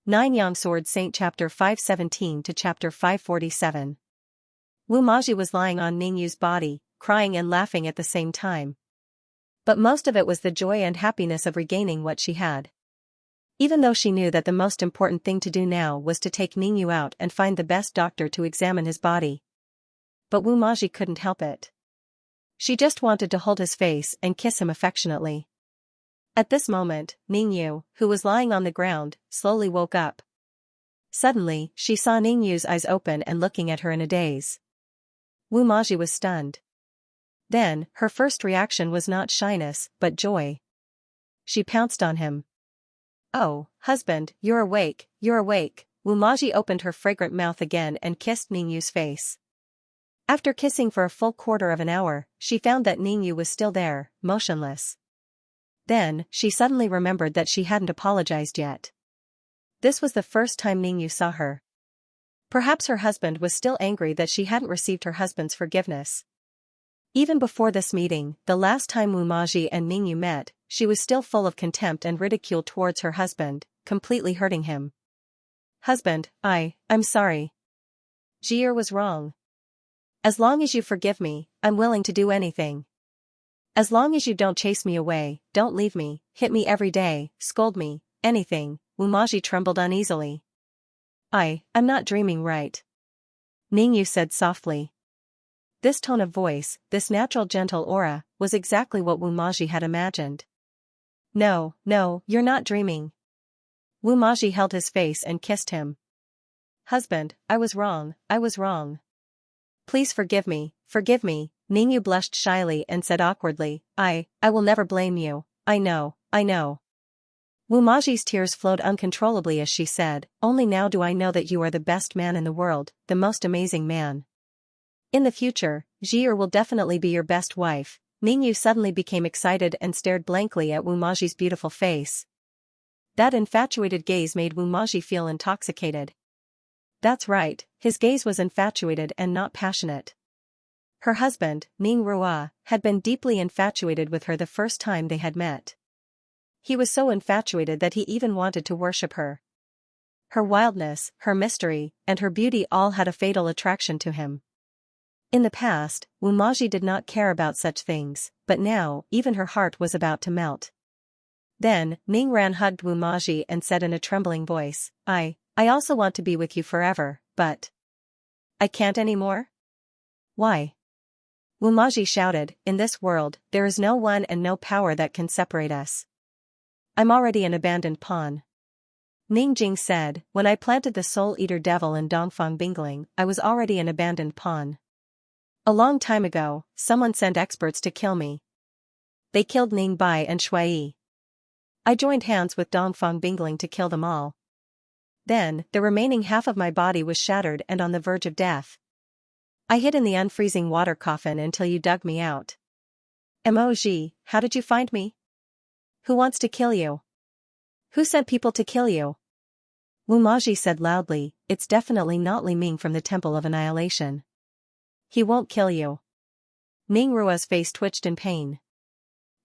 9 Yang Sword Saint Chapter 517 to Chapter 547. Wu Maji was lying on Ningyu's body, crying and laughing at the same time. But most of it was the joy and happiness of regaining what she had. Even though she knew that the most important thing to do now was to take Ningyu out and find the best doctor to examine his body. But Wu Maji couldn't help it. She just wanted to hold his face and kiss him affectionately. At this moment, Ningyu, who was lying on the ground, slowly woke up. Suddenly, she saw Ningyu's eyes open and looking at her in a daze. Wu Maji was stunned. Then, her first reaction was not shyness, but joy. She pounced on him. "Oh, husband, you're awake, you're awake." Wu Maji opened her fragrant mouth again and kissed Ningyu's face. After kissing for a full quarter of an hour, she found that Ningyu was still there, motionless. Then, she suddenly remembered that she hadn't apologized yet. This was the first time Ningyu saw her. Perhaps her husband was still angry that she hadn't received her husband's forgiveness. Even before this meeting, the last time Wu Maji and Ningyu met, she was still full of contempt and ridicule towards her husband, completely hurting him. "Husband, I'm sorry. Jier was wrong. As long as you forgive me, I'm willing to do anything. As long as you don't chase me away, don't leave me, hit me every day, scold me, anything." Wu Maji trembled uneasily. I'm not dreaming, right?" Ningyu said softly. This tone of voice, this natural gentle aura, was exactly what Wu Maji had imagined. No, you're not dreaming." Wu Maji held his face and kissed him. "Husband, I was wrong. Please forgive me. Ningyu blushed shyly and said awkwardly, I will never blame you, I know. Wu Maji's tears flowed uncontrollably as she said, "Only now do I know that you are the best man in the world, the most amazing man. In the future, Jier will definitely be your best wife." Ningyu suddenly became excited and stared blankly at Wu Maji's beautiful face. That infatuated gaze made Wu Maji feel intoxicated. That's right, his gaze was infatuated and not passionate. Her husband, Ning Ruo, had been deeply infatuated with her the first time they had met. He was so infatuated that he even wanted to worship her. Her wildness, her mystery, and her beauty all had a fatal attraction to him. In the past, Wu Maji did not care about such things, but now, even her heart was about to melt. Then, Ning Ran hugged Wu Maji and said in a trembling voice, I also want to be with you forever, but I can't anymore? Why? Wu Maji shouted, "In this world, there is no one and no power that can separate us. I'm already an abandoned pawn." Ning Jing said, "When I planted the soul-eater devil in Dongfang Bingling, I was already an abandoned pawn. A long time ago, someone sent experts to kill me. They killed Ning Bai and Shui. I joined hands with Dongfang Bingling to kill them all. Then, the remaining half of my body was shattered and on the verge of death. I hid in the unfreezing water coffin until you dug me out. Emoji, how did you find me? Who wants to kill you? Who sent people to kill you?" Wu Maji said loudly, "It's definitely not Li Ming from the Temple of Annihilation. He won't kill you." Ning Ruo's face twitched in pain.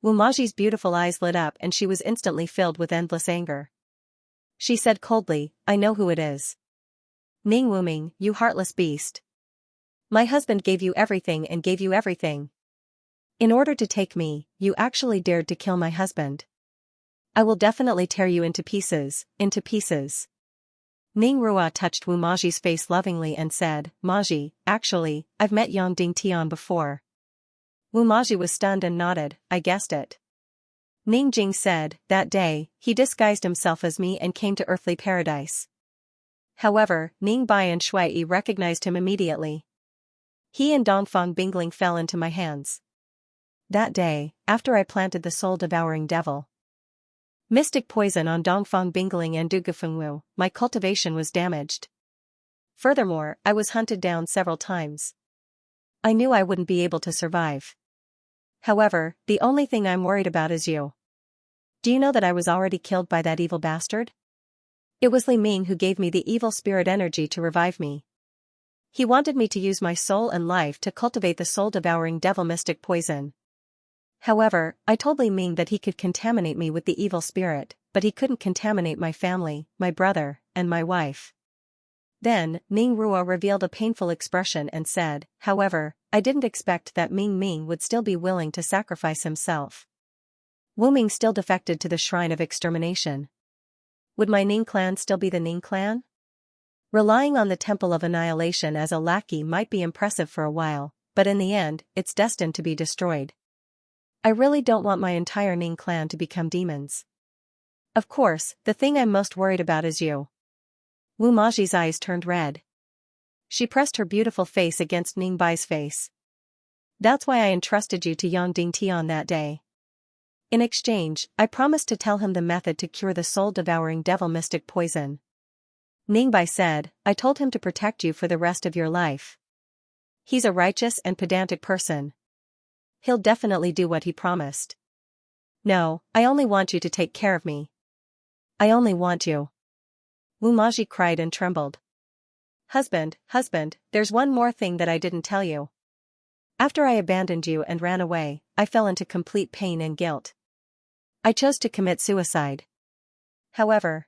Wu Maji's beautiful eyes lit up and she was instantly filled with endless anger. She said coldly, "I know who it is. Ning Wuming, you heartless beast. My husband gave you everything and gave you everything. In order to take me, you actually dared to kill my husband. I will definitely tear you into pieces. Ning Ruo touched Wu Maji's face lovingly and said, "Maji, actually, I've met Yang Ding Tian before." Wu Maji was stunned and nodded, "I guessed it." Ning Jing said, "That day, he disguised himself as me and came to earthly paradise. However, Ning Bai and Shui recognized him immediately. He and Dongfang Bingling fell into my hands. That day, after I planted the soul-devouring devil mystic poison on Dongfang Bingling and Dugufengwu, my cultivation was damaged. Furthermore, I was hunted down several times. I knew I wouldn't be able to survive. However, the only thing I'm worried about is you. Do you know that I was already killed by that evil bastard? It was Li Ming who gave me the evil spirit energy to revive me. He wanted me to use my soul and life to cultivate the soul-devouring devil mystic poison. However, I told Li Ming that he could contaminate me with the evil spirit, but he couldn't contaminate my family, my brother, and my wife. Then, Ming Ruo revealed a painful expression and said, however, I didn't expect that Ming Ming would still be willing to sacrifice himself. Wu Ming still defected to the shrine of extermination. Would my Ning clan still be the Ning clan? Relying on the Temple of Annihilation as a lackey might be impressive for a while, but in the end, it's destined to be destroyed. I really don't want my entire Ning clan to become demons. Of course, the thing I'm most worried about is you. Wu Maji's eyes turned red. She pressed her beautiful face against Ning Bai's face. That's why I entrusted you to Yang Dingtian that day. In exchange, I promised to tell him the method to cure the soul-devouring devil mystic poison. Ning Bai said, I told him to protect you for the rest of your life. He's a righteous and pedantic person. He'll definitely do what he promised. No, I only want you to take care of me. I only want you. Wu Maji cried and trembled. Husband, there's one more thing that I didn't tell you. After I abandoned you and ran away, I fell into complete pain and guilt. I chose to commit suicide. However,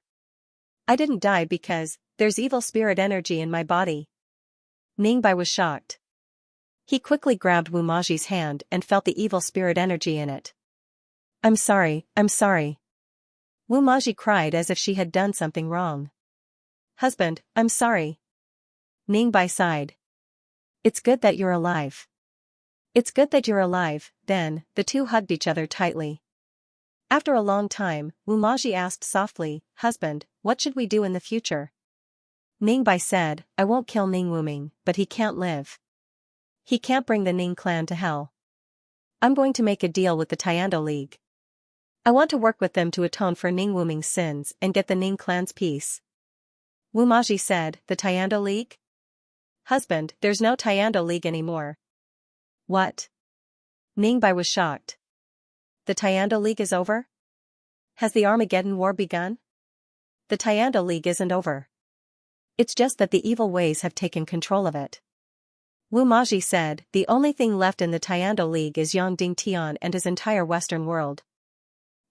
I didn't die because there's evil spirit energy in my body. Ning Bai was shocked. He quickly grabbed Wu Maji's hand and felt the evil spirit energy in it. I'm sorry. Wu Maji cried as if she had done something wrong. Husband, I'm sorry. Ning Bai sighed. It's good that you're alive. It's good that you're alive. Then, the two hugged each other tightly. After a long time, Wu Maji asked softly, Husband, what should we do in the future? Ning Bai said, I won't kill Ning Wuming, but he can't live. He can't bring the Ning clan to hell. I'm going to make a deal with the Tiando League. I want to work with them to atone for Ning Wuming's sins and get the Ning clan's peace. Wu Maji said, the Tiando League? Husband, there's no Tiando League anymore. What? Ning Bai was shocked. The Tiando League is over? Has the Armageddon War begun? The Tiando League isn't over. It's just that the evil ways have taken control of it. Wu Maji said, the only thing left in the Tiando League is Yang Dingtian and his entire Western world.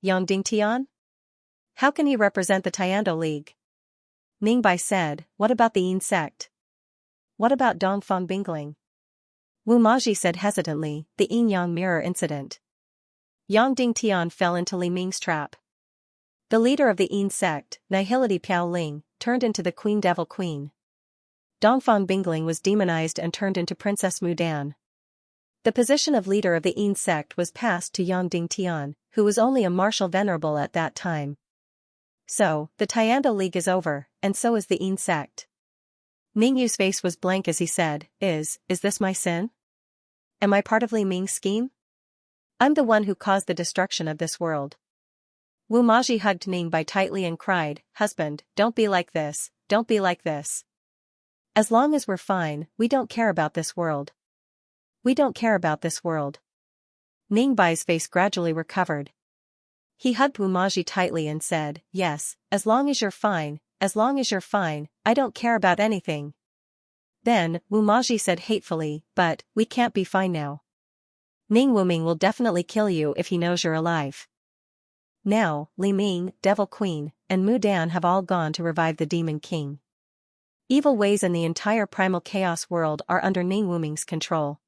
Yang Dingtian? How can he represent the Tiando League? Ning Bai said, what about the Yin sect? What about Dongfang Bingling? Wu Maji said hesitantly, the Yin-Yang mirror incident. Yang Dingtian fell into Li Ming's trap. The leader of the Yin sect, Nihility Piao Ling, turned into the Queen Devil Queen. Dongfang Bingling was demonized and turned into Princess Mudan. The position of leader of the Yin sect was passed to Yang Dingtian, who was only a martial venerable at that time. So, the Tiando League is over, and so is the Yin sect. Ning Yu's face was blank as he said, Is this my sin? Am I part of Li Ming's scheme? I'm the one who caused the destruction of this world. Wu Maji hugged Ning Bai tightly and cried, Husband, don't be like this, don't be like this. As long as we're fine, we don't care about this world. We don't care about this world. Ning Bai's face gradually recovered. He hugged Wu Maji tightly and said, Yes, as long as you're fine, I don't care about anything. Then, Wu Maji said hatefully, But, we can't be fine now. Ning Wuming will definitely kill you if he knows you're alive. Now, Li Ming, Devil Queen, and Mu Dan have all gone to revive the Demon King. Evil ways in the entire primal chaos world are under Ning Wuming's control.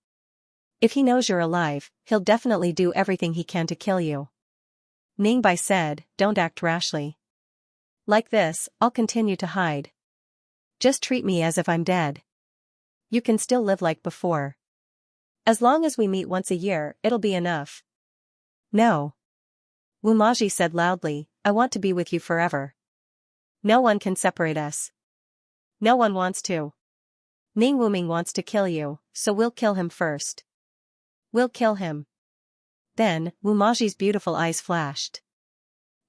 If he knows you're alive, he'll definitely do everything he can to kill you. Ning Bai said, Don't act rashly. Like this, I'll continue to hide. Just treat me as if I'm dead. You can still live like before. As long as we meet once a year, it'll be enough. No. Wu Maji said loudly, I want to be with you forever. No one can separate us. No one wants to. Ning Wuming wants to kill you, so we'll kill him first. We'll kill him. Then, Wu Maji's beautiful eyes flashed.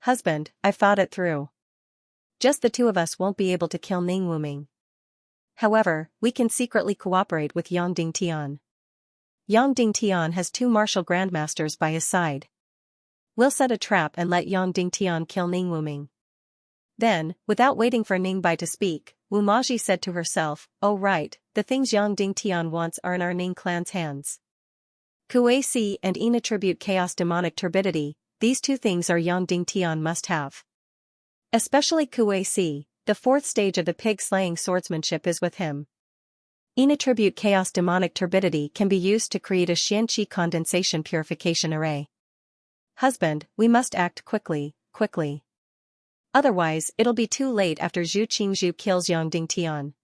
Husband, I've thought it through. Just the two of us won't be able to kill Ning Wuming. However, we can secretly cooperate with Yang Dingtian. Yang Dingtian has 2 martial grandmasters by his side. We'll set a trap and let Yang Dingtian kill Ning Wuming. Then, without waiting for Ning Bai to speak, Wu Maji said to herself, Oh right, the things Yang Dingtian wants are in our Ning clan's hands. Kuei and Yin attribute chaos demonic turbidity, these two things are Yang Ding Tian must have. Especially Kuei, the fourth stage of the pig-slaying swordsmanship is with him. Yin attribute chaos demonic turbidity can be used to create a Xianxia condensation purification array. Husband, we must act quickly, quickly. Otherwise, it'll be too late after Zhu Qingzhu kills Yang Ding Tian.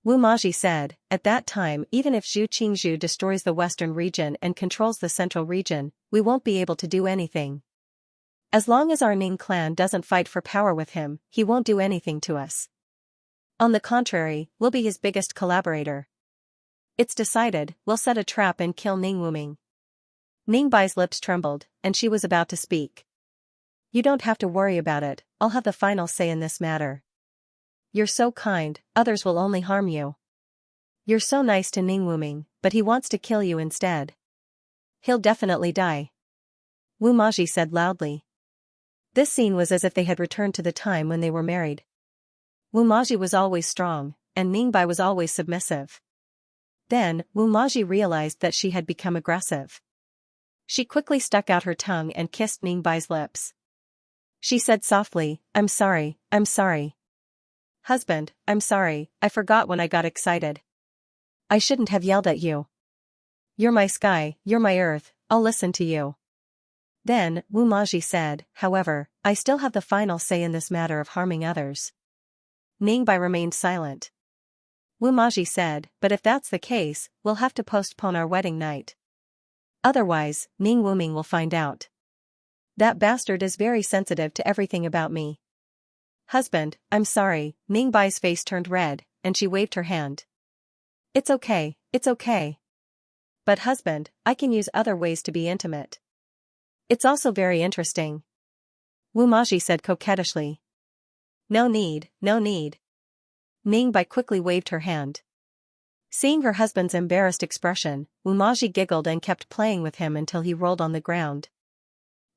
Wu Maji said, at that time even if Zhu Qingzhu destroys the western region and controls the central region, we won't be able to do anything. As long as our Ning clan doesn't fight for power with him, he won't do anything to us. On the contrary, we'll be his biggest collaborator. It's decided, we'll set a trap and kill Ning Wuming. Ning Bai's lips trembled, and she was about to speak. You don't have to worry about it, I'll have the final say in this matter. You're so kind, others will only harm you. You're so nice to Ning Wuming, but he wants to kill you instead. He'll definitely die. Wu Maji said loudly. This scene was as if they had returned to the time when they were married. Wu Maji was always strong, and Ning Bai was always submissive. Then, Wu Maji realized that she had become aggressive. She quickly stuck out her tongue and kissed Ning Bai's lips. She said softly, I'm sorry, I'm sorry. Husband, I'm sorry, I forgot when I got excited. I shouldn't have yelled at you. You're my sky, you're my earth, I'll listen to you. Then, Wu Maji said, however, I still have the final say in this matter of harming others. Ning Bai remained silent. Wu Maji said, but if that's the case, we'll have to postpone our wedding night. Otherwise, Ning Wuming will find out. That bastard is very sensitive to everything about me. Husband, I'm sorry, Ning Bai's face turned red, and she waved her hand. It's okay, it's okay. But husband, I can use other ways to be intimate. It's also very interesting. Wu Maji said coquettishly. No need, no need. Ning Bai quickly waved her hand. Seeing her husband's embarrassed expression, Wu Maji giggled and kept playing with him until he rolled on the ground.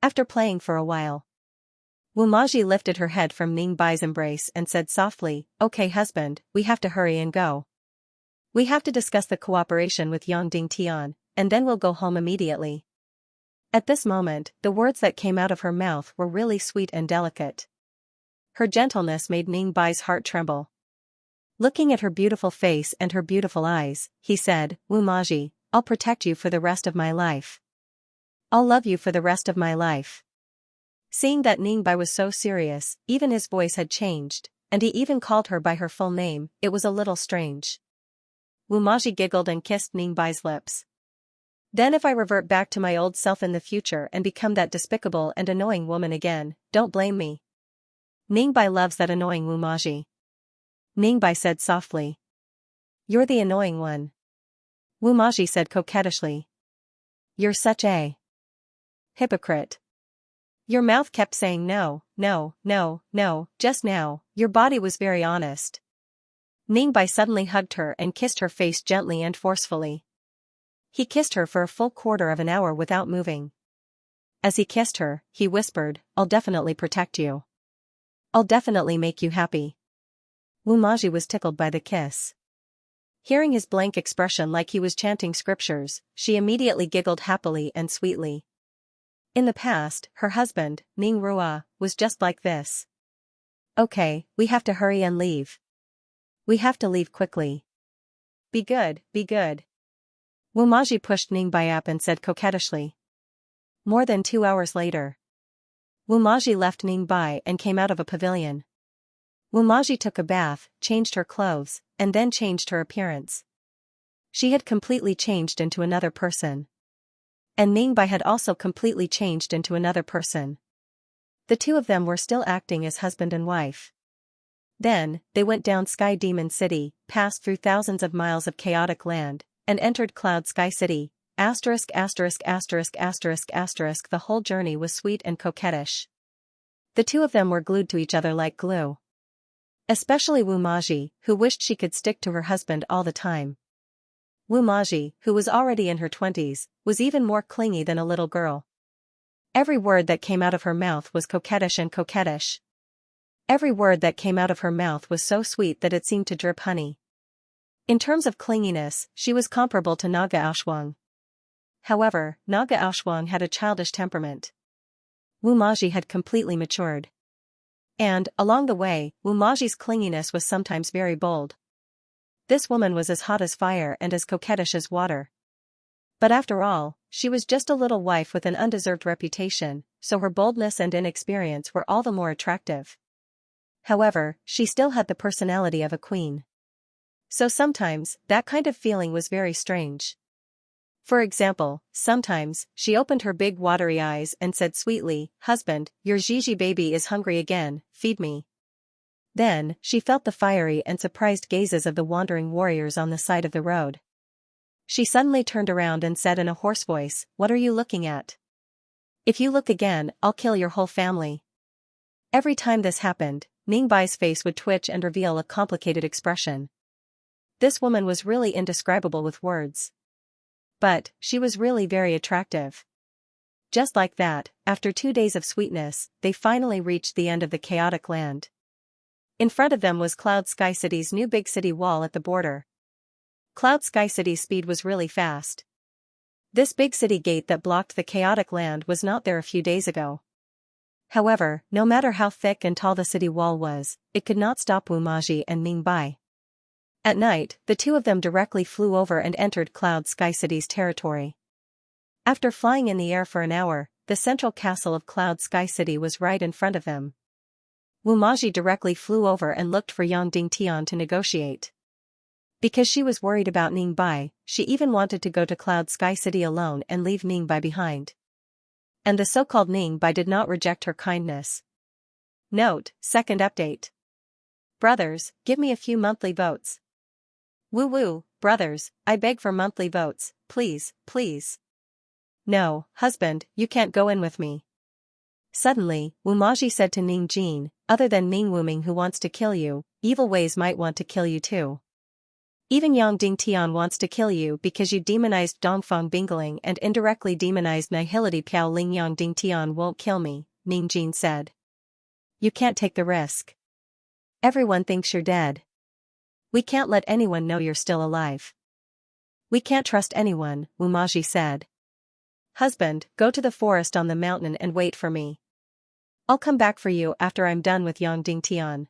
After playing for a while, Wu Maji lifted her head from Ning Bai's embrace and said softly, okay husband, we have to hurry and go. We have to discuss the cooperation with Yang Ding Tian, and then we'll go home immediately. At this moment, the words that came out of her mouth were really sweet and delicate. Her gentleness made Ning Bai's heart tremble. Looking at her beautiful face and her beautiful eyes, he said, Wu Maji, I'll protect you for the rest of my life. I'll love you for the rest of my life. Seeing that Ning Bai was so serious, even his voice had changed, and he even called her by her full name, it was a little strange. Wu Maji giggled and kissed Ning Bai's lips. Then if I revert back to my old self in the future and become that despicable and annoying woman again, don't blame me. Ning Bai loves that annoying Wu Maji. Ning Bai said softly. You're the annoying one. Wu Maji said coquettishly. You're such a hypocrite. Your mouth kept saying no, no, no, no, just now, your body was very honest. Ning Bai suddenly hugged her and kissed her face gently and forcefully. He kissed her for a full quarter of an hour without moving. As he kissed her, he whispered, I'll definitely protect you. I'll definitely make you happy. Wu Maji was tickled by the kiss. Hearing his blank expression like he was chanting scriptures, she immediately giggled happily and sweetly. In the past, her husband, Ning Rua, was just like this. Okay, we have to hurry and leave. We have to leave quickly. Be good, be good. Wu Maji pushed Ning Bai up and said coquettishly. More than 2 hours later, Wu Maji left Ning Bai and came out of a pavilion. Wu Maji took a bath, changed her clothes, and then changed her appearance. She had completely changed into another person. And Ning Bai had also completely changed into another person. The two of them were still acting as husband and wife. Then, they went down Sky Demon City, passed through thousands of miles of chaotic land, and entered Cloud Sky City. The whole journey was sweet and coquettish. The two of them were glued to each other like glue. Especially Wu Maji, who wished she could stick to her husband all the time. Wu Maji, who was already in her 20s, was even more clingy than a little girl. Every word that came out of her mouth was coquettish and coquettish. Every word that came out of her mouth was so sweet that it seemed to drip honey. In terms of clinginess, she was comparable to Naga Ashwang. However, Naga Aoshuang had a childish temperament. Wu Maji had completely matured. And, along the way, Wu Maji's clinginess was sometimes very bold. This woman was as hot as fire and as coquettish as water. But after all, she was just a little wife with an undeserved reputation, so her boldness and inexperience were all the more attractive. However, she still had the personality of a queen. So sometimes, that kind of feeling was very strange. For example, sometimes, she opened her big watery eyes and said sweetly, "Husband, your Gigi baby is hungry again, feed me." Then, she felt the fiery and surprised gazes of the wandering warriors on the side of the road. She suddenly turned around and said in a hoarse voice, "What are you looking at? If you look again, I'll kill your whole family." Every time this happened, Ningbai's face would twitch and reveal a complicated expression. This woman was really indescribable with words. But, she was really very attractive. Just like that, after 2 days of sweetness, they finally reached the end of the chaotic land. In front of them was Cloud Sky City's new big city wall at the border. Cloud Sky City's speed was really fast. This big city gate that blocked the chaotic land was not there a few days ago. However, no matter how thick and tall the city wall was, it could not stop Wu Maji and Ningbai. At night, the two of them directly flew over and entered Cloud Sky City's territory. After flying in the air for an hour, the central castle of Cloud Sky City was right in front of them. Wu Maji directly flew over and looked for Yang Dingtian to negotiate. Because she was worried about Ningbai, she even wanted to go to Cloud Sky City alone and leave Ningbai behind. And the so-called Ningbai did not reject her kindness. Note, second update. Brothers, give me a few monthly votes. Woo, brothers, I beg for monthly votes, please, please. No, husband, you can't go in with me. Suddenly, Wu Maji said to Ning Jin, other than Ning Wuming who wants to kill you, evil ways might want to kill you too. Even Yang Dingtian wants to kill you because you demonized Dongfang Bingling and indirectly demonized Nihility Piao Ling. Yang Dingtian won't kill me, Ning Jin said. You can't take the risk. Everyone thinks you're dead. We can't let anyone know you're still alive. We can't trust anyone, Wu Maji said. Husband, go to the forest on the mountain and wait for me. I'll come back for you after I'm done with Yang Dingtian.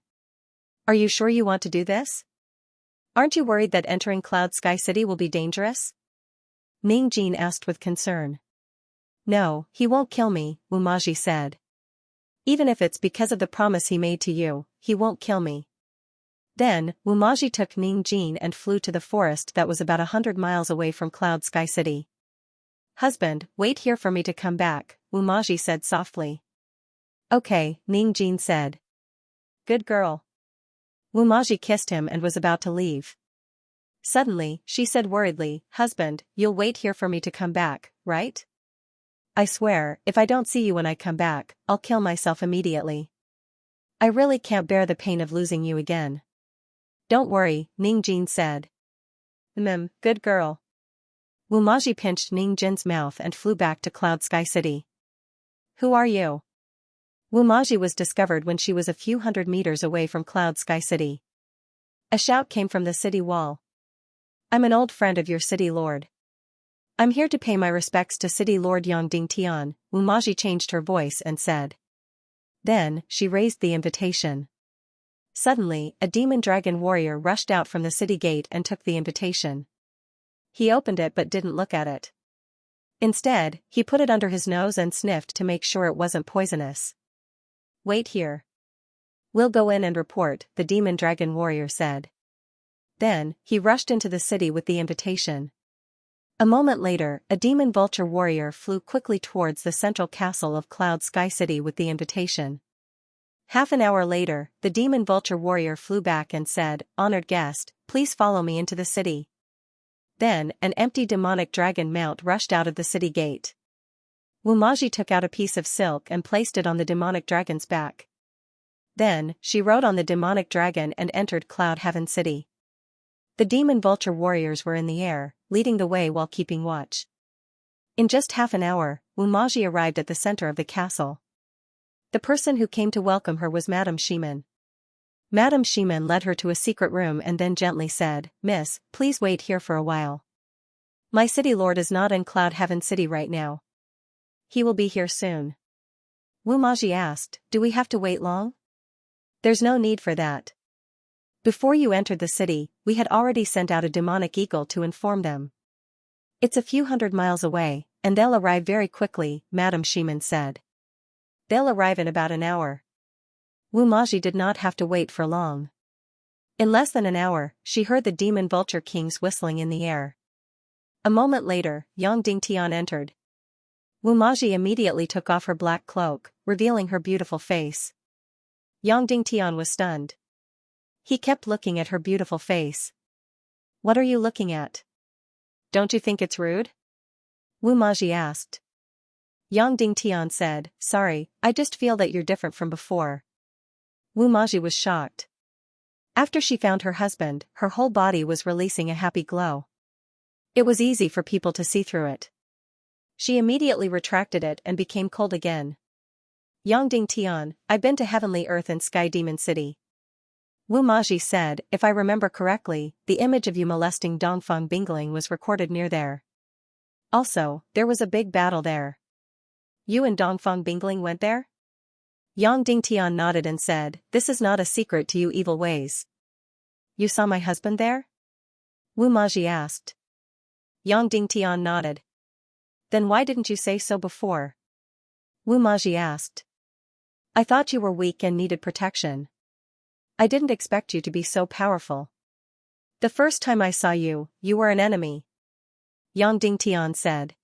Are you sure you want to do this? Aren't you worried that entering Cloud Sky City will be dangerous? Ning Jin asked with concern. No, he won't kill me, Wu Maji said. Even if it's because of the promise he made to you, he won't kill me. Then, Wu Maji took Ning Jin and flew to the forest that was about 100 miles away from Cloud Sky City. Husband, wait here for me to come back, Wu Maji said softly. Okay, Ning Jin said. Good girl. Wu Maji kissed him and was about to leave. Suddenly, she said worriedly, Husband, you'll wait here for me to come back, right? I swear, if I don't see you when I come back, I'll kill myself immediately. I really can't bear the pain of losing you again. Don't worry, Ning Jin said. Good girl. Wu Maji pinched Ning Jin's mouth and flew back to Cloud Sky City. Who are you? Wu Maji was discovered when she was a few hundred meters away from Cloud Sky City. A shout came from the city wall. I'm an old friend of your city lord. I'm here to pay my respects to city lord Yang Dingtian, Wu Maji changed her voice and said. Then, she raised the invitation. Suddenly, a demon dragon warrior rushed out from the city gate and took the invitation. He opened it but didn't look at it. Instead, he put it under his nose and sniffed to make sure it wasn't poisonous. Wait here. We'll go in and report, the demon dragon warrior said. Then, he rushed into the city with the invitation. A moment later, a demon vulture warrior flew quickly towards the central castle of Cloud Sky City with the invitation. Half an hour later, the demon vulture warrior flew back and said, Honored guest, please follow me into the city. Then, an empty demonic dragon mount rushed out of the city gate. Wu Maji took out a piece of silk and placed it on the demonic dragon's back. Then, she rode on the demonic dragon and entered Cloud Heaven City. The demon vulture warriors were in the air, leading the way while keeping watch. In just half an hour, Wu Maji arrived at the center of the castle. The person who came to welcome her was Madame Shiman. Madame Shiman led her to a secret room and then gently said, Miss, please wait here for a while. My city lord is not in Cloud Heaven City right now. He will be here soon. Wu Maji asked, do we have to wait long? There's no need for that. Before you entered the city, we had already sent out a demonic eagle to inform them. It's a few hundred miles away, and they'll arrive very quickly, Madame Shiman said. They'll arrive in about an hour. Wu Maji did not have to wait for long. In less than an hour, she heard the demon vulture kings whistling in the air. A moment later, Yang Dingtian entered. Wu Maji immediately took off her black cloak, revealing her beautiful face. Yang Dingtian was stunned. He kept looking at her beautiful face. What are you looking at? Don't you think it's rude? Wu Maji asked. Yang Dingtian said, sorry, I just feel that you're different from before. Wu Maji was shocked. After she found her husband, her whole body was releasing a happy glow. It was easy for people to see through it. She immediately retracted it and became cold again. Yang Dingtian, I've been to Heavenly Earth and Sky Demon City. Wu Maji said, if I remember correctly, the image of you molesting Dongfang Bingling was recorded near there. Also, there was a big battle there. You and Dongfang Bingling went there? Yang Dingtian nodded and said, this is not a secret to you evil ways. You saw my husband there? Wu Maji asked. Yang Dingtian nodded. Then why didn't you say so before? Wu Maji asked. I thought you were weak and needed protection. I didn't expect you to be so powerful. The first time I saw you, you were an enemy. Yang Dingtian said.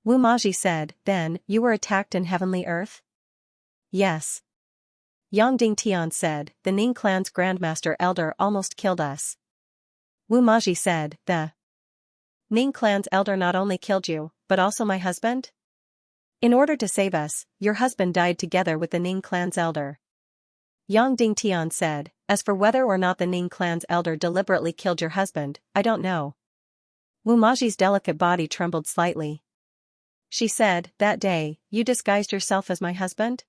Wu Maji said, then, you were attacked in Heavenly Earth? Yes. Yang Dingtian said, the Ning clan's Grandmaster Elder almost killed us. Wu Maji said, the Ning clan's elder not only killed you, but also my husband? In order to save us, your husband died together with the Ning clan's elder. Yang Dingtian said, as for whether or not the Ning clan's elder deliberately killed your husband, I don't know. Wu Maji's delicate body trembled slightly. She said, that day, you disguised yourself as my husband?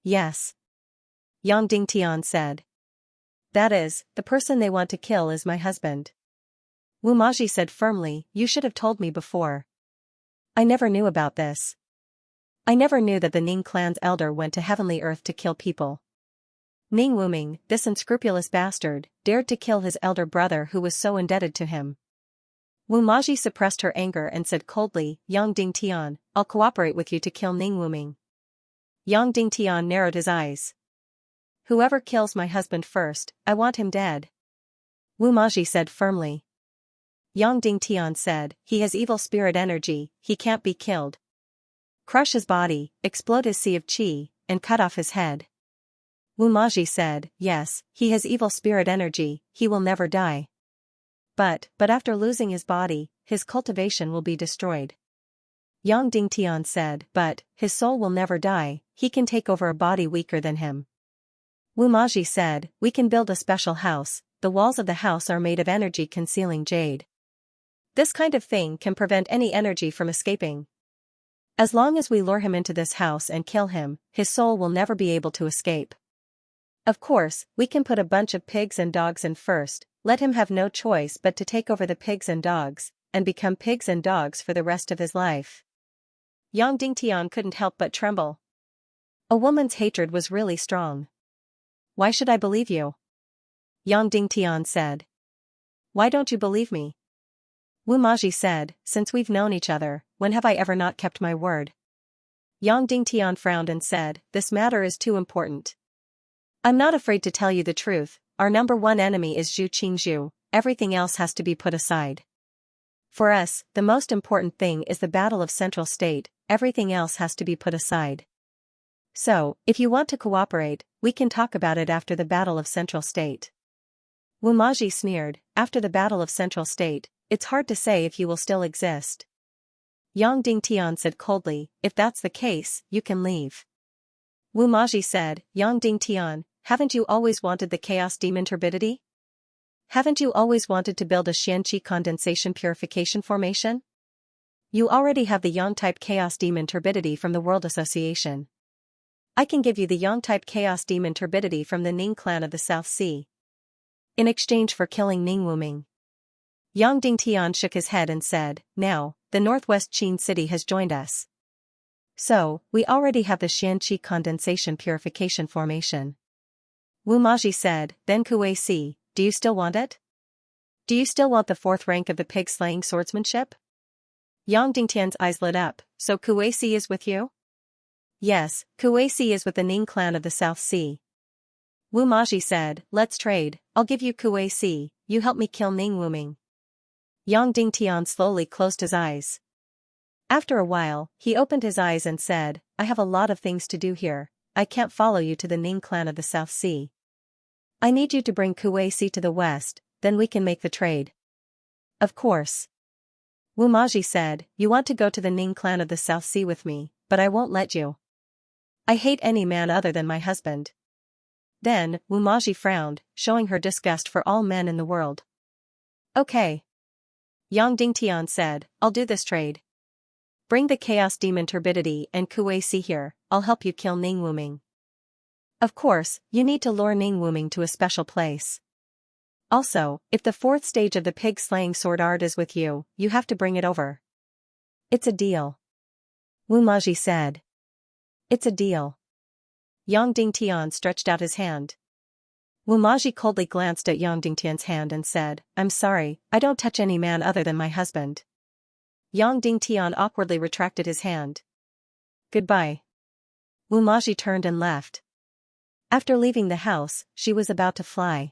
Yes. Yang Dingtian said. That is, the person they want to kill is my husband. Wu Maji said firmly, you should have told me before. I never knew about this. I never knew that the Ning clan's elder went to Heavenly Earth to kill people. Ning Wuming, this unscrupulous bastard, dared to kill his elder brother who was so indebted to him. Wu Maji suppressed her anger and said coldly, Yang Dingtian, I'll cooperate with you to kill Ning Wuming. Yang Dingtian narrowed his eyes. Whoever kills my husband first, I want him dead. Wu Maji said firmly. Yang Dingtian said, he has evil spirit energy, he can't be killed. Crush his body, explode his sea of qi, and cut off his head. Wu Maji said, yes, he has evil spirit energy, he will never die. But after losing his body, his cultivation will be destroyed. Yang Dingtian said, but his soul will never die, he can take over a body weaker than him. Wu Maji said, we can build a special house, the walls of the house are made of energy-concealing jade. This kind of thing can prevent any energy from escaping. As long as we lure him into this house and kill him, his soul will never be able to escape. Of course, we can put a bunch of pigs and dogs in first, let him have no choice but to take over the pigs and dogs, and become pigs and dogs for the rest of his life. Yang Dingtian couldn't help but tremble. A woman's hatred was really strong. Why should I believe you? Yang Dingtian said. Why don't you believe me? Wu Maji said, since we've known each other, when have I ever not kept my word? Yang Dingtian frowned and said, this matter is too important. I'm not afraid to tell you the truth, our number one enemy is Zhu Qingzhu, everything else has to be put aside. For us, the most important thing is the Battle of Central State, everything else has to be put aside. So, if you want to cooperate, we can talk about it after the Battle of Central State. Wu Maji sneered, after the Battle of Central State, it's hard to say if you will still exist. Yang Dingtian said coldly, if that's the case, you can leave. Wu Maji said, Yang Dingtian, haven't you always wanted the Chaos Demon turbidity? Haven't you always wanted to build a Xianxia condensation purification formation? You already have the Yang-type Chaos Demon turbidity from the World Association. I can give you the Yang-type Chaos Demon turbidity from the Ning clan of the South Sea. In exchange for killing Ning Wuming. Yang Dingtian shook his head and said, now, the Northwest Qin city has joined us. So, we already have the Xianxia condensation purification formation. Wu Maji said, then Kuei Si, do you still want it? Do you still want the 4th rank of the pig-slaying swordsmanship? Yang Dingtian's eyes lit up, so Kuei Si is with you? Yes, Kuei Si is with the Ning clan of the South Sea. Wu Maji said, let's trade, I'll give you Kuei Si, you help me kill Ning Wuming. Yang Dingtian slowly closed his eyes. After a while, he opened his eyes and said, I have a lot of things to do here, I can't follow you to the Ning clan of the South Sea. I need you to bring Kuei Si to the west, then we can make the trade. Of course. Wu Maji said, you want to go to the Ning clan of the South Sea with me, but I won't let you. I hate any man other than my husband. Then, Wu Maji frowned, showing her disgust for all men in the world. Okay. Yang Dingtian said, I'll do this trade. Bring the Chaos Demon Turbidity and Kuei Si here, I'll help you kill Ning Wuming. Of course, you need to lure Ning Wuming to a special place. Also, if the 4th stage of the pig-slaying sword art is with you, you have to bring it over. It's a deal. Wu Maji said. It's a deal. Yang Dingtian stretched out his hand. Wu Maji coldly glanced at Yang Dingtian's hand and said, I'm sorry, I don't touch any man other than my husband. Yang Dingtian awkwardly retracted his hand. Goodbye. Wu Maji turned and left. After leaving the house, she was about to fly.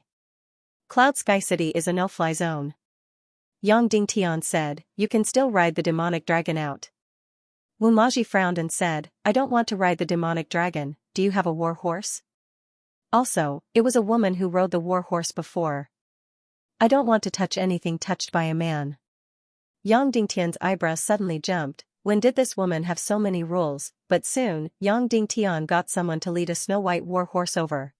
Cloud Sky City is a no-fly zone. Yang Dingtian said, you can still ride the demonic dragon out. Wu Maji frowned and said, I don't want to ride the demonic dragon, do you have a war horse? Also, it was a woman who rode the war horse before. I don't want to touch anything touched by a man. Yang Dingtian's eyebrows suddenly jumped, when did this woman have so many rules, but soon, Yang Dingtian got someone to lead a snow-white war horse over.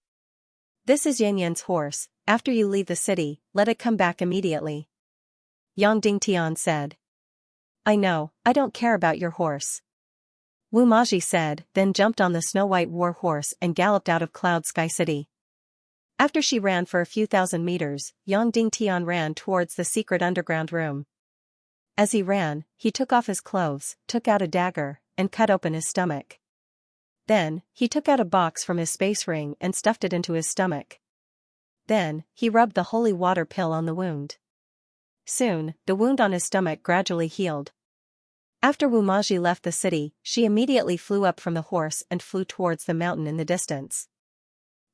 This is Yan Yan's horse, after you leave the city, let it come back immediately. Yang Dingtian said. I know, I don't care about your horse. Wu Maji said, then jumped on the snow-white war horse and galloped out of Cloud Sky City. After she ran for a few thousand meters, Yang Dingtian ran towards the secret underground room. As he ran, he took off his clothes, took out a dagger, and cut open his stomach. Then, he took out a box from his space ring and stuffed it into his stomach. Then, he rubbed the holy water pill on the wound. Soon, the wound on his stomach gradually healed. After Wu Maji left the city, she immediately flew up from the horse and flew towards the mountain in the distance.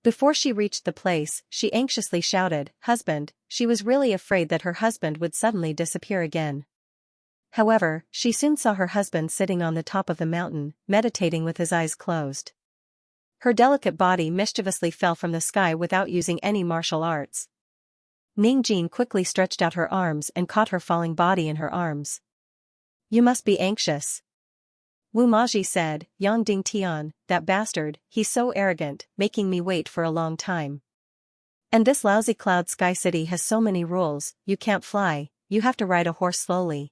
Before she reached the place, she anxiously shouted, Husband, she was really afraid that her husband would suddenly disappear again. However, she soon saw her husband sitting on the top of the mountain, meditating with his eyes closed. Her delicate body mischievously fell from the sky without using any martial arts. Ning Jin quickly stretched out her arms and caught her falling body in her arms. You must be anxious. Wu Maji said, Yang Dingtian, that bastard, he's so arrogant, making me wait for a long time. And this lousy Cloud Sky City has so many rules, you can't fly, you have to ride a horse slowly.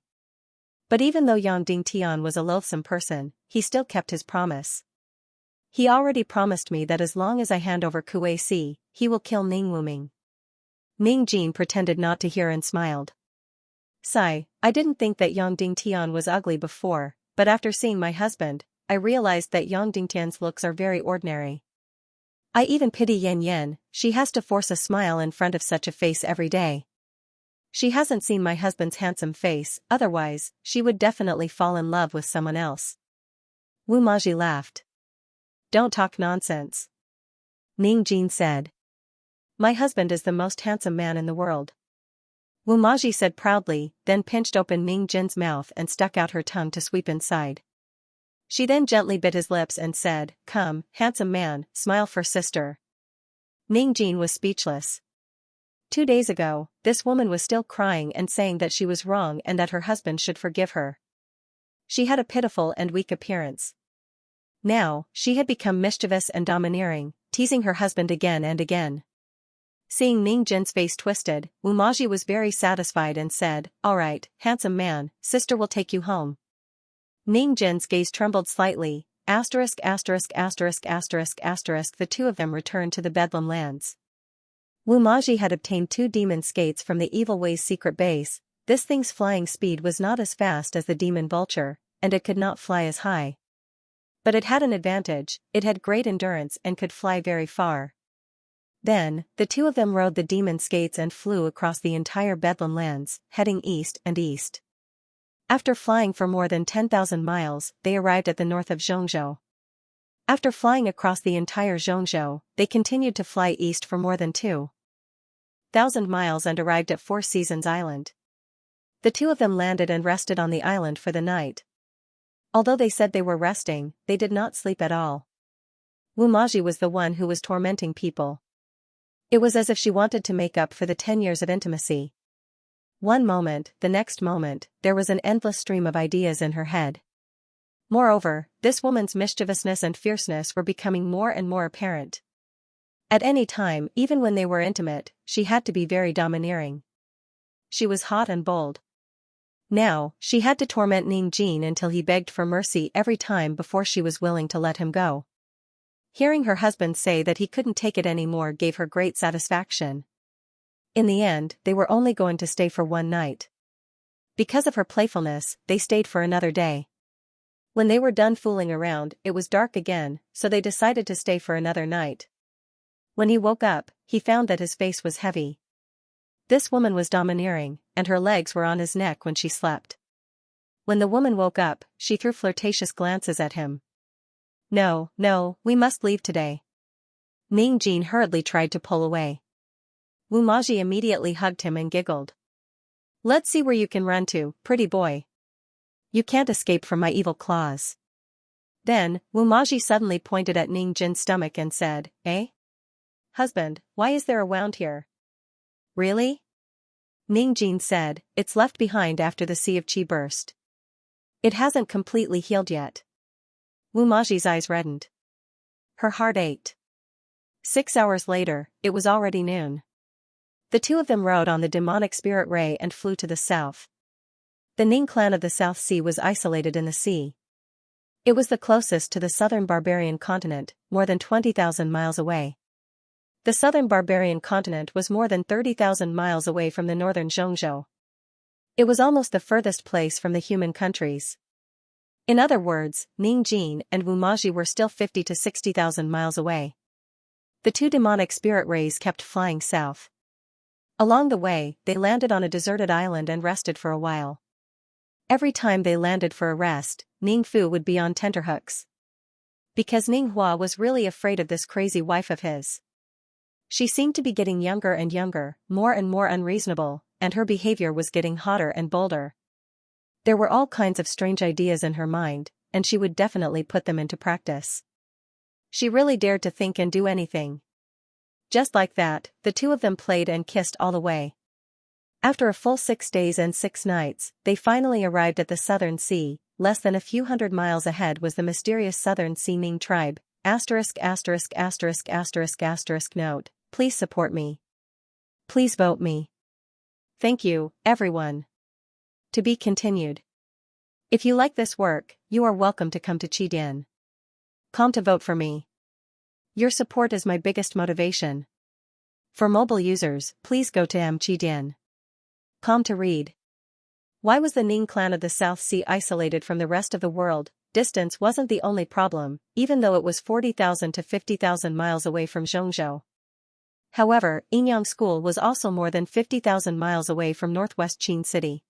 But even though Yang Dingtian was a loathsome person, he still kept his promise. He already promised me that as long as I hand over Kuei Si, he will kill Ning Wuming. Ning Jin pretended not to hear and smiled. Sigh, I didn't think that Yang Dingtian was ugly before, but after seeing my husband, I realized that Yang Dingtian's looks are very ordinary. I even pity Yan Yan, she has to force a smile in front of such a face every day. She hasn't seen my husband's handsome face, otherwise, she would definitely fall in love with someone else. Wu Maji laughed. Don't talk nonsense. Ning Jin said. My husband is the most handsome man in the world. Wu Maji said proudly, then pinched open Ning Jin's mouth and stuck out her tongue to sweep inside. She then gently bit his lips and said, Come, handsome man, smile for sister. Ning Jin was speechless. 2 days ago, this woman was still crying and saying that she was wrong and that her husband should forgive her. She had a pitiful and weak appearance. Now, she had become mischievous and domineering, teasing her husband again and again. Seeing Ning Jin's face twisted, Wu Maji was very satisfied and said, All right, handsome man, sister will take you home. Ning Jin's gaze trembled slightly, **********, the two of them returned to the Bedlam lands. Wu Maji had obtained 2 demon skates from the Evil Way's secret base, this thing's flying speed was not as fast as the demon vulture, and it could not fly as high. But it had an advantage, it had great endurance and could fly very far. Then, the two of them rode the demon skates and flew across the entire Bedlam lands, heading east and east. After flying for more than 10,000 miles, they arrived at the north of Xianxia. After flying across the entire Xianxia, they continued to fly east for more than 2,000 miles and arrived at Four Seasons Island. The two of them landed and rested on the island for the night. Although they said they were resting, they did not sleep at all. Wumaji was the one who was tormenting people. It was as if she wanted to make up for the 10 years of intimacy. One moment, the next moment, there was an endless stream of ideas in her head. Moreover, this woman's mischievousness and fierceness were becoming more and more apparent. At any time, even when they were intimate, she had to be very domineering. She was hot and bold. Now, she had to torment Ning Jin until he begged for mercy every time before she was willing to let him go. Hearing her husband say that he couldn't take it anymore gave her great satisfaction. In the end, they were only going to stay for one night. Because of her playfulness, they stayed for another day. When they were done fooling around, it was dark again, so they decided to stay for another night. When he woke up, he found that his face was heavy. This woman was domineering, and her legs were on his neck when she slept. When the woman woke up, she threw flirtatious glances at him. No, we must leave today. Ning Jin hurriedly tried to pull away. Wumaji immediately hugged him and giggled. Let's see where you can run to, pretty boy. You can't escape from my evil claws. Then, Wumaji suddenly pointed at Ning Jin's stomach and said, Eh? Husband, why is there a wound here? Really? Ning Jin said, It's left behind after the Sea of Qi burst. It hasn't completely healed yet. Wumaji's eyes reddened. Her heart ached. 6 hours later, it was already noon. The two of them rode on the demonic spirit ray and flew to the south. The Ning clan of the South Sea was isolated in the sea. It was the closest to the southern barbarian continent, more than 20,000 miles away. The southern barbarian continent was more than 30,000 miles away from the northern Xianxia. It was almost the furthest place from the human countries. In other words, Ning Jin and Wumaji were still 50 to 60,000 miles away. The two demonic spirit rays kept flying south. Along the way, they landed on a deserted island and rested for a while. Every time they landed for a rest, Ning Fu would be on tenterhooks. Because Ning Hua was really afraid of this crazy wife of his. She seemed to be getting younger and younger, more and more unreasonable, and her behavior was getting hotter and bolder. There were all kinds of strange ideas in her mind, and she would definitely put them into practice. She really dared to think and do anything. Just like that, the two of them played and kissed all the way. After a full 6 days and 6 nights, they finally arrived at the Southern Sea. Less than a few hundred miles ahead was the mysterious Southern Sea Ning tribe. Note, please support me. Please vote me. Thank you, everyone. To be continued. If you like this work, you are welcome to come to Qidian.com to vote for me. Your support is my biggest motivation. For mobile users, please go to Qidian.com to read. Why was the Ning clan of the South Sea isolated from the rest of the world? Distance wasn't the only problem, even though it was 40,000 to 50,000 miles away from Zhongzhou. However, Yinyang School was also more than 50,000 miles away from northwest Qin City.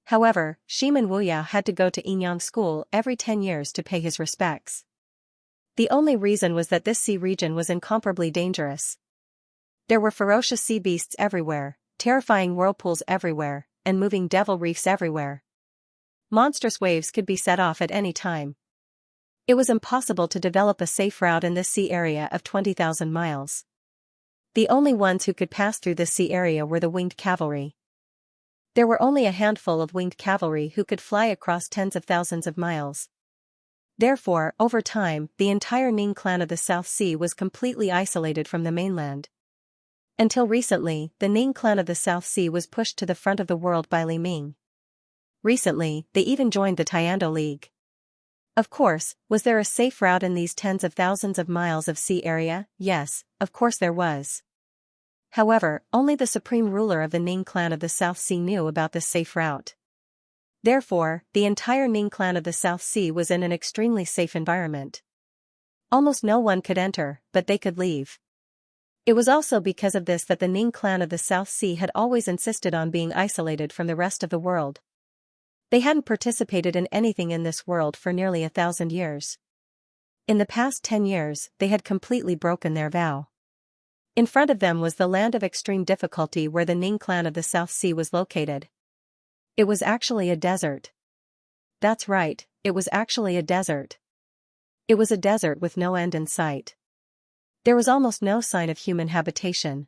However, Shiman Wuya had to go to Yinyang School every 10 years to pay his respects. The only reason was that this sea region was incomparably dangerous. There were ferocious sea beasts everywhere, terrifying whirlpools everywhere, and moving devil reefs everywhere. Monstrous waves could be set off at any time. It was impossible to develop a safe route in this sea area of 20,000 miles. The only ones who could pass through this sea area were the winged cavalry. There were only a handful of winged cavalry who could fly across tens of thousands of miles. Therefore, over time, the entire Ning clan of the South Sea was completely isolated from the mainland. Until recently, the Ning clan of the South Sea was pushed to the front of the world by Li Ming. Recently, they even joined the Tiando League. Of course, was there a safe route in these tens of thousands of miles of sea area? Yes, of course there was. However, only the supreme ruler of the Ning clan of the South Sea knew about this safe route. Therefore, the entire Ning clan of the South Sea was in an extremely safe environment. Almost no one could enter, but they could leave. It was also because of this that the Ning clan of the South Sea had always insisted on being isolated from the rest of the world. They hadn't participated in anything in this world for nearly 1,000 years. In the past 10 years, they had completely broken their vow. In front of them was the land of extreme difficulty where the Ning clan of the South Sea was located. It was actually a desert. That's right, it was actually a desert. It was a desert with no end in sight. There was almost no sign of human habitation.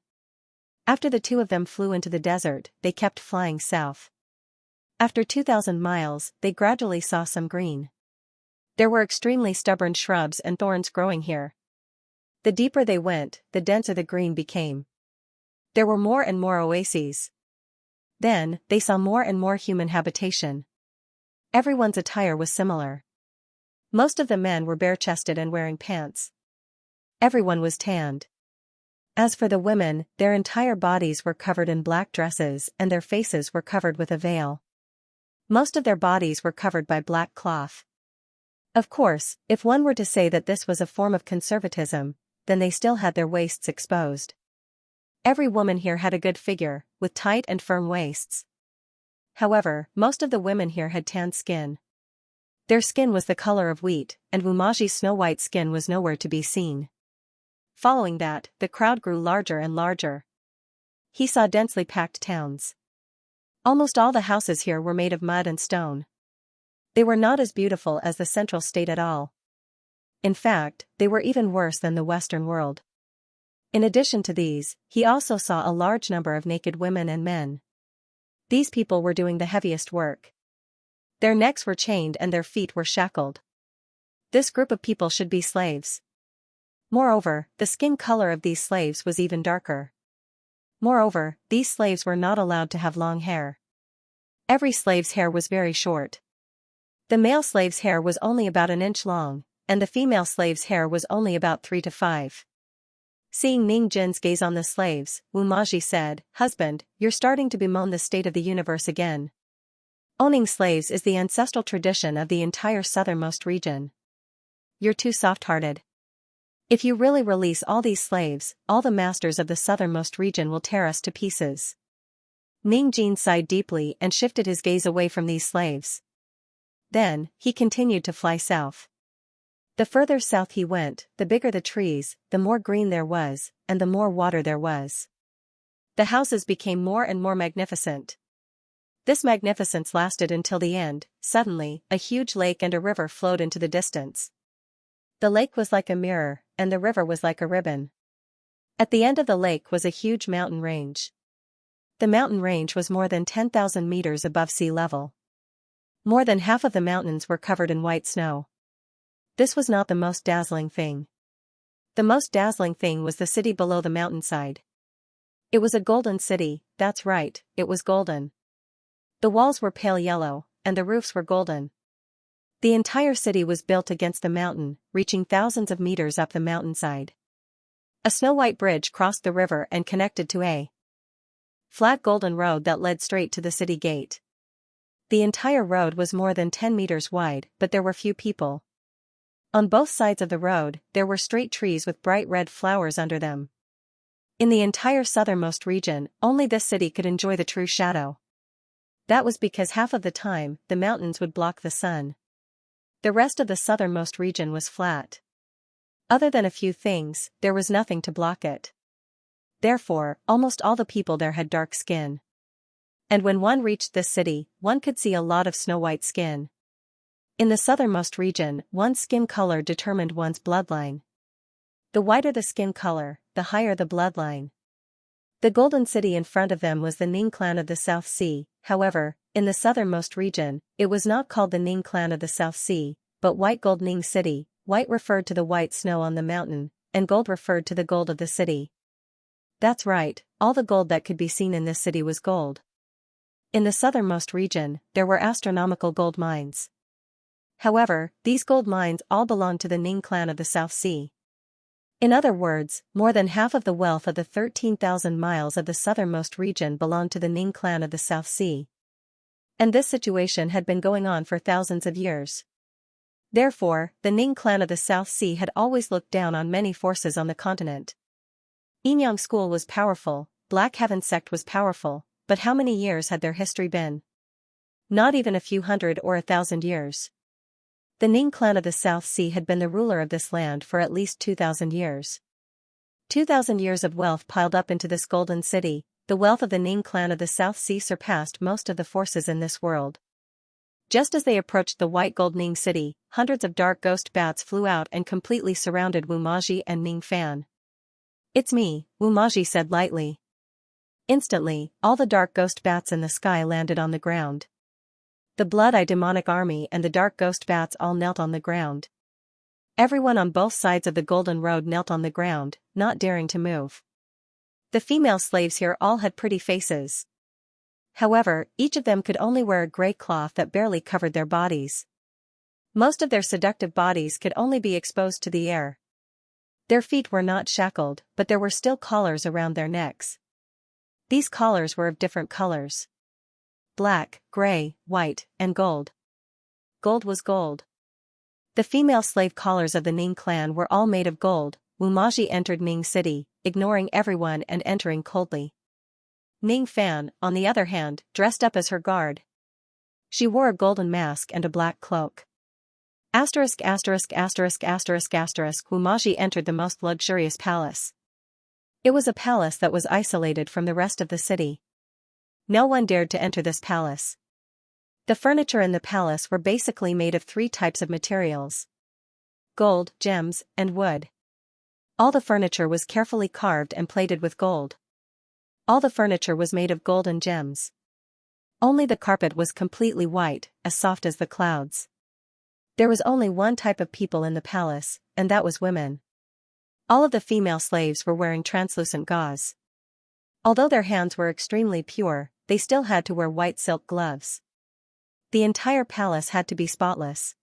After the two of them flew into the desert, they kept flying south. After 2,000 miles, they gradually saw some green. There were extremely stubborn shrubs and thorns growing here. The deeper they went, the denser the green became. There were more and more oases. Then, they saw more and more human habitation. Everyone's attire was similar. Most of the men were bare-chested and wearing pants. Everyone was tanned. As for the women, their entire bodies were covered in black dresses and their faces were covered with a veil. Most of their bodies were covered by black cloth. Of course, if one were to say that this was a form of conservatism, then they still had their waists exposed. Every woman here had a good figure, with tight and firm waists. However, most of the women here had tanned skin. Their skin was the color of wheat, and Wumaji's snow-white skin was nowhere to be seen. Following that, the crowd grew larger and larger. He saw densely packed towns. Almost all the houses here were made of mud and stone. They were not as beautiful as the central state at all. In fact, they were even worse than the Western world. In addition to these, he also saw a large number of naked women and men. These people were doing the heaviest work. Their necks were chained and their feet were shackled. This group of people should be slaves. Moreover, the skin color of these slaves was even darker. Moreover, these slaves were not allowed to have long hair. Every slave's hair was very short. The male slave's hair was only about an inch long, and the female slave's hair was only about 3 to 5. Seeing Ning Jin's gaze on the slaves, Wumaji said, "Husband, you're starting to bemoan the state of the universe again. Owning slaves is the ancestral tradition of the entire southernmost region. You're too soft-hearted. If you really release all these slaves, all the masters of the southernmost region will tear us to pieces." Ning Jin sighed deeply and shifted his gaze away from these slaves. Then, he continued to fly south. The further south he went, the bigger the trees, the more green there was, and the more water there was. The houses became more and more magnificent. This magnificence lasted until the end. Suddenly, a huge lake and a river flowed into the distance. The lake was like a mirror, and the river was like a ribbon. At the end of the lake was a huge mountain range. The mountain range was more than 10,000 meters above sea level. More than half of the mountains were covered in white snow. This was not the most dazzling thing. The most dazzling thing was the city below the mountainside. It was a golden city, that's right, it was golden. The walls were pale yellow, and the roofs were golden. The entire city was built against the mountain, reaching thousands of meters up the mountainside. A snow-white bridge crossed the river and connected to a flat golden road that led straight to the city gate. The entire road was more than 10 meters wide, but there were few people. On both sides of the road, there were straight trees with bright red flowers under them. In the entire southernmost region, only this city could enjoy the true shadow. That was because half of the time, the mountains would block the sun. The rest of the southernmost region was flat. Other than a few things, there was nothing to block it. Therefore, almost all the people there had dark skin. And when one reached this city, one could see a lot of snow-white skin. In the southernmost region, one's skin color determined one's bloodline. The whiter the skin color, the higher the bloodline. The golden city in front of them was the Ning clan of the South Sea. However, in the southernmost region, it was not called the Ning clan of the South Sea, but White Gold Ning City. White referred to the white snow on the mountain, and gold referred to the gold of the city. That's right, all the gold that could be seen in this city was gold. In the southernmost region, there were astronomical gold mines. However, these gold mines all belonged to the Ning clan of the South Sea. In other words, more than half of the wealth of the 13,000 miles of the southernmost region belonged to the Ning clan of the South Sea. And this situation had been going on for thousands of years. Therefore, the Ning clan of the South Sea had always looked down on many forces on the continent. Yinyang school was powerful, Black Heaven sect was powerful, but how many years had their history been? Not even a few hundred or 1,000 years. The Ning clan of the South Sea had been the ruler of this land for at least 2,000 years. 2,000 years of wealth piled up into this golden city. The wealth of the Ning clan of the South Sea surpassed most of the forces in this world. Just as they approached the white gold Ning city, hundreds of dark ghost bats flew out and completely surrounded Wu Maji and Ning Fan. "It's me," Wu Maji said lightly. Instantly, all the dark ghost bats in the sky landed on the ground. The Blood-Eye demonic army and the dark ghost bats all knelt on the ground. Everyone on both sides of the Golden Road knelt on the ground, not daring to move. The female slaves here all had pretty faces. However, each of them could only wear a gray cloth that barely covered their bodies. Most of their seductive bodies could only be exposed to the air. Their feet were not shackled, but there were still collars around their necks. These collars were of different colors: black, gray, white, and gold. Gold was gold. The female slave collars of the Ning clan were all made of gold. Wu Maji entered Ning city, ignoring everyone and entering coldly. Ning Fan, on the other hand, dressed up as her guard. She wore a golden mask and a black cloak. Wu Maji entered the most luxurious palace. It was a palace that was isolated from the rest of the city. No one dared to enter this palace. The furniture in the palace were basically made of 3 types of materials: gold, gems, and wood. All the furniture was carefully carved and plated with gold. All the furniture was made of gold and gems. Only the carpet was completely white, as soft as the clouds. There was only one type of people in the palace, and that was women. All of the female slaves were wearing translucent gauze. Although their hands were extremely pure, they still had to wear white silk gloves. The entire palace had to be spotless.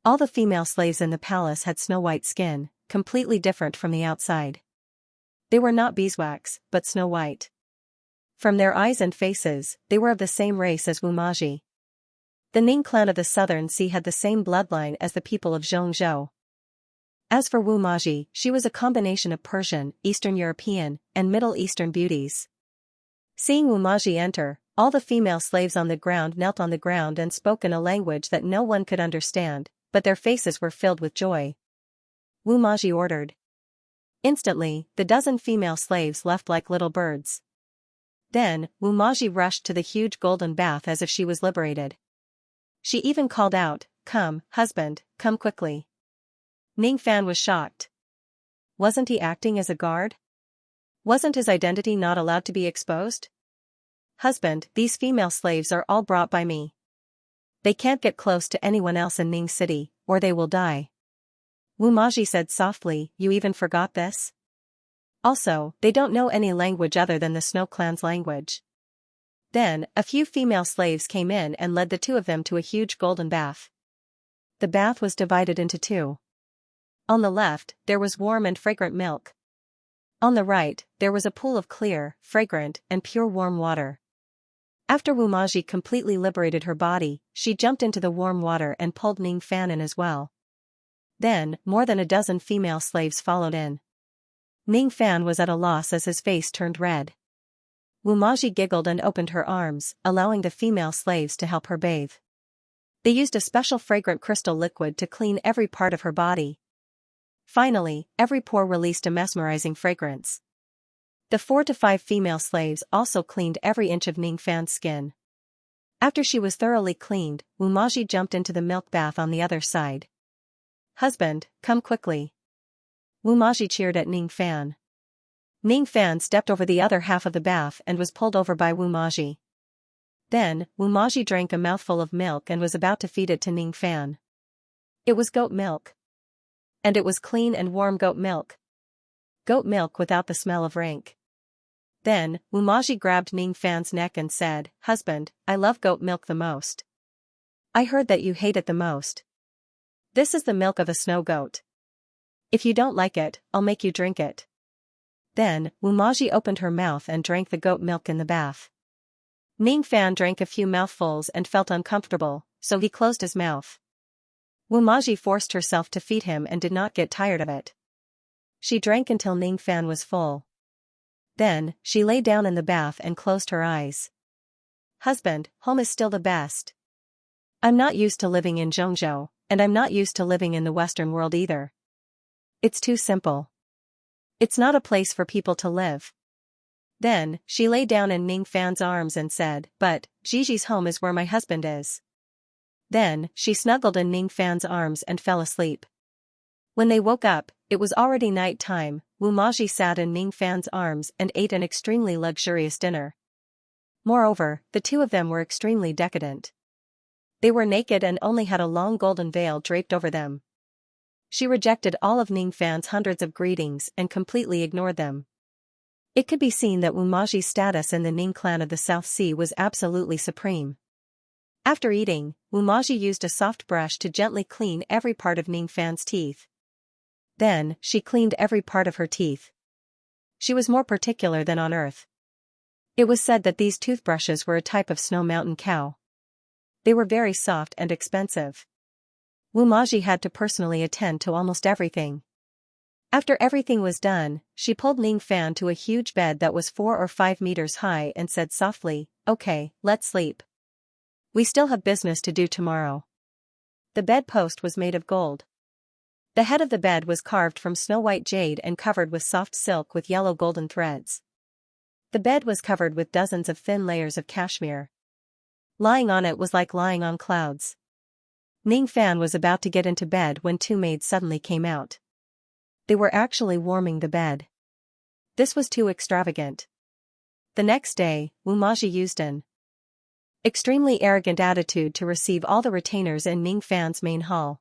All the female slaves in the palace had snow-white skin, completely different from the outside. They were not beeswax, but snow-white. From their eyes and faces, they were of the same race as Wu Maji. The Ning clan of the Southern Sea had the same bloodline as the people of Xianxia. As for Wu Maji, she was a combination of Persian, Eastern European, and Middle Eastern beauties. Seeing Wu Maji enter, all the female slaves on the ground knelt on the ground and spoke in a language that no one could understand, but their faces were filled with joy. Wu Maji ordered. Instantly, the dozen female slaves left like little birds. Then, Wu Maji rushed to the huge golden bath as if she was liberated. She even called out, "Come, husband, come quickly." Ning Fan was shocked. Wasn't he acting as a guard? Wasn't his identity not allowed to be exposed? "Husband, these female slaves are all brought by me. They can't get close to anyone else in Ning city, or they will die." Wu Maji said softly, "You even forgot this? Also, they don't know any language other than the Snow Clan's language." Then, a few female slaves came in and led the 2 of them to a huge golden bath. The bath was divided into 2. On the left, there was warm and fragrant milk. On the right, there was a pool of clear, fragrant, and pure warm water. After Wu Maji completely liberated her body, she jumped into the warm water and pulled Ning Fan in as well. Then, more than a dozen female slaves followed in. Ning Fan was at a loss as his face turned red. Wu Maji giggled and opened her arms, allowing the female slaves to help her bathe. They used a special fragrant crystal liquid to clean every part of her body. Finally, every pore released a mesmerizing fragrance. The 4 to 5 female slaves also cleaned every inch of Ning Fan's skin. After she was thoroughly cleaned, Wu Maji jumped into the milk bath on the other side. "Husband, come quickly." Wu Maji cheered at Ning Fan. Ning Fan stepped over the other half of the bath and was pulled over by Wu Maji. Then, Wu Maji drank a mouthful of milk and was about to feed it to Ning Fan. It was goat milk. And it was clean and warm goat milk. Goat milk without the smell of rank. Then, Wu Maji grabbed Ning Fan's neck and said, "Husband, I love goat milk the most. I heard that you hate it the most. This is the milk of a snow goat. If you don't like it, I'll make you drink it. Then, Wumaji opened her mouth and drank the goat milk in the bath. Ning Fan drank a few mouthfuls and felt uncomfortable, so he closed his mouth. Wumaji forced herself to feed him and did not get tired of it. She drank until Ning Fan was full. Then, she lay down in the bath and closed her eyes. Husband, home is still the best. I'm not used to living in Zhongzhou, and I'm not used to living in the Western world either. It's too simple. It's not a place for people to live. Then, she lay down in Ning Fan's arms and said, but, Gigi's home is where my husband is. Then, she snuggled in Ning Fan's arms and fell asleep. When they woke up, it was already night time. Wumaji sat in Ning Fan's arms and ate an extremely luxurious dinner. Moreover, the two of them were extremely decadent. They were naked and only had a long golden veil draped over them. She rejected all of Ning Fan's hundreds of greetings and completely ignored them. It could be seen that Wumaji's status in the Ning clan of the South Sea was absolutely supreme. After eating, Wumaji used a soft brush to gently clean every part of Ning Fan's teeth. Then, she cleaned every part of her teeth. She was more particular than on Earth. It was said that these toothbrushes were a type of snow mountain cow. They were very soft and expensive. Wumaji had to personally attend to almost everything. After everything was done, she pulled Ning Fan to a huge bed that was 4 or 5 meters high and said softly, "Okay, let's sleep. We still have business to do tomorrow." The bedpost was made of gold. The head of the bed was carved from snow-white jade and covered with soft silk with yellow golden threads. The bed was covered with dozens of thin layers of cashmere. Lying on it was like lying on clouds. Ning Fan was about to get into bed when two maids suddenly came out. They were actually warming the bed. This was too extravagant. The next day, Wumaji used an extremely arrogant attitude to receive all the retainers in Ning Fan's main hall.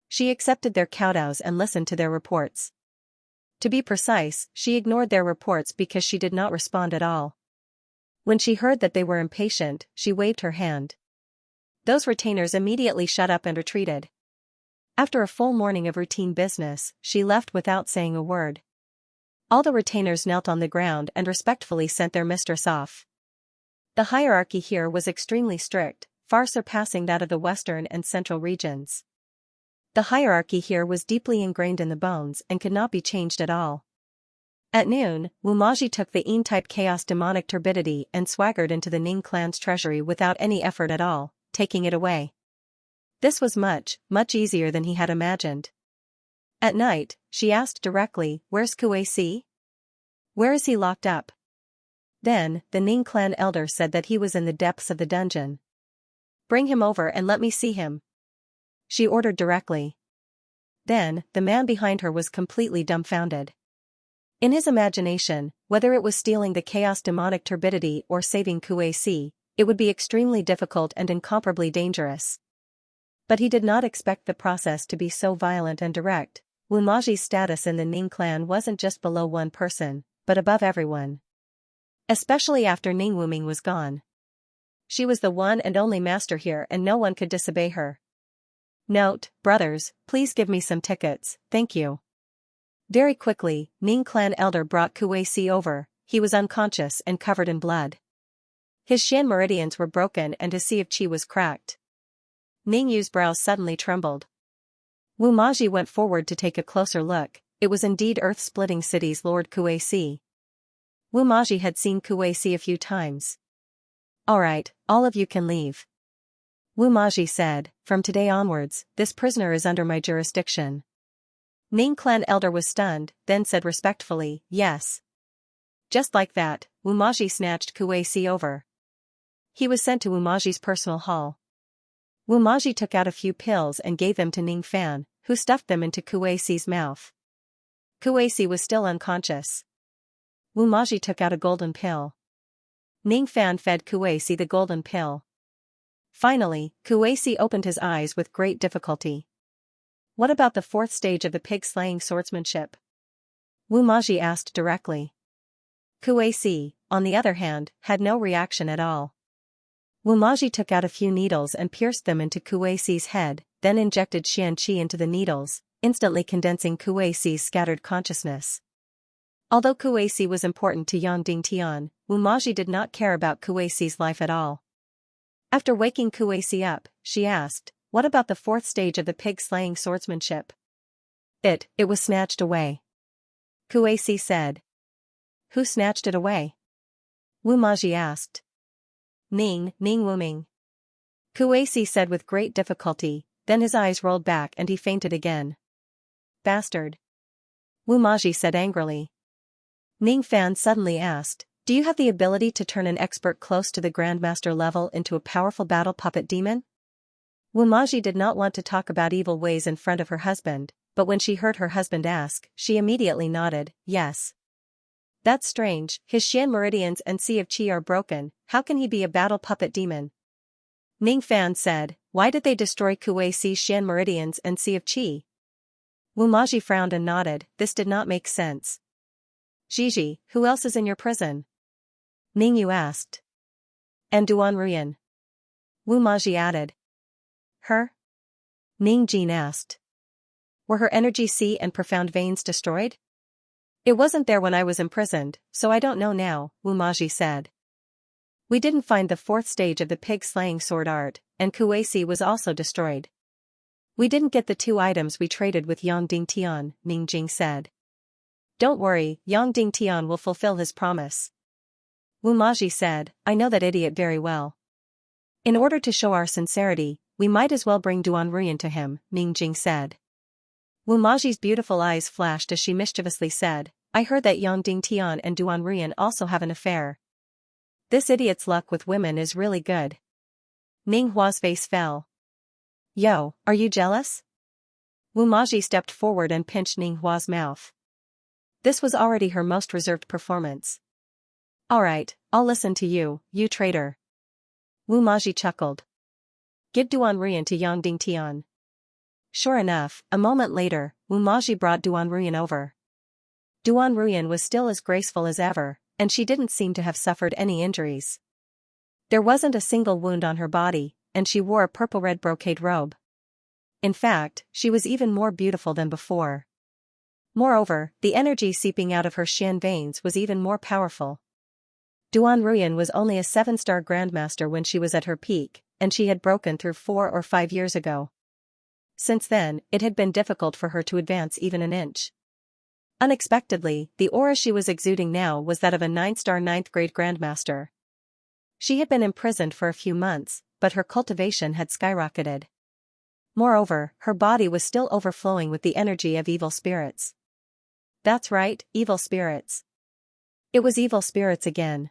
She accepted their kowtows and listened to their reports. To be precise, she ignored their reports because she did not respond at all. When she heard that they were impatient, she waved her hand. Those retainers immediately shut up and retreated. After a full morning of routine business, she left without saying a word. All the retainers knelt on the ground and respectfully sent their mistress off. The hierarchy here was extremely strict, far surpassing that of the western and central regions. The hierarchy here was deeply ingrained in the bones and could not be changed at all. At noon, Wumaji took the Yin-type chaos demonic turbidity and swaggered into the Ning clan's treasury without any effort at all, taking it away. This was much, much easier than he had imagined. At night, she asked directly, "Where's Kuei-si? Where is he locked up?" Then, the Ning clan elder said that he was in the depths of the dungeon. "Bring him over and let me see him," she ordered directly. Then, the man behind her was completely dumbfounded. In his imagination, whether it was stealing the chaos demonic turbidity or saving Kuei-si, it would be extremely difficult and incomparably dangerous. But he did not expect the process to be so violent and direct. Wumaji's status in the Ning clan wasn't just below one person, but above everyone. Especially after Ning Wuming was gone. She was the one and only master here and no one could disobey her. Note, brothers, please give me some tickets, thank you. Very quickly, Ning clan elder brought Kuei-si over. He was unconscious and covered in blood. His Xian meridians were broken and his sea of qi was cracked. Ning Yu's brows suddenly trembled. Wumaji went forward to take a closer look. It was indeed Earth-splitting city's Lord Kuei-si. Wumaji had seen Kuei-si a few times. "Alright, all of you can leave," Wumaji said. "From today onwards, this prisoner is under my jurisdiction." Ning clan elder was stunned, then said respectfully, "Yes." Just like that, Wumaji snatched Kuei-si over. He was sent to Wumaji's personal hall. Wumaji took out a few pills and gave them to Ning Fan, who stuffed them into Kuei-si's mouth. Kuei-si was still unconscious. Wumaji took out a golden pill. Ning Fan fed Kuei-si the golden pill. Finally, Kuei-si opened his eyes with great difficulty. "What about the fourth stage of the pig-slaying swordsmanship?" Wumaji asked directly. Kuei-si, on the other hand, had no reaction at all. Wumaji took out a few needles and pierced them into Kuei-si's head, then injected Xianxia into the needles. instantly condensing Kuei-Si's scattered consciousness. Although Kuei-Si was important to Yang Dingtian, Wu Maji did not care about Kuei-Si's life at all. After waking Kuei-Si up, she asked, "What about the fourth stage of the pig-slaying swordsmanship?" It was snatched away. Kuei-Si said. "Who snatched it away?" Wu Maji asked. Ning Wuming. Kuei-Si said with great difficulty, then his eyes rolled back and he fainted again. "Bastard!" Wu Maji said angrily. Ning Fan suddenly asked, "Do you have the ability to turn an expert close to the Grandmaster level into a powerful battle puppet demon?" Wu Maji did not want to talk about evil ways in front of her husband, but when she heard her husband ask, she immediately nodded, yes. "That's strange, his Xian meridians and Sea of Qi are broken, how can he be a battle puppet demon?" Ning Fan said, "Why did they destroy Kuei-Si's Xian meridians and Sea of Qi?" Wu Maji frowned and nodded, this did not make sense. "Gigi, who else is in your prison?" Ning Yu asked. "And Duan Ruyan?" Wu Maji added. "Her?" Ning Jin asked. "Were her energy sea and profound veins destroyed?" "It wasn't there when I was imprisoned, so I don't know now," Wu Maji said. "We didn't find the fourth stage of the pig-slaying sword art, and Kuei-Si was also destroyed. We didn't get the 2 items we traded with Yang Dingtian," Ning Jing said. "Don't worry, Yang Dingtian will fulfill his promise." Wu Maji said, "I know that idiot very well. In order to show our sincerity, we might as well bring Duan Ruyan to him," Ning Jing said. Wu Maji's beautiful eyes flashed as she mischievously said, "I heard that Yang Dingtian and Duan Ruyan also have an affair. This idiot's luck with women is really good." Ning Hua's face fell. "Yo, are you jealous?" Wu Maji stepped forward and pinched Ning Hua's mouth. This was already her most reserved performance. "Alright, I'll listen to you, you traitor." Wu Maji chuckled. "Give Duan Ruyan to Yang Dingtian." Sure enough, a moment later, Wu Maji brought Duan Ruyan over. Duan Ruyan was still as graceful as ever, and she didn't seem to have suffered any injuries. There wasn't a single wound on her body, and she wore a purple-red brocade robe. In fact, she was even more beautiful than before. Moreover, the energy seeping out of her Xian veins was even more powerful. Duan Ruyan was only a 7-star grandmaster when she was at her peak, and she had broken through 4 or 5 years ago. Since then, it had been difficult for her to advance even an inch. Unexpectedly, the aura she was exuding now was that of a 9-star 9th-grade grandmaster. She had been imprisoned for a few months, but her cultivation had skyrocketed. Moreover, her body was still overflowing with the energy of evil spirits. That's right, evil spirits. It was evil spirits again.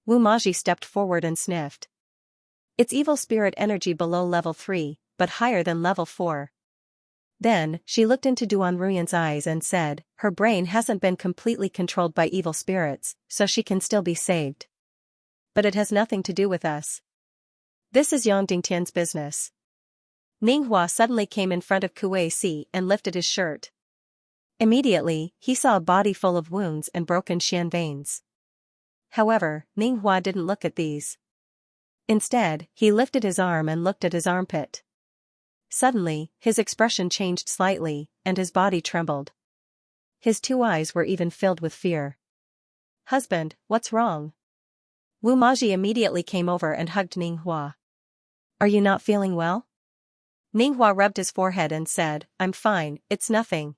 Wu Maji stepped forward and sniffed. It's evil spirit energy below level 3, but higher than level 4. Then, she looked into Duan Ruyan's eyes and said, "Her brain hasn't been completely controlled by evil spirits, so she can still be saved. But it has nothing to do with us. This is Yang Dingtian's business." Ning Hua suddenly came in front of Kuei-Si and lifted his shirt. Immediately, he saw a body full of wounds and broken Xian veins. However, Ning Hua didn't look at these. Instead, he lifted his arm and looked at his armpit. Suddenly, his expression changed slightly, and his body trembled. His 2 eyes were even filled with fear. "Husband, what's wrong?" Wu Maji immediately came over and hugged Ning Hua. "Are you not feeling well?" Ning Hua rubbed his forehead and said, "I'm fine, it's nothing."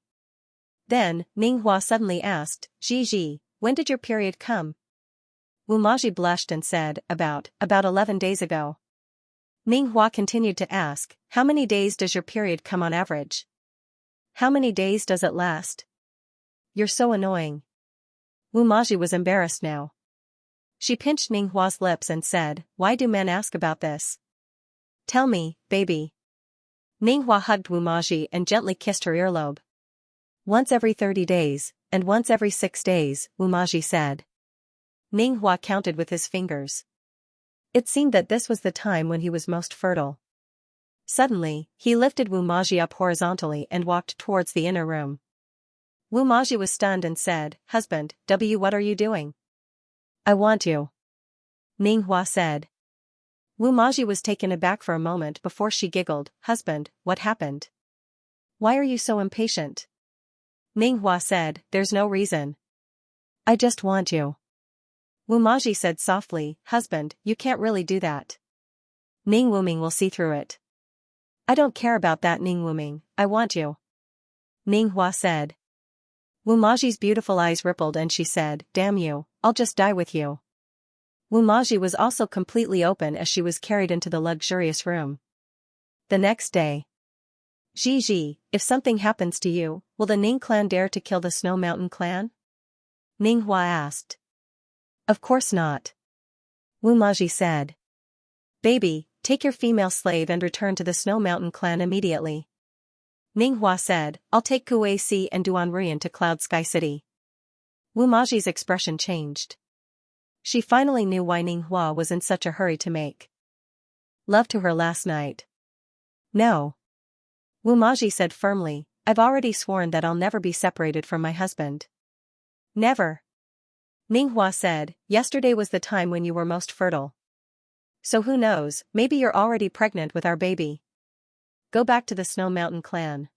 Then, Ning Hua suddenly asked, "Gigi, when did your period come?" Wu Maji blushed and said, about 11 days ago." Ning Hua continued to ask, "How many days does your period come on average? How many days does it last? You're so annoying." Wu Maji was embarrassed now. She pinched Ning Hua's lips and said, "Why do men ask about this? Tell me, baby." Ning Hua hugged Wu Maji and gently kissed her earlobe. "Once every 30 days, and once every 6 days, Wu Maji said." Ning Hua counted with his fingers. It seemed that this was the time when he was most fertile. Suddenly, he lifted Wu Maji up horizontally and walked towards the inner room. Wu Maji was stunned and said, "Husband, what are you doing?" "I want you," Ning Hua said. Wu Maji was taken aback for a moment before she giggled, "Husband, what happened?" Why are you so impatient? Ning Hua said, there's no reason. I just want you. Wu Maji said softly, husband, you can't really do that. Ning Wuming will see through it. I don't care about that, Ning Wuming, I want you. Ning Hua said. Wu Maji's beautiful eyes rippled and she said, damn you, I'll just die with you. Wu Maji was also completely open as she was carried into the luxurious room. The next day. Ji, if something happens to you, will the Ning clan dare to kill the Snow Mountain clan? Ning Hua asked. Of course not. Wu Maji said. Baby, take your female slave and return to the Snow Mountain clan immediately. Ning Hua said, I'll take Kuei Si and Duan Ruyan to Cloud Sky City. Wu Maji's expression changed. She finally knew why Ning Hua was in such a hurry to make love to her last night. No. Wu Maji said firmly, I've already sworn that I'll never be separated from my husband. Never. Ning Hua said, yesterday was the time when you were most fertile. So who knows, maybe you're already pregnant with our baby. Go back to the Snow Mountain clan.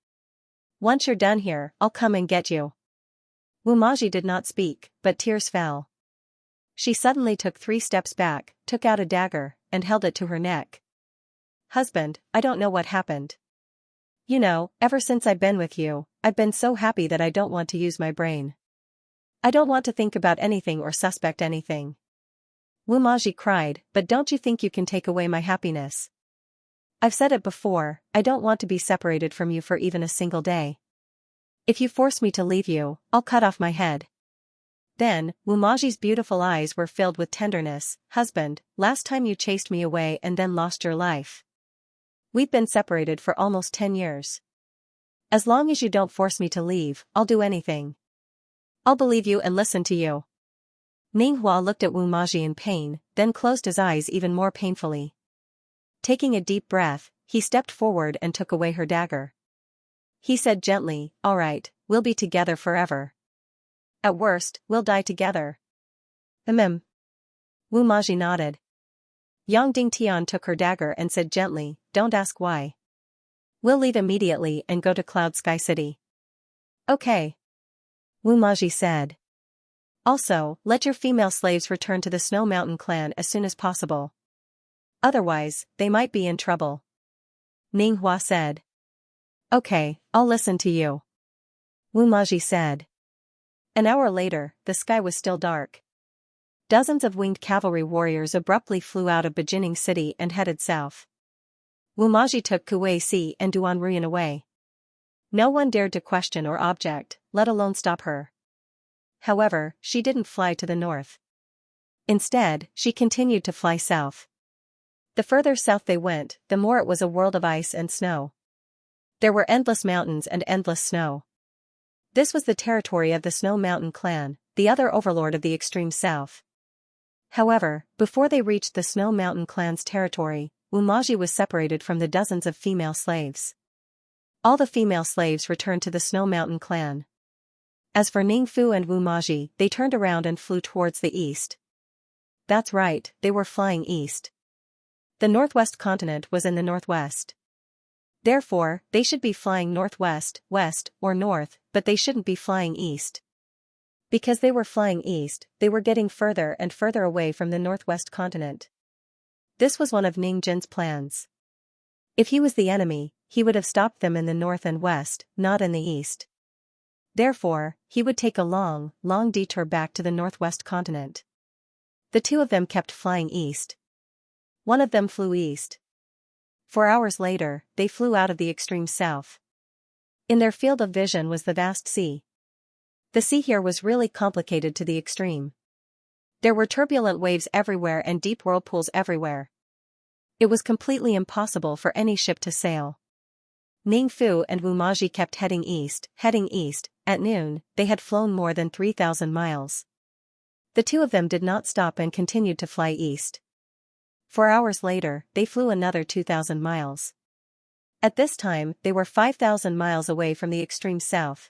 Once you're done here, I'll come and get you. Wu Maji did not speak, but tears fell. She suddenly took 3 steps back, took out a dagger, and held it to her neck. Husband, I don't know what happened. You know, ever since I've been with you, I've been so happy that I don't want to use my brain. I don't want to think about anything or suspect anything. Wu Maji cried, but don't you think you can take away my happiness? I've said it before, I don't want to be separated from you for even a single day. If you force me to leave you, I'll cut off my head. Then, Wu Maji's beautiful eyes were filled with tenderness. Husband, last time you chased me away and then lost your life. We've been separated for almost 10 years. As long as you don't force me to leave, I'll do anything. I'll believe you and listen to you. Ning Hua looked at Wu Maji in pain, then closed his eyes even more painfully. Taking a deep breath, he stepped forward and took away her dagger. He said gently, all right, we'll be together forever. At worst, we'll die together. Wu Maji nodded. Yang Dingtian took her dagger and said gently, don't ask why. We'll leave immediately and go to Cloud Sky City. Okay. Wu Maji said. Also, let your female slaves return to the Snow Mountain clan as soon as possible. Otherwise, they might be in trouble. Ning Hua said. Okay, I'll listen to you. Wu Maji said. An hour later, the sky was still dark. Dozens of winged cavalry warriors abruptly flew out of Beijing City and headed south. Wu Maji took Kuei Si and Duan Ruyan away. No one dared to question or object, let alone stop her. However, she didn't fly to the north. Instead, she continued to fly south. The further south they went, the more it was a world of ice and snow. There were endless mountains and endless snow. This was the territory of the Snow Mountain clan, the other overlord of the extreme south. However, before they reached the Snow Mountain clan's territory, Wu Maji was separated from the dozens of female slaves. All the female slaves returned to the Snow Mountain clan. As for Ning Fu and Wu Maji, they turned around and flew towards the east. That's right, they were flying east. The northwest continent was in the northwest. Therefore, they should be flying northwest, west, or north, but they shouldn't be flying east. Because they were flying east, they were getting further and further away from the northwest continent. This was one of Ning Jin's plans. If he was the enemy, he would have stopped them in the north and west, not in the east. Therefore, he would take a long, long detour back to the northwest continent. The two of them kept flying east. One of them flew east. 4 hours later, they flew out of the extreme south. In their field of vision was the vast sea. The sea here was really complicated to the extreme. There were turbulent waves everywhere and deep whirlpools everywhere. It was completely impossible for any ship to sail. Ning Fu and Wu Maji kept heading east. At noon, they had flown more than 3,000 miles. The two of them did not stop and continued to fly east. 4 hours later, they flew another 2,000 miles. At this time, they were 5,000 miles away from the extreme south.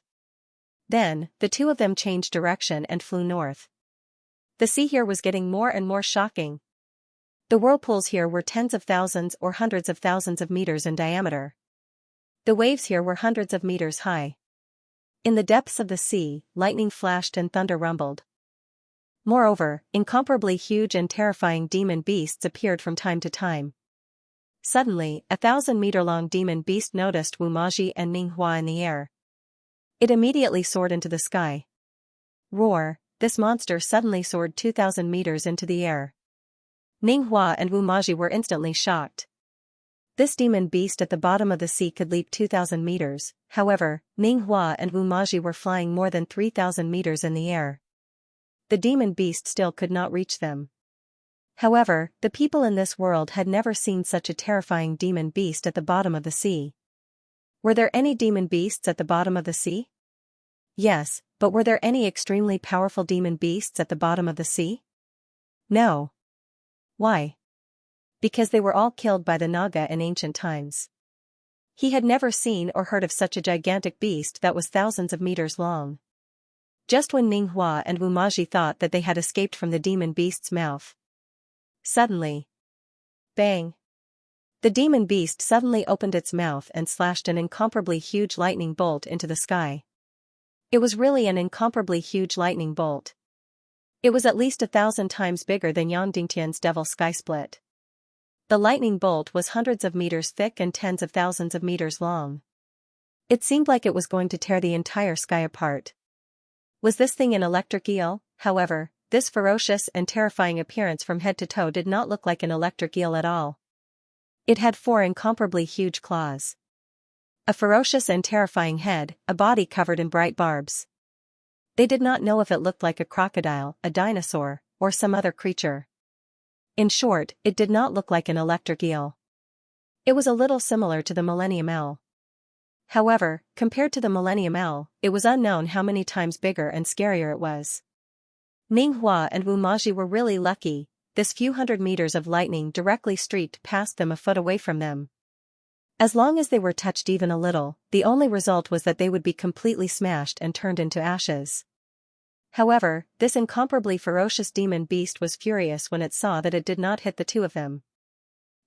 Then, the two of them changed direction and flew north. The sea here was getting more and more shocking. The whirlpools here were tens of thousands or hundreds of thousands of meters in diameter. The waves here were hundreds of meters high. In the depths of the sea, lightning flashed and thunder rumbled. Moreover, incomparably huge and terrifying demon beasts appeared from time to time. Suddenly, a 1,000-meter-long demon beast noticed Wu Maji and Ninghua in the air. It immediately soared into the sky. Roar! This monster suddenly soared 2,000 meters into the air. Ninghua and Wu Maji were instantly shocked. This demon beast at the bottom of the sea could leap 2,000 meters, however, Ninghua and Wu Maji were flying more than 3,000 meters in the air. The demon beast still could not reach them. However, the people in this world had never seen such a terrifying demon beast at the bottom of the sea. Were there any demon beasts at the bottom of the sea? Yes, but were there any extremely powerful demon beasts at the bottom of the sea? No. Why? Because they were all killed by the Naga in ancient times. He had never seen or heard of such a gigantic beast that was thousands of meters long. Just when Ninghua and Wu Maji thought that they had escaped from the demon beast's mouth. Suddenly. Bang! The demon beast suddenly opened its mouth and slashed an incomparably huge lightning bolt into the sky. It was really an incomparably huge lightning bolt. It was at least 1,000 times bigger than Yan Dingtian's devil sky split. The lightning bolt was hundreds of meters thick and tens of thousands of meters long. It seemed like it was going to tear the entire sky apart. Was this thing an electric eel? However, this ferocious and terrifying appearance from head to toe did not look like an electric eel at all. It had 4 incomparably huge claws. A ferocious and terrifying head, a body covered in bright barbs. They did not know if it looked like a crocodile, a dinosaur, or some other creature. In short, it did not look like an electric eel. It was a little similar to the Millennium Owl. However, compared to the Millennium Owl, it was unknown how many times bigger and scarier it was. Ninghua and Wu Maji were really lucky. This few hundred meters of lightning directly streaked past them a foot away from them. As long as they were touched even a little, the only result was that they would be completely smashed and turned into ashes. However, this incomparably ferocious demon beast was furious when it saw that it did not hit the two of them.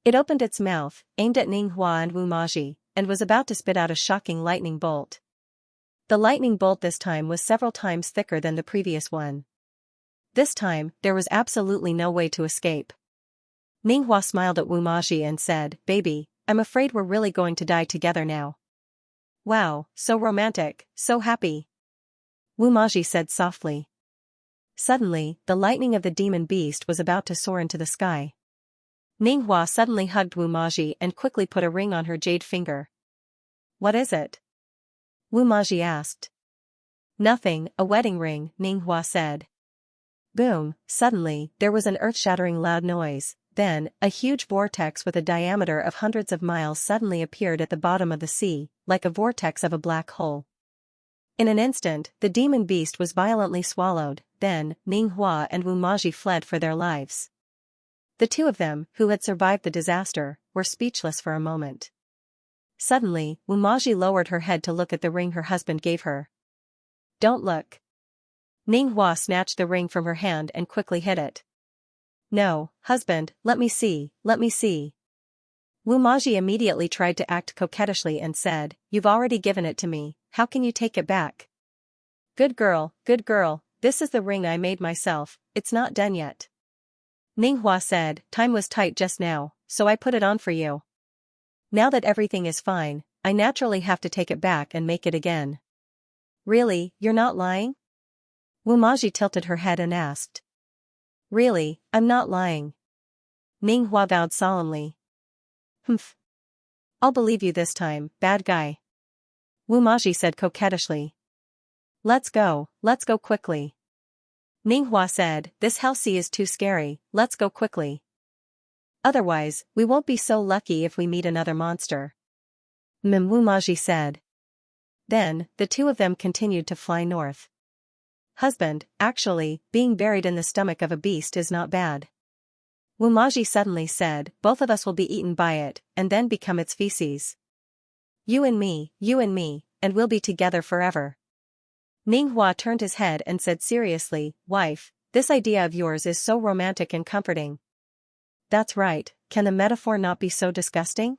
It opened its mouth, aimed at Ninghua and Wu Maji, and was about to spit out a shocking lightning bolt. The lightning bolt this time was several times thicker than the previous one. This time, there was absolutely no way to escape. Ninghua smiled at Wu Maji and said, "Baby, I'm afraid we're really going to die together now." "Wow, so romantic, so happy," Wu Maji said softly. Suddenly, the lightning of the demon beast was about to soar into the sky. Ninghua suddenly hugged Wu Maji and quickly put a ring on her jade finger. "What is it?" Wu Maji asked. "Nothing, a wedding ring," Ninghua said. Boom! Suddenly, there was an earth-shattering loud noise. Then, a huge vortex with a diameter of hundreds of miles suddenly appeared at the bottom of the sea, like a vortex of a black hole. In an instant, the demon beast was violently swallowed. Then, Ninghua and Wu Maji fled for their lives. The two of them, who had survived the disaster, were speechless for a moment. Suddenly, Wu Maji lowered her head to look at the ring her husband gave her. "Don't look." Ninghua snatched the ring from her hand and quickly hid it. "No, husband, let me see, let me see." Wu Maji immediately tried to act coquettishly and said, "You've already given it to me, how can you take it back?" Good girl, this is the ring I made myself, it's not done yet." Ninghua said, "Time was tight just now, so I put it on for you. Now that everything is fine, I naturally have to take it back and make it again." "Really, you're not lying?" Wu Maji tilted her head and asked. "Really, I'm not lying." Ninghua vowed solemnly. "Humph. I'll believe you this time, bad guy." Wu Maji said coquettishly. Let's go quickly." Ninghua said, "This hell sea is too scary, let's go quickly. Otherwise, we won't be so lucky if we meet another monster." Wu Maji said. Then, the two of them continued to fly north. "Husband, actually, being buried in the stomach of a beast is not bad." Wu Maji suddenly said, "Both of us will be eaten by it, and then become its feces. You and me, and we'll be together forever." Ninghua turned his head and said seriously, "Wife, this idea of yours is so romantic and comforting." "That's right, can the metaphor not be so disgusting?"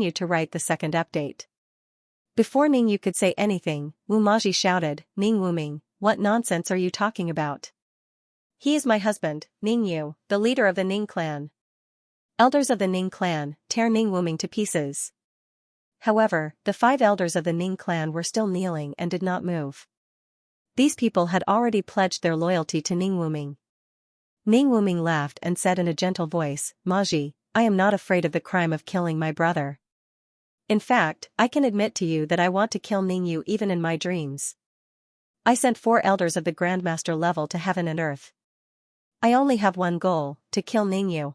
continued to write the second update. Before Ning Yu could say anything, Wu Maji shouted, "Ning Wuming, what nonsense are you talking about? He is my husband, Ning Yu, the leader of the Ning clan. Elders of the Ning clan, tear Ning Wuming to pieces." However, the 5 elders of the Ning clan were still kneeling and did not move. These people had already pledged their loyalty to Ning Wuming. Ning Wuming laughed and said in a gentle voice, "Maji, I am not afraid of the crime of killing my brother. In fact, I can admit to you that I want to kill Ning Yu even in my dreams. I sent 4 elders of the Grandmaster level to heaven and earth. I only have one goal, to kill Ning Yu."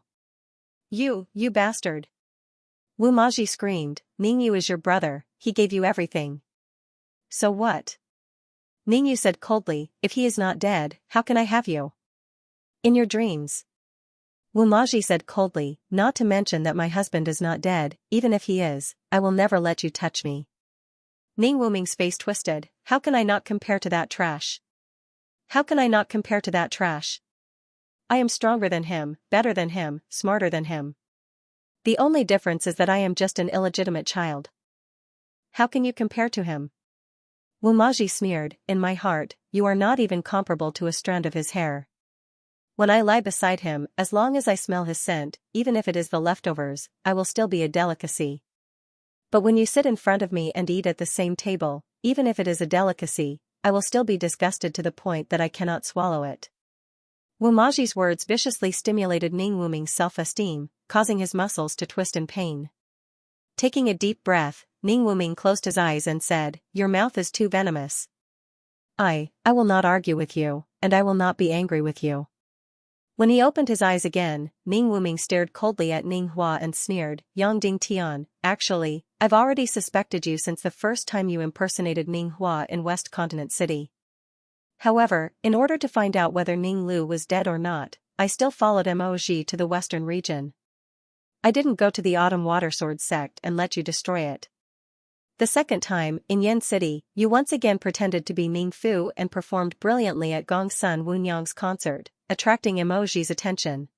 You bastard!" Wu Maji screamed, "Ning Yu is your brother, he gave you everything. So what?" Ning Yu said coldly, "If he is not dead, how can I have you? In your dreams." Wu Maji said coldly, "Not to mention that my husband is not dead, even if he is, I will never let you touch me." Ning Wuming's face twisted, "How can I not compare to that trash? How can I not compare to that trash? I am stronger than him, better than him, smarter than him. The only difference is that I am just an illegitimate child. How can you compare to him?" Wu Maji sneered, "In my heart, you are not even comparable to a strand of his hair. When I lie beside him, as long as I smell his scent, even if it is the leftovers, I will still be a delicacy. But when you sit in front of me and eat at the same table, even if it is a delicacy, I will still be disgusted to the point that I cannot swallow it." Wu Maji's words viciously stimulated Ning Wuming's self-esteem, causing his muscles to twist in pain. Taking a deep breath, Ning Wuming closed his eyes and said, "Your mouth is too venomous. I will not argue with you, and I will not be angry with you." When he opened his eyes again, Ning Wuming stared coldly at Ning Hua and sneered, "Yongding Tian, actually, I've already suspected you since the first time you impersonated Ning Hua in West Continent City. However, in order to find out whether Ning Lu was dead or not, I still followed Moji to the western region. I didn't go to the Autumn Water Sword sect and let you destroy it. The second time, in Yen City, you once again pretended to be Ning Fu and performed brilliantly at Gong Sun Wunyang's concert, attracting Emoji's attention.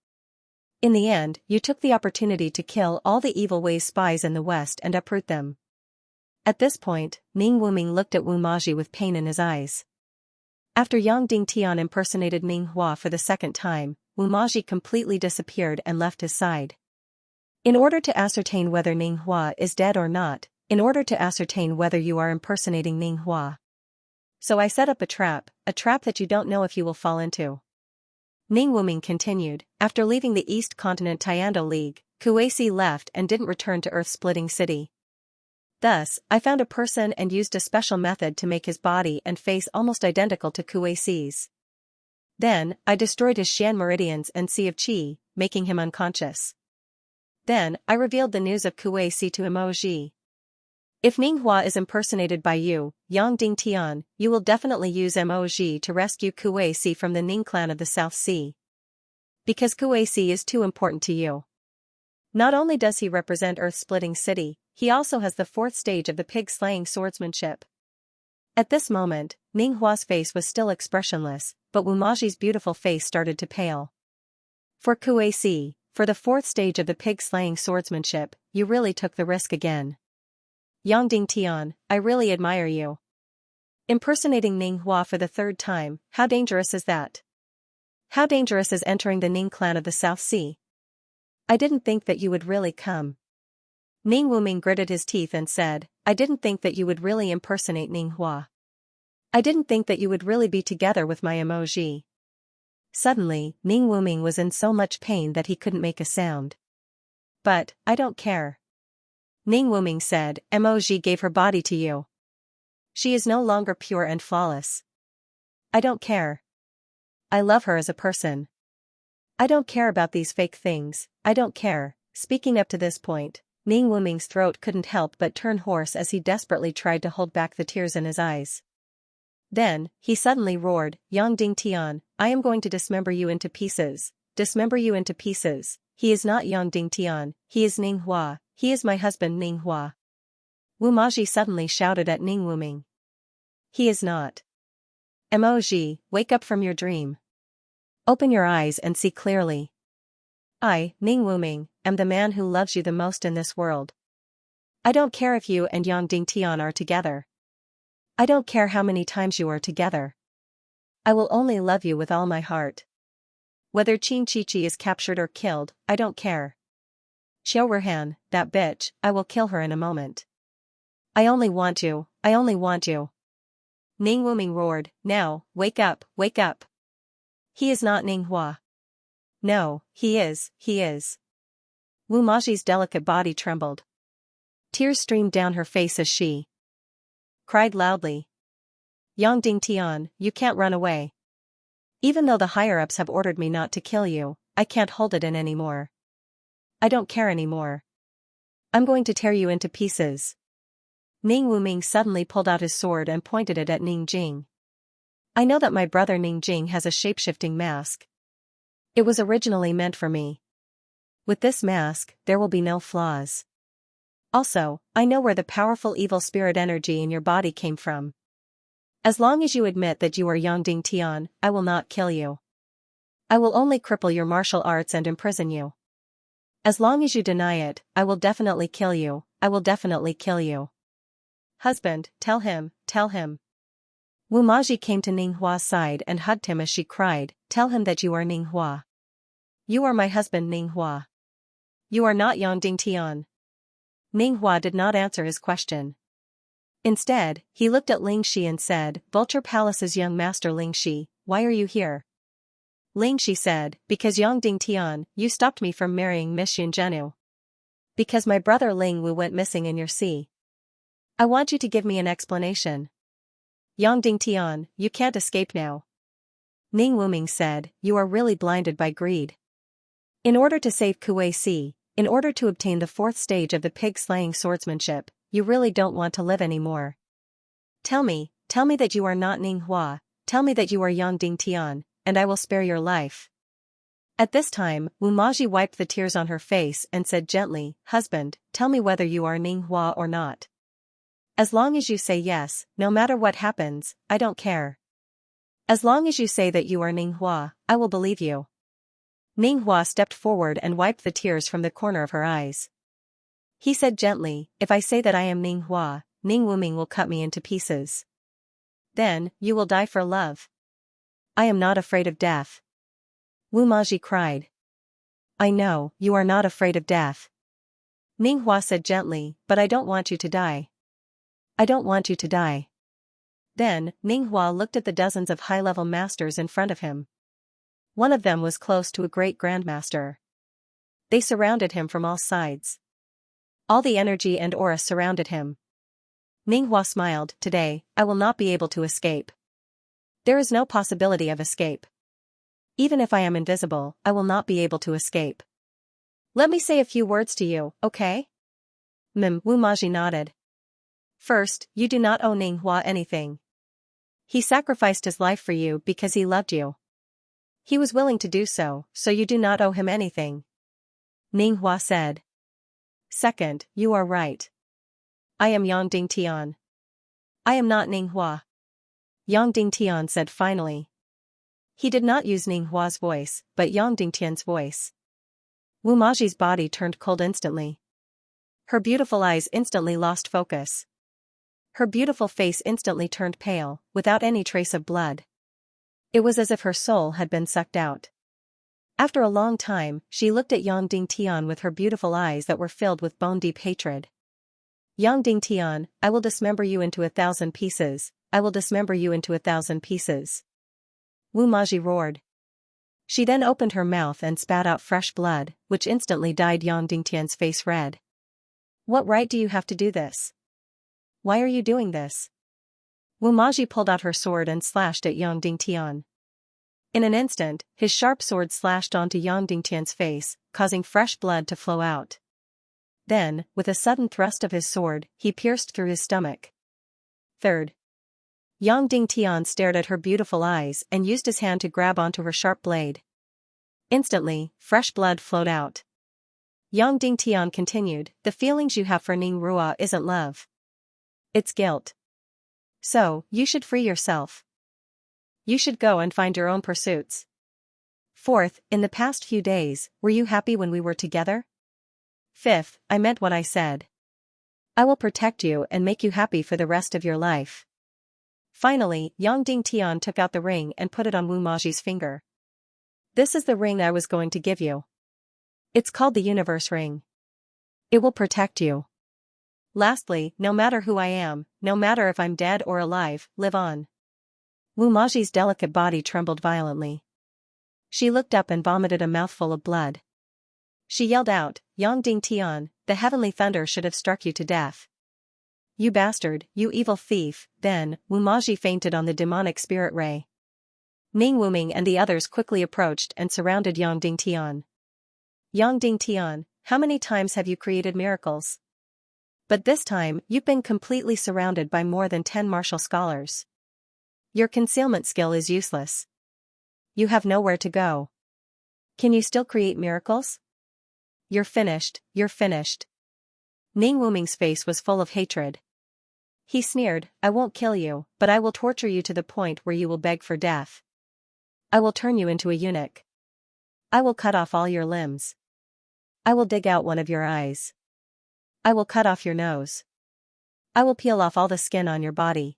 In the end, you took the opportunity to kill all the Evil Ways spies in the West and uproot them." At this point, Ning Wuming looked at Wu Maji with pain in his eyes. After Yang Ding Tian impersonated Ning Hua for the second time, Wu Maji completely disappeared and left his side. In order to ascertain whether Ning Hua is dead or not, in order to ascertain whether you are impersonating Ning Hua. So I set up a trap that you don't know if you will fall into. Ning Wuming continued, after leaving the East Continent Tiando League, Kuei-si left and didn't return to Earth-splitting city. Thus, I found a person and used a special method to make his body and face almost identical to Kuei-si's. Then, I destroyed his Xian meridians and Sea of Qi, making him unconscious. Then, I revealed the news of Kuei-si to Emoji. If Ning Hua is impersonated by you, Yang Ding Tian, you will definitely use Emoji to rescue Kuei-si from the Ning clan of the South Sea. Because Kuei-si is too important to you. Not only does he represent Earth-splitting city, he also has the fourth stage of the pig-slaying swordsmanship. At this moment, Ning Hua's face was still expressionless, but Wu Maji's beautiful face started to pale. For Kuei-si, for the fourth stage of the pig-slaying swordsmanship, you really took the risk again. Yang Ding Tian, I really admire you. Impersonating Ning Hua for the third time, how dangerous is that? How dangerous is entering the Ning clan of the South Sea? I didn't think that you would really come. Ning Wuming gritted his teeth and said, I didn't think that you would really impersonate Ning Hua. I didn't think that you would really be together with my emoji. Suddenly, Ning Wuming was in so much pain that he couldn't make a sound. But, I don't care. Ning Wuming said, Emoji gave her body to you. She is no longer pure and flawless. I don't care. I love her as a person. I don't care about these fake things, I don't care. Speaking up to this point, Ning Wuming's throat couldn't help but turn hoarse as he desperately tried to hold back the tears in his eyes. Then, he suddenly roared, Yang Ding Tian, I am going to dismember you into pieces. Dismember you into pieces. He is not Yang Ding Tian, he is Ning Hua, he is my husband Ning Hua. Wu Maji suddenly shouted at Ning Wuming. He is not. Emoji, wake up from your dream. Open your eyes and see clearly. I, Ning Wuming, am the man who loves you the most in this world. I don't care if you and Yang Ding Tian are together. I don't care how many times you are together. I will only love you with all my heart. Whether Qin Chi is captured or killed, I don't care. Xiao Ruhan, that bitch, I will kill her in a moment. I only want you, I only want you. Ning Wuming roared, now, wake up, wake up. He is not Ning Hua. No, he is, he is. Wu Maji's delicate body trembled. Tears streamed down her face as she cried loudly. Yang Ding Tian, you can't run away. Even though the higher-ups have ordered me not to kill you, I can't hold it in anymore. I don't care anymore. I'm going to tear you into pieces. Ning Wuming suddenly pulled out his sword and pointed it at Ning Jing. I know that my brother Ning Jing has a shape-shifting mask. It was originally meant for me. With this mask, there will be no flaws. Also, I know where the powerful evil spirit energy in your body came from. As long as you admit that you are Yang Ding Tian, I will not kill you. I will only cripple your martial arts and imprison you. As long as you deny it, I will definitely kill you, I will definitely kill you. Husband, tell him, tell him. Wu Maji came to Ning Hua's side and hugged him as she cried, tell him that you are Ning Hua. You are my husband Ning Hua. You are not Yang Ding Tian. Ning Hua did not answer his question. Instead, he looked at Ling Shi and said, Vulture Palace's young master Ling Shi, why are you here? Ling Shi said, because Yang Ding Tian, you stopped me from marrying Miss Yunzhenu. Because my brother Ling Wu went missing in your sea. I want you to give me an explanation. Yang Ding Tian, you can't escape now. Ning Wuming said, you are really blinded by greed. In order to save Kuei-si, in order to obtain the fourth stage of the pig-slaying swordsmanship, you really don't want to live anymore. Tell me that you are not Ning Hua, tell me that you are Yang Ding Tian, and I will spare your life. At this time, Wu Maji wiped the tears on her face and said gently, husband, tell me whether you are Ning Hua or not. As long as you say yes, no matter what happens, I don't care. As long as you say that you are Ning Hua, I will believe you. Ning Hua stepped forward and wiped the tears from the corner of her eyes. He said gently, if I say that I am Ning Hua, Ning Wuming will cut me into pieces. Then, you will die for love. I am not afraid of death. Wu Maji cried. I know, you are not afraid of death. Ning Hua said gently, but I don't want you to die. I don't want you to die. Then, Ning Hua looked at the dozens of high-level masters in front of him. One of them was close to a great grandmaster. They surrounded him from all sides. All the energy and aura surrounded him. Ning Hua smiled. Today, I will not be able to escape. There is no possibility of escape. Even if I am invisible, I will not be able to escape. Let me say a few words to you, okay? Wu Maji nodded. First, you do not owe Ning Hua anything. He sacrificed his life for you because he loved you. He was willing to do so, so you do not owe him anything. Ning Hua said. Second, you are right. I am Yang Dingtian. I am not Ning Hua. Yang Dingtian said finally. He did not use Ning Hua's voice, but Yang Dingtian's voice. Wu Maji's body turned cold instantly. Her beautiful eyes instantly lost focus. Her beautiful face instantly turned pale, without any trace of blood. It was as if her soul had been sucked out. After a long time, she looked at Yang Dingtian with her beautiful eyes that were filled with bone-deep hatred. Yang Dingtian, I will dismember you into 1,000 pieces, I will dismember you into 1,000 pieces. Wu Maji roared. She then opened her mouth and spat out fresh blood, which instantly dyed Yang Dingtian's face red. What right do you have to do this? Why are you doing this? Wu Maji pulled out her sword and slashed at Yang Dingtian. In an instant, his sharp sword slashed onto Yang Dingtian's face, causing fresh blood to flow out. Then, with a sudden thrust of his sword, he pierced through his stomach. Third. Yang Dingtian stared at her beautiful eyes and used his hand to grab onto her sharp blade. Instantly, fresh blood flowed out. Yang Dingtian continued, the feelings you have for Ning Hua isn't love. It's guilt. So, you should free yourself. You should go and find your own pursuits. Fourth, in the past few days, were you happy when we were together? Fifth, I meant what I said. I will protect you and make you happy for the rest of your life. Finally, Yang Dingtian took out the ring and put it on Wu Maji's finger. This is the ring I was going to give you. It's called the Universe Ring. It will protect you. Lastly, no matter who I am, no matter if I'm dead or alive, live on. Wu Maji's delicate body trembled violently. She looked up and vomited a mouthful of blood. She yelled out, Yang Dingtian, the heavenly thunder should have struck you to death. You bastard, you evil thief. Then, Wu Maji fainted on the demonic spirit ray. Ning Wuming and the others quickly approached and surrounded Yang Dingtian. Yang Dingtian, how many times have you created miracles? But this time, you've been completely surrounded by more than 10 martial scholars. Your concealment skill is useless. You have nowhere to go. Can you still create miracles? You're finished, you're finished. Ning Wuming's face was full of hatred. He sneered, I won't kill you, but I will torture you to the point where you will beg for death. I will turn you into a eunuch. I will cut off all your limbs. I will dig out one of your eyes. I will cut off your nose. I will peel off all the skin on your body.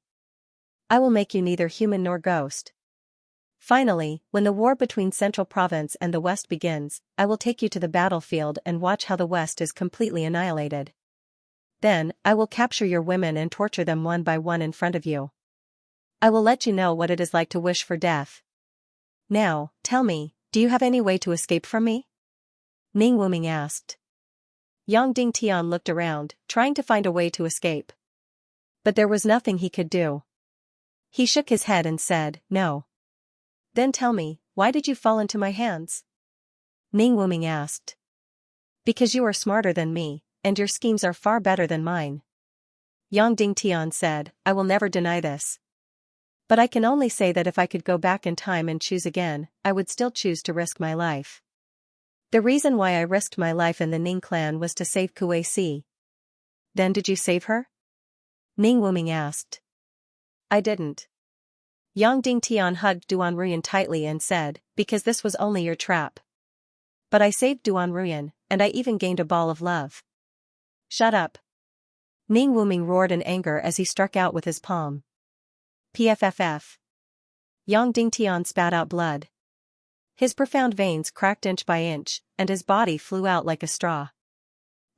I will make you neither human nor ghost. Finally, when the war between Central Province and the West begins, I will take you to the battlefield and watch how the West is completely annihilated. Then, I will capture your women and torture them one by one in front of you. I will let you know what it is like to wish for death. Now, tell me, do you have any way to escape from me? Ning Wuming asked. Yang Dingtian looked around, trying to find a way to escape. But there was nothing he could do. He shook his head and said, no. Then tell me, why did you fall into my hands? Ning Wuming asked. Because you are smarter than me, and your schemes are far better than mine. Yang Dingtian said, I will never deny this. But I can only say that if I could go back in time and choose again, I would still choose to risk my life. The reason why I risked my life in the Ning clan was to save Kuei Si. Then did you save her? Ning Wuming asked. I didn't. Yang Dingtian hugged Duan Ruyan tightly and said, because this was only your trap. But I saved Duan Ruyan, and I even gained a ball of love. Shut up. Ning Wuming roared in anger as he struck out with his palm. PFFF. Yang Dingtian spat out blood. His profound veins cracked inch by inch, and his body flew out like a straw.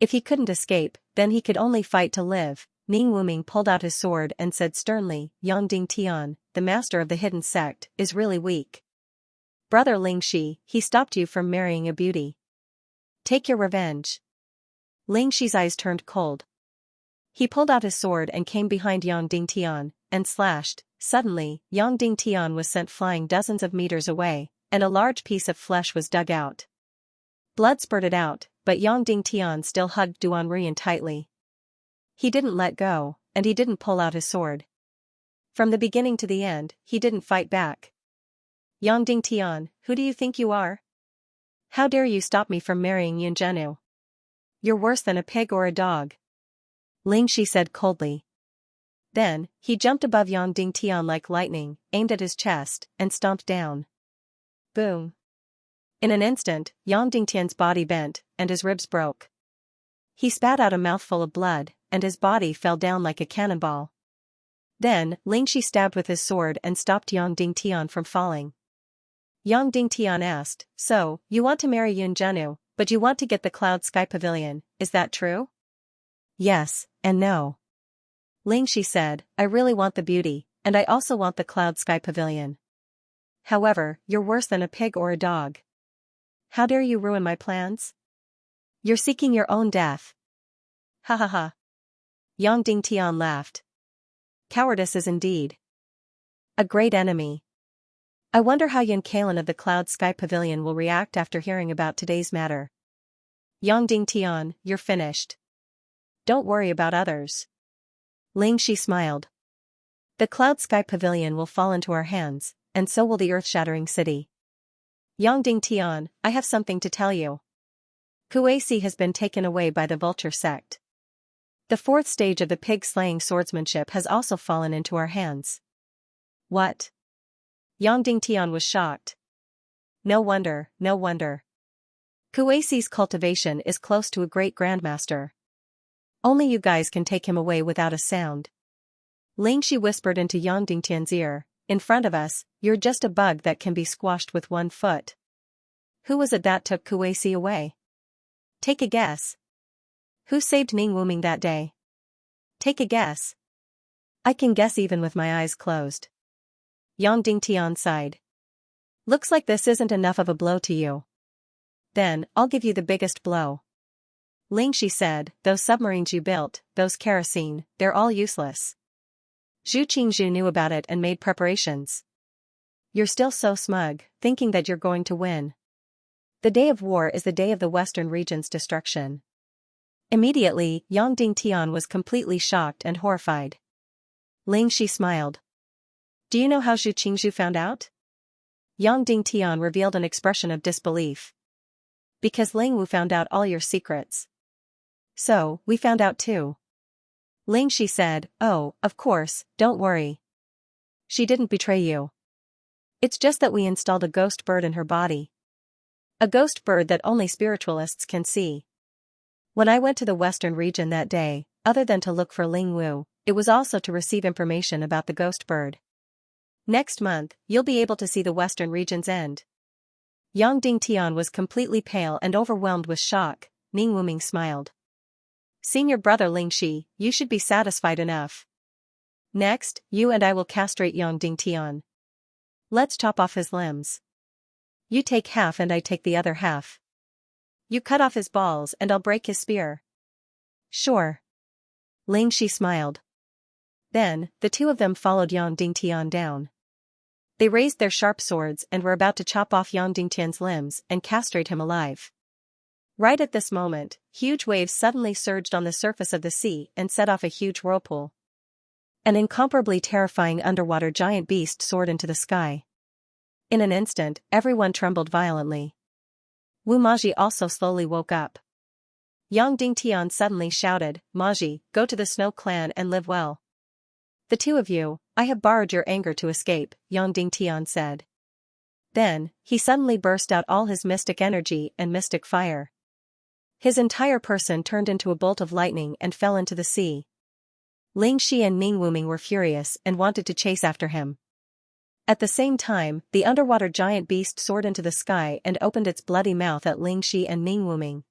If he couldn't escape, then he could only fight to live. Ning Wuming pulled out his sword and said sternly, Yang Ding Tian, the master of the hidden sect, is really weak. Brother Ling Shi, he stopped you from marrying a beauty. Take your revenge. Ling Shi's eyes turned cold. He pulled out his sword and came behind Yang Ding Tian, and slashed. Suddenly, Yang Ding Tian was sent flying dozens of meters away, and a large piece of flesh was dug out. Blood spurted out, but Yang Ding Tian still hugged Duan Ruyan tightly. He didn't let go, and he didn't pull out his sword. From the beginning to the end, he didn't fight back. Yang Ding Tian, who do you think you are? How dare you stop me from marrying Yun Zhenu? You're worse than a pig or a dog. Ling Shi said coldly. Then, he jumped above Yang Ding Tian like lightning, aimed at his chest, and stomped down. Boom. In an instant, Yang Ding Tian's body bent, and his ribs broke. He spat out a mouthful of blood, and his body fell down like a cannonball. Then, Ling Shi stabbed with his sword and stopped Yang Ding Tian from falling. Yang Ding Tian asked, So, you want to marry Yun Zhenu, but you want to get the Cloud Sky Pavilion, is that true? Yes, and no. Ling Shi said, I really want the beauty, and I also want the Cloud Sky Pavilion. However, you're worse than a pig or a dog. How dare you ruin my plans? You're seeking your own death. Ha ha ha. Yang Ding Tian laughed. Cowardice is indeed a great enemy. I wonder how Yan Kalin of the Cloud Sky Pavilion will react after hearing about today's matter. Yang Ding Tian, you're finished. Don't worry about others. Ling Shi smiled. The Cloud Sky Pavilion will fall into our hands, and so will the earth-shattering city. Yang Ding Tian, I have something to tell you. Kuei-si has been taken away by the Vulture sect. The fourth stage of the pig-slaying swordsmanship has also fallen into our hands. What? Yang Ding Tian was shocked. No wonder, no wonder. Kuei-si's cultivation is close to a great grandmaster. Only you guys can take him away without a sound. Ling Shi whispered into Yang Ding Tian's ear, in front of us, you're just a bug that can be squashed with 1 foot. Who was it that took Kuei-si away? Take a guess. Who saved Ning Wuming that day? Take a guess. I can guess even with my eyes closed. Yang Ding Tian sighed. Looks like this isn't enough of a blow to you. Then, I'll give you the biggest blow. Ling Shi said, those submarines you built, those kerosene, they're all useless. Zhu Qingzhu knew about it and made preparations. You're still so smug, thinking that you're going to win. The day of war is the day of the Western region's destruction. Immediately, Yang Ding Tian was completely shocked and horrified. Ling Shi smiled. Do you know how Zhu Qingzhu found out? Yang Ding Tian revealed an expression of disbelief. Because Ling Wu found out all your secrets. So, we found out too. Ling Shi said, oh, of course, don't worry. She didn't betray you. It's just that we installed a ghost bird in her body. A ghost bird that only spiritualists can see. When I went to the Western region that day, other than to look for Ling Wu, it was also to receive information about the ghost bird. Next month, you'll be able to see the Western region's end. Yang Ding Tian was completely pale and overwhelmed with shock. Ning Wuming smiled. Senior brother Ling Shi, you should be satisfied enough. Next, you and I will castrate Yang Ding Tian. Let's chop off his limbs. You take half and I take the other half. You cut off his balls and I'll break his spear. Sure. Ling Shi smiled. Then, the two of them followed Yang Ding Tian down. They raised their sharp swords and were about to chop off Yang Ding Tian's limbs and castrate him alive. Right at this moment, huge waves suddenly surged on the surface of the sea and set off a huge whirlpool. An incomparably terrifying underwater giant beast soared into the sky. In an instant, everyone trembled violently. Wu Maji also slowly woke up. Yang Ding Tian suddenly shouted, Maji, go to the Snow Clan and live well. The two of you, I have borrowed your anger to escape, Yang Ding Tian said. Then, he suddenly burst out all his mystic energy and mystic fire. His entire person turned into a bolt of lightning and fell into the sea. Ling Shi and Ning Wuming were furious and wanted to chase after him. At the same time, the underwater giant beast soared into the sky and opened its bloody mouth at Lingxi and Ning Wuming.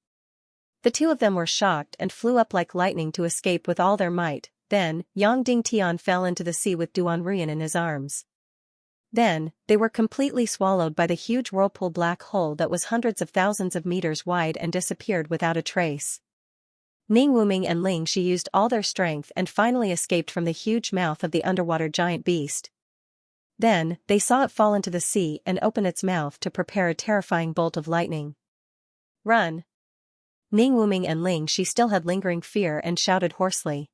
The two of them were shocked and flew up like lightning to escape with all their might. Then, Yang Dingtian fell into the sea with Duan Ruyan in his arms. Then, they were completely swallowed by the huge whirlpool black hole that was hundreds of thousands of meters wide and disappeared without a trace. Ning Wuming and Lingxi used all their strength and finally escaped from the huge mouth of the underwater giant beast. Then, they saw it fall into the sea and open its mouth to prepare a terrifying bolt of lightning. Run! Ning Wuming and Lingxi still had lingering fear and shouted hoarsely.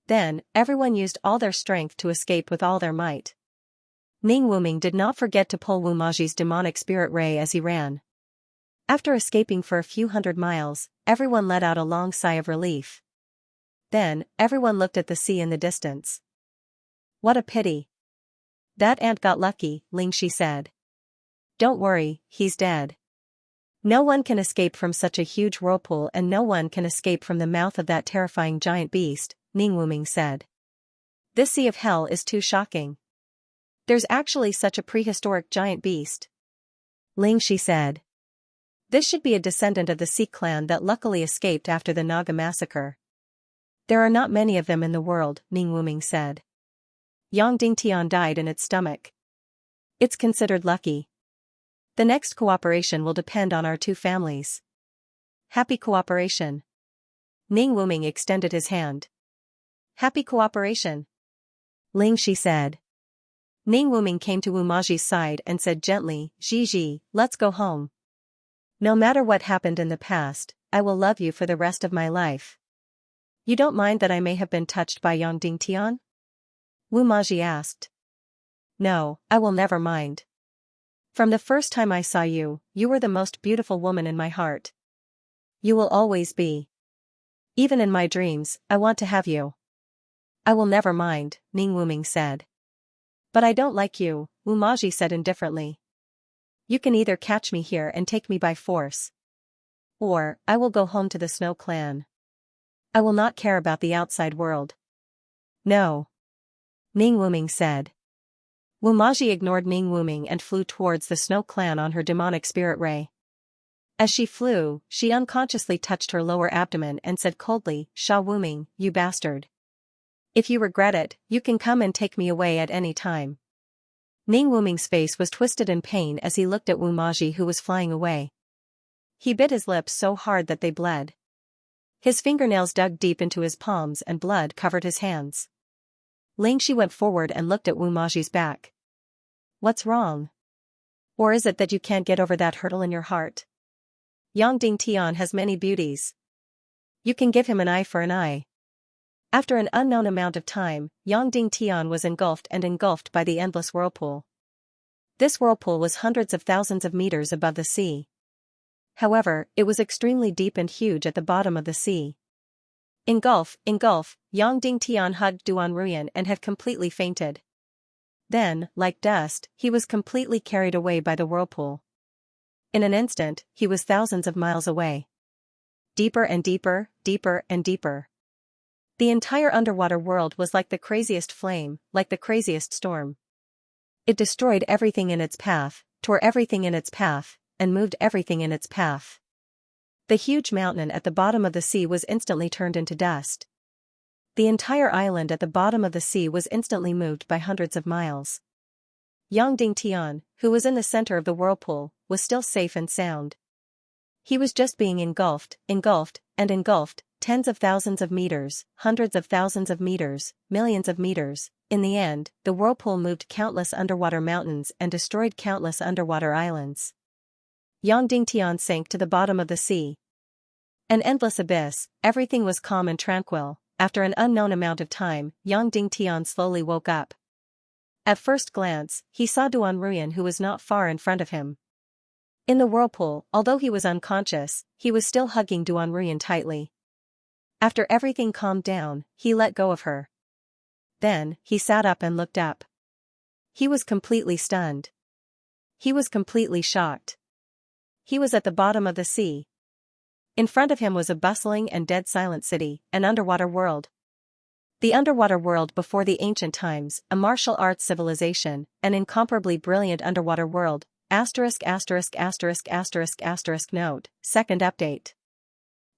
Then, everyone used all their strength to escape with all their might. Ning Wuming did not forget to pull Wu Maji's demonic spirit ray as he ran. After escaping for a few hundred miles, everyone let out a long sigh of relief. Then, everyone looked at the sea in the distance. What a pity. That ant got lucky, Lingxi said. Don't worry, he's dead. No one can escape from such a huge whirlpool and no one can escape from the mouth of that terrifying giant beast, Ning Wuming said. This sea of hell is too shocking. There's actually such a prehistoric giant beast. Lingxi said. This should be a descendant of the sea clan that luckily escaped after the Naga massacre. There are not many of them in the world, Ning Wuming said. Yang Dingtian died in its stomach. It's considered lucky. The next cooperation will depend on our two families. Happy cooperation. Ning Wuming extended his hand. Happy cooperation. Lingxi said. Ning Wuming came to Wu Maji's side and said gently, Zhi, let's go home. No matter what happened in the past, I will love you for the rest of my life. You don't mind that I may have been touched by Yang Dingtian? Wu Maji asked. No, I will never mind. From the first time I saw you, you were the most beautiful woman in my heart. You will always be. Even in my dreams, I want to have you. I will never mind, Ning Wuming said. But I don't like you, Wu Maji said indifferently. You can either catch me here and take me by force. Or, I will go home to the Snow Clan. I will not care about the outside world. No. Ning Wuming said. Wu Maji ignored Ning Wuming and flew towards the Snow Clan on her demonic spirit ray. As she flew, she unconsciously touched her lower abdomen and said coldly, Sha Wuming, you bastard. If you regret it, you can come and take me away at any time. Ning Wuming's face was twisted in pain as he looked at Wu Maji who was flying away. He bit his lips so hard that they bled. His fingernails dug deep into his palms and blood covered his hands. Lingxi went forward and looked at Wu Maji's back. What's wrong? Or is it that you can't get over that hurdle in your heart? Yang Dingtian has many beauties. You can give him an eye for an eye. After an unknown amount of time, Yang Dingtian was engulfed by the endless whirlpool. This whirlpool was hundreds of thousands of meters above the sea. However, it was extremely deep and huge at the bottom of the sea. Engulf, Yang Dingtian hugged Duan Ruyan and had completely fainted. Then, like dust, he was completely carried away by the whirlpool. In an instant, he was thousands of miles away. Deeper and deeper, deeper and deeper. The entire underwater world was like the craziest flame, like the craziest storm. It destroyed everything in its path, tore everything in its path, and moved everything in its path. The huge mountain at the bottom of the sea was instantly turned into dust. The entire island at the bottom of the sea was instantly moved by hundreds of miles. Yang Dingtian, who was in the center of the whirlpool, was still safe and sound. He was just being engulfed, tens of thousands of meters, hundreds of thousands of meters, millions of meters. In the end, the whirlpool moved countless underwater mountains and destroyed countless underwater islands. Yang Dingtian sank to the bottom of the sea. An endless abyss, everything was calm and tranquil. After an unknown amount of time, Yang Dingtian slowly woke up. At first glance, he saw Duan Ruyan who was not far in front of him. In the whirlpool, although he was unconscious, he was still hugging Duan Ruyan tightly. After everything calmed down, he let go of her. Then, he sat up and looked up. He was completely stunned. He was completely shocked. He was at the bottom of the sea. In front of him was a bustling and dead silent city, an underwater world. The underwater world before the ancient times, a martial arts civilization, an incomparably brilliant underwater world, ********** Note, second update.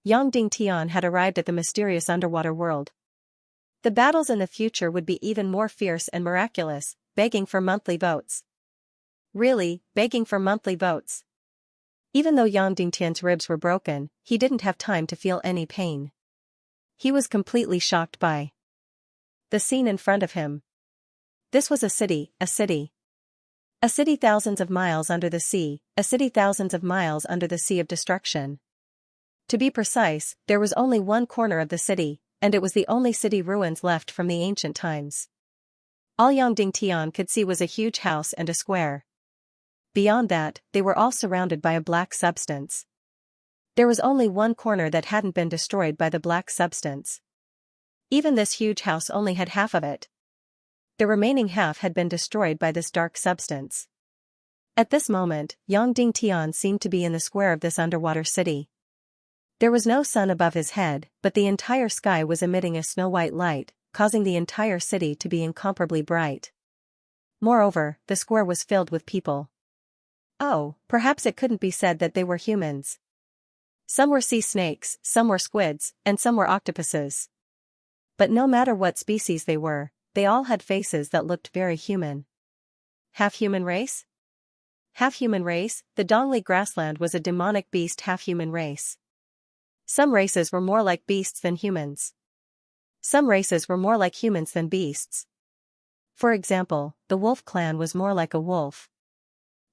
Yang Dingtian had arrived at the mysterious underwater world. The battles in the future would be even more fierce and miraculous, begging for monthly votes. Really, begging for monthly votes. Even though Yang Dingtian's ribs were broken, he didn't have time to feel any pain. He was completely shocked by the scene in front of him. This was a city, a city. A city thousands of miles under the sea, a city thousands of miles under the sea of destruction. To be precise, there was only one corner of the city, and it was the only city ruins left from the ancient times. All Yang Dingtian could see was a huge house and a square. Beyond that, they were all surrounded by a black substance. There was only one corner that hadn't been destroyed by the black substance. Even this huge house only had half of it. The remaining half had been destroyed by this dark substance. At this moment, Yang Dingtian seemed to be in the square of this underwater city. There was no sun above his head, but the entire sky was emitting a snow-white light, causing the entire city to be incomparably bright. Moreover, the square was filled with people. Oh, perhaps it couldn't be said that they were humans. Some were sea snakes, some were squids, and some were octopuses. But no matter what species they were, they all had faces that looked very human. Half-human race? Half-human race, the Dongli grassland was a demonic beast half-human race. Some races were more like beasts than humans. Some races were more like humans than beasts. For example, the wolf clan was more like a wolf.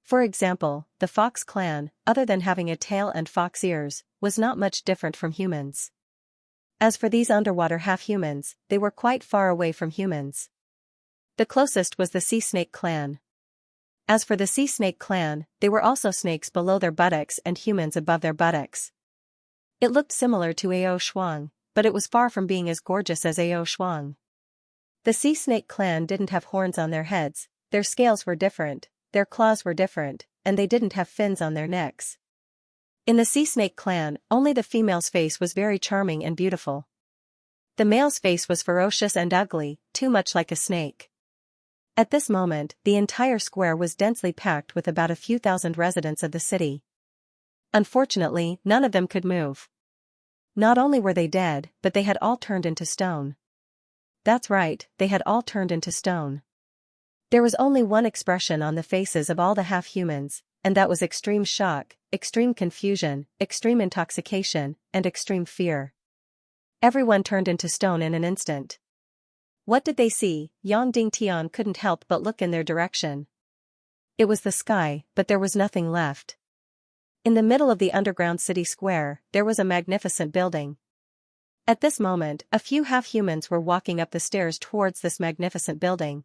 For example, the fox clan, other than having a tail and fox ears, was not much different from humans. As for these underwater half-humans, they were quite far away from humans. The closest was the sea snake clan. As for the sea snake clan, they were also snakes below their buttocks and humans above their buttocks. It looked similar to Ao Shuang, but it was far from being as gorgeous as Ao Shuang. The sea snake clan didn't have horns on their heads, their scales were different, their claws were different, and they didn't have fins on their necks. In the sea snake clan, only the female's face was very charming and beautiful. The male's face was ferocious and ugly, too much like a snake. At this moment, the entire square was densely packed with about a few thousand residents of the city. Unfortunately, none of them could move. Not only were they dead, but they had all turned into stone. That's right, they had all turned into stone. There was only one expression on the faces of all the half-humans, and that was extreme shock, extreme confusion, extreme intoxication, and extreme fear. Everyone turned into stone in an instant. What did they see? Yang Dingtian couldn't help but look in their direction. It was the sky, but there was nothing left. In the middle of the underground city square, there was a magnificent building. At this moment, a few half-humans were walking up the stairs towards this magnificent building.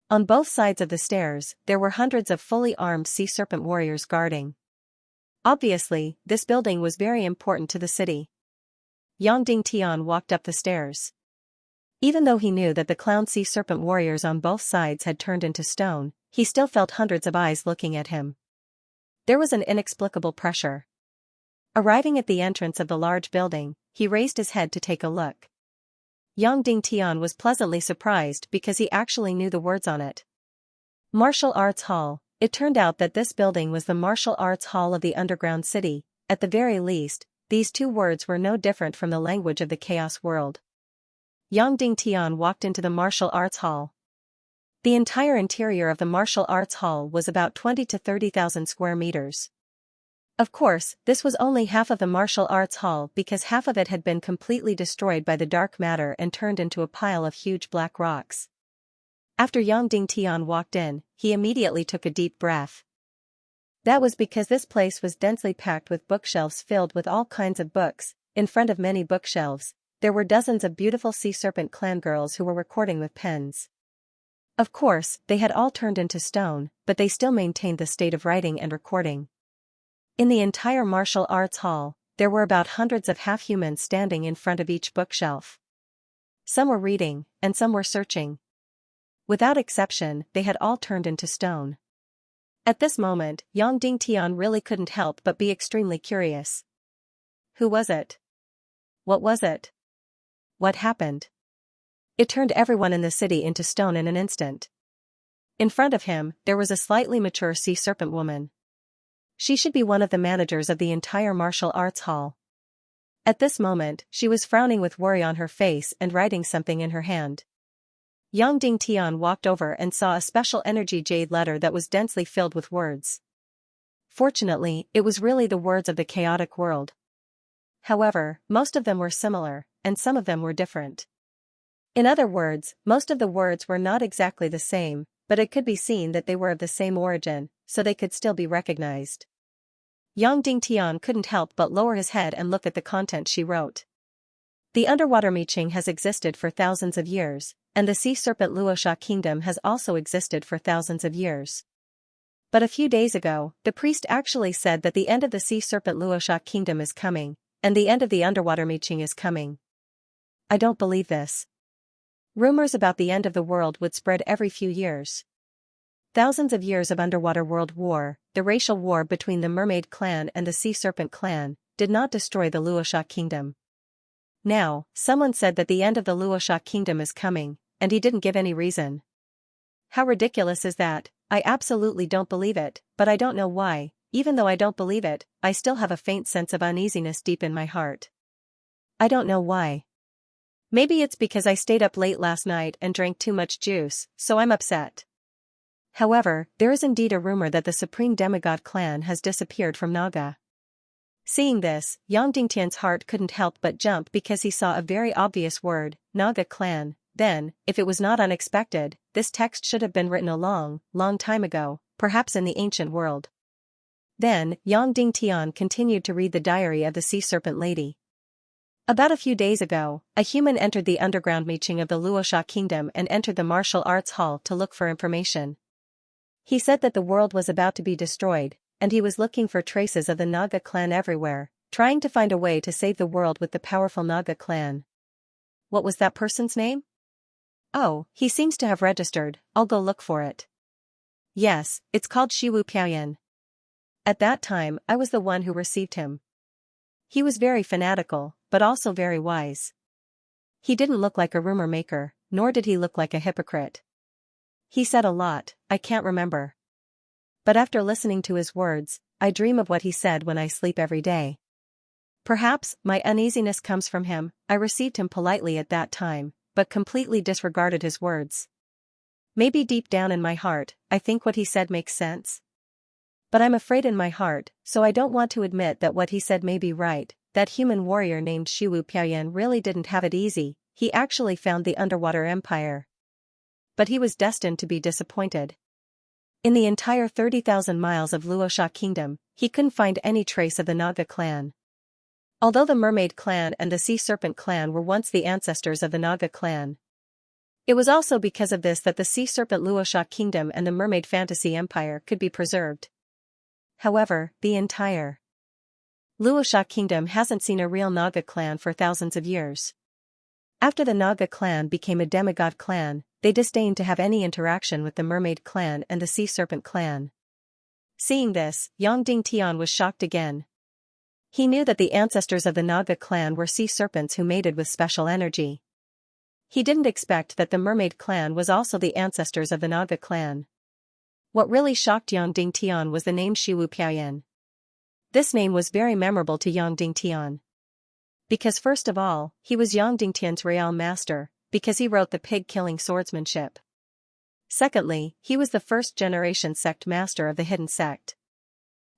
On both sides of the stairs, there were hundreds of fully armed sea serpent warriors guarding. Obviously, this building was very important to the city. Yang Dingtian walked up the stairs. Even though he knew that the clown sea serpent warriors on both sides had turned into stone, he still felt hundreds of eyes looking at him. There was an inexplicable pressure. Arriving at the entrance of the large building, he raised his head to take a look. Yang Dingtian was pleasantly surprised because he actually knew the words on it. Martial Arts Hall. It turned out that this building was the Martial Arts Hall of the underground city. At the very least, these two words were no different from the language of the chaos world. Yang Dingtian walked into the Martial Arts Hall. The entire interior of the Martial Arts Hall was about 20 to 30,000 square meters. Of course, this was only half of the Martial Arts Hall because half of it had been completely destroyed by the dark matter and turned into a pile of huge black rocks. After Yang Dingtian walked in, he immediately took a deep breath. That was because this place was densely packed with bookshelves filled with all kinds of books. In front of many bookshelves, there were dozens of beautiful sea serpent clan girls who were recording with pens. Of course, they had all turned into stone, but they still maintained the state of writing and recording. In the entire Martial Arts Hall, there were about hundreds of half-humans standing in front of each bookshelf. Some were reading, and some were searching. Without exception, they had all turned into stone. At this moment, Yang Dingtian really couldn't help but be extremely curious. Who was it? What was it? What happened? It turned everyone in the city into stone in an instant. In front of him, there was a slightly mature sea serpent woman. She should be one of the managers of the entire martial arts hall. At this moment, she was frowning with worry on her face and writing something in her hand. Yang Dingtian walked over and saw a special energy jade letter that was densely filled with words. Fortunately, it was really the words of the chaotic world. However, most of them were similar, and some of them were different. In other words, most of the words were not exactly the same, but it could be seen that they were of the same origin, so they could still be recognized. Yang Dingtian couldn't help but lower his head and look at the content she wrote. The underwater Miqing has existed for thousands of years, and the sea serpent Luosha kingdom has also existed for thousands of years. But a few days ago, the priest actually said that the end of the sea serpent Luosha kingdom is coming, and the end of the underwater Miqing is coming. I don't believe this. Rumors about the end of the world would spread every few years. Thousands of years of underwater world war, the racial war between the mermaid clan and the sea serpent clan, did not destroy the Luosha kingdom. Now, someone said that the end of the Luosha kingdom is coming, and he didn't give any reason. How ridiculous is that? I absolutely don't believe it, but I don't know why. Even though I don't believe it, I still have a faint sense of uneasiness deep in my heart. I don't know why. Maybe it's because I stayed up late last night and drank too much juice, so I'm upset. However, there is indeed a rumor that the Supreme Demigod clan has disappeared from Naga. Seeing this, Yang Dingtian's heart couldn't help but jump because he saw a very obvious word, Naga clan. Then, if it was not unexpected, this text should have been written a long, long time ago, perhaps in the ancient world. Then, Yang Dingtian continued to read the diary of the sea serpent lady. About a few days ago, a human entered the underground Miqing of the Luosha kingdom and entered the martial arts hall to look for information. He said that the world was about to be destroyed, and he was looking for traces of the Naga clan everywhere, trying to find a way to save the world with the powerful Naga clan. What was that person's name? Oh, he seems to have registered, I'll go look for it. Yes, it's called Shiwu Piaoyan. At that time, I was the one who received him. He was very fanatical, but also very wise. He didn't look like a rumor maker, nor did he look like a hypocrite. He said a lot, I can't remember. But after listening to his words, I dream of what he said when I sleep every day. Perhaps my uneasiness comes from him. I received him politely at that time, but completely disregarded his words. Maybe deep down in my heart, I think what he said makes sense. But I'm afraid in my heart, so I don't want to admit that what he said may be right. That human warrior named Shiwu Piaoyan really didn't have it easy. He actually found the underwater empire. But he was destined to be disappointed. In the entire 30,000 miles of Luosha kingdom, he couldn't find any trace of the Naga clan. Although the mermaid clan and the sea serpent clan were once the ancestors of the Naga clan. It was also because of this that the sea serpent Luosha kingdom and the mermaid fantasy empire could be preserved. However, the entire Luosha kingdom hasn't seen a real Naga clan for thousands of years. After the Naga clan became a demigod clan, they disdained to have any interaction with the mermaid clan and the sea serpent clan. Seeing this, Yang Dingtian was shocked again. He knew that the ancestors of the Naga clan were sea serpents who mated with special energy. He didn't expect that the mermaid clan was also the ancestors of the Naga clan. What really shocked Yang Dingtian was the name Shiwu Piaoyan. This name was very memorable to Yang Dingtian. Because first of all, he was Yang Dingtian's real master, because he wrote the pig-killing swordsmanship. Secondly, he was the first-generation sect master of the hidden sect.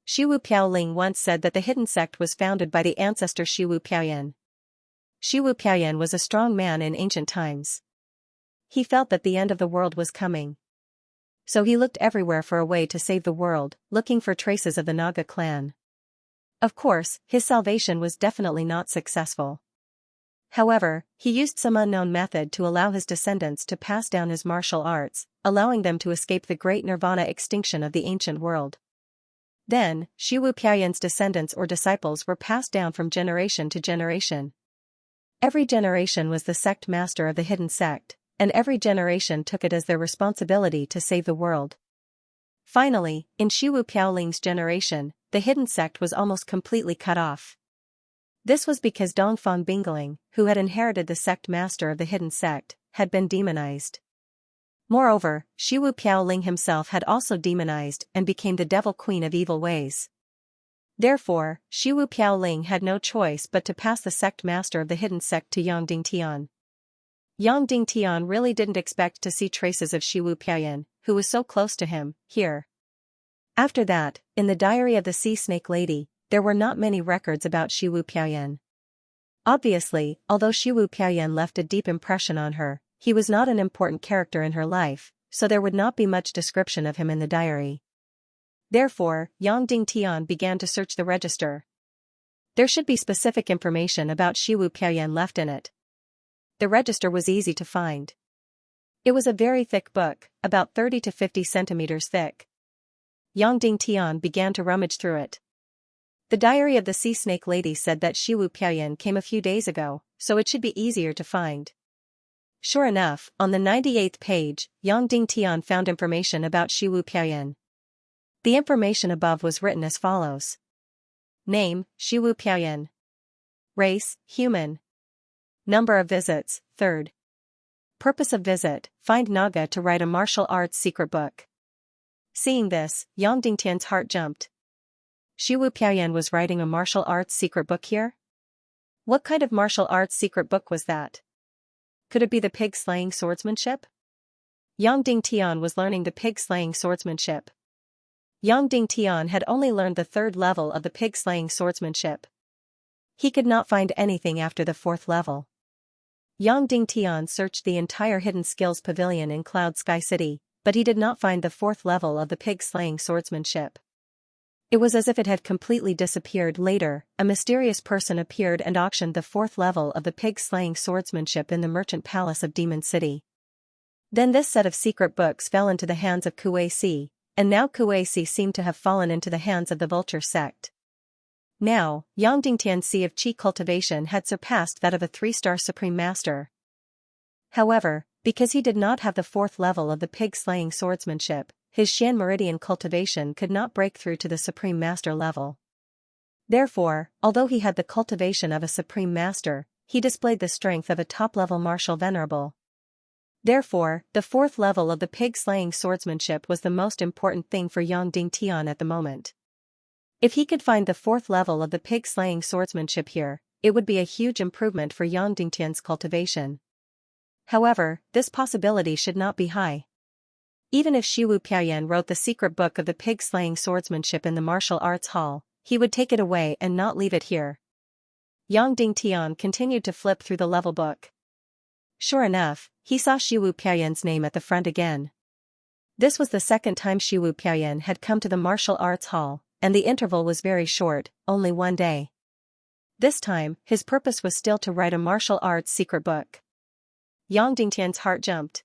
Shiwu Piaoling once said that the hidden sect was founded by the ancestor Shiwu Piaoyan. Shiwu Piaoyan was a strong man in ancient times. He felt that the end of the world was coming. So he looked everywhere for a way to save the world, looking for traces of the Naga clan. Of course, his salvation was definitely not successful. However, he used some unknown method to allow his descendants to pass down his martial arts, allowing them to escape the great nirvana extinction of the ancient world. Then, Shiwu Piaoyan's descendants or disciples were passed down from generation to generation. Every generation was the sect master of the hidden sect, and every generation took it as their responsibility to save the world. Finally, in Shiwu Piaoling's generation, the hidden sect was almost completely cut off. This was because Dongfang Bingling, who had inherited the sect master of the hidden sect, had been demonized. Moreover, Shiwu Piaoling himself had also demonized and became the devil queen of evil ways. Therefore, Shiwu Piaoling had no choice but to pass the sect master of the hidden sect to Yang Dingtian. Yang Dingtian really didn't expect to see traces of Shiwu Piaoyan, who was so close to him, here. After that, in the diary of the Sea Snake Lady, there were not many records about Shiwu Piaoyan. Obviously, although Shiwu Piaoyan left a deep impression on her, he was not an important character in her life, so there would not be much description of him in the diary. Therefore, Yang Dingtian began to search the register. There should be specific information about Shiwu Piaoyan left in it. The register was easy to find. It was a very thick book, about 30 to 50 centimeters thick. Yang Dingtian began to rummage through it. The diary of the Sea Snake Lady said that Shiwu Piaoyan came a few days ago, so it should be easier to find. Sure enough, on the 98th page, Yang Dingtian found information about Shiwu Piaoyan. The information above was written as follows. Name, Shiwu Piaoyan. Race, human. Number of visits, 3rd. Purpose of visit, find Naga to write a martial arts secret book. Seeing this, Yang Dingtian's heart jumped. Shiwu Piaoyan was writing a martial arts secret book here? What kind of martial arts secret book was that? Could it be the pig-slaying swordsmanship? Yang Dingtian was learning the pig-slaying swordsmanship. Yang Dingtian had only learned the 3rd level of the pig-slaying swordsmanship. He could not find anything after the 4th level. Yang Dingtian searched the entire Hidden Skills Pavilion in Cloud Sky City, but he did not find the 4th level of the pig-slaying swordsmanship. It was as if it had completely disappeared. Later, a mysterious person appeared and auctioned the 4th level of the pig-slaying swordsmanship in the Merchant Palace of Demon City. Then this set of secret books fell into the hands of Kuei Si, and now Kuei Si seemed to have fallen into the hands of the Vulture sect. Now, Yang Dingtian's Sea of Qi cultivation had surpassed that of a 3-star Supreme Master. However, because he did not have the 4th level of the pig-slaying swordsmanship, his Xian Meridian cultivation could not break through to the Supreme Master level. Therefore, although he had the cultivation of a Supreme Master, he displayed the strength of a top-level martial venerable. Therefore, the 4th level of the pig-slaying swordsmanship was the most important thing for Yang Dingtian at the moment. If he could find the 4th level of the pig-slaying swordsmanship here, it would be a huge improvement for Yang Dingtian's cultivation. However, this possibility should not be high. Even if Shiwu Piaoyan wrote the secret book of the pig-slaying swordsmanship in the martial arts hall, he would take it away and not leave it here. Yang Dingtian continued to flip through the level book. Sure enough, he saw Shiwu Piaoyan's name at the front again. This was the 2nd time Shiwu Piaoyan had come to the martial arts hall, and the interval was very short, only 1 day. This time, his purpose was still to write a martial arts secret book. Yang Dingtian's heart jumped.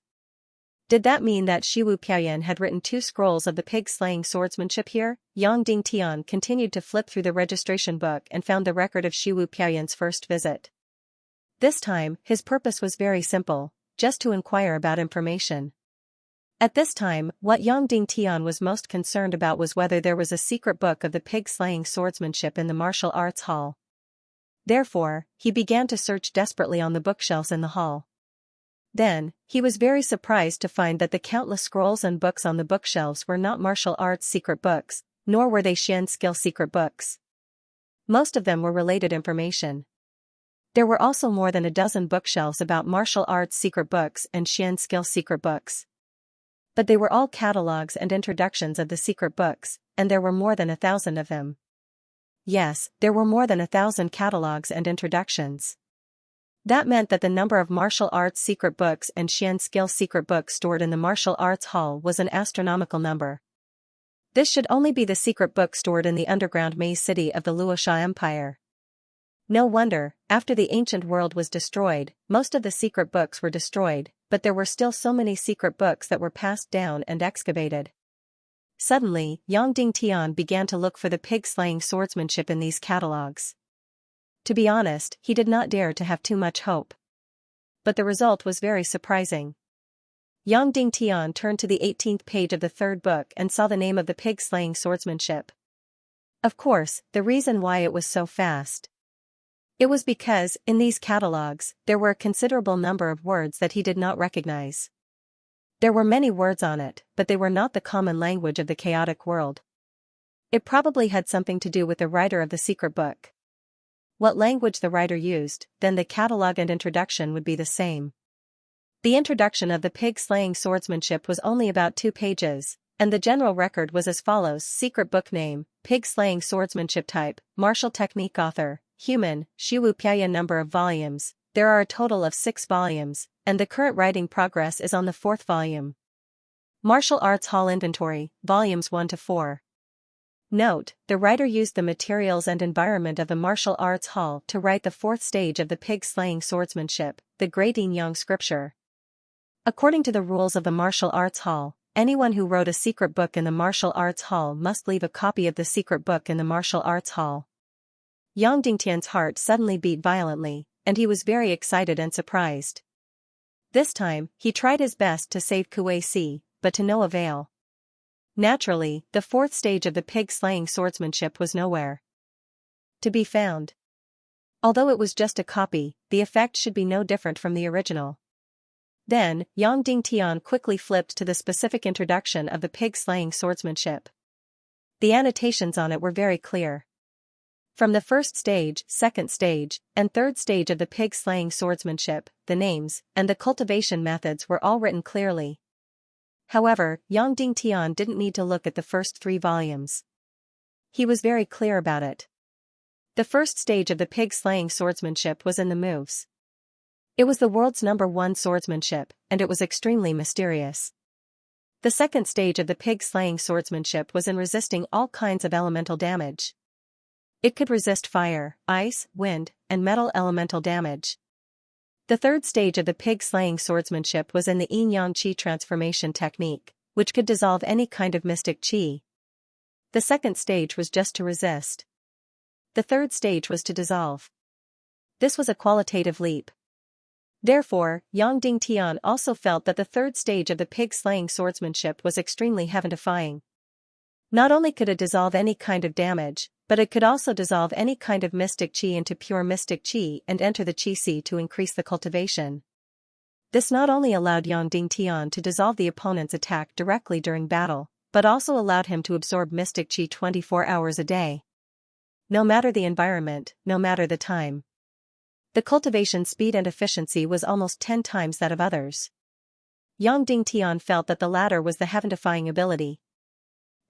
Did that mean that Shiwu Piaoyan had written 2 scrolls of the pig-slaying swordsmanship here? Yang Dingtian continued to flip through the registration book and found the record of Shiwu Piaoyan's first visit. This time, his purpose was very simple, just to inquire about information. At this time, what Yang Dingtian was most concerned about was whether there was a secret book of the pig-slaying swordsmanship in the martial arts hall. Therefore, he began to search desperately on the bookshelves in the hall. Then, he was very surprised to find that the countless scrolls and books on the bookshelves were not martial arts secret books, nor were they Xian skill secret books. Most of them were related information. There were also more than a dozen bookshelves about martial arts secret books and Xian skill secret books. But they were all catalogs and introductions of the secret books, and there were more than 1,000 of them. Yes, there were more than 1,000 catalogs and introductions. That meant that the number of martial arts secret books and Xian skill secret books stored in the martial arts hall was an astronomical number. This should only be the secret book stored in the underground maze city of the Luosha Empire. No wonder, after the ancient world was destroyed, most of the secret books were destroyed, but there were still so many secret books that were passed down and excavated. Suddenly, Yang Dingtian began to look for the pig-slaying swordsmanship in these catalogs. To be honest, he did not dare to have too much hope. But the result was very surprising. Yang Dingtian turned to the 18th page of the 3rd book and saw the name of the pig-slaying swordsmanship. Of course, the reason why it was so fast. It was because, in these catalogs, there were a considerable number of words that he did not recognize. There were many words on it, but they were not the common language of the chaotic world. It probably had something to do with the writer of the secret book. What language the writer used, then the catalog and introduction would be the same. The introduction of the pig-slaying swordsmanship was only about 2 pages, and the general record was as follows: secret book name, pig-slaying swordsmanship type, martial technique author, human, Shiwu Piaya number of volumes. There are a total of 6 volumes, and the current writing progress is on the 4th volume. Martial Arts Hall Inventory, Volumes 1 to 4. Note, the writer used the materials and environment of the Martial Arts Hall to write the 4th stage of the pig-slaying swordsmanship, the Great Yin Yang Scripture. According to the rules of the Martial Arts Hall, anyone who wrote a secret book in the Martial Arts Hall must leave a copy of the secret book in the Martial Arts Hall. Yang Dingtian's heart suddenly beat violently, and he was very excited and surprised. This time, he tried his best to save Kuei Si, but to no avail. Naturally, the 4th stage of the pig-slaying swordsmanship was nowhere to be found. Although it was just a copy, the effect should be no different from the original. Then, Yang Dingtian quickly flipped to the specific introduction of the pig-slaying swordsmanship. The annotations on it were very clear. From the 1st stage, 2nd stage, and 3rd stage of the pig-slaying swordsmanship, the names and the cultivation methods were all written clearly. However, Yang Dingtian didn't need to look at the first 3 volumes. He was very clear about it. The 1st stage of the pig-slaying swordsmanship was in the moves. It was the world's #1 swordsmanship, and it was extremely mysterious. The 2nd stage of the pig-slaying swordsmanship was in resisting all kinds of elemental damage. It could resist fire, ice, wind, and metal elemental damage. The 3rd stage of the pig-slaying swordsmanship was in the yin-yang qi transformation technique, which could dissolve any kind of mystic qi. The 2nd stage was just to resist. The 3rd stage was to dissolve. This was a qualitative leap. Therefore, Yang Dingtian also felt that the 3rd stage of the pig-slaying swordsmanship was extremely heaven-defying. Not only could it dissolve any kind of damage, but it could also dissolve any kind of mystic qi into pure mystic qi and enter the qi si to increase the cultivation. This not only allowed Yang Dingtian to dissolve the opponent's attack directly during battle, but also allowed him to absorb mystic qi 24 hours a day. No matter the environment, no matter the time. The cultivation speed and efficiency was almost 10 times that of others. Yang Dingtian felt that the latter was the heaven-defying ability.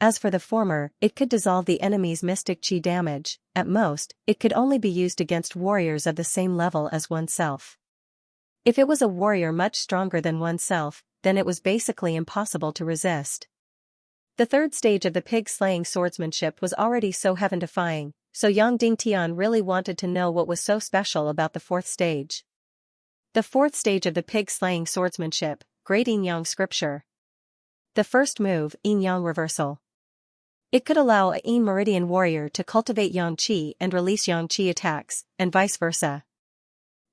As for the former, it could dissolve the enemy's mystic qi damage. At most, it could only be used against warriors of the same level as oneself. If it was a warrior much stronger than oneself, then it was basically impossible to resist. The 3rd stage of the pig-slaying swordsmanship was already so heaven-defying, so Yang Dingtian really wanted to know what was so special about the 4th stage. The 4th stage of the pig-slaying swordsmanship, Great Yin Yang Scripture. The 1st move, Yin Yang Reversal. It could allow a Yin Meridian warrior to cultivate Yang Qi and release Yang Qi attacks, and vice versa.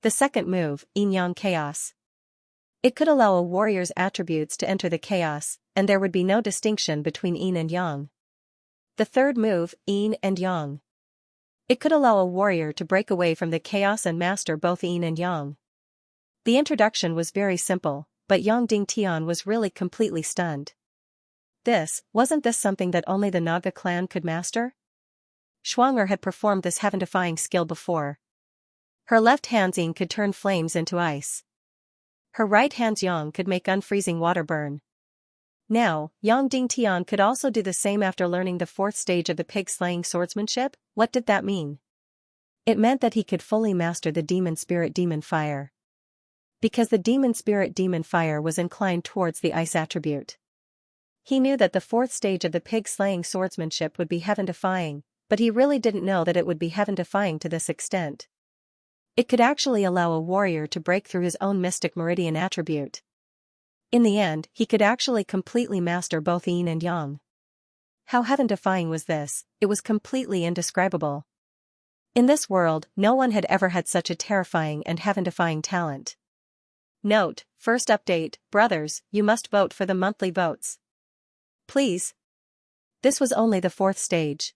The 2nd move, Yin Yang Chaos. It could allow a warrior's attributes to enter the chaos, and there would be no distinction between Yin and Yang. The 3rd move, Yin and Yang. It could allow a warrior to break away from the chaos and master both Yin and Yang. The introduction was very simple, but Yang Dingtian was really completely stunned. Wasn't this something that only the Naga clan could master? Shuang'er had performed this heaven-defying skill before. Her left hand's Yin could turn flames into ice. Her right hand's Yang could make unfreezing water burn. Now, Yang Dingtian could also do the same after learning the 4th stage of the pig-slaying swordsmanship. What did that mean? It meant that he could fully master the demon spirit demon fire. Because the demon spirit demon fire was inclined towards the ice attribute. He knew that the 4th stage of the pig-slaying swordsmanship would be heaven-defying, but he really didn't know that it would be heaven-defying to this extent. It could actually allow a warrior to break through his own mystic meridian attribute. In the end, he could actually completely master both Yin and Yang. How heaven-defying was this? It was completely indescribable. In this world, no one had ever had such a terrifying and heaven-defying talent. Note, first update, brothers, you must vote for the monthly votes. Please. This was only the 4th stage.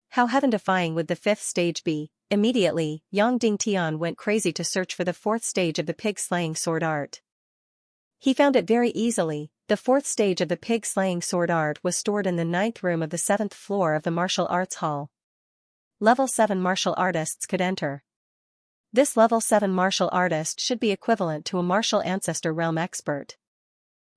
How heaven-defying would the 5th stage be? Immediately, Yang Dingtian went crazy to search for the fourth stage of the pig-slaying sword art. He found it very easily. The fourth stage of the pig-slaying sword art was stored in the 9th room of the 7th floor of the martial arts hall. Level 7 martial artists could enter. This level 7 martial artist should be equivalent to a martial ancestor realm expert.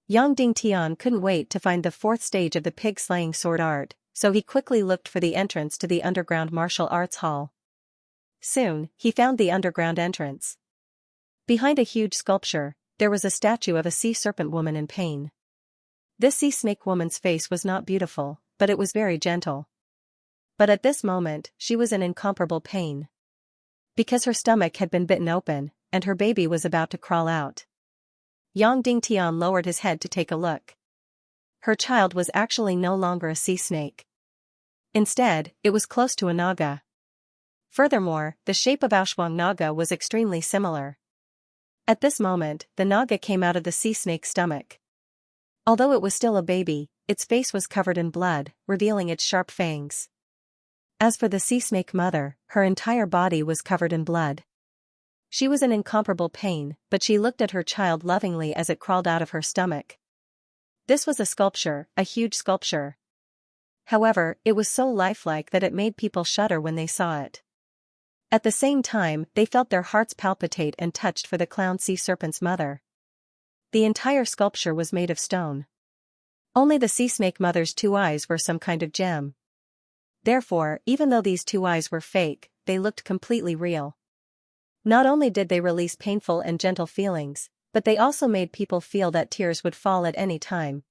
Yang Dingtian couldn't wait to find the fourth stage of the pig-slaying sword art, so he quickly looked for the entrance to the underground martial arts hall. Soon, he found the underground entrance. Behind a huge sculpture, there was a statue of a sea serpent woman in pain. This sea snake woman's face was not beautiful, but it was very gentle. But at this moment, she was in incomparable pain. Because her stomach had been bitten open, and her baby was about to crawl out. Yang Dingtian lowered his head to take a look. Her child was actually no longer a sea snake. Instead, it was close to a naga. Furthermore, the shape of Aoshuang Naga was extremely similar. At this moment, the naga came out of the sea snake's stomach. Although it was still a baby, its face was covered in blood, revealing its sharp fangs. As for the sea snake mother, her entire body was covered in blood. She was in incomparable pain, but she looked at her child lovingly as it crawled out of her stomach. This was a sculpture, a huge sculpture. However, it was so lifelike that it made people shudder when they saw it. At the same time, they felt their hearts palpitate and touched for the clown sea serpent's mother. The entire sculpture was made of stone. Only the sea snake mother's 2 eyes were some kind of gem. Therefore, even though these 2 eyes were fake, they looked completely real. Not only did they release painful and gentle feelings, but they also made people feel that tears would fall at any time.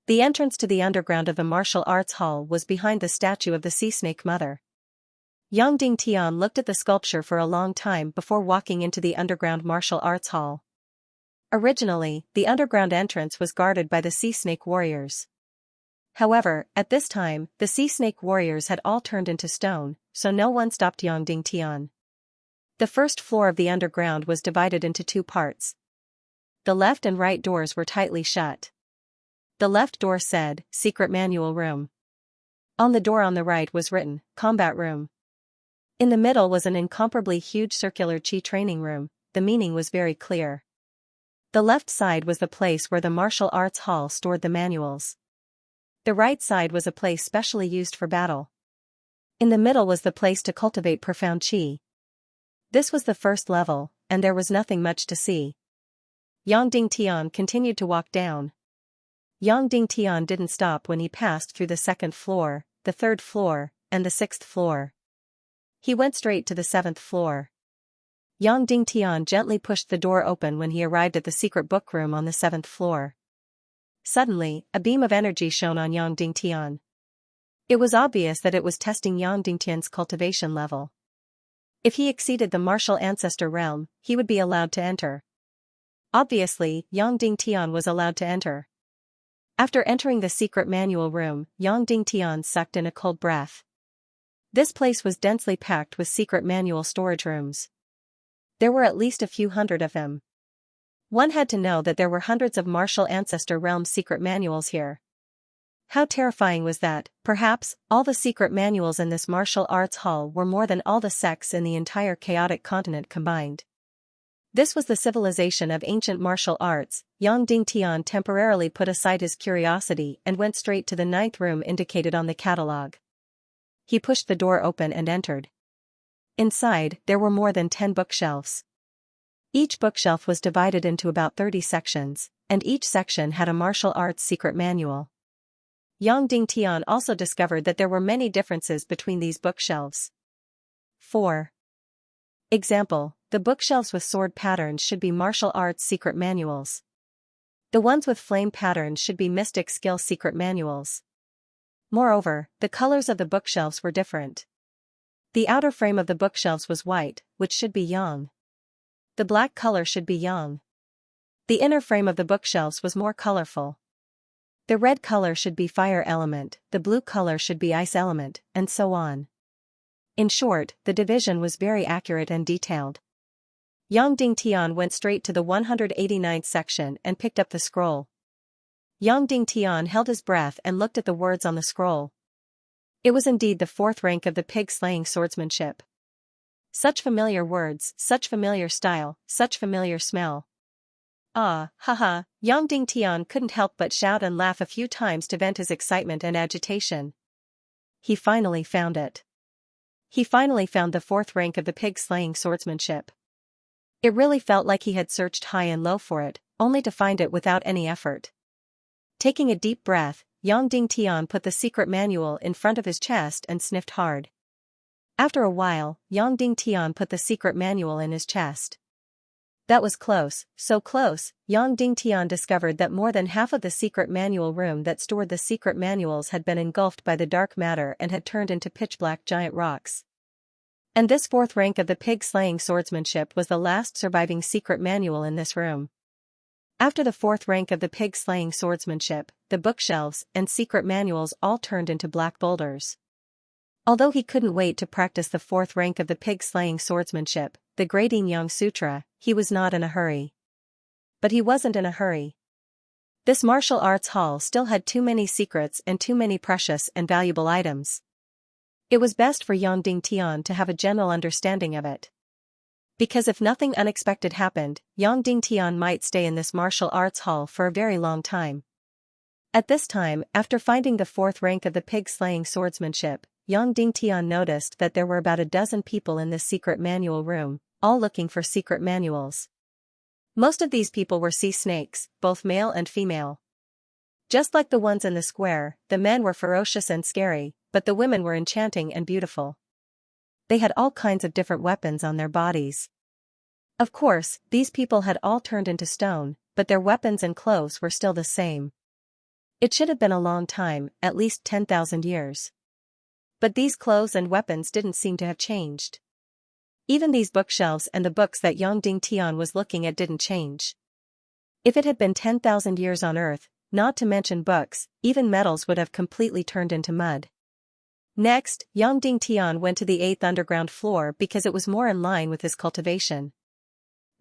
The entrance to the underground of the martial arts hall was behind the statue of the sea snake mother. Yang Dingtian looked at the sculpture for a long time before walking into the underground martial arts hall. Originally, the underground entrance was guarded by the sea snake warriors. However, at this time, the sea snake warriors had all turned into stone, so no one stopped Yang Dingtian. The first floor of the underground was divided into 2 parts. The left and right doors were tightly shut. The left door said, Secret Manual Room. On the door on the right was written, Combat Room. In the middle was an incomparably huge circular chi training room. The meaning was very clear. The left side was the place where the martial arts hall stored the manuals. The right side was a place specially used for battle. In the middle was the place to cultivate profound chi. This was the first level, and there was nothing much to see. Yang Dingtian continued to walk down. Yang Dingtian didn't stop when he passed through the 2nd floor, the 3rd floor, and the 6th floor. He went straight to the 7th floor. Yang Dingtian gently pushed the door open when he arrived at the secret book room on the 7th floor. Suddenly, a beam of energy shone on Yang Dingtian. It was obvious that it was testing Yang Dingtian's cultivation level. If he exceeded the martial ancestor realm, he would be allowed to enter. Obviously, Yang Dingtian was allowed to enter. After entering the secret manual room, Yang Dingtian sucked in a cold breath. This place was densely packed with secret manual storage rooms. There were at least a few hundred of them. One had to know that there were hundreds of martial ancestor realm secret manuals here. How terrifying was that? Perhaps, all the secret manuals in this martial arts hall were more than all the sects in the entire chaotic continent combined. This was the civilization of ancient martial arts. Yang Dingtian temporarily put aside his curiosity and went straight to the 9th room indicated on the catalogue. He pushed the door open and entered. Inside, there were more than 10 bookshelves. Each bookshelf was divided into about 30 sections, and each section had a martial arts secret manual. Yang Dingtian also discovered that there were many differences between these bookshelves. 4. Example, the bookshelves with sword patterns should be martial arts secret manuals. The ones with flame patterns should be mystic skill secret manuals. Moreover, the colors of the bookshelves were different. The outer frame of the bookshelves was white, which should be yang. The black color should be yang. The inner frame of the bookshelves was more colorful. The red color should be fire element, the blue color should be ice element, and so on. In short, the division was very accurate and detailed. Yang Dingtian went straight to the 189th section and picked up the scroll. Yang Dingtian held his breath and looked at the words on the scroll. It was indeed the 4th rank of the pig-slaying swordsmanship. Such familiar words, such familiar style, such familiar smell. Ah, haha, Yang Dingtian couldn't help but shout and laugh a few times to vent his excitement and agitation. He finally found it. He finally found the fourth rank of the pig-slaying swordsmanship. It really felt like he had searched high and low for it, only to find it without any effort. Taking a deep breath, Yang Dingtian put the secret manual in front of his chest and sniffed hard. After a while, Yang Dingtian put the secret manual in his chest. That was close, so close. Yang Dingtian discovered that more than half of the secret manual room that stored the secret manuals had been engulfed by the dark matter and had turned into pitch-black giant rocks. And this fourth rank of the pig-slaying swordsmanship was the last surviving secret manual in this room. After the fourth rank of the pig-slaying swordsmanship, the bookshelves and secret manuals all turned into black boulders. Although he couldn't wait to practice the fourth rank of the pig-slaying swordsmanship, the Great Yin Yang Sutra, he was not in a hurry. But he wasn't in a hurry. This martial arts hall still had too many secrets and too many precious and valuable items. It was best for Yang Dingtian to have a general understanding of it. Because if nothing unexpected happened, Yang Dingtian might stay in this martial arts hall for a very long time. At this time, after finding the fourth rank of the pig-slaying swordsmanship, Yang Dingtian noticed that there were about a dozen people in this secret manual room, all looking for secret manuals. Most of these people were sea snakes, both male and female. Just like the ones in the square, the men were ferocious and scary, but the women were enchanting and beautiful. They had all kinds of different weapons on their bodies. Of course, these people had all turned into stone, but their weapons and clothes were still the same. It should have been a long time, at least 10,000 years. But these clothes and weapons didn't seem to have changed. Even these bookshelves and the books that Yang Dingtian was looking at didn't change. If it had been 10,000 years on Earth, not to mention books, even metals would have completely turned into mud. Next, Yang Dingtian went to the 8th underground floor because it was more in line with his cultivation.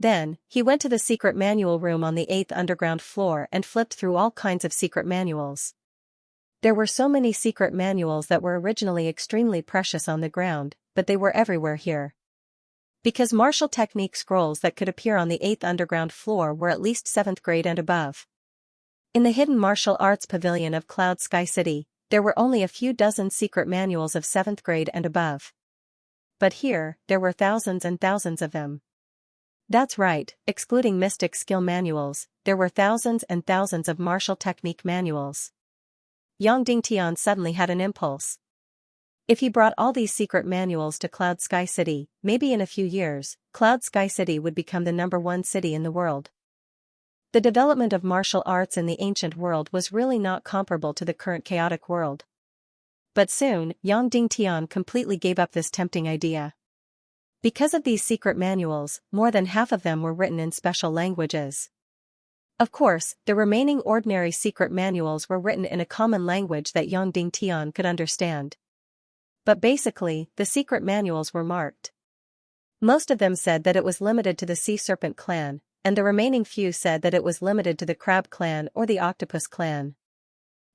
Then, he went to the secret manual room on the 8th underground floor and flipped through all kinds of secret manuals. There were so many secret manuals that were originally extremely precious on the ground, but they were everywhere here. Because martial technique scrolls that could appear on the 8th underground floor were at least 7th grade and above. In the hidden martial arts pavilion of Cloud Sky City, there were only a few dozen secret manuals of 7th grade and above. But here, there were thousands and thousands of them. That's right, excluding mystic skill manuals, there were thousands and thousands of martial technique manuals. Yang Dingtian suddenly had an impulse. If he brought all these secret manuals to Cloud Sky City, maybe in a few years, Cloud Sky City would become the #1 city in the world. The development of martial arts in the ancient world was really not comparable to the current chaotic world. But soon, Yang Dingtian completely gave up this tempting idea. Because of these secret manuals, more than half of them were written in special languages. Of course, the remaining ordinary secret manuals were written in a common language that Yang Dingtian could understand. But basically, the secret manuals were marked. Most of them said that it was limited to the Sea Serpent clan, and the remaining few said that it was limited to the Crab clan or the Octopus clan.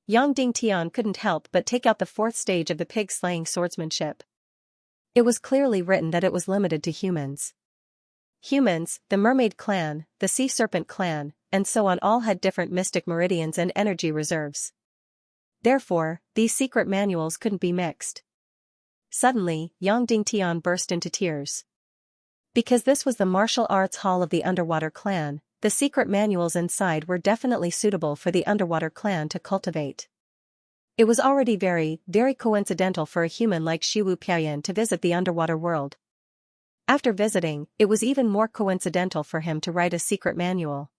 Yang Dingtian couldn't help but take out the fourth stage of the pig-slaying swordsmanship. It was clearly written that it was limited to humans. Humans, the Mermaid clan, the Sea Serpent clan, and so on all had different mystic meridians and energy reserves. Therefore, these secret manuals couldn't be mixed. Suddenly, Yang Dingtian burst into tears. Because this was the martial arts hall of the Underwater clan, the secret manuals inside were definitely suitable for the Underwater clan to cultivate. It was already very, very coincidental for a human like Shiwu Piayan to visit the underwater world. After visiting, it was even more coincidental for him to write a secret manual.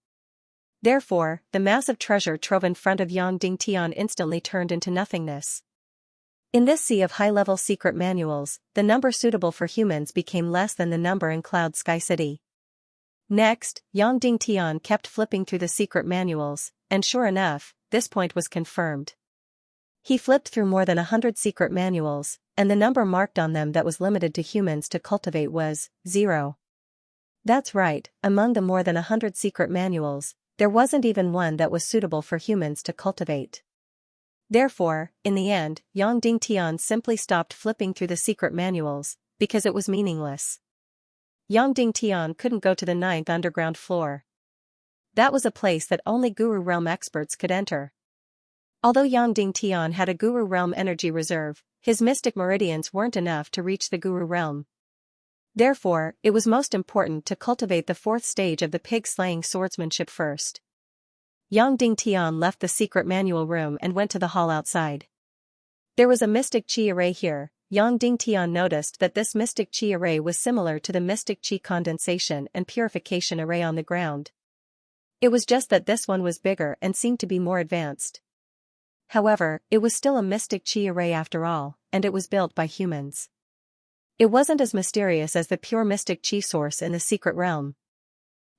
Therefore, the massive treasure trove in front of Yang Dingtian instantly turned into nothingness. In this sea of high-level secret manuals, the number suitable for humans became less than the number in Cloud Sky City. Next, Yang Dingtian kept flipping through the secret manuals, and sure enough, this point was confirmed. He flipped through more than 100 secret manuals, and the number marked on them that was limited to humans to cultivate was 0. That's right, among the more than 100 secret manuals, there wasn't even one that was suitable for humans to cultivate. Therefore, in the end, Yang Dingtian simply stopped flipping through the secret manuals, because it was meaningless. Yang Dingtian couldn't go to the 9th underground floor. That was a place that only Guru Realm experts could enter. Although Yang Dingtian had a Guru Realm energy reserve, his mystic meridians weren't enough to reach the Guru Realm. Therefore, it was most important to cultivate the 4th stage of the pig-slaying swordsmanship first. Yang Dingtian left the secret manual room and went to the hall outside. There was a mystic chi array here. Yang Dingtian noticed that this mystic chi array was similar to the mystic chi condensation and purification array on the ground. It was just that this one was bigger and seemed to be more advanced. However, it was still a mystic chi array after all, and it was built by humans. It wasn't as mysterious as the pure mystic chi source in the secret realm.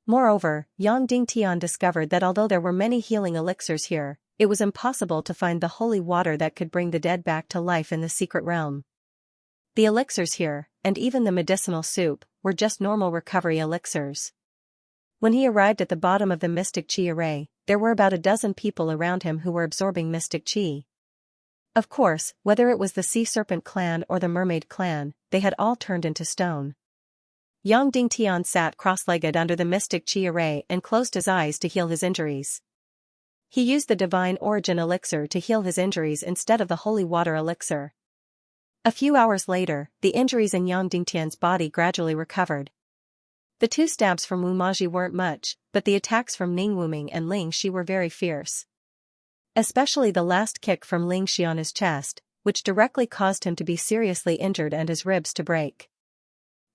Moreover, Yang Dingtian discovered that although there were many healing elixirs here, it was impossible to find the holy water that could bring the dead back to life in the secret realm. The elixirs here, and even the medicinal soup, were just normal recovery elixirs. When he arrived at the bottom of the mystic chi array, there were about a dozen people around him who were absorbing mystic chi. Of course, whether it was the Sea Serpent clan or the Mermaid clan, they had all turned into stone. Yang Dingtian sat cross-legged under the mystic chi array and closed his eyes to heal his injuries. He used the divine origin elixir to heal his injuries instead of the holy water elixir. A few hours later, the injuries in Yang Dingtian's body gradually recovered. The 2 stabs from Wu Maji weren't much, but the attacks from Ning Wuming and Ling Shi were very fierce. Especially the last kick from Ling Shi on his chest, which directly caused him to be seriously injured and his ribs to break.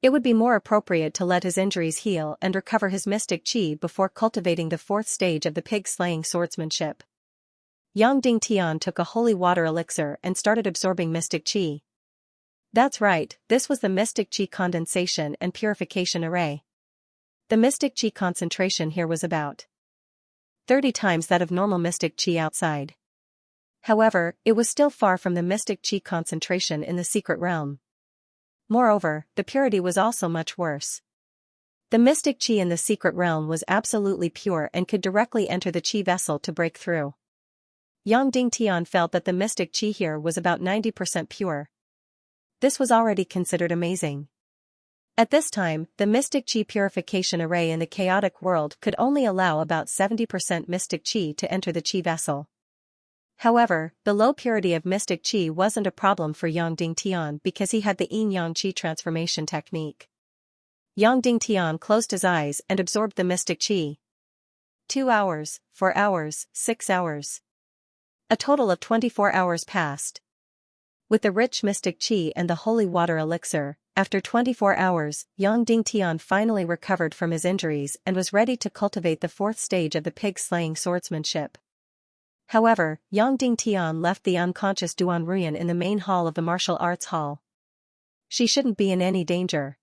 It would be more appropriate to let his injuries heal and recover his mystic chi before cultivating the 4th stage of the pig-slaying swordsmanship. Yang Dingtian took a holy water elixir and started absorbing mystic chi. That's right, this was the mystic chi condensation and purification array. The mystic chi concentration here was about 30 times that of normal mystic chi outside. However, it was still far from the mystic chi concentration in the secret realm. Moreover, the purity was also much worse. The mystic chi in the secret realm was absolutely pure and could directly enter the chi vessel to break through. Yang Dingtian felt that the mystic chi here was about 90% pure. This was already considered amazing. At this time, the mystic chi purification array in the chaotic world could only allow about 70% mystic chi to enter the chi vessel. However, the low purity of mystic chi wasn't a problem for Yang Dingtian because he had the yin-yang chi transformation technique. Yang Dingtian closed his eyes and absorbed the mystic chi. 2 hours, 4 hours, 6 hours. A total of 24 hours passed. With the rich mystic chi and the holy water elixir, after 24 hours, Yang Dingtian finally recovered from his injuries and was ready to cultivate the 4th stage of the pig-slaying swordsmanship. However, Yang Dingtian left the unconscious Duan Ruyan in the main hall of the martial arts hall. She shouldn't be in any danger.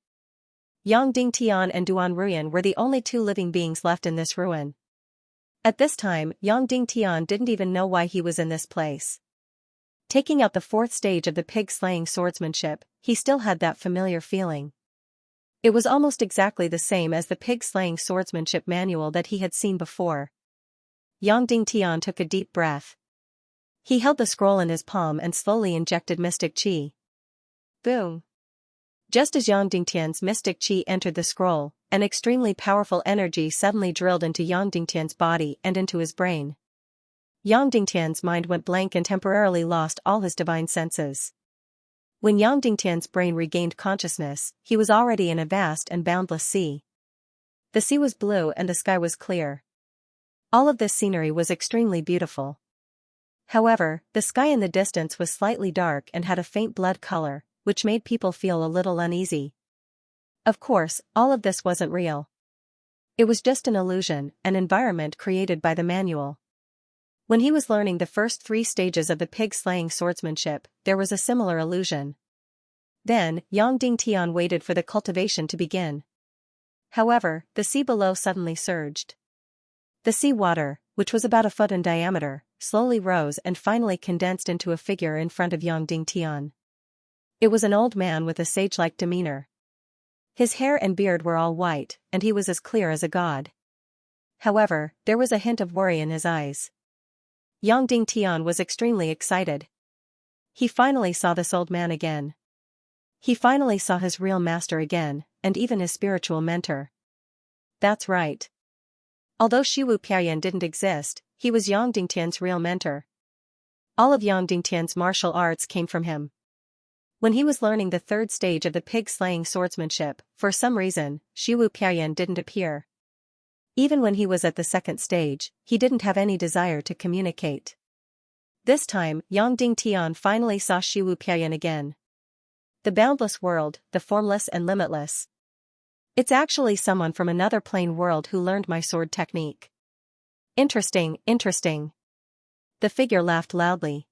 Yang Dingtian and Duan Ruyan were the only 2 living beings left in this ruin. At this time, Yang Dingtian didn't even know why he was in this place. Taking out the 4th stage of the pig-slaying swordsmanship, he still had that familiar feeling. It was almost exactly the same as the pig-slaying swordsmanship manual that he had seen before. Yang Dingtian took a deep breath. He held the scroll in his palm and slowly injected mystic chi. Boom! Just as Yang Dingtian's mystic chi entered the scroll, an extremely powerful energy suddenly drilled into Yang Dingtian's body and into his brain. Yang Dingtian's mind went blank and temporarily lost all his divine senses. When Yang Dingtian's brain regained consciousness, he was already in a vast and boundless sea. The sea was blue and the sky was clear. All of this scenery was extremely beautiful. However, the sky in the distance was slightly dark and had a faint blood color, which made people feel a little uneasy. Of course, all of this wasn't real. It was just an illusion, an environment created by the manual. When he was learning the first 3 stages of the pig-slaying swordsmanship, there was a similar illusion. Then, Yang Dingtian waited for the cultivation to begin. However, the sea below suddenly surged. The sea water, which was about a foot in diameter, slowly rose and finally condensed into a figure in front of Yang Dingtian. It was an old man with a sage-like demeanor. His hair and beard were all white, and he was as clear as a god. However, there was a hint of worry in his eyes. Yang Dingtian was extremely excited. He finally saw this old man again. He finally saw his real master again, and even his spiritual mentor. That's right. Although Shiwu Piayan didn't exist, he was Yang Dingtian's real mentor. All of Yang Dingtian's martial arts came from him. When he was learning the third stage of the pig-slaying swordsmanship, for some reason, Shiwu Piayan didn't appear. Even when he was at the second stage, he didn't have any desire to communicate. This time, Yang Dingtian finally saw Shiwu Piayan again. The boundless world, the formless and limitless. It's actually someone from another plane world who learned my sword technique. Interesting, interesting. The figure laughed loudly.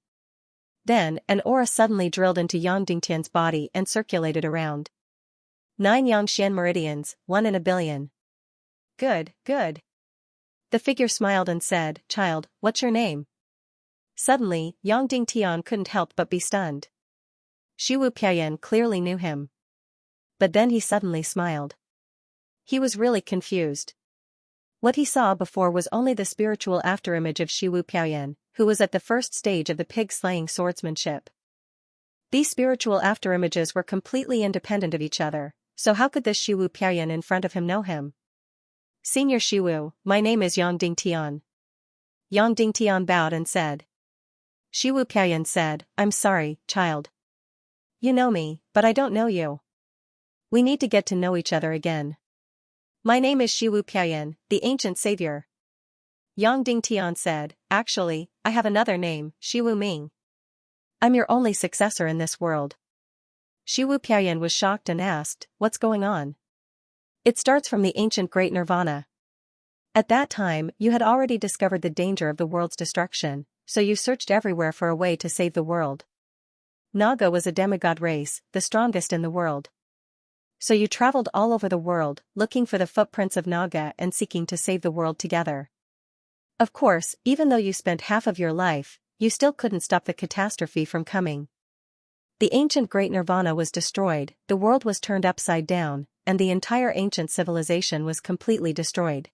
Then, an aura suddenly drilled into Yang Dingtian's body and circulated around. 9 Yangxian meridians, 1 in a billion. Good, good. The figure smiled and said, "Child, what's your name?" Suddenly, Yang Dingtian couldn't help but be stunned. Shiwu Piayan clearly knew him. But then he suddenly smiled. He was really confused. What he saw before was only the spiritual afterimage of Shiwu Piayan, who was at the first stage of the pig-slaying swordsmanship. These spiritual afterimages were completely independent of each other, so how could this Shiwu Piayan in front of him know him? "Senior Shiwu, my name is Yang Dingtian." Yang Dingtian bowed and said. Shiwu Piayan said, "I'm sorry, child. You know me, but I don't know you. We need to get to know each other again. My name is Shiwu Piayan, the ancient savior." Yang Dingtian said, "Actually, I have another name, Shiwu Ming. I'm your only successor in this world." Shiwu Piayan was shocked and asked, "What's going on?" "It starts from the ancient great nirvana. At that time, you had already discovered the danger of the world's destruction, so you searched everywhere for a way to save the world. Naga was a demigod race, the strongest in the world. So you traveled all over the world, looking for the footprints of Naga and seeking to save the world together. Of course, even though you spent half of your life, you still couldn't stop the catastrophe from coming. The ancient great nirvana was destroyed, the world was turned upside down, and the entire ancient civilization was completely destroyed.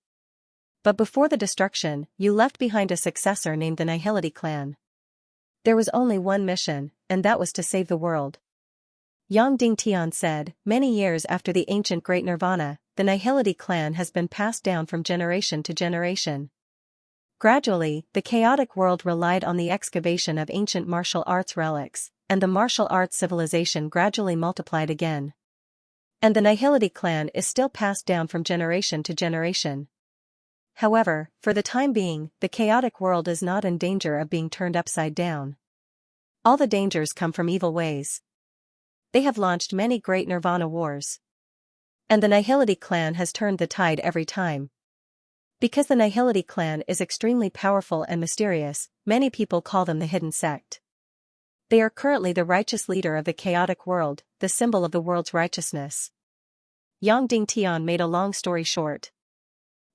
But before the destruction, you left behind a successor named the Nihility clan. There was only one mission, and that was to save the world." Yang Dingtian said, "Many years after the ancient great nirvana, the Nihility clan has been passed down from generation to generation. Gradually, the chaotic world relied on the excavation of ancient martial arts relics, and the martial arts civilization gradually multiplied again. And the Nihility clan is still passed down from generation to generation. However, for the time being, the chaotic world is not in danger of being turned upside down. All the dangers come from evil ways. They have launched many great nirvana wars. And the Nihility clan has turned the tide every time. Because the Nihility clan is extremely powerful and mysterious, many people call them the hidden sect. They are currently the righteous leader of the chaotic world, the symbol of the world's righteousness." Yang Dingtian made a long story short.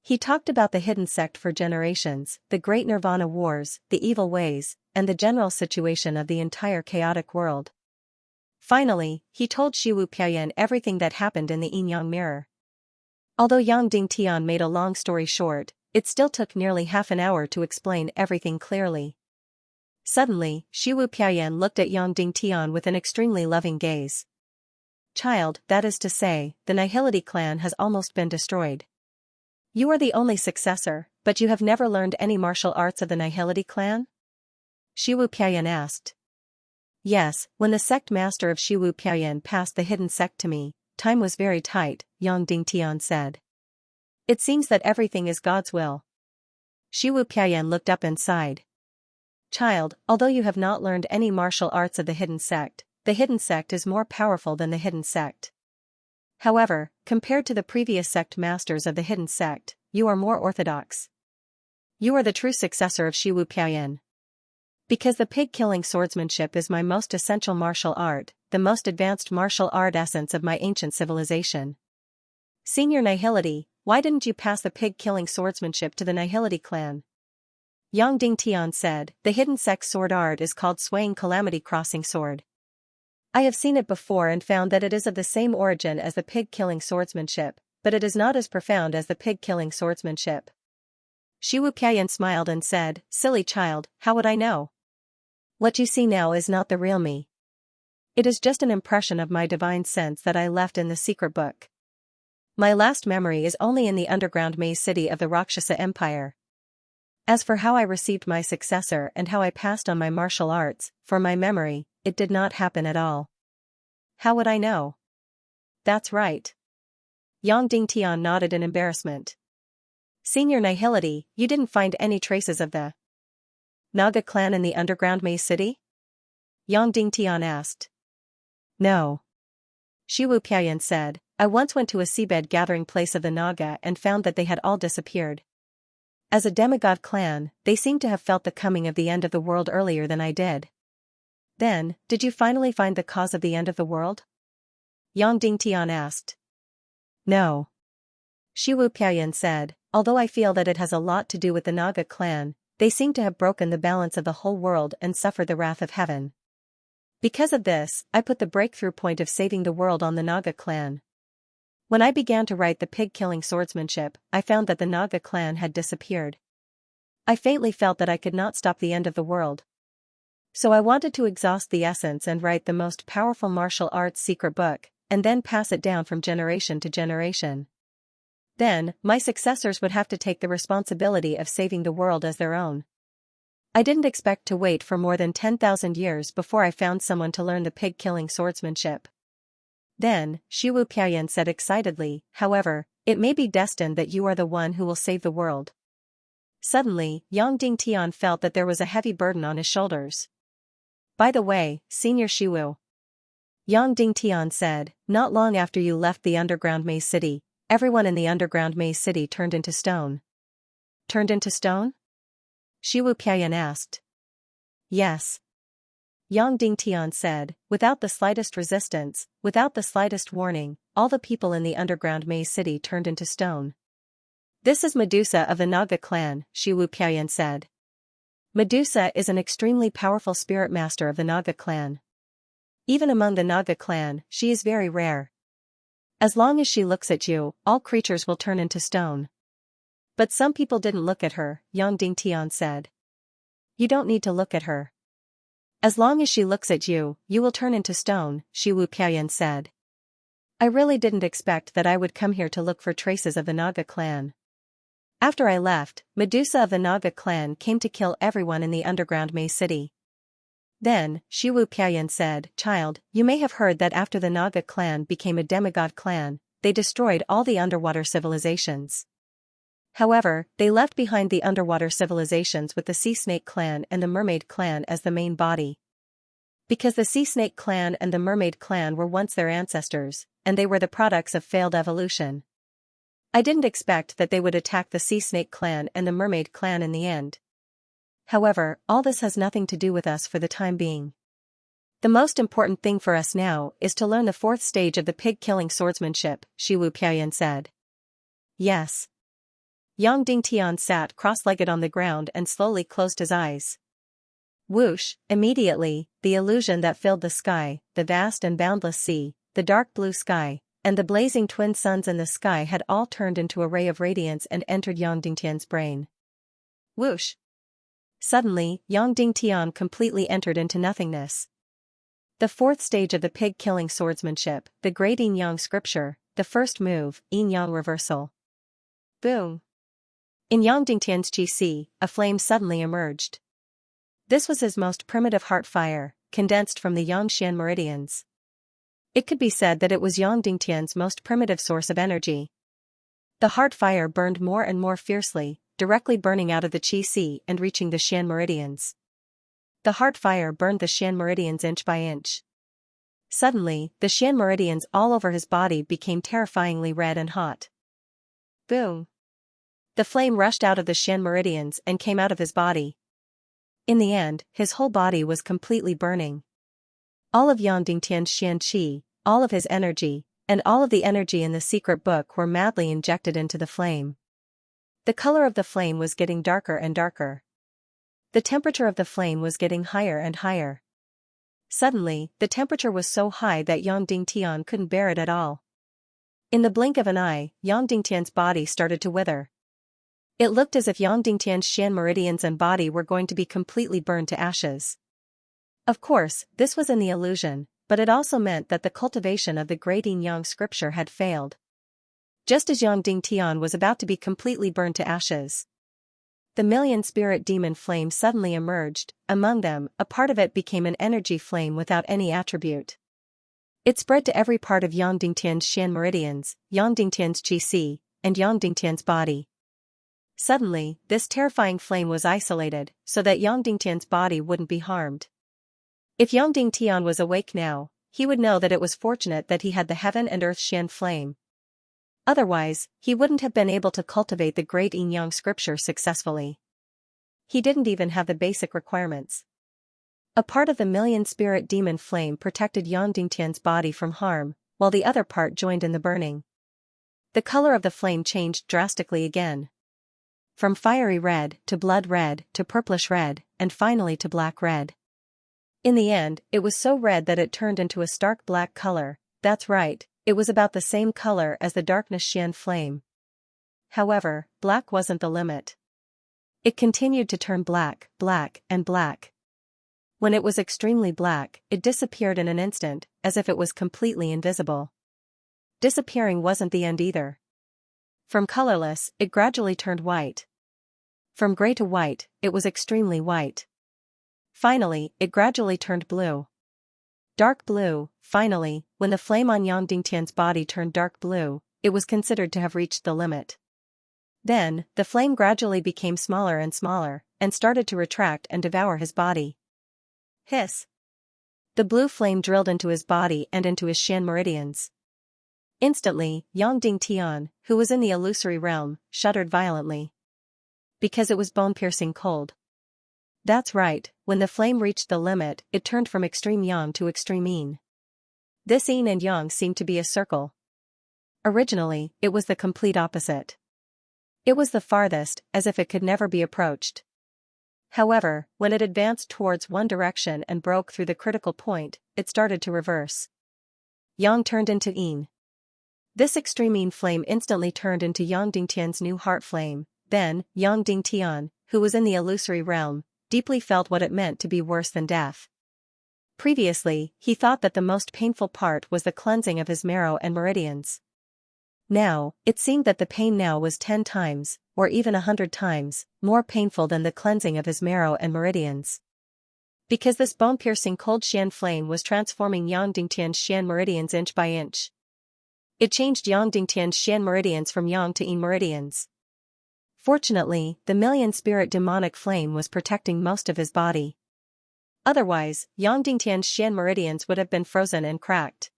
He talked about the hidden sect for generations, the great nirvana wars, the evil ways, and the general situation of the entire chaotic world. Finally, he told Shiwu Piayan everything that happened in the Yin-Yang mirror. Although Yang Dingtian made a long story short, it still took nearly half an hour to explain everything clearly. Suddenly, Shiwu Piayan looked at Yang Dingtian with an extremely loving gaze. "Child, that is to say, the Nihility clan has almost been destroyed. You are the only successor, but you have never learned any martial arts of the Nihility clan?" Shiwu Piayan asked. "Yes, when the sect master of Shiwu Piayan passed the hidden sect to me, time was very tight," Yang Dingtian said. "It seems that everything is God's will." Shiwu Piayan looked up and sighed. "Child, although you have not learned any martial arts of the hidden sect is more powerful than the hidden sect. However, compared to the previous sect masters of the hidden sect, you are more orthodox. You are the true successor of Shiwu Piayan. Because the pig-killing swordsmanship is my most essential martial art, the most advanced martial art essence of my ancient civilization. Senior Nihility, why didn't you pass the pig-killing swordsmanship to the Nihility clan?" Yang Dingtian said, "The hidden sect's sword art is called Swaying Calamity Crossing Sword. I have seen it before and found that it is of the same origin as the pig-killing swordsmanship, but it is not as profound as the pig-killing swordsmanship." Shiwu Piayan smiled and said, "Silly child, how would I know? What you see now is not the real me. It is just an impression of my divine sense that I left in the secret book. My last memory is only in the underground maze city of the Rakshasa Empire. As for how I received my successor and how I passed on my martial arts, for my memory, it did not happen at all. How would I know? That's right. Yang Dingtian nodded in embarrassment. Senior Nihility, you didn't find any traces of the Naga clan in the underground maze city? Yang Dingtian asked. No. Shiwu Piayan said, I once went to a seabed gathering place of the Naga and found that they had all disappeared. As a demigod clan, they seem to have felt the coming of the end of the world earlier than I did. Then, did you finally find the cause of the end of the world? Yang Dingtian asked. No. Shiwu Piayan said, although I feel that it has a lot to do with the Naga clan, they seem to have broken the balance of the whole world and suffered the wrath of heaven. Because of this, I put the breakthrough point of saving the world on the Naga clan. When I began to write the pig-killing swordsmanship, I found that the Naga clan had disappeared. I faintly felt that I could not stop the end of the world. So I wanted to exhaust the essence and write the most powerful martial arts secret book, and then pass it down from generation to generation. Then, my successors would have to take the responsibility of saving the world as their own. I didn't expect to wait for more than 10,000 years before I found someone to learn the pig-killing swordsmanship. Then, Shiwu Piayan said excitedly, however, it may be destined that you are the one who will save the world. Suddenly, Yang Dingtian felt that there was a heavy burden on his shoulders. By the way, Senior Shiwu. Yang Dingtian said, not long after you left the underground maze city, everyone in the underground maze city turned into stone. Turned into stone? Shiwu Piayan asked. Yes. Yang Dingtian said, without the slightest resistance, without the slightest warning, all the people in the underground maze city turned into stone. This is Medusa of the Naga clan, Shiwu Piayan said. Medusa is an extremely powerful spirit master of the Naga clan. Even among the Naga clan, she is very rare. As long as she looks at you, all creatures will turn into stone. But some people didn't look at her, Yang Dingtian said. You don't need to look at her. As long as she looks at you, you will turn into stone, Shiwu Piayan said. I really didn't expect that I would come here to look for traces of the Naga clan. After I left, Medusa of the Naga clan came to kill everyone in the underground maze city. Then, Shiwu Piayan said, child, you may have heard that after the Naga clan became a demigod clan, they destroyed all the underwater civilizations. However, they left behind the underwater civilizations with the Sea Snake clan and the Mermaid clan as the main body. Because the Sea Snake clan and the Mermaid clan were once their ancestors, and they were the products of failed evolution. I didn't expect that they would attack the Sea Snake clan and the Mermaid clan in the end. However, all this has nothing to do with us for the time being. The most important thing for us now is to learn the fourth stage of the pig-killing swordsmanship, Shiwu Piayan said. Yes. Yang Dingtian sat cross-legged on the ground and slowly closed his eyes. Whoosh, immediately, the illusion that filled the sky, the vast and boundless sea, the dark blue sky, and the blazing twin suns in the sky had all turned into a ray of radiance and entered Yang Dingtian's brain. Whoosh. Suddenly, Yang Dingtian completely entered into nothingness. The fourth stage of the pig-killing swordsmanship, the great Yin-Yang scripture, the first move, Yin-Yang reversal. Boom. In Yang Dingtian's Qi, a flame suddenly emerged. This was his most primitive heart fire, condensed from the Yangshan meridians. It could be said that it was Yang Dingtian's most primitive source of energy. The heart fire burned more and more fiercely, directly burning out of the Qi and reaching the Xian meridians. The heart fire burned the Xian meridians inch by inch. Suddenly, the Xian meridians all over his body became terrifyingly red and hot. Boom. The flame rushed out of the Xian meridians and came out of his body. In the end, his whole body was completely burning. All of Yang Dingtian's Xian Qi, all of his energy, and all of the energy in the secret book were madly injected into the flame. The color of the flame was getting darker and darker. The temperature of the flame was getting higher and higher. Suddenly, the temperature was so high that Yang Dingtian couldn't bear it at all. In the blink of an eye, Yang Dingtian's body started to wither. It looked as if Yang Dingtian's Xian meridians and body were going to be completely burned to ashes. Of course, this was in the illusion, but it also meant that the cultivation of the great Yin-Yang scripture had failed. Just as Yang Dingtian was about to be completely burned to ashes, the million-spirit demon flame suddenly emerged. Among them, a part of it became an energy flame without any attribute. It spread to every part of Yang Dingtian's Xian meridians, Yang Dingtian's qi, and Yang Dingtian's body. Suddenly, this terrifying flame was isolated, so that Yang Dingtian's body wouldn't be harmed. If Yang Dingtian was awake now, he would know that it was fortunate that he had the heaven and earth Xian flame. Otherwise, he wouldn't have been able to cultivate the great Yin Yang scripture successfully. He didn't even have the basic requirements. A part of the million-spirit demon flame protected Yang Dingtian's body from harm, while the other part joined in the burning. The color of the flame changed drastically again. From fiery red to blood red to purplish red, and finally to black red. In the end, it was so red that it turned into a stark black color. That's right, it was about the same color as the darkness Xian flame. However, black wasn't the limit. It continued to turn black, black, and black. When it was extremely black, it disappeared in an instant, as if it was completely invisible. Disappearing wasn't the end either. From colorless, it gradually turned white. From gray to white, it was extremely white. Finally, it gradually turned blue. Dark blue. Finally, when the flame on Yang Dingtian's body turned dark blue, it was considered to have reached the limit. Then, the flame gradually became smaller and started to retract and devour his body. Hiss! The blue flame drilled into his body and into his Xian meridians. Instantly, Yang Dingtian, who was in the illusory realm, shuddered violently. Because it was bone-piercing cold. That's right, when the flame reached the limit, it turned from extreme yang to extreme yin. This yin and yang seemed to be a circle. Originally, it was the complete opposite. It was the farthest, as if it could never be approached. However, when it advanced towards one direction and broke through the critical point, it started to reverse. Yang turned into yin. This extreme yin flame instantly turned into Yang Dingtian's new heart flame. Then, Yang Dingtian, who was in the illusory realm, deeply felt what it meant to be worse than death. Previously, he thought that the most painful part was the cleansing of his marrow and meridians. Now, it seemed that the pain now was 10 times, or even 100 times, more painful than the cleansing of his marrow and meridians. Because this bone-piercing cold Xian flame was transforming Yang Dingtian's Xian meridians inch by inch. It changed Yang Dingtian's Xian meridians from yang to yin meridians. Fortunately, the million-spirit demonic flame was protecting most of his body. Otherwise, Yang Dingtian's Xian meridians would have been frozen and cracked.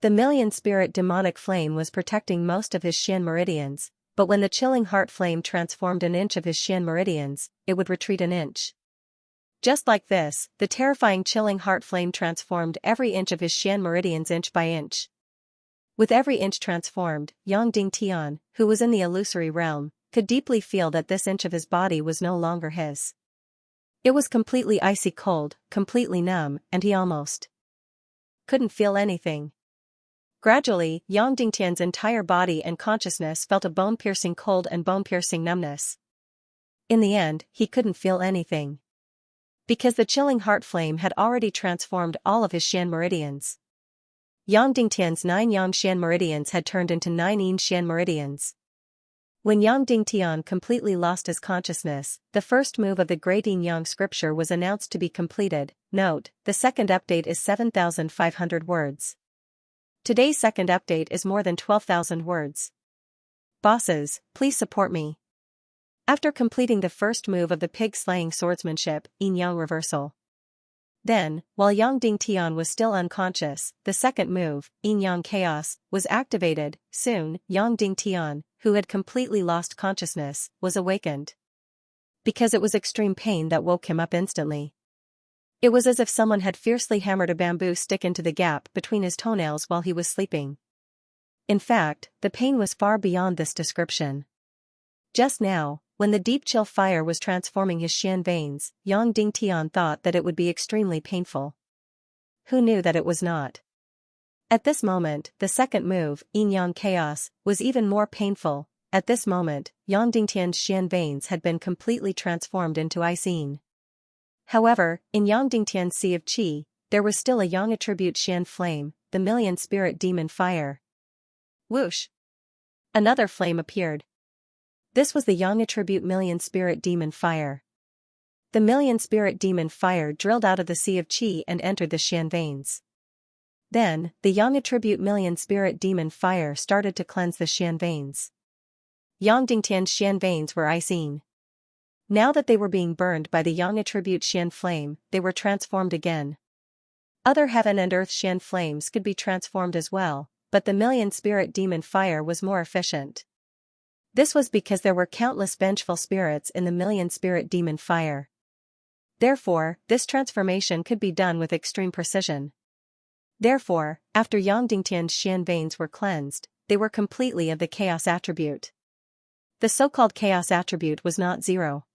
The million-spirit demonic flame was protecting most of his Xian meridians, but when the chilling heart flame transformed an inch of his Xian meridians, it would retreat an inch. Just like this, the terrifying chilling heart flame transformed every inch of his Xian meridians inch by inch. With every inch transformed, Yang Dingtian, who was in the illusory realm, could deeply feel that this inch of his body was no longer his. It was completely icy cold, completely numb, and he almost couldn't feel anything. Gradually, Yang Dingtian's entire body and consciousness felt a bone-piercing cold and bone-piercing numbness. In the end, he couldn't feel anything. Because the chilling heart flame had already transformed all of his Xian meridians. Yang Dingtian's 9 Yang Xian meridians had turned into 9 Yin Xian meridians. When Yang Dingtian completely lost his consciousness, the first move of the Great Yin Yang scripture was announced to be completed. Note, the second update is 7,500 words. Today's second update is more than 12,000 words. Bosses, please support me. After completing the first move of the pig-slaying swordsmanship, Yin Yang reversal. Then, while Yang Dingtian was still unconscious, the second move, Yin Yang chaos, was activated. Soon, Yang Dingtian, who had completely lost consciousness, was awakened. Because it was extreme pain that woke him up instantly. It was as if someone had fiercely hammered a bamboo stick into the gap between his toenails while he was sleeping. In fact, the pain was far beyond this description. Just now, when the deep chill fire was transforming his Xian veins, Yang Dingtian thought that it would be extremely painful. Who knew that it was not? At this moment, the second move, Yin Yang chaos, was even more painful. At this moment, Yang Dingtian's Xian veins had been completely transformed into ice yin. However, in Yang Dingtian's sea of qi, there was still a Yang attribute Xian flame, the million-spirit demon fire. Whoosh! Another flame appeared. This was the Yang attribute million spirit demon fire. The million spirit demon fire drilled out of the sea of qi and entered the Xian veins. Then, the Yang attribute million spirit demon fire started to cleanse the Xian veins. Yang Dingtian's Xian veins were icing. Now that they were being burned by the Yang attribute Xian flame, they were transformed again. Other heaven and earth Xian flames could be transformed as well, but the million spirit demon fire was more efficient. This was because there were countless vengeful spirits in the million spirit demon fire. Therefore, this transformation could be done with extreme precision. Therefore, after Yang Dingtian's Xian veins were cleansed, they were completely of the chaos attribute. The so-called chaos attribute was not zero.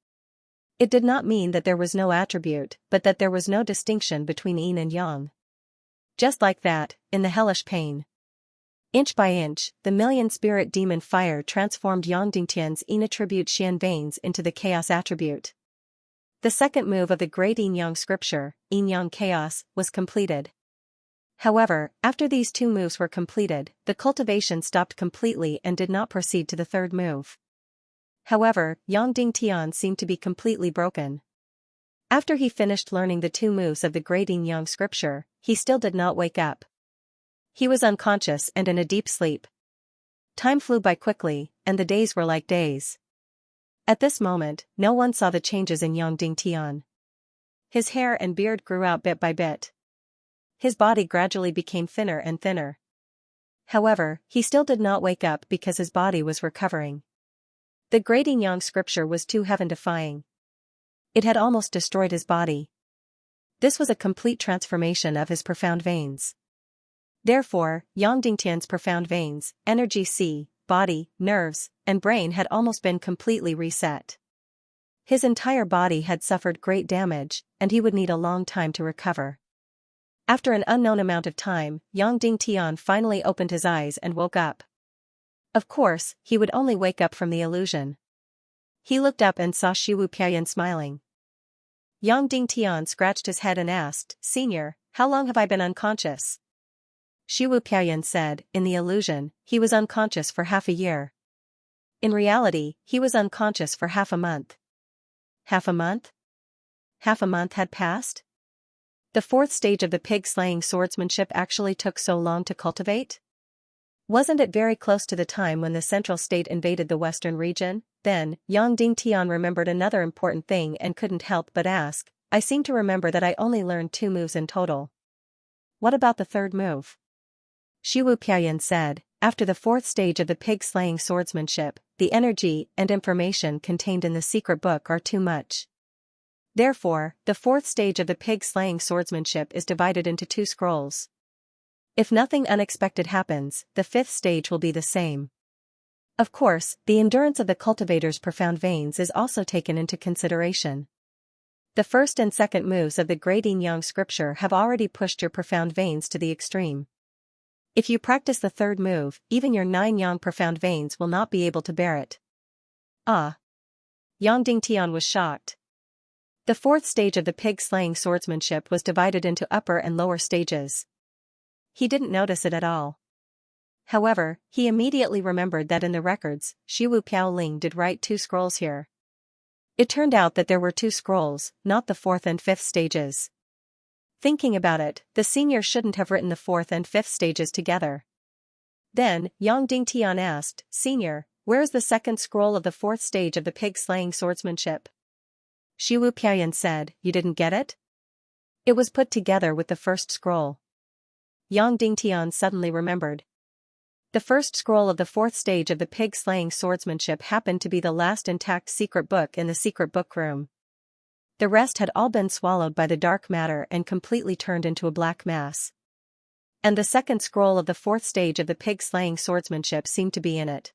It did not mean that there was no attribute, but that there was no distinction between yin and yang. Just like that, in the hellish pain. Inch by inch, the million spirit demon fire transformed Yang Dingtian's yin attribute Xian veins into the chaos attribute. The second move of the great yin-yang scripture, yin-yang chaos, was completed. However, after these two moves were completed, the cultivation stopped completely and did not proceed to the third move. However, Yang Dingtian seemed to be completely broken. After he finished learning the two moves of the great yin-yang scripture, he still did not wake up. He was unconscious and in a deep sleep. Time flew by quickly, and the days were like days. At this moment, no one saw the changes in Yang Dingtian. His hair and beard grew out bit by bit. His body gradually became thinner and thinner. However, he still did not wake up because his body was recovering. The great yin-yang scripture was too heaven-defying. It had almost destroyed his body. This was a complete transformation of his profound veins. Therefore, Yang Dingtian's profound veins, energy C, body, nerves, and brain had almost been completely reset. His entire body had suffered great damage, and he would need a long time to recover. After an unknown amount of time, Yang Dingtian finally opened his eyes and woke up. Of course, he would only wake up from the illusion. He looked up and saw Shi Wupiayan smiling. Yang Dingtian scratched his head and asked, "Senior, how long have I been unconscious?" Shi Wupiayan said, in the illusion, he was unconscious for half a year. In reality, he was unconscious for half a month. Half a month? Half a month had passed? The fourth stage of the pig-slaying swordsmanship actually took so long to cultivate? Wasn't it very close to the time when the central state invaded the western region? Then, Yang Dingtian remembered another important thing and couldn't help but ask, "I seem to remember that I only learned 2 moves in total. What about the third move?" Shi Wupiayan said, "After the fourth stage of the pig-slaying swordsmanship, the energy and information contained in the secret book are too much. Therefore, the fourth stage of the pig-slaying swordsmanship is divided into 2 scrolls. If nothing unexpected happens, the 5th stage will be the same." Of course, the endurance of the cultivator's profound veins is also taken into consideration. The first and second moves of the great yin-yang scripture have already pushed your profound veins to the extreme. If you practice the third move, even your 9 yang profound veins will not be able to bear it. Ah! Yang Dingtian was shocked. The fourth stage of the pig-slaying swordsmanship was divided into upper and lower stages. He didn't notice it at all. However, he immediately remembered that in the records, Shi Wupiaoling did write 2 scrolls here. It turned out that there were 2 scrolls, not the 4th and 5th stages. Thinking about it, the senior shouldn't have written the 4th and 5th stages together. Then, Yang Dingtian asked, "Senior, where is the second scroll of the 4th stage of the pig-slaying swordsmanship?" Shi Wupiayan said, "You didn't get it?" "It was put together with the first scroll." Yang Dingtian suddenly remembered. The first scroll of the 4th stage of the pig-slaying swordsmanship happened to be the last intact secret book in the secret book room. The rest had all been swallowed by the dark matter and completely turned into a black mass. And the second scroll of the 4th stage of the pig-slaying swordsmanship seemed to be in it.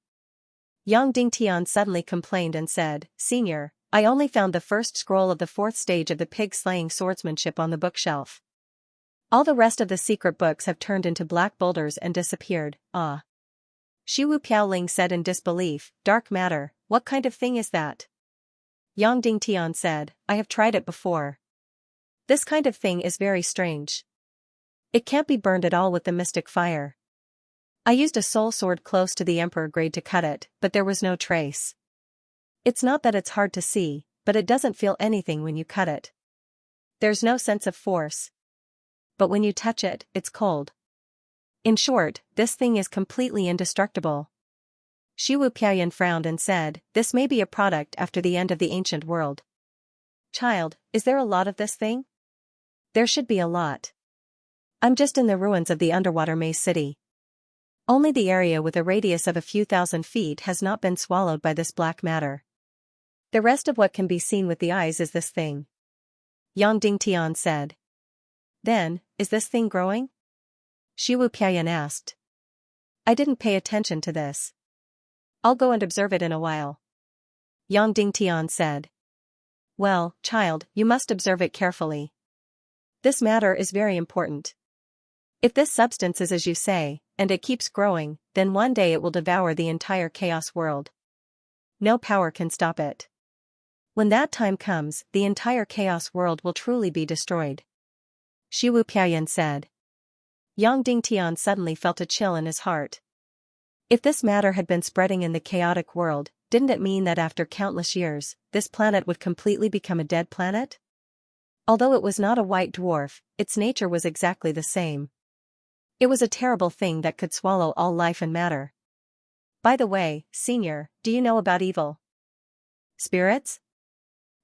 Yang Dingtian suddenly complained and said, "Senior, I only found the first scroll of the 4th stage of the pig-slaying swordsmanship on the bookshelf. All the rest of the secret books have turned into black boulders and disappeared." "Ah." Shi Wupiaoling said in disbelief, "Dark matter, what kind of thing is that?" Yang Dingtian said, "I have tried it before. This kind of thing is very strange. It can't be burned at all with the mystic fire. I used a soul sword close to the emperor grade to cut it, but there was no trace. It's not that it's hard to see, but it doesn't feel anything when you cut it. There's no sense of force. But when you touch it, it's cold. In short, this thing is completely indestructible. Shiwu Piayan frowned and said, this may be a product after the end of the ancient world. Child, is there a lot of this thing? There should be a lot. I'm just in the ruins of the underwater maze city. Only the area with a radius of a few thousand feet has not been swallowed by this black matter. The rest of what can be seen with the eyes is this thing. Yang Dingtian said. Then, is this thing growing? Shiwu Piayan asked. I didn't pay attention to this. I'll go and observe it in a while. Yang Dingtian said. Well, child, you must observe it carefully. This matter is very important. If this substance is as you say, and it keeps growing, then one day it will devour the entire chaos world. No power can stop it. When that time comes, the entire chaos world will truly be destroyed. Shiwu Piayan said. Yang Dingtian suddenly felt a chill in his heart. If this matter had been spreading in the chaotic world, didn't it mean that after countless years, this planet would completely become a dead planet? Although it was not a white dwarf, its nature was exactly the same. It was a terrible thing that could swallow all life and matter. By the way, Senior, do you know about evil spirits?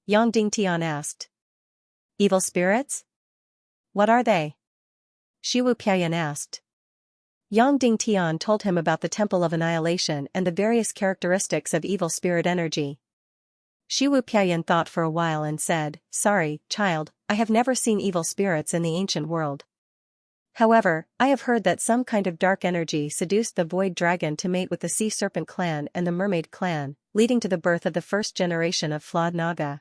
Yang Dingtian asked. Evil spirits? What are they? Shiwu Piayan asked. Yang Dingtian told him about the Temple of Annihilation and the various characteristics of evil spirit energy. Shiwu Piayan thought for a while and said, sorry, child, I have never seen evil spirits in the ancient world. However, I have heard that some kind of dark energy seduced the Void Dragon to mate with the Sea Serpent clan and the Mermaid clan, leading to the birth of the first generation of flawed Naga.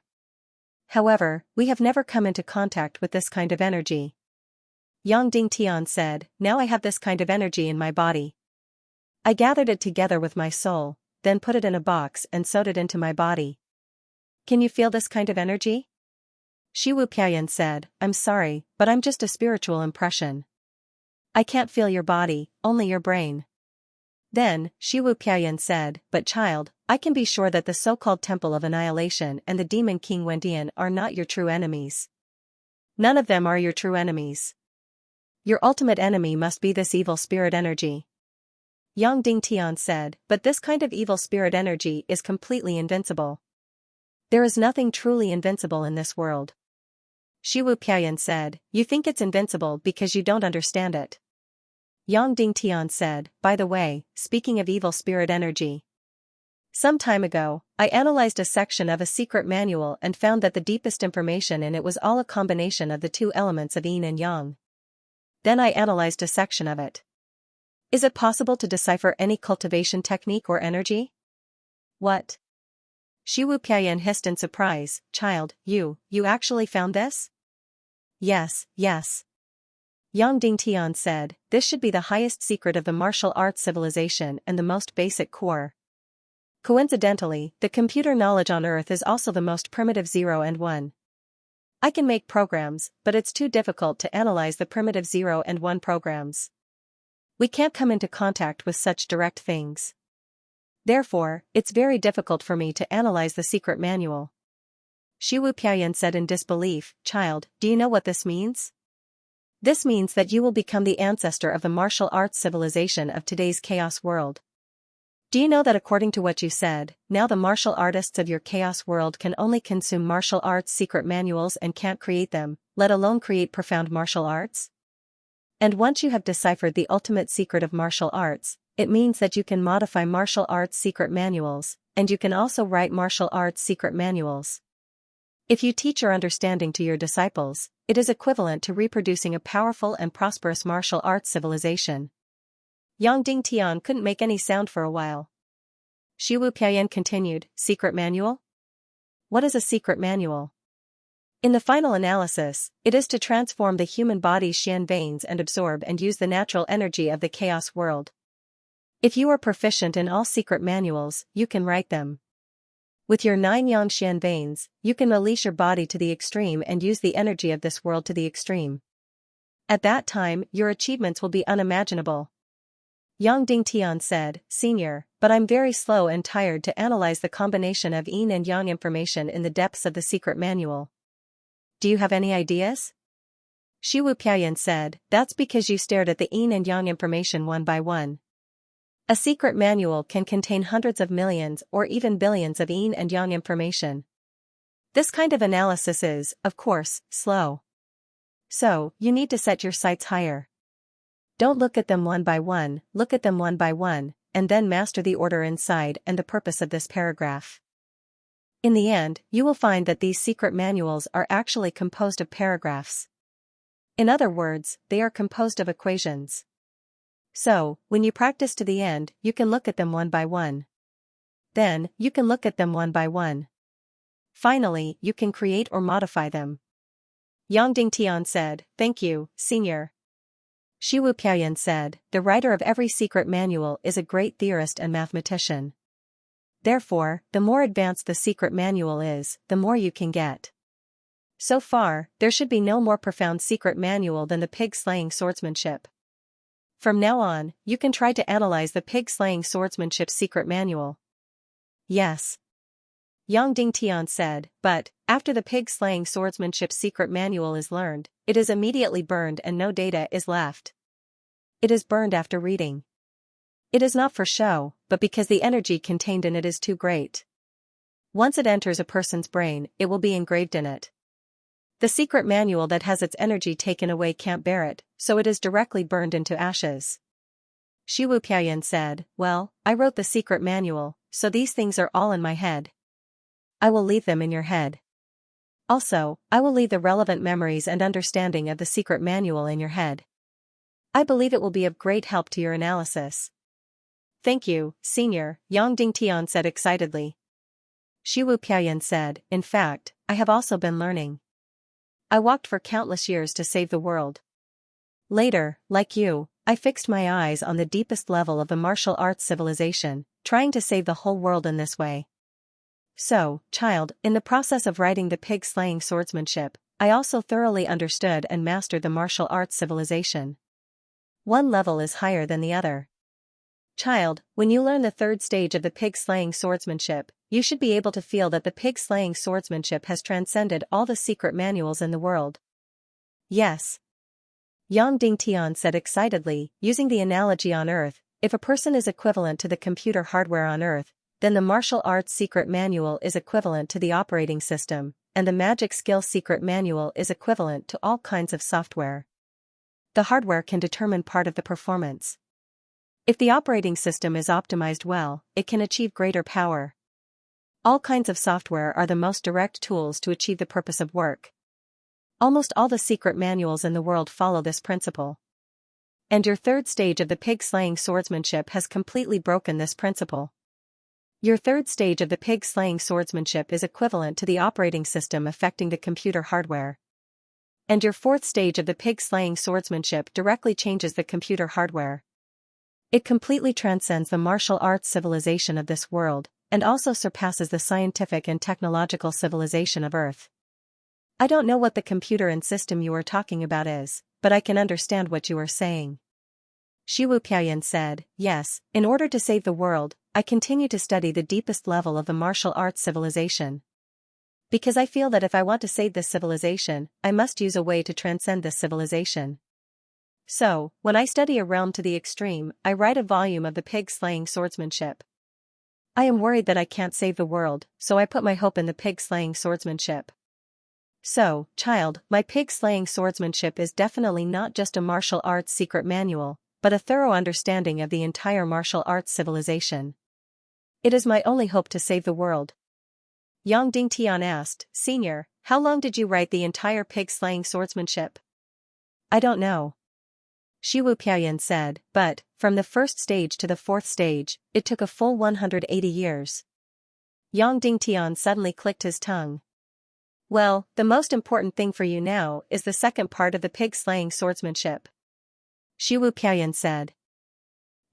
However, we have never come into contact with this kind of energy. Yang Dingtian said, now I have this kind of energy in my body. I gathered it together with my soul, then put it in a box and sewed it into my body. Can you feel this kind of energy? Shiwu Piayan said, I'm sorry, but I'm just a spiritual impression. I can't feel your body, only your brain. Then, Shiwu Piayan said, but child, I can be sure that the so-called Temple of Annihilation and the Demon King Wendian are not your true enemies. None of them are your true enemies. Your ultimate enemy must be this evil spirit energy. Yang Dingtian said, but this kind of evil spirit energy is completely invincible. There is nothing truly invincible in this world. Shiwu Piayan said, you think it's invincible because you don't understand it. Yang Dingtian said, by the way, speaking of evil spirit energy. Some time ago, I analyzed a section of a secret manual and found that the deepest information in it was all a combination of the two elements of yin and yang. Then I analyzed a section of it. Is it possible to decipher any cultivation technique or energy? What? Shiwu Piayan hissed in surprise, child, you actually found this? Yes. Yang Dingtian said, this should be the highest secret of the martial arts civilization and the most basic core. Coincidentally, the computer knowledge on Earth is also the most primitive 0 and 1. I can make programs, but it's too difficult to analyze the primitive 0 and 1 programs. We can't come into contact with such direct things. Therefore, it's very difficult for me to analyze the secret manual. Shiwu Piayan said in disbelief, child, do you know what this means? This means that you will become the ancestor of the martial arts civilization of today's chaos world. Do you know that according to what you said, now the martial artists of your chaos world can only consume martial arts secret manuals and can't create them, let alone create profound martial arts? And once you have deciphered the ultimate secret of martial arts, it means that you can modify martial arts secret manuals, and you can also write martial arts secret manuals. If you teach your understanding to your disciples, it is equivalent to reproducing a powerful and prosperous martial arts civilization. Yang Dingtian couldn't make any sound for a while. Shiwu Piayan continued, secret manual? What is a secret manual? In the final analysis, it is to transform the human body's Xian veins and absorb and use the natural energy of the chaos world. If you are proficient in all secret manuals, you can write them. With your 9 Yang Xian veins, you can release your body to the extreme and use the energy of this world to the extreme. At that time, your achievements will be unimaginable. Yang Dingtian said, Senior, but I'm very slow and tired to analyze the combination of yin and yang information in the depths of the secret manual. Do you have any ideas? Shi Wupiayan said, that's because you stared at the yin and yang information one by one. A secret manual can contain hundreds of millions or even billions of yin and yang information. This kind of analysis is, of course, slow. So, you need to set your sights higher. Don't look at them one by one, look at them one by one, and then master the order inside and the purpose of this paragraph. In the end, you will find that these secret manuals are actually composed of paragraphs. In other words, they are composed of equations. So, when you practice to the end, you can look at them one by one. Then, you can look at them one by one. Finally, you can create or modify them. Yang Dingtian said, Thank you, Senior. Shi Wupiayan said, The writer of every secret manual is a great theorist and mathematician. Therefore, the more advanced the secret manual is, the more you can get. So far, there should be no more profound secret manual than the pig-slaying swordsmanship. From now on, you can try to analyze the pig-slaying swordsmanship secret manual. Yes. Yang Dingtian said, but, after the pig-slaying swordsmanship secret manual is learned, it is immediately burned and no data is left. It is burned after reading. It is not for show, but because the energy contained in it is too great. Once it enters a person's brain, it will be engraved in it. The secret manual that has its energy taken away can't bear it, so it is directly burned into ashes. Shi Wupiayan said, Well, I wrote the secret manual, so these things are all in my head. I will leave them in your head. Also, I will leave the relevant memories and understanding of the secret manual in your head. I believe it will be of great help to your analysis. Thank you, Senior, Yang Dingtian said excitedly. Shi Wupiayan said, In fact, I have also been learning. I walked for countless years to save the world. Later, like you, I fixed my eyes on the deepest level of the martial arts civilization, trying to save the whole world in this way. So, child, in the process of writing the pig-slaying swordsmanship, I also thoroughly understood and mastered the martial arts civilization. One level is higher than the other. Child, when you learn the third stage of the pig-slaying swordsmanship, you should be able to feel that the pig-slaying swordsmanship has transcended all the secret manuals in the world. Yes. Yang Dingtian said excitedly, using the analogy on Earth, if a person is equivalent to the computer hardware on Earth, then the martial arts secret manual is equivalent to the operating system, and the magic skill secret manual is equivalent to all kinds of software. The hardware can determine part of the performance. If the operating system is optimized well, it can achieve greater power. All kinds of software are the most direct tools to achieve the purpose of work. Almost all the secret manuals in the world follow this principle. And your third stage of the pig-slaying swordsmanship has completely broken this principle. Your third stage of the pig-slaying swordsmanship is equivalent to the operating system affecting the computer hardware. And your fourth stage of the pig-slaying swordsmanship directly changes the computer hardware. It completely transcends the martial arts civilization of this world, and also surpasses the scientific and technological civilization of Earth. I don't know what the computer and system you are talking about is, but I can understand what you are saying. Shi Wupiayan said, Yes, in order to save the world, I continue to study the deepest level of the martial arts civilization. Because I feel that if I want to save this civilization, I must use a way to transcend this civilization. So, when I study a realm to the extreme, I write a volume of the pig-slaying swordsmanship. I am worried that I can't save the world, so I put my hope in the pig-slaying swordsmanship. So, child, my pig-slaying swordsmanship is definitely not just a martial arts secret manual, but a thorough understanding of the entire martial arts civilization. It is my only hope to save the world. Yang Dingtian asked, Senior, how long did you write the entire pig-slaying swordsmanship? I don't know. Shi Wupiayan said, but, from the first stage to the fourth stage, it took a full 180 years. Yang Dingtian suddenly clicked his tongue. Well, the most important thing for you now is the second part of the pig-slaying swordsmanship. Shi Wupiayan said.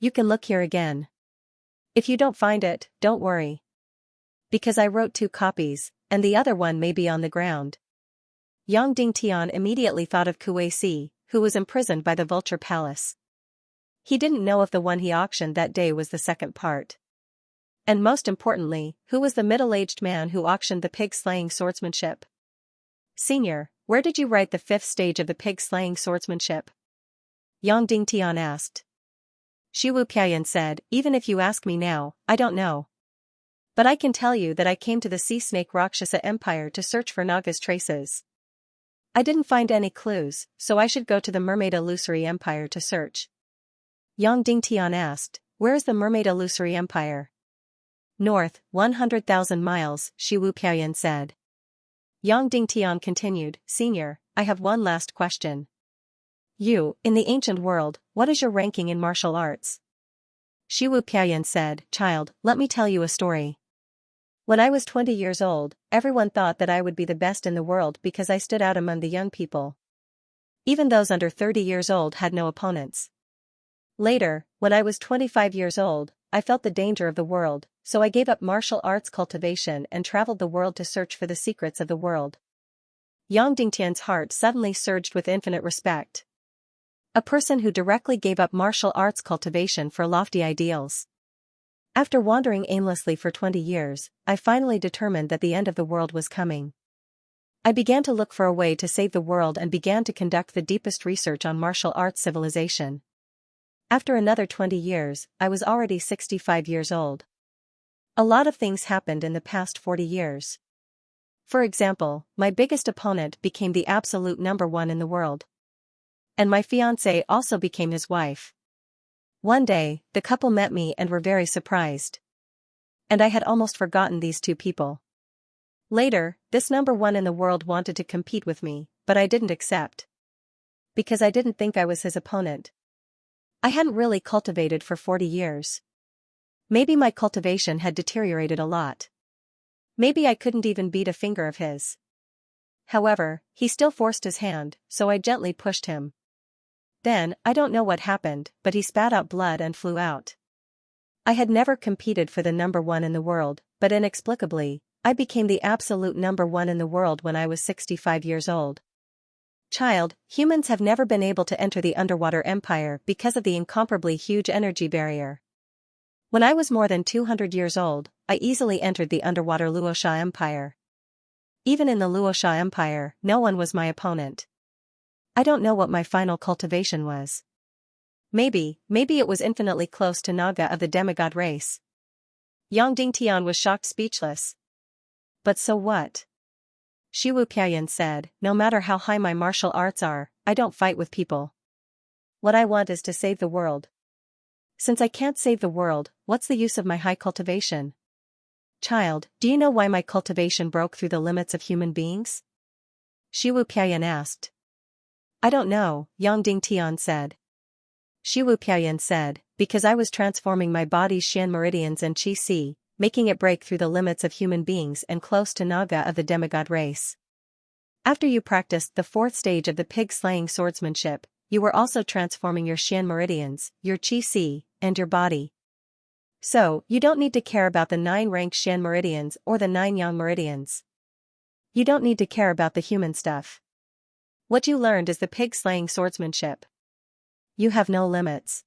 You can look here again. If you don't find it, don't worry. Because I wrote 2 copies, and the other one may be on the ground. Yang Dingtian immediately thought of Kuei Si, who was imprisoned by the Vulture Palace. He didn't know if the one he auctioned that day was the second part. And most importantly, who was the middle-aged man who auctioned the pig-slaying swordsmanship? Senior, where did you write the fifth stage of the pig-slaying swordsmanship? Yang Dingtian asked. Shiwu Piayan said, even if you ask me now, I don't know. But I can tell you that I came to the Sea Snake Rakshasa Empire to search for Naga's traces. I didn't find any clues, so I should go to the Mermaid Illusory Empire to search. Yang Dingtian asked, where is the Mermaid Illusory Empire? North, 100,000 miles, Shiwu Piayan said. Yang Dingtian continued, Senior, I have one last question. You, in the ancient world, what is your ranking in martial arts? Shiwu Piayan said, Child, let me tell you a story. When I was 20 years old, everyone thought that I would be the best in the world because I stood out among the young people. Even those under 30 years old had no opponents. Later, when I was 25 years old, I felt the danger of the world, so I gave up martial arts cultivation and traveled the world to search for the secrets of the world. Yang Dingtian's heart suddenly surged with infinite respect. A person who directly gave up martial arts cultivation for lofty ideals. After wandering aimlessly for 20 years, I finally determined that the end of the world was coming. I began to look for a way to save the world and began to conduct the deepest research on martial arts civilization. After another 20 years, I was already 65 years old. A lot of things happened in the past 40 years. For example, my biggest opponent became the absolute number one in the world. And my fiancée also became his wife. One day, the couple met me and were very surprised. And I had almost forgotten these two people. Later, this number one in the world wanted to compete with me, but I didn't accept. Because I didn't think I was his opponent. I hadn't really cultivated for 40 years. Maybe my cultivation had deteriorated a lot. Maybe I couldn't even beat a finger of his. However, he still forced his hand, so I gently pushed him. Then, I don't know what happened, but he spat out blood and flew out. I had never competed for the number one in the world, but inexplicably, I became the absolute number one in the world when I was 65 years old. Child, humans have never been able to enter the underwater empire because of the incomparably huge energy barrier. When I was more than 200 years old, I easily entered the underwater Luosha Empire. Even in the Luosha Empire, no one was my opponent. I don't know what my final cultivation was. Maybe it was infinitely close to Naga of the demigod race. Yang Dingtian was shocked speechless. But so what? Shiwu Piayan said, no matter how high my martial arts are, I don't fight with people. What I want is to save the world. Since I can't save the world, what's the use of my high cultivation? Child, do you know why my cultivation broke through the limits of human beings? Shiwu Piayan asked. I don't know, Yang Dingtian said. Shiwu Piayan said, because I was transforming my body's Xian meridians and Qi Si, making it break through the limits of human beings and close to Naga of the demigod race. After you practiced the fourth stage of the pig-slaying swordsmanship, you were also transforming your Xian meridians, your Qi Si, and your body. So, you don't need to care about the 9 ranked Xian meridians or the 9 yang meridians. You don't need to care about the human stuff. What you learned is the pig-slaying swordsmanship. You have no limits.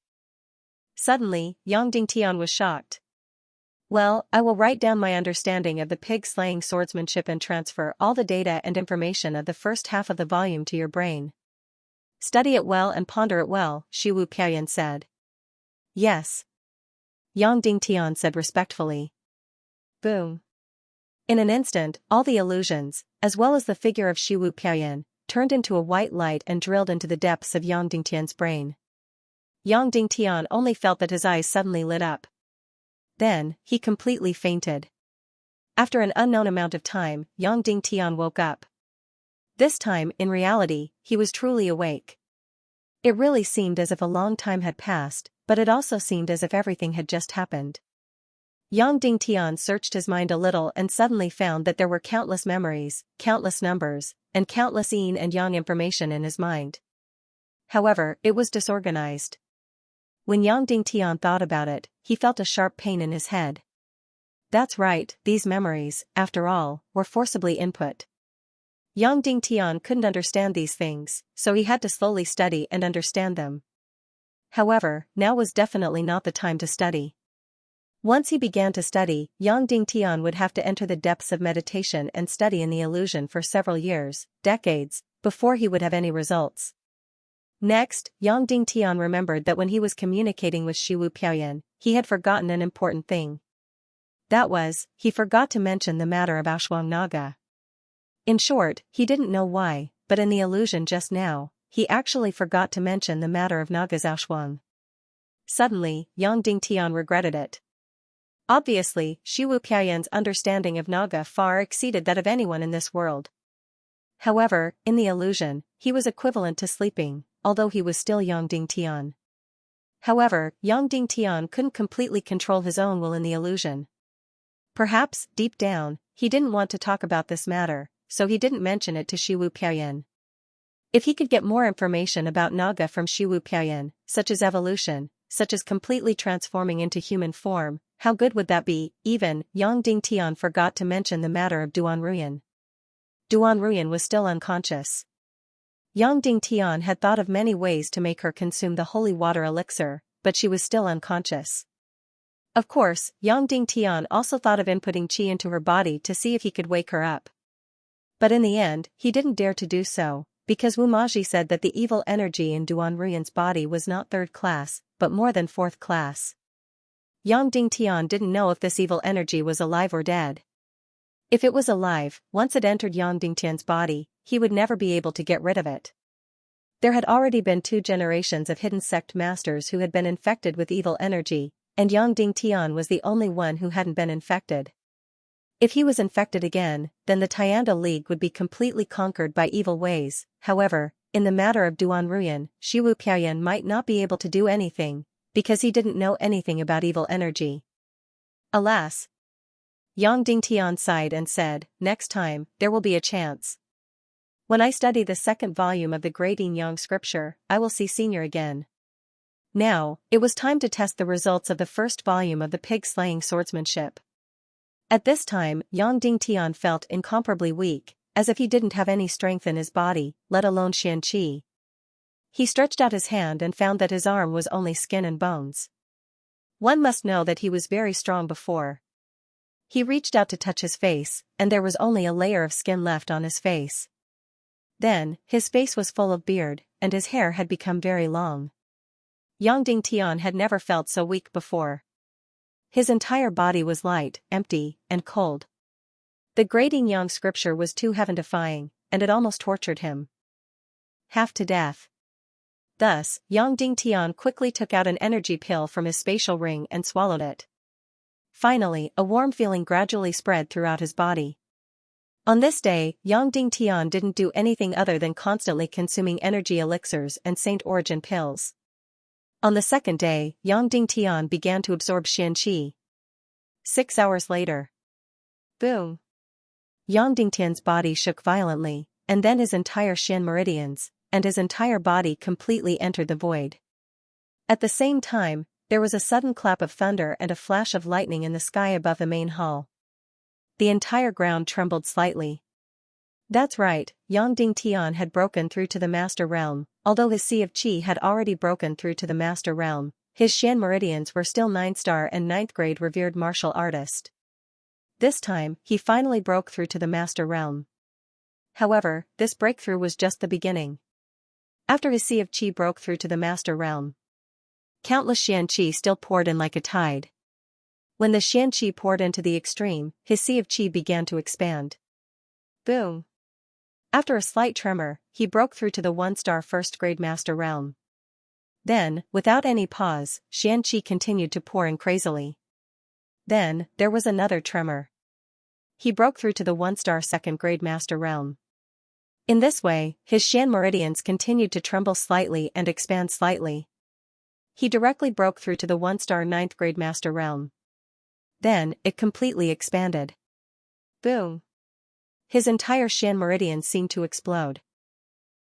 Suddenly, Yang Dingtian was shocked. Well, I will write down my understanding of the pig-slaying swordsmanship and transfer all the data and information of the first half of the volume to your brain. Study it well and ponder it well, Shiwu Piayan said. Yes. Yang Dingtian said respectfully. Boom. In an instant, all the illusions, as well as the figure of Shiwu Piayan, turned into a white light and drilled into the depths of Yang Dingtian's brain. Yang Dingtian only felt that his eyes suddenly lit up. Then, he completely fainted. After an unknown amount of time, Yang Dingtian woke up. This time, in reality, he was truly awake. It really seemed as if a long time had passed, but it also seemed as if everything had just happened. Yang Dingtian searched his mind a little and suddenly found that there were countless memories, countless numbers, and countless yin and yang information in his mind. However, it was disorganized. When Yang Dingtian thought about it, he felt a sharp pain in his head. That's right, these memories, after all, were forcibly input. Yang Dingtian couldn't understand these things, so he had to slowly study and understand them. However, now was definitely not the time to study. Once he began to study, Yang Dingtian would have to enter the depths of meditation and study in the illusion for several years, decades, before he would have any results. Next, Yang Dingtian remembered that when he was communicating with Shiwu Piaoyan, he had forgotten an important thing. That was, he forgot to mention the matter of Aoshuang Naga. In short, he didn't know why, but in the illusion just now, he actually forgot to mention the matter of Naga's Aoshuang. Suddenly, Yang Dingtian regretted it. Obviously, Shiwu Piaoyan's understanding of Naga far exceeded that of anyone in this world. However, in the illusion, he was equivalent to sleeping, although he was still Yang Dingtian. However, Yang Dingtian couldn't completely control his own will in the illusion. Perhaps, deep down, he didn't want to talk about this matter, so he didn't mention it to Shiwu Piaoyan. If he could get more information about Naga from Shiwu Piaoyan, such as evolution, such as completely transforming into human form, how good would that be? Even, Yang Dingtian forgot to mention the matter of Duan Ruyan. Duan Ruyan was still unconscious. Yang Dingtian had thought of many ways to make her consume the holy water elixir, but she was still unconscious. Of course, Yang Dingtian also thought of inputting qi into her body to see if he could wake her up. But in the end, he didn't dare to do so, because Wu Maji said that the evil energy in Duan Ruyan's body was not third class, but more than fourth class. Yang Dingtian didn't know if this evil energy was alive or dead. If it was alive, once it entered Yang Dingtian's body, he would never be able to get rid of it. There had already been 2 generations of hidden sect masters who had been infected with evil energy, and Yang Dingtian was the only one who hadn't been infected. If he was infected again, then the Tianda League would be completely conquered by evil ways. However, in the matter of Duan Ruyan, Shiwu Piaoyan might not be able to do anything, because he didn't know anything about evil energy. Alas! Yang Dingtian sighed and said, "Next time, there will be a chance. When I study the 2nd volume of the Great Yin Yang scripture, I will see Senior again." Now, it was time to test the results of the 1st volume of the pig-slaying swordsmanship. At this time, Yang Dingtian felt incomparably weak, as if he didn't have any strength in his body, let alone Xianxia. He stretched out his hand and found that his arm was only skin and bones. One must know that he was very strong before. He reached out to touch his face, and there was only a layer of skin left on his face. Then, his face was full of beard, and his hair had become very long. Yang Dingtian had never felt so weak before. His entire body was light, empty, and cold. The Great Yin Yang scripture was too heaven-defying, and it almost tortured him. Half to death. Thus, Yang Dingtian quickly took out an energy pill from his spatial ring and swallowed it. Finally, a warm feeling gradually spread throughout his body. On this day, Yang Dingtian didn't do anything other than constantly consuming energy elixirs and Saint Origin pills. On the 2nd day, Yang Dingtian began to absorb Xianxia. 6 hours later. Boom! Yang Dingtian's body shook violently, and then his entire Xian meridians, and his entire body completely entered the void. At the same time, there was a sudden clap of thunder and a flash of lightning in the sky above the main hall. The entire ground trembled slightly. That's right, Yang Dingtian had broken through to the Master Realm. Although his Sea of Qi had already broken through to the Master Realm, his Xian meridians were still 9-star and 9th-grade revered martial artist. This time, he finally broke through to the Master Realm. However, this breakthrough was just the beginning. After his Sea of Qi broke through to the Master Realm, countless Xianxia still poured in like a tide. When the Xianxia poured into the extreme, his Sea of Qi began to expand. Boom! After a slight tremor, he broke through to the 1-star 1st-grade Master Realm. Then, without any pause, Xianxia continued to pour in crazily. Then, there was another tremor. He broke through to the 1-star 2nd-grade Master Realm. In this way, his Xian meridians continued to tremble slightly and expand slightly. He directly broke through to the 1-star 9th-grade Master Realm. Then, it completely expanded. Boom! His entire Xian meridian seemed to explode.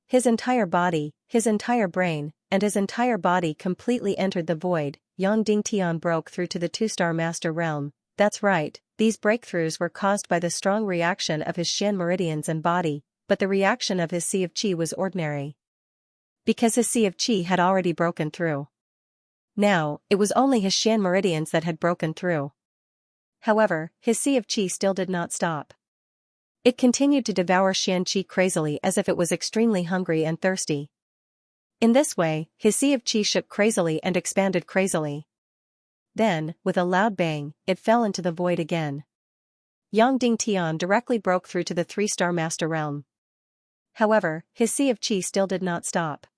His entire body, his entire brain, and his entire body completely entered the void. Yang Dingtian broke through to the 2-star Master Realm. That's right, these breakthroughs were caused by the strong reaction of his Xian meridians and body, but the reaction of his Sea of Qi was ordinary. Because his Sea of Qi had already broken through. Now, it was only his Xian meridians that had broken through. However, his sea of qi still did not stop. It continued to devour Xianxia crazily as if it was extremely hungry and thirsty. In this way, his sea of qi shook crazily and expanded crazily. Then, with a loud bang, it fell into the void again. Yang Dingtian directly broke through to the 3-star master realm. However, his sea of qi still did not stop.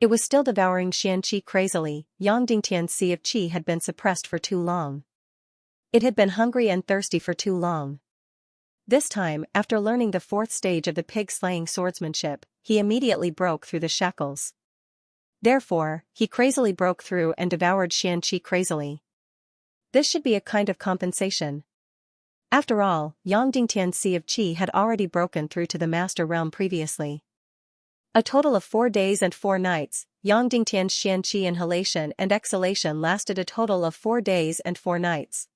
It was still devouring Xianxia crazily. Yang Dingtian's sea of qi had been suppressed for too long. It had been hungry and thirsty for too long. This time, after learning the 4th stage of the pig-slaying swordsmanship, he immediately broke through the shackles. Therefore, he crazily broke through and devoured Xianxia crazily. This should be a kind of compensation. After all, Yang Dingtian's sea of qi had already broken through to the master realm previously. A total of 4 days and 4 nights, Yang Dingtian's Xianxia inhalation and exhalation lasted a total of 4 days and 4 nights.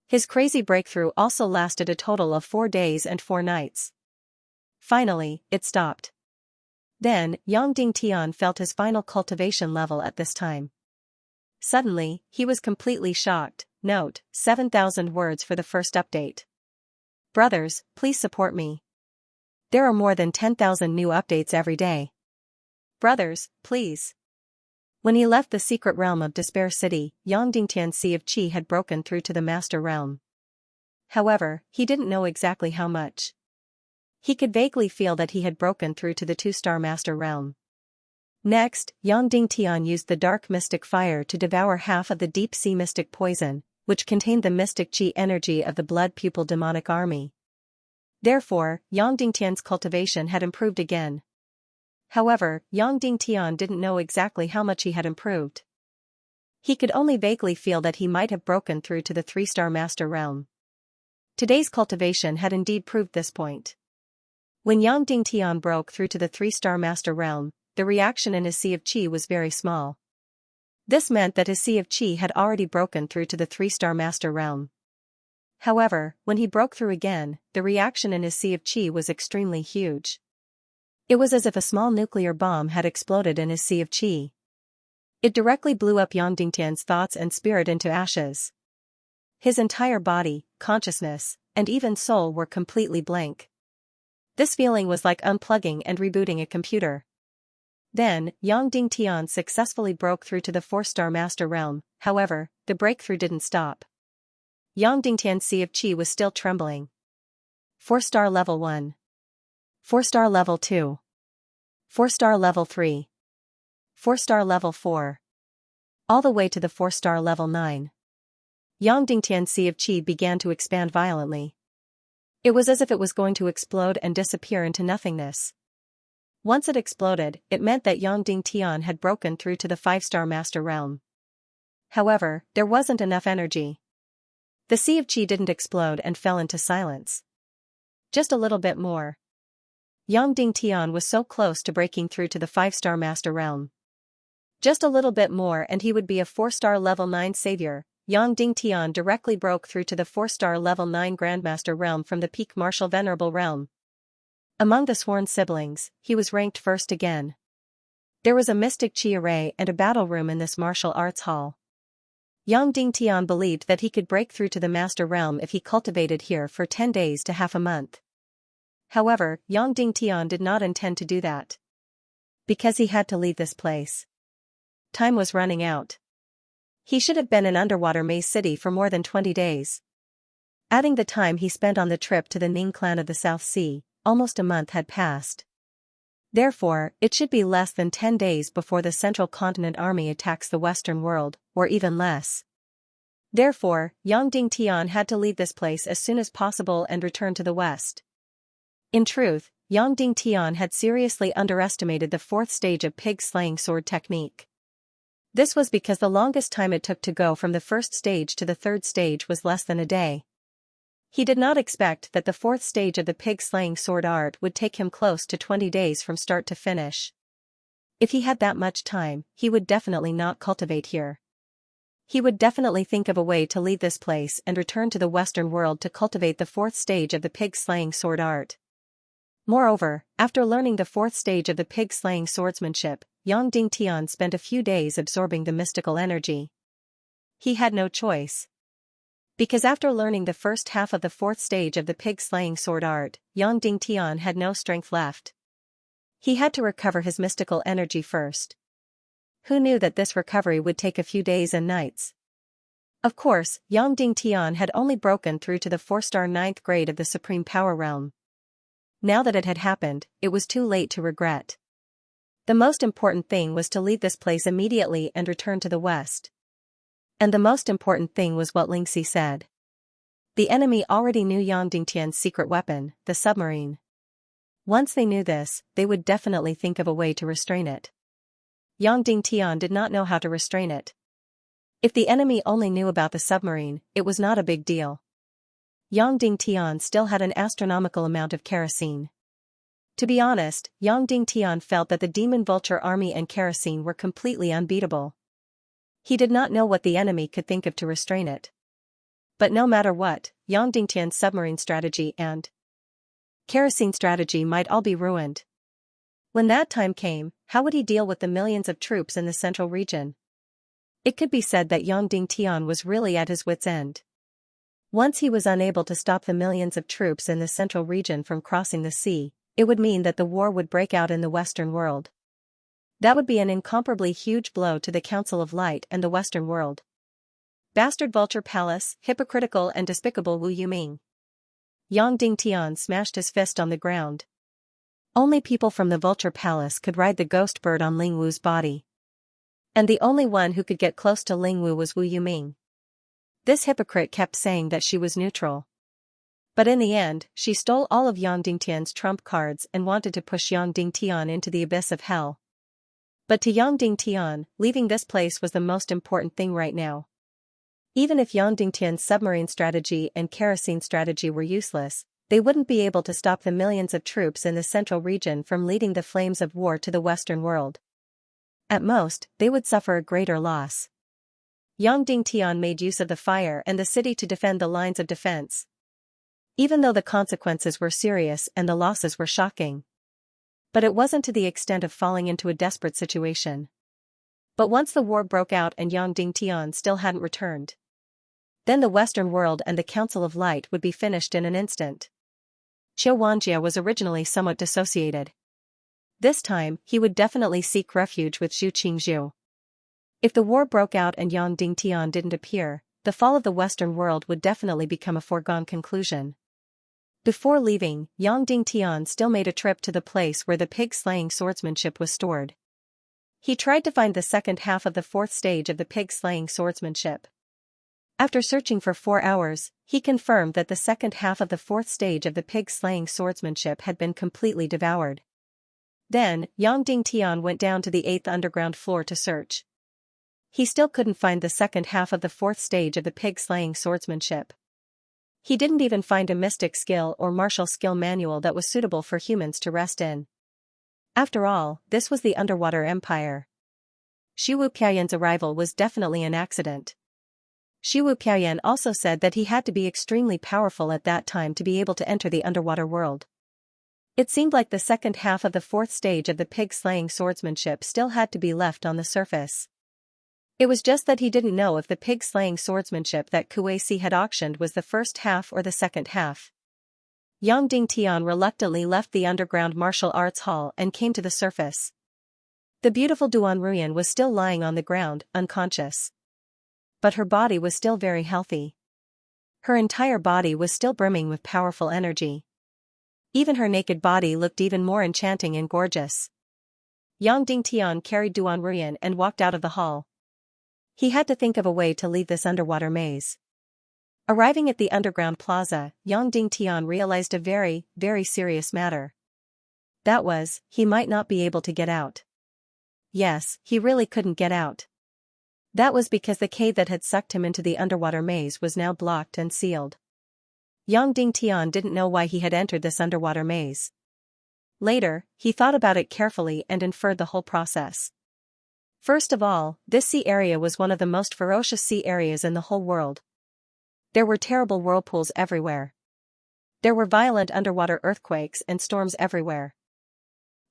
His crazy breakthrough also lasted a total of 4 days and 4 nights. Finally, it stopped. Then, Yang Dingtian felt his final cultivation level at this time. Suddenly, he was completely shocked. Note, 7,000 words for the first update. Brothers, please support me. There are more than 10,000 new updates every day. Brothers, please. When he left the secret realm of Despair City, Yang Dingtian's sea of qi had broken through to the master realm. However, he didn't know exactly how much. He could vaguely feel that he had broken through to the 2-star master realm. Next, Yang Dingtian used the dark mystic fire to devour half of the deep sea mystic poison, which contained the mystic qi energy of the blood pupil demonic army. Therefore, Yang Dingtian's cultivation had improved again. However, Yang Dingtian didn't know exactly how much he had improved. He could only vaguely feel that he might have broken through to the 3-star master realm. Today's cultivation had indeed proved this point. When Yang Dingtian broke through to the 3-star master realm, the reaction in his sea of qi was very small. This meant that his sea of qi had already broken through to the 3-star master realm. However, when he broke through again, the reaction in his sea of qi was extremely huge. It was as if a small nuclear bomb had exploded in his sea of qi. It directly blew up Yang Dingtian's thoughts and spirit into ashes. His entire body, consciousness, and even soul were completely blank. This feeling was like unplugging and rebooting a computer. Then, Yang Dingtian successfully broke through to the 4-star master realm. However, the breakthrough didn't stop. Yang Dingtian's sea of qi was still trembling. 4-star level 1. 4-star level 2. 4-star level 3. 4-star level 4. All the way to the 4-star level 9. Yang Dingtian's sea of qi began to expand violently. It was as if it was going to explode and disappear into nothingness. Once it exploded, it meant that Yang Dingtian had broken through to the 5-star master realm. However, there wasn't enough energy. The sea of qi didn't explode and fell into silence. Just a little bit more. Yang Dingtian was so close to breaking through to the 5-star master realm. Just a little bit more and he would be a 4-star level 9 savior. Yang Dingtian directly broke through to the 4-star level 9 grandmaster realm from the peak martial venerable realm. Among the sworn siblings, he was ranked first again. There was a mystic qi array and a battle room in this martial arts hall. Yang Dingtian believed that he could break through to the master realm if he cultivated here for 10 days to half a month. However, Yang Dingtian did not intend to do that. Because he had to leave this place. Time was running out. He should have been in underwater Maze City for more than 20 days. Adding the time he spent on the trip to the Ning clan of the South Sea, almost a month had passed. Therefore, it should be less than 10 days before the Central Continent Army attacks the Western world, or even less. Therefore, Yang Dingtian had to leave this place as soon as possible and return to the West. In truth, Yang Dingtian had seriously underestimated the 4th stage of pig-slaying sword technique. This was because the longest time it took to go from the 1st stage to the 3rd stage was less than a day. He did not expect that the 4th stage of the pig-slaying sword art would take him close to 20 days from start to finish. If he had that much time, he would definitely not cultivate here. He would definitely think of a way to leave this place and return to the Western world to cultivate the 4th stage of the pig-slaying sword art. Moreover, after learning the 4th stage of the pig-slaying swordsmanship, Yang Dingtian spent a few days absorbing the mystical energy. He had no choice. Because after learning the first half of the fourth stage of the pig-slaying sword art, Yang Dingtian had no strength left. He had to recover his mystical energy first. Who knew that this recovery would take a few days and nights? Of course, Yang Dingtian had only broken through to the 4-star 9th grade of the Supreme Power Realm. Now that it had happened, it was too late to regret. The most important thing was to leave this place immediately and return to the west. And the most important thing was what Xianxia said. The enemy already knew Yang Dingtian's secret weapon, the submarine. Once they knew this, they would definitely think of a way to restrain it. Yang Dingtian did not know how to restrain it. If the enemy only knew about the submarine, it was not a big deal. Yang Dingtian still had an astronomical amount of kerosene. To be honest, Yang Dingtian felt that the Demon Vulture army and kerosene were completely unbeatable. He did not know what the enemy could think of to restrain it. But no matter what, Yang Dingtian's submarine strategy and kerosene strategy might all be ruined. When that time came, how would he deal with the millions of troops in the central region? It could be said that Yang Dingtian was really at his wit's end. Once he was unable to stop the millions of troops in the central region from crossing the sea, it would mean that the war would break out in the Western world. That would be an incomparably huge blow to the Council of Light and the Western world. Bastard Vulture Palace, hypocritical and despicable Wu Yuming. Yang Dingtian smashed his fist on the ground. Only people from the Vulture Palace could ride the ghost bird on Ling Wu's body. And the only one who could get close to Ling Wu was Wu Yuming. This hypocrite kept saying that she was neutral. But in the end, she stole all of Yang Dingtian's trump cards and wanted to push Yang Dingtian into the abyss of hell. But to Yang Dingtian, leaving this place was the most important thing right now. Even if Yang Dingtian's submarine strategy and kerosene strategy were useless, they wouldn't be able to stop the millions of troops in the central region from leading the flames of war to the Western world. At most, they would suffer a greater loss. Yang Dingtian made use of the fire and the city to defend the lines of defense. Even though the consequences were serious and the losses were shocking. But it wasn't to the extent of falling into a desperate situation. But once the war broke out and Yang Dingtian still hadn't returned, then the Western world and the Council of Light would be finished in an instant. Xianxia was originally somewhat dissociated. This time, he would definitely seek refuge with Zhu Qingzhu. If the war broke out and Yang Dingtian didn't appear, the fall of the Western world would definitely become a foregone conclusion. Before leaving, Yang Dingtian still made a trip to the place where the pig-slaying swordsmanship was stored. He tried to find the second half of the fourth stage of the pig-slaying swordsmanship. After searching for 4 hours, he confirmed that the second half of the fourth stage of the pig-slaying swordsmanship had been completely devoured. Then, Yang Dingtian went down to the 8th underground floor to search. He still couldn't find the second half of the fourth stage of the pig-slaying swordsmanship. He didn't even find a mystic skill or martial skill manual that was suitable for humans to rest in. After all, this was the underwater empire. Xu Wupiayan's arrival was definitely an accident. Xu Wupiayan also said that he had to be extremely powerful at that time to be able to enter the underwater world. It seemed like the second half of the fourth stage of the pig-slaying swordsmanship still had to be left on the surface. It was just that he didn't know if the pig-slaying swordsmanship that Kuei-si had auctioned was the first half or the second half. Yang Dingtian reluctantly left the underground martial arts hall and came to the surface. The beautiful Duan Ruyan was still lying on the ground, unconscious. But her body was still very healthy. Her entire body was still brimming with powerful energy. Even her naked body looked even more enchanting and gorgeous. Yang Dingtian carried Duan Ruyan and walked out of the hall. He had to think of a way to leave this underwater maze. Arriving at the underground plaza, Yang Dingtian realized a very, very serious matter. That was, he might not be able to get out. Yes, he really couldn't get out. That was because the cave that had sucked him into the underwater maze was now blocked and sealed. Yang Dingtian didn't know why he had entered this underwater maze. Later, he thought about it carefully and inferred the whole process. First of all, this sea area was one of the most ferocious sea areas in the whole world. There were terrible whirlpools everywhere. There were violent underwater earthquakes and storms everywhere.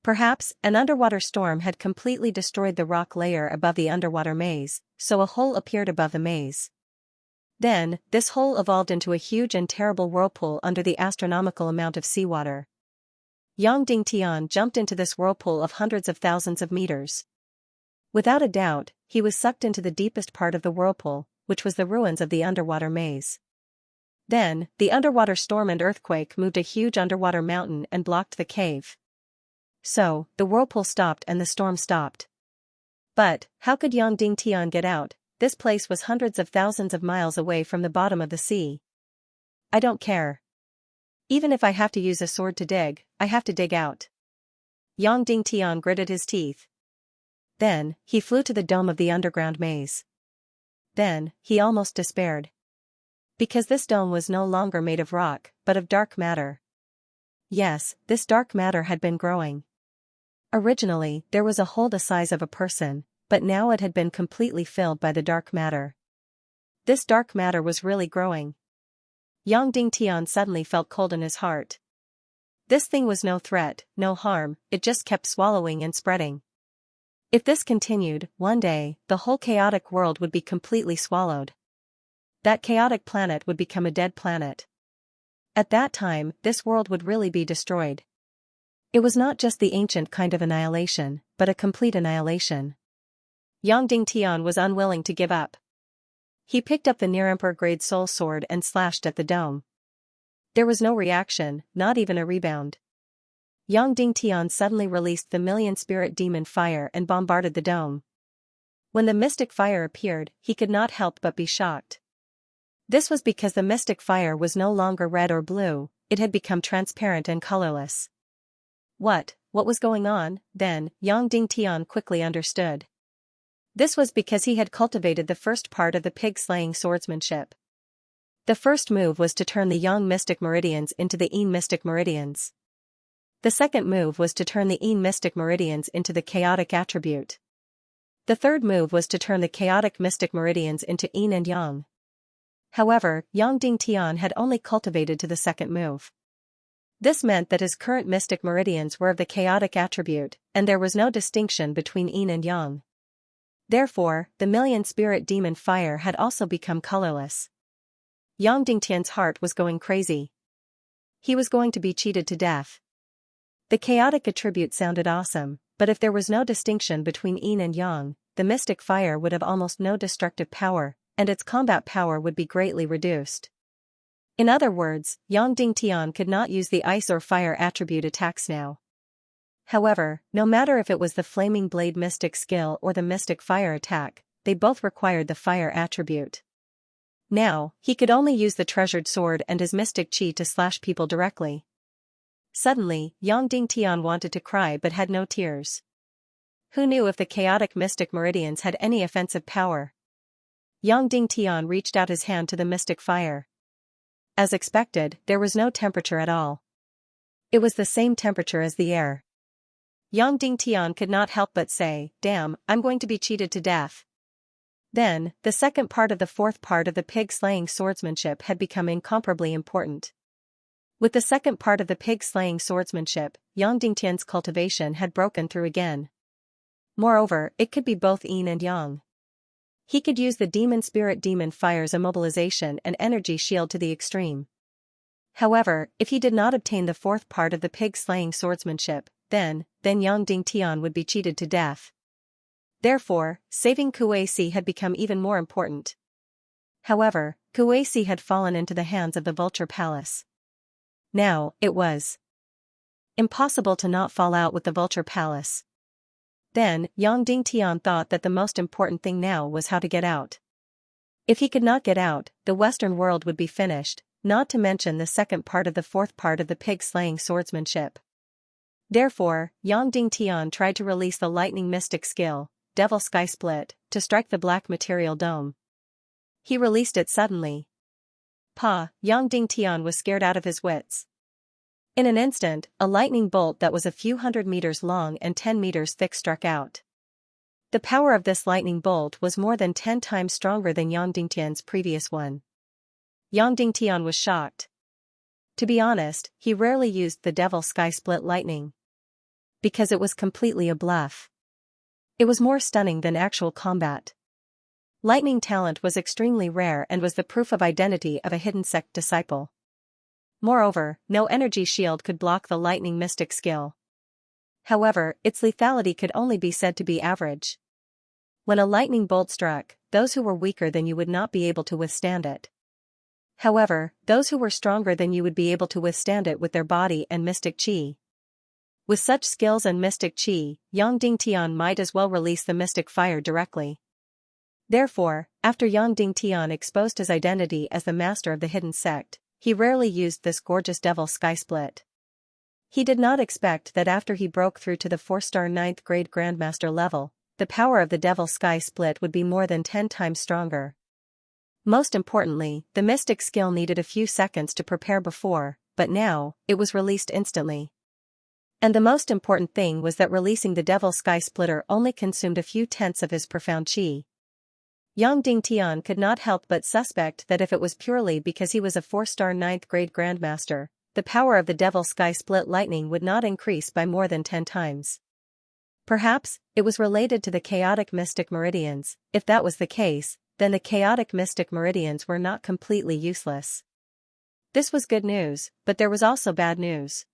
Perhaps an underwater storm had completely destroyed the rock layer above the underwater maze, so a hole appeared above the maze. Then, this hole evolved into a huge and terrible whirlpool under the astronomical amount of seawater. Yang Dingtian jumped into this whirlpool of hundreds of thousands of meters. Without a doubt, he was sucked into the deepest part of the whirlpool, which was the ruins of the underwater maze. Then, the underwater storm and earthquake moved a huge underwater mountain and blocked the cave. So, the whirlpool stopped and the storm stopped. But, how could Yang Dingtian get out? This place was hundreds of thousands of miles away from the bottom of the sea. I don't care. Even if I have to use a sword to dig, I have to dig out. Yang Dingtian gritted his teeth. Then, he flew to the dome of the underground maze. Then, he almost despaired. Because this dome was no longer made of rock, but of dark matter. Yes, this dark matter had been growing. Originally, there was a hole the size of a person, but now it had been completely filled by the dark matter. This dark matter was really growing. Yang Dingtian suddenly felt cold in his heart. This thing was no threat, no harm, it just kept swallowing and spreading. If this continued, one day, the whole chaotic world would be completely swallowed. That chaotic planet would become a dead planet. At that time, this world would really be destroyed. It was not just the ancient kind of annihilation, but a complete annihilation. Yang Dingtian was unwilling to give up. He picked up the near-emperor-grade soul sword and slashed at the dome. There was no reaction, not even a rebound. Yang Dingtian suddenly released the million-spirit demon fire and bombarded the dome. When the mystic fire appeared, he could not help but be shocked. This was because the mystic fire was no longer red or blue, it had become transparent and colorless. What was going on? Then, Yang Dingtian quickly understood. This was because he had cultivated the first part of the pig-slaying swordsmanship. The first move was to turn the Yang mystic meridians into the Yin mystic meridians. The second move was to turn the Yin mystic meridians into the chaotic attribute. The third move was to turn the chaotic mystic meridians into Yin and Yang. However, Yang Dingtian had only cultivated to the second move. This meant that his current mystic meridians were of the chaotic attribute, and there was no distinction between Yin and Yang. Therefore, the million-spirit demon fire had also become colorless. Yang Dingtian's heart was going crazy. He was going to be cheated to death. The chaotic attribute sounded awesome, but if there was no distinction between Yin and Yang, the mystic fire would have almost no destructive power, and its combat power would be greatly reduced. In other words, Yang Dingtian could not use the ice or fire attribute attacks now. However, no matter if it was the flaming blade mystic skill or the mystic fire attack, they both required the fire attribute. Now, he could only use the treasured sword and his mystic chi to slash people directly. Suddenly, Yang Dingtian wanted to cry but had no tears. Who knew if the chaotic mystic meridians had any offensive power? Yang Dingtian reached out his hand to the mystic fire. As expected, there was no temperature at all. It was the same temperature as the air. Yang Dingtian could not help but say, "Damn, I'm going to be cheated to death." Then, the second part of the fourth part of the pig-slaying swordsmanship had become incomparably important. With the second part of the pig-slaying swordsmanship, Yang Dingtian's cultivation had broken through again. Moreover, it could be both Yin and Yang. He could use the demon spirit demon fire's immobilization and energy shield to the extreme. However, if he did not obtain the fourth part of the pig-slaying swordsmanship, then Yang Dingtian would be cheated to death. Therefore, saving Kuei-si had become even more important. However, Kuei-si had fallen into the hands of the Vulture Palace. Now, it was impossible to not fall out with the Vulture Palace. Then, Yang Dingtian thought that the most important thing now was how to get out. If he could not get out, the Western world would be finished, not to mention the second part of the fourth part of the pig-slaying swordsmanship. Therefore, Yang Dingtian tried to release the lightning mystic skill, Devil Sky Split, to strike the black material dome. He released it suddenly. Yang Dingtian was scared out of his wits. In an instant, a lightning bolt that was a few hundred meters long and 10 meters thick struck out. The power of this lightning bolt was more than 10 times stronger than Yang Dingtian's previous one. Yang Dingtian was shocked. To be honest, he rarely used the Devil Sky Split lightning. because it was completely a bluff. It was more stunning than actual combat. Lightning talent was extremely rare and was the proof of identity of a hidden sect disciple. Moreover, no energy shield could block the lightning mystic skill. However, its lethality could only be said to be average. When a lightning bolt struck, those who were weaker than you would not be able to withstand it. However, those who were stronger than you would be able to withstand it with their body and mystic chi. With such skills and mystic chi, Yang Dingtian might as well release the mystic fire directly. Therefore, after Yang Dingtian exposed his identity as the master of the hidden sect, he rarely used this gorgeous devil sky split. He did not expect that after he broke through to the 4-star 9th grade Grandmaster level, the power of the devil sky split would be more than 10 times stronger. Most importantly, the mystic skill needed a few seconds to prepare before, but now, it was released instantly. And the most important thing was that releasing the devil sky splitter only consumed a few tenths of his profound chi. Yang Dingtian could not help but suspect that if it was purely because he was a 4-star 9th grade Grandmaster, the power of the devil sky split lightning would not increase by more than 10 times. Perhaps, it was related to the chaotic mystic meridians. If that was the case, then the chaotic mystic meridians were not completely useless. This was good news, but there was also bad news.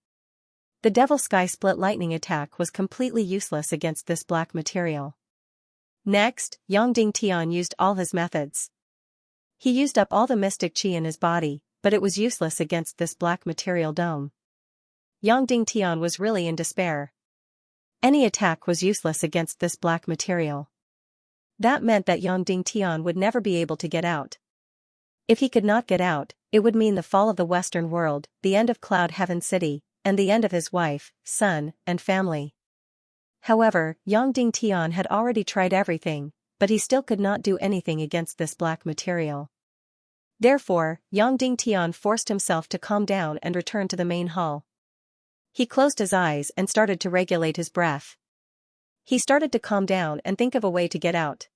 The devil sky split lightning attack was completely useless against this black material. Next, Yang Dingtian used all his methods. He used up all the mystic chi in his body, but it was useless against this black material dome. Yang Dingtian was really in despair. Any attack was useless against this black material. That meant that Yang Dingtian would never be able to get out. If he could not get out, it would mean the fall of the Western world, the end of Cloud Heaven City, and the end of his wife, son, and family. However, Yang Dingtian had already tried everything, but he still could not do anything against this black material. Therefore, Yang Dingtian forced himself to calm down and return to the main hall. He closed his eyes and started to regulate his breath. He started to calm down and think of a way to get out.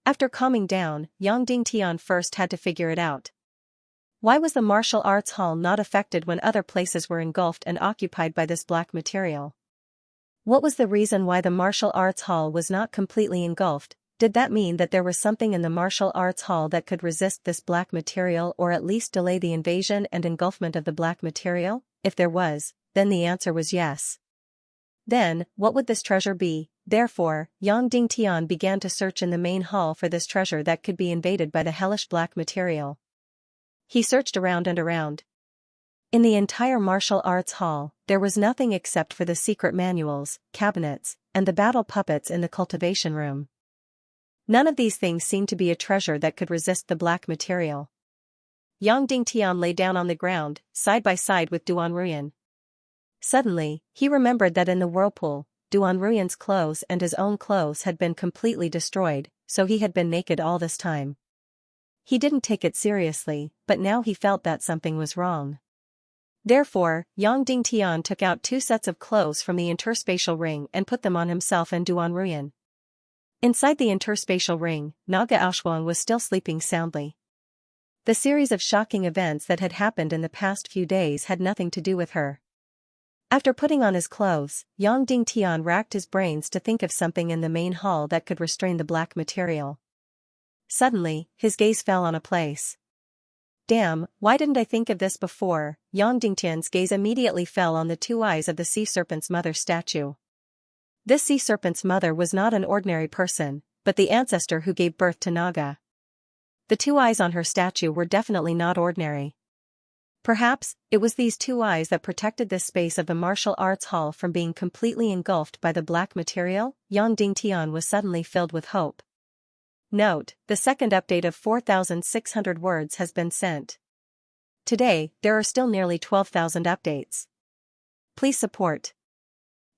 After calming down, Yang Dingtian first had to figure it out. Why was the martial arts hall not affected when other places were engulfed and occupied by this black material? What was the reason why the martial arts hall was not completely engulfed? Did that mean that there was something in the martial arts hall that could resist this black material or at least delay the invasion and engulfment of the black material? If there was, then the answer was yes. Then, what would this treasure be? Therefore, Yang Dingtian began to search in the main hall for this treasure that could be invaded by the hellish black material. He searched around and around. In the entire martial arts hall, there was nothing except for the secret manuals, cabinets, and the battle puppets in the cultivation room. None of these things seemed to be a treasure that could resist the black material. Yang Dingtian lay down on the ground, side by side with Duan Ruyan. Suddenly, he remembered that in the whirlpool, Duan Ruyan's clothes and his own clothes had been completely destroyed, so he had been naked all this time. He didn't take it seriously, but now he felt that something was wrong. Therefore, Yang Dingtian took out 2 sets of clothes from the interspatial ring and put them on himself and Duan Ruyan. Inside the interspatial ring, Naga Aoshuang was still sleeping soundly. The series of shocking events that had happened in the past few days had nothing to do with her. After putting on his clothes, Yang Dingtian racked his brains to think of something in the main hall that could restrain the black material. Suddenly, his gaze fell on a place. Damn, why didn't I think of this before? Yang Dingtian's gaze immediately fell on the 2 eyes of the sea serpent's mother statue. This sea serpent's mother was not an ordinary person, but the ancestor who gave birth to Naga. The 2 eyes on her statue were definitely not ordinary. Perhaps, it was these 2 eyes that protected this space of the martial arts hall from being completely engulfed by the black material. Yang Dingtian was suddenly filled with hope. Note, the second update of 4,600 words has been sent. Today, there are still nearly 12,000 updates. Please support.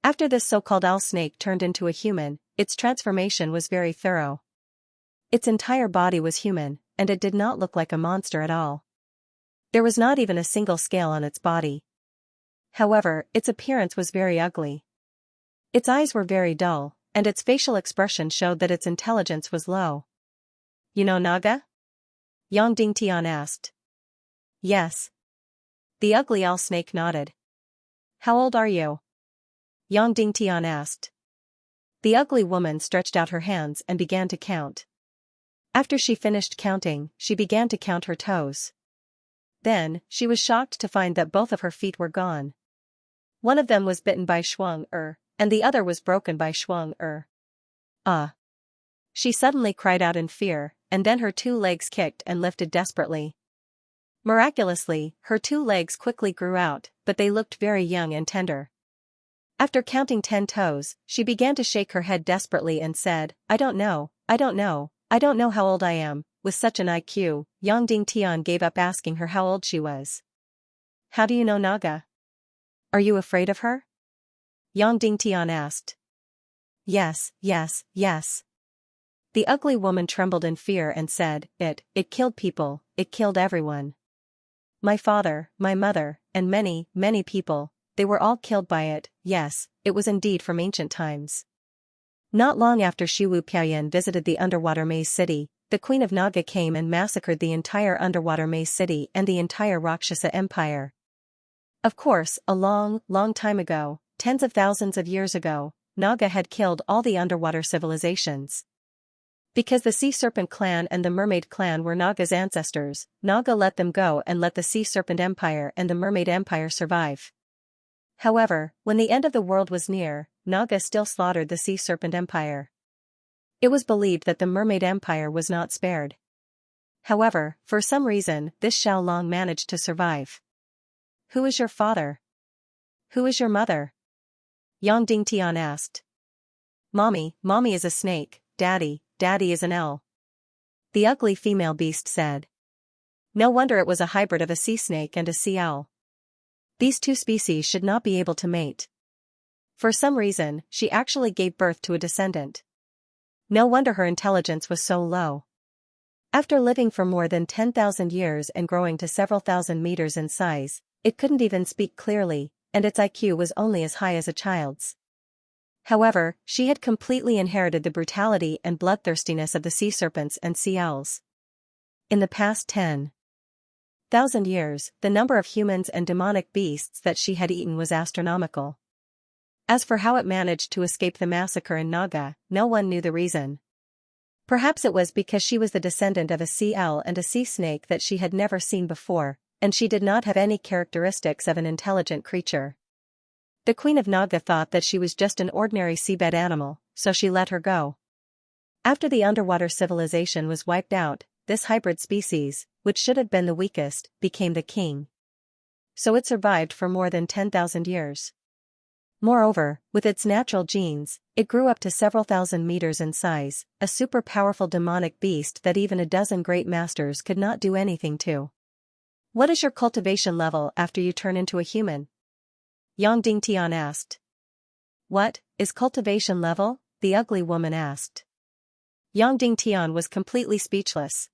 After this so-called owl snake turned into a human, its transformation was very thorough. Its entire body was human, and it did not look like a monster at all. There was not even a single scale on its body. However, its appearance was very ugly. Its eyes were very dull, and its facial expression showed that its intelligence was low. You know Naga? Yang Dingtian asked. Yes. The ugly owl snake nodded. How old are you? Yang Dingtian asked. The ugly woman stretched out her hands and began to count. After she finished counting, she began to count her toes. Then, she was shocked to find that both of her feet were gone. One of them was bitten by Xianxia, and the other was broken by Xianxia. Ah! She suddenly cried out in fear, and then her 2 legs kicked and lifted desperately. Miraculously, her 2 legs quickly grew out, but they looked very young and tender. After counting 10 toes, she began to shake her head desperately and said, I don't know how old I am. With such an IQ, Yang Dingtian gave up asking her how old she was. How do you know Naga? Are you afraid of her? Yang Dingtian asked. Yes. The ugly woman trembled in fear and said, It killed people, it killed everyone. My father, my mother, and many, many people, they were all killed by it. Yes, it was indeed from ancient times. Not long after Shiwu Piaoyan visited the underwater maze city, the Queen of Naga came and massacred the entire underwater maze city and the entire Rakshasa Empire. Of course, a long, long time ago, tens of thousands of years ago, Naga had killed all the underwater civilizations. Because the Sea Serpent clan and the Mermaid clan were Naga's ancestors, Naga let them go and let the Sea Serpent Empire and the Mermaid Empire survive. However, when the end of the world was near, Naga still slaughtered the Sea Serpent Empire. It was believed that the Mermaid Empire was not spared. However, for some reason, this Xiaolong managed to survive. Who is your father? Who is your mother? Yang Dingtian asked. Mommy is a snake, Daddy is an owl. The ugly female beast said. No wonder it was a hybrid of a sea snake and a sea owl. These 2 species should not be able to mate. For some reason, she actually gave birth to a descendant. No wonder her intelligence was so low. After living for more than 10,000 years and growing to several thousand meters in size, it couldn't even speak clearly, and its IQ was only as high as a child's. However, she had completely inherited the brutality and bloodthirstiness of the sea serpents and sea owls. In the past 10,000 years, the number of humans and demonic beasts that she had eaten was astronomical. As for how it managed to escape the massacre in Naga, no one knew the reason. Perhaps it was because she was the descendant of a sea owl and a sea snake that she had never seen before, and she did not have any characteristics of an intelligent creature. The Queen of Naga thought that she was just an ordinary seabed animal, so she let her go. After the underwater civilization was wiped out, this hybrid species, which should have been the weakest, became the king. So it survived for more than 10,000 years. Moreover, with its natural genes, it grew up to several thousand meters in size, a super powerful demonic beast that even a dozen great masters could not do anything to. What is your cultivation level after you turn into a human? Yang Dingtian asked. What is cultivation level? The ugly woman asked. Yang Dingtian was completely speechless.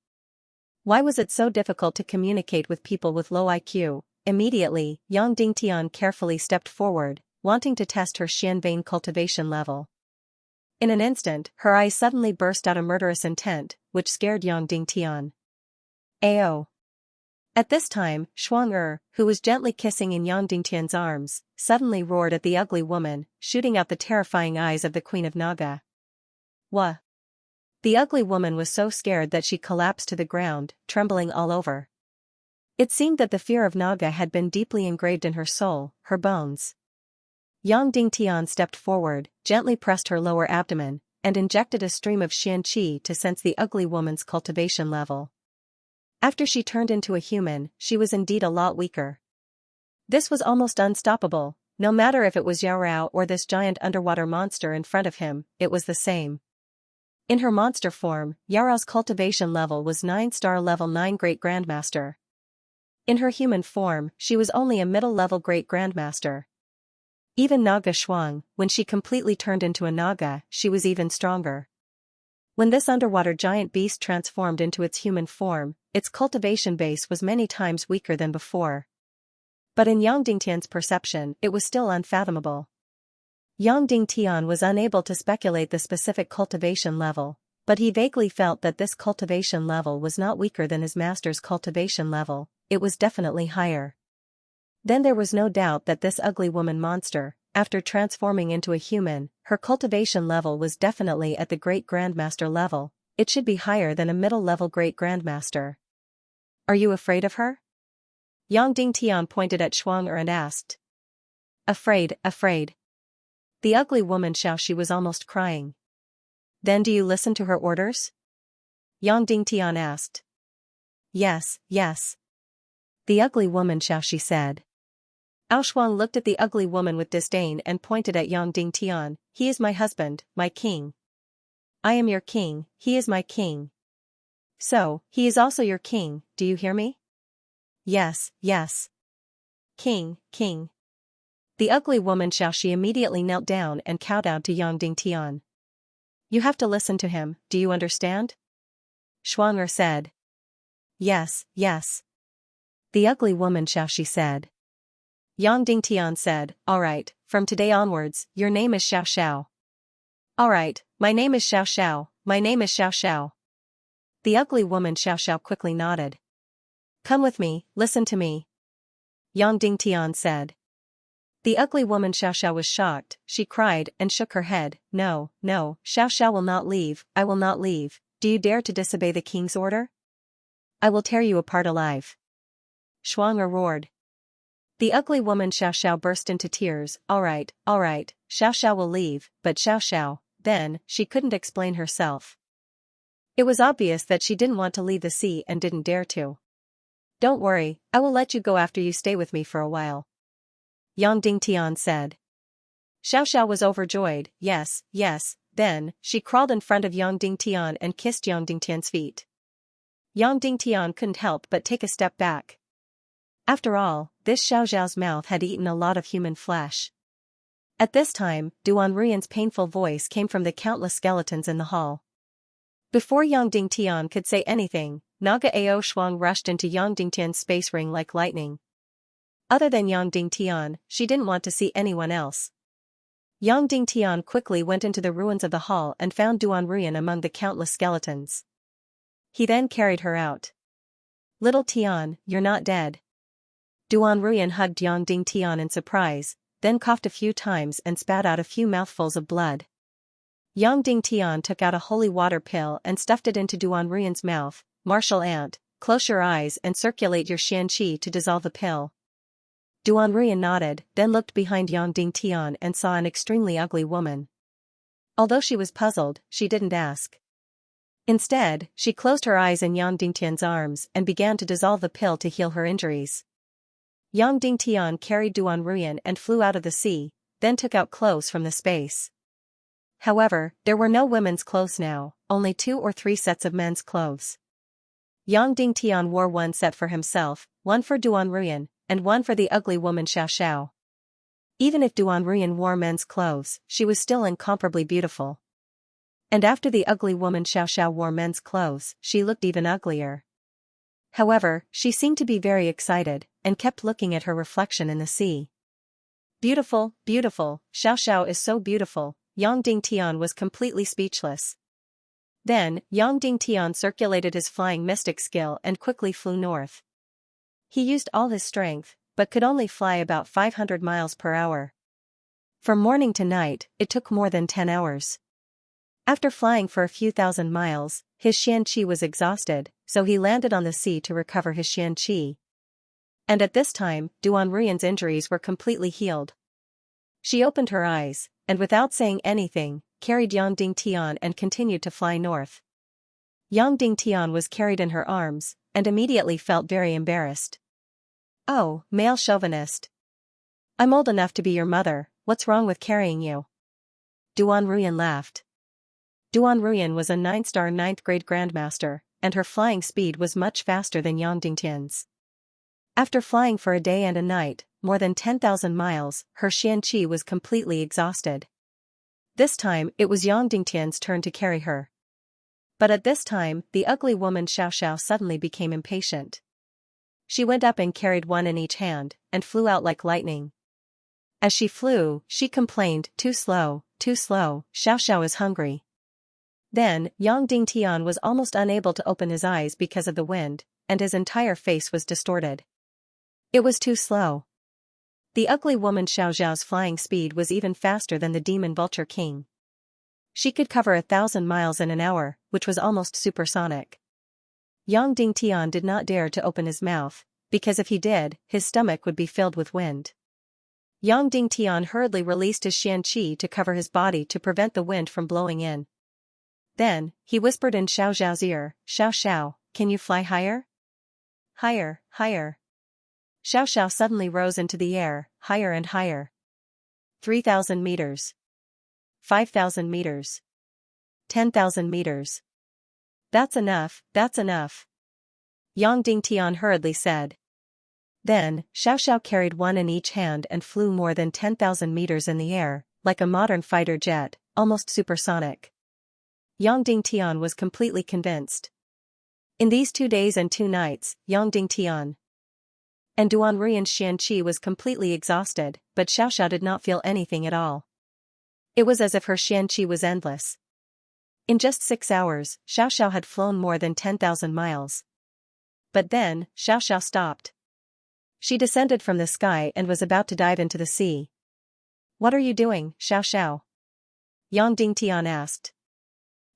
Why was it so difficult to communicate with people with low IQ? Immediately, Yang Dingtian carefully stepped forward, wanting to test her Xian vein cultivation level. In an instant, her eyes suddenly burst out a murderous intent, which scared Yang Dingtian. Ao. At this time, Xianxia, who was gently kissing in Yang Dingtian's arms, suddenly roared at the ugly woman, shooting out the terrifying eyes of the Queen of Naga. Wha? The ugly woman was so scared that she collapsed to the ground, trembling all over. It seemed that the fear of Naga had been deeply engraved in her soul, her bones. Yang Dingtian stepped forward, gently pressed her lower abdomen, and injected a stream of Xianqi to sense the ugly woman's cultivation level. After she turned into a human, she was indeed a lot weaker. This was almost unstoppable, no matter if it was Yarao or this giant underwater monster in front of him, it was the same. In her monster form, Yarao's cultivation level was 9-star level 9 Great Grandmaster. In her human form, she was only a middle-level Great Grandmaster. Even Naga Shuang, when she completely turned into a Naga, she was even stronger. When this underwater giant beast transformed into its human form, its cultivation base was many times weaker than before. But in Yang Dingtian's perception, it was still unfathomable. Yang Dingtian was unable to speculate the specific cultivation level, but he vaguely felt that this cultivation level was not weaker than his master's cultivation level, it was definitely higher. Then there was no doubt that this ugly woman monster, after transforming into a human, her cultivation level was definitely at the Great Grandmaster level. It should be higher than a middle-level Great Grandmaster. Are you afraid of her? Yang Dingtian pointed at Xianxia and asked. Afraid. The ugly woman Xiaoxi was almost crying. Then do you listen to her orders? Yang Dingtian asked. Yes. The ugly woman Xiaoxi said. Aoshuang looked at the ugly woman with disdain and pointed at Yang Dingtian. He is my husband, my king. I am your king, he is my king. So, he is also your king, do you hear me? Yes. King. The ugly woman Xiaoxi immediately knelt down and kowtowed to Yang Dingtian. You have to listen to him, do you understand? Xianxia said. Yes. The ugly woman Xiaoxi said. Yang Dingtian said, alright, from today onwards, your name is Xiao. Alright, my name is Xiao. The ugly woman Xiao quickly nodded. Come with me, listen to me. Yang Dingtian said. The ugly woman Xiao was shocked, she cried and shook her head. No, Xiao will not leave, I will not leave. Do you dare to disobey the king's order? I will tear you apart alive. Xianxia roared. The ugly woman Xiao burst into tears. Alright, Xiao will leave, but Xiao, then, she couldn't explain herself. It was obvious that she didn't want to leave the sea and didn't dare to. Don't worry, I will let you go after you stay with me for a while. Yang Dingtian said. Xiao was overjoyed. Yes. Then, she crawled in front of Yang Dingtian and kissed Yang Dingtian's feet. Yang Dingtian couldn't help but take a step back. After all, this Xiao's mouth had eaten a lot of human flesh. At this time, Duan Ruyan's painful voice came from the countless skeletons in the hall. Before Yang Dingtian could say anything, Naga Aoshuang rushed into Yang Dingtian's space ring like lightning. Other than Yang Dingtian, she didn't want to see anyone else. Yang Dingtian quickly went into the ruins of the hall and found Duan Ruyan among the countless skeletons. He then carried her out. Little Tian, you're not dead. Duan Ruyan hugged Yang Dingtian in surprise, then coughed a few times and spat out a few mouthfuls of blood. Yang Dingtian took out a holy water pill and stuffed it into Duan Ruyan's mouth. Martial ant, close your eyes and circulate your Xianxia to dissolve the pill. Duan Ruyan nodded, then looked behind Yang Dingtian and saw an extremely ugly woman. Although she was puzzled, she didn't ask. Instead, she closed her eyes in Yang Dingtian's arms and began to dissolve the pill to heal her injuries. Yang Dingtian carried Duan Ruyan and flew out of the sea, then took out clothes from the space. However, there were no women's clothes now, only 2 or 3 sets of men's clothes. Yang Dingtian wore one set for himself, one for Duan Ruyan, and one for the ugly woman Xiao. Even if Duan Ruyan wore men's clothes, she was still incomparably beautiful. And after the ugly woman Xiao wore men's clothes, she looked even uglier. However, she seemed to be very excited, and kept looking at her reflection in the sea. Beautiful, Xiao is so beautiful. Yang Dingtian was completely speechless. Then, Yang Dingtian circulated his flying mystic skill and quickly flew north. He used all his strength, but could only fly about 500 miles per hour. From morning to night, it took more than 10 hours. After flying for a few thousand miles, his Xianxia was exhausted, so he landed on the sea to recover his Xianxia. And at this time, Duan Ruyan's injuries were completely healed. She opened her eyes, and without saying anything, carried Yang Dingtian and continued to fly north. Yang Dingtian was carried in her arms, and immediately felt very embarrassed. Oh, male chauvinist. I'm old enough to be your mother, what's wrong with carrying you? Duan Ruyan laughed. Duan Ruyan was a 9-star 9th grade grandmaster, and her flying speed was much faster than Yang Dingtian's. After flying for a day and a night, more than 10,000 miles, her Xianxia was completely exhausted. This time, it was Yang Dingtian's turn to carry her. But at this time, the ugly woman Xiao suddenly became impatient. She went up and carried one in each hand, and flew out like lightning. As she flew, she complained, too slow, Xiao is hungry. Then, Yang Dingtian was almost unable to open his eyes because of the wind, and his entire face was distorted. It was too slow. The ugly woman Xiaoxiao's flying speed was even faster than the demon vulture king. She could cover 1,000 miles in an hour, which was almost supersonic. Yang Dingtian did not dare to open his mouth, because if he did, his stomach would be filled with wind. Yang Dingtian hurriedly released his Xianqi to cover his body to prevent the wind from blowing in. Then, he whispered in Xiaoxiao's ear, "Xiao, can you fly higher?" "Higher, higher." Xiao suddenly rose into the air, higher and higher. 3,000 meters. 5,000 meters. 10,000 meters. That's enough, that's enough," Yang Dingtian hurriedly said. Then, Xiao carried one in each hand and flew more than 10,000 meters in the air, like a modern fighter jet, almost supersonic. Yang Dingtian was completely convinced. In these 2 days and 2 nights, Yang Dingtian and Duanrui's Xianqi was completely exhausted, but Xiao did not feel anything at all. It was as if her Xianqi was endless. In just 6 hours, Xiao had flown more than 10,000 miles. But then, Xiao stopped. She descended from the sky and was about to dive into the sea. "What are you doing, Xiao?" Yang Dingtian asked.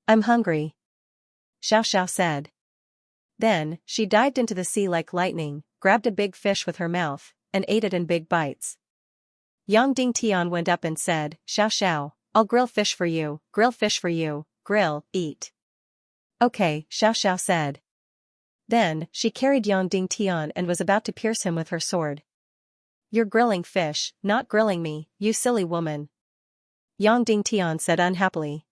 "I'm hungry," Xiao said. Then, she dived into the sea like lightning, grabbed a big fish with her mouth, and ate it in big bites. Yang Dingtian went up and said, "Xiao, I'll grill fish for you, grill, eat." "Okay," Xiao said. Then, she carried Yang Dingtian and was about to pierce him with her sword. "You're grilling fish, not grilling me, you silly woman," Yang Dingtian said unhappily.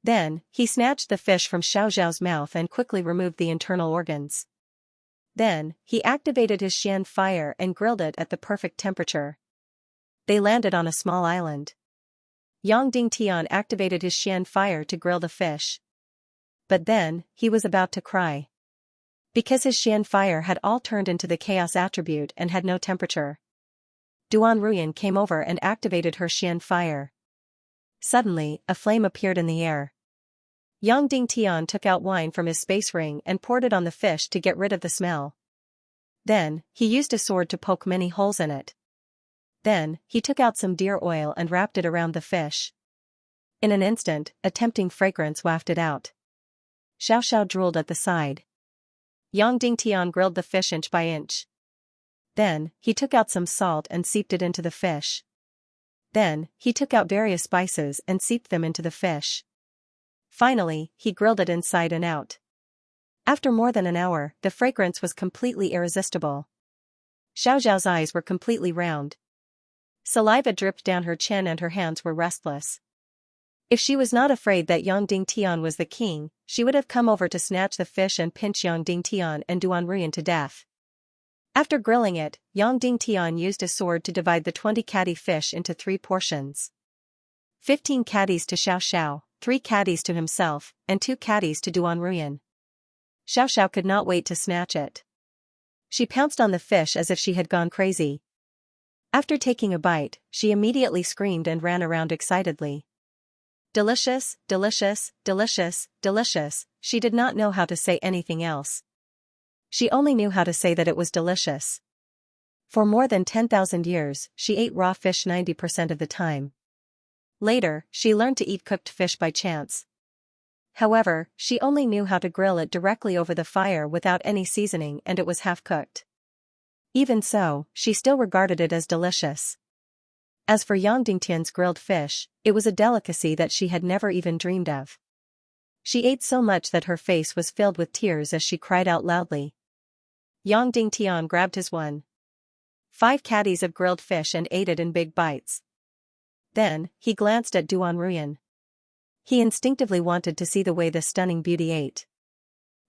Then, he snatched the fish from Xiao's mouth and quickly removed the internal organs. Then, he activated his Xian fire and grilled it at the perfect temperature. They landed on a small island. Yang Dingtian activated his Xian fire to grill the fish. But then, he was about to cry. Because his Xian fire had all turned into the chaos attribute and had no temperature. Duanruin came over and activated her Xian fire. Suddenly, a flame appeared in the air. Yang Dingtian took out wine from his space ring and poured it on the fish to get rid of the smell. Then, he used a sword to poke many holes in it. Then, he took out some deer oil and wrapped it around the fish. In an instant, a tempting fragrance wafted out. Xiao drooled at the side. Yang Dingtian grilled the fish inch by inch. Then, he took out some salt and seeped it into the fish. Then, he took out various spices and seeped them into the fish. Finally, he grilled it inside and out. After more than an hour, the fragrance was completely irresistible. Xiao's eyes were completely round. Saliva dripped down her chin and her hands were restless. If she was not afraid that Yang Dingtian was the king, she would have come over to snatch the fish and pinch Yang Dingtian and Duanruin to death. After grilling it, Yang Dingtian used a sword to divide the 20 catty fish into 3 portions. 15 catties to Xiao, 3 catties to himself, and 2 catties to Duanruin. Xiao could not wait to snatch it. She pounced on the fish as if she had gone crazy. After taking a bite, she immediately screamed and ran around excitedly. Delicious, delicious, delicious, delicious, she did not know how to say anything else. She only knew how to say that it was delicious. For more than 10,000 years, she ate raw fish 90% of the time. Later, she learned to eat cooked fish by chance. However, she only knew how to grill it directly over the fire without any seasoning and it was half-cooked. Even so, she still regarded it as delicious. As for Yang Dingtian's grilled fish, it was a delicacy that she had never even dreamed of. She ate so much that her face was filled with tears as she cried out loudly. Yang Dingtian grabbed his 1.5 catties of grilled fish and ate it in big bites. Then, he glanced at Duanruin. He instinctively wanted to see the way this stunning beauty ate.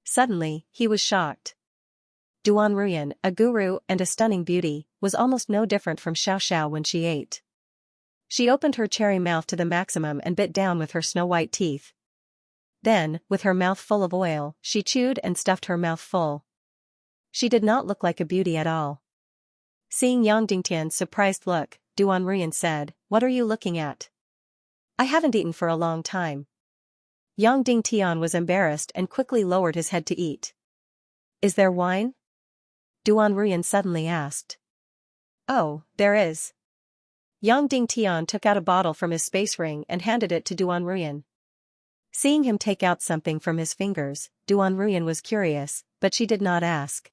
Suddenly, he was shocked. Duanruin, a guru and a stunning beauty, was almost no different from Xiao when she ate. She opened her cherry mouth to the maximum and bit down with her snow-white teeth. Then, with her mouth full of oil, she chewed and stuffed her mouth full. She did not look like a beauty at all. Seeing Yang Dingtian's surprised look, Duanruin said, "What are you looking at? I haven't eaten for a long time." Yang Dingtian was embarrassed and quickly lowered his head to eat. "Is there wine?" Duanruin suddenly asked. Oh, there is. Yang Dingtian took out a bottle from his space ring and handed it to Duan Ruyan. Seeing him take out something from his fingers, Duan Ruyan was curious, but she did not ask.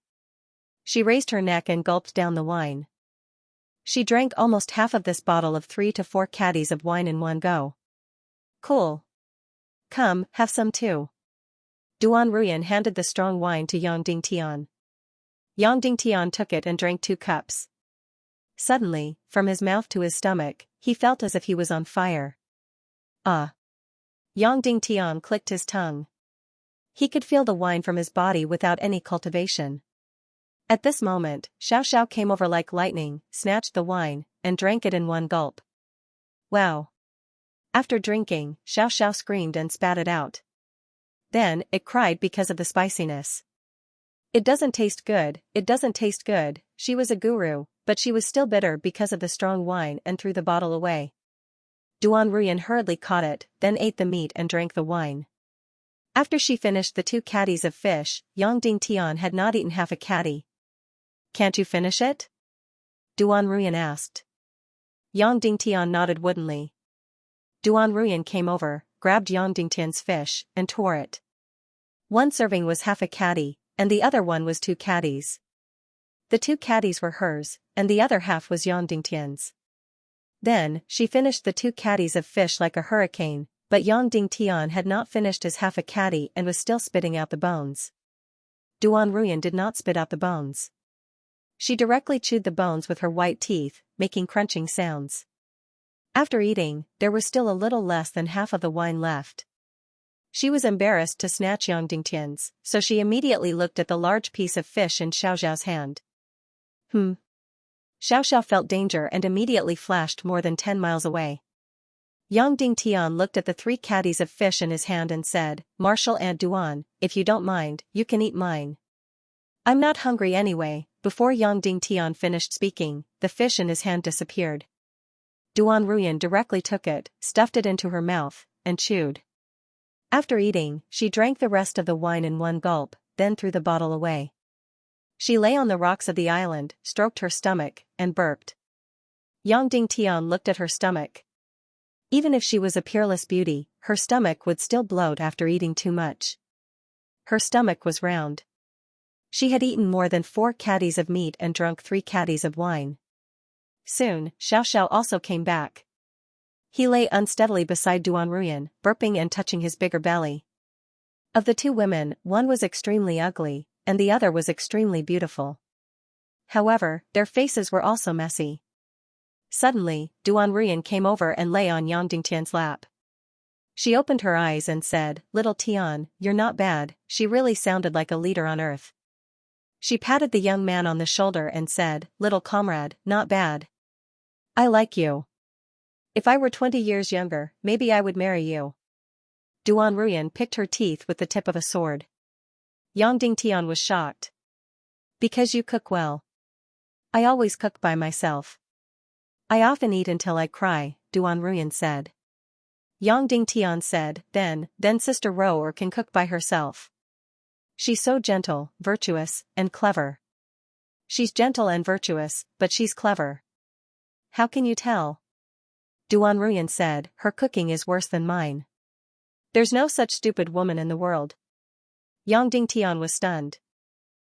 She raised her neck and gulped down the wine. She drank almost half of this bottle of 3 to 4 caddies of wine in one go. Cool. Come, have some too. Duan Ruyan handed the strong wine to Yang Dingtian. Yang Dingtian took it and drank 2 cups. Suddenly, from his mouth to his stomach, he felt as if he was on fire. Ah! Yang Dingtian clicked his tongue. He could feel the wine from his body without any cultivation. At this moment, Xiao came over like lightning, snatched the wine, and drank it in one gulp. Wow! After drinking, Xiao screamed and spat it out. Then, it cried because of the spiciness. It doesn't taste good, it doesn't taste good. She was a guru, but she was still bitter because of the strong wine and threw the bottle away. Duan Ruyan hurriedly caught it, then ate the meat and drank the wine. After she finished the 2 caddies of fish, Yang Dingtian had not eaten half a caddy. Can't you finish it? Duan Ruyan asked. Yang Dingtian nodded woodenly. Duan Ruyan came over, grabbed Yang Dingtian's fish, and tore it. One serving was half a caddy, and the other one was 2 caddies. The 2 caddies were hers, and the other half was Yang Dingtian's. Then, she finished the 2 caddies of fish like a hurricane, but Yang Dingtian had not finished his half a caddy and was still spitting out the bones. Duan Ruyan did not spit out the bones. She directly chewed the bones with her white teeth, making crunching sounds. After eating, there was still a little less than half of the wine left. She was embarrassed to snatch Yang Dingtian's, so she immediately looked at the large piece of fish in Xiao's hand. Xiao felt danger and immediately flashed more than 10 miles away. Yang Dingtian looked at the 3 caddies of fish in his hand and said, Marshal and Duan, if you don't mind, you can eat mine. I'm not hungry anyway. Before Yang Dingtian finished speaking, the fish in his hand disappeared. Duan Ruyan directly took it, stuffed it into her mouth, and chewed. After eating, she drank the rest of the wine in one gulp, then threw the bottle away. She lay on the rocks of the island, stroked her stomach, and burped. Yang Dingtian looked at her stomach. Even if she was a peerless beauty, her stomach would still bloat after eating too much. Her stomach was round. She had eaten more than 4 caddies of meat and drunk 3 caddies of wine. Soon, Xiao also came back. He lay unsteadily beside Duan Ruyan, burping and touching his bigger belly. Of the 2 women, one was extremely ugly, and the other was extremely beautiful. However, their faces were also messy. Suddenly, Duan Ruyan came over and lay on Yang Dingtian's lap. She opened her eyes and said, Little Tian, you're not bad. She really sounded like a leader on earth. She patted the young man on the shoulder and said, Little comrade, not bad. I like you. If I were 20 years younger, maybe I would marry you. Duan Ruyan picked her teeth with the tip of a sword. Yang Dingtian was shocked. Because you cook well. I always cook by myself. I often eat until I cry, Duan Ruyan said. Yang Dingtian said, Then Sister Roer can cook by herself. She's so gentle, virtuous, and clever. She's gentle and virtuous, but she's clever. How can you tell? Duan Ruyan said, Her cooking is worse than mine. There's no such stupid woman in the world. Yang Dingtian was stunned.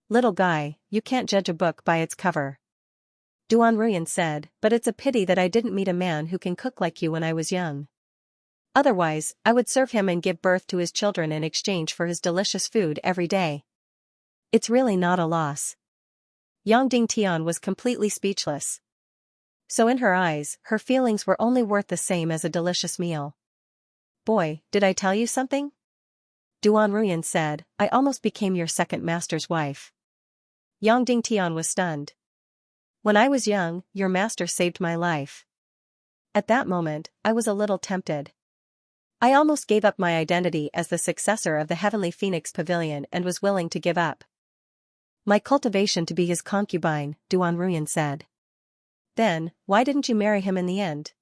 Little guy, you can't judge a book by its cover. Duan Ruyan said, But it's a pity that I didn't meet a man who can cook like you when I was young. Otherwise, I would serve him and give birth to his children in exchange for his delicious food every day. It's really not a loss. Yang Dingtian was completely speechless. So in her eyes, her feelings were only worth the same as a delicious meal. Boy, did I tell you something? Duan Ruyan said, I almost became your second master's wife. Yang Dingtian was stunned. When I was young, your master saved my life. At that moment, I was a little tempted. I almost gave up my identity as the successor of the Heavenly Phoenix Pavilion and was willing to give up my cultivation to be his concubine, Duan Ruyan said. Then, why didn't you marry him in the end?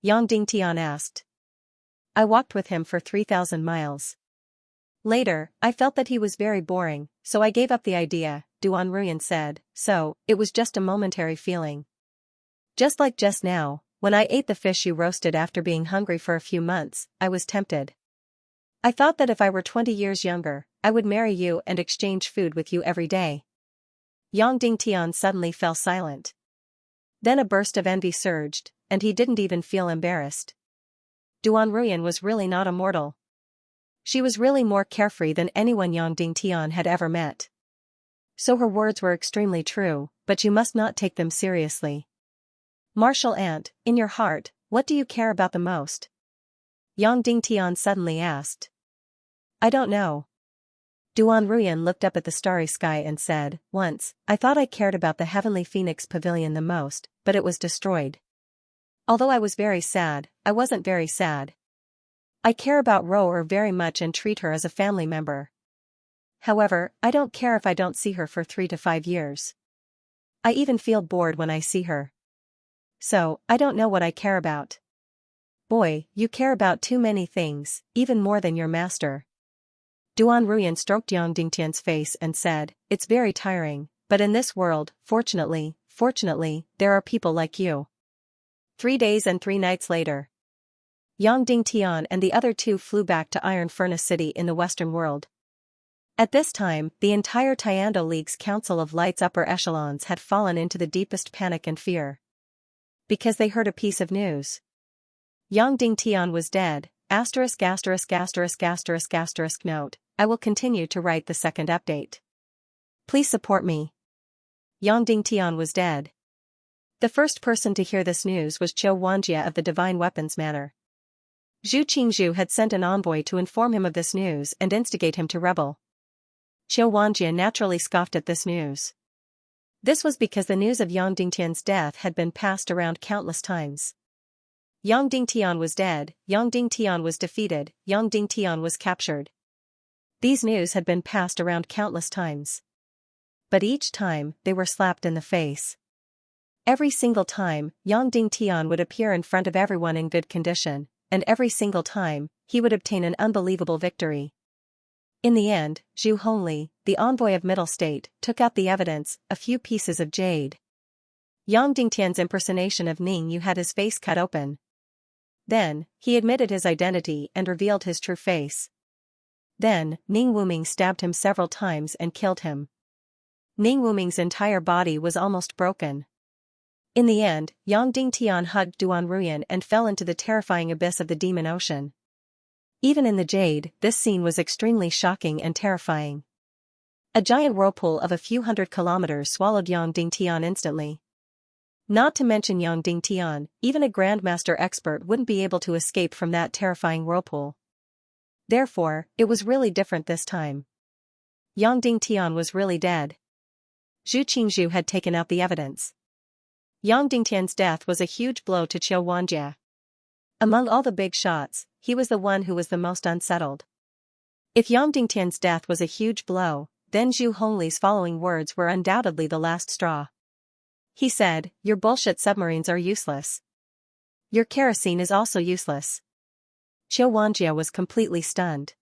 Yang Dingtian asked. I walked with him for 3,000 miles. Later, I felt that he was very boring, so I gave up the idea. Duan Ruyan said, so, it was just a momentary feeling. Just like just now, when I ate the fish you roasted after being hungry for a few months, I was tempted. I thought that if I were 20 years younger, I would marry you and exchange food with you every day. Yang Dingtian suddenly fell silent. Then a burst of envy surged, and he didn't even feel embarrassed. Duan Ruyan was really not a mortal. She was really more carefree than anyone Yang Dingtian had ever met. So her words were extremely true, but you must not take them seriously. Martial Ant, in your heart, what do you care about the most? Yang Dingtian suddenly asked. I don't know. Duan Ruyan looked up at the starry sky and said, once, I thought I cared about the Heavenly Phoenix Pavilion the most, but it was destroyed. Although I was very sad, I wasn't very sad. I care about Ro-er very much and treat her as a family member. However, I don't care if I don't see her for 3 to 5 years. I even feel bored when I see her. So, I don't know what I care about. Boy, you care about too many things, even more than your master. Duan Ruyan stroked Yang Dingtian's face and said, it's very tiring, but in this world, fortunately, there are people like you. 3 days and 3 nights later. Yang Dingtian and the other two flew back to Iron Furnace City in the Western world. At this time, the entire Tiando League's Council of Light's upper echelons had fallen into the deepest panic and fear. Because they heard a piece of news. Yang Dingtian was dead, ********** note, I will continue to write the second update. Please support me. Yang Dingtian was dead. The first person to hear this news was Xianxia of the Divine Weapons Manor. Zhu Qingzhu had sent an envoy to inform him of this news and instigate him to rebel. Xianxia naturally scoffed at this news. This was because the news of Yang Dingtian's death had been passed around countless times. Yang Dingtian was dead, Yang Dingtian was defeated, Yang Dingtian was captured. These news had been passed around countless times. But each time, they were slapped in the face. Every single time, Yang Dingtian would appear in front of everyone in good condition, and every single time, he would obtain an unbelievable victory. In the end, Zhu Hongli, the envoy of Middle State, took out the evidence, a few pieces of jade. Yang Dingtian's impersonation of Ning Yu had his face cut open. Then, he admitted his identity and revealed his true face. Then, Ning Wuming stabbed him several times and killed him. Ning Wuming's entire body was almost broken. In the end, Yang Dingtian hugged Duan Ruyan and fell into the terrifying abyss of the Demon Ocean. Even in the jade, this scene was extremely shocking and terrifying. A giant whirlpool of a few hundred kilometers swallowed Yang Dingtian instantly. Not to mention Yang Dingtian, even a Grandmaster expert wouldn't be able to escape from that terrifying whirlpool. Therefore, it was really different this time. Yang Dingtian was really dead. Zhu Qingzhu had taken out the evidence. Yang Dingtian's death was a huge blow to Xianxia. Among all the big shots, he was the one who was the most unsettled. If Yang Dingtian's death was a huge blow, then Zhu Hongli's following words were undoubtedly the last straw. He said, your bullshit submarines are useless. Your kerosene is also useless. Xianxia was completely stunned.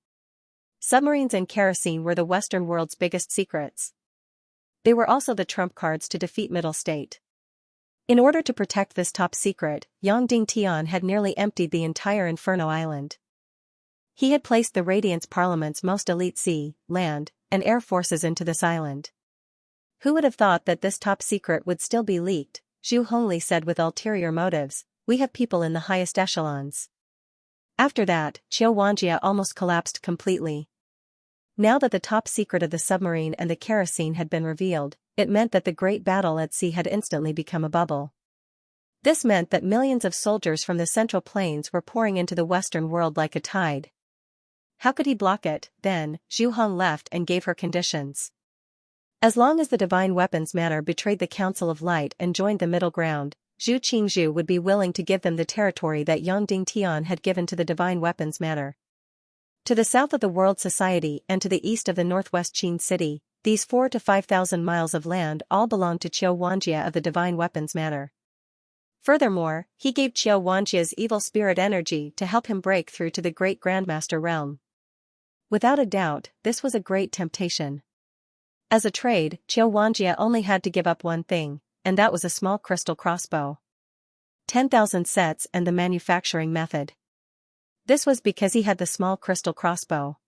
Submarines and kerosene were the Western world's biggest secrets. They were also the trump cards to defeat Middle State. In order to protect this top secret, Yang Dingtian had nearly emptied the entire Inferno Island. He had placed the Radiance Parliament's most elite sea, land, and air forces into this island. Who would have thought that this top secret would still be leaked? Zhu Hongli said with ulterior motives, we have people in the highest echelons. After that, Xianxia almost collapsed completely. Now that the top secret of the submarine and the kerosene had been revealed, it meant that the great battle at sea had instantly become a bubble. This meant that millions of soldiers from the Central Plains were pouring into the Western world like a tide. How could he block it? Then, Zhu Hong left and gave her conditions. As long as the Divine Weapons Manor betrayed the Council of Light and joined the Middle Ground, Zhu Qingzhu would be willing to give them the territory that Yang Dingtian had given to the Divine Weapons Manor. To the south of the World Society and to the east of the Northwest Qin City, these 4,000 to 5,000 miles of land all belonged to Xianxia of the Divine Weapons Manor. Furthermore, he gave Xianxia's evil spirit energy to help him break through to the Great Grandmaster realm. Without a doubt, this was a great temptation. As a trade, Xianxia only had to give up one thing, and that was a small crystal crossbow. 10,000 sets and the manufacturing method. This was because he had the small crystal crossbow.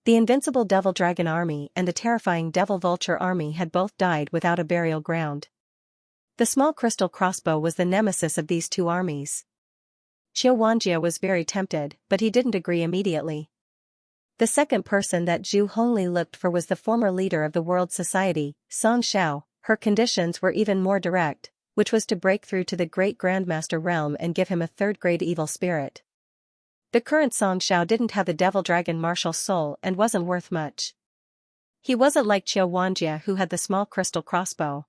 The invincible Devil Dragon army and the terrifying Devil Vulture army had both died without a burial ground. The small crystal crossbow was the nemesis of these two armies. Xianxia was very tempted, but he didn't agree immediately. The second person that Zhu Hongli looked for was the former leader of the World Society, Xianxia. Her conditions were even more direct, which was to break through to the Great Grandmaster realm and give him a third-grade evil spirit. The current Xianxia didn't have the Devil Dragon martial soul and wasn't worth much. He wasn't like Xianxia, who had the small crystal crossbow.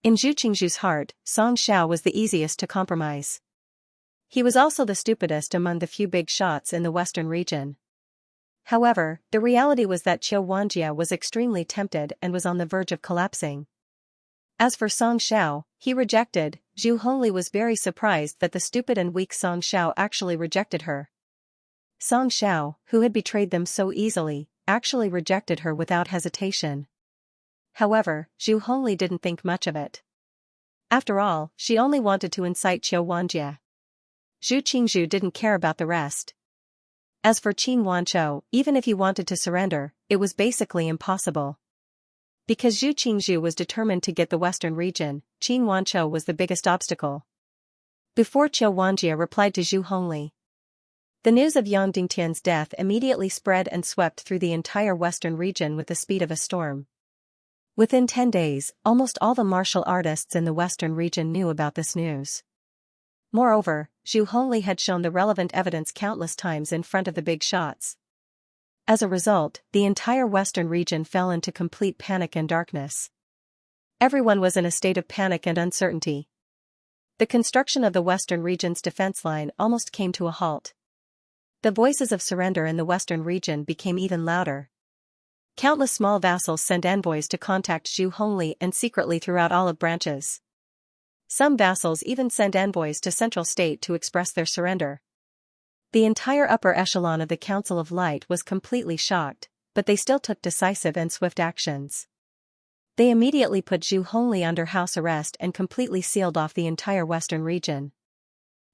In Zhu Qingzhu's heart, Xianxia was the easiest to compromise. He was also the stupidest among the few big shots in the western region. However, the reality was that Xianxia was extremely tempted and was on the verge of collapsing. As for Xianxia, he rejected. Zhu Hongli was very surprised that the stupid and weak Xianxia actually rejected her. Xianxia, who had betrayed them so easily, actually rejected her without hesitation. However, Zhu Hongli didn't think much of it. After all, she only wanted to incite Xianxia. Zhu Qingzhu didn't care about the rest. As for Qin Wanzhou, even if he wanted to surrender, it was basically impossible. Because Zhu Qingzhu was determined to get the western region, Qin Wanzhou was the biggest obstacle. Before Xianxia replied to Zhu Hongli, the news of Yang Dingtian's death immediately spread and swept through the entire western region with the speed of a storm. Within 10 days, almost all the martial artists in the western region knew about this news. Moreover, Zhu Hongli had shown the relevant evidence countless times in front of the big shots. As a result, the entire western region fell into complete panic and darkness. Everyone was in a state of panic and uncertainty. The construction of the western region's defense line almost came to a halt. The voices of surrender in the western region became even louder. Countless small vassals sent envoys to contact Zhu Hongli and secretly throughout olive branches. Some vassals even sent envoys to Central State to express their surrender. The entire upper echelon of the Council of Light was completely shocked, but they still took decisive and swift actions. They immediately put Zhu Hongli under house arrest and completely sealed off the entire western region.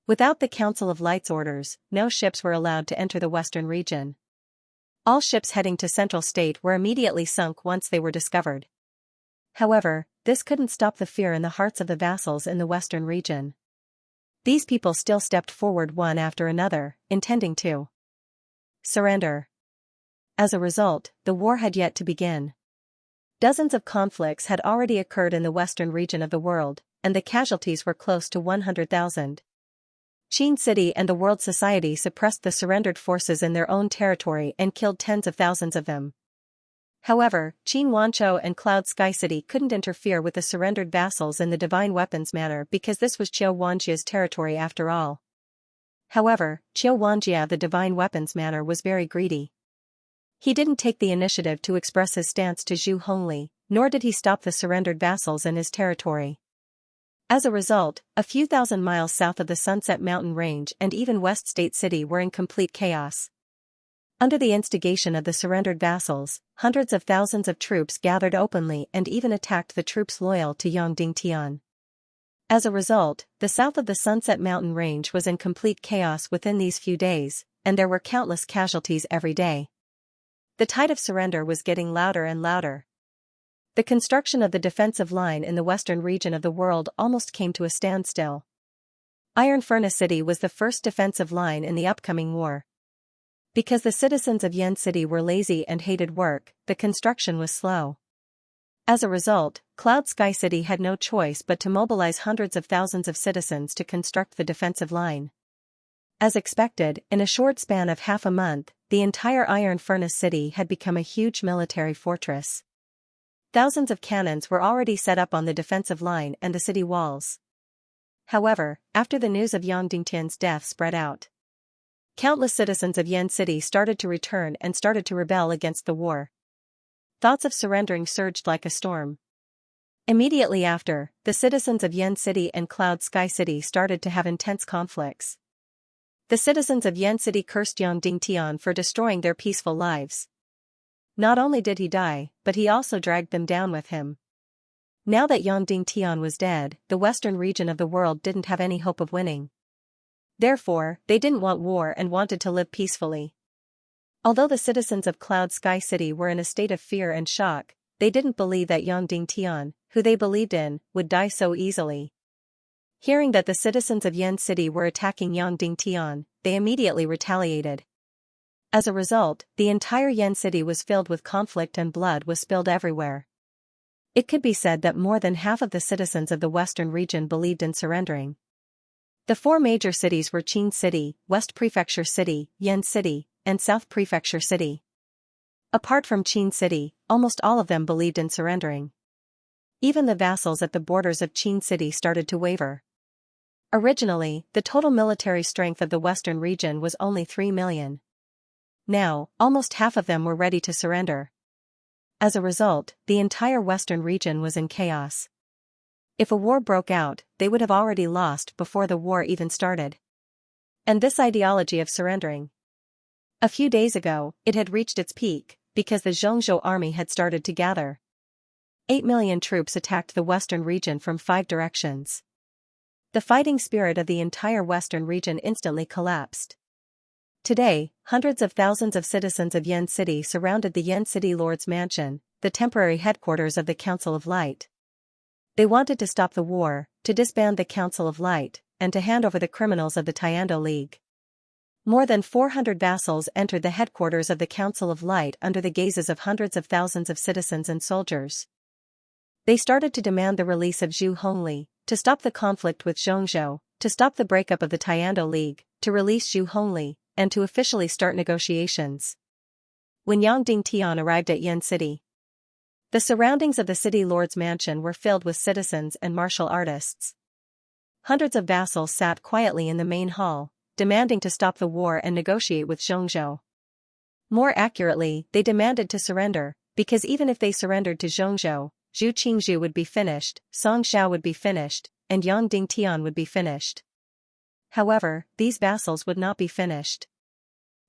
Without the Council of Light's orders, no ships were allowed to enter the western region. All ships heading to Central State were immediately sunk once they were discovered. However, this couldn't stop the fear in the hearts of the vassals in the western region. These people still stepped forward one after another, intending to surrender. As a result, the war had yet to begin. Dozens of conflicts had already occurred in the western region of the world, and the casualties were close to 100,000. Qin City and the World Society suppressed the surrendered forces in their own territory and killed tens of thousands of them. However, Qin Wanzhou and Cloud Sky City couldn't interfere with the surrendered vassals in the divine weapons manner because this was Xianxia's territory after all. However, Xianxia the divine weapons manner was very greedy. He didn't take the initiative to express his stance to Zhu Hongli, nor did he stop the surrendered vassals in his territory. As a result, a few thousand miles south of the Sunset Mountain Range and even West State City were in complete chaos. Under the instigation of the surrendered vassals, hundreds of thousands of troops gathered openly and even attacked the troops loyal to Yang Dingtian. As a result, the south of the Sunset Mountain Range was in complete chaos within these few days, and there were countless casualties every day. The tide of surrender was getting louder and louder. The construction of the defensive line in the western region of the world almost came to a standstill. Iron Furnace City was the first defensive line in the upcoming war. Because the citizens of Yen City were lazy and hated work, the construction was slow. As a result, Cloud Sky City had no choice but to mobilize hundreds of thousands of citizens to construct the defensive line. As expected, in a short span of half a month, the entire Iron Furnace City had become a huge military fortress. Thousands of cannons were already set up on the defensive line and the city walls. However, after the news of Yang Dingtian's death spread out, countless citizens of Yen City started to return and started to rebel against the war. Thoughts of surrendering surged like a storm. Immediately after, the citizens of Yen City and Cloud Sky City started to have intense conflicts. The citizens of Yen City cursed Yang Dingtian for destroying their peaceful lives. Not only did he die, but he also dragged them down with him. Now that Yang Dingtian was dead, the western region of the world didn't have any hope of winning. Therefore, they didn't want war and wanted to live peacefully. Although the citizens of Cloud Sky City were in a state of fear and shock, they didn't believe that Yang Dingtian, who they believed in, would die so easily. Hearing that the citizens of Yen City were attacking Yang Dingtian, they immediately retaliated. As a result, the entire Yen City was filled with conflict and blood was spilled everywhere. It could be said that more than half of the citizens of the western region believed in surrendering. The four major cities were Qin City, West Prefecture City, Yen City, and South Prefecture City. Apart from Qin City, almost all of them believed in surrendering. Even the vassals at the borders of Qin City started to waver. Originally, the total military strength of the western region was only 3 million. Now, almost half of them were ready to surrender. As a result, the entire western region was in chaos. If a war broke out, they would have already lost before the war even started. And this ideology of surrendering. A few days ago, it had reached its peak, because the Zhongzhou army had started to gather. 8 million troops attacked the western region from 5 directions. The fighting spirit of the entire western region instantly collapsed. Today, hundreds of thousands of citizens of Yen City surrounded the Yen City Lord's Mansion, the temporary headquarters of the Council of Light. They wanted to stop the war, to disband the Council of Light, and to hand over the criminals of the Tiando League. More than 400 vassals entered the headquarters of the Council of Light under the gazes of hundreds of thousands of citizens and soldiers. They started to demand the release of Zhu Hongli, to stop the conflict with Zhongzhou, to stop the breakup of the Tiando League, to release Zhu Hongli, and to officially start negotiations. When Yang Dingtian arrived at Yen City, the surroundings of the city lord's mansion were filled with citizens and martial artists. Hundreds of vassals sat quietly in the main hall, demanding to stop the war and negotiate with Zhongzhou. More accurately, they demanded to surrender, because even if they surrendered to Zhongzhou, Zhu Qingzhu would be finished, Song Xiao would be finished, and Yang Dingtian would be finished. However, these vassals would not be finished.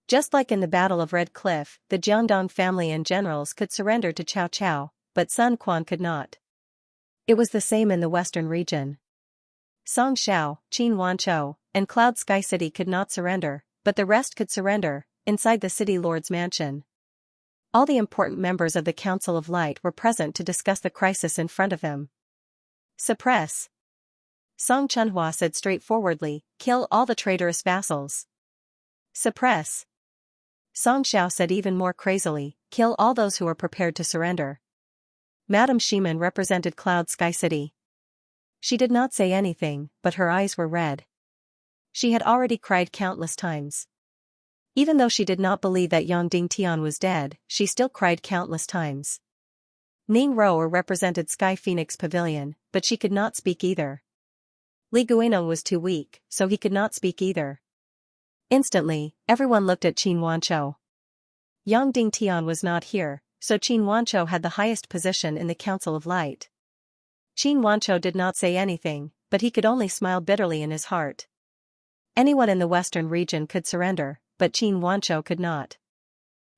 Just like in the Battle of Red Cliff, the Jiangdong family and generals could surrender to Cao Cao, but Sun Quan could not. It was the same in the western region. Song Xiao, Qin Wanzhou, and Cloud Sky City could not surrender, but the rest could surrender, inside the city lord's mansion. All the important members of the Council of Light were present to discuss the crisis in front of them. Suppress. Song Chunhua said straightforwardly, kill all the traitorous vassals. Suppress. Song Xiao said even more crazily, kill all those who are prepared to surrender. Madame Shiman represented Cloud Sky City. She did not say anything, but her eyes were red. She had already cried countless times. Even though she did not believe that Yang Dingtian was dead, she still cried countless times. Ning Rower represented Sky Phoenix Pavilion, but she could not speak either. Li Guinong was too weak, so he could not speak either. Instantly, everyone looked at Qin Wanzhou. Yang Dingtian was not here, so Qin Wanzhou had the highest position in the Council of Light. Qin Wanzhou did not say anything, but he could only smile bitterly in his heart. Anyone in the western region could surrender, but Qin Wanzhou could not.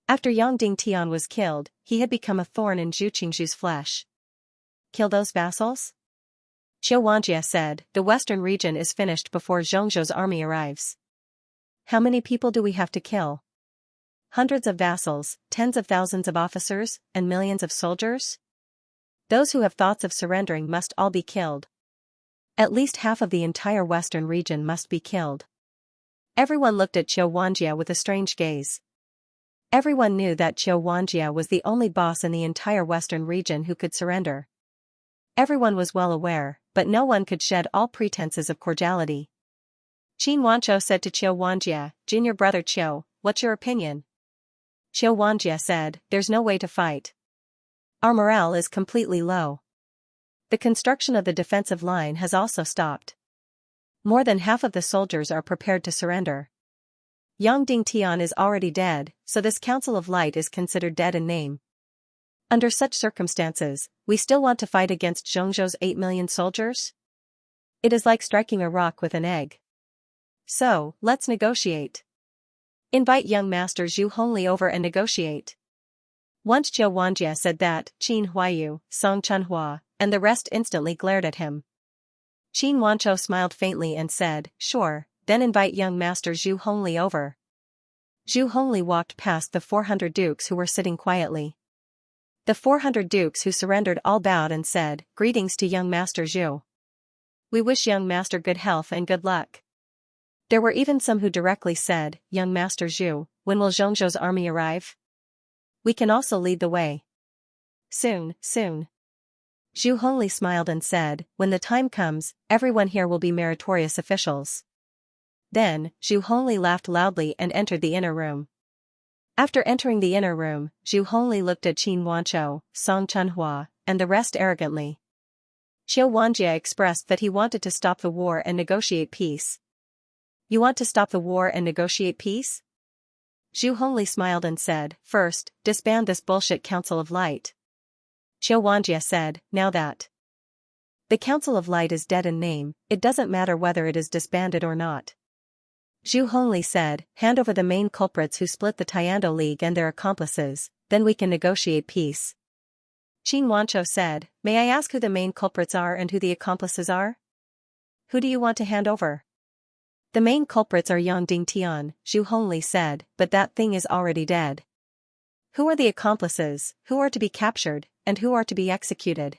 After Yang Dingtian was killed, he had become a thorn in Zhu Qingzhu's flesh. Kill those vassals? Qiu Wanjie said, the western region is finished before Zhongzhou's army arrives. How many people do we have to kill? Hundreds of vassals, tens of thousands of officers, and millions of soldiers? Those who have thoughts of surrendering must all be killed. At least half of the entire western region must be killed. Everyone looked at Qiu Wanjie with a strange gaze. Everyone knew that Qiu Wanjie was the only boss in the entire western region who could surrender. Everyone was well aware, but no one could shed all pretenses of cordiality. Qin Wanzhou said to Qiu Wanjie, junior brother Qiu, what's your opinion? Qiu Wanjie said, there's no way to fight. Our morale is completely low. The construction of the defensive line has also stopped. More than half of the soldiers are prepared to surrender. Yang Dingtian is already dead, so this Council of Light is considered dead in name. Under such circumstances, we still want to fight against Zhongzhou's 8 million soldiers? It is like striking a rock with an egg. So, let's negotiate. Invite young Master Zhu Hongli over and negotiate. Once Zhou Wanjie said that, Qin Huayu, Song Chunhua, and the rest instantly glared at him. Qin Wanzhou smiled faintly and said, sure, then invite young Master Zhu Hongli over. Zhu Hongli walked past the 400 dukes who were sitting quietly. The 400 dukes who surrendered all bowed and said, greetings to young Master Zhu. We wish young Master good health and good luck. There were even some who directly said, young Master Zhu, when will Zhongzhou's army arrive? We can also lead the way. Soon, soon. Zhu Hongli smiled and said, when the time comes, everyone here will be meritorious officials. Then, Zhu Hongli laughed loudly and entered the inner room. After entering the inner room, Zhu Hongli looked at Qin Wanzhou, Song Chunhua, and the rest arrogantly. Zhou Wanjie expressed that he wanted to stop the war and negotiate peace. You want to stop the war and negotiate peace? Zhu Hongli smiled and said, first, disband this bullshit Council of Light. Zhou Wanjie said, now that the Council of Light is dead in name, it doesn't matter whether it is disbanded or not. Zhu Hongli said, hand over the main culprits who split the Tiando League and their accomplices, then we can negotiate peace. Qin Wanzhou said, may I ask who the main culprits are and who the accomplices are? Who do you want to hand over? The main culprits are Yang Dingtian, Zhu Hongli said, but that thing is already dead. Who are the accomplices, who are to be captured, and who are to be executed?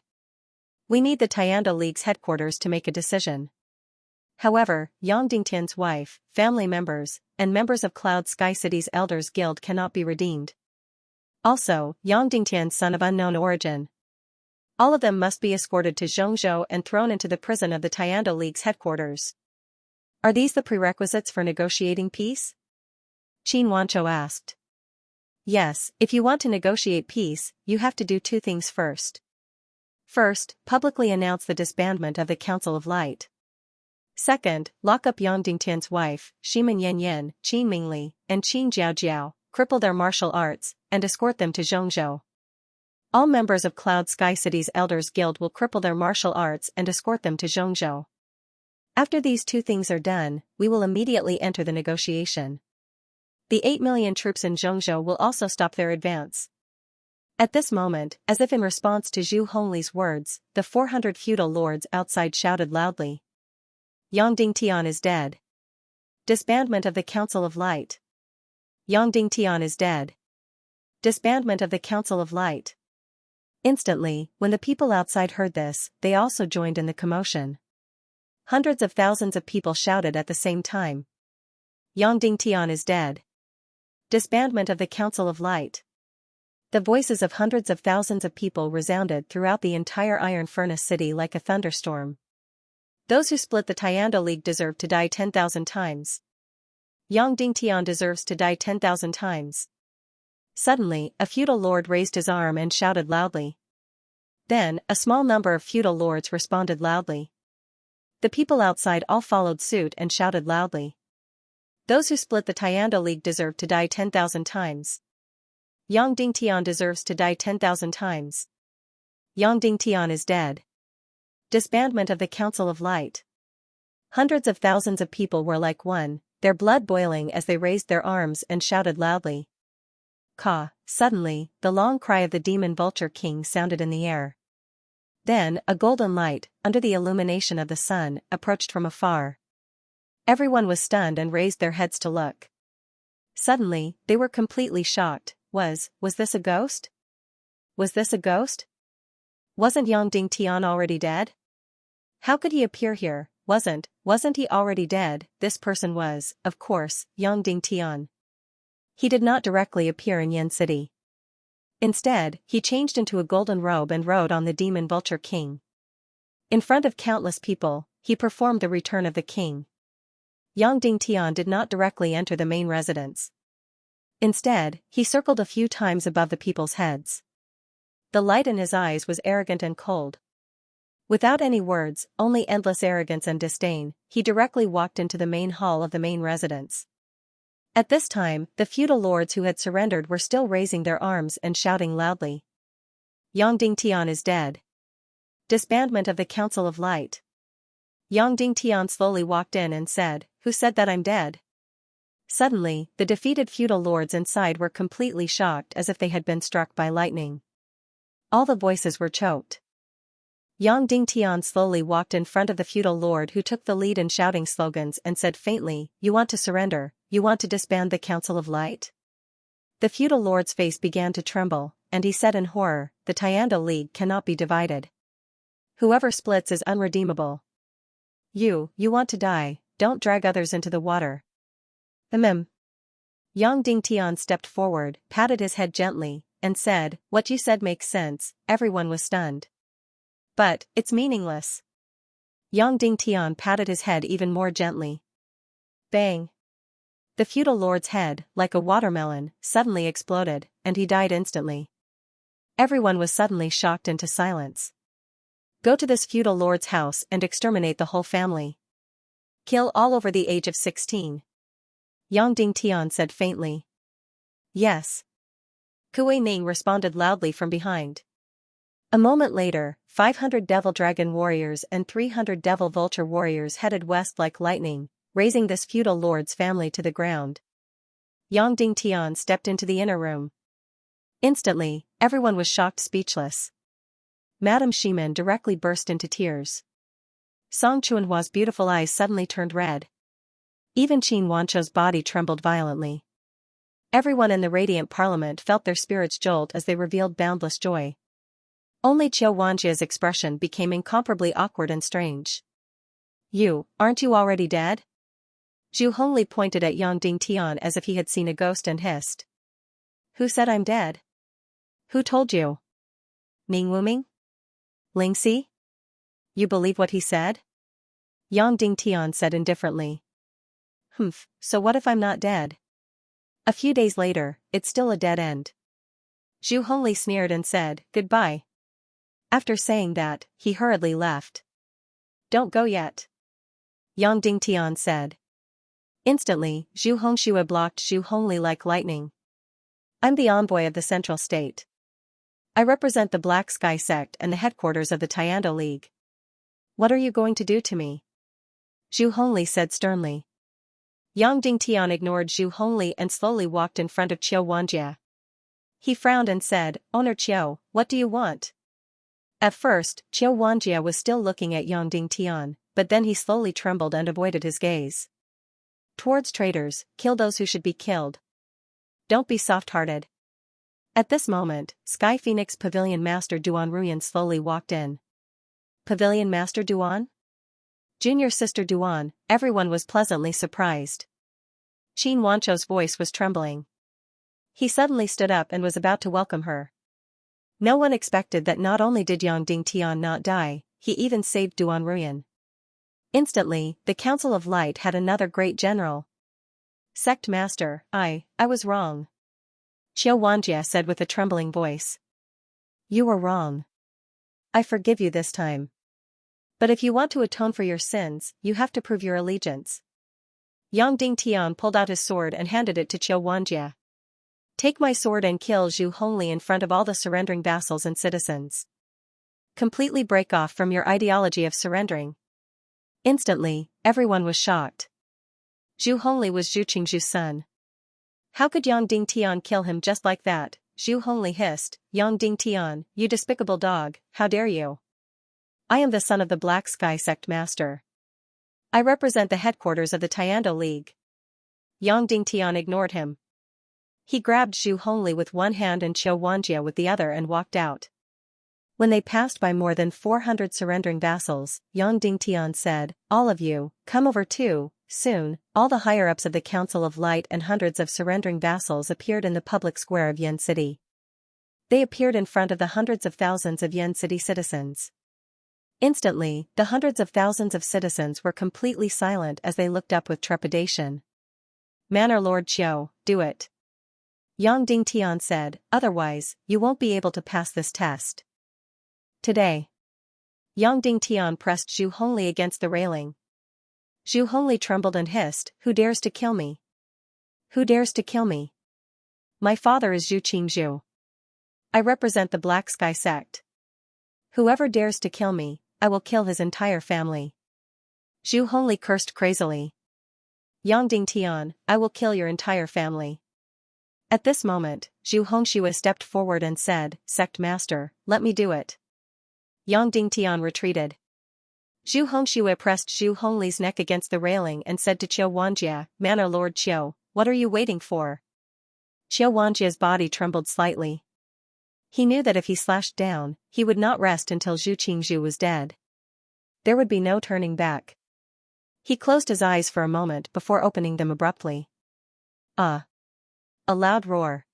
We need the Tiando League's headquarters to make a decision. However, Yang Dingtian's wife, family members, and members of Cloud Sky City's Elders Guild cannot be redeemed. Also, Yang Dingtian's son of unknown origin. All of them must be escorted to Zhongzhou and thrown into the prison of the Tiando League's headquarters. Are these the prerequisites for negotiating peace? Qin Wanzhou asked. Yes, if you want to negotiate peace, you have to do two things first. First, publicly announce the disbandment of the Council of Light. Second, lock up Yang Dingtian's wife, Shimin Yanyan, Qin Mingli, and Qin Jiaojiao, cripple their martial arts, and escort them to Zhongzhou. All members of Cloud Sky City's Elders Guild will cripple their martial arts and escort them to Zhongzhou. After these two things are done, we will immediately enter the negotiation. The 8 million troops in Zhongzhou will also stop their advance. At this moment, as if in response to Zhu Hongli's words, the 400 feudal lords outside shouted loudly. Yang Dingtian is dead. Disbandment of the Council of Light. Yang Dingtian is dead. Disbandment of the Council of Light. Instantly, when the people outside heard this, they also joined in the commotion. Hundreds of thousands of people shouted at the same time. Yang Dingtian is dead. Disbandment of the Council of Light. The voices of hundreds of thousands of people resounded throughout the entire Iron Furnace City like a thunderstorm. Those who split the Tiando League deserve to die 10,000 times. Yang Dingtian deserves to die 10,000 times. Suddenly, a feudal lord raised his arm and shouted loudly. Then, a small number of feudal lords responded loudly. The people outside all followed suit and shouted loudly. Those who split the Tiando League deserve to die 10,000 times. Yang Dingtian deserves to die 10,000 times. Yang Dingtian is dead. Disbandment of the Council of Light. Hundreds of thousands of people were like one, their blood boiling as they raised their arms and shouted loudly. Ka! Suddenly, the long cry of the demon vulture king sounded in the air. Then, a golden light, under the illumination of the sun, approached from afar. Everyone was stunned and raised their heads to look. Suddenly, they were completely shocked. Was this a ghost? Was this a ghost? Wasn't Yang Dingtian already dead? How could he appear here? Wasn't he already dead? This person was, of course, Yang Dingtian. He did not directly appear in Yen City. Instead, he changed into a golden robe and rode on the demon vulture king. In front of countless people, he performed the return of the king. Yang Dingtian did not directly enter the main residence. Instead, he circled a few times above the people's heads. The light in his eyes was arrogant and cold. Without any words, only endless arrogance and disdain, he directly walked into the main hall of the main residence. At this time, the feudal lords who had surrendered were still raising their arms and shouting loudly. Yang Dingtian is dead. Disbandment of the Council of Light. Yang Dingtian slowly walked in and said, "Who said that I'm dead?" Suddenly, the defeated feudal lords inside were completely shocked as if they had been struck by lightning. All the voices were choked. Yang Dingtian slowly walked in front of the feudal lord who took the lead in shouting slogans and said faintly, "You want to surrender, you want to disband the Council of Light?" The feudal lord's face began to tremble, and he said in horror, "The Tiando League cannot be divided. Whoever splits is unredeemable. You want to die, don't drag others into the water." Yang Dingtian stepped forward, patted his head gently, and said, "What you said makes sense." Everyone was stunned. "But, it's meaningless." Yang Dingtian patted his head even more gently. Bang! The feudal lord's head, like a watermelon, suddenly exploded, and he died instantly. Everyone was suddenly shocked into silence. "Go to this feudal lord's house and exterminate the whole family. Kill all over the age of 16. Yang Dingtian said faintly. "Yes." Kuei Ning responded loudly from behind. A moment later, 500 Devil Dragon warriors and 300 Devil Vulture warriors headed west like lightning, razing this feudal lord's family to the ground. Yang Dingtian stepped into the inner room. Instantly, everyone was shocked speechless. Madame Shimin directly burst into tears. Song Chuanhua's beautiful eyes suddenly turned red. Even Qin Wanzhou's body trembled violently. Everyone in the radiant parliament felt their spirits jolt as they revealed boundless joy. Only Qiu Wanjia's expression became incomparably awkward and strange. Aren't you already dead?" Zhu Hongli pointed at Yang Dingtian as if he had seen a ghost and hissed. "Who said I'm dead? Who told you? Ning Wuming? Lingxi? You believe what he said?" Yang Dingtian said indifferently. So what if I'm not dead?" A few days later, it's still a dead end. Zhu Hongli sneered and said, "Goodbye." After saying that, he hurriedly left. "Don't go yet," Yang Dingtian said. Instantly, Zhu Hongxue blocked Zhu Hongli like lightning. "I'm the envoy of the Central State. I represent the Black Sky sect and the headquarters of the Tiando League. What are you going to do to me?" Zhu Hongli said sternly. Yang Dingtian ignored Zhu Hongli and slowly walked in front of Qiu Wanjia. He frowned and said, "Owner Qiu, what do you want?" At first, Qiu Wanjia was still looking at Yang Dingtian, but then he slowly trembled and avoided his gaze. "Towards traitors, kill those who should be killed. Don't be soft-hearted." At this moment, Sky Phoenix Pavilion Master Duan Ruyan slowly walked in. "Pavilion Master Duan?" "Junior Sister Duan," everyone was pleasantly surprised. Qin Wanzhou's voice was trembling. He suddenly stood up and was about to welcome her. No one expected that not only did Yang Dingtian not die, he even saved Duan Ruyan. Instantly, the Council of Light had another great general. "Sect Master, I was wrong," Qiu Wanjia said with a trembling voice. "You were wrong. I forgive you this time. But if you want to atone for your sins, you have to prove your allegiance." Yang Dingtian pulled out his sword and handed it to Qiu Wanjia. "Take my sword and kill Zhu Hongli in front of all the surrendering vassals and citizens. Completely break off from your ideology of surrendering." Instantly, everyone was shocked. Zhu Hongli was Zhu Qingzhu's son. How could Yang Dingtian kill him just like that? Zhu Hongli hissed, "Yang Dingtian, you despicable dog, how dare you? I am the son of the Black Sky Sect Master. I represent the headquarters of the Tiando League." Yang Dingtian ignored him. He grabbed Zhu Hongli with one hand and Qiu Wanjia with the other and walked out. When they passed by more than 400 surrendering vassals, Yang Dingtian said, "All of you, come over too." Soon, all the higher-ups of the Council of Light and hundreds of surrendering vassals appeared in the public square of Yen City. They appeared in front of the hundreds of thousands of Yen City citizens. Instantly, the hundreds of thousands of citizens were completely silent as they looked up with trepidation. "Manor Lord Qiu, do it," Yang Dingtian said, "otherwise, you won't be able to pass this test today." Yang Dingtian pressed Zhu Hongli against the railing. Zhu Hongli trembled and hissed, "Who dares to kill me? Who dares to kill me? My father is Zhu Qingzhu. I represent the Black Sky sect. Whoever dares to kill me, I will kill his entire family." Zhu Hongli cursed crazily. Yang Dingtian, I will kill your entire family. At this moment, Zhu Hongxue stepped forward and said, Sect Master, let me do it. Yang Dingtian retreated. Zhu Hongxue pressed Zhu Hongli's neck against the railing and said to Qiu Wanjie, Manor Lord Qiu, what are you waiting for? Qiu Wanjie's body trembled slightly. He knew that if he slashed down, he would not rest until Zhu Qingzhu was dead. There would be no turning back. He closed his eyes for a moment before opening them abruptly. Ah! A loud roar.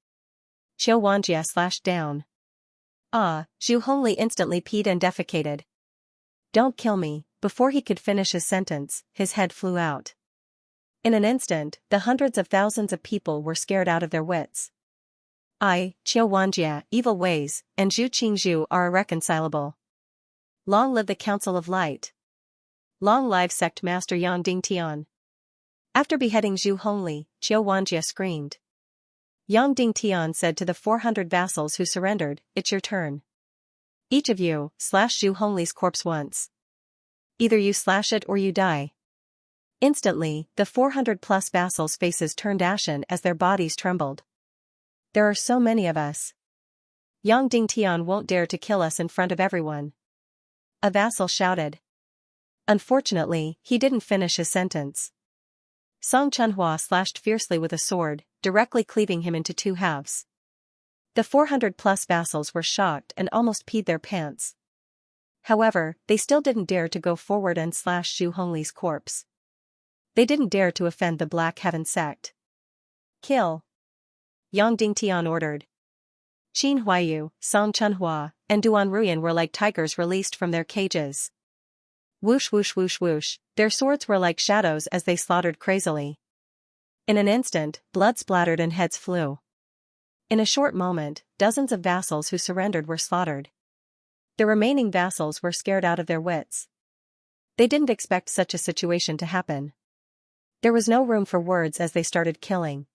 Qiu Wanjie slashed down. Ah! Zhu Hongli instantly peed and defecated. Don't kill me. Before he could finish his sentence, his head flew out. In an instant, the hundreds of thousands of people were scared out of their wits. I, Qiu Wanjie, evil ways, and Zhu Qingzhu are irreconcilable. Long live the Council of Light. Long live Sect Master Yang Dingtian. After beheading Zhu Hongli, Qiu Wanjie screamed. Yang Dingtian said to the 400 vassals who surrendered, it's your turn. Each of you, slash Zhu Hongli's corpse once. Either you slash it or you die. Instantly, the 400-plus vassals' faces turned ashen as their bodies trembled. There are so many of us. Yang Dingtian won't dare to kill us in front of everyone. A vassal shouted. Unfortunately, he didn't finish his sentence. Song Chunhua slashed fiercely with a sword, directly cleaving him into two halves. The 400-plus vassals were shocked and almost peed their pants. However, they still didn't dare to go forward and slash Zhu Hongli's corpse. They didn't dare to offend the Black Heaven sect. Kill! Yang Dingtian ordered. Qin Huaiyu, Song Chunhua, and Duan Ruyan were like tigers released from their cages. Whoosh whoosh whoosh whoosh, their swords were like shadows as they slaughtered crazily. In an instant, blood splattered and heads flew. In a short moment, dozens of vassals who surrendered were slaughtered. The remaining vassals were scared out of their wits. They didn't expect such a situation to happen. There was no room for words as they started killing.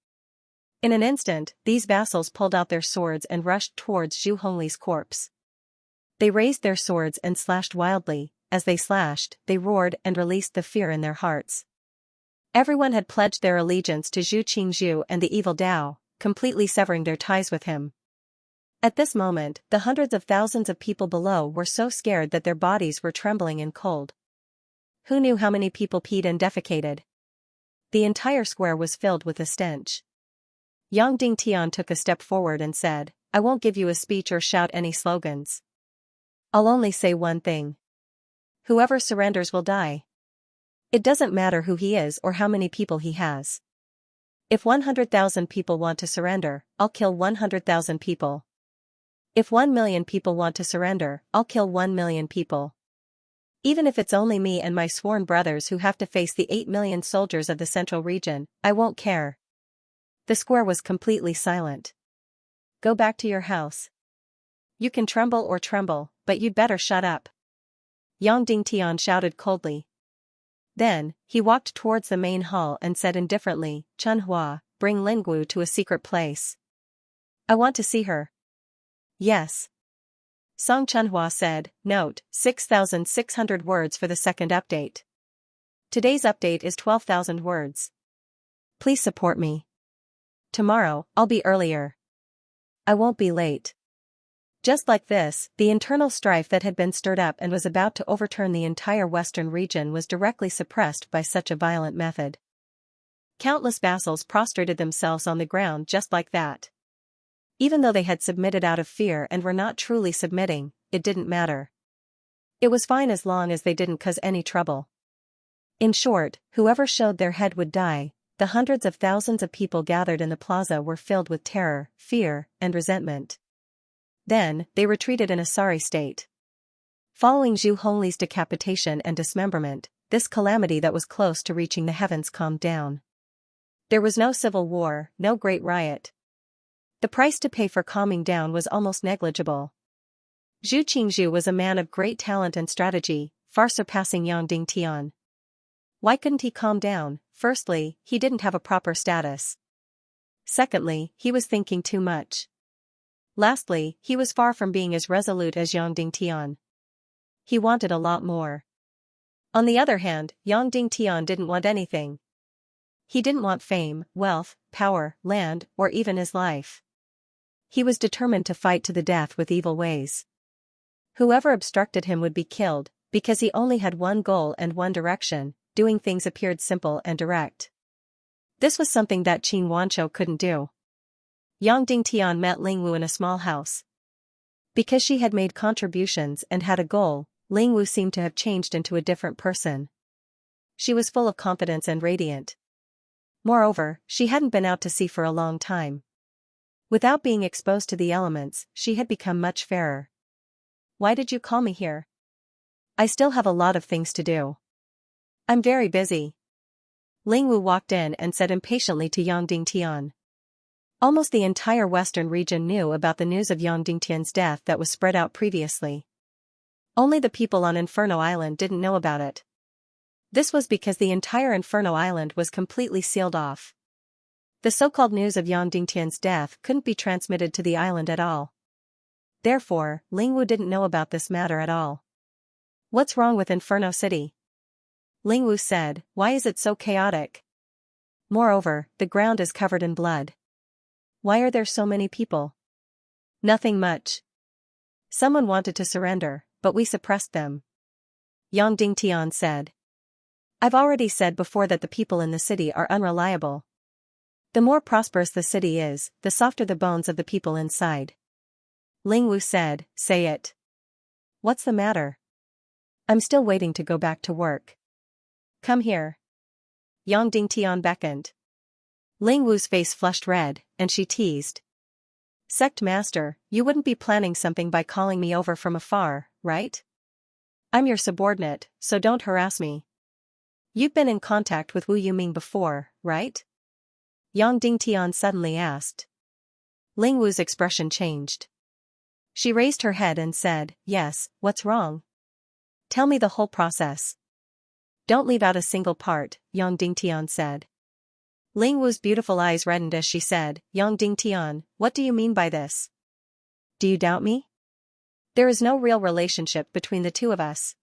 In an instant, these vassals pulled out their swords and rushed towards Zhu Hongli's corpse. They raised their swords and slashed wildly. As they slashed, they roared and released the fear in their hearts. Everyone had pledged their allegiance to Zhu Qingzhu and the evil Dao, completely severing their ties with him. At this moment, the hundreds of thousands of people below were so scared that their bodies were trembling in cold. Who knew how many people peed and defecated? The entire square was filled with a stench. Yang Dingtian took a step forward and said, I won't give you a speech or shout any slogans. I'll only say one thing. Whoever surrenders will die. It doesn't matter who he is or how many people he has. If 100,000 people want to surrender, I'll kill 100,000 people. If 1 million people want to surrender, I'll kill 1 million people. Even if it's only me and my sworn brothers who have to face the 8 million soldiers of the central region, I won't care. The square was completely silent. Go back to your house. You can tremble or tremble, but you'd better shut up. Yang Dingtian shouted coldly. Then, he walked towards the main hall and said indifferently, Chunhua, bring Linggu to a secret place. I want to see her. Yes. Song Chunhua said, note, 6,600 words for the second update. Today's update is 12,000 words. Please support me. Tomorrow, I'll be earlier. I won't be late. Just like this, the internal strife that had been stirred up and was about to overturn the entire western region was directly suppressed by such a violent method. Countless vassals prostrated themselves on the ground just like that. Even though they had submitted out of fear and were not truly submitting, it didn't matter. It was fine as long as they didn't cause any trouble. In short, whoever showed their head would die. The hundreds of thousands of people gathered in the plaza were filled with terror, fear, and resentment. Then, they retreated in a sorry state. Following Zhu Hongli's decapitation and dismemberment, this calamity that was close to reaching the heavens calmed down. There was no civil war, no great riot. The price to pay for calming down was almost negligible. Zhu Qingzhu was a man of great talent and strategy, far surpassing Yang Dingtian. Why couldn't he calm down? Firstly, he didn't have a proper status. Secondly, he was thinking too much. Lastly, he was far from being as resolute as Yang Dingtian. He wanted a lot more. On the other hand, Yang Dingtian didn't want anything. He didn't want fame, wealth, power, land, or even his life. He was determined to fight to the death with evil ways. Whoever obstructed him would be killed, because he only had one goal and one direction. Doing things appeared simple and direct. This was something that Qin Wanshou couldn't do. Yang Dingtian met Ling Wu in a small house. Because she had made contributions and had a goal, Ling Wu seemed to have changed into a different person. She was full of confidence and radiant. Moreover, she hadn't been out to sea for a long time. Without being exposed to the elements, she had become much fairer. "Why did you call me here?" "I still have a lot of things to do. I'm very busy." Ling Wu walked in and said impatiently to Yang Dingtian. Almost the entire western region knew about the news of Yang Dingtian's death that was spread out previously. Only the people on Inferno Island didn't know about it. This was because the entire Inferno Island was completely sealed off. The so-called news of Yang Dingtian's death couldn't be transmitted to the island at all. Therefore, Ling Wu didn't know about this matter at all. "What's wrong with Inferno City?" Ling Wu said, "Why is it so chaotic? Moreover, the ground is covered in blood. Why are there so many people?" "Nothing much. Someone wanted to surrender, but we suppressed them," Yang Dingtian said. "I've already said before that the people in the city are unreliable. The more prosperous the city is, the softer the bones of the people inside." Ling Wu said, "Say it. What's the matter?" "I'm still waiting to go back to work." "Come here." Yang Dingtian beckoned. Ling Wu's face flushed red, and she teased. "Sect Master, you wouldn't be planning something by calling me over from afar, right? I'm your subordinate, so don't harass me. You've been in contact with Wu Yuming before, right?" Yang Dingtian suddenly asked. Ling Wu's expression changed. She raised her head and said, "Yes, what's wrong? Tell me the whole process. Don't leave out a single part," Yang Dingtian said. Ling Wu's beautiful eyes reddened as she said, "Yang Dingtian, what do you mean by this? Do you doubt me? There is no real relationship between the two of us.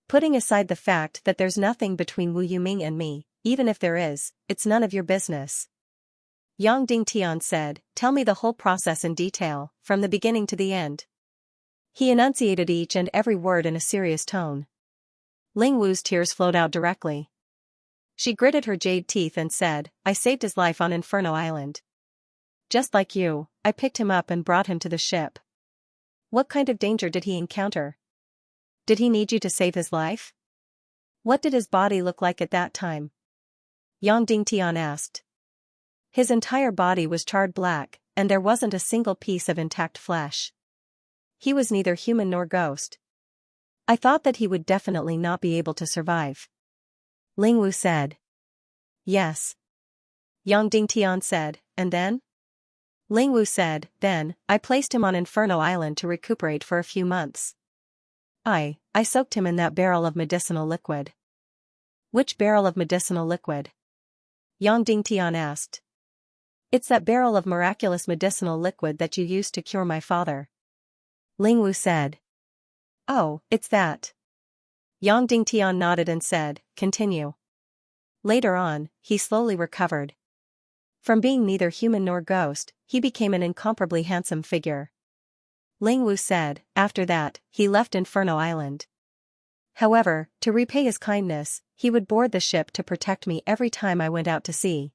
Putting aside the fact that there's nothing between Wu Yuming and me, even if there is, it's none of your business." Yang Dingtian said, "Tell me the whole process in detail, from the beginning to the end." He enunciated each and every word in a serious tone. Ling Wu's tears flowed out directly. She gritted her jade teeth and said, "I saved his life on Inferno Island. Just like you, I picked him up and brought him to the ship. What kind of danger did he encounter? Did he need you to save his life? What did his body look like at that time?" Yang Dingtian asked. His entire body was charred black, and there wasn't a single piece of intact flesh. He was neither human nor ghost. I thought that he would definitely not be able to survive. Ling Wu said. "Yes." Yang Dingtian said, "And then?" Ling Wu said, "Then, I placed him on Inferno Island to recuperate for a few months. I soaked him in that barrel of medicinal liquid." "Which barrel of medicinal liquid?" Yang Dingtian asked. "It's that barrel of miraculous medicinal liquid that you used to cure my father." Ling Wu said. "Oh, it's that." Yang Dingtian nodded and said, "Continue." Later on, he slowly recovered. From being neither human nor ghost, he became an incomparably handsome figure. Ling Wu said, "After that, he left Inferno Island. However, to repay his kindness, he would board the ship to protect me every time I went out to sea.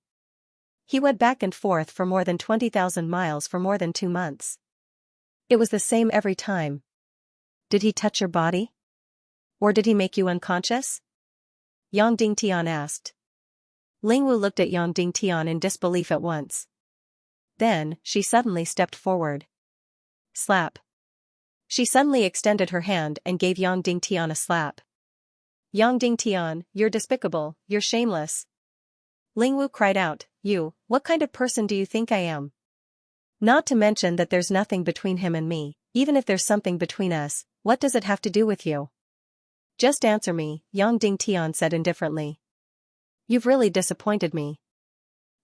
He went back and forth for more than 20,000 miles for more than 2 months. It was the same every time." "Did he touch your body? Or did he make you unconscious?" Yang Dingtian asked. Ling Wu looked at Yang Dingtian in disbelief at once. Then, she suddenly stepped forward. Slap. She suddenly extended her hand and gave Yang Dingtian a slap. "Yang Dingtian, you're despicable, you're shameless." Ling Wu cried out, What kind of person do you think I am? Not to mention that there's nothing between him and me, even if there's something between us, what does it have to do with you?" "Just answer me," Yang Dingtian said indifferently. "You've really disappointed me.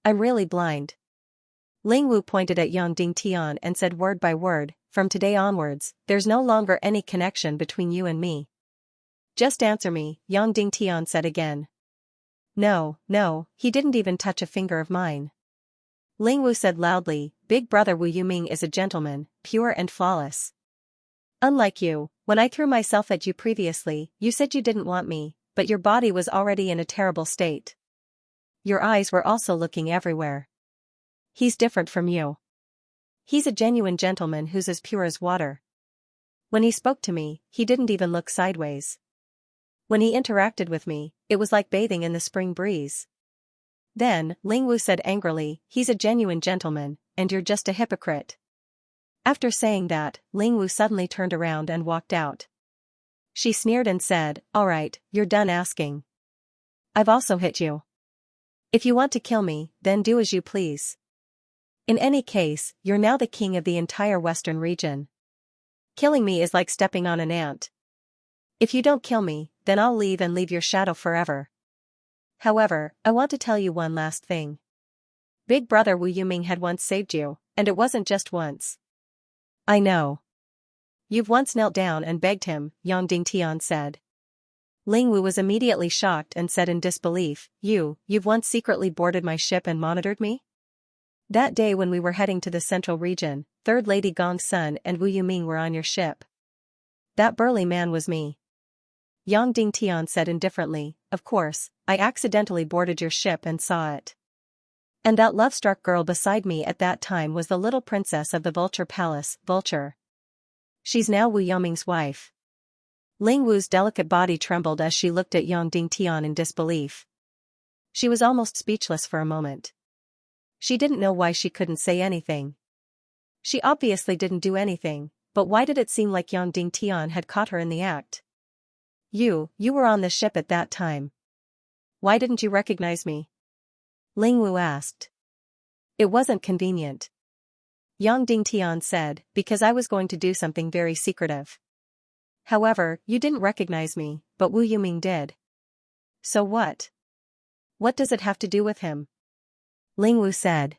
I'm really blind." Ling Wu pointed at Yang Dingtian and said word by word, "From today onwards, there's no longer any connection between you and me. Just answer me," Yang Dingtian said again. No, no, he didn't even touch a finger of mine. Ling Wu said loudly, Big Brother Wu Yuming is a gentleman, pure and flawless. Unlike you, when I threw myself at you previously, you said you didn't want me, but your body was already in a terrible state. Your eyes were also looking everywhere. He's different from you. He's a genuine gentleman who's as pure as water. When he spoke to me, he didn't even look sideways. When he interacted with me, it was like bathing in the spring breeze. Then, Ling Wu said angrily, he's a genuine gentleman, and you're just a hypocrite. After saying that, Ling Wu suddenly turned around and walked out. She sneered and said, all right, you're done asking. I've also hit you. If you want to kill me, then do as you please. In any case, you're now the king of the entire western region. Killing me is like stepping on an ant. If you don't kill me, then I'll leave and leave your shadow forever. However, I want to tell you one last thing. Big Brother Wu Yuming had once saved you, and it wasn't just once. I know. You've once knelt down and begged him, Yang Dingtian said. Ling Wu was immediately shocked and said in disbelief, You've once secretly boarded my ship and monitored me? That day when we were heading to the central region, Third Lady Gong's son and Wu Yuming were on your ship. That burly man was me. Yang Dingtian said indifferently, of course, I accidentally boarded your ship and saw it. And that love-struck girl beside me at that time was the little princess of the Vulture Palace, Vulture. She's now Wu Yuming's wife. Ling Wu's delicate body trembled as she looked at Yang Dingtian in disbelief. She was almost speechless for a moment. She didn't know why she couldn't say anything. She obviously didn't do anything, but why did it seem like Yang Dingtian had caught her in the act? You were on the ship at that time. Why didn't you recognize me? Ling Wu asked. It wasn't convenient. Yang Dingtian said, because I was going to do something very secretive. However, you didn't recognize me, but Wu Yuming did. So what? What does it have to do with him? Ling Wu said.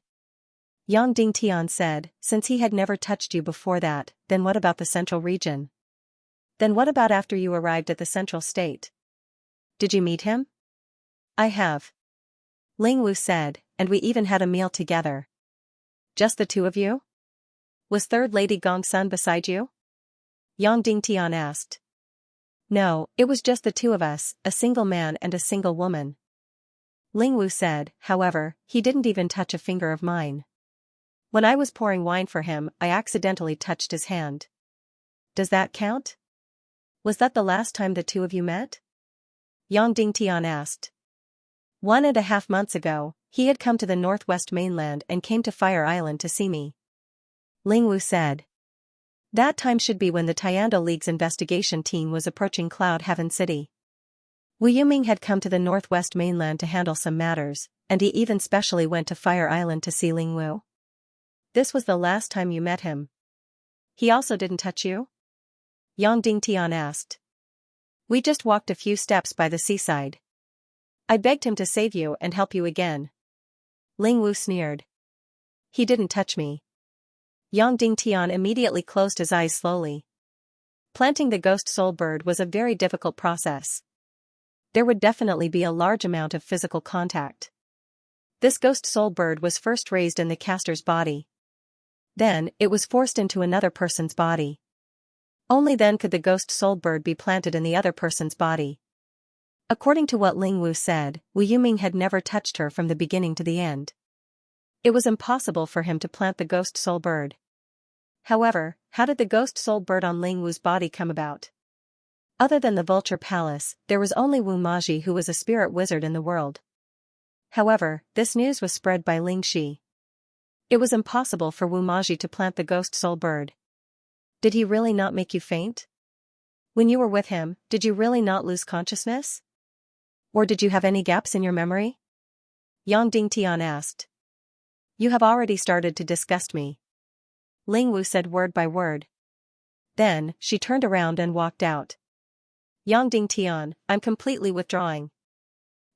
Yang Dingtian said, since he had never touched you before that, then what about the central region? Then what about after you arrived at the central state? Did you meet him? I have. Ling Wu said, and we even had a meal together. Just the two of you? Was Third Lady Gong's son beside you? Yang Dingtian asked. No, it was just the two of us, a single man and a single woman. Ling Wu said, however, he didn't even touch a finger of mine. When I was pouring wine for him, I accidentally touched his hand. Does that count? Was that the last time the two of you met? Yang Dingtian asked. 1.5 months ago, he had come to the northwest mainland and came to Fire Island to see me. Ling Wu said. That time should be when the Tiando League's investigation team was approaching Cloud Heaven City. Wu Yuming had come to the northwest mainland to handle some matters, and he even specially went to Fire Island to see Ling Wu. This was the last time you met him. He also didn't touch you? Yang Dingtian asked. We just walked a few steps by the seaside. I begged him to save you and help you again. Ling Wu sneered. He didn't touch me. Yang Dingtian immediately closed his eyes slowly. Planting the ghost soul bird was a very difficult process. There would definitely be a large amount of physical contact. This ghost soul bird was first raised in the caster's body. Then, it was forced into another person's body. Only then could the ghost soul bird be planted in the other person's body. According to what Ling Wu said, Wu Yuming had never touched her from the beginning to the end. It was impossible for him to plant the ghost soul bird. However, how did the ghost soul bird on Ling Wu's body come about? Other than the Vulture Palace, there was only Wu Maji who was a spirit wizard in the world. However, this news was spread by Ling Shi. It was impossible for Wu Maji to plant the ghost soul bird. Did he really not make you faint? When you were with him, did you really not lose consciousness? Or did you have any gaps in your memory? Yang Dingtian asked. You have already started to disgust me. Ling Wu said word by word. Then, she turned around and walked out. Yang Dingtian, I'm completely withdrawing.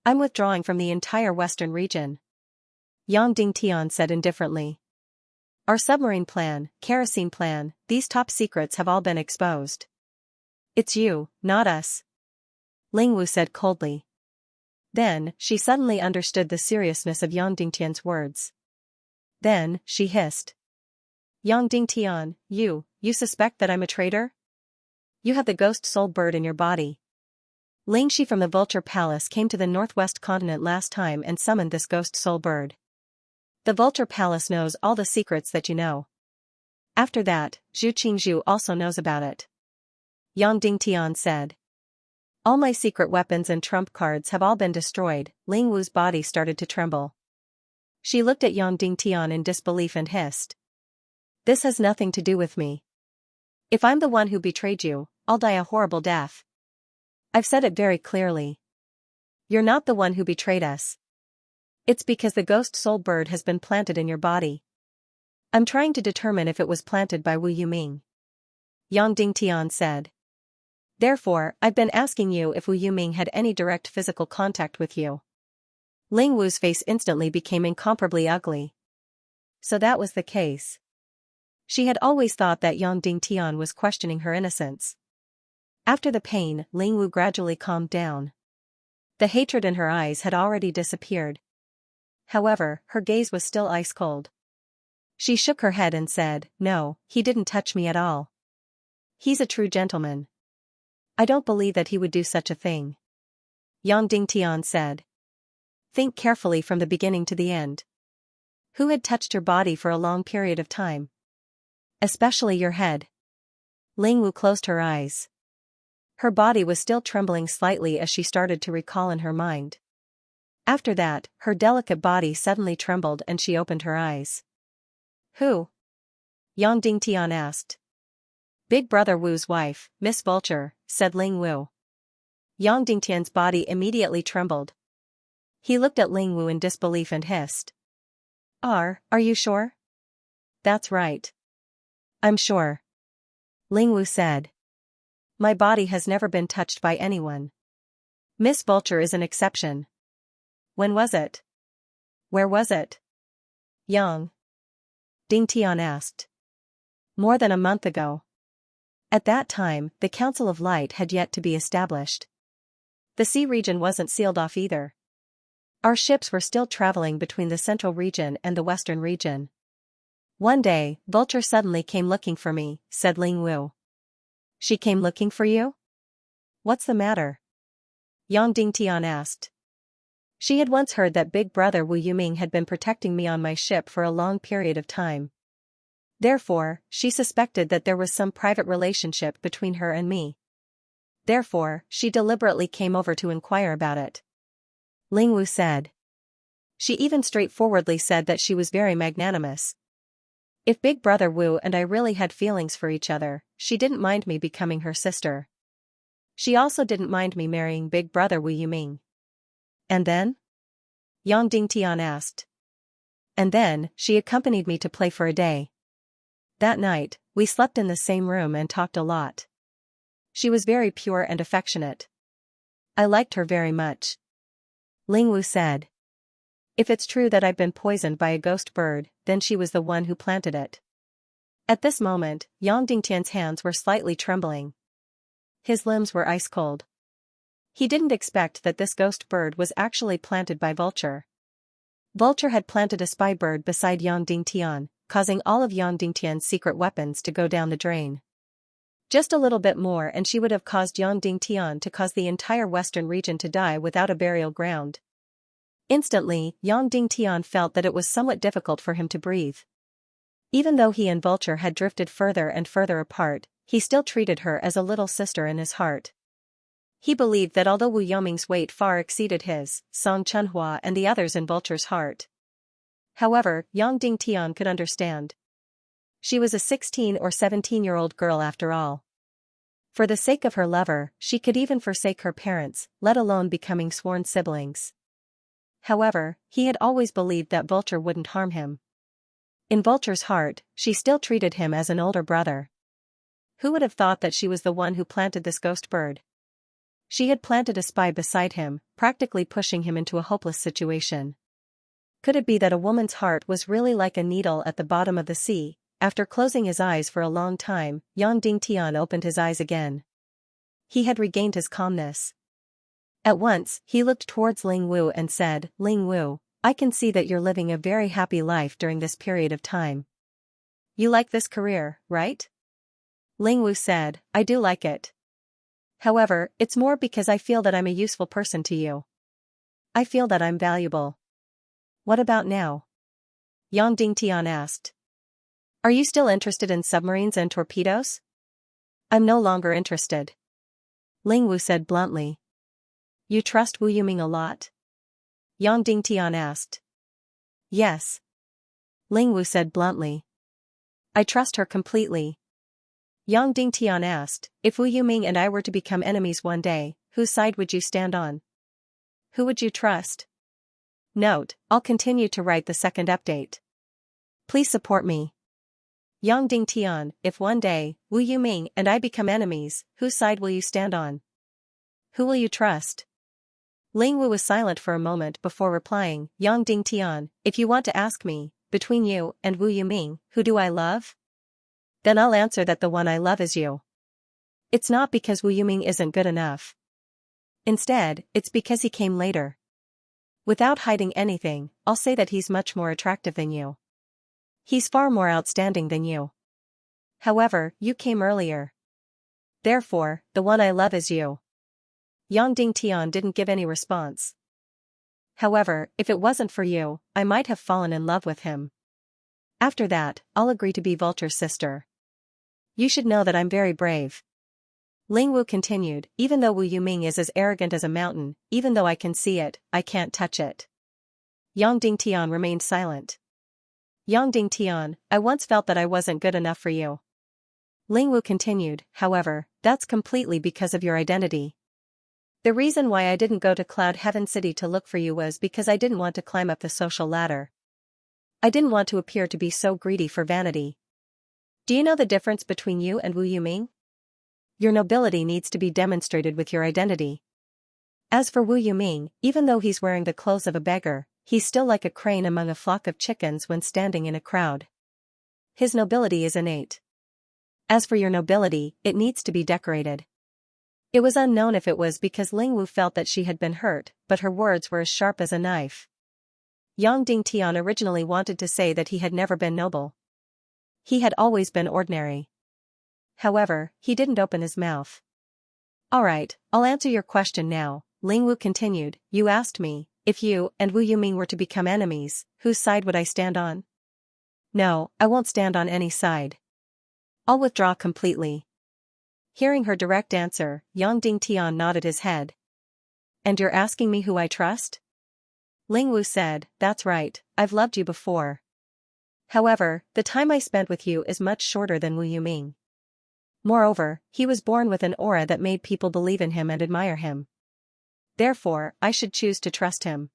I'm withdrawing from the entire western region. Yang Dingtian said indifferently. Our submarine plan, kerosene plan, these top secrets have all been exposed. It's you, not us. Ling Wu said coldly. Then, she suddenly understood the seriousness of Yang Dingtian's words. Then, she hissed. Yang Dingtian, you suspect that I'm a traitor? You have the ghost soul bird in your body. Lingxi from the Vulture Palace came to the northwest continent last time and summoned this ghost soul bird. The Vulture Palace knows all the secrets that you know. After that, Zhu Qingzhu also knows about it. Yang Dingtian said. All my secret weapons and trump cards have all been destroyed. Ling Wu's body started to tremble. She looked at Yang Dingtian in disbelief and hissed. This has nothing to do with me. If I'm the one who betrayed you, I'll die a horrible death. I've said it very clearly. You're not the one who betrayed us. It's because the ghost soul bird has been planted in your body. I'm trying to determine if it was planted by Wu Yuming. Yang Dingtian said. Therefore, I've been asking you if Wu Yuming had any direct physical contact with you. Ling Wu's face instantly became incomparably ugly. So that was the case. She had always thought that Yang Dingtian was questioning her innocence. After the pain, Ling Wu gradually calmed down. The hatred in her eyes had already disappeared. However, her gaze was still ice cold. She shook her head and said, No, he didn't touch me at all. He's a true gentleman. I don't believe that he would do such a thing. Yang Dingtian said. Think carefully from the beginning to the end. Who had touched your body for a long period of time? Especially your head. Ling Wu closed her eyes. Her body was still trembling slightly as she started to recall in her mind. After that, her delicate body suddenly trembled and she opened her eyes. Who? Yang Dingtian asked. Big Brother Wu's wife, Miss Vulture, said Ling Wu. Yang Dingtian's body immediately trembled. He looked at Ling Wu in disbelief and hissed. Are you sure? That's right. I'm sure. Ling Wu said. My body has never been touched by anyone. Miss Vulture is an exception. When was it? Where was it? Yang Dingtian asked. More than a month ago. At that time, the Council of Light had yet to be established. The sea region wasn't sealed off either. Our ships were still traveling between the central region and the western region. One day, Vulture suddenly came looking for me, said Ling Wu. She came looking for you? What's the matter? Yang Dingtian asked. She had once heard that Big Brother Wu Yuming had been protecting me on my ship for a long period of time. Therefore, she suspected that there was some private relationship between her and me. Therefore, she deliberately came over to inquire about it. Ling Wu said. She even straightforwardly said that she was very magnanimous. If Big Brother Wu and I really had feelings for each other, she didn't mind me becoming her sister. She also didn't mind me marrying Big Brother Wu Yuming. And then? Yang Dingtian asked. And then, she accompanied me to play for a day. That night, we slept in the same room and talked a lot. She was very pure and affectionate. I liked her very much. Ling Wu said. If it's true that I've been poisoned by a ghost bird, then she was the one who planted it. At this moment, Yang Dingtian's hands were slightly trembling. His limbs were ice cold. He didn't expect that this ghost bird was actually planted by Vulture. Vulture had planted a spy bird beside Yang Dingtian, causing all of Yang Dingtian's secret weapons to go down the drain. Just a little bit more and she would have caused Yang Dingtian to cause the entire western region to die without a burial ground. Instantly, Yang Dingtian felt that it was somewhat difficult for him to breathe. Even though he and Vulture had drifted further and further apart, he still treated her as a little sister in his heart. He believed that although Wu Yuming's weight far exceeded his, Song Chunhua and the others in Vulture's heart. However, Yang Dingtian could understand. She was a 16 or 17-year-old girl after all. For the sake of her lover, she could even forsake her parents, let alone becoming sworn siblings. However, he had always believed that Vulture wouldn't harm him. In Vulture's heart, she still treated him as an older brother. Who would have thought that she was the one who planted this ghost bird? She had planted a spy beside him, practically pushing him into a hopeless situation. Could it be that a woman's heart was really like a needle at the bottom of the sea? After closing his eyes for a long time, Yang Dingtian opened his eyes again. He had regained his calmness. At once, he looked towards Ling Wu and said, Ling Wu, I can see that you're living a very happy life during this period of time. You like this career, right? Ling Wu said, I do like it. However, it's more because I feel that I'm a useful person to you. I feel that I'm valuable. What about now? Yang Dingtian asked. Are you still interested in submarines and torpedoes? I'm no longer interested. Ling Wu said bluntly. You trust Wu Yuming a lot? Yang Dingtian asked. Yes. Ling Wu said bluntly. I trust her completely. Yang Dingtian asked, if Wu Yuming and I were to become enemies one day, whose side would you stand on? Who would you trust? Note, I'll continue to write the second update. Please support me. Yang Dingtian, if one day, Wu Yuming and I become enemies, whose side will you stand on? Who will you trust? Ling Wu was silent for a moment before replying, Yang Dingtian, if you want to ask me, between you and Wu Yuming, who do I love? Then I'll answer that the one I love is you. It's not because Wu Yuming isn't good enough. Instead, it's because he came later. Without hiding anything, I'll say that he's much more attractive than you. He's far more outstanding than you. However, you came earlier. Therefore, the one I love is you. Yang Dingtian didn't give any response. However, if it wasn't for you, I might have fallen in love with him. After that, I'll agree to be Vulture's sister. You should know that I'm very brave. Ling Wu continued, even though Wu Yuming is as arrogant as a mountain, even though I can see it, I can't touch it. Yang Dingtian remained silent. Yang Dingtian, I once felt that I wasn't good enough for you. Ling Wu continued, however, that's completely because of your identity. The reason why I didn't go to Cloud Heaven City to look for you was because I didn't want to climb up the social ladder. I didn't want to appear to be so greedy for vanity. Do you know the difference between you and Wu Yuming? Your nobility needs to be demonstrated with your identity. As for Wu Yuming, even though he's wearing the clothes of a beggar, he's still like a crane among a flock of chickens when standing in a crowd. His nobility is innate. As for your nobility, it needs to be decorated. It was unknown if it was because Ling Wu felt that she had been hurt, but her words were as sharp as a knife. Yang Dingtian originally wanted to say that he had never been noble. He had always been ordinary. However, he didn't open his mouth. Alright, I'll answer your question now, Ling Wu continued. You asked me, if you and Wu Yuming were to become enemies, whose side would I stand on? No, I won't stand on any side. I'll withdraw completely. Hearing her direct answer, Yang Dingtian nodded his head. And you're asking me who I trust? Ling Wu said, that's right, I've loved you before. However, the time I spent with you is much shorter than Wu Yuming. Moreover, he was born with an aura that made people believe in him and admire him. Therefore, I should choose to trust him.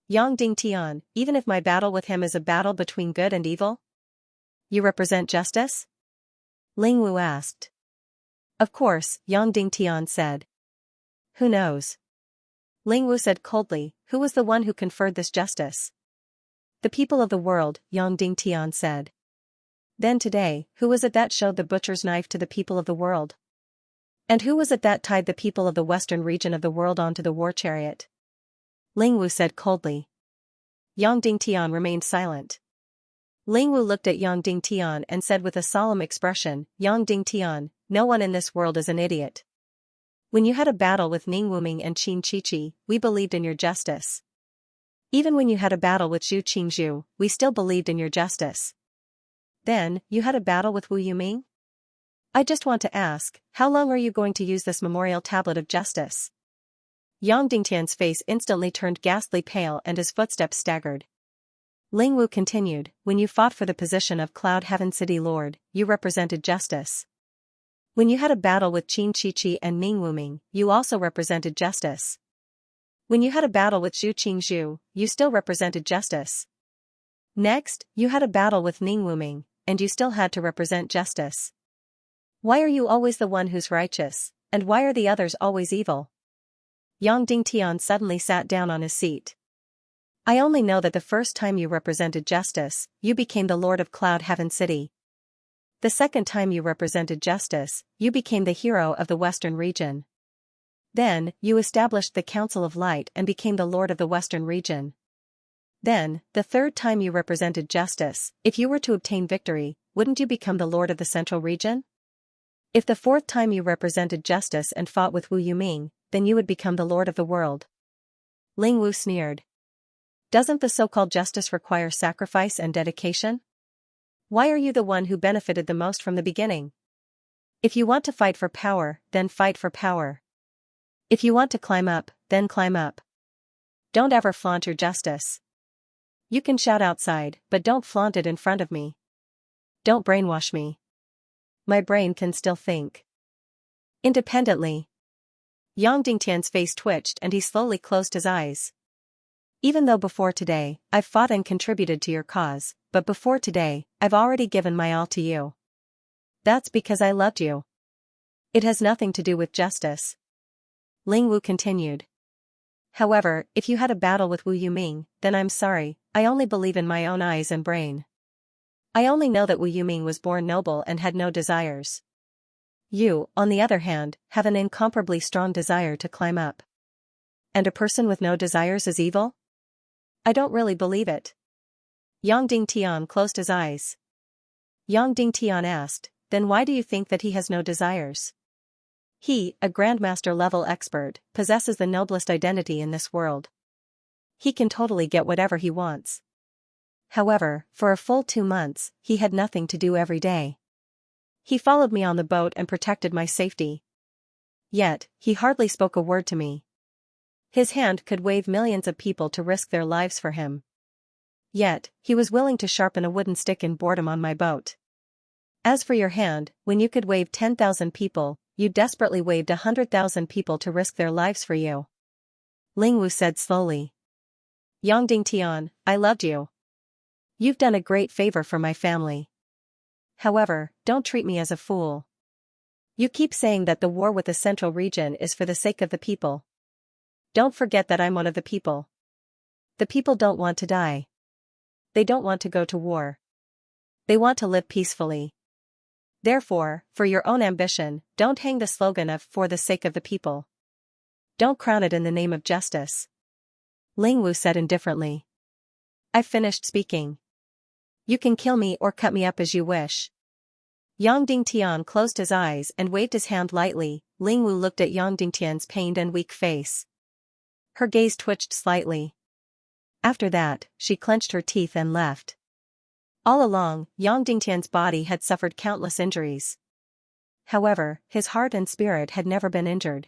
Yang Dingtian, even if my battle with him is a battle between good and evil? You represent justice? Ling Wu asked. Of course, Yang Dingtian said. Who knows? Ling Wu said coldly, who was the one who conferred this justice? The people of the world, Yang Dingtian said. Then today, who was it that showed the butcher's knife to the people of the world? And who was it that tied the people of the western region of the world onto the war chariot? Ling Wu said coldly. Yang Dingtian remained silent. Ling Wu looked at Yang Dingtian and said with a solemn expression, Yang Dingtian, no one in this world is an idiot. When you had a battle with Ning Wuming and Qin Chichi, we believed in your justice. Even when you had a battle with Zhu Qingzhu, we still believed in your justice. Then, you had a battle with Wu Yuming? I just want to ask, how long are you going to use this memorial tablet of justice? Yang Dingtian's face instantly turned ghastly pale and his footsteps staggered. Ling Wu continued, when you fought for the position of Cloud Heaven City Lord, you represented justice. When you had a battle with Qin Chichi and Ning Wuming, you also represented justice. When you had a battle with Zhu Qingzhu, you still represented justice. Next, you had a battle with Ning Wuming, and you still had to represent justice. Why are you always the one who's righteous, and why are the others always evil? Yang Dingtian suddenly sat down on his seat. I only know that the first time you represented justice, you became the Lord of Cloud Heaven City. The second time you represented justice, you became the hero of the Western region. Then, you established the Council of Light and became the Lord of the Western region. Then, the third time you represented justice, if you were to obtain victory, wouldn't you become the Lord of the Central region? If the fourth time you represented justice and fought with Wu Yuming, then you would become the Lord of the world. Ling Wu sneered. Doesn't the so-called justice require sacrifice and dedication? Why are you the one who benefited the most from the beginning? If you want to fight for power, then fight for power. If you want to climb up, then climb up. Don't ever flaunt your justice. You can shout outside, but don't flaunt it in front of me. Don't brainwash me. My brain can still think independently. Yang Dingtian's face twitched and he slowly closed his eyes. Even though before today, I've fought and contributed to your cause, but before today, I've already given my all to you. That's because I loved you. It has nothing to do with justice. Ling Wu continued. However, if you had a battle with Wu Yuming, then I'm sorry, I only believe in my own eyes and brain. I only know that Wu Yuming was born noble and had no desires. You, on the other hand, have an incomparably strong desire to climb up. And a person with no desires is evil? I don't really believe it. Yang Dingtian closed his eyes. Yang Dingtian asked, then why do you think that he has no desires? He, a Grandmaster-level expert, possesses the noblest identity in this world. He can totally get whatever he wants. However, for a full 2 months, he had nothing to do every day. He followed me on the boat and protected my safety. Yet, he hardly spoke a word to me. His hand could wave millions of people to risk their lives for him. Yet, he was willing to sharpen a wooden stick in boredom on my boat. As for your hand, when you could wave 10,000 people, you desperately waved 100,000 people to risk their lives for you. Ling Wu said slowly. Yang Dingtian, I loved you. You've done a great favor for my family. However, don't treat me as a fool. You keep saying that the war with the Central region is for the sake of the people. Don't forget that I'm one of the people. The people don't want to die. They don't want to go to war. They want to live peacefully. Therefore, for your own ambition, don't hang the slogan of "for the sake of the people." Don't crown it in the name of justice. Ling Wu said indifferently. I've finished speaking. You can kill me or cut me up as you wish. Yang Dingtian closed his eyes and waved his hand lightly. Ling Wu looked at Yang Dingtian's pained and weak face. Her gaze twitched slightly. After that, she clenched her teeth and left. All along, Yang Dingtian's body had suffered countless injuries. However, his heart and spirit had never been injured.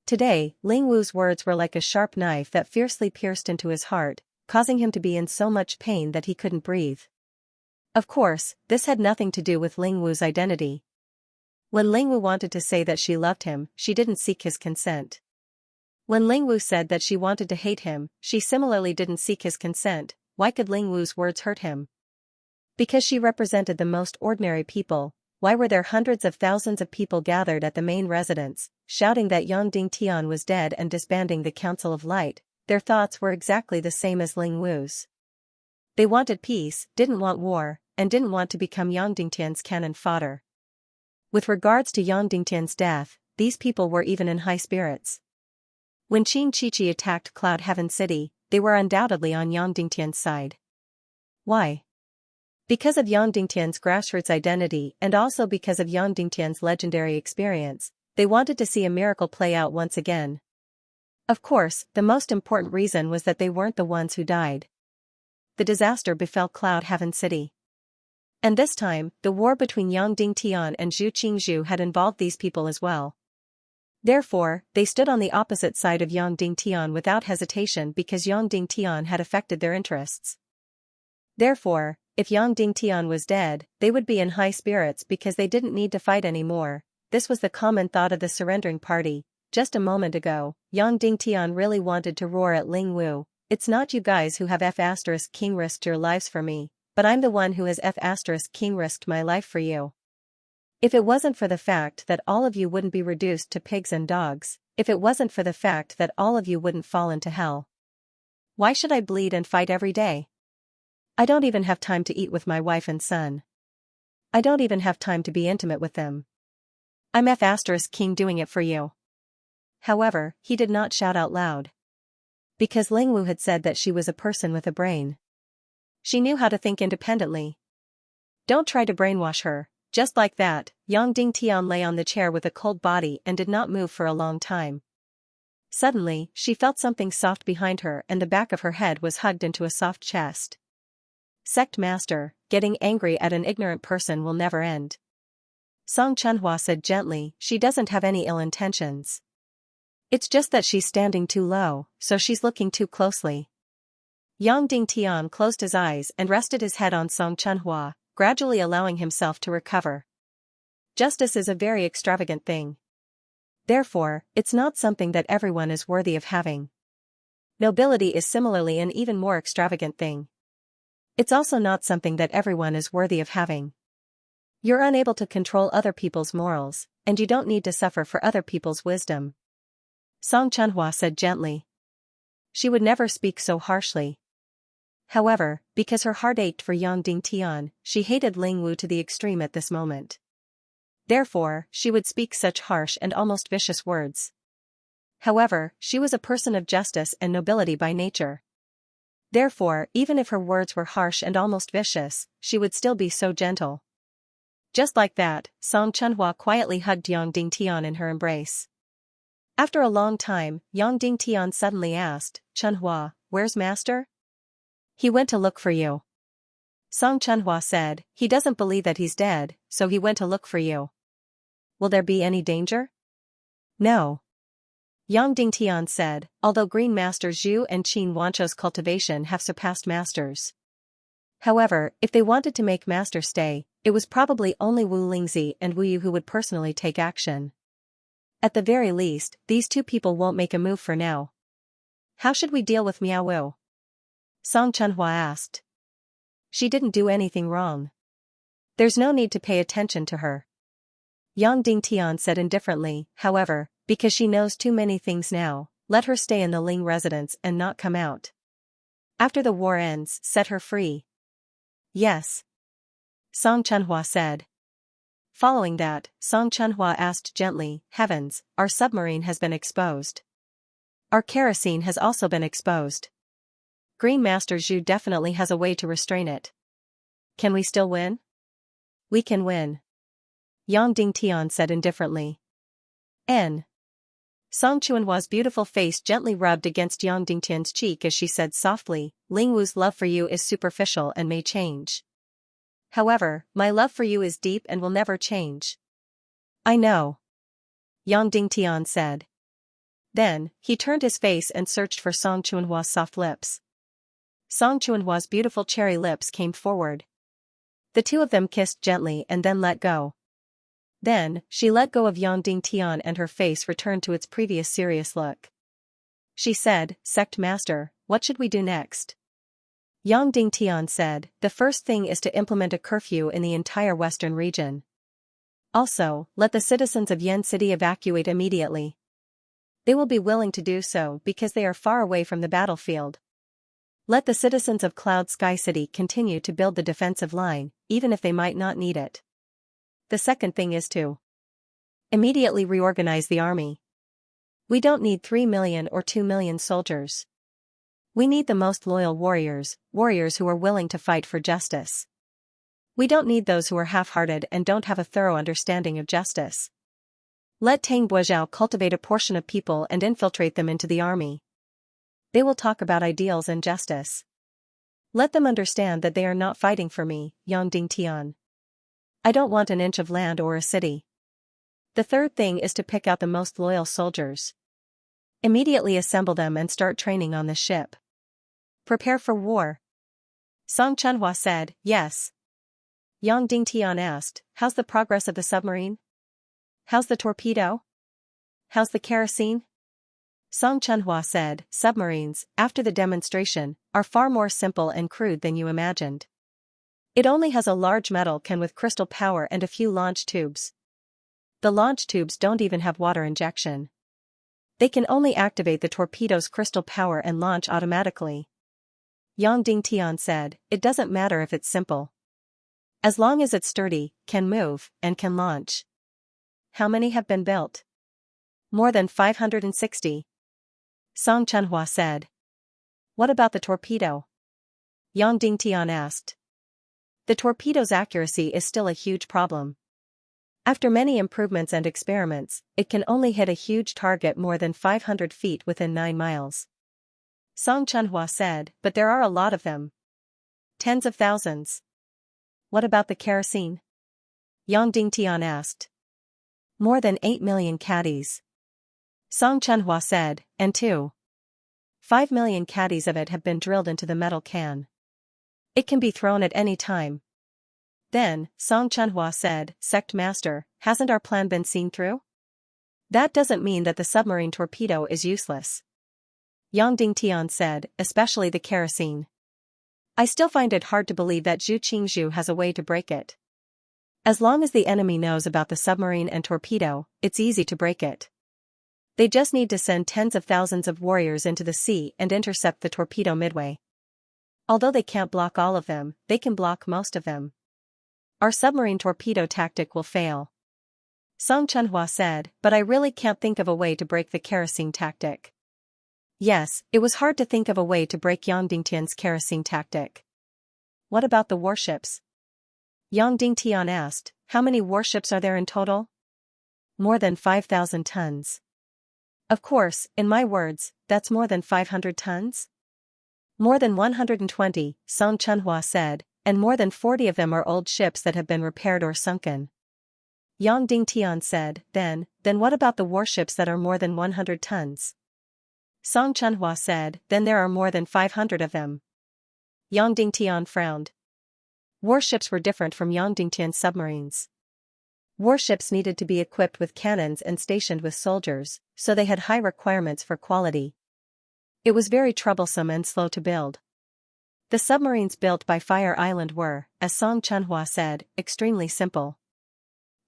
Today, Ling Wu's words were like a sharp knife that fiercely pierced into his heart, causing him to be in so much pain that he couldn't breathe. Of course, this had nothing to do with Ling Wu's identity. When Ling Wu wanted to say that she loved him, she didn't seek his consent. When Ling Wu said that she wanted to hate him, she similarly didn't seek his consent. Why could Ling Wu's words hurt him? Because she represented the most ordinary people. Why were there hundreds of thousands of people gathered at the main residence, shouting that Yang Dingtian was dead and disbanding the Council of Light? Their thoughts were exactly the same as Ling Wu's. They wanted peace, didn't want war, and didn't want to become Yang Dingtian's cannon fodder. With regards to Yang Dingtian's death, these people were even in high spirits. When Qin Chichi attacked Cloud Heaven City, they were undoubtedly on Yang Dingtian's side. Why? Because of Yang Dingtian's grassroots identity and also because of Yang Dingtian's legendary experience, they wanted to see a miracle play out once again. Of course, the most important reason was that they weren't the ones who died. The disaster befell Cloud Heaven City. And this time, the war between Yang Dingtian and Zhu Qingzhu had involved these people as well. Therefore, they stood on the opposite side of Yang Dingtian without hesitation because Yang Dingtian had affected their interests. Therefore, if Yang Dingtian was dead, they would be in high spirits because they didn't need to fight anymore. This was the common thought of the surrendering party. Just a moment ago, Yang Dingtian really wanted to roar at Ling Wu. It's not you guys who have F***king risked your lives for me, but I'm the one who has F***king risked my life for you. If it wasn't for the fact that all of you wouldn't be reduced to pigs and dogs, if it wasn't for the fact that all of you wouldn't fall into hell. Why should I bleed and fight every day? I don't even have time to eat with my wife and son. I don't even have time to be intimate with them. I'm F***king doing it for you. However, he did not shout out loud. Because Ling Wu had said that she was a person with a brain. She knew how to think independently. Don't try to brainwash her. Just like that, Yang Dingtian lay on the chair with a cold body and did not move for a long time. Suddenly, she felt something soft behind her and the back of her head was hugged into a soft chest. Sect Master, getting angry at an ignorant person will never end. Song Chunhua said gently, she doesn't have any ill intentions. It's just that she's standing too low, so she's looking too closely. Yang Dingtian closed his eyes and rested his head on Song Chunhua, gradually allowing himself to recover. Justice is a very extravagant thing. Therefore, it's not something that everyone is worthy of having. Nobility is similarly an even more extravagant thing. It's also not something that everyone is worthy of having. You're unable to control other people's morals, and you don't need to suffer for other people's wisdom. Song Chunhua said gently. She would never speak so harshly. However, because her heart ached for Yang Dingtian, she hated Ling Wu to the extreme at this moment. Therefore, she would speak such harsh and almost vicious words. However, she was a person of justice and nobility by nature. Therefore, even if her words were harsh and almost vicious, she would still be so gentle. Just like that, Song Chunhua quietly hugged Yang Dingtian in her embrace. After a long time, Yang Dingtian suddenly asked, Chunhua, where's Master? He went to look for you. Song Chunhua said, he doesn't believe that he's dead, so he went to look for you. Will there be any danger? No. Yang Dingtian said, although Green Master Zhu and Qin Wancho's cultivation have surpassed Masters. However, if they wanted to make Master stay, it was probably only Wu Lingzi and Wu Yu who would personally take action. At the very least, these two people won't make a move for now. How should we deal with Miao Wu? Song Chunhua asked. She didn't do anything wrong. There's no need to pay attention to her. Yang Dingtian said indifferently, however, because she knows too many things now, let her stay in the Ling residence and not come out. After the war ends, set her free. Yes. Song Chunhua said. Following that, Song Chunhua asked gently, heavens, our submarine has been exposed. Our kerosene has also been exposed. Green Master Zhu definitely has a way to restrain it. Can we still win? We can win. Yang Dingtian said indifferently. N. Song Chunhua's beautiful face gently rubbed against Yang Dingtian's cheek as she said softly, Ling Wu's love for you is superficial and may change. However, my love for you is deep and will never change. I know. Yang Dingtian said. Then, he turned his face and searched for Song Chunhua's soft lips. Song Chunhua's beautiful cherry lips came forward. The two of them kissed gently and then let go. Then, she let go of Yang Dingtian and her face returned to its previous serious look. She said, Sect Master, what should we do next? Yang Dingtian said, the first thing is to implement a curfew in the entire western region. Also, let the citizens of Yen City evacuate immediately. They will be willing to do so because they are far away from the battlefield. Let the citizens of Cloud Sky City continue to build the defensive line, even if they might not need it. The second thing is to immediately reorganize the army. We don't need 3 million or 2 million soldiers. We need the most loyal warriors who are willing to fight for justice. We don't need those who are half-hearted and don't have a thorough understanding of justice. Let Tang Buozhao cultivate a portion of people and infiltrate them into the army. They will talk about ideals and justice. Let them understand that they are not fighting for me, Yang Dingtian. I don't want an inch of land or a city. The third thing is to pick out the most loyal soldiers. Immediately assemble them and start training on the ship. Prepare for war. Song Chunhua said, yes. Yang Dingtian asked, how's the progress of the submarine? How's the torpedo? How's the kerosene? Song Chunhua said, submarines, after the demonstration, are far more simple and crude than you imagined. It only has a large metal can with crystal power and a few launch tubes. The launch tubes don't even have water injection. They can only activate the torpedo's crystal power and launch automatically. Yang Dingtian said, it doesn't matter if it's simple. As long as it's sturdy, can move, and can launch. How many have been built? More than 560. Song Chunhua said. What about the torpedo? Yang Dingtian asked. The torpedo's accuracy is still a huge problem. After many improvements and experiments, it can only hit a huge target more than 500 feet within 9 miles. Song Chunhua said, but there are a lot of them. Tens of thousands. What about the kerosene? Yang Dingtian asked. More than 8 million caddies. Song Chunhua said, and 5 million caddies of it have been drilled into the metal can. It can be thrown at any time. Then, Song Chunhua said, Sect Master, hasn't our plan been seen through? That doesn't mean that the submarine torpedo is useless. Yang Dingtian said, especially the kerosene. I still find it hard to believe that Zhu Qingzhu has a way to break it. As long as the enemy knows about the submarine and torpedo, it's easy to break it. They just need to send tens of thousands of warriors into the sea and intercept the torpedo midway. Although they can't block all of them, they can block most of them. Our submarine torpedo tactic will fail. Song Chunhua said, but I really can't think of a way to break the kerosene tactic. Yes, it was hard to think of a way to break Yang Dingtian's kerosene tactic. What about the warships? Yang Dingtian asked, how many warships are there in total? More than 5,000 tons. Of course, in my words, that's more than 500 tons? More than 120, Song Chunhua said, and more than 40 of them are old ships that have been repaired or sunken. Yang Dingtian said, then what about the warships that are more than 100 tons? Song Chunhua said, then there are more than 500 of them. Yang Dingtian frowned. Warships were different from Yang Dingtian's submarines. Warships needed to be equipped with cannons and stationed with soldiers, so they had high requirements for quality. It was very troublesome and slow to build. The submarines built by Fire Island were, as Song Chunhua said, extremely simple.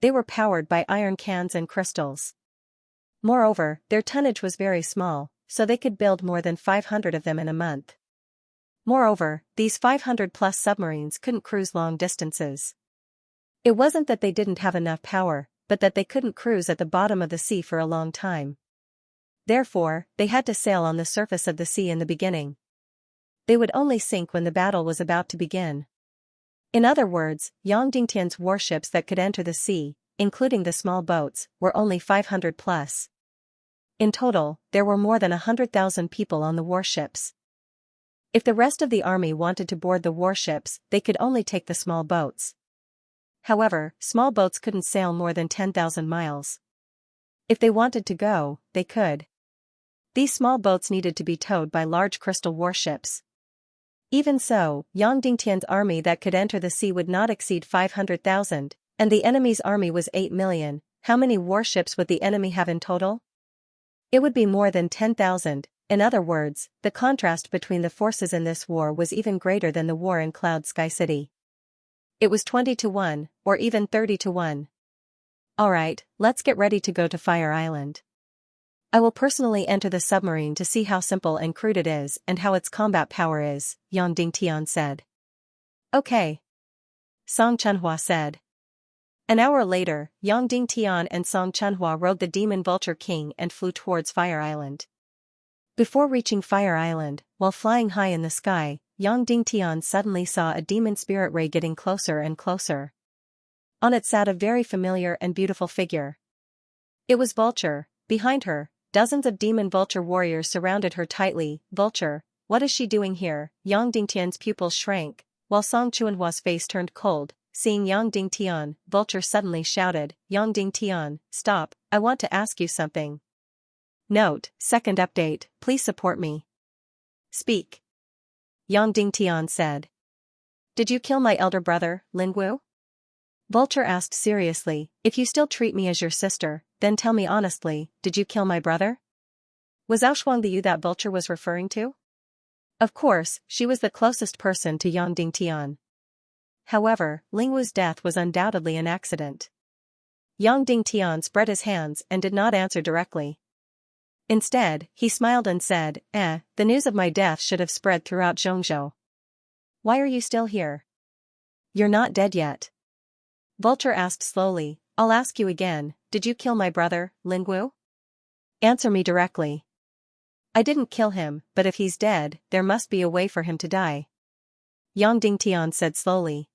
They were powered by iron cans and crystals. Moreover, their tonnage was very small, so they could build more than 500 of them in a month. Moreover, these 500-plus submarines couldn't cruise long distances. It wasn't that they didn't have enough power, but that they couldn't cruise at the bottom of the sea for a long time. Therefore, they had to sail on the surface of the sea in the beginning. They would only sink when the battle was about to begin. In other words, Yang Dingtian's warships that could enter the sea, including the small boats, were only 500 plus. In total, there were more than 100,000 people on the warships. If the rest of the army wanted to board the warships, they could only take the small boats. However, small boats couldn't sail more than 10,000 miles. If they wanted to go, they could. These small boats needed to be towed by large crystal warships. Even so, Yang Dingtian's army that could enter the sea would not exceed 500,000, and the enemy's army was 8 million. How many warships would the enemy have in total? It would be more than 10,000. In other words, the contrast between the forces in this war was even greater than the war in Cloud Sky City. It was 20 to 1, or even 30 to 1. Alright, let's get ready to go to Fire Island. I will personally enter the submarine to see how simple and crude it is and how its combat power is, Yang Dingtian said. Okay. Song Chunhua said. An hour later, Yang Dingtian and Song Chunhua rode the Demon Vulture King and flew towards Fire Island. Before reaching Fire Island, while flying high in the sky, Yang Dingtian suddenly saw a demon spirit ray getting closer and closer. On it sat a very familiar and beautiful figure. It was Vulture. Behind her, dozens of demon vulture warriors surrounded her tightly. Vulture, what is she doing here? Yang Dingtian's pupils shrank, while Song Chunhua's face turned cold. Seeing Yang Dingtian, Vulture suddenly shouted, Yang Dingtian, stop, I want to ask you something. Note, second update, please support me. Speak. Yang Dingtian said. Did you kill my elder brother, Lingwu? Vulture asked seriously, if you still treat me as your sister, then tell me honestly, did you kill my brother? Was Aoshuang the you that Vulture was referring to? Of course, she was the closest person to Yang Dingtian. However, Lingwu's death was undoubtedly an accident. Yang Dingtian spread his hands and did not answer directly. Instead, he smiled and said, the news of my death should have spread throughout Zhongzhou. Why are you still here? You're not dead yet. Vulture asked slowly, I'll ask you again, did you kill my brother, Lingwu? Answer me directly. I didn't kill him, but if he's dead, there must be a way for him to die. Yang Dingtian said slowly.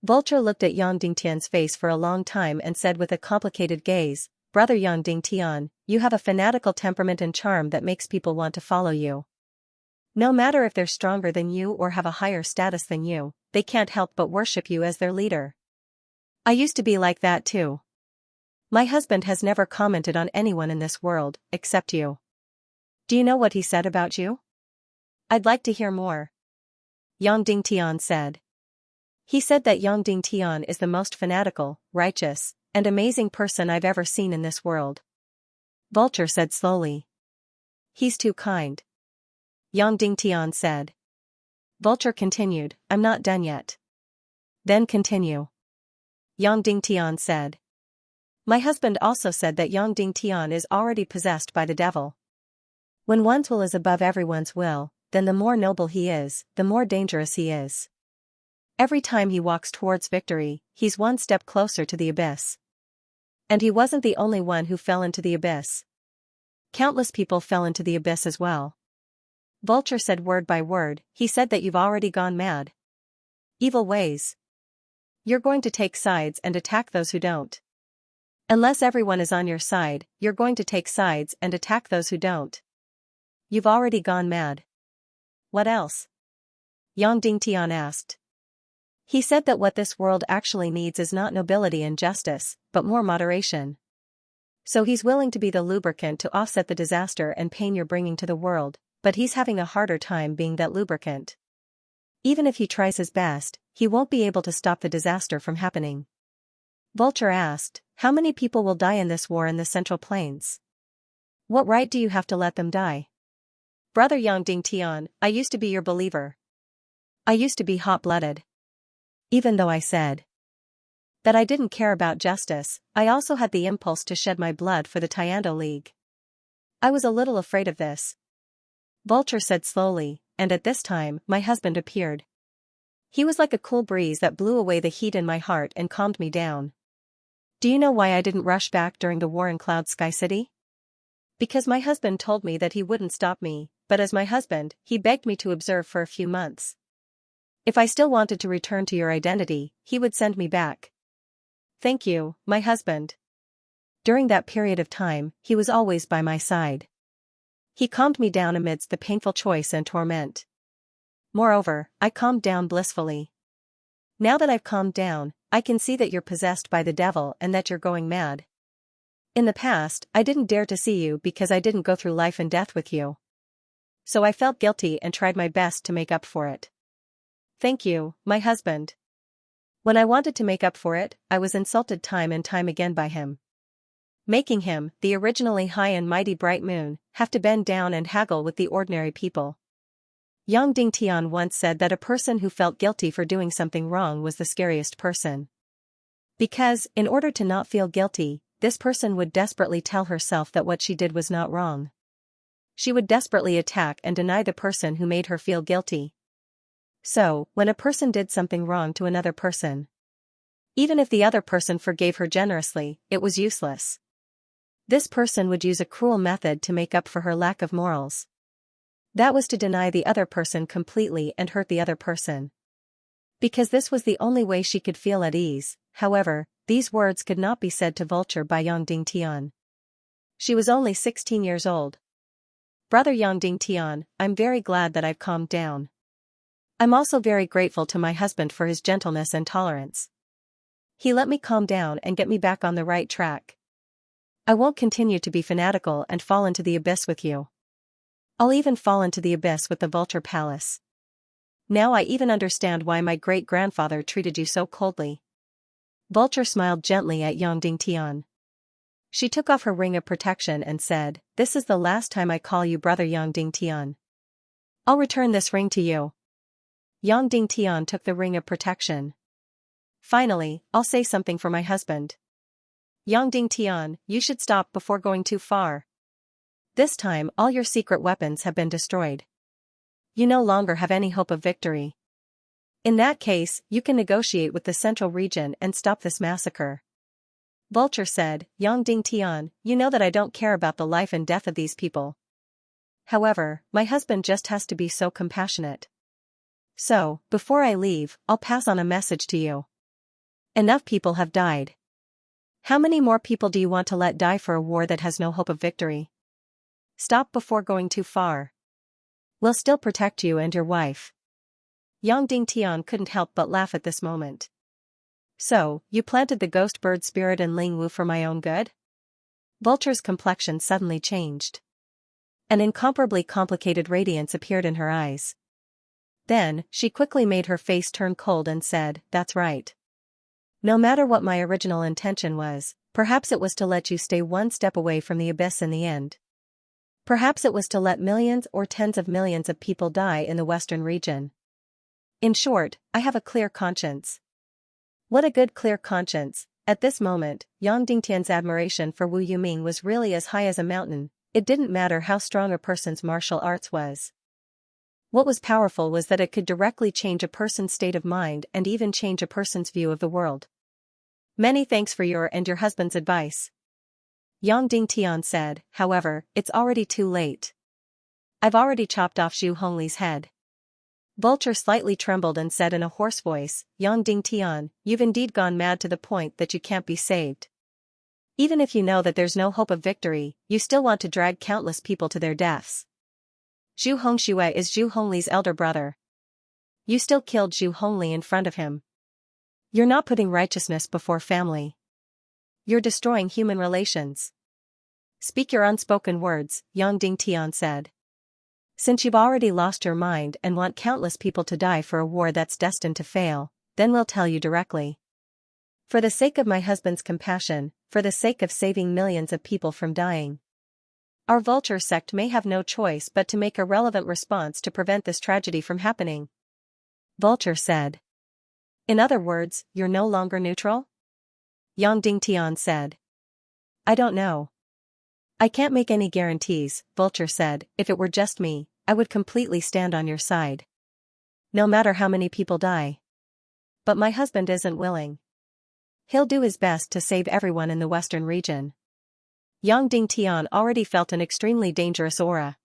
Vulture looked at Yang Dingtian's face for a long time and said with a complicated gaze, Brother Yang Dingtian, you have a fanatical temperament and charm that makes people want to follow you. No matter if they're stronger than you or have a higher status than you, they can't help but worship you as their leader. I used to be like that too. My husband has never commented on anyone in this world, except you. Do you know what he said about you? I'd like to hear more. Yang Dingtian said. He said that Yang Dingtian is the most fanatical, righteous, and amazing person I've ever seen in this world. Vulture said slowly. He's too kind. Yang Dingtian said. Vulture continued, I'm not done yet. Then continue. Yang Dingtian said. My husband also said that Yang Dingtian is already possessed by the devil. When one's will is above everyone's will, then the more noble he is, the more dangerous he is. Every time he walks towards victory, he's one step closer to the abyss. And he wasn't the only one who fell into the abyss. Countless people fell into the abyss as well. Vulture said word by word, he said that you've already gone mad. Evil ways. You're going to take sides and attack those who don't. Unless everyone is on your side, you're going to take sides and attack those who don't. You've already gone mad. What else? Yang Dingtian asked. He said that what this world actually needs is not nobility and justice, but more moderation. So he's willing to be the lubricant to offset the disaster and pain you're bringing to the world, but he's having a harder time being that lubricant. Even if he tries his best, he won't be able to stop the disaster from happening. Vulture asked, how many people will die in this war in the Central Plains? What right do you have to let them die? Brother Yang Dingtian, I used to be your believer. I used to be hot-blooded. Even though I said that I didn't care about justice, I also had the impulse to shed my blood for the Taekwondo League. I was a little afraid of this. Vulture said slowly, and at this time, my husband appeared. He was like a cool breeze that blew away the heat in my heart and calmed me down. Do you know why I didn't rush back during the war in Cloud Sky City? Because my husband told me that he wouldn't stop me, but as my husband, he begged me to observe for a few months. If I still wanted to return to your identity, he would send me back. Thank you, my husband. During that period of time, he was always by my side. He calmed me down amidst the painful choice and torment. Moreover, I calmed down blissfully. Now that I've calmed down, I can see that you're possessed by the devil and that you're going mad. In the past, I didn't dare to see you because I didn't go through life and death with you. So I felt guilty and tried my best to make up for it. Thank you, my husband. When I wanted to make up for it, I was insulted time and time again by him. Making him, the originally high and mighty bright moon, have to bend down and haggle with the ordinary people. Yang Dingtian once said that a person who felt guilty for doing something wrong was the scariest person. Because, in order to not feel guilty, this person would desperately tell herself that what she did was not wrong. She would desperately attack and deny the person who made her feel guilty. So, when a person did something wrong to another person, even if the other person forgave her generously, it was useless. This person would use a cruel method to make up for her lack of morals. That was to deny the other person completely and hurt the other person. Because this was the only way she could feel at ease. However, these words could not be said to Vulture by Yang Dingtian. She was only 16 years old. Brother Yang Dingtian, I'm very glad that I've calmed down. I'm also very grateful to my husband for his gentleness and tolerance. He let me calm down and get me back on the right track. I won't continue to be fanatical and fall into the abyss with you. I'll even fall into the abyss with the Vulture Palace. Now I even understand why my great-grandfather treated you so coldly. Vulture smiled gently at Yang Dingtian. She took off her ring of protection and said, "This is the last time I call you Brother Yang Dingtian. I'll return this ring to you." Yang Dingtian took the ring of protection. Finally, I'll say something for my husband. Yang Dingtian, you should stop before going too far. This time all your secret weapons have been destroyed. You no longer have any hope of victory. In that case, you can negotiate with the Central Region and stop this massacre. Vulture said, Yang Dingtian, you know that I don't care about the life and death of these people. However, my husband just has to be so compassionate. So, before I leave, I'll pass on a message to you. Enough people have died. How many more people do you want to let die for a war that has no hope of victory? Stop before going too far. We'll still protect you and your wife. Yang Dingtian couldn't help but laugh at this moment. So, you planted the ghost bird spirit in Ling Wu for my own good? Vulture's complexion suddenly changed. An incomparably complicated radiance appeared in her eyes. Then, she quickly made her face turn cold and said, that's right. No matter what my original intention was, perhaps it was to let you stay one step away from the abyss in the end. Perhaps it was to let millions or tens of millions of people die in the western region. In short, I have a clear conscience. What a good clear conscience. At this moment, Yang Dingtian's admiration for Wu Yuming was really as high as a mountain. It didn't matter how strong a person's martial arts was. What was powerful was that it could directly change a person's state of mind and even change a person's view of the world. Many thanks for your and your husband's advice. Yang Dingtian said, however, it's already too late. I've already chopped off Zhu Hongli's head. Vulture slightly trembled and said in a hoarse voice, Yang Dingtian, you've indeed gone mad to the point that you can't be saved. Even if you know that there's no hope of victory, you still want to drag countless people to their deaths. Zhu Hongxue is Zhu Hongli's elder brother. You still killed Zhu Hongli in front of him. You're not putting righteousness before family. You're destroying human relations. Speak your unspoken words, Yang Dingtian said. Since you've already lost your mind and want countless people to die for a war that's destined to fail, then we'll tell you directly. For the sake of my husband's compassion, for the sake of saving millions of people from dying, our vulture sect may have no choice but to make a relevant response to prevent this tragedy from happening. Vulture said. In other words, you're no longer neutral? Yang Dingtian said. I don't know. I can't make any guarantees, Vulture said. If it were just me, I would completely stand on your side. No matter how many people die. But my husband isn't willing. He'll do his best to save everyone in the western region. Yang Dingtian already felt an extremely dangerous aura.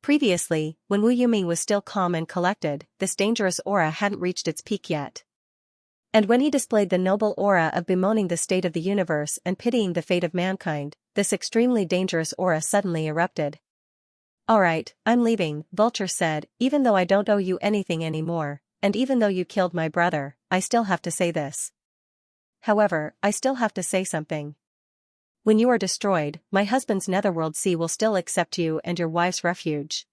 Previously, when Wu Yuming was still calm and collected, this dangerous aura hadn't reached its peak yet. And when he displayed the noble aura of bemoaning the state of the universe and pitying the fate of mankind, this extremely dangerous aura suddenly erupted. Alright, I'm leaving, Vulture said, even though I don't owe you anything anymore, and even though you killed my brother, I still have to say this. However, I still have to say something. When you are destroyed, my husband's netherworld sea will still accept you and your wife's refuge.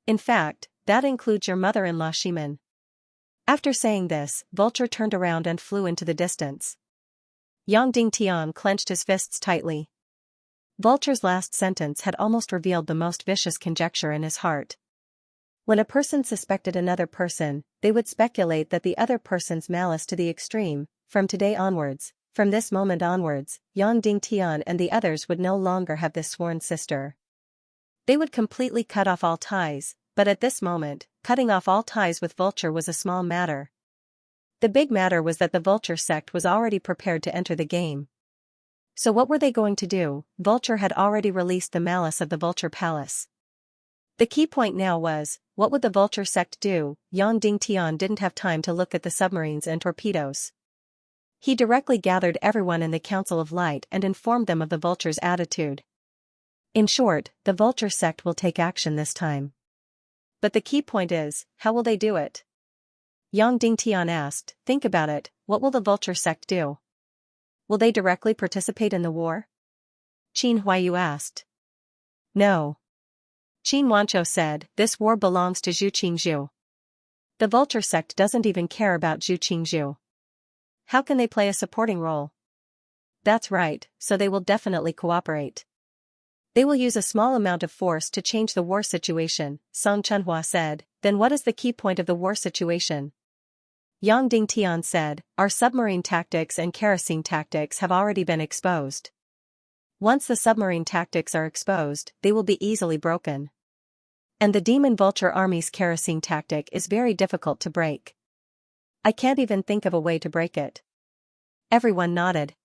In fact, that includes your mother-in-law Shimin. After saying this, Vulture turned around and flew into the distance. Yang Dingtian clenched his fists tightly. Vulture's last sentence had almost revealed the most vicious conjecture in his heart. When a person suspected another person, they would speculate that the other person's malice to the extreme. From today onwards, from this moment onwards, Yang Dingtian and the others would no longer have this sworn sister. They would completely cut off all ties, but at this moment, cutting off all ties with Vulture was a small matter. The big matter was that the Vulture sect was already prepared to enter the game. So what were they going to do? Vulture had already released the malice of the Vulture Palace. The key point now was, what would the Vulture sect do? Yang Dingtian didn't have time to look at the submarines and torpedoes. He directly gathered everyone in the Council of Light and informed them of the Vulture's attitude. In short, the Vulture sect will take action this time. But the key point is, how will they do it? Yang Dingtian asked, think about it, what will the Vulture sect do? Will they directly participate in the war? Qin Huayu asked. No. Qin Wanchou said, this war belongs to Zhu Qingzhu. The Vulture sect doesn't even care about Zhu Qingzhu. How can they play a supporting role? That's right, so they will definitely cooperate. They will use a small amount of force to change the war situation, Song Chunhua said. Then what is the key point of the war situation? Yang Dingtian said, our submarine tactics and kerosene tactics have already been exposed. Once the submarine tactics are exposed, they will be easily broken. And the Demon Vulture Army's kerosene tactic is very difficult to break. I can't even think of a way to break it. Everyone nodded.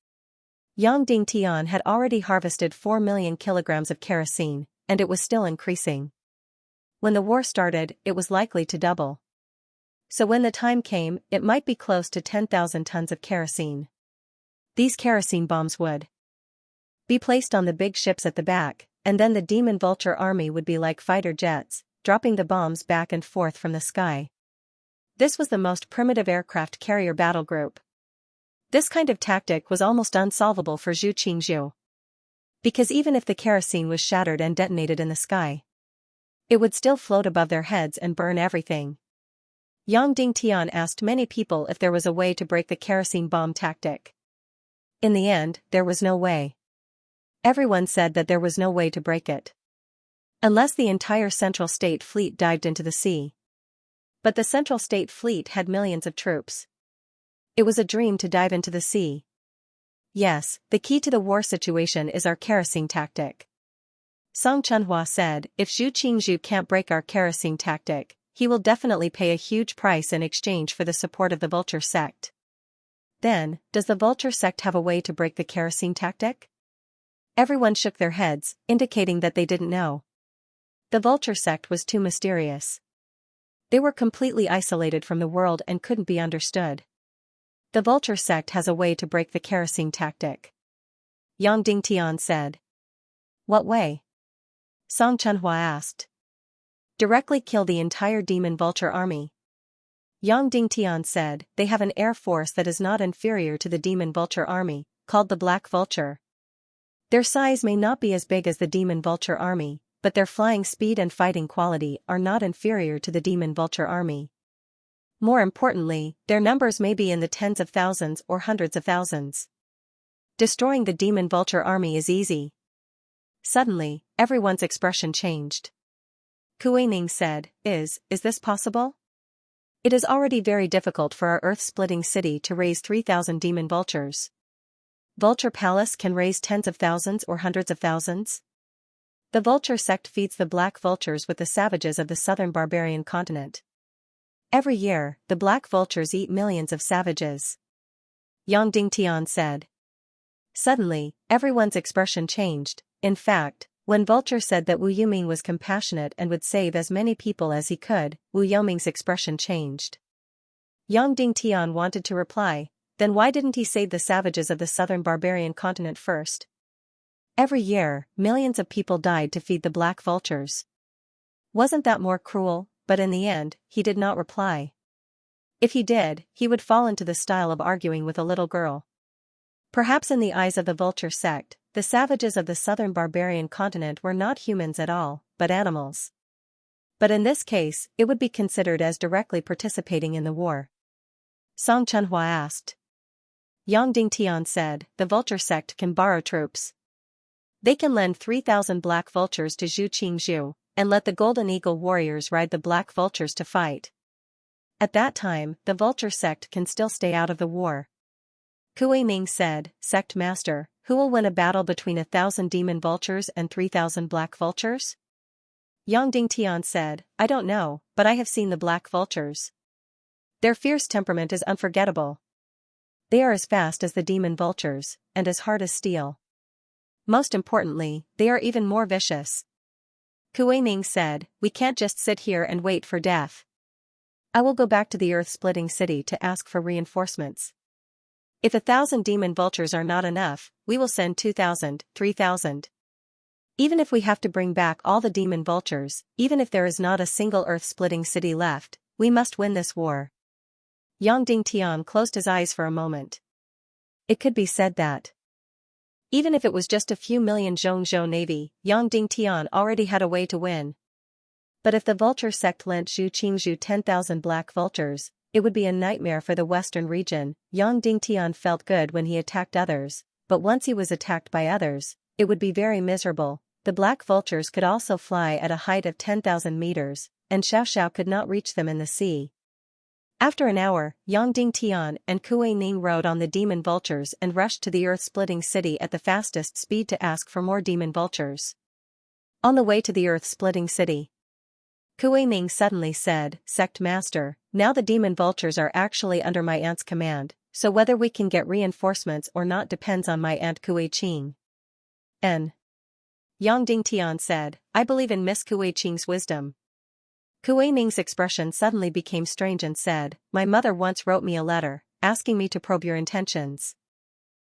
Yang Dingtian had already harvested 4 million kilograms of kerosene, and it was still increasing. When the war started, it was likely to double. So when the time came, it might be close to 10,000 tons of kerosene. These kerosene bombs would be placed on the big ships at the back, and then the demon vulture army would be like fighter jets, dropping the bombs back and forth from the sky. This was the most primitive aircraft carrier battle group. This kind of tactic was almost unsolvable for Zhu Qingzhou. Because even if the kerosene was shattered and detonated in the sky, it would still float above their heads and burn everything. Yang Dingtian asked many people if there was a way to break the kerosene bomb tactic. In the end, there was no way. Everyone said that there was no way to break it. Unless the entire Central State Fleet dived into the sea. But the Central State Fleet had millions of troops. It was a dream to dive into the sea. Yes, the key to the war situation is our kerosene tactic. Song Chunhua said, if Zhu Qingzhou can't break our kerosene tactic, he will definitely pay a huge price in exchange for the support of the Vulture sect. Then, does the Vulture sect have a way to break the kerosene tactic? Everyone shook their heads, indicating that they didn't know. The Vulture sect was too mysterious. They were completely isolated from the world and couldn't be understood. The Vulture sect has a way to break the kerosene tactic. Yang Dingtian said. What way? Song Chunhua asked. Directly kill the entire demon vulture army. Yang Dingtian said, they have an air force that is not inferior to the demon vulture army, called the Black Vulture. Their size may not be as big as the demon vulture army, but their flying speed and fighting quality are not inferior to the demon vulture army. More importantly, their numbers may be in the tens of thousands or hundreds of thousands. Destroying the demon vulture army is easy. Suddenly, everyone's expression changed. Kuei Ning said, Is this possible? It is already very difficult for our earth-splitting city to raise 3,000 demon vultures. Vulture Palace can raise tens of thousands or hundreds of thousands? The Vulture sect feeds the black vultures with the savages of the southern barbarian continent. Every year, the black vultures eat millions of savages. Yang Dingtian said. Suddenly, everyone's expression changed. In fact, when Vulture said that Wu Yuming was compassionate and would save as many people as he could, Wu Yuming's expression changed. Yang Dingtian wanted to reply, then why didn't he save the savages of the southern barbarian continent first? Every year, millions of people died to feed the black vultures. Wasn't that more cruel? But in the end, he did not reply. If he did, he would fall into the style of arguing with a little girl. Perhaps in the eyes of the Vulture sect, the savages of the southern barbarian continent were not humans at all, but animals. But in this case, it would be considered as directly participating in the war. Song Chunhua asked. Yang Dingtian said, the Vulture sect can borrow troops. They can lend 3,000 black vultures to Zhu Qingzhou, and let the Golden Eagle warriors ride the black vultures to fight. At that time, the Vulture sect can still stay out of the war. Kuei Ning said, Sect Master, who will win a battle between 1,000 demon vultures and 3,000 black vultures? Yang Dingtian said, I don't know, but I have seen the black vultures. Their fierce temperament is unforgettable. They are as fast as the demon vultures, and as hard as steel. Most importantly, they are even more vicious. Kuei Ning said, we can't just sit here and wait for death. I will go back to the earth-splitting city to ask for reinforcements. If 1,000 demon vultures are not enough, we will send 2,000, 3,000. Even if we have to bring back all the demon vultures, even if there is not a single earth-splitting city left, we must win this war. Yang Dingtian closed his eyes for a moment. It could be said that even if it was just a few million Zhongzhou navy, Yang Dingtian already had a way to win. But if the Vulture sect lent Zhu Qingzhou 10,000 black vultures, it would be a nightmare for the western region. Yang Dingtian felt good when he attacked others, but once he was attacked by others, it would be very miserable. The black vultures could also fly at a height of 10,000 meters, and Xiaoxiao could not reach them in the sea. After an hour, Yang Dingtian and Kuei Ning rode on the demon vultures and rushed to the earth-splitting city at the fastest speed to ask for more demon vultures. On the way to the earth-splitting city, Kuei Ning suddenly said, Sect Master, now the demon vultures are actually under my aunt's command, so whether we can get reinforcements or not depends on my Aunt Kuei-Ching. N. Yang Dingtian said, I believe in Miss Kuei-Ching's wisdom. Kuei Ning's expression suddenly became strange and said, my mother once wrote me a letter, asking me to probe your intentions.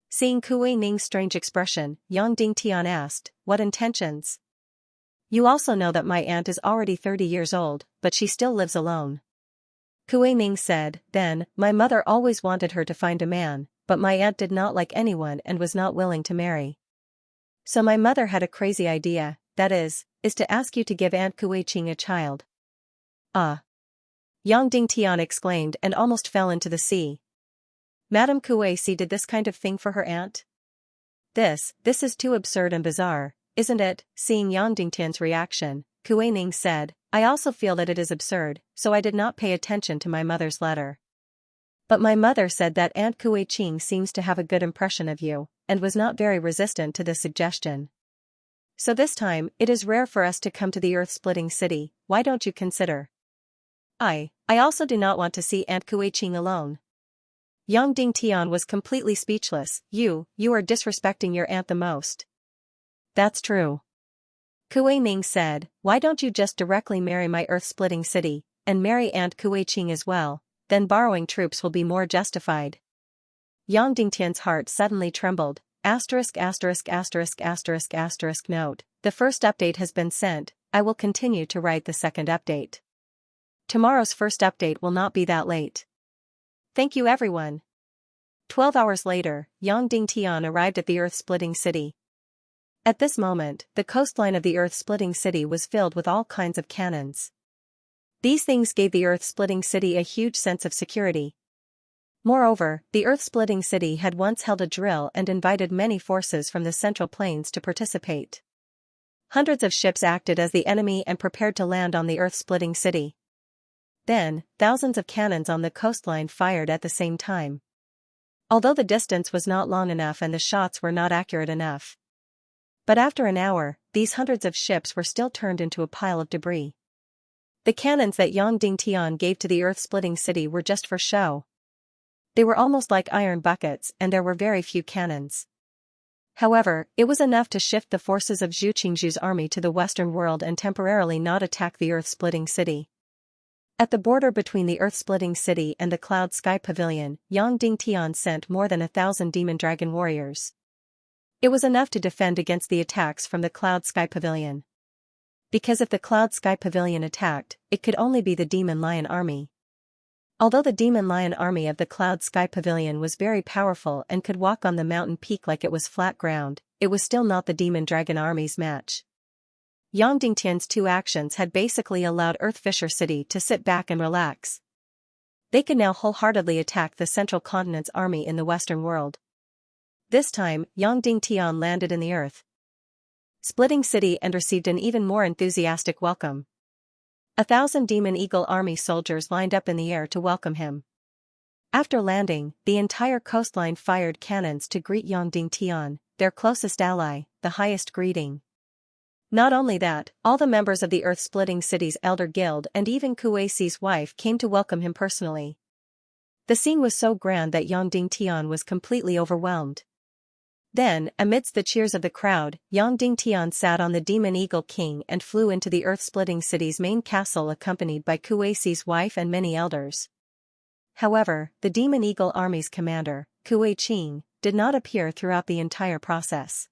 Seeing Kuei Ning's strange expression, Yang Dingtian asked, what intentions? You also know that my aunt is already 30 years old, but she still lives alone. Kuei Ning said, then, my mother always wanted her to find a man, but my aunt did not like anyone and was not willing to marry. So my mother had a crazy idea, that is to ask you to give Aunt Kuei-Ching a child. Ah! Yang Dingtian exclaimed and almost fell into the sea. Madame Kuei-Si did this kind of thing for her aunt? This is too absurd and bizarre, isn't it? Seeing Yang Dingtian's reaction, Kuei Ning said, I also feel that it is absurd, so I did not pay attention to my mother's letter. But my mother said that Aunt Kuei-Ching seems to have a good impression of you, and was not very resistant to this suggestion. So this time, it is rare for us to come to the earth-splitting city, why don't you consider? I also do not want to see Aunt Kuei-Ching alone. Yang Dingtian was completely speechless. You are disrespecting your aunt the most. That's true. Kuei Ning said, why don't you just directly marry my earth-splitting city, and marry Aunt Kuei-Ching as well, then borrowing troops will be more justified. Yang Dingtian's heart suddenly trembled. Note, the first update has been sent, I will continue to write the second update. Tomorrow's first update will not be that late. Thank you everyone. 12 hours later, Yang Dingtian arrived at the earth-splitting city. At this moment, the coastline of the earth-splitting city was filled with all kinds of cannons. These things gave the earth-splitting city a huge sense of security. Moreover, the earth-splitting city had once held a drill and invited many forces from the Central Plains to participate. Hundreds of ships acted as the enemy and prepared to land on the earth-splitting city. Then, thousands of cannons on the coastline fired at the same time. Although the distance was not long enough and the shots were not accurate enough. But after an hour, these hundreds of ships were still turned into a pile of debris. The cannons that Yang Dingtian gave to the earth-splitting city were just for show. They were almost like iron buckets and there were very few cannons. However, it was enough to shift the forces of Zhu Qingzhu's army to the western world and temporarily not attack the earth-splitting city. At the border between the earth-splitting city and the Cloud Sky Pavilion, Yang Dingtian sent more than 1,000 demon dragon warriors. It was enough to defend against the attacks from the Cloud Sky Pavilion. Because if the Cloud Sky Pavilion attacked, it could only be the Demon Lion army. Although the Demon Lion army of the Cloud Sky Pavilion was very powerful and could walk on the mountain peak like it was flat ground, it was still not the Demon Dragon army's match. Yang Dingtian's two actions had basically allowed Earth Fisher City to sit back and relax. They could now wholeheartedly attack the Central Continent's army in the Western world. This time, Yang Dingtian landed in the Earth-splitting city and received an even more enthusiastic welcome. 1,000 Demon Eagle army soldiers lined up in the air to welcome him. After landing, the entire coastline fired cannons to greet Yang Dingtian, their closest ally, the highest greeting. Not only that, all the members of the Earth-splitting city's Elder Guild and even Kuei-Si's wife came to welcome him personally. The scene was so grand that Yang Dingtian was completely overwhelmed. Then, amidst the cheers of the crowd, Yang Dingtian sat on the Demon Eagle King and flew into the earth-splitting city's main castle accompanied by Kuei-Si's wife and many elders. However, the Demon Eagle army's commander, Kuei-Ching, did not appear throughout the entire process.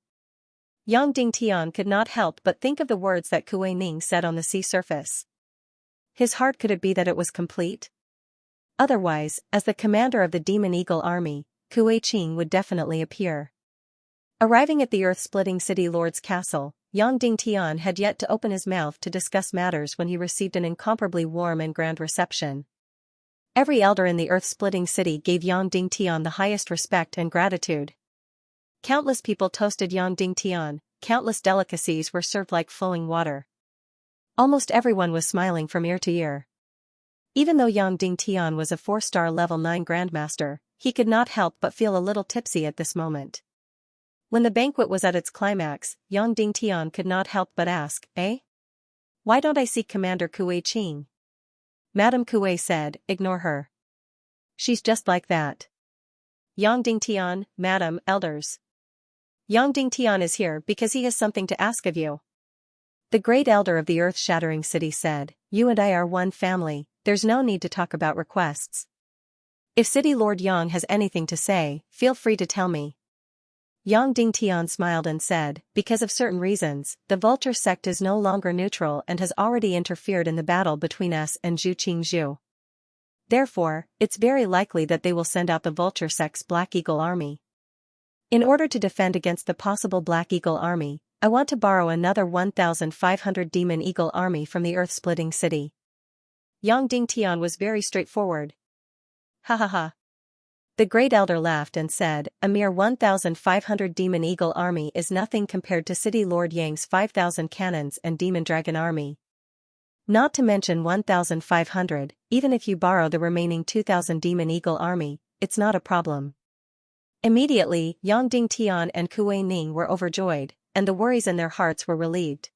Yang Dingtian could not help but think of the words that Kuei Ning said on the sea surface. His heart, could it be that it was complete? Otherwise, as the commander of the Demon Eagle army, Kuei-Ching would definitely appear. Arriving at the earth-splitting city lord's castle, Yang Dingtian had yet to open his mouth to discuss matters when he received an incomparably warm and grand reception. Every elder in the earth-splitting city gave Yang Dingtian the highest respect and gratitude. Countless people toasted Yang Dingtian, countless delicacies were served like flowing water. Almost everyone was smiling from ear to ear. Even though Yang Dingtian was a 4-star level 9 grandmaster, he could not help but feel a little tipsy at this moment. When the banquet was at its climax, Yang Dingtian could not help but ask, Why don't I see Commander Kuei-Ching? Madame Kuei said, ignore her. She's just like that. Yang Dingtian, Madam, Elders. Yang Dingtian is here because he has something to ask of you. The great elder of the earth-shattering city said, you and I are one family, there's no need to talk about requests. If City Lord Yang has anything to say, feel free to tell me. Yang Dingtian smiled and said, because of certain reasons, the Vulture sect is no longer neutral and has already interfered in the battle between us and Zhu Qingzhu. Therefore, it's very likely that they will send out the Vulture sect's Black Eagle army. In order to defend against the possible Black Eagle army, I want to borrow another 1,500 Demon Eagle army from the Earth-splitting city. Yang Dingtian was very straightforward. Ha ha ha. The great elder laughed and said, a mere 1,500 Demon Eagle army is nothing compared to City Lord Yang's 5,000 cannons and Demon Dragon army. Not to mention 1,500, even if you borrow the remaining 2,000 Demon Eagle army, it's not a problem. Immediately, Yang Dingtian and Kuei Ning were overjoyed, and the worries in their hearts were relieved.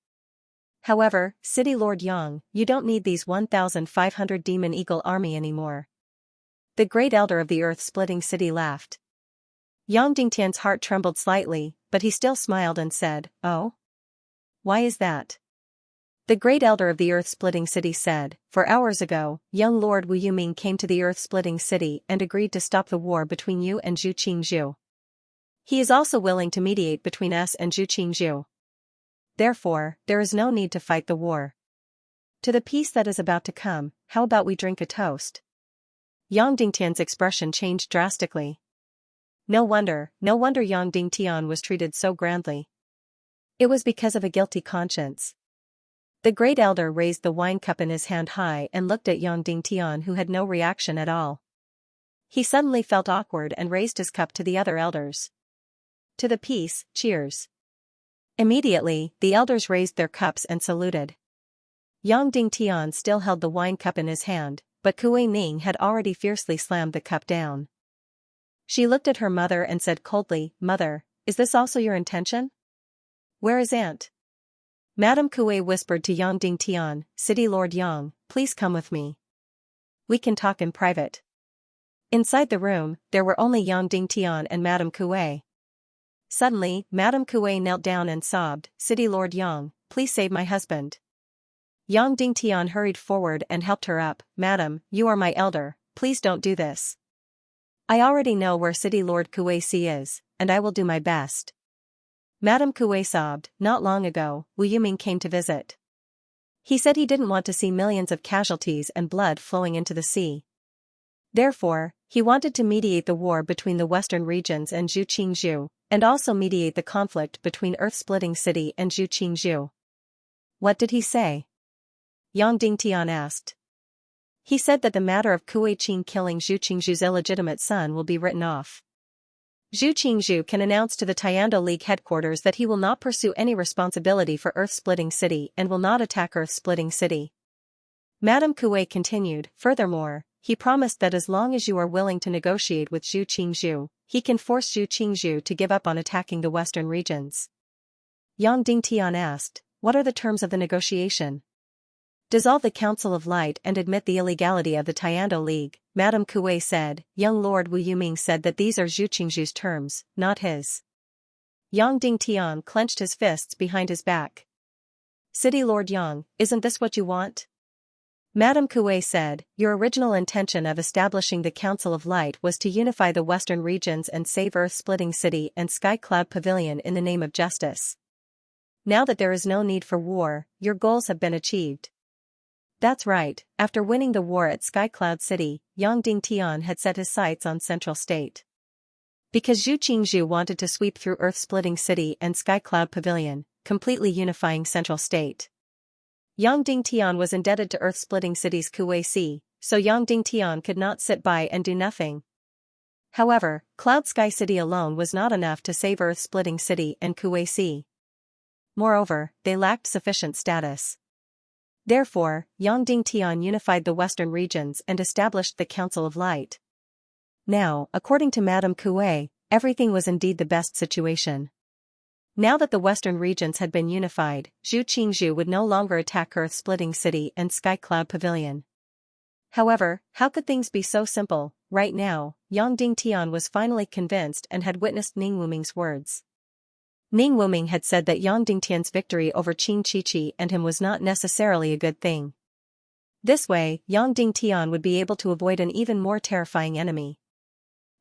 However, City Lord Yang, you don't need these 1,500 Demon Eagle army anymore. The great elder of the earth-splitting city laughed. Yang Dingtian's heart trembled slightly, but he still smiled and said, oh? Why is that? The great elder of the earth-splitting city said, 4 hours ago, young Lord Wu Yuming came to the earth-splitting city and agreed to stop the war between you and Zhu Qingzhu. He is also willing to mediate between us and Zhu Qingzhu. Therefore, there is no need to fight the war. To the peace that is about to come, how about we drink a toast? Yang Dingtian's expression changed drastically. No wonder Yang Dingtian was treated so grandly. It was because of a guilty conscience. The great elder raised the wine cup in his hand high and looked at Yang Dingtian, who had no reaction at all. He suddenly felt awkward and raised his cup to the other elders. To the peace, cheers. Immediately, the elders raised their cups and saluted. Yang Dingtian still held the wine cup in his hand, but Kuei Ning had already fiercely slammed the cup down. She looked at her mother and said coldly, Mother, is this also your intention? Where is Aunt? Madame Kuei whispered to Yang Dingtian, City Lord Yang, please come with me. We can talk in private. Inside the room, there were only Yang Dingtian and Madame Kuei. Suddenly, Madame Kuei knelt down and sobbed, City Lord Yang, please save my husband. Yang Dingtian hurried forward and helped her up, Madam, you are my elder, please don't do this. I already know where City Lord Kuei is, and I will do my best. Madame Kuei sobbed, not long ago, Wu Yuming came to visit. He said he didn't want to see millions of casualties and blood flowing into the sea. Therefore, he wanted to mediate the war between the western regions and Zhu Qingzhu, and also mediate the conflict between Earth-splitting city and Zhu Qingzhu. What did he say? Yang Dingtian asked. He said that the matter of Kuei Qing killing Zhu Qingzhu's illegitimate son will be written off. Zhu Qingzhu can announce to the Tiando League headquarters that he will not pursue any responsibility for Earth-splitting city and will not attack Earth-splitting city. Madame Kuei continued, furthermore, he promised that as long as you are willing to negotiate with Zhu Qingzhu, he can force Zhu Qingzhu to give up on attacking the western regions. Yang Dingtian asked, what are the terms of the negotiation? Dissolve the Council of Light and admit the illegality of the Tiando League, Madame Kuei said. Young Lord Wu Yuming said that these are Zhu Qingzhu's terms, not his. Yang Dingtian clenched his fists behind his back. City Lord Yang, isn't this what you want? Madame Kuei said, your original intention of establishing the Council of Light was to unify the western regions and save Earth-splitting city and Sky Cloud Pavilion in the name of justice. Now that there is no need for war, your goals have been achieved. That's right, after winning the war at Sky Cloud City, Yang Dingtian had set his sights on Central State. Because Zhu Qingzhu wanted to sweep through Earth-splitting city and Sky Cloud Pavilion, completely unifying Central State. Yang Dingtian was indebted to Earth-splitting city's Kuei Si, so Yang Dingtian could not sit by and do nothing. However, Cloud Sky City alone was not enough to save Earth-splitting city and Kuei Si. Moreover, they lacked sufficient status. Therefore, Yang Dingtian unified the western regions and established the Council of Light. Now, according to Madame Kuei, everything was indeed the best situation. Now that the western regions had been unified, Zhu Qingzhu would no longer attack Earth-splitting city and Sky Cloud Pavilion. However, how could things be so simple? right now, Yang Dingtian was finally convinced and had witnessed Ning Wuming's words. Ning Wuming had said that Yang Dingtian's victory over Qin Chichi and him was not necessarily a good thing. This way, Yang Dingtian would be able to avoid an even more terrifying enemy.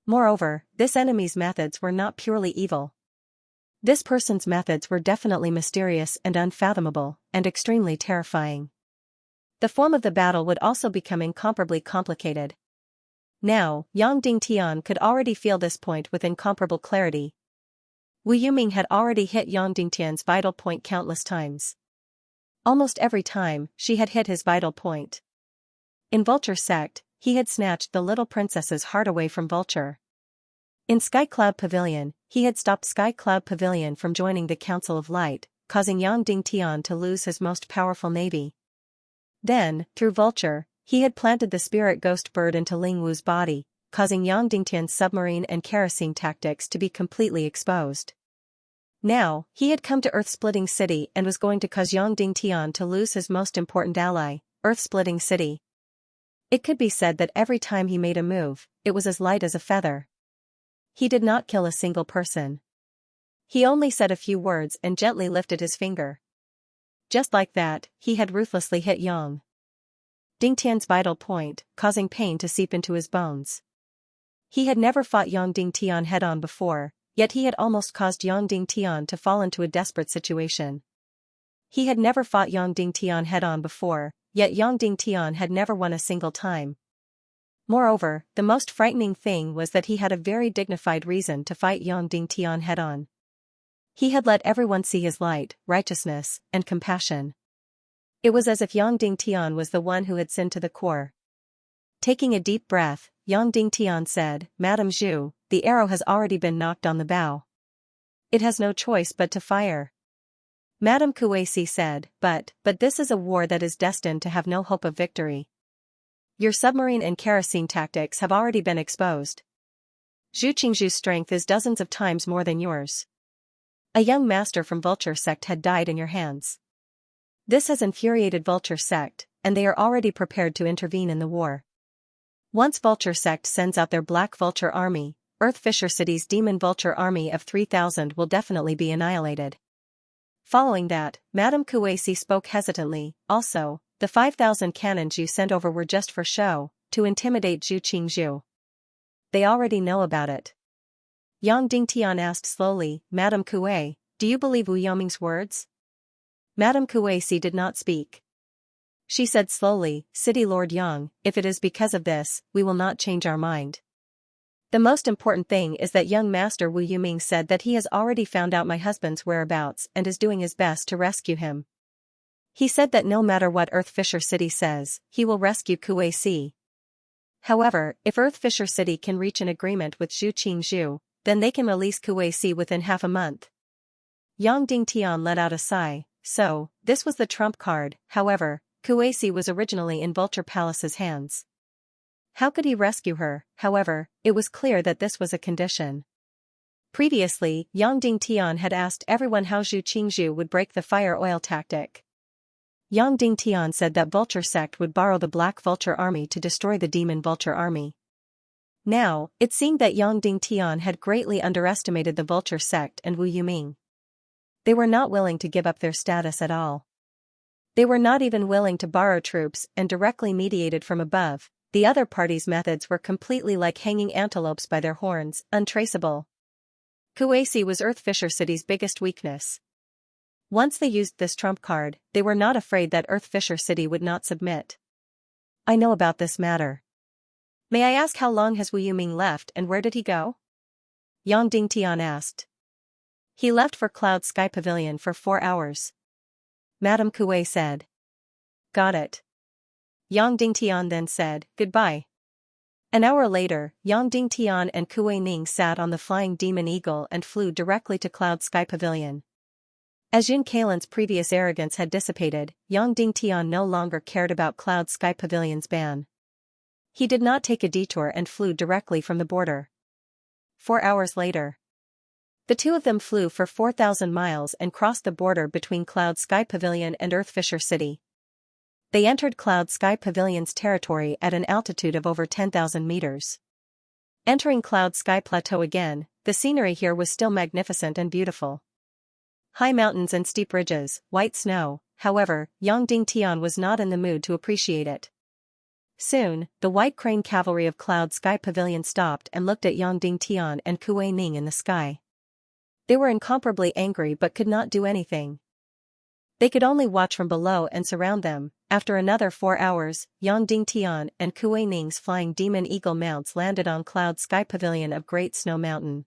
Moreover, this enemy's methods were not purely evil. This person's methods were definitely mysterious and unfathomable, and extremely terrifying. The form of the battle would also become incomparably complicated. Now, Yang Dingtian could already feel this point with incomparable clarity. Wu Yuming had already hit Yang Dingtian's vital point countless times. Almost every time, she had hit his vital point. In Vulture Sect, he had snatched the little princess's heart away from Vulture. In Sky Cloud Pavilion, he had stopped Sky Cloud Pavilion from joining the Council of Light, causing Yang Dingtian to lose his most powerful navy. Then, through Vulture, he had planted the spirit ghost bird into Ling Wu's body, causing Yang Dingtian's submarine and kerosene tactics to be completely exposed. Now, he had come to Earth-Splitting City and was going to cause Yang Dingtian to lose his most important ally, Earth-Splitting City. It could be said that every time he made a move, it was as light as a feather. He did not kill a single person. He only said a few words and gently lifted his finger. Just like that, he had ruthlessly hit Yang Dingtian's vital point, causing pain to seep into his bones. He had never fought Yang Dingtian head-on before, yet he had almost caused Yang Dingtian to fall into a desperate situation. He had never fought Yang Dingtian head-on before, yet Yang Dingtian had never won a single time. Moreover, the most frightening thing was that he had a very dignified reason to fight Yang Dingtian head-on. He had let everyone see his light, righteousness, and compassion. It was as if Yang Dingtian was the one who had sinned to the core. Taking a deep breath, Yang Dingtian said, "Madame Zhu, the arrow has already been knocked on the bow. It has no choice but to fire." Madame Kuei-si said, but this is a war that is destined to have no hope of victory. Your submarine and kerosene tactics have already been exposed. Zhu Qingzhu's strength is dozens of times more than yours. A young master from Vulture Sect had died in your hands. This has infuriated Vulture Sect, and they are already prepared to intervene in the war. Once Vulture Sect sends out their Black Vulture Army, Earth Fisher City's Demon Vulture Army of 3,000 will definitely be annihilated. Following that, Madame Kuei-si spoke hesitantly, also, the 5,000 cannons you sent over were just for show, to intimidate Zhu Qingzhu. They already know about it. Yang Dingtian asked slowly, Madame Kuei, do you believe Wu Yoming's words? Madame Kuei-si did not speak. She said slowly, City Lord Yang, if it is because of this, we will not change our mind. The most important thing is that young Master Wu Yuming said that he has already found out my husband's whereabouts and is doing his best to rescue him. He said that no matter what Earth Fisher City says, he will rescue Kuei-si. However, if Earth Fisher City can reach an agreement with Zhu Qingzhu, then they can release Kuei-si within half a month. Yang Dingtian let out a sigh, so, this was the trump card. However, Kuei-si was originally in Vulture Palace's hands. How could he rescue her? However, it was clear that this was a condition. Previously, Yang Dingtian had asked everyone how Zhu Qingzhu would break the fire oil tactic. Yang Dingtian said that Vulture Sect would borrow the Black Vulture Army to destroy the Demon Vulture Army. Now, it seemed that Yang Dingtian had greatly underestimated the Vulture Sect and Wu Yuming. They were not willing to give up their status at all. They were not even willing to borrow troops and directly mediated from above. The other party's methods were completely like hanging antelopes by their horns, untraceable. Kuei-si was Earth Fisher City's biggest weakness. Once they used this trump card, they were not afraid that Earth Fisher City would not submit. I know about this matter. May I ask how long has Wu Yuming left and where did he go? Yang Dingtian asked. He left for Cloud Sky Pavilion for 4 hours. Madame Kuei said. Got it. Yang Dingtian then said, goodbye. An hour later, Yang Dingtian and Kuei Ning sat on the flying demon eagle and flew directly to Cloud Sky Pavilion. As Yun Kalen's previous arrogance had dissipated, Yang Dingtian no longer cared about Cloud Sky Pavilion's ban. He did not take a detour and flew directly from the border. 4 hours later, the two of them flew for 4,000 miles and crossed the border between Cloud Sky Pavilion and Earth Fisher City. They entered Cloud Sky Pavilion's territory at an altitude of over 10,000 meters. Entering Cloud Sky Plateau again, the scenery here was still magnificent and beautiful. High mountains and steep ridges, white snow, however, Yang Dingtian was not in the mood to appreciate it. Soon, the white crane cavalry of Cloud Sky Pavilion stopped and looked at Yang Dingtian and Kuei Ning in the sky. They were incomparably angry but could not do anything. They could only watch from below and surround them. After another 4 hours, Yang Dingtian and Kuei Ning's flying demon eagle mounts landed on Cloud Sky Pavilion of Great Snow Mountain.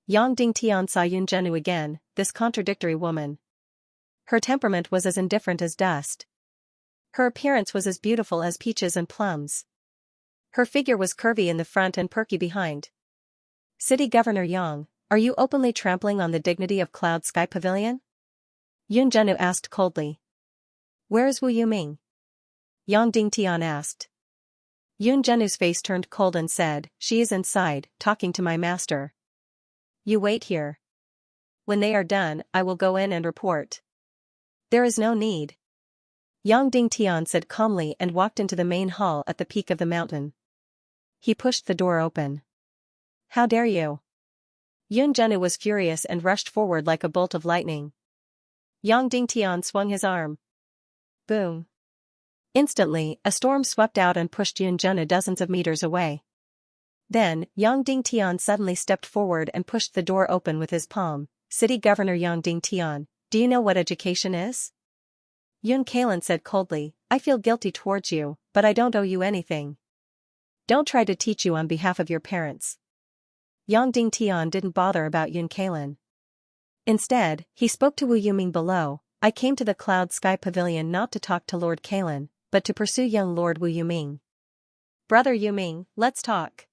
Yang Dingtian saw Yun Zhenu again, this contradictory woman. Her temperament was as indifferent as dust. Her appearance was as beautiful as peaches and plums. Her figure was curvy in the front and perky behind. City Governor Yang, are you openly trampling on the dignity of Cloud Sky Pavilion? Yun Zhenu asked coldly. Where is Wu Yuming? Yang Dingtian asked. Yun Zhenu's face turned cold and said, she is inside, talking to my master. You wait here. When they are done, I will go in and report. There is no need. Yang Dingtian said calmly and walked into the main hall at the peak of the mountain. He pushed the door open. How dare you? Yun Zhenu was furious and rushed forward like a bolt of lightning. Yang Dingtian swung his arm. Boom. Instantly, a storm swept out and pushed Yun Zhenu dozens of meters away. Then, Yang Dingtian suddenly stepped forward and pushed the door open with his palm. City Governor Yang Dingtian, do you know what education is? Yun Kailan said coldly, I feel guilty towards you, but I don't owe you anything. Don't try to teach you on behalf of your parents. Yang Dingtian didn't bother about Yun Kailan. Instead, he spoke to Wu Yuming below. I came to the Cloud Sky Pavilion not to talk to Lord Kailan, but to pursue young Lord Wu Yuming. Brother Yuming, let's talk.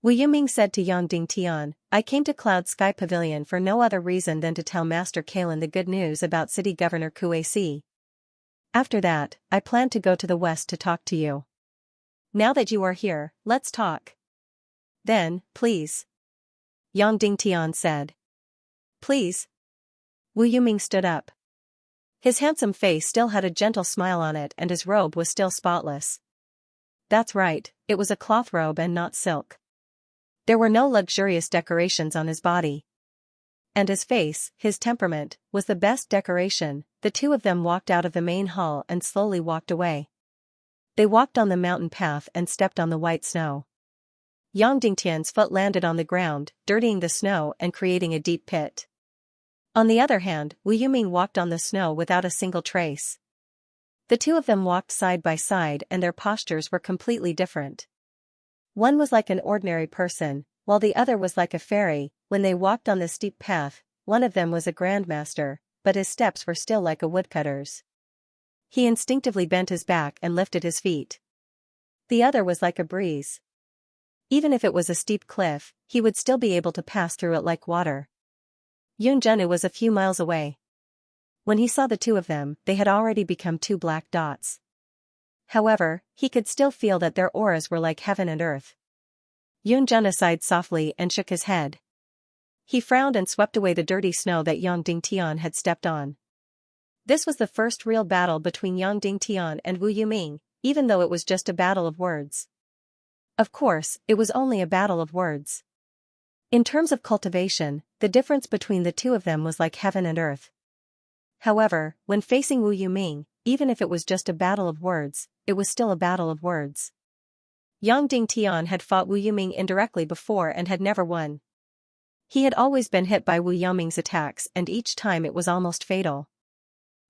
Wu Yuming said to Yang Dingtian, I came to Cloud Sky Pavilion for no other reason than to tell Master Kailan the good news about City Governor Kuei. After that, I plan to go to the west to talk to you. Now that you are here, let's talk. Then, please. Yang Dingtian said. Please. Wu Yuming stood up. His handsome face still had a gentle smile on it and his robe was still spotless. That's right, it was a cloth robe and not silk. There were no luxurious decorations on his body. And his face, his temperament, was the best decoration. The two of them walked out of the main hall and slowly walked away. They walked on the mountain path and stepped on the white snow. Yang Dingtian's foot landed on the ground, dirtying the snow and creating a deep pit. On the other hand, Wu Yuming walked on the snow without a single trace. The two of them walked side by side and their postures were completely different. One was like an ordinary person, while the other was like a fairy. When they walked on the steep path, one of them was a grandmaster, but his steps were still like a woodcutter's. He instinctively bent his back and lifted his feet. The other was like a breeze. Even if it was a steep cliff, he would still be able to pass through it like water. Yun Zhenu was a few miles away. When he saw the two of them, they had already become two black dots. However, he could still feel that their auras were like heaven and earth. Yun Zhenu sighed softly and shook his head. He frowned and swept away the dirty snow that Yang Dingtian had stepped on. This was the first real battle between Yang Dingtian and Wu Yuming, even though it was just a battle of words. Of course, it was only a battle of words. In terms of cultivation, the difference between the two of them was like heaven and earth. However, when facing Wu Yuming, even if it was just a battle of words, it was still a battle of words. Yang Dingtian had fought Wu Yuming indirectly before and had never won. He had always been hit by Wu Yuming's attacks and each time it was almost fatal.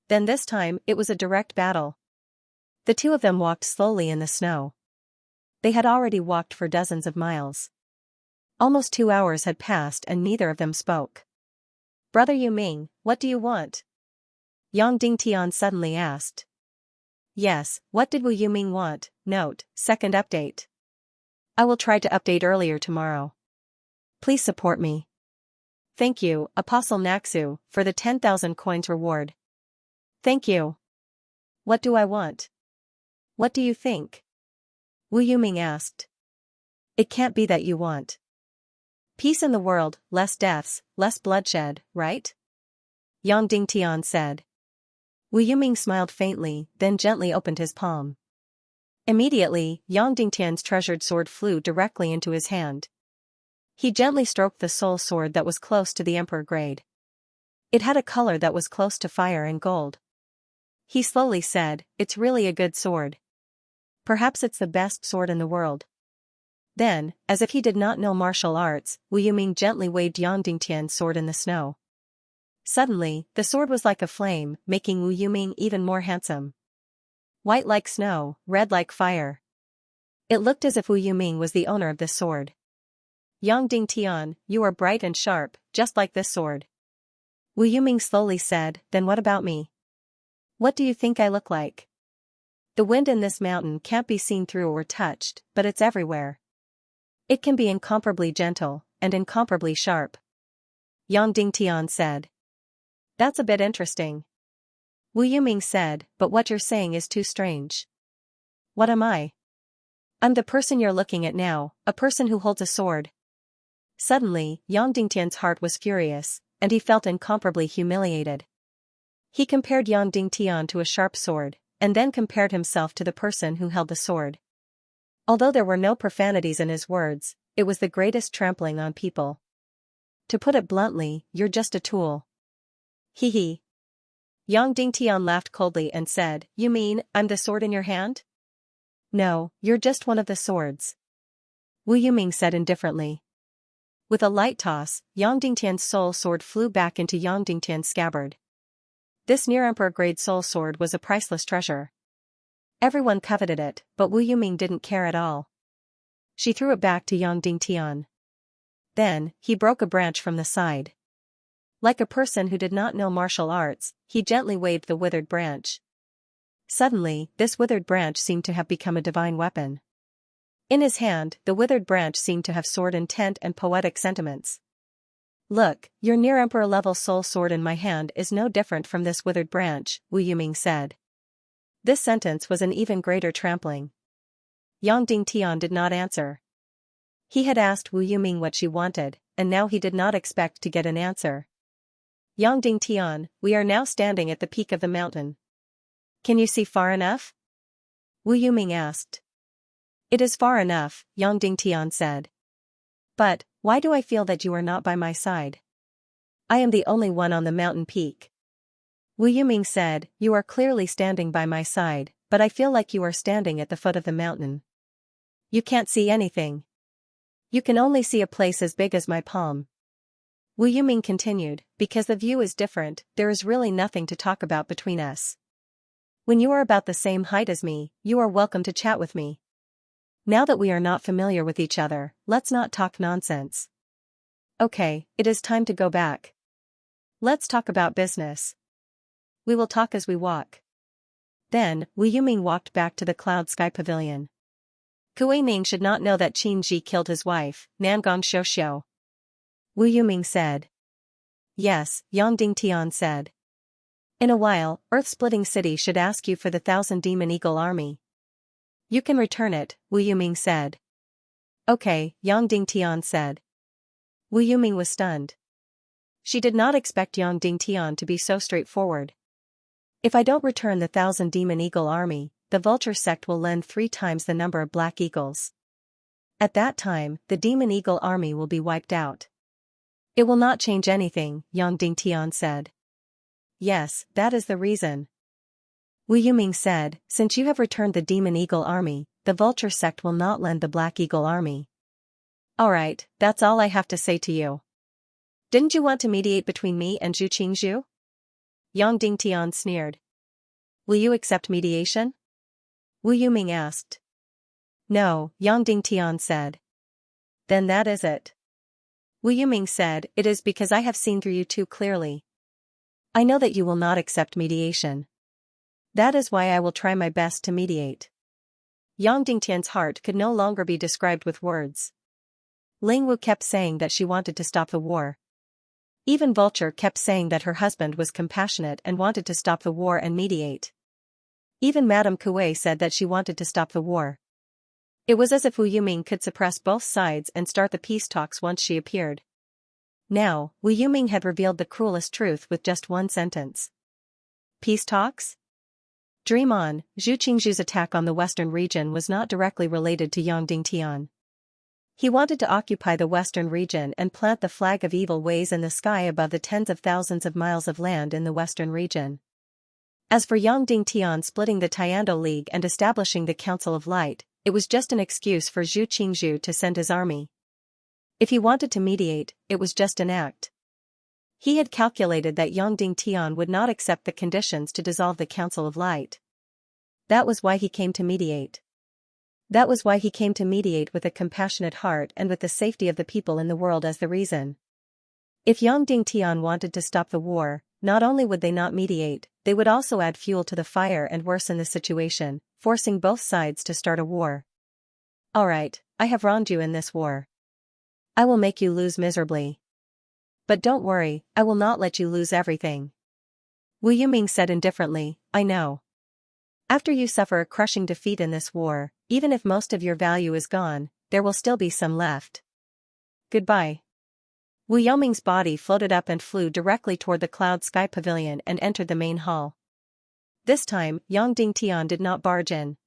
Then this time, it was a direct battle. The two of them walked slowly in the snow. They had already walked for dozens of miles. Almost 2 hours had passed and neither of them spoke. Brother Yuming, what do you want? Yang Dingtian suddenly asked. Yes, what did Wu Yuming want? Note, second update. I will try to update earlier tomorrow. Please support me. Thank you, Apostle Naxu, for the 10,000 coins reward. Thank you. What do I want? What do you think? Wu Yuming asked. It can't be that you want peace in the world, less deaths, less bloodshed, right? Yang Dingtian said. Wu Yuming smiled faintly, then gently opened his palm. Immediately, Yang Dingtian's treasured sword flew directly into his hand. He gently stroked the soul sword that was close to the emperor grade. It had a color that was close to fire and gold. He slowly said, "It's really a good sword. Perhaps it's the best sword in the world." Then, as if he did not know martial arts, Wu Yuming gently waved Yang Dingtian's sword in the snow. Suddenly, the sword was like a flame, making Wu Yuming even more handsome. White like snow, red like fire. It looked as if Wu Yuming was the owner of this sword. "Yang Dingtian, you are bright and sharp, just like this sword." Wu Yuming slowly said, "Then what about me? What do you think I look like?" "The wind in this mountain can't be seen through or touched, but it's everywhere. It can be incomparably gentle, and incomparably sharp," Yang Dingtian said. "That's a bit interesting," Wu Yuming said, "but what you're saying is too strange." "What am I?" "I'm the person you're looking at now, a person who holds a sword." Suddenly, Yang Dingtian's heart was furious, and he felt incomparably humiliated. He compared Yang Dingtian to a sharp sword, and then compared himself to the person who held the sword. Although there were no profanities in his words, it was the greatest trampling on people. "To put it bluntly, you're just a tool." "Hee hee." Yang Dingtian laughed coldly and said, "You mean, I'm the sword in your hand?" "No, you're just one of the swords," Wu Yuming said indifferently. With a light toss, Yang Dingtian's soul sword flew back into Yang Dingtian's scabbard. This near-emperor grade soul sword was a priceless treasure. Everyone coveted it, but Wu Yuming didn't care at all. She threw it back to Yang Dingtian. Then, he broke a branch from the side. Like a person who did not know martial arts, he gently waved the withered branch. Suddenly, this withered branch seemed to have become a divine weapon. In his hand, the withered branch seemed to have sword intent and poetic sentiments. "Look, your near-emperor level soul sword in my hand is no different from this withered branch," Wu Yuming said. This sentence was an even greater trampling. Yang Dingtian did not answer. He had asked Wu Yuming what she wanted, and now he did not expect to get an answer. "Yang Dingtian, we are now standing at the peak of the mountain. Can you see far enough?" Wu Yuming asked. "It is far enough," Yang Dingtian said. "But, why do I feel that you are not by my side? I am the only one on the mountain peak." Wu Yuming said, "You are clearly standing by my side, but I feel like you are standing at the foot of the mountain. You can't see anything. You can only see a place as big as my palm." Wu Yuming continued, "Because the view is different, there is really nothing to talk about between us. When you are about the same height as me, you are welcome to chat with me. Now that we are not familiar with each other, let's not talk nonsense. Okay, it is time to go back. Let's talk about business. We will talk as we walk." Then, Wu Yuming walked back to the Cloud Sky Pavilion. Kuei Ning should not know that Qin Ji killed his wife, Nangong Xiao. Wu Yuming said. "Yes," Yang Dingtian said. "In a while, Earth-Splitting City should ask you for the 1,000 Demon Eagle army. You can return it," Wu Yuming said. "Okay," Yang Dingtian said. Wu Yuming was stunned. She did not expect Yang Dingtian to be so straightforward. "If I don't return the 1,000 Demon Eagle army, the Vulture sect will lend 3 times the number of Black Eagles. At that time, the Demon Eagle army will be wiped out." "It will not change anything," Yang Dingtian said. "Yes, that is the reason," Wu Yuming said. "Since you have returned the Demon Eagle army, the Vulture sect will not lend the Black Eagle army. Alright, that's all I have to say to you. Didn't you want to mediate between me and Zhu Qingzhu?" Yang Dingtian sneered. "Will you accept mediation?" Wu Yuming asked. "No," Yang Dingtian said. "Then that is it." Wu Yuming said, "It is because I have seen through you too clearly. I know that you will not accept mediation. That is why I will try my best to mediate." Yang Dingtian's heart could no longer be described with words. Ling Wu kept saying that she wanted to stop the war. Even Vulture kept saying that her husband was compassionate and wanted to stop the war and mediate. Even Madame Kuei said that she wanted to stop the war. It was as if Wu Yuming could suppress both sides and start the peace talks once she appeared. Now, Wu Yuming had revealed the cruelest truth with just one sentence. "Peace talks?" Dream on. Zhu Qingzhu's attack on the western region was not directly related to Yang Dingtian. He wanted to occupy the western region and plant the flag of evil ways in the sky above the tens of thousands of miles of land in the western region. As for Yang Dingtian splitting the Tiando League and establishing the Council of Light, it was just an excuse for Zhu Qingzhu to send his army. If he wanted to mediate, it was just an act. He had calculated that Yang Dingtian would not accept the conditions to dissolve the Council of Light. That was why he came to mediate. That was why he came to mediate with a compassionate heart and with the safety of the people in the world as the reason. If Yang Dingtian wanted to stop the war, not only would they not mediate, they would also add fuel to the fire and worsen the situation, forcing both sides to start a war. Alright, I have wronged you in this war. I will make you lose miserably. But don't worry, I will not let you lose everything. Wu Yuming said indifferently, I know. After you suffer a crushing defeat in this war, even if most of your value is gone, there will still be some left. Goodbye. Wu Yuming's body floated up and flew directly toward the cloud sky pavilion and entered the main hall. This time, Yang Dingtian did not barge in.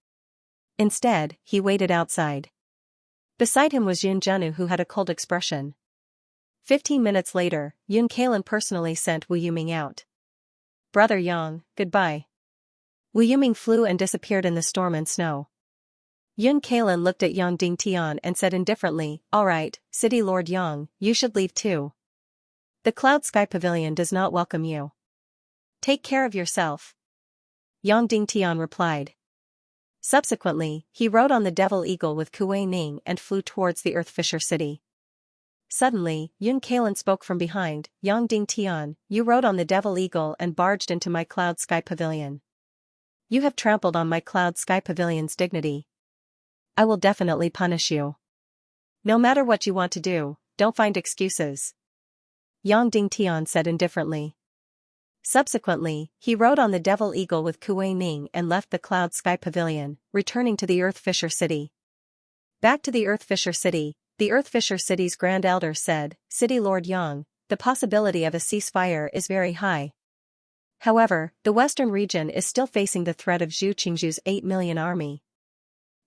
Instead, he waited outside. Beside him was Yun Zhenu, who had a cold expression. 15 minutes later, Yun Kailan personally sent Wu Yuming out. Brother Yang, goodbye. Wu Yuming flew and disappeared in the storm and snow. Yun Kailan looked at Yang Dingtian and said indifferently, Alright, City Lord Yang, you should leave too. The Cloud Sky Pavilion does not welcome you. Take care of yourself. Yang Dingtian replied. Subsequently, he rode on the Devil Eagle with Kuei Ning and flew towards the Earth Fisher City. Suddenly, Yun Kailan spoke from behind, Yang Dingtian, you rode on the Devil Eagle and barged into my Cloud Sky Pavilion. You have trampled on my Cloud Sky Pavilion's dignity. I will definitely punish you. No matter what you want to do, don't find excuses. Yang Dingtian said indifferently. Subsequently, he rode on the Devil Eagle with Kuei Ning and left the Cloud Sky Pavilion, returning to the Earth Fisher City. Back to the Earth Fisher City, the Earth Fisher City's Grand Elder said, City Lord Yang, the possibility of a ceasefire is very high. However, the western region is still facing the threat of Zhu Qingzhu's 8 million army.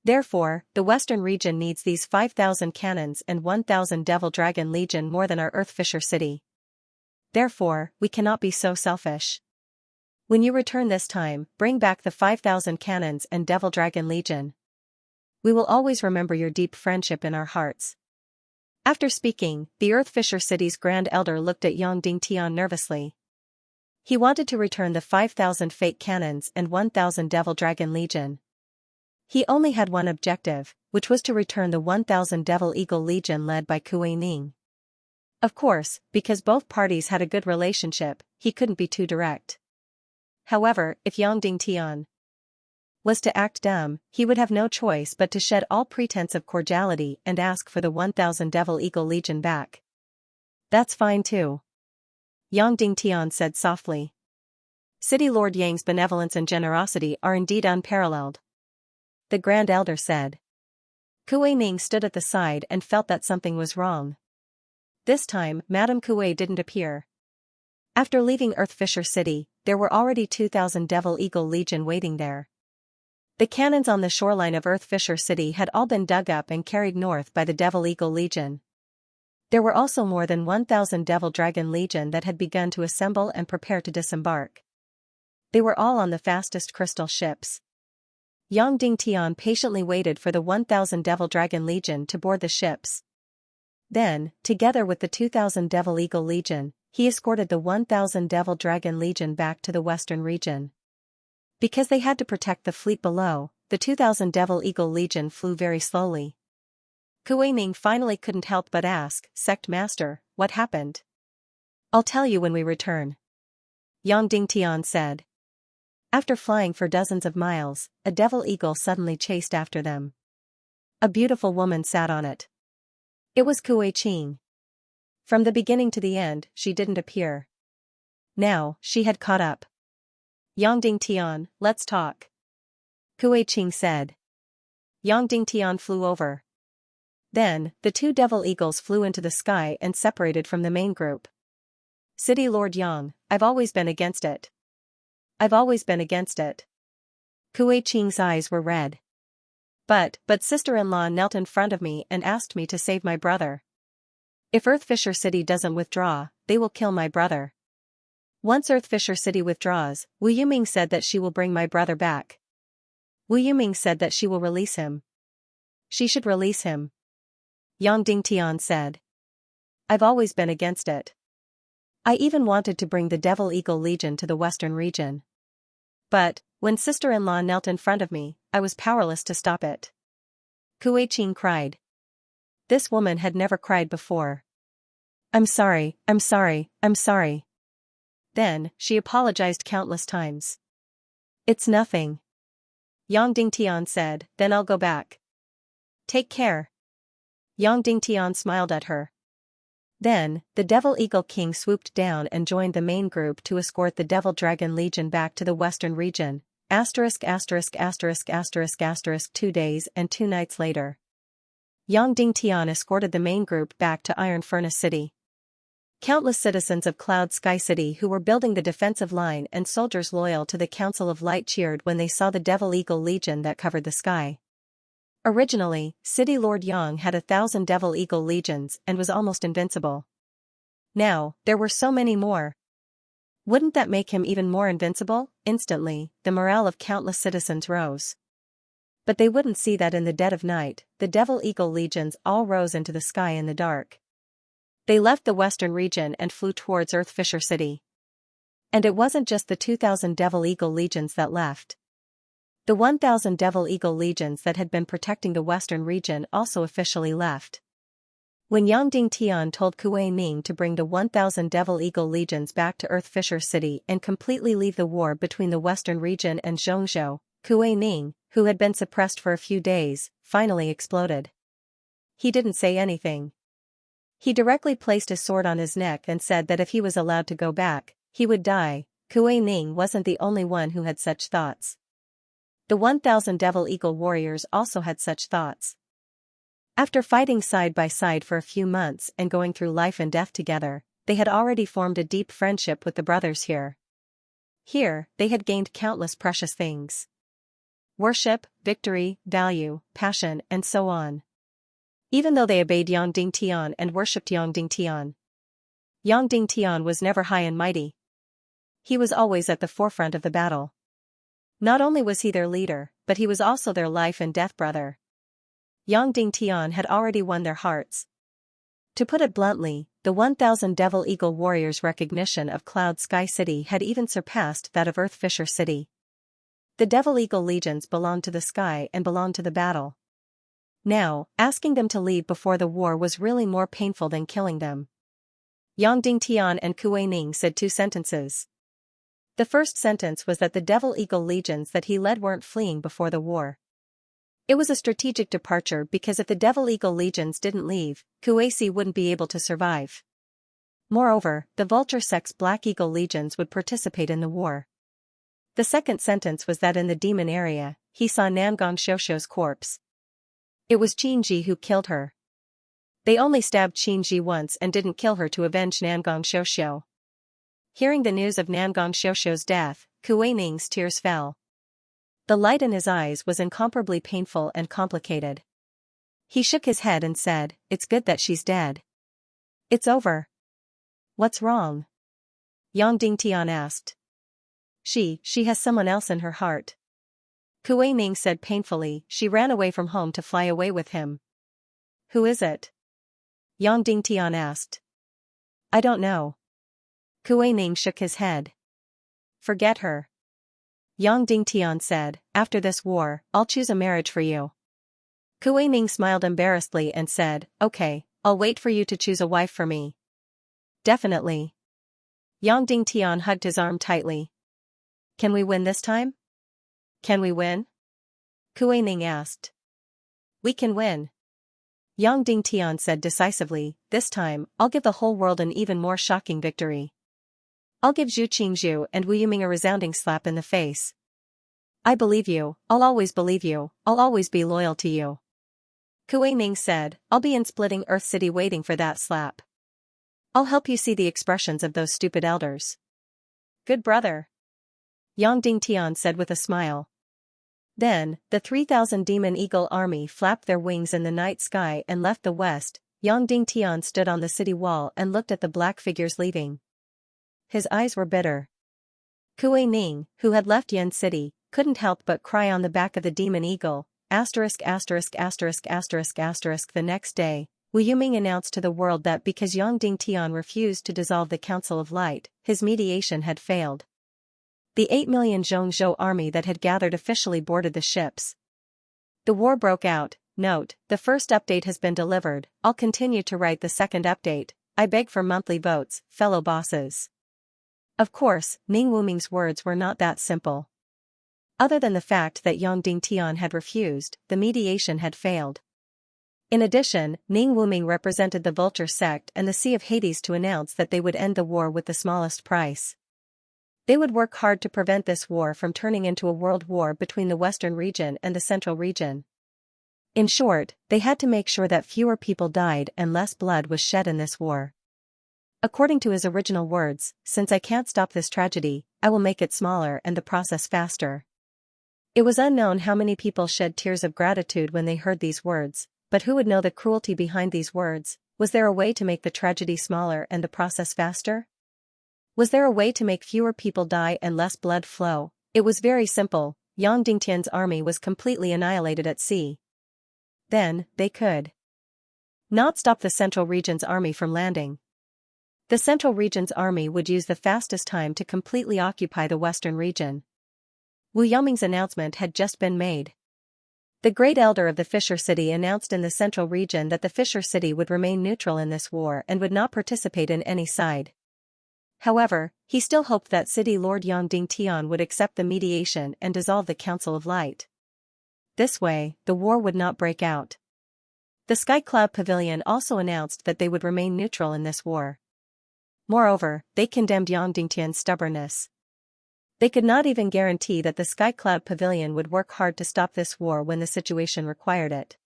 Therefore, the western region needs these 5,000 cannons and 1,000 Devil Dragon Legion more than our Earth Fisher City. Therefore, we cannot be so selfish. When you return this time, bring back the 5,000 cannons and Devil Dragon Legion. We will always remember your deep friendship in our hearts. After speaking, the Earth Fisher City's Grand Elder looked at Yang Dingtian nervously. He wanted to return the 5,000 fake cannons and 1,000 Devil Dragon Legion. He only had one objective, which was to return the 1,000 Devil Eagle Legion led by Kuei Ning. Of course, because both parties had a good relationship, he couldn't be too direct. However, if Yang Dingtian was to act dumb, he would have no choice but to shed all pretense of cordiality and ask for the 1,000 Devil Eagle Legion back. That's fine too. Yang Dingtian said softly. City Lord Yang's benevolence and generosity are indeed unparalleled. The Grand Elder said. Kuei Ning stood at the side and felt that something was wrong. This time, Madame Kuei didn't appear. After leaving Earth Fisher City, there were already 2,000 Devil Eagle Legion waiting there. The cannons on the shoreline of Earth Fisher City had all been dug up and carried north by the Devil Eagle Legion. There were also more than 1,000 Devil Dragon Legion that had begun to assemble and prepare to disembark. They were all on the fastest crystal ships. Yang Dingtian patiently waited for the 1,000 Devil Dragon Legion to board the ships. Then, together with the 2,000 Devil Eagle Legion, he escorted the 1,000 Devil Dragon Legion back to the western region. Because they had to protect the fleet below, the 2,000 Devil Eagle Legion flew very slowly. Kuei Ning finally couldn't help but ask, Sect Master, what happened? I'll tell you when we return. Yang Dingtian said. After flying for dozens of miles, a Devil Eagle suddenly chased after them. A beautiful woman sat on it. It was Kuei Qing. From the beginning to the end, she didn't appear. Now, she had caught up. Yang Dingtian, let's talk. Kuei Qing said. Yang Dingtian flew over. Then, the two Devil Eagles flew into the sky and separated from the main group. City Lord Yang, I've always been against it. I've always been against it. Kuei Qing's eyes were red. But sister-in-law knelt in front of me and asked me to save my brother. If Earthfisher City doesn't withdraw, they will kill my brother. Once Earthfisher City withdraws, Wu Yuming said that she will bring my brother back. Wu Yuming said that she will release him. She should release him. Yang Dingtian said. I've always been against it. I even wanted to bring the Devil Eagle Legion to the Western region. But, when sister-in-law knelt in front of me, I was powerless to stop it. Kuei Qing cried. This woman had never cried before. I'm sorry, I'm sorry, I'm sorry. Then, she apologized countless times. It's nothing. Yang Dingtian said, then I'll go back. Take care. Yang Dingtian smiled at her. Then, the Devil Eagle King swooped down and joined the main group to escort the Devil Dragon Legion back to the Western region, *********** 2 days and 2 nights later. Yang Dingtian escorted the main group back to Iron Furnace City. Countless citizens of Cloud Sky City who were building the defensive line and soldiers loyal to the Council of Light cheered when they saw the Devil Eagle Legion that covered the sky. Originally, City Lord Yang had 1,000 Devil Eagle Legions and was almost invincible. Now, there were so many more. Wouldn't that make him even more invincible? Instantly, the morale of countless citizens rose. But they wouldn't see that in the dead of night, the Devil Eagle Legions all rose into the sky in the dark. They left the Western region and flew towards Earthfisher City. And it wasn't just the 2,000 Devil Eagle Legions that left. The 1,000 Devil Eagle Legions that had been protecting the Western region also officially left. When Yang Dingtian told Kuei Ning to bring the 1,000 Devil Eagle Legions back to Earthfisher City and completely leave the war between the Western region and Xianxia, Kuei Ning, who had been suppressed for a few days, finally exploded. He didn't say anything. He directly placed his sword on his neck and said that if he was allowed to go back, he would die. Kuei Ning wasn't the only one who had such thoughts. The 1,000 Devil Eagle warriors also had such thoughts. After fighting side by side for a few months and going through life and death together, they had already formed a deep friendship with the brothers here. Here, they had gained countless precious things. Worship, victory, value, passion, and so on. Even though they obeyed Yang Dingtian and worshipped Yang Dingtian. Yang Dingtian was never high and mighty. He was always at the forefront of the battle. Not only was he their leader, but he was also their life and death brother. Yang Dingtian had already won their hearts. To put it bluntly, the 1,000 Devil Eagle warriors' recognition of Cloud Sky City had even surpassed that of Earthfisher City. The Devil Eagle legions belonged to the sky and belonged to the battle. Now, asking them to leave before the war was really more painful than killing them. Yang Dingtian and Kuei Ning said 2 sentences. The first sentence was that the Devil Eagle legions that he led weren't fleeing before the war. It was a strategic departure because if the Devil Eagle legions didn't leave, Kuei wouldn't be able to survive. Moreover, the Vulture Sect's Black Eagle legions would participate in the war. The second sentence was that in the demon area, he saw Nangang Xiaoxiu's corpse. It was Qinji who killed her. They only stabbed Qinji once and didn't kill her to avenge Nangang Xiaoxiu. Hearing the news of Nangang Xiaoxiu's death, Kuei Ning's tears fell. The light in his eyes was incomparably painful and complicated. He shook his head and said, "It's good that she's dead." "It's over." "What's wrong?" Yang Dingtian asked. She has someone else in her heart." Kuei Ning said painfully, "She ran away from home to fly away with him." "Who is it?" Yang Dingtian asked. "I don't know." Kuei Ning shook his head. "Forget her." Yang Dingtian said, "After this war, I'll choose a marriage for you." Kuei Ning smiled embarrassedly and said, "Okay, I'll wait for you to choose a wife for me." "Definitely." Yang Dingtian hugged his arm tightly. "Can we win this time?" "Can we win?" Kuei Ning asked. "We can win." Yang Dingtian said decisively, "This time, I'll give the whole world an even more shocking victory. I'll give Zhu Qingzhu and Wu Yuming a resounding slap in the face. I believe you, I'll always believe you, I'll always be loyal to you." Kuei Ning said, "I'll be in Splitting Earth City waiting for that slap. I'll help you see the expressions of those stupid elders." "Good brother," Yang Dingtian said with a smile. Then, the 3,000 Demon Eagle army flapped their wings in the night sky and left the west. Yang Dingtian stood on the city wall and looked at the black figures leaving. His eyes were bitter. Kuei Ning, who had left Yen City, couldn't help but cry on the back of the Demon Eagle. The next day, Wu Yuming announced to the world that because Yang Dingtian refused to dissolve the Council of Light, his mediation had failed. The 8 million Zhongzhou army that had gathered officially boarded the ships. The war broke out. Note, the first update has been delivered. I'll continue to write the second update. I beg for monthly votes, fellow bosses. Of course, Ning Wuming's words were not that simple. Other than the fact that Yang Dingtian had refused, the mediation had failed. In addition, Ning Wuming represented the Vulture sect and the Sea of Hades to announce that they would end the war with the smallest price. They would work hard to prevent this war from turning into a world war between the Western region and the Central region. In short, they had to make sure that fewer people died and less blood was shed in this war. According to his original words, since I can't stop this tragedy, I will make it smaller and the process faster. It was unknown how many people shed tears of gratitude when they heard these words, but who would know the cruelty behind these words? Was there a way to make the tragedy smaller and the process faster? Was there a way to make fewer people die and less blood flow? It was very simple. Yang Dingtian's army was completely annihilated at sea. Then, they could not stop the Central Region's army from landing. The Central Region's army would use the fastest time to completely occupy the Western region. Wu Yuming's announcement had just been made. The Great Elder of the Fisher City announced in the Central Region that the Fisher City would remain neutral in this war and would not participate in any side. However, he still hoped that City Lord Yang Dingtian would accept the mediation and dissolve the Council of Light. This way, the war would not break out. The Sky Cloud Pavilion also announced that they would remain neutral in this war. Moreover, they condemned Yang Dingtian's stubbornness. They could not even guarantee that the Sky Cloud Pavilion would work hard to stop this war when the situation required it.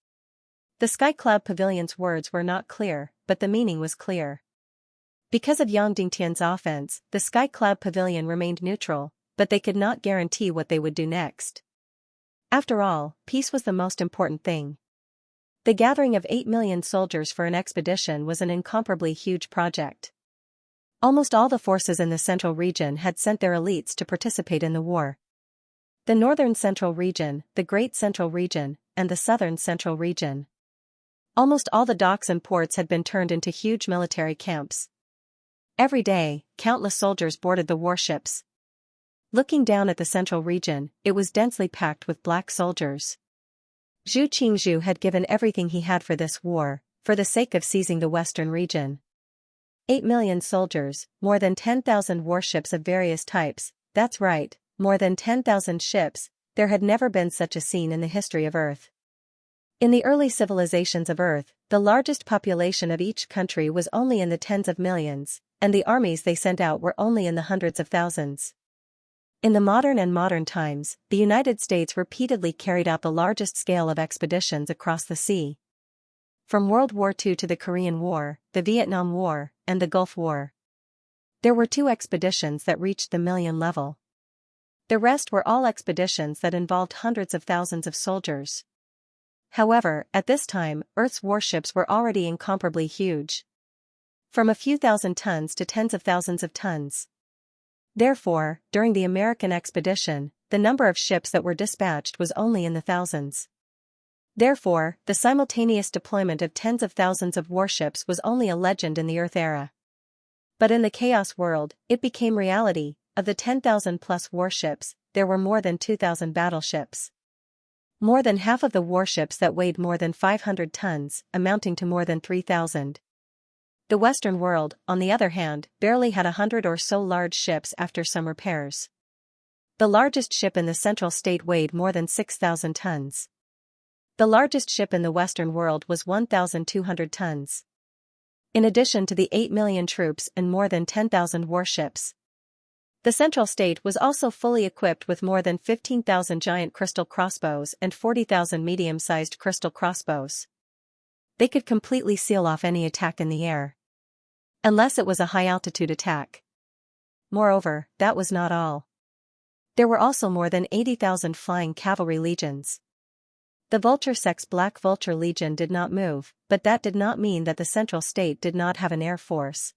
The Sky Cloud Pavilion's words were not clear, but the meaning was clear. Because of Yang Dingtian's offense, the Sky Cloud Pavilion remained neutral, but they could not guarantee what they would do next. After all, peace was the most important thing. The gathering of 8 million soldiers for an expedition was an incomparably huge project. Almost all the forces in the Central Region had sent their elites to participate in the war. The Northern Central Region, the Great Central Region, and the Southern Central Region. Almost all the docks and ports had been turned into huge military camps. Every day, countless soldiers boarded the warships. Looking down at the Central Region, it was densely packed with black soldiers. Zhu Qingzhu had given everything he had for this war, for the sake of seizing the Western region. 8 million soldiers, more than 10,000 warships of various types, that's right, more than 10,000 ships. There had never been such a scene in the history of Earth. In the early civilizations of Earth, the largest population of each country was only in the tens of millions, and the armies they sent out were only in the hundreds of thousands. In the modern times, the United States repeatedly carried out the largest scale of expeditions across the sea. From World War II to the Korean War, the Vietnam War, and the Gulf War. There were 2 expeditions that reached the million level. The rest were all expeditions that involved hundreds of thousands of soldiers. However, at this time, Earth's warships were already incomparably huge. From a few thousand tons to tens of thousands of tons. Therefore, during the American expedition, the number of ships that were dispatched was only in the thousands. Therefore, the simultaneous deployment of tens of thousands of warships was only a legend in the Earth era. But in the Chaos world, it became reality. Of the 10,000 plus warships, there were more than 2,000 battleships. More than half of the warships that weighed more than 500 tons, amounting to more than 3,000. The Western world, on the other hand, barely had 100 or so large ships after some repairs. The largest ship in the Central State weighed more than 6,000 tons. The largest ship in the Western world was 1,200 tons. In addition to the 8 million troops and more than 10,000 warships. The Central State was also fully equipped with more than 15,000 giant crystal crossbows and 40,000 medium-sized crystal crossbows. They could completely seal off any attack in the air. Unless it was a high-altitude attack. Moreover, that was not all. There were also more than 80,000 flying cavalry legions. The vulture-sex Black Vulture Legion did not move, but that did not mean that the Central State did not have an air force.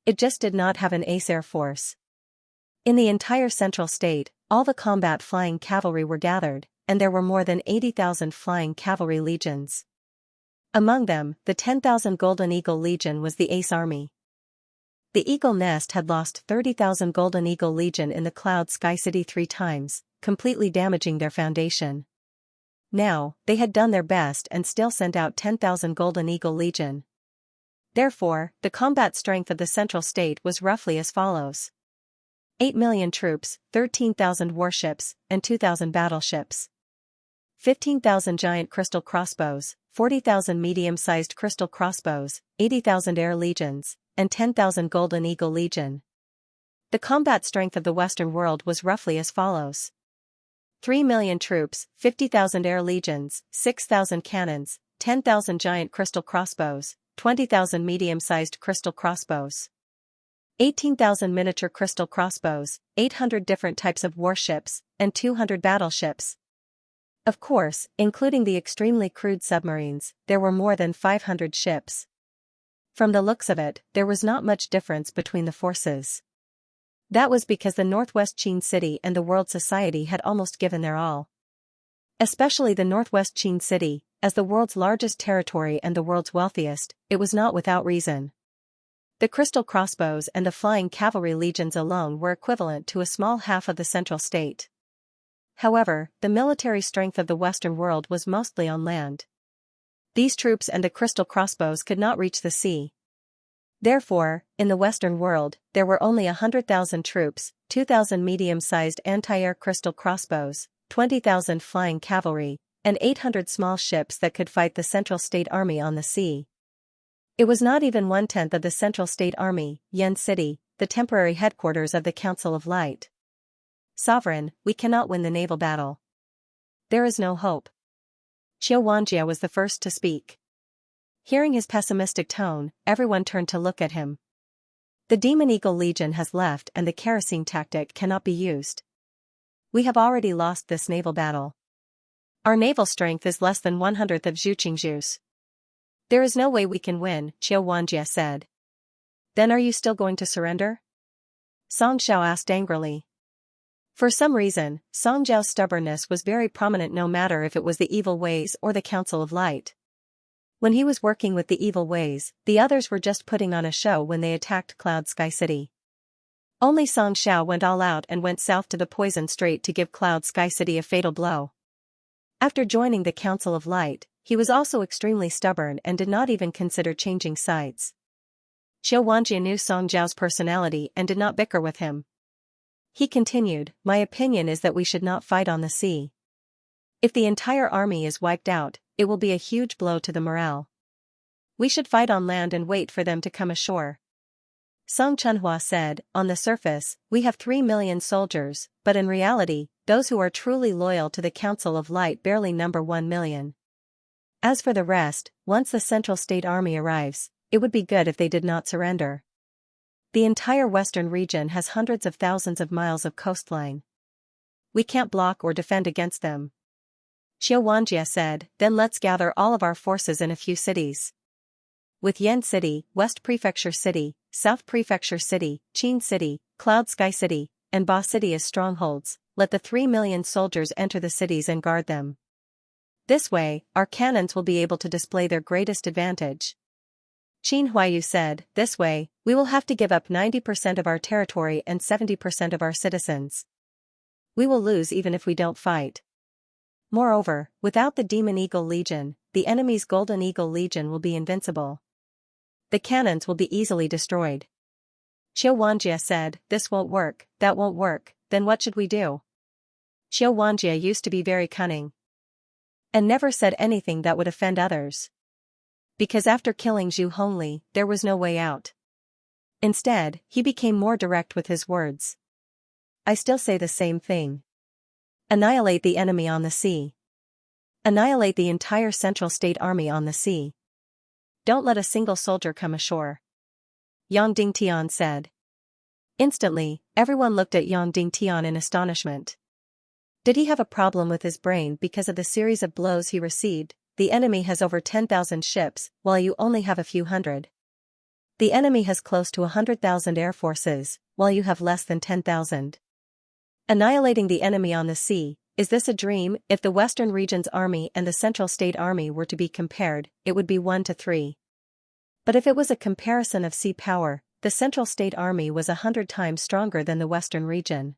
It just did not have an ace air force. In the entire Central State, all the combat flying cavalry were gathered, and there were more than 80,000 flying cavalry legions. Among them, the 10,000 Golden Eagle Legion was the ace army. The Eagle Nest had lost 30,000 Golden Eagle Legion in the Cloud Sky City 3 times, completely damaging their foundation. Now, they had done their best and still sent out 10,000 Golden Eagle Legion. Therefore, the combat strength of the Central State was roughly as follows: 8 million troops, 13,000 warships, and 2,000 battleships. 15,000 giant crystal crossbows, 40,000 medium-sized crystal crossbows, 80,000 air legions, and 10,000 Golden Eagle Legion. The combat strength of the Western world was roughly as follows: 3 million troops, 50,000 air legions, 6,000 cannons, 10,000 giant crystal crossbows, 20,000 medium-sized crystal crossbows, 18,000 miniature crystal crossbows, 800 different types of warships, and 200 battleships. Of course, including the extremely crude submarines, there were more than 500 ships. From the looks of it, there was not much difference between the forces. That was because the Northwest Qin City and the World Society had almost given their all. Especially the Northwest Qin City, as the world's largest territory and the world's wealthiest, it was not without reason. The crystal crossbows and the flying cavalry legions alone were equivalent to a small half of the Central State. However, the military strength of the Western world was mostly on land. These troops and the crystal crossbows could not reach the sea. Therefore, in the Western world, there were only 100,000 troops, 2,000 medium-sized anti-air crystal crossbows, 20,000 flying cavalry, and 800 small ships that could fight the Central State Army on the sea. It was not even 1/10 of the Central State Army, Yen City, the temporary headquarters of the Council of Light. Sovereign, we cannot win the naval battle. There is no hope. Xianxia was the first to speak. Hearing his pessimistic tone, everyone turned to look at him. The Demon Eagle Legion has left and the kerosene tactic cannot be used. We have already lost this naval battle. Our naval strength is less than 1/100th of Zhuqingzhu's. There is no way we can win, Xianxia said. Then are you still going to surrender? Song Xiao asked angrily. For some reason, Song Zhao's stubbornness was very prominent no matter if it was the Evil Ways or the Council of Light. When he was working with the Evil Ways, the others were just putting on a show when they attacked Cloud Sky City. Only Song Xiao went all out and went south to the Poison Strait to give Cloud Sky City a fatal blow. After joining the Council of Light, he was also extremely stubborn and did not even consider changing sides. Xianxia knew Song Zhao's personality and did not bicker with him. He continued, "My opinion is that we should not fight on the sea. If the entire army is wiped out, it will be a huge blow to the morale. We should fight on land and wait for them to come ashore." Song Chunhua said, "On the surface, we have 3 million soldiers, but in reality, those who are truly loyal to the Council of Light barely number 1 million. As for the rest, once the Central State Army arrives, it would be good if they did not surrender. The entire western region has hundreds of thousands of miles of coastline. We can't block or defend against them." Xianxia said, "Then let's gather all of our forces in a few cities. With Yen City, West Prefecture City, South Prefecture City, Qin City, Cloud Sky City, and Ba City as strongholds, let the 3 million soldiers enter the cities and guard them. This way, our cannons will be able to display their greatest advantage." Qin Huayu said, "This way, we will have to give up 90% of our territory and 70% of our citizens. We will lose even if we don't fight. Moreover, without the Demon Eagle Legion, the enemy's Golden Eagle Legion will be invincible. The cannons will be easily destroyed." Xianxia said, "This won't work, that won't work, then what should we do?" Xianxia used to be very cunning. And never said anything that would offend others. Because after killing Zhu Hongli, there was no way out. Instead, he became more direct with his words. "I still say the same thing. Annihilate the enemy on the sea. Annihilate the entire Central State Army on the sea. Don't let a single soldier come ashore." Yang Dingtian said. Instantly, everyone looked at Yang Dingtian in astonishment. Did he have a problem with his brain because of the series of blows he received? The enemy has over 10,000 ships, while you only have a few hundred. The enemy has close to 100,000 air forces, while you have less than 10,000. Annihilating the enemy on the sea, is this a dream? If the Western region's army and the Central State Army were to be compared, it would be 1 to 3. But if it was a comparison of sea power, the Central State Army was 100 times stronger than the Western region.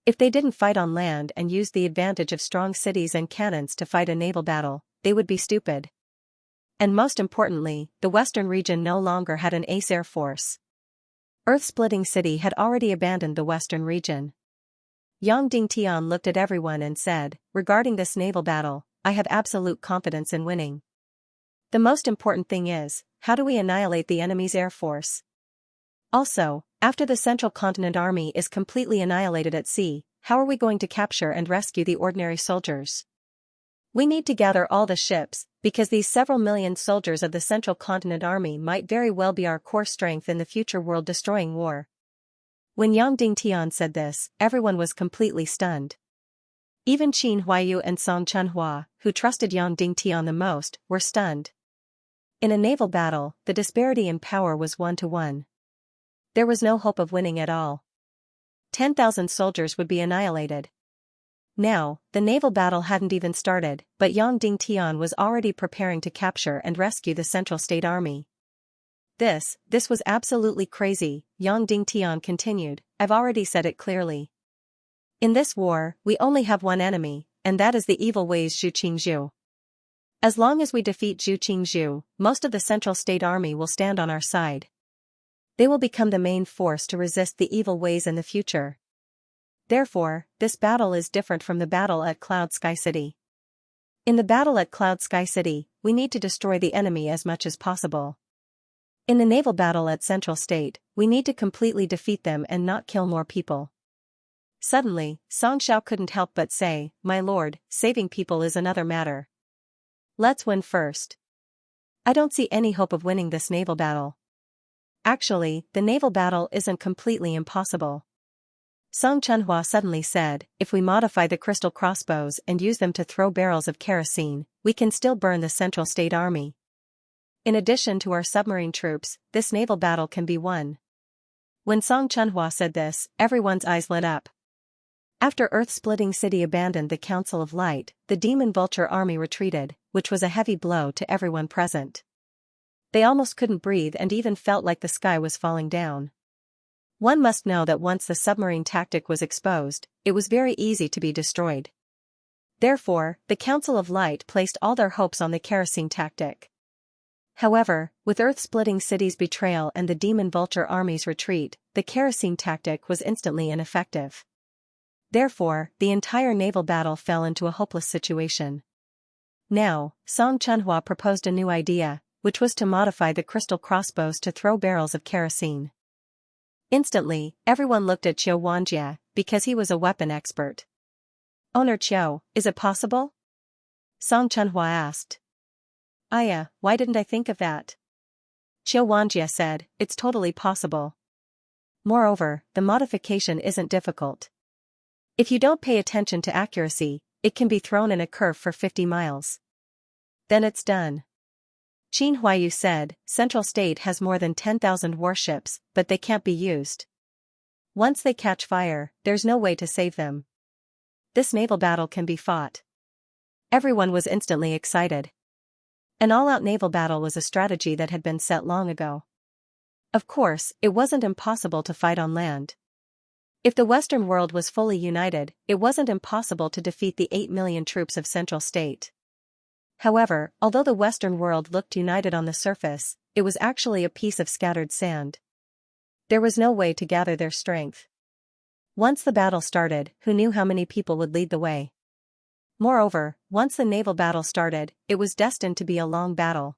If they didn't fight on land and used the advantage of strong cities and cannons to fight a naval battle, they would be stupid. And most importantly, the Western region no longer had an ace air force. Earth-splitting city had already abandoned the Western region. Yang Dingtian looked at everyone and said, regarding this naval battle, I have absolute confidence in winning. The most important thing is, how do we annihilate the enemy's air force? Also, after the Central Continent Army is completely annihilated at sea, how are we going to capture and rescue the ordinary soldiers? We need to gather all the ships, because these several million soldiers of the Central Continent Army might very well be our core strength in the future world-destroying war. When Yang Dingtian said this, everyone was completely stunned. Even Qin Huaiyu and Song Chunhua, who trusted Yang Dingtian the most, were stunned. In a naval battle, the disparity in power was 1 to 1. There was no hope of winning at all. 10,000 soldiers would be annihilated. Now, the naval battle hadn't even started, but Yang Dingtian was already preparing to capture and rescue the Central State Army. This was absolutely crazy, Yang Dingtian continued, I've already said it clearly. In this war, we only have one enemy, and that is the evil ways Zhu Qingzhu. As long as we defeat Zhu Qingzhu, most of the Central State Army will stand on our side. They will become the main force to resist the evil ways in the future. Therefore, this battle is different from the battle at Cloud Sky City. In the battle at Cloud Sky City, we need to destroy the enemy as much as possible. In the naval battle at Central State, we need to completely defeat them and not kill more people. Suddenly, Song Xiao couldn't help but say, My lord, saving people is another matter. Let's win first. I don't see any hope of winning this naval battle. Actually, the naval battle isn't completely impossible. Song Chunhua suddenly said, if we modify the crystal crossbows and use them to throw barrels of kerosene, we can still burn the Central State Army. In addition to our submarine troops, this naval battle can be won. When Song Chunhua said this, everyone's eyes lit up. After Earth-splitting city abandoned the Council of Light, the Demon Vulture Army retreated, which was a heavy blow to everyone present. They almost couldn't breathe and even felt like the sky was falling down. One must know that once the submarine tactic was exposed, it was very easy to be destroyed. Therefore, the Council of Light placed all their hopes on the kerosene tactic. However, with Earth-splitting city's betrayal and the Demon Vulture Army's retreat, the kerosene tactic was instantly ineffective. Therefore, the entire naval battle fell into a hopeless situation. Now, Song Chunhua proposed a new idea, which was to modify the crystal crossbows to throw barrels of kerosene. Instantly, everyone looked at Qiu Wanjie, because he was a weapon expert. Owner Qiu, is it possible? Song Chunhua asked. Aya, why didn't I think of that? Qiu Wanjie said, it's totally possible. Moreover, the modification isn't difficult. If you don't pay attention to accuracy, it can be thrown in a curve for 50 miles. Then it's done. Qin Huaiyu said, Central State has more than 10,000 warships, but they can't be used. Once they catch fire, there's no way to save them. This naval battle can be fought. Everyone was instantly excited. An all-out naval battle was a strategy that had been set long ago. Of course, it wasn't impossible to fight on land. If the Western world was fully united, it wasn't impossible to defeat the 8 million troops of Central State. However, although the Western world looked united on the surface, it was actually a piece of scattered sand. There was no way to gather their strength. Once the battle started, who knew how many people would lead the way? Moreover, once the naval battle started, it was destined to be a long battle.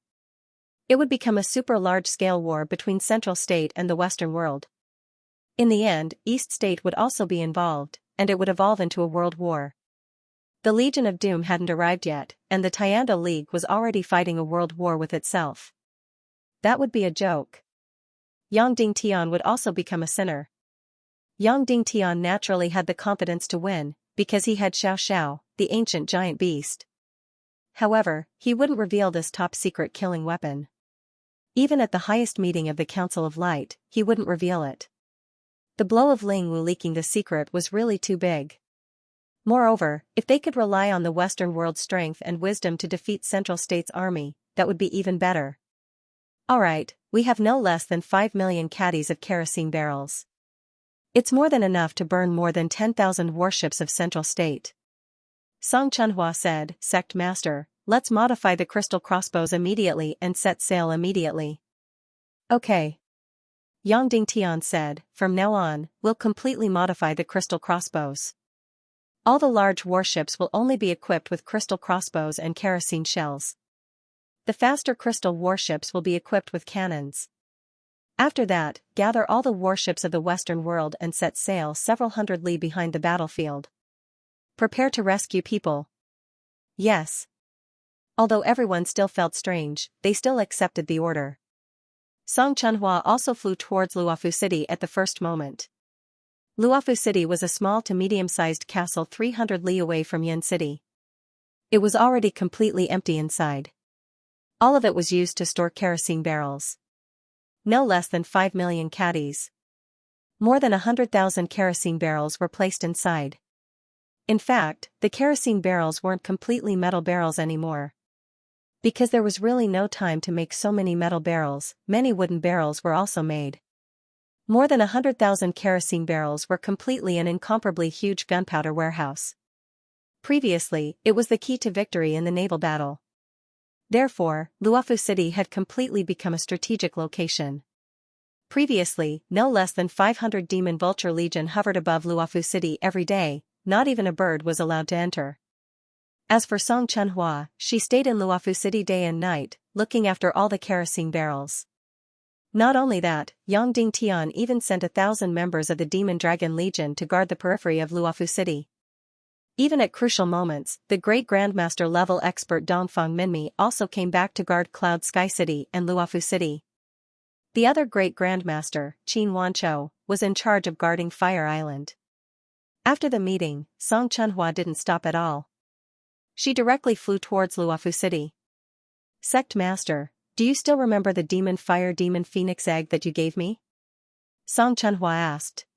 It would become a super large-scale war between Central State and the Western world. In the end, East State would also be involved, and it would evolve into a world war. The Legion of Doom hadn't arrived yet, and the Tianda League was already fighting a world war with itself. That would be a joke. Yang Dingtian would also become a sinner. Yang Dingtian naturally had the confidence to win, because he had Xiao, the ancient giant beast. However, he wouldn't reveal this top-secret killing weapon. Even at the highest meeting of the Council of Light, he wouldn't reveal it. The blow of Ling Wu leaking the secret was really too big. Moreover, if they could rely on the Western world's strength and wisdom to defeat Central State's army, that would be even better. Alright, we have no less than 5 million caddies of kerosene barrels. It's more than enough to burn more than 10,000 warships of Central State. Song Chunhua said, Sect Master, let's modify the crystal crossbows immediately and set sail immediately. Okay. Yang Dingtian said, from now on, we'll completely modify the crystal crossbows. All the large warships will only be equipped with crystal crossbows and kerosene shells. The faster crystal warships will be equipped with cannons. After that, gather all the warships of the Western world and set sail several hundred li behind the battlefield. Prepare to rescue people. Yes. Although everyone still felt strange, they still accepted the order. Song Chunhua also flew towards Luofu City at the first moment. Luofu City was a small to medium-sized castle 300 li away from Yin City. It was already completely empty inside. All of it was used to store kerosene barrels. No less than 5 million caddies. More than 100,000 kerosene barrels were placed inside. In fact, the kerosene barrels weren't completely metal barrels anymore. Because there was really no time to make so many metal barrels, many wooden barrels were also made. More than 100,000 kerosene barrels were completely an incomparably huge gunpowder warehouse. Previously, it was the key to victory in the naval battle. Therefore, Luofu City had completely become a strategic location. Previously, no less than 500 Demon Vulture Legion hovered above Luofu City every day, not even a bird was allowed to enter. As for Song Chunhua, she stayed in Luofu City day and night, looking after all the kerosene barrels. Not only that, Yang Dingtian even sent 1,000 members of the Demon Dragon Legion to guard the periphery of Luofu City. Even at crucial moments, the great Grandmaster level expert Dongfang Minmi also came back to guard Cloud Sky City and Luofu City. The other great Grandmaster, Qin Wanchou, was in charge of guarding Fire Island. After the meeting, Song Chunhua didn't stop at all. She directly flew towards Luofu City. Sect Master, do you still remember the Demon Fire Demon Phoenix egg that you gave me? Song Chunhua asked.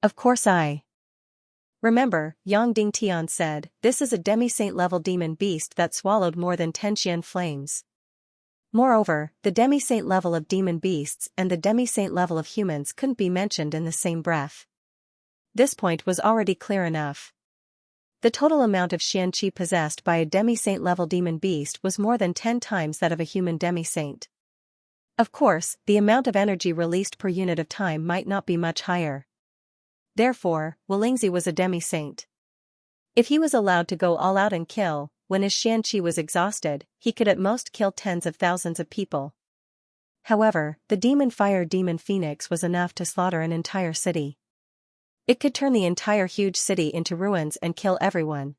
Of course I remember, Yang Dingtian said, this is a demi-saint level demon beast that swallowed more than 10 Xian flames. Moreover, the demi-saint level of demon beasts and the demi-saint level of humans couldn't be mentioned in the same breath. This point was already clear enough. The total amount of Xianxia possessed by a demi-saint level demon beast was more than 10 times that of a human demi-saint. Of course, the amount of energy released per unit of time might not be much higher. Therefore, Wolingzi was a demi-saint. If he was allowed to go all out and kill, when his Xianxia was exhausted, he could at most kill tens of thousands of people. However, the Demon Fire Demon Phoenix was enough to slaughter an entire city. It could turn the entire huge city into ruins and kill everyone.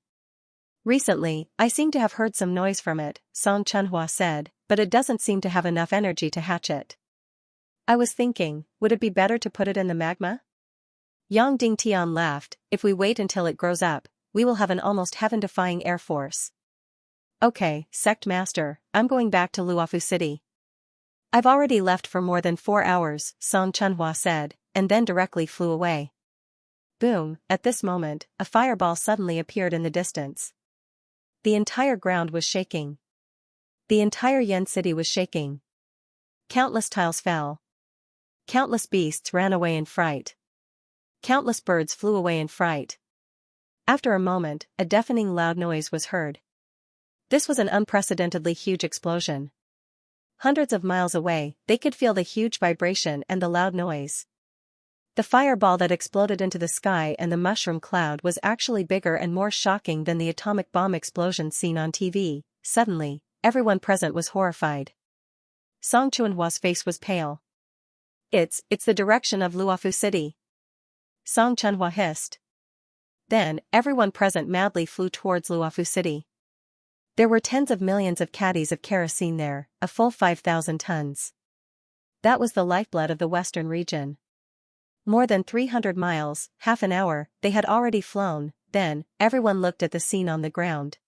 Recently, I seem to have heard some noise from it, Song Chunhua said, but it doesn't seem to have enough energy to hatch it. I was thinking, would it be better to put it in the magma? Yang Dingtian laughed, if we wait until it grows up, we will have an almost heaven-defying air force. Okay, Sect Master, I'm going back to Luofu City. I've already left for more than 4 hours, Song Chunhua said, and then directly flew away. Boom, at this moment, a fireball suddenly appeared in the distance. The entire ground was shaking. The entire Yen City was shaking. Countless tiles fell. Countless beasts ran away in fright. Countless birds flew away in fright. After a moment, a deafening loud noise was heard. This was an unprecedentedly huge explosion. Hundreds of miles away, they could feel the huge vibration and the loud noise. The fireball that exploded into the sky and the mushroom cloud was actually bigger and more shocking than the atomic bomb explosion seen on TV. Suddenly, everyone present was horrified. Song Chunhua's face was pale. It's the direction of Luofu City. Song Chunhua hissed. Then, everyone present madly flew towards Luofu City. There were tens of millions of caddies of kerosene there, a full 5,000 tons. That was the lifeblood of the western region. More than 300 miles, half an hour, they had already flown. Then, everyone looked at the scene on the ground.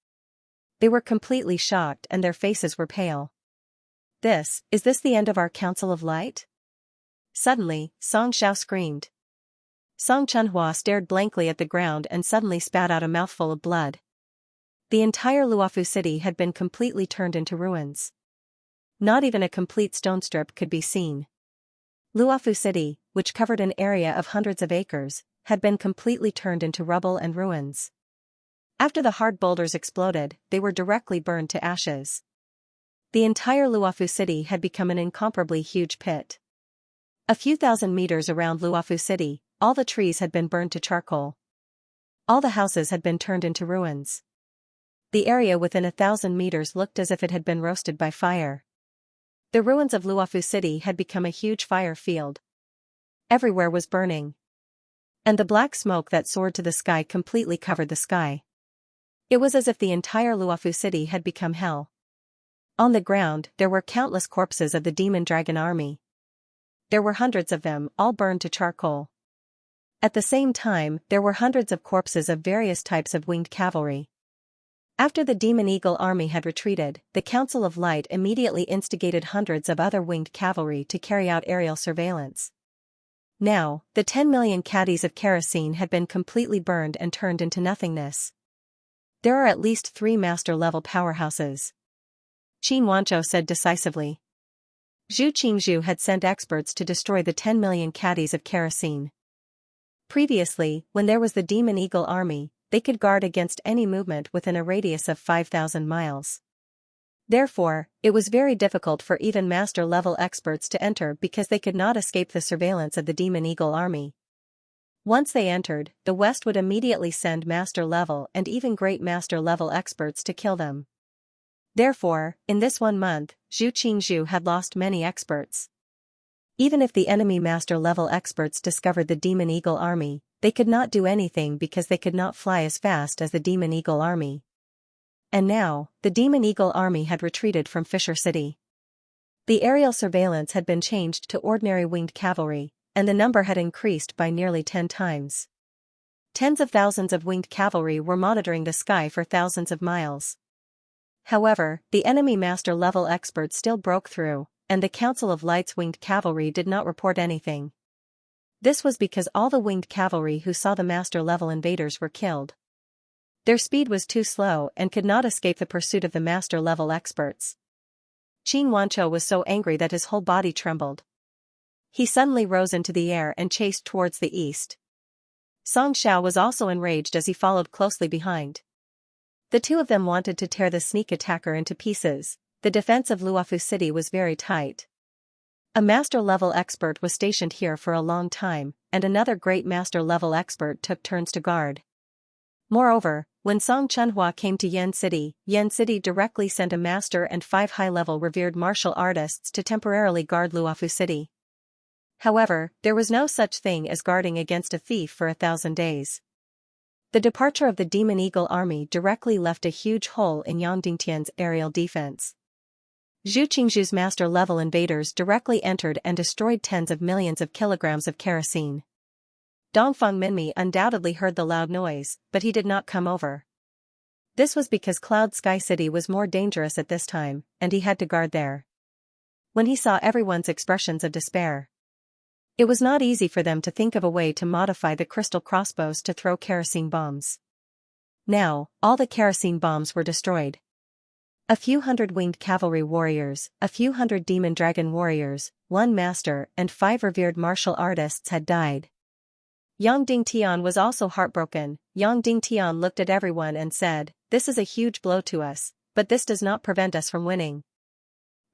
They were completely shocked and their faces were pale. Is this the end of our Council of Light? Suddenly, Song Xiao screamed. Song Chunhua stared blankly at the ground and suddenly spat out a mouthful of blood. The entire Luofu city had been completely turned into ruins. Not even a complete stone strip could be seen. Luofu city, which covered an area of hundreds of acres, had been completely turned into rubble and ruins. After the hard boulders exploded, they were directly burned to ashes. The entire Luofu city had become an incomparably huge pit. A few thousand meters around Luofu city, all the trees had been burned to charcoal. All the houses had been turned into ruins. The area within 1,000 meters looked as if it had been roasted by fire. The ruins of Luofu city had become a huge fire field. Everywhere was burning. And the black smoke that soared to the sky completely covered the sky. It was as if the entire Luofu city had become hell. On the ground, there were countless corpses of the demon dragon army. There were hundreds of them, all burned to charcoal. At the same time, there were hundreds of corpses of various types of winged cavalry. After the demon eagle army had retreated, the Council of Light immediately instigated hundreds of other winged cavalry to carry out aerial surveillance. Now, the 10 million caddies of kerosene had been completely burned and turned into nothingness. There are at least 3 master-level powerhouses. Qin Wanzhou said decisively. Zhu Qingzhu had sent experts to destroy the 10 million caddies of kerosene. Previously, when there was the demon eagle army, they could guard against any movement within a radius of 5,000 miles. Therefore, it was very difficult for even master-level experts to enter because they could not escape the surveillance of the demon eagle army. Once they entered, the West would immediately send master-level and even great master-level experts to kill them. Therefore, in this 1 month, Zhu Qingzhu had lost many experts. Even if the enemy master-level experts discovered the demon eagle army, they could not do anything because they could not fly as fast as the demon eagle army. And now, the demon eagle army had retreated from Fisher City. The aerial surveillance had been changed to ordinary winged cavalry, and the number had increased by nearly 10 times. Tens of thousands of winged cavalry were monitoring the sky for thousands of miles. However, the enemy master-level experts still broke through, and the Council of Light's winged cavalry did not report anything. This was because all the winged cavalry who saw the master-level invaders were killed. Their speed was too slow and could not escape the pursuit of the master-level experts. Qin Wanzhou was so angry that his whole body trembled. He suddenly rose into the air and chased towards the east. Song Xiao was also enraged as he followed closely behind. The two of them wanted to tear the sneak attacker into pieces. The defense of Luofu city was very tight. A master-level expert was stationed here for a long time, and another great master-level expert took turns to guard. Moreover, when Song Chunhua came to Yen City directly sent a master and 5 high-level revered martial artists to temporarily guard Luofu city. However, there was no such thing as guarding against a thief for 1,000 days. The departure of the Demon Eagle army directly left a huge hole in Yang Dingtian's aerial defense. Zhu Qingzhu's master-level invaders directly entered and destroyed tens of millions of kilograms of kerosene. Dongfang Minmi undoubtedly heard the loud noise, but he did not come over. This was because Cloud Sky City was more dangerous at this time, and he had to guard there. When he saw everyone's expressions of despair, it was not easy for them to think of a way to modify the crystal crossbows to throw kerosene bombs. Now, all the kerosene bombs were destroyed. A few hundred winged cavalry warriors, a few hundred demon dragon warriors, 1 master and 5 revered martial artists had died. Yang Dingtian was also heartbroken. Yang Dingtian looked at everyone and said, "This is a huge blow to us, but this does not prevent us from winning."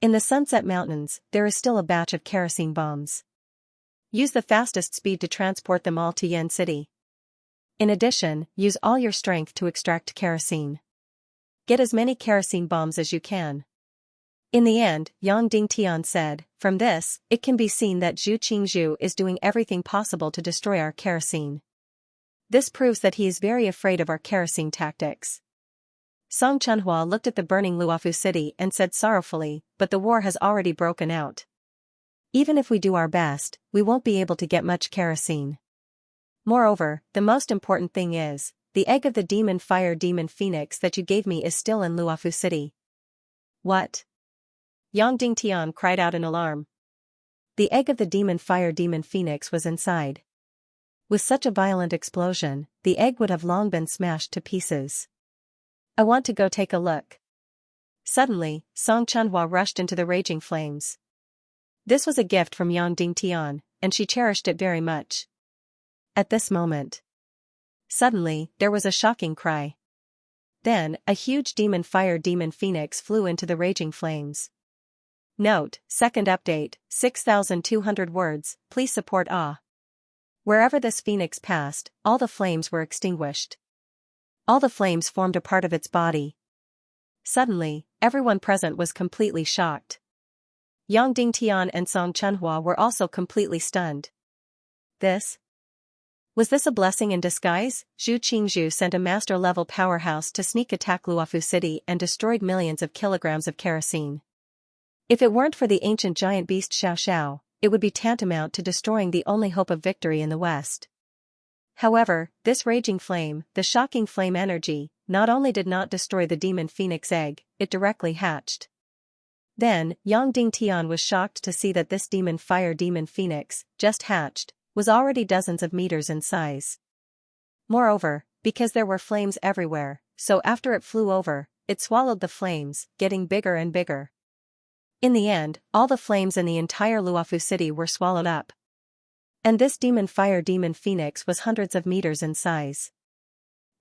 In the Sunset Mountains, there is still a batch of kerosene bombs. Use the fastest speed to transport them all to Yen City. In addition, use all your strength to extract kerosene. Get as many kerosene bombs as you can. In the end, Yang Dingtian said, "From this, it can be seen that Zhu Qingzhu is doing everything possible to destroy our kerosene. This proves that he is very afraid of our kerosene tactics." Song Chunhua looked at the burning Luofu city and said sorrowfully, "But the war has already broken out. Even if we do our best, we won't be able to get much kerosene. Moreover, the most important thing is, the egg of the demon fire demon phoenix that you gave me is still in Luofu City. What? Yang Dingtian cried out in alarm. The egg of the demon fire demon phoenix was inside. With such a violent explosion, the egg would have long been smashed to pieces. I want to go take a look. Suddenly, Song Chunhua rushed into the raging flames. This was a gift from Yang Dingtian, and she cherished it very much. At this moment, suddenly, there was a shocking cry. Then, a huge demon fire demon phoenix flew into the raging flames. Note, second update, 6,200 words, please support Ah. Wherever this phoenix passed, all the flames were extinguished. All the flames formed a part of its body. Suddenly, everyone present was completely shocked. Yang Dingtian and Song Chunhua were also completely stunned. Was this a blessing in disguise? Zhu Qingzhu sent a master-level powerhouse to sneak attack Luofu City and destroyed millions of kilograms of kerosene. If it weren't for the ancient giant beast Xiaoxiao, it would be tantamount to destroying the only hope of victory in the West. However, this raging flame, the shocking flame energy, not only did not destroy the demon phoenix egg, it directly hatched. Then, Yang Dingtian was shocked to see that this demon fire demon phoenix, just hatched, was already dozens of meters in size. Moreover, because there were flames everywhere, so after it flew over, it swallowed the flames, getting bigger and bigger. In the end, all the flames in the entire Luofu City were swallowed up. And this demon fire demon phoenix was hundreds of meters in size.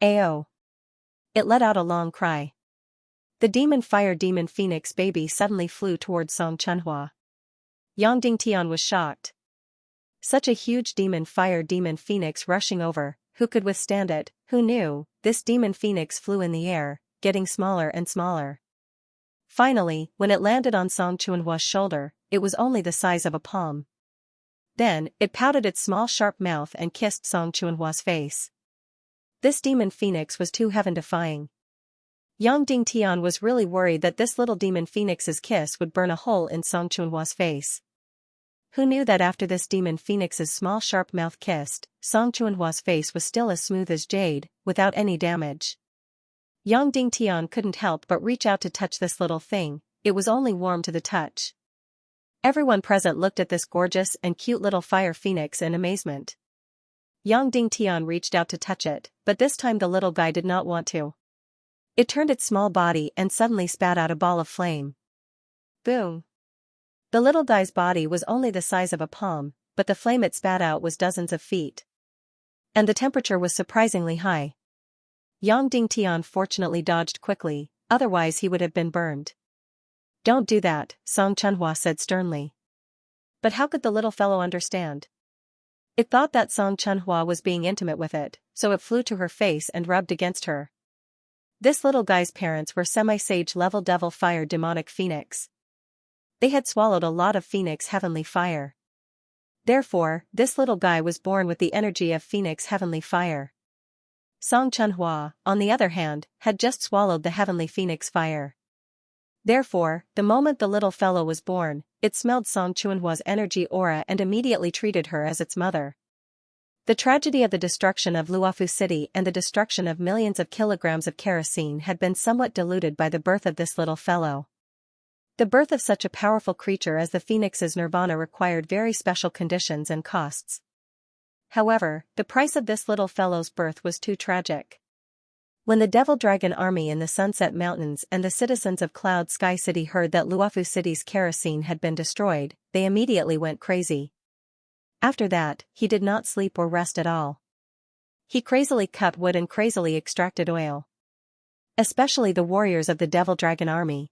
Ayo! It let out a long cry. The demon fire demon phoenix baby suddenly flew towards Song Chunhua. Yang Dingtian was shocked. Such a huge demon fire demon phoenix rushing over, who could withstand it? Who knew? This demon phoenix flew in the air, getting smaller and smaller. Finally, when it landed on Song Chunhua's shoulder, it was only the size of a palm. Then, it pouted its small sharp mouth and kissed Song Chunhua's face. This demon phoenix was too heaven-defying. Yang Dingtian was really worried that this little demon phoenix's kiss would burn a hole in Song Chunhua's face. Who knew that after this demon phoenix's small sharp mouth kissed, Song Chunhua's face was still as smooth as jade, without any damage. Yang Dingtian couldn't help but reach out to touch this little thing, it was only warm to the touch. Everyone present looked at this gorgeous and cute little fire phoenix in amazement. Yang Dingtian reached out to touch it, but this time the little guy did not want to. It turned its small body and suddenly spat out a ball of flame. Boom! The little guy's body was only the size of a palm, but the flame it spat out was dozens of feet. And the temperature was surprisingly high. Yang Dingtian fortunately dodged quickly, otherwise he would have been burned. Don't do that, Song Chunhua said sternly. But how could the little fellow understand? It thought that Song Chunhua was being intimate with it, so it flew to her face and rubbed against her. This little guy's parents were semi-sage level devil fire demonic phoenix. They had swallowed a lot of phoenix heavenly fire. Therefore, this little guy was born with the energy of phoenix heavenly fire. Song Chunhua, on the other hand, had just swallowed the heavenly phoenix fire. Therefore, the moment the little fellow was born, it smelled Song Chunhua's energy aura and immediately treated her as its mother. The tragedy of the destruction of Luofu City and the destruction of millions of kilograms of kerosene had been somewhat diluted by the birth of this little fellow. The birth of such a powerful creature as the phoenix's nirvana required very special conditions and costs. However, the price of this little fellow's birth was too tragic. When the Devil Dragon army in the Sunset Mountains and the citizens of Cloud Sky City heard that Luofu City's kerosene had been destroyed, they immediately went crazy. After that, he did not sleep or rest at all. He crazily cut wood and crazily extracted oil. Especially the warriors of the Devil Dragon army.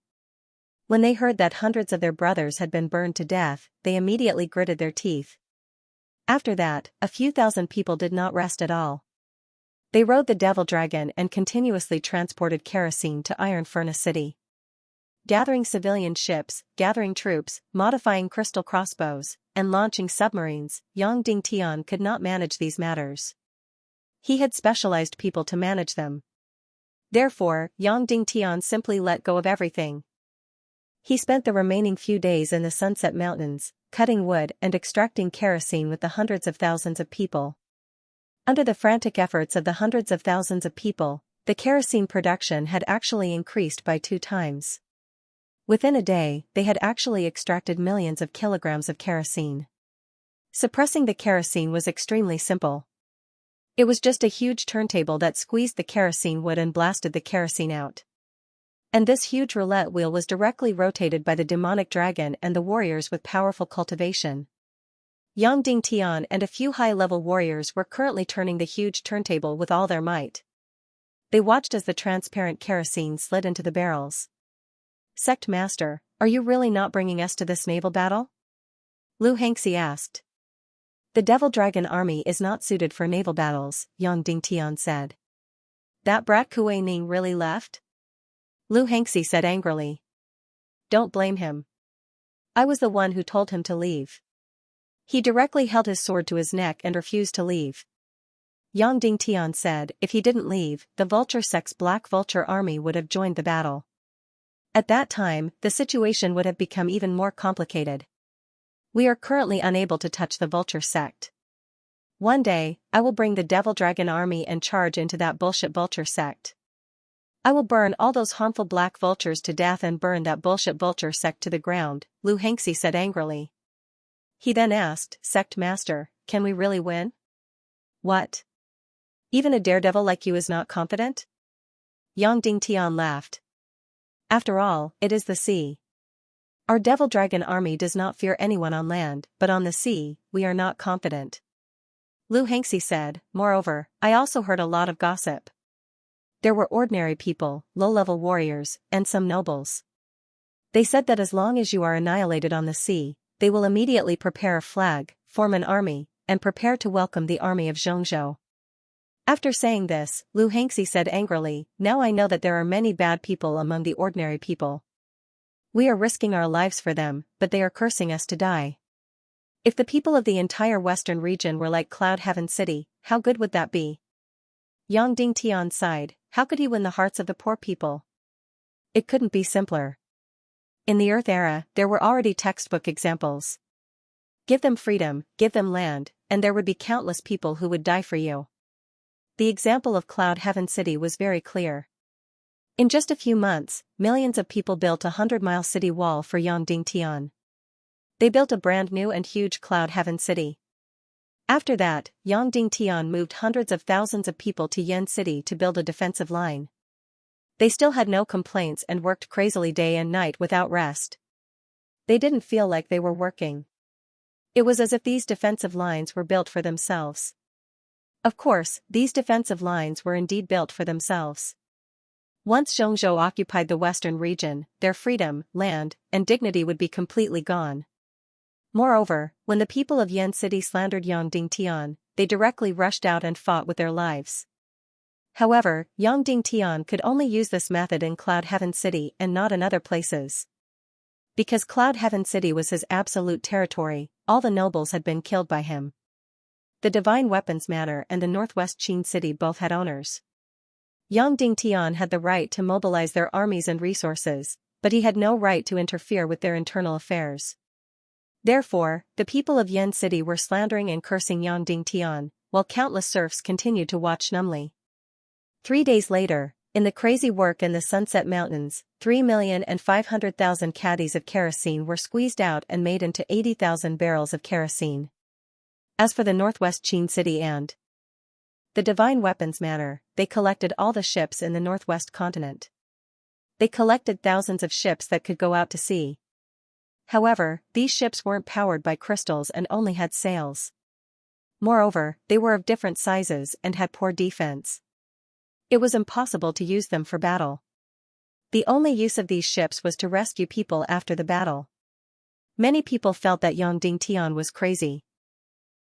When they heard that hundreds of their brothers had been burned to death, they immediately gritted their teeth. After that, a few thousand people did not rest at all. They rode the Devil Dragon and continuously transported kerosene to Iron Furnace City. Gathering civilian ships, gathering troops, modifying crystal crossbows, and launching submarines, Yang Dingtian could not manage these matters. He had specialized people to manage them. Therefore, Yang Dingtian simply let go of everything. He spent the remaining few days in the Sunset Mountains, cutting wood and extracting kerosene with the hundreds of thousands of people. Under the frantic efforts of the hundreds of thousands of people, the kerosene production had actually increased by 2 times. Within a day, they had actually extracted millions of kilograms of kerosene. Suppressing the kerosene was extremely simple. It was just a huge turntable that squeezed the kerosene wood and blasted the kerosene out. And this huge roulette wheel was directly rotated by the demonic dragon and the warriors with powerful cultivation. Yang Dingtian and a few high-level warriors were currently turning the huge turntable with all their might. They watched as the transparent kerosene slid into the barrels. "Sect Master, are you really not bringing us to this naval battle?" Lu Hangxi asked. "The Devil Dragon army is not suited for naval battles," Yang Dingtian said. "That brat Kuei Ning really left?" Lu Hangxi said angrily. "Don't blame him. I was the one who told him to leave. He directly held his sword to his neck and refused to leave." Yang Dingtian said if he didn't leave, the Vulture Sect's Black Vulture army would have joined the battle. At that time, the situation would have become even more complicated. "We are currently unable to touch the Vulture Sect. One day, I will bring the Devil Dragon army and charge into that bullshit Vulture Sect. I will burn all those harmful black vultures to death and burn that bullshit Vulture Sect to the ground," Lu Hangxi said angrily. He then asked, "Sect Master, can we really win?" "What? Even a daredevil like you is not confident?" Yang Dingtian laughed. "After all, it is the sea. Our Devil Dragon army does not fear anyone on land, but on the sea, we are not confident." Lu Hangxi said, "Moreover, I also heard a lot of gossip. There were ordinary people, low-level warriors, and some nobles. They said that as long as you are annihilated on the sea, they will immediately prepare a flag, form an army, and prepare to welcome the army of Xianxia." After saying this, Lu Hangxi said angrily, "Now I know that there are many bad people among the ordinary people. We are risking our lives for them, but they are cursing us to die. If the people of the entire western region were like Cloud Heaven City, how good would that be?" Yang Dingtian sighed. How could he win the hearts of the poor people? It couldn't be simpler. In the Earth era, there were already textbook examples. Give them freedom, give them land, and there would be countless people who would die for you. The example of Cloud Heaven City was very clear. In just a few months, millions of people built a 100-mile city wall for Yang Dingtian. They built a brand new and huge Cloud Heaven City. After that, Yang Dingtian moved hundreds of thousands of people to Yen City to build a defensive line. They still had no complaints and worked crazily day and night without rest. They didn't feel like they were working. It was as if these defensive lines were built for themselves. Of course, these defensive lines were indeed built for themselves. Once Xianxia occupied the western region, their freedom, land, and dignity would be completely gone. Moreover, when the people of Yen City slandered Yang Dingtian, they directly rushed out and fought with their lives. However, Yang Dingtian could only use this method in Cloud Heaven City and not in other places. Because Cloud Heaven City was his absolute territory, all the nobles had been killed by him. The Divine Weapons Manor and the Northwest Qin City both had owners. Yang Dingtian had the right to mobilize their armies and resources, but he had no right to interfere with their internal affairs. Therefore, the people of Yen City were slandering and cursing Yang Dingtian, while countless serfs continued to watch numbly. 3 days later, in the crazy work in the Sunset Mountains, 3,500,000 caddies of kerosene were squeezed out and made into 80,000 barrels of kerosene. As for the Northwest Qin City and the Divine Weapons Manor, they collected all the ships in the Northwest continent. They collected thousands of ships that could go out to sea. However, these ships weren't powered by crystals and only had sails. Moreover, they were of different sizes and had poor defense. It was impossible to use them for battle. The only use of these ships was to rescue people after the battle. Many people felt that Yang Dingtian was crazy.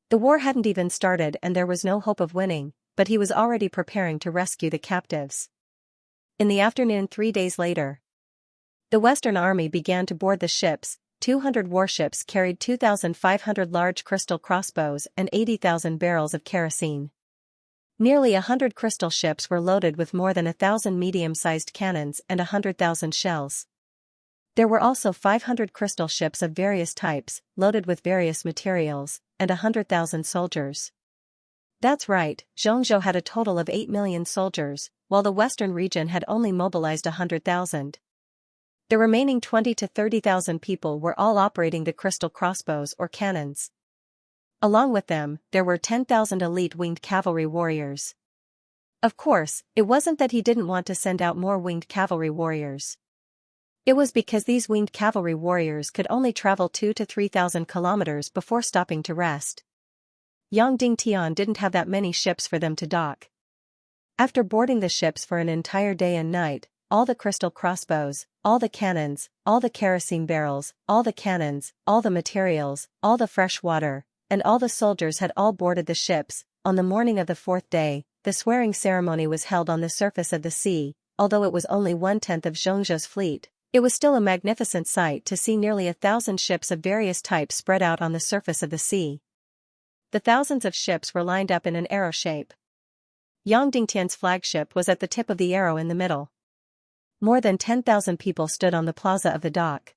The war hadn't even started and there was no hope of winning, but he was already preparing to rescue the captives. In the afternoon 3 days later, the Western Army began to board the ships. 200 warships carried 2,500 large crystal crossbows and 80,000 barrels of kerosene. Nearly 100 crystal ships were loaded with more than 1,000 medium-sized cannons and 100,000 shells. There were also 500 crystal ships of various types, loaded with various materials, and 100,000 soldiers. That's right, Xianxia had a total of 8 million soldiers, while the western region had only mobilized 100,000. The remaining 20 to 30,000 people were all operating the crystal crossbows or cannons. Along with them, there were 10,000 elite winged cavalry warriors. Of course, it wasn't that he didn't want to send out more winged cavalry warriors. It was because these winged cavalry warriors could only travel 2 to 3,000 kilometers before stopping to rest. Yang Dingtian didn't have that many ships for them to dock. After boarding the ships for an entire day and night, all the crystal crossbows, all the cannons, all the kerosene barrels, all the cannons, all the materials, all the fresh water, and all the soldiers had all boarded the ships. On the morning of the fourth day, the swearing ceremony was held on the surface of the sea. Although it was only 1/10 of Xianxia's fleet, it was still a magnificent sight to see nearly 1,000 ships of various types spread out on the surface of the sea. The thousands of ships were lined up in an arrow shape. Yang Dingtian's flagship was at the tip of the arrow in the middle. More than 10,000 people stood on the plaza of the dock.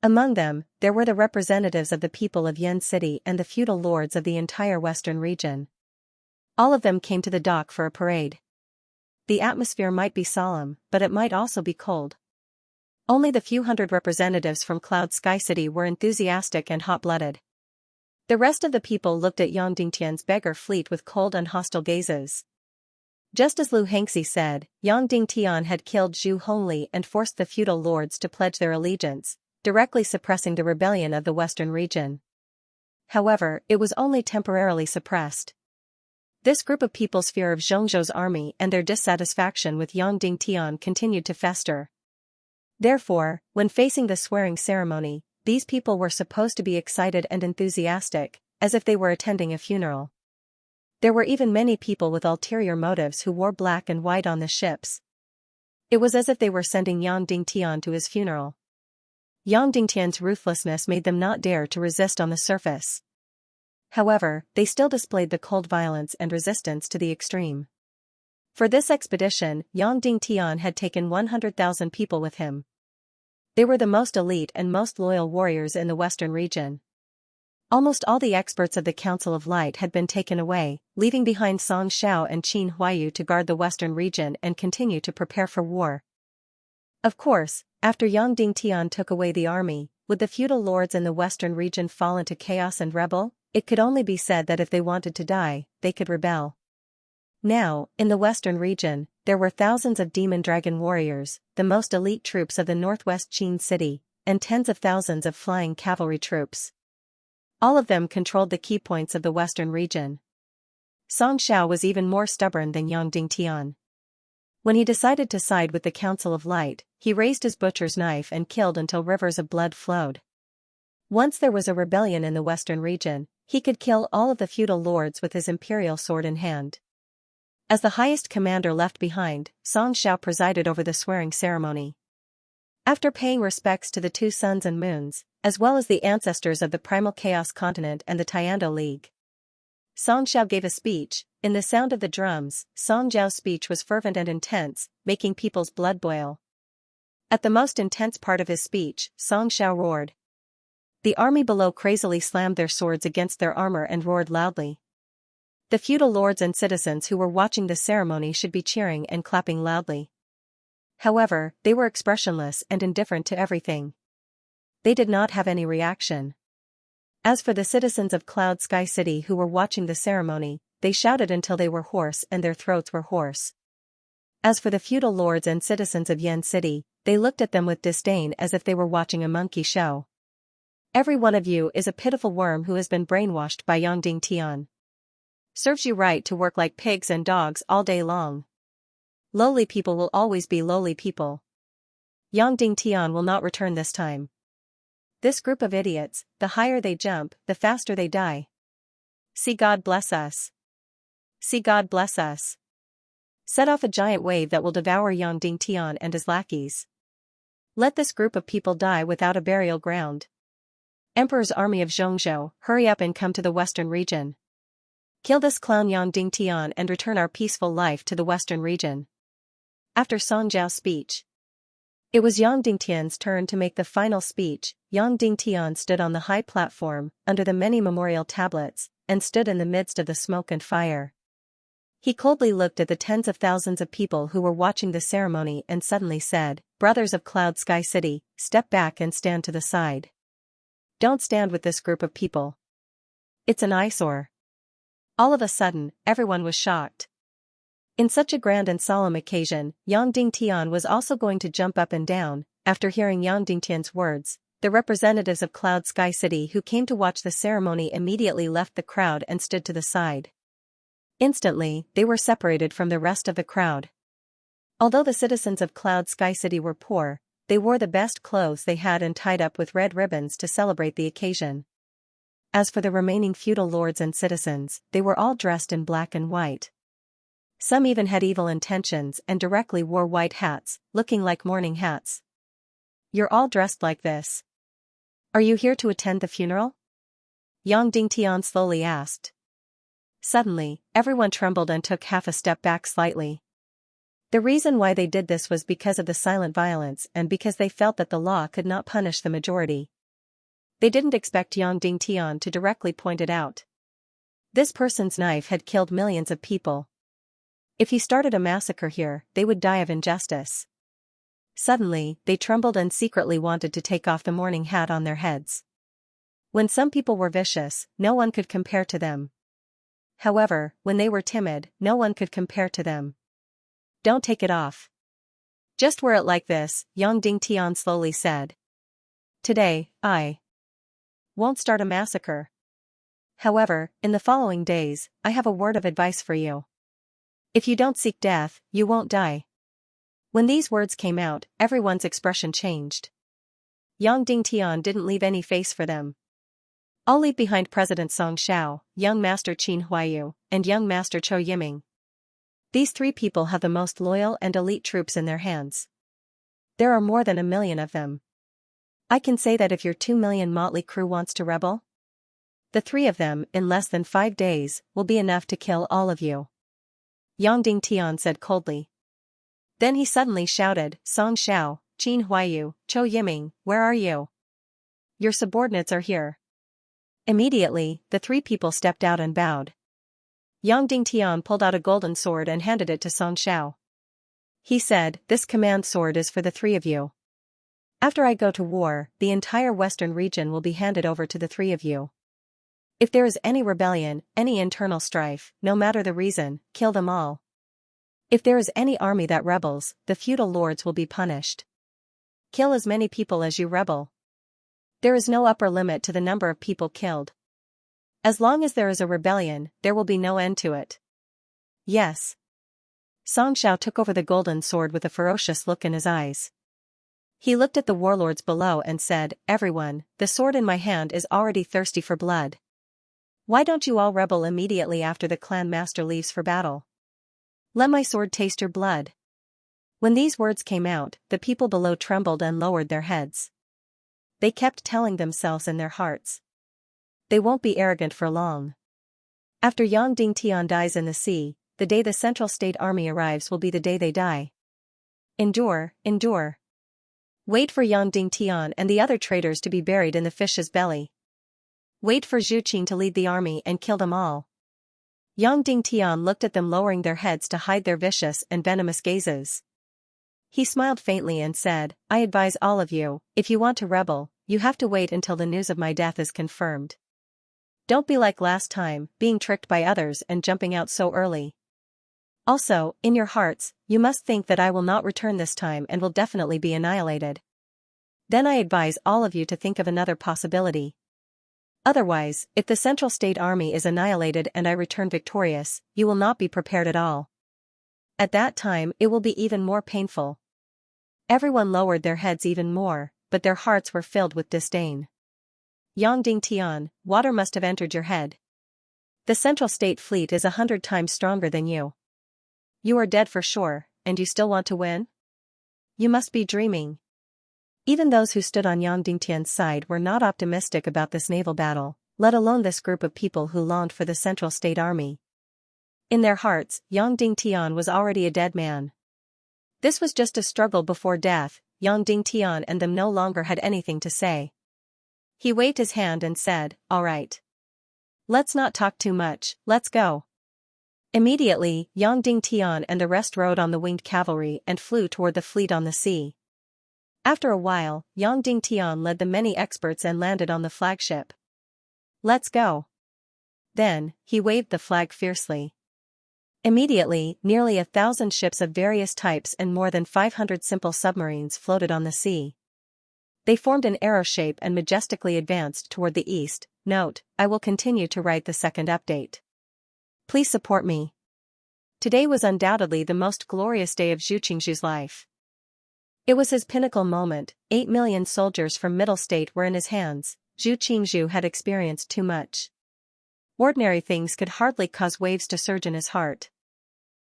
Among them, there were the representatives of the people of Yan City and the feudal lords of the entire western region. All of them came to the dock for a parade. The atmosphere might be solemn, but it might also be cold. Only the few hundred representatives from Cloud Sky City were enthusiastic and hot-blooded. The rest of the people looked at Yang Dingtian's beggar fleet with cold and hostile gazes. Just as Lu Hengxi said, Yang Dingtian had killed Zhu Hongli and forced the feudal lords to pledge their allegiance, directly suppressing the rebellion of the western region. However, it was only temporarily suppressed. This group of people's fear of Xianxia's army and their dissatisfaction with Yang Dingtian continued to fester. Therefore, when facing the swearing ceremony, these people were supposed to be excited and enthusiastic, as if they were attending a funeral. There were even many people with ulterior motives who wore black and white on the ships. It was as if they were sending Yang Dingtian to his funeral. Yang Dingtian's ruthlessness made them not dare to resist on the surface. However, they still displayed the cold violence and resistance to the extreme. For this expedition, Yang Dingtian had taken 100,000 people with him. They were the most elite and most loyal warriors in the western region. Almost all the experts of the Council of Light had been taken away, leaving behind Song Xiao and Qin Huayu to guard the western region and continue to prepare for war. Of course, after Yang Dingtian took away the army, would the feudal lords in the western region fall into chaos and rebel? It could only be said that if they wanted to die, they could rebel. Now, in the western region, there were thousands of demon dragon warriors, the most elite troops of the northwest Qin city, and tens of thousands of flying cavalry troops. All of them controlled the key points of the western region. Song Xiao was even more stubborn than Yang Dingtian. When he decided to side with the Council of Light, he raised his butcher's knife and killed until rivers of blood flowed. Once there was a rebellion in the western region, he could kill all of the feudal lords with his imperial sword in hand. As the highest commander left behind, Song Xiao presided over the swearing ceremony. After paying respects to the two suns and moons, as well as the ancestors of the Primal Chaos Continent and the Tiando League, Song Xiao gave a speech. In the sound of the drums, Song Xiao's speech was fervent and intense, making people's blood boil. At the most intense part of his speech, Song Xiao roared. The army below crazily slammed their swords against their armor and roared loudly. The feudal lords and citizens who were watching the ceremony should be cheering and clapping loudly. However, they were expressionless and indifferent to everything. They did not have any reaction. As for the citizens of Cloud Sky City who were watching the ceremony, they shouted until they were hoarse and their throats were hoarse. As for the feudal lords and citizens of Yan City, they looked at them with disdain as if they were watching a monkey show. Every one of you is a pitiful worm who has been brainwashed by Yang Dingtian. Serves you right to work like pigs and dogs all day long. Lowly people will always be lowly people. Yang Dingtian will not return this time. This group of idiots, the higher they jump, the faster they die. See God bless us. See God bless us. Set off a giant wave that will devour Yang Dingtian and his lackeys. Let this group of people die without a burial ground. Emperor's army of Xianxia, hurry up and come to the western region. Kill this clown Yang Dingtian and return our peaceful life to the western region. After Song Zhao's speech, It was Yang Dingtian's turn to make the final speech. Yang Dingtian stood on the high platform, under the many memorial tablets, and stood in the midst of the smoke and fire. He coldly looked at the tens of thousands of people who were watching the ceremony and suddenly said, "Brothers of Cloud Sky City, step back and stand to the side. Don't stand with this group of people. It's an eyesore." All of a sudden, everyone was shocked. In such a grand and solemn occasion, Yang Dingtian was also going to jump up and down. After hearing Yang Dingtian's words, the representatives of Cloud Sky City who came to watch the ceremony immediately left the crowd and stood to the side. Instantly, they were separated from the rest of the crowd. Although the citizens of Cloud Sky City were poor, they wore the best clothes they had and tied up with red ribbons to celebrate the occasion. As for the remaining feudal lords and citizens, they were all dressed in black and white. Some even had evil intentions and directly wore white hats, looking like mourning hats. "You're all dressed like this. Are you here to attend the funeral?" Yang Dingtian slowly asked. Suddenly, everyone trembled and took half a step back slightly. The reason why they did this was because of the silent violence and because they felt that the law could not punish the majority. They didn't expect Yang Dingtian to directly point it out. This person's knife had killed millions of people. If he started a massacre here, they would die of injustice. Suddenly, they trembled and secretly wanted to take off the mourning hat on their heads. When some people were vicious, no one could compare to them. However, when they were timid, no one could compare to them. "Don't take it off. Just wear it like this," Yang Dingtian slowly said. "Today, I won't start a massacre. However, in the following days, I have a word of advice for you. If you don't seek death, you won't die." When these words came out, everyone's expression changed. Yang Dingtian didn't leave any face for them. "I'll leave behind President Xianxia, Young Master Qin Huaiyu, and Young Master Chou Yiming. These three people have the most loyal and elite troops in their hands. There are more than 1,000,000 of them. I can say that if your 2,000,000 motley crew wants to rebel, the three of them, in less than 5 days, will be enough to kill all of you," Yang Dingtian said coldly. Then he suddenly shouted, "Song Xiao, Qin Huaiyu, Chou Yiming, where are you? Your subordinates are here." Immediately, the three people stepped out and bowed. Yang Dingtian pulled out a golden sword and handed it to Song Xiao. He said, "This command sword is for the three of you. After I go to war, the entire western region will be handed over to the three of you. If there is any rebellion, any internal strife, no matter the reason, kill them all. If there is any army that rebels, the feudal lords will be punished. Kill as many people as you rebel. There is no upper limit to the number of people killed. As long as there is a rebellion, there will be no end to it." "Yes." Song Xiao took over the golden sword with a ferocious look in his eyes. He looked at the warlords below and said, "Everyone, the sword in my hand is already thirsty for blood. Why don't you all rebel immediately after the clan master leaves for battle? Let my sword taste your blood." When these words came out, the people below trembled and lowered their heads. They kept telling themselves in their hearts, "They won't be arrogant for long." After Yang Dingtian dies in the sea, the day the Central State Army arrives will be the day they die. Endure, endure. Wait for Yang Dingtian and the other traitors to be buried in the fish's belly. Wait for Zhu Qin to lead the army and kill them all. Yang Dingtian looked at them, lowering their heads to hide their vicious and venomous gazes. He smiled faintly and said, "I advise all of you, if you want to rebel, you have to wait until the news of my death is confirmed. Don't be like last time, being tricked by others and jumping out so early. Also, in your hearts, you must think that I will not return this time and will definitely be annihilated. Then I advise all of you to think of another possibility. Otherwise, if the Central State Army is annihilated and I return victorious, you will not be prepared at all. At that time it will be even more painful." Everyone lowered their heads even more, but their hearts were filled with disdain. "Yang Dingtian, water must have entered your head. The Central State Fleet is 100 times stronger than you. You are dead for sure, and you still want to win? You must be dreaming." Even those who stood on Yang Dingtian's side were not optimistic about this naval battle, let alone this group of people who longed for the Central State Army. In their hearts, Yang Dingtian was already a dead man. This was just a struggle before death. Yang Dingtian and them no longer had anything to say. He waved his hand and said, "All right. Let's not talk too much, let's go." Immediately, Yang Dingtian and the rest rode on the winged cavalry and flew toward the fleet on the sea. After a while, Yang Dingtian led the many experts and landed on the flagship. "Let's go." Then, he waved the flag fiercely. Immediately, nearly 1,000 ships of various types and more than 500 simple submarines floated on the sea. They formed an arrow shape and majestically advanced toward the east. Note, I will continue to write the second update. Please support me. Today was undoubtedly the most glorious day of Zhu Qingzhu's life. It was his pinnacle moment. 8 million soldiers from Middle State were in his hands. Zhu Qingzhu had experienced too much. Ordinary things could hardly cause waves to surge in his heart.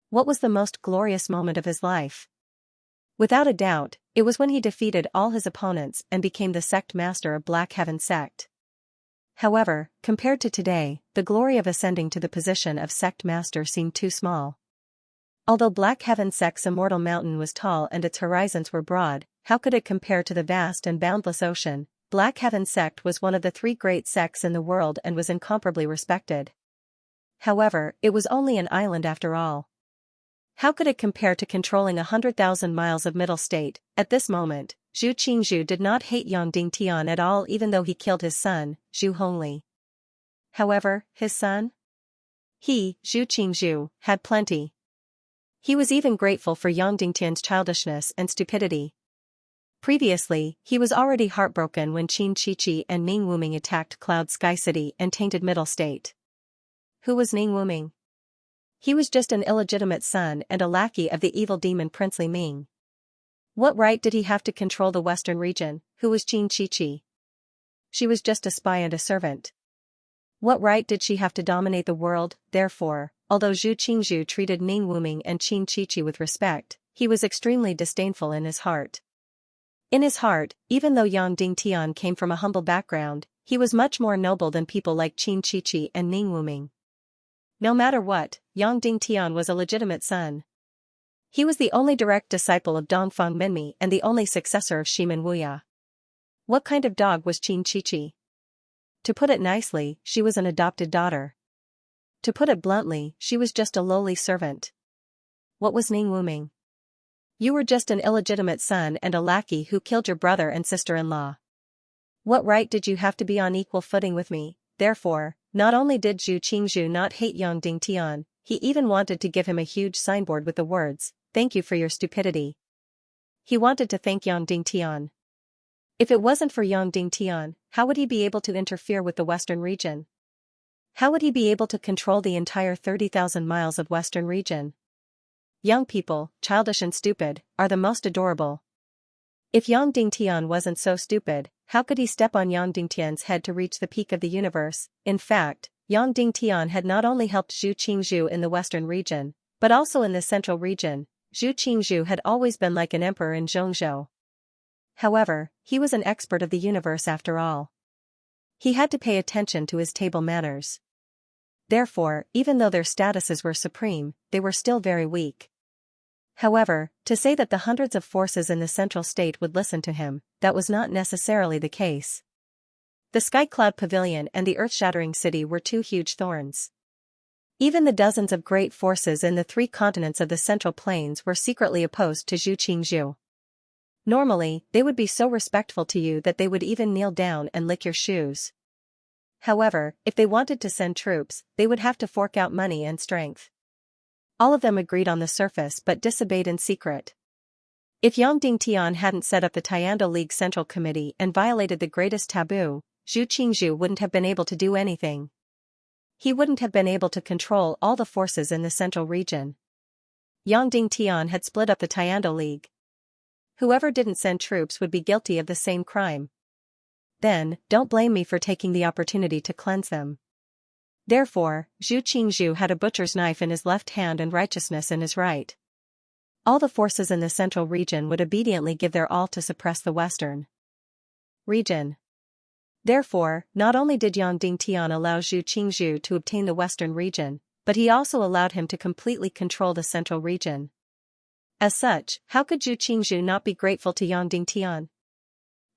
What was the most glorious moment of his life? Without a doubt, it was when he defeated all his opponents and became the sect master of Black Heaven sect. However, compared to today, the glory of ascending to the position of sect master seemed too small. Although Black Heaven sect's immortal mountain was tall and its horizons were broad, how could it compare to the vast and boundless ocean? Black Heaven sect was one of the 3 great sects in the world and was incomparably respected. However, it was only an island after all. How could it compare to controlling 100,000 miles of Middle State? At this moment, Zhu Qingzhu did not hate Yang Dingtian at all, even though he killed his son, Zhu Hongli. However, his son? He, Zhu Qingzhu, had plenty. He was even grateful for Yang Dingtian's childishness and stupidity. Previously, he was already heartbroken when Qin Chichi and Ning Wuming attacked Cloud Sky City and tainted Middle State. Who was Ning Wuming? He was just an illegitimate son and a lackey of the evil demon Prince Li Ming. What right did he have to control the western region? Who was Qin Chichi? She was just a spy and a servant. What right did she have to dominate the world? Therefore, although Zhu Qingzhu treated Ning Wuming and Qin Chichi with respect, he was extremely disdainful in his heart. In his heart, even though Yang Dingtian came from a humble background, he was much more noble than people like Qin Chichi and Ning Wuming. No matter what, Yang Dingtian was a legitimate son. He was the only direct disciple of Dongfang Minmi and the only successor of Shimen Wuya. What kind of dog was Qin Chichi? To put it nicely, she was an adopted daughter. To put it bluntly, she was just a lowly servant. What was Ning Wuming? You were just an illegitimate son and a lackey who killed your brother and sister-in-law. What right did you have to be on equal footing with me? Therefore, not only did Zhu Qingzhu not hate Yang Dingtian, he even wanted to give him a huge signboard with the words, "Thank you for your stupidity." He wanted to thank Yang Dingtian. If it wasn't for Yang Dingtian, how would he be able to interfere with the western region? How would he be able to control the entire 30,000 miles of western region? Young people, childish and stupid, are the most adorable. If Yang Dingtian wasn't so stupid, how could he step on Yang Dingtian's head to reach the peak of the universe? In fact, Yang Dingtian had not only helped Zhu Qingzhu in the western region, but also in the central region. Zhu Qingzhu had always been like an emperor in Zhongzhou. However, he was an expert of the universe after all. He had to pay attention to his table manners. Therefore, even though their statuses were supreme, they were still very weak. However, to say that the hundreds of forces in the central state would listen to him, that was not necessarily the case. The Sky Cloud Pavilion and the earth-shattering city were 2 huge thorns. Even the dozens of great forces in the 3 continents of the Central Plains were secretly opposed to Zhu Qingzhu. Normally, they would be so respectful to you that they would even kneel down and lick your shoes. However, if they wanted to send troops, they would have to fork out money and strength. All of them agreed on the surface but disobeyed in secret. If Yang Dingtian hadn't set up the Tiando League Central Committee and violated the greatest taboo, Zhu Qingzhu wouldn't have been able to do anything. He wouldn't have been able to control all the forces in the central region. Yang Dingtian had split up the Tiando League. Whoever didn't send troops would be guilty of the same crime. Then, don't blame me for taking the opportunity to cleanse them. Therefore, Zhu Qingzhu had a butcher's knife in his left hand and righteousness in his right. All the forces in the central region would obediently give their all to suppress the western region. Therefore, not only did Yang Dingtian allow Zhu Qingzhu to obtain the western region, but he also allowed him to completely control the central region. As such, how could Zhu Qingzhu not be grateful to Yang Dingtian?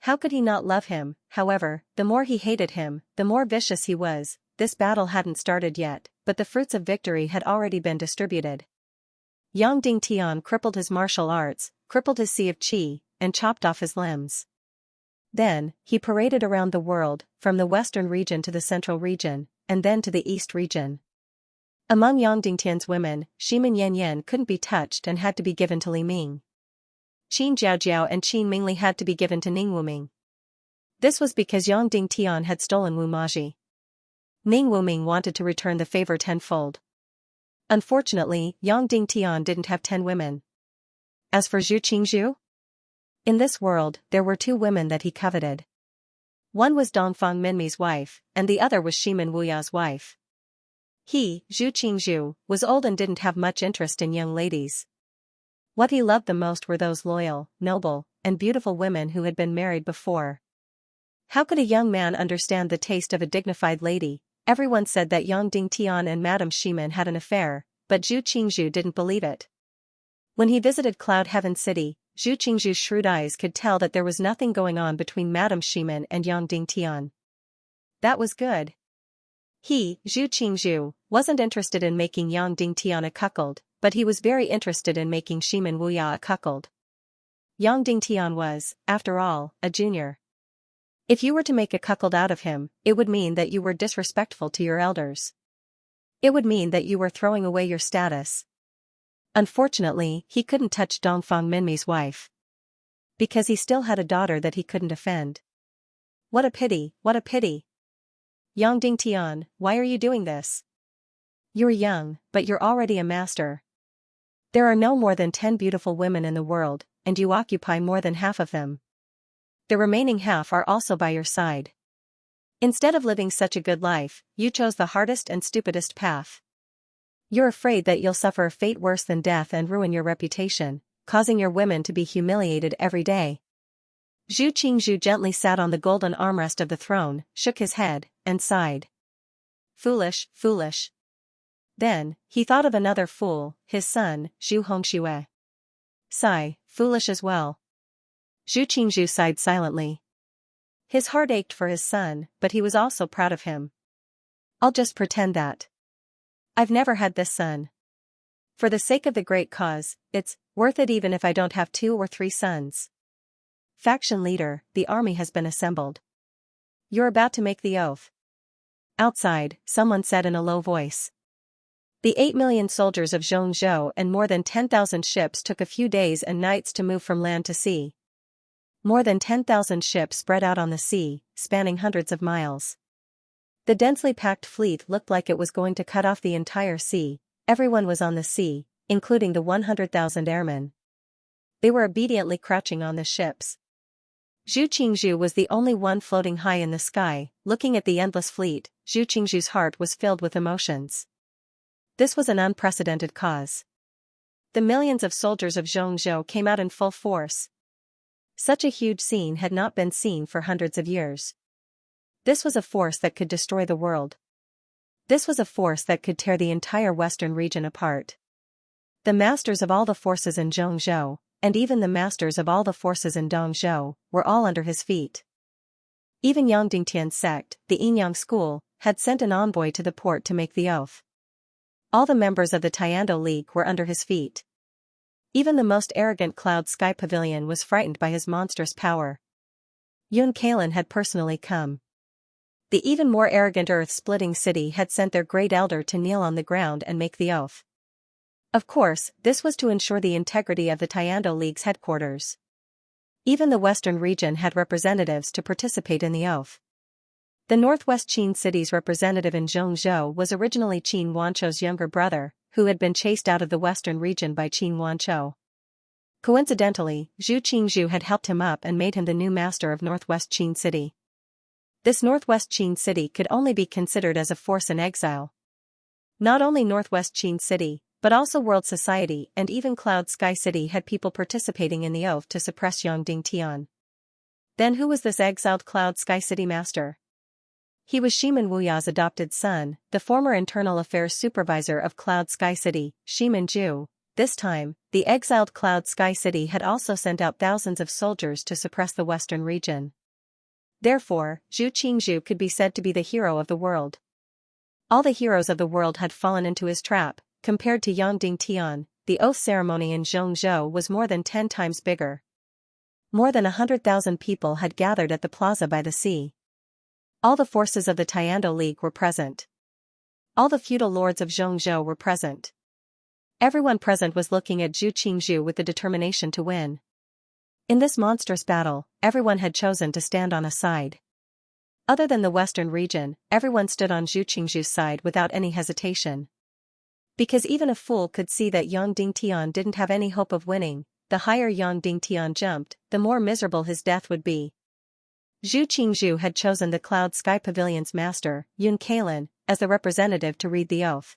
How could he not love him? However, the more he hated him, the more vicious he was. This battle hadn't started yet, but the fruits of victory had already been distributed. Yang Dingtian crippled his martial arts, crippled his sea of qi, and chopped off his limbs. Then, he paraded around the world, from the western region to the central region, and then to the east region. Among Yang Dingtian's women, Shimin Yanyan couldn't be touched and had to be given to Li Ming. Qin Jiaojiao and Qin Mingli had to be given to Ning Wuming. This was because Yang Dingtian had stolen Wu Maji. Ning Wuming wanted to return the favor tenfold. Unfortunately, Yang Dingtian didn't have 10 women. As for Zhu Qingzhu? In this world, there were 2 women that he coveted. One was Dongfang Minmi's wife, and the other was Shimin Wuya's wife. He, Zhu Qingzhu, was old and didn't have much interest in young ladies. What he loved the most were those loyal, noble, and beautiful women who had been married before. How could a young man understand the taste of a dignified lady? Everyone said that Yang Dingtian and Madame Shimin had an affair, but Zhu Qingzhu didn't believe it. When he visited Cloud Heaven City, Zhu Qingzhu's shrewd eyes could tell that there was nothing going on between Madame Shimin and Yang Dingtian. That was good. He, Zhu Qingzhu, wasn't interested in making Yang Dingtian a cuckold, but he was very interested in making Shimin Wuya a cuckold. Yang Dingtian was, after all, a junior. If you were to make a cuckold out of him, it would mean that you were disrespectful to your elders. It would mean that you were throwing away your status. Unfortunately, he couldn't touch Dongfang Minmi's wife. Because he still had a daughter that he couldn't offend. What a pity, what a pity. Yang Dingtian, why are you doing this? You're young, but you're already a master. There are no more than 10 beautiful women in the world, and you occupy more than half of them. The remaining half are also by your side. Instead of living such a good life, you chose the hardest and stupidest path. You're afraid that you'll suffer a fate worse than death and ruin your reputation, causing your women to be humiliated every day. Zhu Qingzhu gently sat on the golden armrest of the throne, shook his head, and sighed. Foolish, foolish. Then, he thought of another fool, his son, Zhu Hongxue. Sigh, foolish as well. Zhu Qingzhu sighed silently. His heart ached for his son, but he was also proud of him. I'll just pretend that I've never had this son. For the sake of the great cause, it's worth it even if I don't have 2 or 3 sons. Faction leader, the army has been assembled. You're about to make the oath. Outside, someone said in a low voice. The 8 million soldiers of Xianxia and more than 10,000 ships took a few days and nights to move from land to sea. More than 10,000 ships spread out on the sea, spanning hundreds of miles. The densely packed fleet looked like it was going to cut off the entire sea. Everyone was on the sea, including the 100,000 airmen. They were obediently crouching on the ships. Zhu Qingzhu was the only one floating high in the sky, looking at the endless fleet. Zhu Qingzhu's heart was filled with emotions. This was an unprecedented cause. The millions of soldiers of Xianxia came out in full force. Such a huge scene had not been seen for hundreds of years. This was a force that could destroy the world. This was a force that could tear the entire western region apart. The masters of all the forces in Xianxia, and even the masters of all the forces in Dongzhou, were all under his feet. Even Yang Dingtian's sect, the Yinyang school, had sent an envoy to the port to make the oath. All the members of the Tiando League were under his feet. Even the most arrogant Cloud Sky Pavilion was frightened by his monstrous power. Yun Kalin had personally come. The even more arrogant earth-splitting city had sent their great elder to kneel on the ground and make the oath. Of course, this was to ensure the integrity of the Tiando League's headquarters. Even the western region had representatives to participate in the oath. The northwest Qin city's representative in Zhongzhou was originally Qin Wanchou's younger brother, who had been chased out of the western region by Qin Wanchou. Coincidentally, Zhu Qingzhu had helped him up and made him the new master of northwest Qin city. This northwest Qin city could only be considered as a force in exile. Not only northwest Qin city, but also world society and even Cloud Sky City had people participating in the oath to suppress Yang Dingtian. Then who was this exiled Cloud Sky City master? He was Shimin Wuya's adopted son, the former internal affairs supervisor of Cloud Sky City, Shimin Ju. This time, the exiled Cloud Sky City had also sent out thousands of soldiers to suppress the western region. Therefore, Zhu Qingzhu could be said to be the hero of the world. All the heroes of the world had fallen into his trap. Compared to Yang Dingtian, the oath ceremony in Zhongzhou was more than 10 times bigger. More than 100,000 people had gathered at the plaza by the sea. All the forces of the Tiando League were present. All the feudal lords of Zhongzhou were present. Everyone present was looking at Zhu Qingzhu with the determination to win. In this monstrous battle, everyone had chosen to stand on a side. Other than the western region, everyone stood on Zhu Qingzhu's side without any hesitation. Because even a fool could see that Yang Dingtian didn't have any hope of winning, the higher Yang Dingtian jumped, the more miserable his death would be. Zhu Qingzhu had chosen the Cloud Sky Pavilion's master, Yun Kailan, as the representative to read the oath.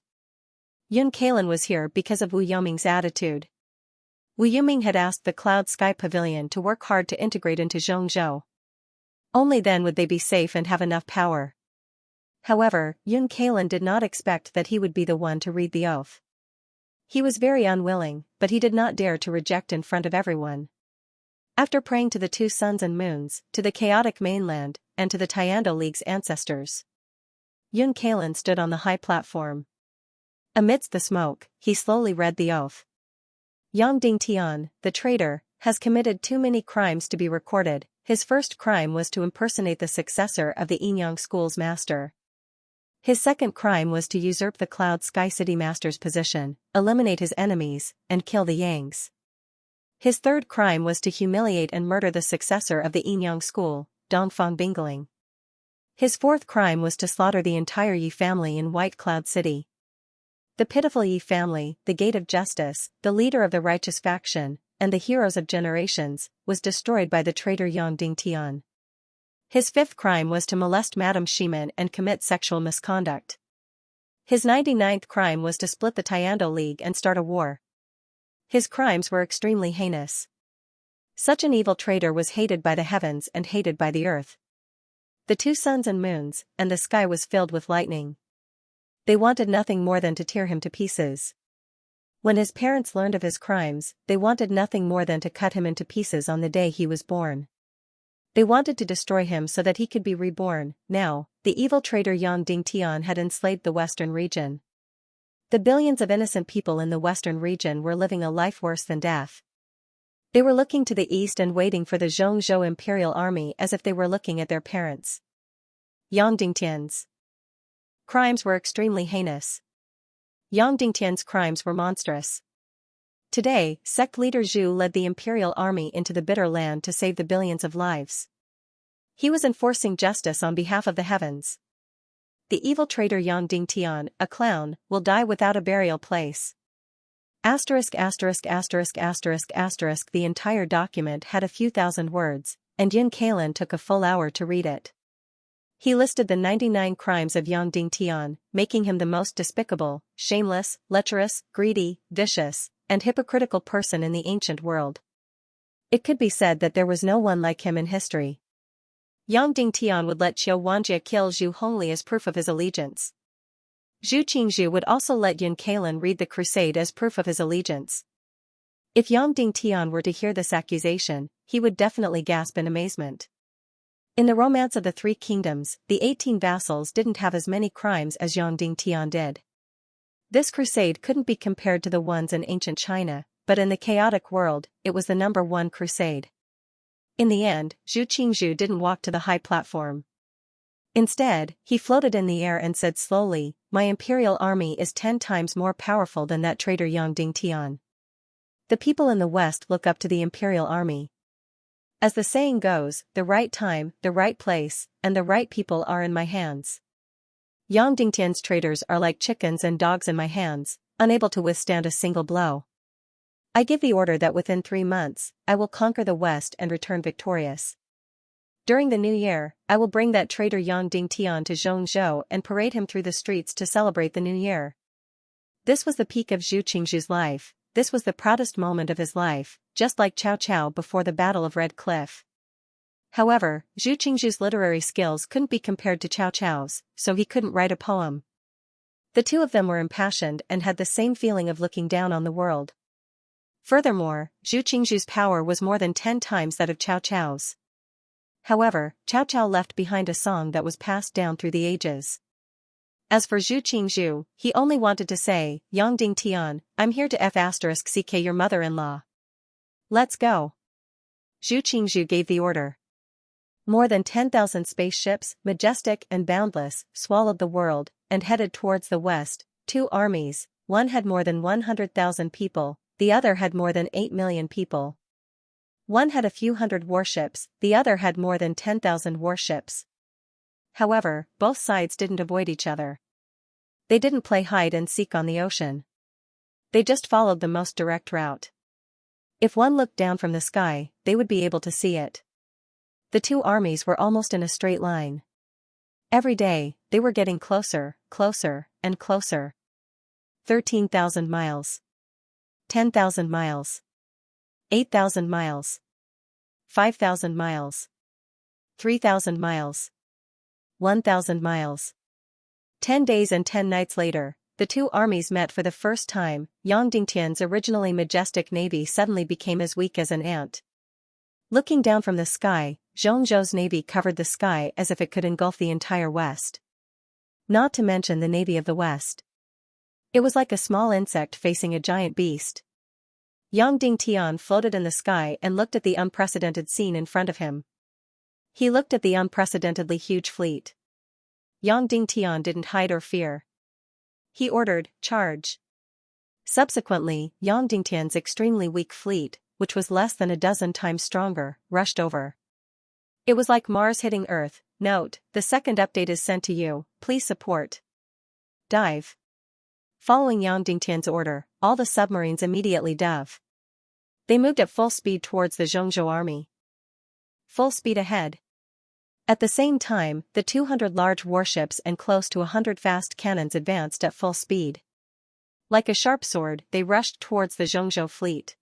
Yun Kailan was here because of Wu Yoming's attitude. Wu Yoming had asked the Cloud Sky Pavilion to work hard to integrate into Zhongzhou. Only then would they be safe and have enough power. However, Yun Kailan did not expect that he would be the one to read the oath. He was very unwilling, but he did not dare to reject in front of everyone. After praying to the two suns and moons, to the chaotic mainland, and to the Tiando League's ancestors, Yun Kailan stood on the high platform. Amidst the smoke, he slowly read the oath. Yang Dingtian, the traitor, has committed too many crimes to be recorded. His first crime was to impersonate the successor of the Yinyang School's master. His second crime was to usurp the Cloud Sky City master's position, eliminate his enemies, and kill the Yangs. His third crime was to humiliate and murder the successor of the Yinyang School, Dongfang Bingling. His fourth crime was to slaughter the entire Yi family in White Cloud City. The pitiful Yi family, the gate of justice, the leader of the righteous faction, and the heroes of generations, was destroyed by the traitor Yang Dingtian. His fifth crime was to molest Madame Shimin and commit sexual misconduct. His 99th crime was to split the Tiando League and start a war. His crimes were extremely heinous. Such an evil traitor was hated by the heavens and hated by the earth. The two suns and moons, and the sky was filled with lightning. They wanted nothing more than to tear him to pieces. When his parents learned of his crimes, they wanted nothing more than to cut him into pieces on the day he was born. They wanted to destroy him so that he could be reborn. Now, the evil traitor Yang Dingtian had enslaved the western region. The billions of innocent people in the western region were living a life worse than death. They were looking to the east and waiting for the Zhongzhou Imperial Army as if they were looking at their parents. Yang Dingtian's crimes were extremely heinous. Yang Dingtian's crimes were monstrous. Today, sect leader Zhu led the imperial army into the bitter land to save the billions of lives. He was enforcing justice on behalf of the heavens. The evil traitor Yang Dingtian, a clown, will die without a burial place. ************. The entire document had a few thousand words, and Yun Kailan took a full hour to read it. He listed the 99 crimes of Yang Dingtian, making him the most despicable, shameless, lecherous, greedy, vicious, and hypocritical person in the ancient world. It could be said that there was no one like him in history. Yang Dingtian would let Qiu Wanjie kill Zhu Hongli as proof of his allegiance. Zhu Qingzhu would also let Yun Kailan read the crusade as proof of his allegiance. If Yang Dingtian were to hear this accusation, he would definitely gasp in amazement. In the Romance of the Three Kingdoms, the 18 vassals didn't have as many crimes as Yang Dingtian did. This crusade couldn't be compared to the ones in ancient China, but in the chaotic world, it was the #1 crusade. In the end, Zhu Qingzhu didn't walk to the high platform. Instead, he floated in the air and said slowly, "My imperial army is 10 times more powerful than that traitor Yang Dingtian. The people in the West look up to the imperial army. As the saying goes, the right time, the right place, and the right people are in my hands. Yang Dingtian's traitors are like chickens and dogs in my hands, unable to withstand a single blow. I give the order that within 3 months, I will conquer the West and return victorious. During the new year, I will bring that traitor Yang Dingtian to Zhongzhou and parade him through the streets to celebrate the new year." This was the peak of Zhu Qingzhu's life. This was the proudest moment of his life, just like Cao Cao before the Battle of Red Cliff. However, Zhu Qingzhu's literary skills couldn't be compared to Cao Cao's, so he couldn't write a poem. The two of them were impassioned and had the same feeling of looking down on the world. Furthermore, Zhu Qingzhu's power was more than 10 times that of Cao Cao's. However, Cao Cao left behind a song that was passed down through the ages. As for Zhu Qingzhu, he only wanted to say, Yang Ding Tian, I'm here to f***ck your mother-in-law. Let's go. Zhu Qingzhu gave the order. More than 10,000 spaceships, majestic and boundless, swallowed the world, and headed towards the west. 2 armies, one had more than 100,000 people, the other had more than 8 million people. One had a few hundred warships, the other had more than 10,000 warships. However, both sides didn't avoid each other. They didn't play hide and seek on the ocean. They just followed the most direct route. If one looked down from the sky, they would be able to see it. The 2 armies were almost in a straight line. Every day, they were getting closer, closer, and closer. 13,000 miles. 10,000 miles. 8,000 miles. 5,000 miles. 3,000 miles. 1,000 miles. 10 days and 10 nights later, the 2 armies met for the first time. Yang Dingtian's originally majestic navy suddenly became as weak as an ant. Looking down from the sky, Zhongzhou's navy covered the sky as if it could engulf the entire west. Not to mention the navy of the west. It was like a small insect facing a giant beast. Yang Dingtian floated in the sky and looked at the unprecedented scene in front of him. He looked at the unprecedentedly huge fleet. Yang Dingtian didn't hide or fear. He ordered, charge. Subsequently, Yang Dingtian's extremely weak fleet, which was less than a dozen times stronger, rushed over. It was like Mars hitting Earth. Note, the second update is sent to you, please support. Dive. Following Yang Dingtian's order, all the submarines immediately dove. They moved at full speed towards the Zhongzhou army. Full speed ahead. At the same time, the 200 large warships and close to 100 fast cannons advanced at full speed. Like a sharp sword, they rushed towards the Zhongzhou fleet.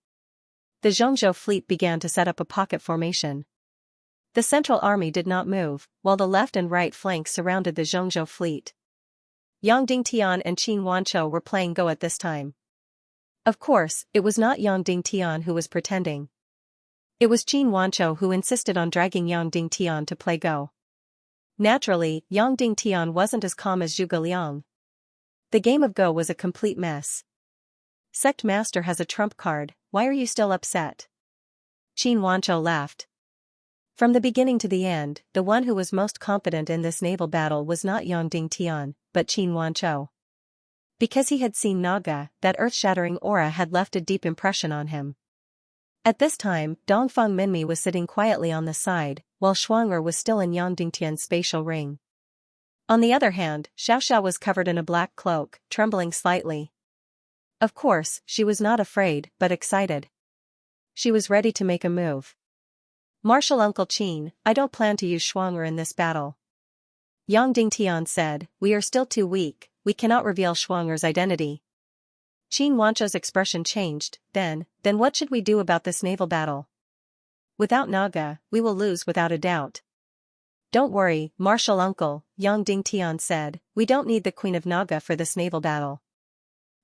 The Zhongzhou fleet began to set up a pocket formation. The central army did not move, while the left and right flanks surrounded the Zhongzhou fleet. Yang Dingtian and Qin Wanzhou were playing Go at this time. Of course, it was not Yang Dingtian who was pretending. It was Qin Wanzhou who insisted on dragging Yang Dingtian to play Go. Naturally, Yang Dingtian wasn't as calm as Zhuge Liang. The game of Go was a complete mess. Sect Master has a trump card, why are you still upset? Qin Wanzhou laughed. From the beginning to the end, the one who was most confident in this naval battle was not Yang Dingtian, but Qin Wanzhou. Because he had seen Naga, that earth-shattering aura had left a deep impression on him. At this time, Dongfang Minmi was sitting quietly on the side, while Shuang'er was still in Yang Dingtian's spatial ring. On the other hand, Xiaoxia was covered in a black cloak, trembling slightly. Of course, she was not afraid, but excited. She was ready to make a move. Marshal Uncle Qin, I don't plan to use Shuang'er in this battle. Yang Dingtian said, we are still too weak, we cannot reveal Shuang'er's identity. Qin Wanzhou's expression changed, then what should we do about this naval battle? Without Naga, we will lose without a doubt. Don't worry, Marshal Uncle, Yang Dingtian said, we don't need the Queen of Naga for this naval battle.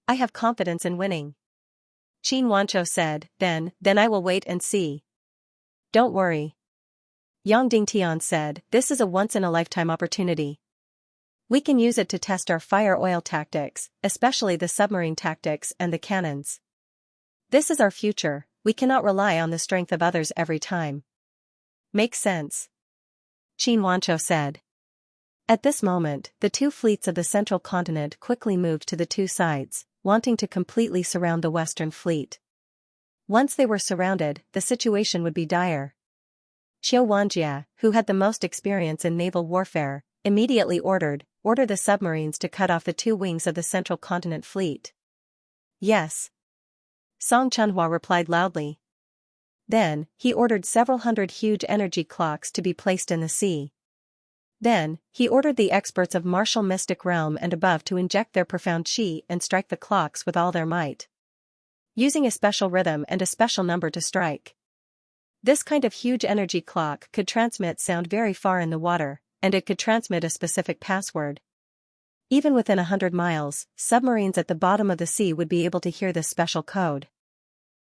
I have confidence in winning. Qin Wanzhou said, then I will wait and see. Don't worry. Yang Dingtian said, this is a once-in-a-lifetime opportunity. We can use it to test our fire-oil tactics, especially the submarine tactics and the cannons. This is our future, we cannot rely on the strength of others every time. Makes sense. Qin Wanzhou said. At this moment, the 2 fleets of the central continent quickly moved to the 2 sides, wanting to completely surround the western fleet. Once they were surrounded, the situation would be dire. Qiu Wanjia, who had the most experience in naval warfare, immediately ordered the submarines to cut off the 2 wings of the central continent fleet. Yes. Song Chunhua replied loudly. Then, he ordered several hundred huge energy clocks to be placed in the sea. Then, he ordered the experts of martial mystic realm and above to inject their profound qi and strike the clocks with all their might. Using a special rhythm and a special number to strike. This kind of huge energy clock could transmit sound very far in the water, and it could transmit a specific password. Even within 100 miles, submarines at the bottom of the sea would be able to hear this special code.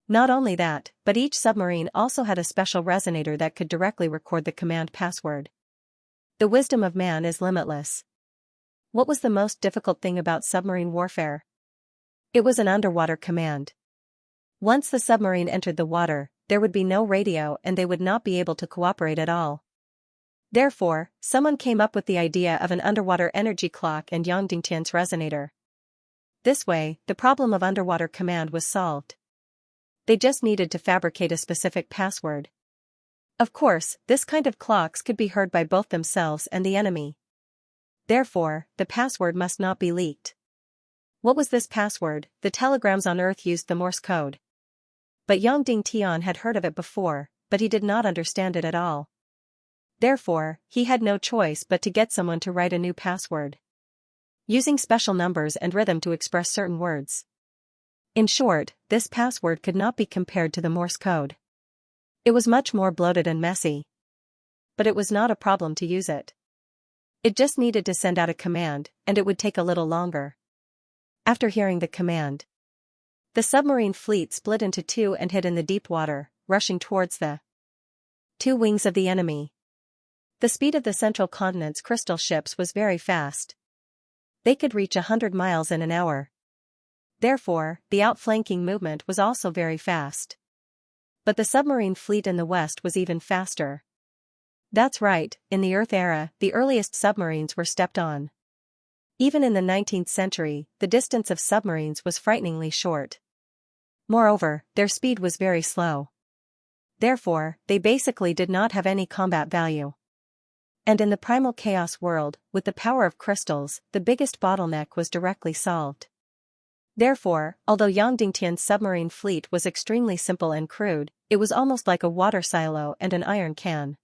Not only that, but each submarine also had a special resonator that could directly record the command password. The wisdom of man is limitless. What was the most difficult thing about submarine warfare? It was an underwater command. Once the submarine entered the water, there would be no radio and they would not be able to cooperate at all. Therefore, someone came up with the idea of an underwater energy clock and Yang Dingtian's resonator. This way, the problem of underwater command was solved. They just needed to fabricate a specific password. Of course, this kind of clocks could be heard by both themselves and the enemy. Therefore, the password must not be leaked. What was this password? The telegrams on Earth used the Morse code. But Yang Dingtian had heard of it before, but he did not understand it at all. Therefore, he had no choice but to get someone to write a new password, using special numbers and rhythm to express certain words. In short, this password could not be compared to the Morse code. It was much more bloated and messy. But it was not a problem to use it. It just needed to send out a command, and it would take a little longer. After hearing the command, the submarine fleet split into two and hid in the deep water, rushing towards the two wings of the enemy. The speed of the central continent's crystal ships was very fast. They could reach 100 miles in an hour. Therefore, the outflanking movement was also very fast. But the submarine fleet in the west was even faster. That's right, in the Earth era, the earliest submarines were stepped on. Even in the 19th century, the distance of submarines was frighteningly short. Moreover, their speed was very slow. Therefore, they basically did not have any combat value. And in the primal chaos world, with the power of crystals, the biggest bottleneck was directly solved. Therefore, although Yang Dingtian's submarine fleet was extremely simple and crude, it was almost like a water silo and an iron can.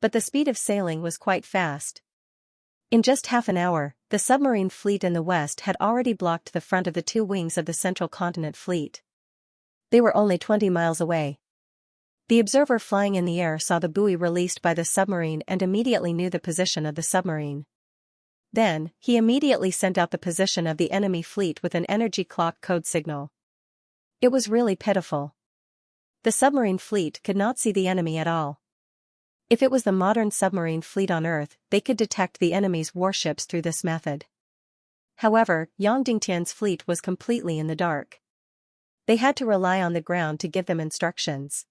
But the speed of sailing was quite fast. In just half an hour, the submarine fleet in the west had already blocked the front of the two wings of the central continent fleet. They were only 20 miles away. The observer flying in the air saw the buoy released by the submarine and immediately knew the position of the submarine. Then, he immediately sent out the position of the enemy fleet with an energy clock code signal. It was really pitiful. The submarine fleet could not see the enemy at all. If it was the modern submarine fleet on Earth, they could detect the enemy's warships through this method. However, Yang Dingtian's fleet was completely in the dark. They had to rely on the ground to give them instructions.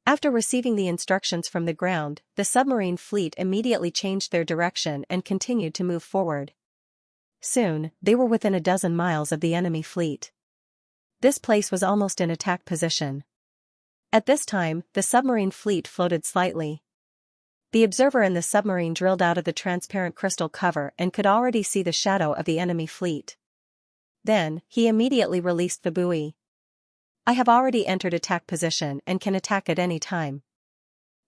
After receiving the instructions from the ground, the submarine fleet immediately changed their direction and continued to move forward. Soon, they were within a dozen miles of the enemy fleet. This place was almost in attack position. At this time, the submarine fleet floated slightly. The observer in the submarine drilled out of the transparent crystal cover and could already see the shadow of the enemy fleet. Then, he immediately released the buoy. I have already entered attack position and can attack at any time.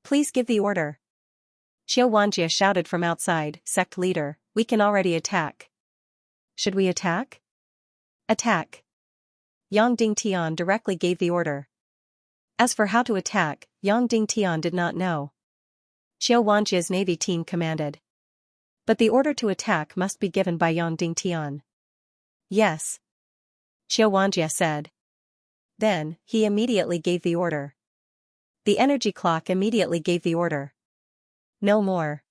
Please give the order. Xianxia shouted from outside, sect leader, we can already attack. Should we attack? Attack. Yang Dingtian directly gave the order. As for how to attack, Yang Dingtian did not know. Xianxia's navy team commanded. But the order to attack must be given by Yang Dingtian. Yes. Xianxia said. Then, he immediately gave the order. The energy clock immediately gave the order. No more.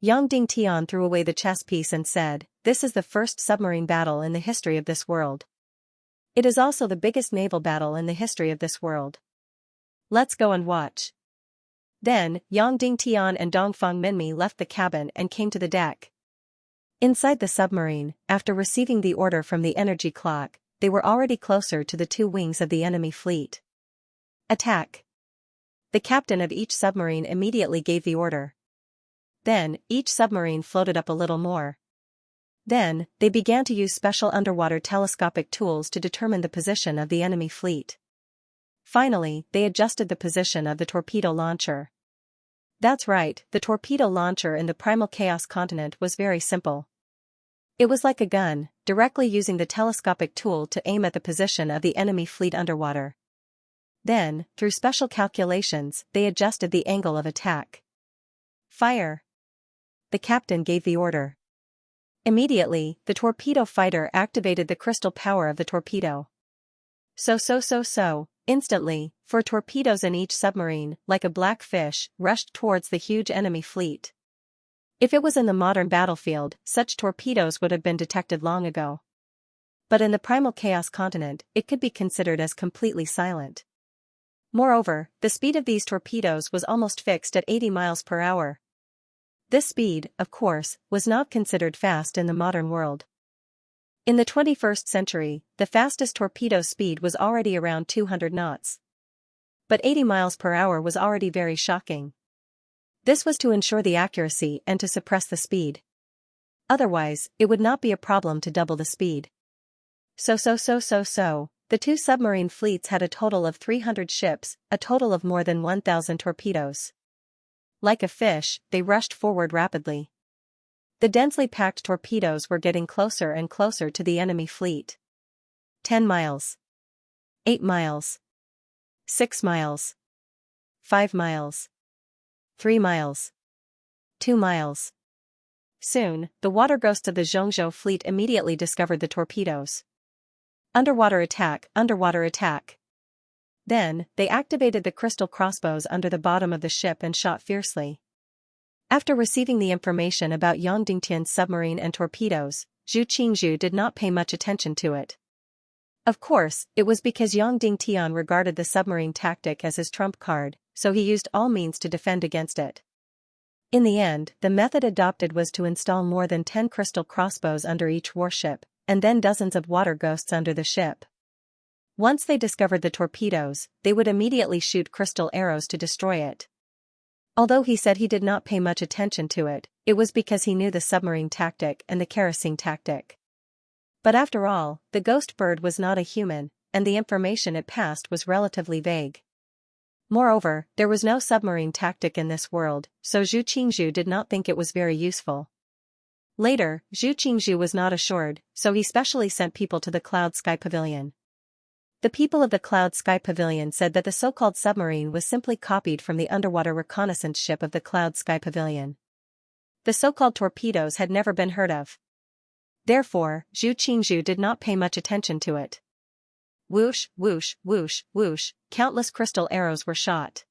Yang Dingtian threw away the chess piece and said, this is the first submarine battle in the history of this world. It is also the biggest naval battle in the history of this world. Let's go and watch. Then, Yang Dingtian and Dongfang Minmi left the cabin and came to the deck. Inside the submarine, after receiving the order from the energy clock, they were already closer to the two wings of the enemy fleet. Attack. The captain of each submarine immediately gave the order. Then, each submarine floated up a little more. Then, they began to use special underwater telescopic tools to determine the position of the enemy fleet. Finally, they adjusted the position of the torpedo launcher. That's right, the torpedo launcher in the primal chaos continent was very simple. It was like a gun, directly using the telescopic tool to aim at the position of the enemy fleet underwater. Then, through special calculations, they adjusted the angle of attack. Fire. The captain gave the order. Immediately, the torpedo fighter activated the crystal power of the torpedo. Instantly, 4 torpedoes in each submarine, like a black fish, rushed towards the huge enemy fleet. If it was in the modern battlefield, such torpedoes would have been detected long ago. But in the primal chaos continent, it could be considered as completely silent. Moreover, the speed of these torpedoes was almost fixed at 80 miles per hour. This speed, of course, was not considered fast in the modern world. In the 21st century, the fastest torpedo speed was already around 200 knots. But 80 miles per hour was already very shocking. This was to ensure the accuracy and to suppress the speed. Otherwise, it would not be a problem to double the speed. The 2 submarine fleets had a total of 300 ships, a total of more than 1,000 torpedoes. Like a fish, they rushed forward rapidly. The densely packed torpedoes were getting closer and closer to the enemy fleet. 10 miles. 8 miles. 6 miles. 5 miles. 3 miles. 2 miles. Soon, the water ghosts of the Xianxia fleet immediately discovered the torpedoes. Underwater attack, underwater attack. Then, they activated the crystal crossbows under the bottom of the ship and shot fiercely. After receiving the information about Yang Dingtian's submarine and torpedoes, Zhu Qingzhu did not pay much attention to it. Of course, it was because Yang Dingtian regarded the submarine tactic as his trump card, so he used all means to defend against it. In the end, the method adopted was to install more than 10 crystal crossbows under each warship, and then dozens of water ghosts under the ship. Once they discovered the torpedoes, they would immediately shoot crystal arrows to destroy it. Although he said he did not pay much attention to it, it was because he knew the submarine tactic and the kerosene tactic. But after all, the ghost bird was not a human, and the information it passed was relatively vague. Moreover, there was no submarine tactic in this world, so Zhu Qingzhu did not think it was very useful. Later, Zhu Qingzhu was not assured, so he specially sent people to the Cloud Sky Pavilion. The people of the Cloud Sky Pavilion said that the so-called submarine was simply copied from the underwater reconnaissance ship of the Cloud Sky Pavilion. The so-called torpedoes had never been heard of. Therefore, Zhu Qingzhu did not pay much attention to it. Whoosh, whoosh, whoosh, whoosh, countless crystal arrows were shot.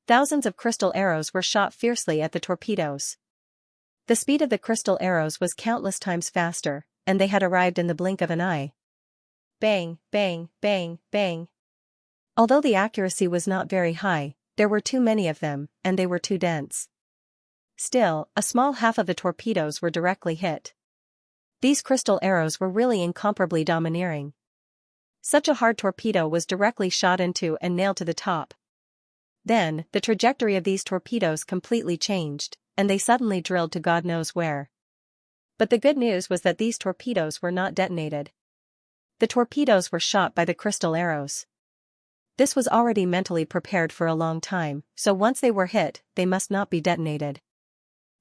Thousands of crystal arrows were shot fiercely at the torpedoes. The speed of the crystal arrows was countless times faster, and they had arrived in the blink of an eye. Bang, bang, bang, bang. Although the accuracy was not very high, there were too many of them, and they were too dense. Still, a small half of the torpedoes were directly hit. These crystal arrows were really incomparably domineering. Such a hard torpedo was directly shot into and nailed to the top. Then, the trajectory of these torpedoes completely changed, and they suddenly drilled to God knows where. But the good news was that these torpedoes were not detonated. The torpedoes were shot by the crystal arrows. This was already mentally prepared for a long time, so once they were hit, they must not be detonated.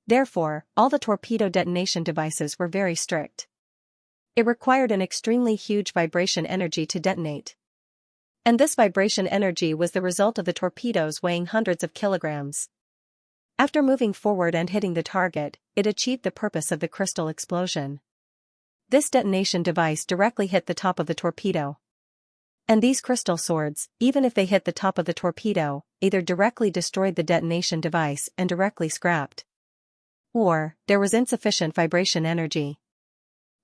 Therefore, all the torpedo detonation devices were very strict. It required an extremely huge vibration energy to detonate. And this vibration energy was the result of the torpedoes weighing hundreds of kilograms. After moving forward and hitting the target, it achieved the purpose of the crystal explosion. This detonation device directly hit the top of the torpedo. And these crystal swords, even if they hit the top of the torpedo, either directly destroyed the detonation device and directly scrapped. Or, there was insufficient vibration energy.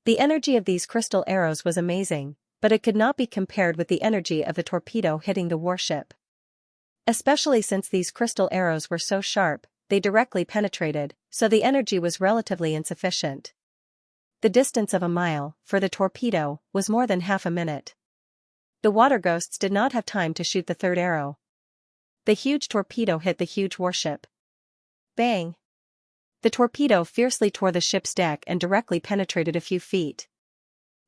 The energy of these crystal arrows was amazing, but it could not be compared with the energy of the torpedo hitting the warship. Especially since these crystal arrows were so sharp, they directly penetrated, so the energy was relatively insufficient. The distance of a mile, for the torpedo, was more than half a minute. The water ghosts did not have time to shoot the third arrow. The huge torpedo hit the huge warship. Bang! The torpedo fiercely tore the ship's deck and directly penetrated a few feet.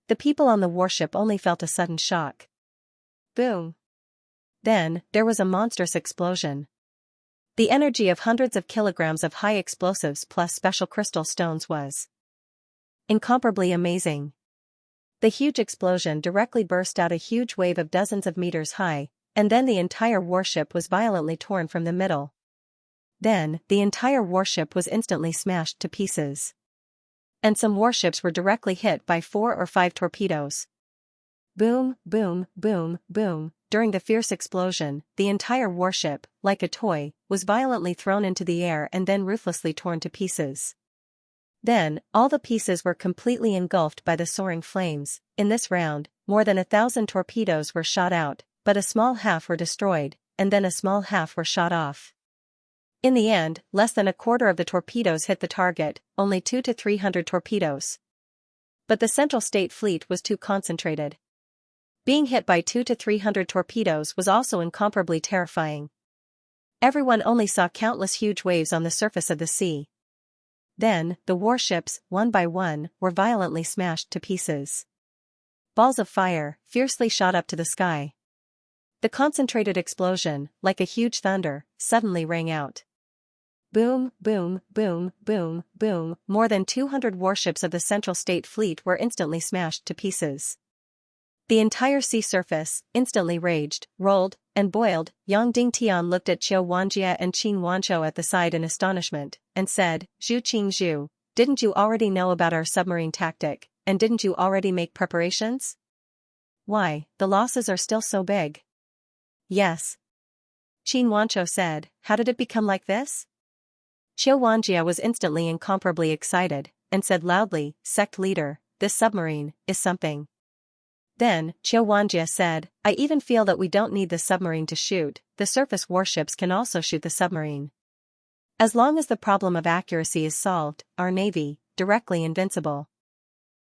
The people on the warship only felt a sudden shock. Boom! Then, there was a monstrous explosion. The energy of hundreds of kilograms of high explosives plus special crystal stones was incomparably amazing. The huge explosion directly burst out a huge wave of dozens of meters high, and then the entire warship was violently torn from the middle. Then, the entire warship was instantly smashed to pieces. And some warships were directly hit by 4 or 5 torpedoes. Boom, boom, boom, boom. During the fierce explosion, the entire warship, like a toy, was violently thrown into the air and then ruthlessly torn to pieces. Then, all the pieces were completely engulfed by the soaring flames. In this round, more than 1,000 torpedoes were shot out, but a small half were destroyed, and then a small half were shot off. In the end, less than a quarter of the torpedoes hit the target, only 200 to 300 torpedoes. But the Central State Fleet was too concentrated. Being hit by 200 to 300 torpedoes was also incomparably terrifying. Everyone only saw countless huge waves on the surface of the sea. Then, the warships, one by one, were violently smashed to pieces. Balls of fire, fiercely shot up to the sky. The concentrated explosion, like a huge thunder, suddenly rang out. Boom, boom, boom, boom, boom. More than 200 warships of the Central State Fleet were instantly smashed to pieces. The entire sea surface instantly raged, rolled, and boiled. Yang Dingtian looked at Xianxia and Xianxia at the side in astonishment, and said, "Zhu Qingzhu, didn't you already know about our submarine tactic, and didn't you already make preparations? Why, the losses are still so big." "Yes," Xianxia said. "How did it become like this?" Xianxia was instantly incomparably excited, and said loudly, "Sect leader, this submarine is something." Then, Xianxia said, "I even feel that we don't need the submarine to shoot, the surface warships can also shoot the submarine. As long as the problem of accuracy is solved, our navy, directly invincible."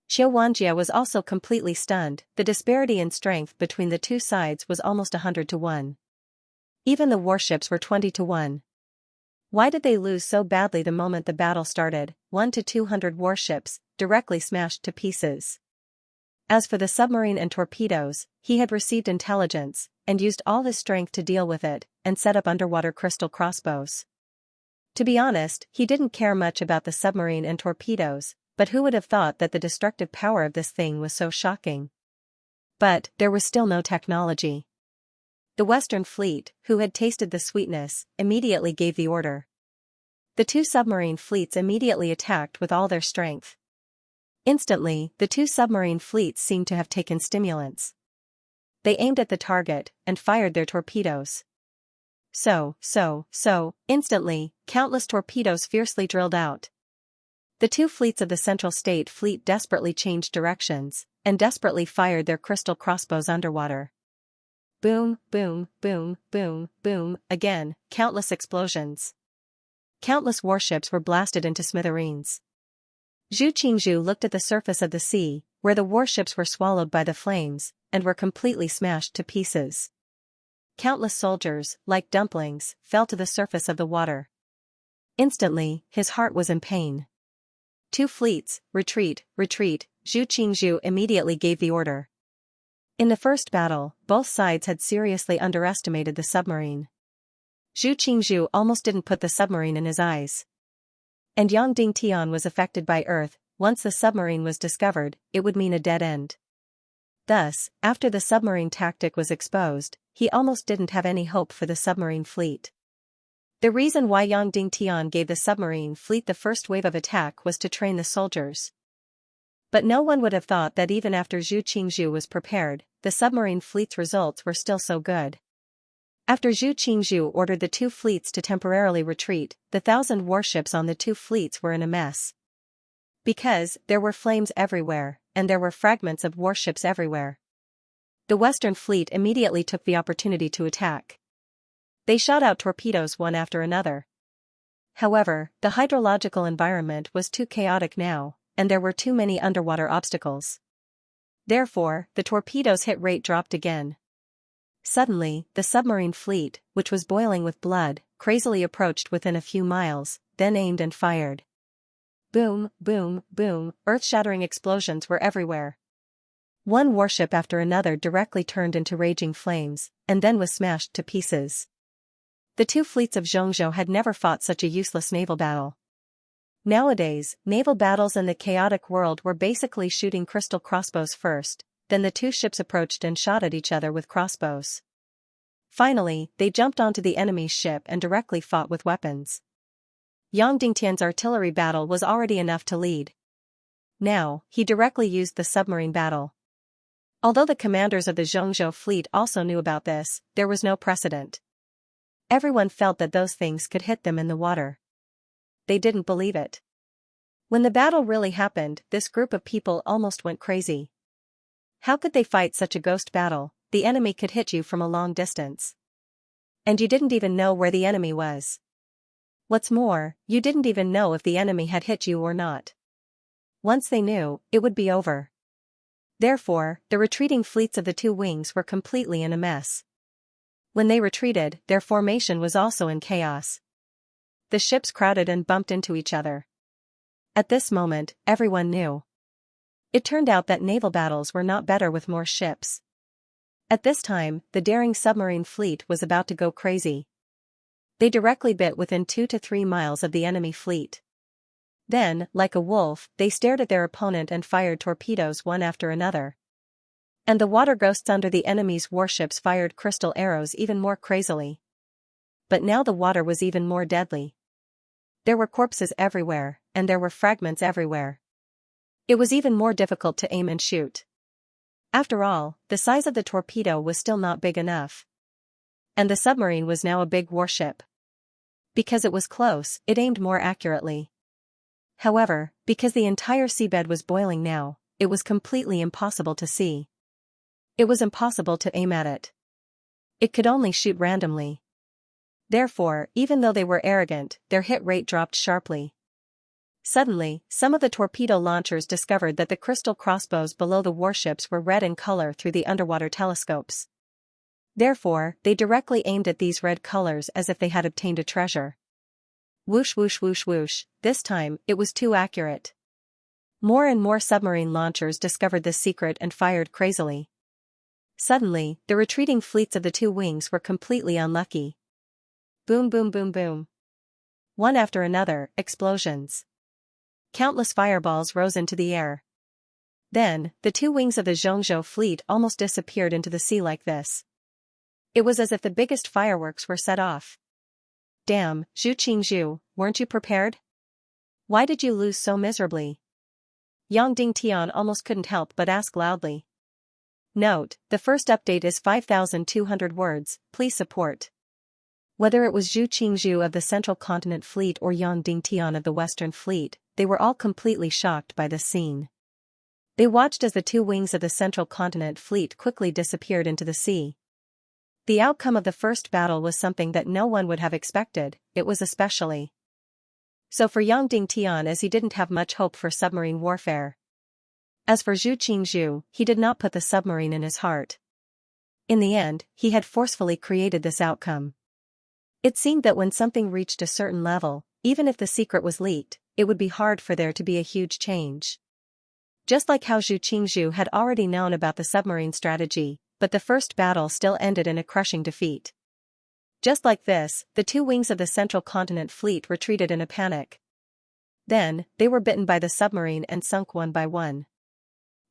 Xianxia was also completely stunned. The disparity in strength between the two sides was almost 100 to 1. Even the warships were 20 to 1. Why did they lose so badly the moment the battle started? 1 to 200 warships, directly smashed to pieces. As for the submarine and torpedoes, he had received intelligence, and used all his strength to deal with it, and set up underwater crystal crossbows. To be honest, he didn't care much about the submarine and torpedoes, but who would have thought that the destructive power of this thing was so shocking? But, there was still no technology. The Western Fleet, who had tasted the sweetness, immediately gave the order. The two submarine fleets immediately attacked with all their strength. Instantly, the two submarine fleets seemed to have taken stimulants. They aimed at the target, and fired their torpedoes. Instantly, countless torpedoes fiercely drilled out. The two fleets of the Central State Fleet desperately changed directions, and desperately fired their crystal crossbows underwater. Boom, boom, boom, boom, boom, again, countless explosions. Countless warships were blasted into smithereens. Zhu Qingzhu looked at the surface of the sea, where the warships were swallowed by the flames, and were completely smashed to pieces. Countless soldiers, like dumplings, fell to the surface of the water. Instantly, his heart was in pain. Two fleets, retreat, retreat. Zhu Qingzhu immediately gave the order. In the first battle, both sides had seriously underestimated the submarine. Zhu Qingzhu almost didn't put the submarine in his eyes. And Yang Dingtian was affected by Earth. Once the submarine was discovered, it would mean a dead end. Thus, after the submarine tactic was exposed, he almost didn't have any hope for the submarine fleet. The reason why Yang Dingtian gave the submarine fleet the first wave of attack was to train the soldiers. But no one would have thought that even after Zhu Qingzhu was prepared, the submarine fleet's results were still so good. After Zhu Qingzhu ordered the two fleets to temporarily retreat, the 1,000 warships on the two fleets were in a mess. Because, there were flames everywhere, and there were fragments of warships everywhere. The Western Fleet immediately took the opportunity to attack. They shot out torpedoes one after another. However, the hydrological environment was too chaotic now, and there were too many underwater obstacles. Therefore, the torpedoes' hit rate dropped again. Suddenly, the submarine fleet, which was boiling with blood, crazily approached within a few miles, then aimed and fired. Boom, boom, boom, earth-shattering explosions were everywhere. One warship after another directly turned into raging flames, and then was smashed to pieces. The two fleets of Zhongzhou had never fought such a useless naval battle. Nowadays, naval battles in the chaotic world were basically shooting crystal crossbows first, then the two ships approached and shot at each other with crossbows. Finally, they jumped onto the enemy's ship and directly fought with weapons. Yang Dingtian's artillery battle was already enough to lead. Now, he directly used the submarine battle. Although the commanders of the Xianxia fleet also knew about this, there was no precedent. Everyone felt that those things could hit them in the water. They didn't believe it. When the battle really happened, this group of people almost went crazy. How could they fight such a ghost battle? The enemy could hit you from a long distance. And you didn't even know where the enemy was. What's more, you didn't even know if the enemy had hit you or not. Once they knew, it would be over. Therefore, the retreating fleets of the two wings were completely in a mess. When they retreated, their formation was also in chaos. The ships crowded and bumped into each other. At this moment, everyone knew. It turned out that naval battles were not better with more ships. At this time, the daring submarine fleet was about to go crazy. They directly bit within 2 to 3 miles of the enemy fleet. Then, like a wolf, they stared at their opponent and fired torpedoes one after another. And the water ghosts under the enemy's warships fired crystal arrows even more crazily. But now the water was even more deadly. There were corpses everywhere, and there were fragments everywhere. It was even more difficult to aim and shoot. After all, the size of the torpedo was still not big enough. And the submarine was now a big warship. Because it was close, it aimed more accurately. However, because the entire seabed was boiling now, it was completely impossible to see. It was impossible to aim at it. It could only shoot randomly. Therefore, even though they were arrogant, their hit rate dropped sharply. Suddenly, some of the torpedo launchers discovered that the crystal crossbows below the warships were red in color through the underwater telescopes. Therefore, they directly aimed at these red colors as if they had obtained a treasure. Whoosh whoosh whoosh whoosh, this time, it was too accurate. More and more submarine launchers discovered this secret and fired crazily. Suddenly, the retreating fleets of the two wings were completely unlucky. Boom boom boom boom. One after another, explosions. Countless fireballs rose into the air. Then, the two wings of the Xianxia fleet almost disappeared into the sea like this. It was as if the biggest fireworks were set off. Damn, Xianxia, weren't you prepared? Why did you lose so miserably? Yang Dingtian almost couldn't help but ask loudly. Note, the first update is 5,200 words, please support. Whether it was Zhu Qingzhu of the Central Continent Fleet or Yang Dingtian of the Western Fleet, they were all completely shocked by this scene. They watched as the two wings of the Central Continent Fleet quickly disappeared into the sea. The outcome of the first battle was something that no one would have expected, it was especially so for Yang Dingtian, as he didn't have much hope for submarine warfare. As for Zhu Qingzhu, he did not put the submarine in his heart. In the end, he had forcefully created this outcome. It seemed that when something reached a certain level, even if the secret was leaked, it would be hard for there to be a huge change. Just like how Zhu Qingzhu had already known about the submarine strategy, but the first battle still ended in a crushing defeat. Just like this, the two wings of the Central Continent Fleet retreated in a panic. Then, they were bitten by the submarine and sunk one by one.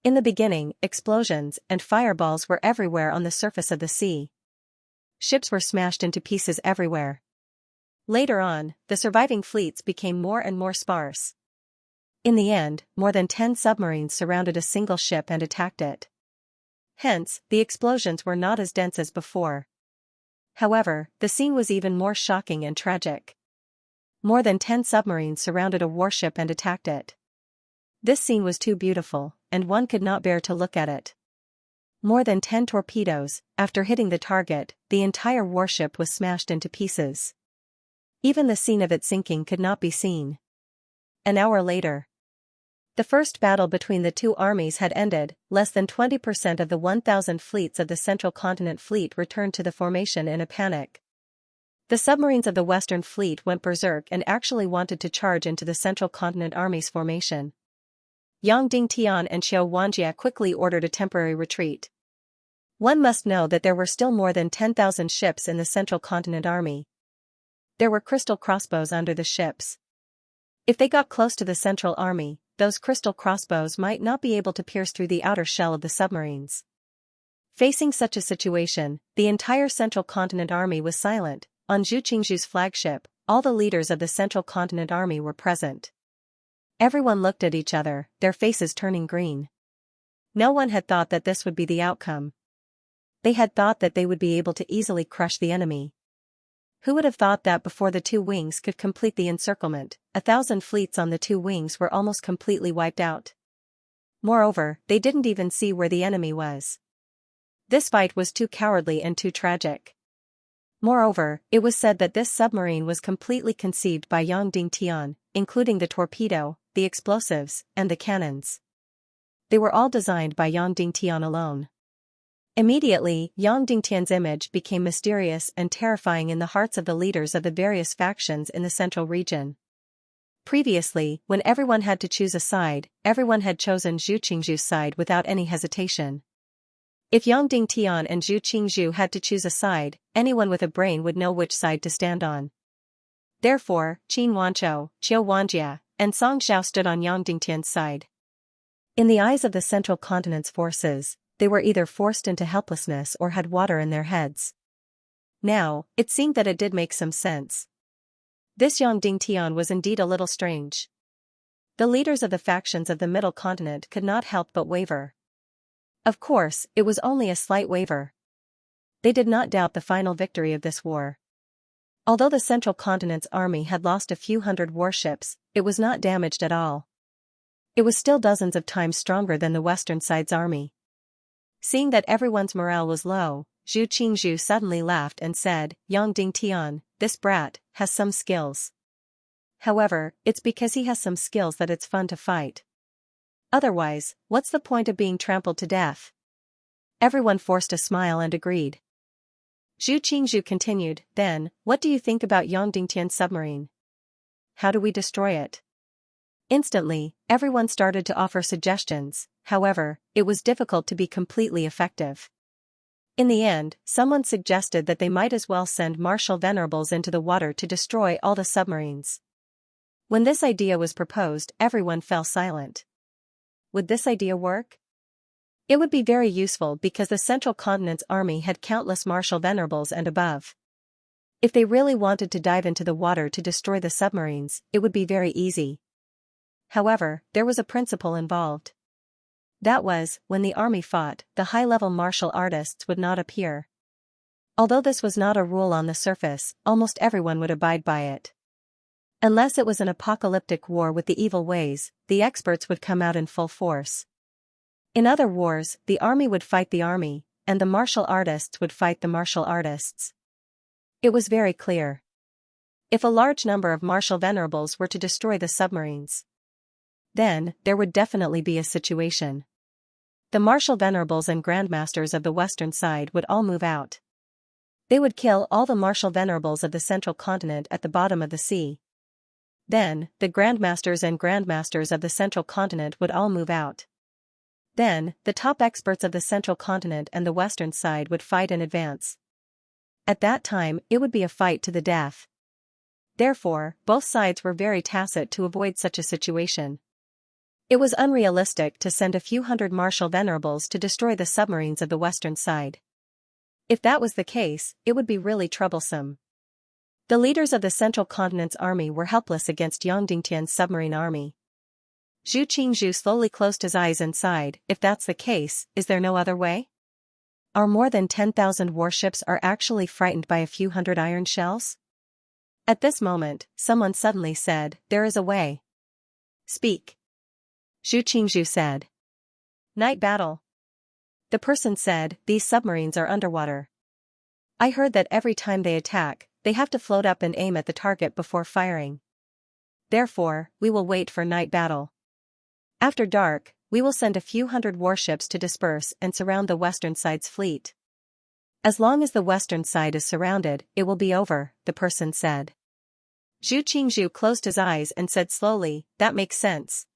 In the beginning, explosions and fireballs were everywhere on the surface of the sea. Ships were smashed into pieces everywhere. Later on, the surviving fleets became more and more sparse. In the end, more than 10 submarines surrounded a single ship and attacked it. Hence, the explosions were not as dense as before. However, the scene was even more shocking and tragic. More than 10 submarines surrounded a warship and attacked it. This scene was too beautiful, and one could not bear to look at it. More than 10 torpedoes, after hitting the target, the entire warship was smashed into pieces. Even the scene of it sinking could not be seen. An hour later, the first battle between the two armies had ended. Less than 20% of the 1,000 fleets of the Central Continent Fleet returned to the formation in a panic. The submarines of the Western Fleet went berserk and actually wanted to charge into the Central Continent Army's formation. Yang Dingtian and Xianxia quickly ordered a temporary retreat. One must know that there were still more than 10,000 ships in the Central Continent Army. There were crystal crossbows under the ships. If they got close to the Central Army, those crystal crossbows might not be able to pierce through the outer shell of the submarines. Facing such a situation, the entire Central Continent Army was silent. On Zhu Qingzhu's flagship, all the leaders of the Central Continent Army were present. Everyone looked at each other, their faces turning green. No one had thought that this would be the outcome. They had thought that they would be able to easily crush the enemy. Who would have thought that before the two wings could complete the encirclement, 1,000 fleets on the two wings were almost completely wiped out? Moreover, they didn't even see where the enemy was. This fight was too cowardly and too tragic. Moreover, it was said that this submarine was completely conceived by Yang Dingtian, including the torpedo, the explosives, and the cannons. They were all designed by Yang Dingtian alone. Immediately, Yang Dingtian's image became mysterious and terrifying in the hearts of the leaders of the various factions in the central region. Previously, when everyone had to choose a side, everyone had chosen Zhu Qingzhu's side without any hesitation. If Yang Dingtian and Zhu Qingzhu had to choose a side, anyone with a brain would know which side to stand on. Therefore, Qin Wanzhou, Qiu Wanjia, and Song Xiao stood on Yang Dingtian's side. In the eyes of the Central Continent's forces, they were either forced into helplessness or had water in their heads. Now, it seemed that it did make some sense. This Yang Dingtian was indeed a little strange. The leaders of the factions of the Middle Continent could not help but waver. Of course, it was only a slight waver. They did not doubt the final victory of this war. Although the Central Continent's army had lost a few hundred warships, it was not damaged at all. It was still dozens of times stronger than the Western side's army. Seeing that everyone's morale was low, Zhu Qingzhu suddenly laughed and said, "Yang Dingtian, this brat, has some skills. However, it's because he has some skills that it's fun to fight. Otherwise, what's the point of being trampled to death?" Everyone forced a smile and agreed. Zhu Qingzhu continued, "Then, what do you think about Yang Dingtian's submarine? How do we destroy it?" Instantly, everyone started to offer suggestions. However, it was difficult to be completely effective. In the end, someone suggested that they might as well send Marshal Venerables into the water to destroy all the submarines. When this idea was proposed, everyone fell silent. Would this idea work? It would be very useful because the Central Continent's army had countless Marshal Venerables and above. If they really wanted to dive into the water to destroy the submarines, it would be very easy. However, there was a principle involved. That was, when the army fought, the high-level martial artists would not appear. Although this was not a rule on the surface, almost everyone would abide by it. Unless it was an apocalyptic war with the evil ways, the experts would come out in full force. In other wars, the army would fight the army, and the martial artists would fight the martial artists. It was very clear. If a large number of Marshal Venerables were to destroy the submarines, then, there would definitely be a situation. The Marshal Venerables and Grandmasters of the Western side would all move out. They would kill all the Marshal Venerables of the Central Continent at the bottom of the sea. Then, the Grandmasters and Grandmasters of the Central Continent would all move out. Then, the top experts of the Central Continent and the Western side would fight in advance. At that time, it would be a fight to the death. Therefore, both sides were very tacit to avoid such a situation. It was unrealistic to send a few hundred Marshal Venerables to destroy the submarines of the Western side. If that was the case, it would be really troublesome. The leaders of the Central Continent's army were helpless against Yang Dingtian's submarine army. Zhu Qingzhu slowly closed his eyes and sighed, "If that's the case, is there no other way? Our more than 10,000 warships are actually frightened by a few hundred iron shells?" At this moment, someone suddenly said, "There is a way." "Speak." Zhu Qingzhu said. "Night battle." The person said, "These submarines are underwater. I heard that every time they attack, they have to float up and aim at the target before firing. Therefore, we will wait for night battle. After dark, we will send a few hundred warships to disperse and surround the Western side's fleet. As long as the Western side is surrounded, it will be over," the person said. Zhu Qingzhu closed his eyes and said slowly, "That makes sense."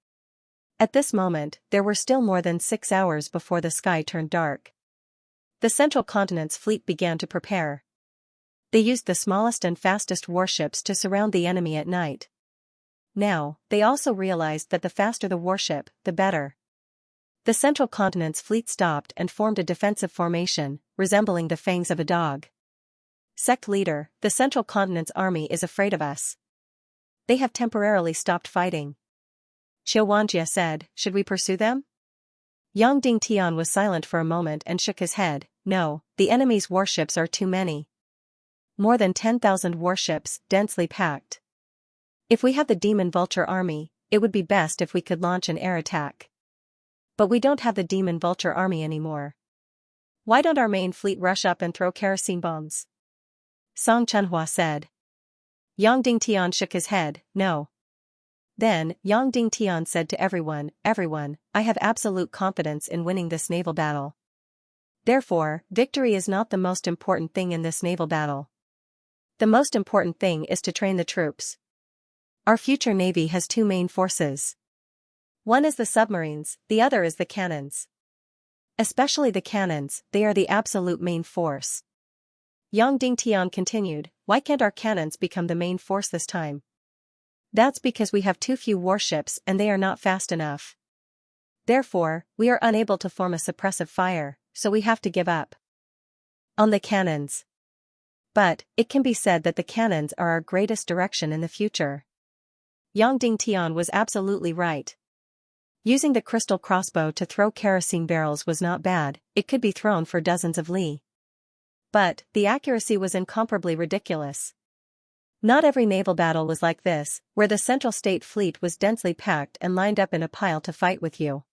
At this moment, there were still more than 6 hours before the sky turned dark. The Central Continent's fleet began to prepare. They used the smallest and fastest warships to surround the enemy at night. Now, they also realized that the faster the warship, the better. The Central Continent's fleet stopped and formed a defensive formation, resembling the fangs of a dog. "Sect leader, the Central Continent's army is afraid of us. They have temporarily stopped fighting." Xianxia said, "Should we pursue them?" Yang Dingtian was silent for a moment and shook his head. No, the enemy's warships are too many. More than 10,000 warships, densely packed. If we have the Demon Vulture army, it would be best if we could launch an air attack. But we don't have the Demon Vulture army anymore. Why don't our main fleet rush up and throw kerosene bombs? Song Chunhua said. Yang Dingtian shook his head. No. Then, Yang Dingtian said to everyone, I have absolute confidence in winning this naval battle. Therefore, victory is not the most important thing in this naval battle. The most important thing is to train the troops. Our future navy has two main forces. One is the submarines, the other is the cannons. Especially the cannons, they are the absolute main force. Yang Dingtian continued, why can't our cannons become the main force this time? That's because we have too few warships and they are not fast enough. Therefore, we are unable to form a suppressive fire, so we have to give up on the cannons. But, it can be said that the cannons are our greatest direction in the future. Yang Dingtian was absolutely right. Using the crystal crossbow to throw kerosene barrels was not bad, it could be thrown for dozens of li. But, the accuracy was incomparably ridiculous. Not every naval battle was like this, where the Central State Fleet was densely packed and lined up in a pile to fight with you.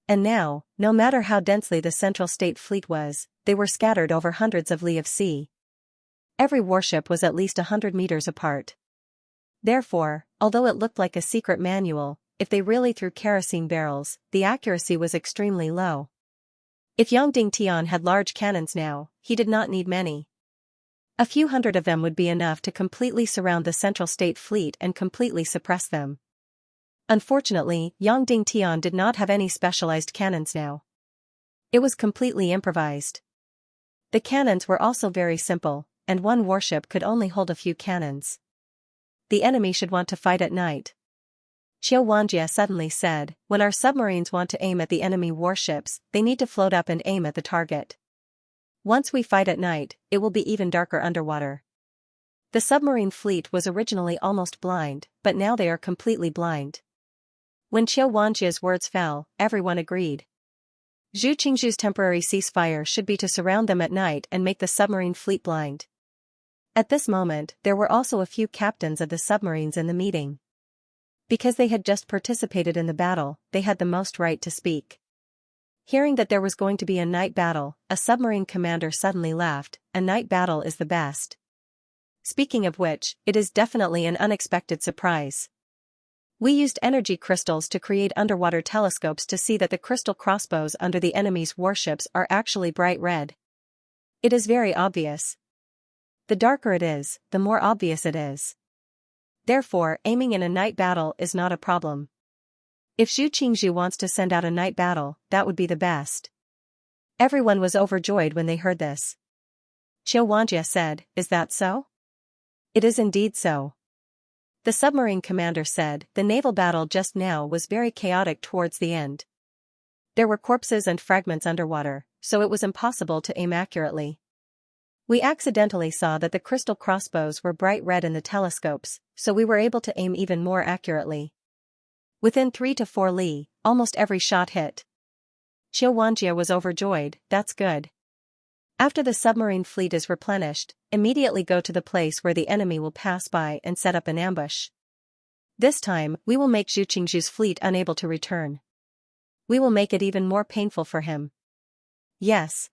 And now, no matter how densely the Central State Fleet was, they were scattered over hundreds of li of sea. Every warship was at least 100 meters apart. Therefore, although it looked like a secret manual, if they really threw kerosene barrels, the accuracy was extremely low. If Yang Dingtian had large cannons now, he did not need many. A few hundred of them would be enough to completely surround the Central State Fleet and completely suppress them. Unfortunately, Yang Dingtian did not have any specialized cannons now. It was completely improvised. The cannons were also very simple, and one warship could only hold a few cannons. The enemy should want to fight at night. Xianxia suddenly said, when our submarines want to aim at the enemy warships, they need to float up and aim at the target. Once we fight at night, it will be even darker underwater. The submarine fleet was originally almost blind, but now they are completely blind. When Xianxia's words fell, everyone agreed. Zhu Qingzhu's temporary ceasefire should be to surround them at night and make the submarine fleet blind. At this moment, there were also a few captains of the submarines in the meeting. Because they had just participated in the battle, they had the most right to speak. Hearing that there was going to be a night battle, a submarine commander suddenly laughed, a night battle is the best. Speaking of which, it is definitely an unexpected surprise. We used energy crystals to create underwater telescopes to see that the crystal crossbows under the enemy's warships are actually bright red. It is very obvious. The darker it is, the more obvious it is. Therefore, aiming in a night battle is not a problem. If Zhu Qingzhu wants to send out a night battle, that would be the best. Everyone was overjoyed when they heard this. Xianxia said, is that so? It is indeed so. The submarine commander said, the naval battle just now was very chaotic towards the end. There were corpses and fragments underwater, so it was impossible to aim accurately. We accidentally saw that the crystal crossbows were bright red in the telescopes, so we were able to aim even more accurately. Within 3 to 4 li, almost every shot hit. Xianxia was overjoyed, that's good. After the submarine fleet is replenished, immediately go to the place where the enemy will pass by and set up an ambush. This time, we will make Zhu Qingzhu's fleet unable to return. We will make it even more painful for him. Yes.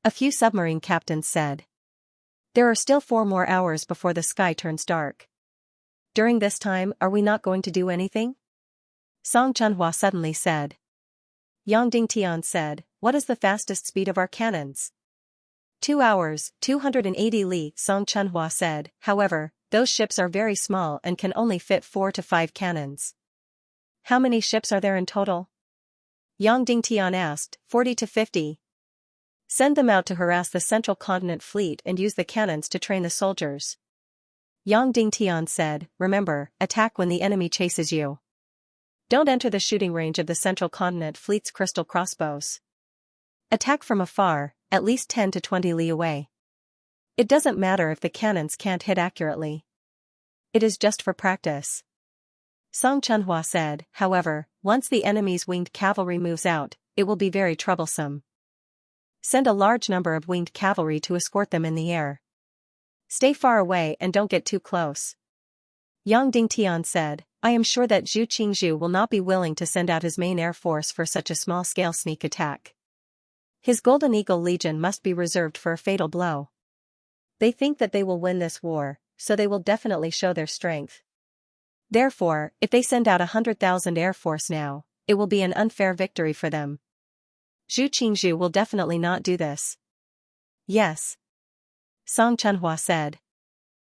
A few submarine captains said. There are still 4 more hours before the sky turns dark. During this time, are we not going to do anything? Song Chunhua suddenly said. Yang Dingtian said, what is the fastest speed of our cannons? 2 hours, 280 li, Song Chunhua said, however, those ships are very small and can only fit 4 to 5 cannons. How many ships are there in total? Yang Dingtian asked, 40 to 50. Send them out to harass the Central Continent Fleet and use the cannons to train the soldiers. Yang Dingtian said, remember, attack when the enemy chases you. Don't enter the shooting range of the Central Continent Fleet's crystal crossbows. Attack from afar, at least 10 to 20 li away. It doesn't matter if the cannons can't hit accurately. It is just for practice. Song Chunhua said. However, once the enemy's winged cavalry moves out, it will be very troublesome. Send a large number of winged cavalry to escort them in the air. Stay far away and don't get too close. Yang Dingtian said, I am sure that Zhu Qingzhu will not be willing to send out his main air force for such a small-scale sneak attack. His Golden Eagle Legion must be reserved for a fatal blow. They think that they will win this war, so they will definitely show their strength. Therefore, if they send out 100,000 air force now, it will be an unfair victory for them. Zhu Qingzhu will definitely not do this. Yes. Song Chunhua said.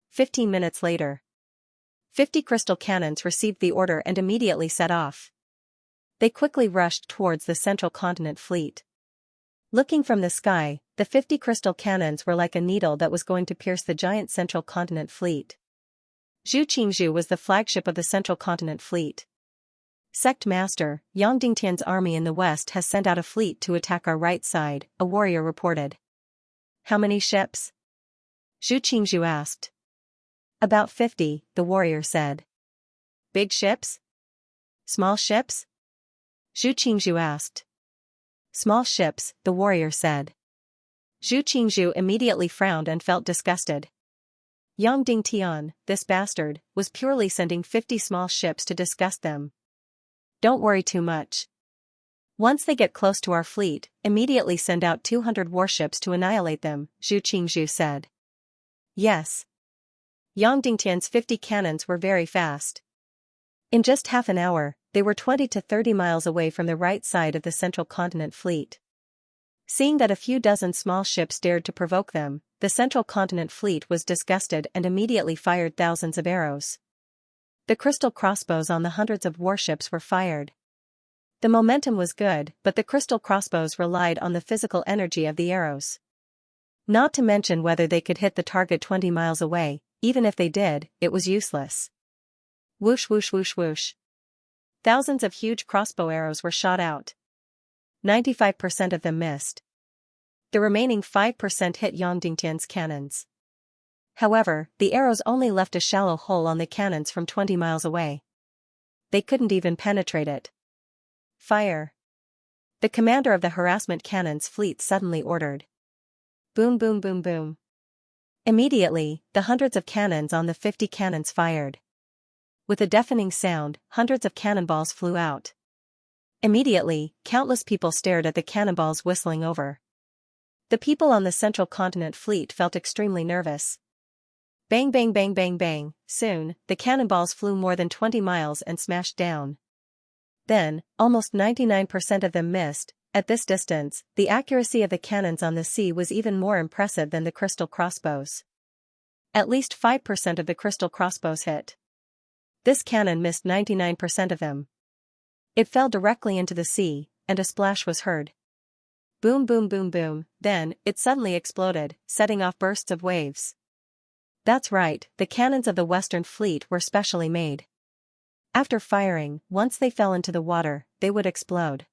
15 minutes later. 50 crystal cannons received the order and immediately set off. They quickly rushed towards the Central Continent fleet. Looking from the sky, the 50 crystal cannons were like a needle that was going to pierce the giant Central Continent fleet. Zhu Qingzhu was the flagship of the Central Continent fleet. Sect Master, Yang Dingtian's army in the west has sent out a fleet to attack our right side, a warrior reported. How many ships? Zhu Qingzhu asked. About 50, the warrior said. Big ships? Small ships? Zhu Qingzhu asked. Small ships, the warrior said. Zhu Qingzhu immediately frowned and felt disgusted. Yang Dingtian, this bastard, was purely sending 50 small ships to disgust them. Don't worry too much. Once they get close to our fleet, immediately send out 200 warships to annihilate them, Zhu Qingzhu said. Yes. Yang Dingtian's 50 cannons were very fast. In just half an hour, they were 20 to 30 miles away from the right side of the Central Continent fleet. Seeing that a few dozen small ships dared to provoke them, the Central Continent fleet was disgusted and immediately fired thousands of arrows. The crystal crossbows on the hundreds of warships were fired. The momentum was good, but the crystal crossbows relied on the physical energy of the arrows. Not to mention whether they could hit the target 20 miles away, even if they did, it was useless. Whoosh whoosh whoosh whoosh. Thousands of huge crossbow arrows were shot out. 95% of them missed. The remaining 5% hit Yang Dingtian's cannons. However, the arrows only left a shallow hole on the cannons from 20 miles away. They couldn't even penetrate it. Fire! The commander of the harassment cannons fleet suddenly ordered. Boom boom boom boom. Immediately, the hundreds of cannons on the 50 cannons fired. With a deafening sound, hundreds of cannonballs flew out. Immediately, countless people stared at the cannonballs whistling over. The people on the Central Continent fleet felt extremely nervous. Bang bang bang bang bang, soon, the cannonballs flew more than 20 miles and smashed down. Then, almost 99% of them missed. At this distance, the accuracy of the cannons on the sea was even more impressive than the crystal crossbows. At least 5% of the crystal crossbows hit. This cannon missed 99% of them. It fell directly into the sea, and a splash was heard. Boom boom boom boom, then, it suddenly exploded, setting off bursts of waves. That's right, the cannons of the Western Fleet were specially made. After firing, once they fell into the water, they would explode.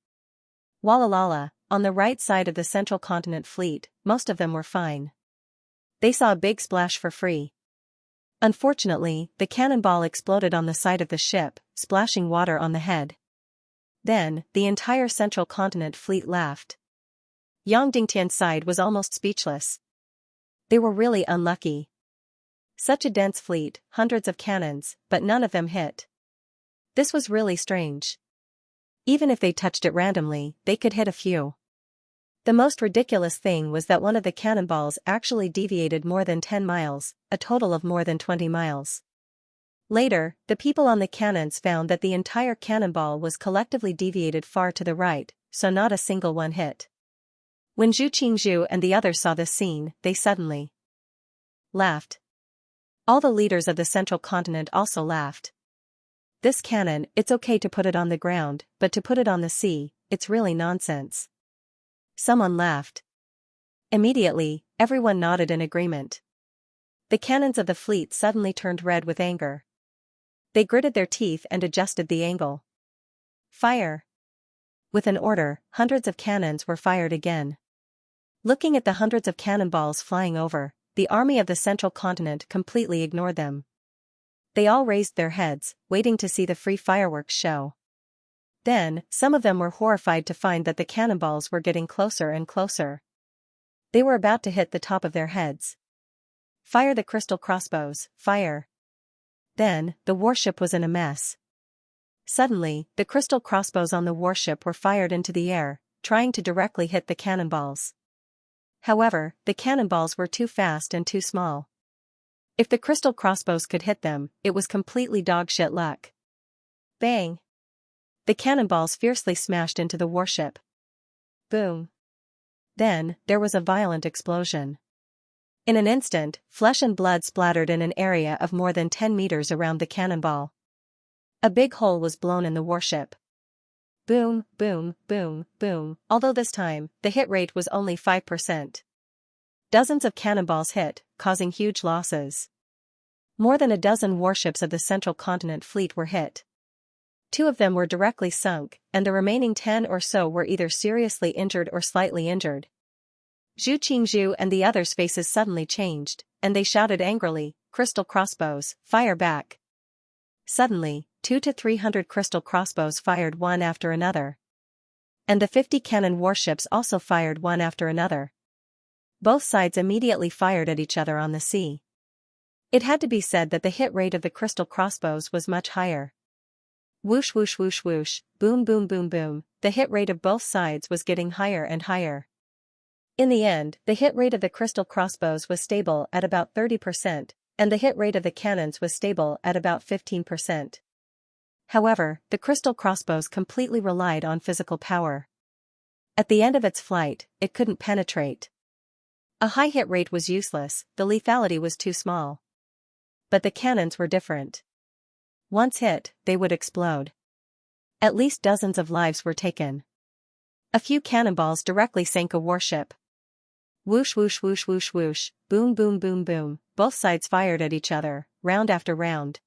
Walalala, on the right side of the Central Continent Fleet, most of them were fine. They saw a big splash for free. Unfortunately, the cannonball exploded on the side of the ship, splashing water on the head. Then, the entire Central Continent Fleet laughed. Yang Dingtian's side was almost speechless. They were really unlucky. Such a dense fleet, hundreds of cannons, but none of them hit. This was really strange. Even if they touched it randomly, they could hit a few. The most ridiculous thing was that one of the cannonballs actually deviated more than 10 miles, a total of more than 20 miles. Later, the people on the cannons found that the entire cannonball was collectively deviated far to the right, so not a single one hit. When Zhu Qingzhu and the others saw this scene, they suddenly laughed. All the leaders of the Central Continent also laughed. This cannon, it's okay to put it on the ground, but to put it on the sea, it's really nonsense. Someone laughed. Immediately, everyone nodded in agreement. The cannons of the fleet suddenly turned red with anger. They gritted their teeth and adjusted the angle. Fire! With an order, hundreds of cannons were fired again. Looking at the hundreds of cannonballs flying over, the army of the Central Continent completely ignored them. They all raised their heads, waiting to see the free fireworks show. Then, some of them were horrified to find that the cannonballs were getting closer and closer. They were about to hit the top of their heads. Fire the crystal crossbows, fire. Then, the warship was in a mess. Suddenly, the crystal crossbows on the warship were fired into the air, trying to directly hit the cannonballs. However, the cannonballs were too fast and too small. If the crystal crossbows could hit them, it was completely dogshit luck. Bang! The cannonballs fiercely smashed into the warship. Boom! Then, there was a violent explosion. In an instant, flesh and blood splattered in an area of more than 10 meters around the cannonball. A big hole was blown in the warship. Boom, boom, boom, boom, although this time, the hit rate was only 5%. Dozens of cannonballs hit, causing huge losses. More than a dozen warships of the Central Continent Fleet were hit. 2 of them were directly sunk, and the remaining 10 or so were either seriously injured or slightly injured. Zhu Qingzhu and the others' faces suddenly changed, and they shouted angrily, "Crystal crossbows, fire back!" Suddenly, 200 to 300 crystal crossbows fired one after another. And the 50 cannon warships also fired one after another. Both sides immediately fired at each other on the sea. It had to be said that the hit rate of the crystal crossbows was much higher. Whoosh whoosh whoosh whoosh, boom boom boom boom, the hit rate of both sides was getting higher and higher. In the end, the hit rate of the crystal crossbows was stable at about 30%, and the hit rate of the cannons was stable at about 15%. However, the crystal crossbows completely relied on physical power. At the end of its flight, it couldn't penetrate. A high hit rate was useless, the lethality was too small. But the cannons were different. Once hit, they would explode. At least dozens of lives were taken. A few cannonballs directly sank a warship. Whoosh whoosh whoosh whoosh whoosh, boom boom boom boom, both sides fired at each other, round after round.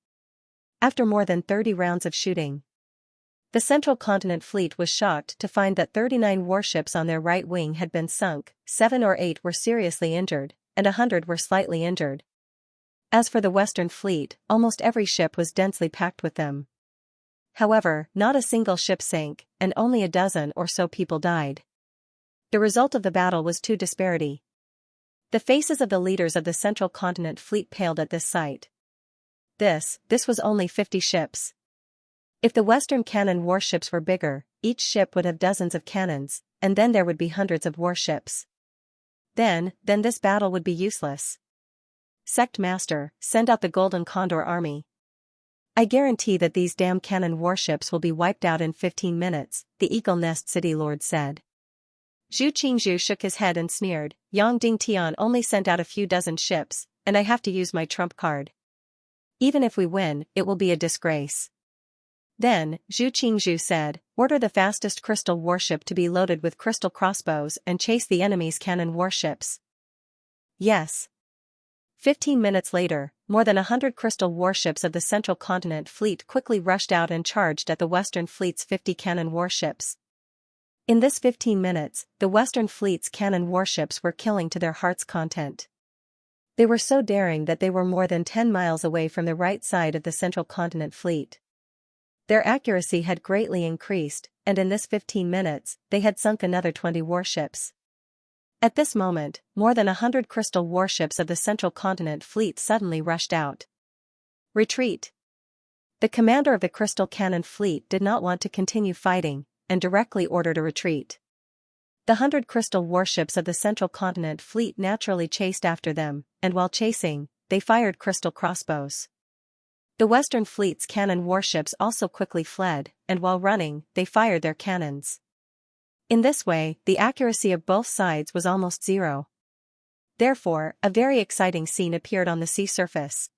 After more than 30 rounds of shooting, the Central Continent Fleet was shocked to find that 39 warships on their right wing had been sunk, 7 or 8 were seriously injured, and 100 were slightly injured. As for the Western Fleet, almost every ship was densely packed with them. However, not a single ship sank, and only a dozen or so people died. The result of the battle was two disparity. The faces of the leaders of the Central Continent Fleet paled at this sight. This was only 50 ships. If the Western cannon warships were bigger, each ship would have dozens of cannons, and then there would be hundreds of warships. Then this battle would be useless. Sect Master, send out the Golden Condor Army. I guarantee that these damn cannon warships will be wiped out in 15 minutes, the Eagle Nest City Lord said. Zhu Qingzhu shook his head and sneered, Yang Dingtian only sent out a few dozen ships, and I have to use my trump card. Even if we win, it will be a disgrace. Then, Zhu Qingzhu said, order the fastest crystal warship to be loaded with crystal crossbows and chase the enemy's cannon warships. Yes. 15 minutes later, more than 100 crystal warships of the Central Continent Fleet quickly rushed out and charged at the Western Fleet's 50 cannon warships. In this 15 minutes, the Western Fleet's cannon warships were killing to their heart's content. They were so daring that they were more than 10 miles away from the right side of the Central Continent Fleet. Their accuracy had greatly increased, and in this 15 minutes, they had sunk another 20 warships. At this moment, more than 100 crystal warships of the Central Continent Fleet suddenly rushed out. Retreat! The commander of the Crystal Cannon Fleet did not want to continue fighting, and directly ordered a retreat. The 100 crystal warships of the Central Continent Fleet naturally chased after them, and while chasing, they fired crystal crossbows. The Western Fleet's cannon warships also quickly fled, and while running, they fired their cannons. In this way, the accuracy of both sides was almost zero. Therefore, a very exciting scene appeared on the sea surface.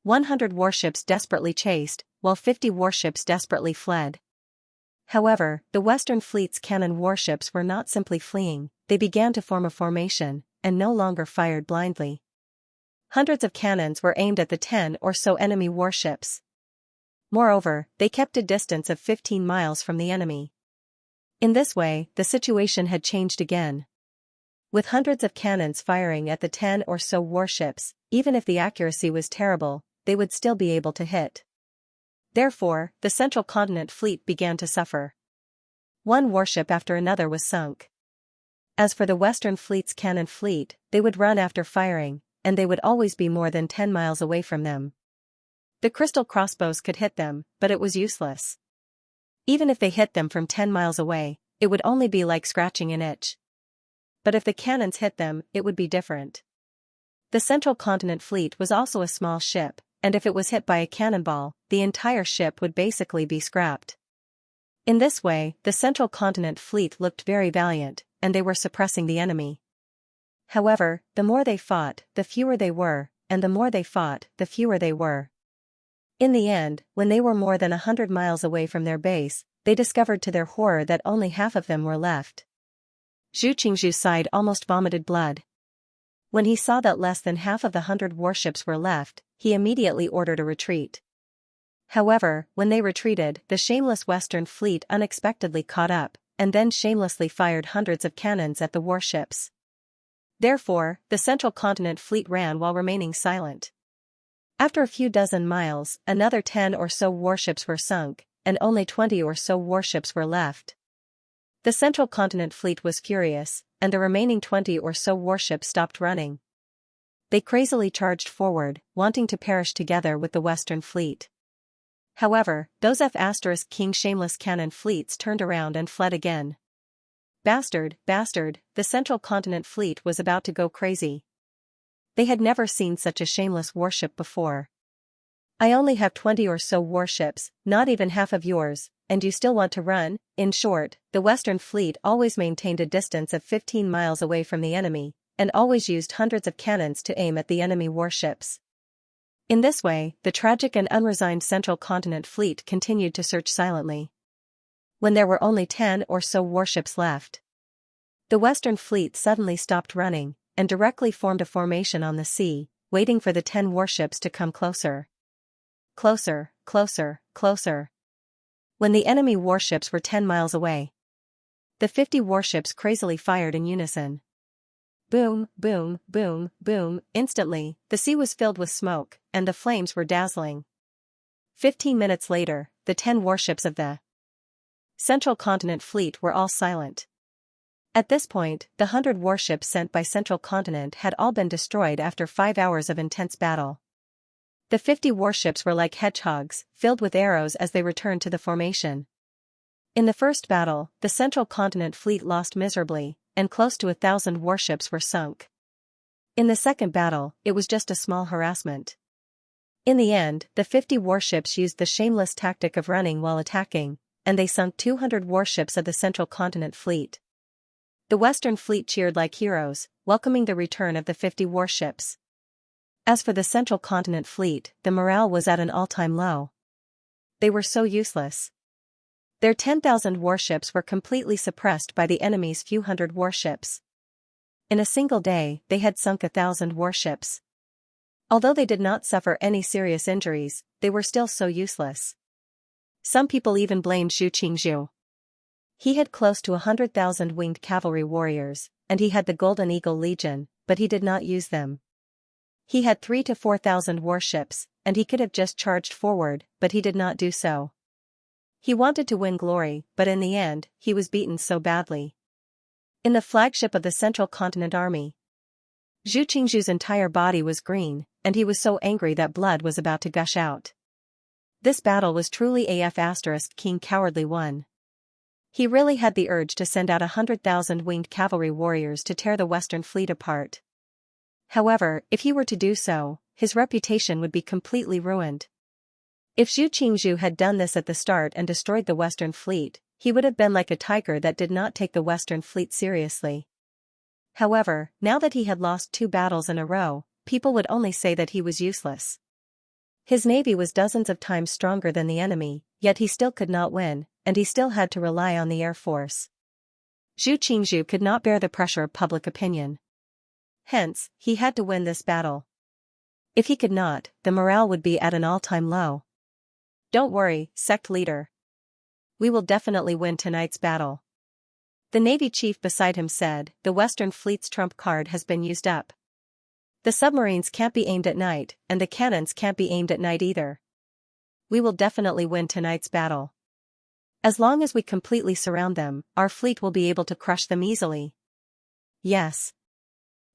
100 warships desperately chased, while 50 warships desperately fled. However, the Western Fleet's cannon warships were not simply fleeing, they began to form a formation, and no longer fired blindly. Hundreds of cannons were aimed at the 10 or so enemy warships. Moreover, they kept a distance of 15 miles from the enemy. In this way, the situation had changed again. With hundreds of cannons firing at the 10 or so warships, even if the accuracy was terrible, they would still be able to hit. Therefore, the Central Continent Fleet began to suffer. One warship after another was sunk. As for the Western Fleet's cannon fleet, they would run after firing, and they would always be more than 10 miles away from them. The crystal crossbows could hit them, but it was useless. Even if they hit them from 10 miles away, it would only be like scratching an itch. But if the cannons hit them, it would be different. The Central Continent Fleet was also a small ship, and if it was hit by a cannonball, the entire ship would basically be scrapped. In this way, the Central Continent Fleet looked very valiant, and they were suppressing the enemy. However, the more they fought, the fewer they were, and the more they fought, the fewer they were. In the end, when they were more than 100 miles away from their base, they discovered to their horror that only half of them were left. Xianxia sighed, almost vomited blood. When he saw that less than half of the 100 warships were left, he immediately ordered a retreat. However, when they retreated, the shameless Western Fleet unexpectedly caught up, and then shamelessly fired hundreds of cannons at the warships. Therefore, the Central Continent Fleet ran while remaining silent. After a few dozen miles, another 10 or so warships were sunk, and only 20 or so warships were left. The Central Continent Fleet was furious, and the remaining 20 or so warships stopped running. They crazily charged forward, wanting to perish together with the Western Fleet. However, those King shameless cannon fleets turned around and fled again. Bastard, the Central Continent Fleet was about to go crazy. They had never seen such a shameless warship before. I only have 20 or so warships, not even half of yours, and you still want to run? In short, the Western Fleet always maintained a distance of 15 miles away from the enemy, and always used hundreds of cannons to aim at the enemy warships. In this way, the tragic and unresigned Central Continent Fleet continued to search silently. When there were only 10 or so warships left, the Western Fleet suddenly stopped running, and directly formed a formation on the sea, waiting for the 10 warships to come closer. Closer, closer, closer. When the enemy warships were 10 miles away, the 50 warships crazily fired in unison. Boom, boom, boom, boom. Instantly, the sea was filled with smoke, and the flames were dazzling. 15 minutes later, the 10 warships of the Central Continent Fleet were all silent. At this point, the 100 warships sent by Central Continent had all been destroyed after 5 hours of intense battle. The 50 warships were like hedgehogs, filled with arrows as they returned to the formation. In the first battle, the Central Continent Fleet lost miserably, and close to 1,000 warships were sunk. In the second battle, it was just a small harassment. In the end, the 50 warships used the shameless tactic of running while attacking, and they sunk 200 warships of the Central Continent Fleet. The Western Fleet cheered like heroes, welcoming the return of the 50 warships. As for the Central Continent Fleet, the morale was at an all-time low. They were so useless. Their 10,000 warships were completely suppressed by the enemy's few hundred warships. In a single day, they had sunk 1,000 warships. Although they did not suffer any serious injuries, they were still so useless. Some people even blamed Xianxia. He had close to 100,000 winged cavalry warriors, and he had the Golden Eagle Legion, but he did not use them. He had 3,000 to 4,000 warships, and he could have just charged forward, but he did not do so. He wanted to win glory, but in the end, he was beaten so badly. In the flagship of the Central Continent Army, Xianxia's entire body was green, and he was so angry that blood was about to gush out. This battle was truly King cowardly one. He really had the urge to send out 100,000 winged cavalry warriors to tear the Western Fleet apart. However, if he were to do so, his reputation would be completely ruined. If Xianxia had done this at the start and destroyed the Western Fleet, he would have been like a tiger that did not take the Western Fleet seriously. However, now that he had lost 2 battles in a row, people would only say that he was useless. His navy was dozens of times stronger than the enemy, yet he still could not win, and he still had to rely on the air force. Xianxia could not bear the pressure of public opinion. Hence, he had to win this battle. If he could not, the morale would be at an all-time low. Don't worry, sect leader. We will definitely win tonight's battle. The Navy chief beside him said, the Western Fleet's trump card has been used up. The submarines can't be aimed at night, and the cannons can't be aimed at night either. We will definitely win tonight's battle. As long as we completely surround them, our fleet will be able to crush them easily. Yes.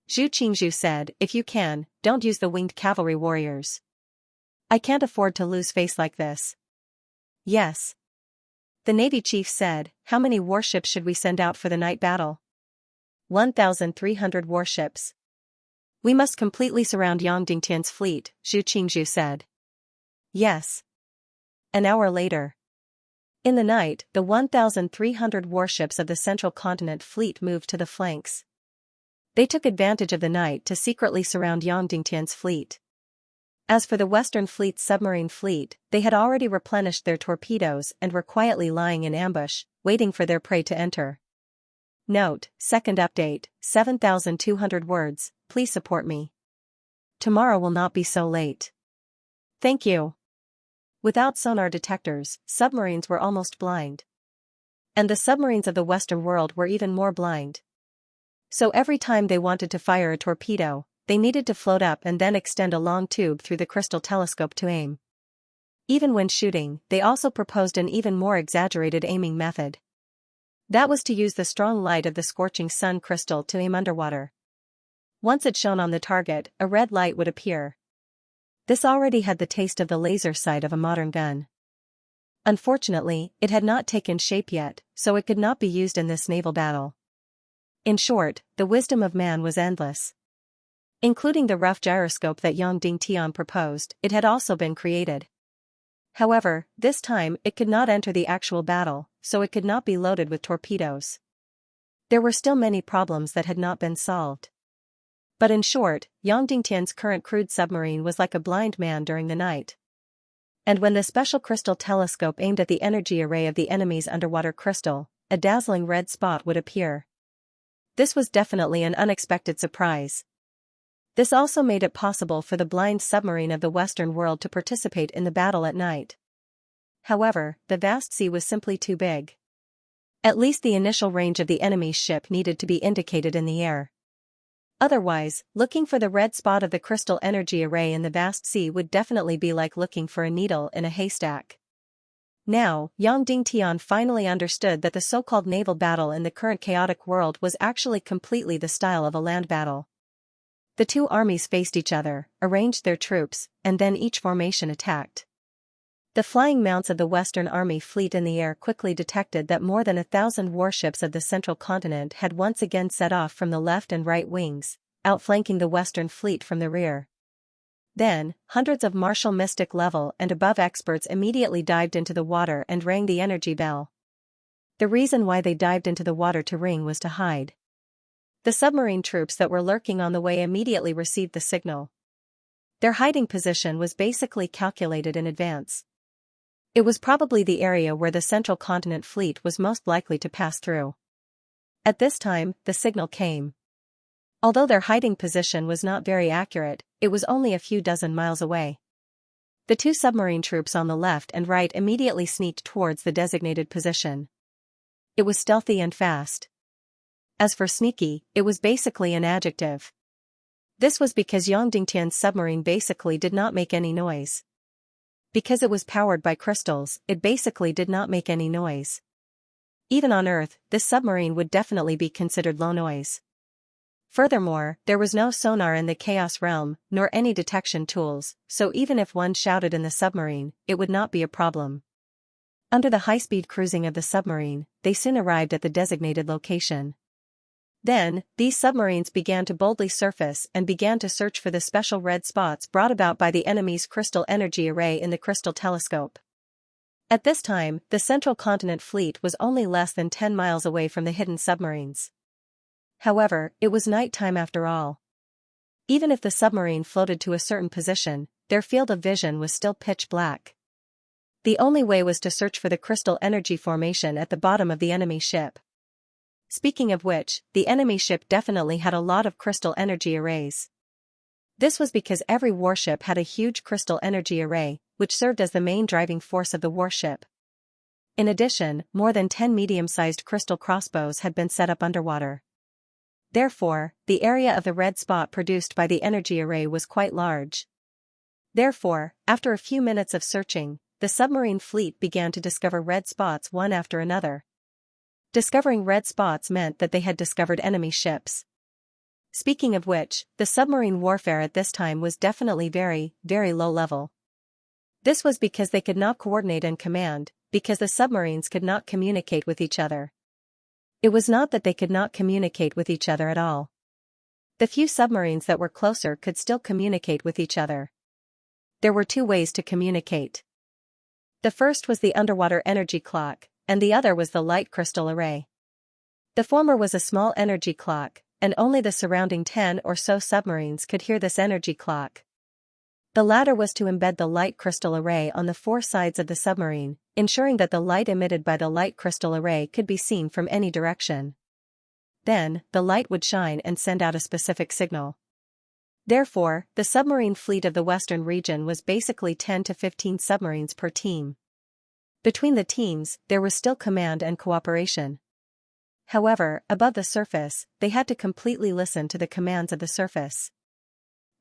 Zhu Qingzhu said, if you can, don't use the winged cavalry warriors. I can't afford to lose face like this. Yes. The Navy chief said, how many warships should we send out for the night battle? 1,300 warships. We must completely surround Yang Dingtian's fleet, Zhu Qingzhu said. Yes. An hour later. In the night, the 1,300 warships of the Central Continent fleet moved to the flanks. They took advantage of the night to secretly surround Yang Dingtian's fleet. As for the Western Fleet's submarine fleet, they had already replenished their torpedoes and were quietly lying in ambush, waiting for their prey to enter. Note, second update, 7,200 words, please support me. Tomorrow will not be so late. Thank you. Without sonar detectors, submarines were almost blind. And the submarines of the Western world were even more blind. So every time they wanted to fire a torpedo, they needed to float up and then extend a long tube through the crystal telescope to aim. Even when shooting, they also proposed an even more exaggerated aiming method. That was to use the strong light of the scorching sun crystal to aim underwater. Once it shone on the target, a red light would appear. This already had the taste of the laser sight of a modern gun. Unfortunately, it had not taken shape yet, so it could not be used in this naval battle. In short, the wisdom of man was endless. Including the rough gyroscope that Yang Dingtian proposed, it had also been created. However, this time it could not enter the actual battle, so it could not be loaded with torpedoes. There were still many problems that had not been solved. But in short, Yang Dingtian's current crude submarine was like a blind man during the night. And when the special crystal telescope aimed at the energy array of the enemy's underwater crystal, a dazzling red spot would appear. This was definitely an unexpected surprise. This also made it possible for the blind submarine of the Western world to participate in the battle at night. However, the vast sea was simply too big. At least the initial range of the enemy's ship needed to be indicated in the air. Otherwise, looking for the red spot of the crystal energy array in the vast sea would definitely be like looking for a needle in a haystack. Now, Yang Dingtian finally understood that the so-called naval battle in the current chaotic world was actually completely the style of a land battle. The two armies faced each other, arranged their troops, and then each formation attacked. The flying mounts of the Western Army fleet in the air quickly detected that more than 1,000 warships of the Central Continent had once again set off from the left and right wings, outflanking the Western fleet from the rear. Then, hundreds of martial mystic level and above experts immediately dived into the water and rang the energy bell. The reason why they dived into the water to ring was to hide. The submarine troops that were lurking on the way immediately received the signal. Their hiding position was basically calculated in advance. It was probably the area where the Central Continent fleet was most likely to pass through. At this time, the signal came. Although their hiding position was not very accurate, it was only a few dozen miles away. The two submarine troops on the left and right immediately sneaked towards the designated position. It was stealthy and fast. As for sneaky, it was basically an adjective. This was because Yang Dingtian's submarine basically did not make any noise. Because it was powered by crystals, it basically did not make any noise. Even on Earth, this submarine would definitely be considered low noise. Furthermore, there was no sonar in the Chaos Realm, nor any detection tools, so even if one shouted in the submarine, it would not be a problem. Under the high-speed cruising of the submarine, they soon arrived at the designated location. Then, these submarines began to boldly surface and began to search for the special red spots brought about by the enemy's crystal energy array in the crystal telescope. At this time, the Central Continent fleet was only less than 10 miles away from the hidden submarines. However, it was nighttime after all. Even if the submarine floated to a certain position, their field of vision was still pitch black. The only way was to search for the crystal energy formation at the bottom of the enemy ship. Speaking of which, the enemy ship definitely had a lot of crystal energy arrays. This was because every warship had a huge crystal energy array, which served as the main driving force of the warship. In addition, more than 10 medium-sized crystal crossbows had been set up underwater. Therefore, the area of the red spot produced by the energy array was quite large. Therefore, after a few minutes of searching, the submarine fleet began to discover red spots one after another. Discovering red spots meant that they had discovered enemy ships. Speaking of which, the submarine warfare at this time was definitely very, very low level. This was because they could not coordinate and command, because the submarines could not communicate with each other. It was not that they could not communicate with each other at all. The few submarines that were closer could still communicate with each other. There were two ways to communicate. The first was the underwater energy clock, and the other was the light crystal array. The former was a small energy clock, and only the surrounding 10 or so submarines could hear this energy clock. The latter was to embed the light crystal array on the four sides of the submarine, ensuring that the light emitted by the light crystal array could be seen from any direction. Then, the light would shine and send out a specific signal. Therefore, the submarine fleet of the western region was basically 10 to 15 submarines per team. Between the teams, there was still command and cooperation. However, above the surface, they had to completely listen to the commands of the surface.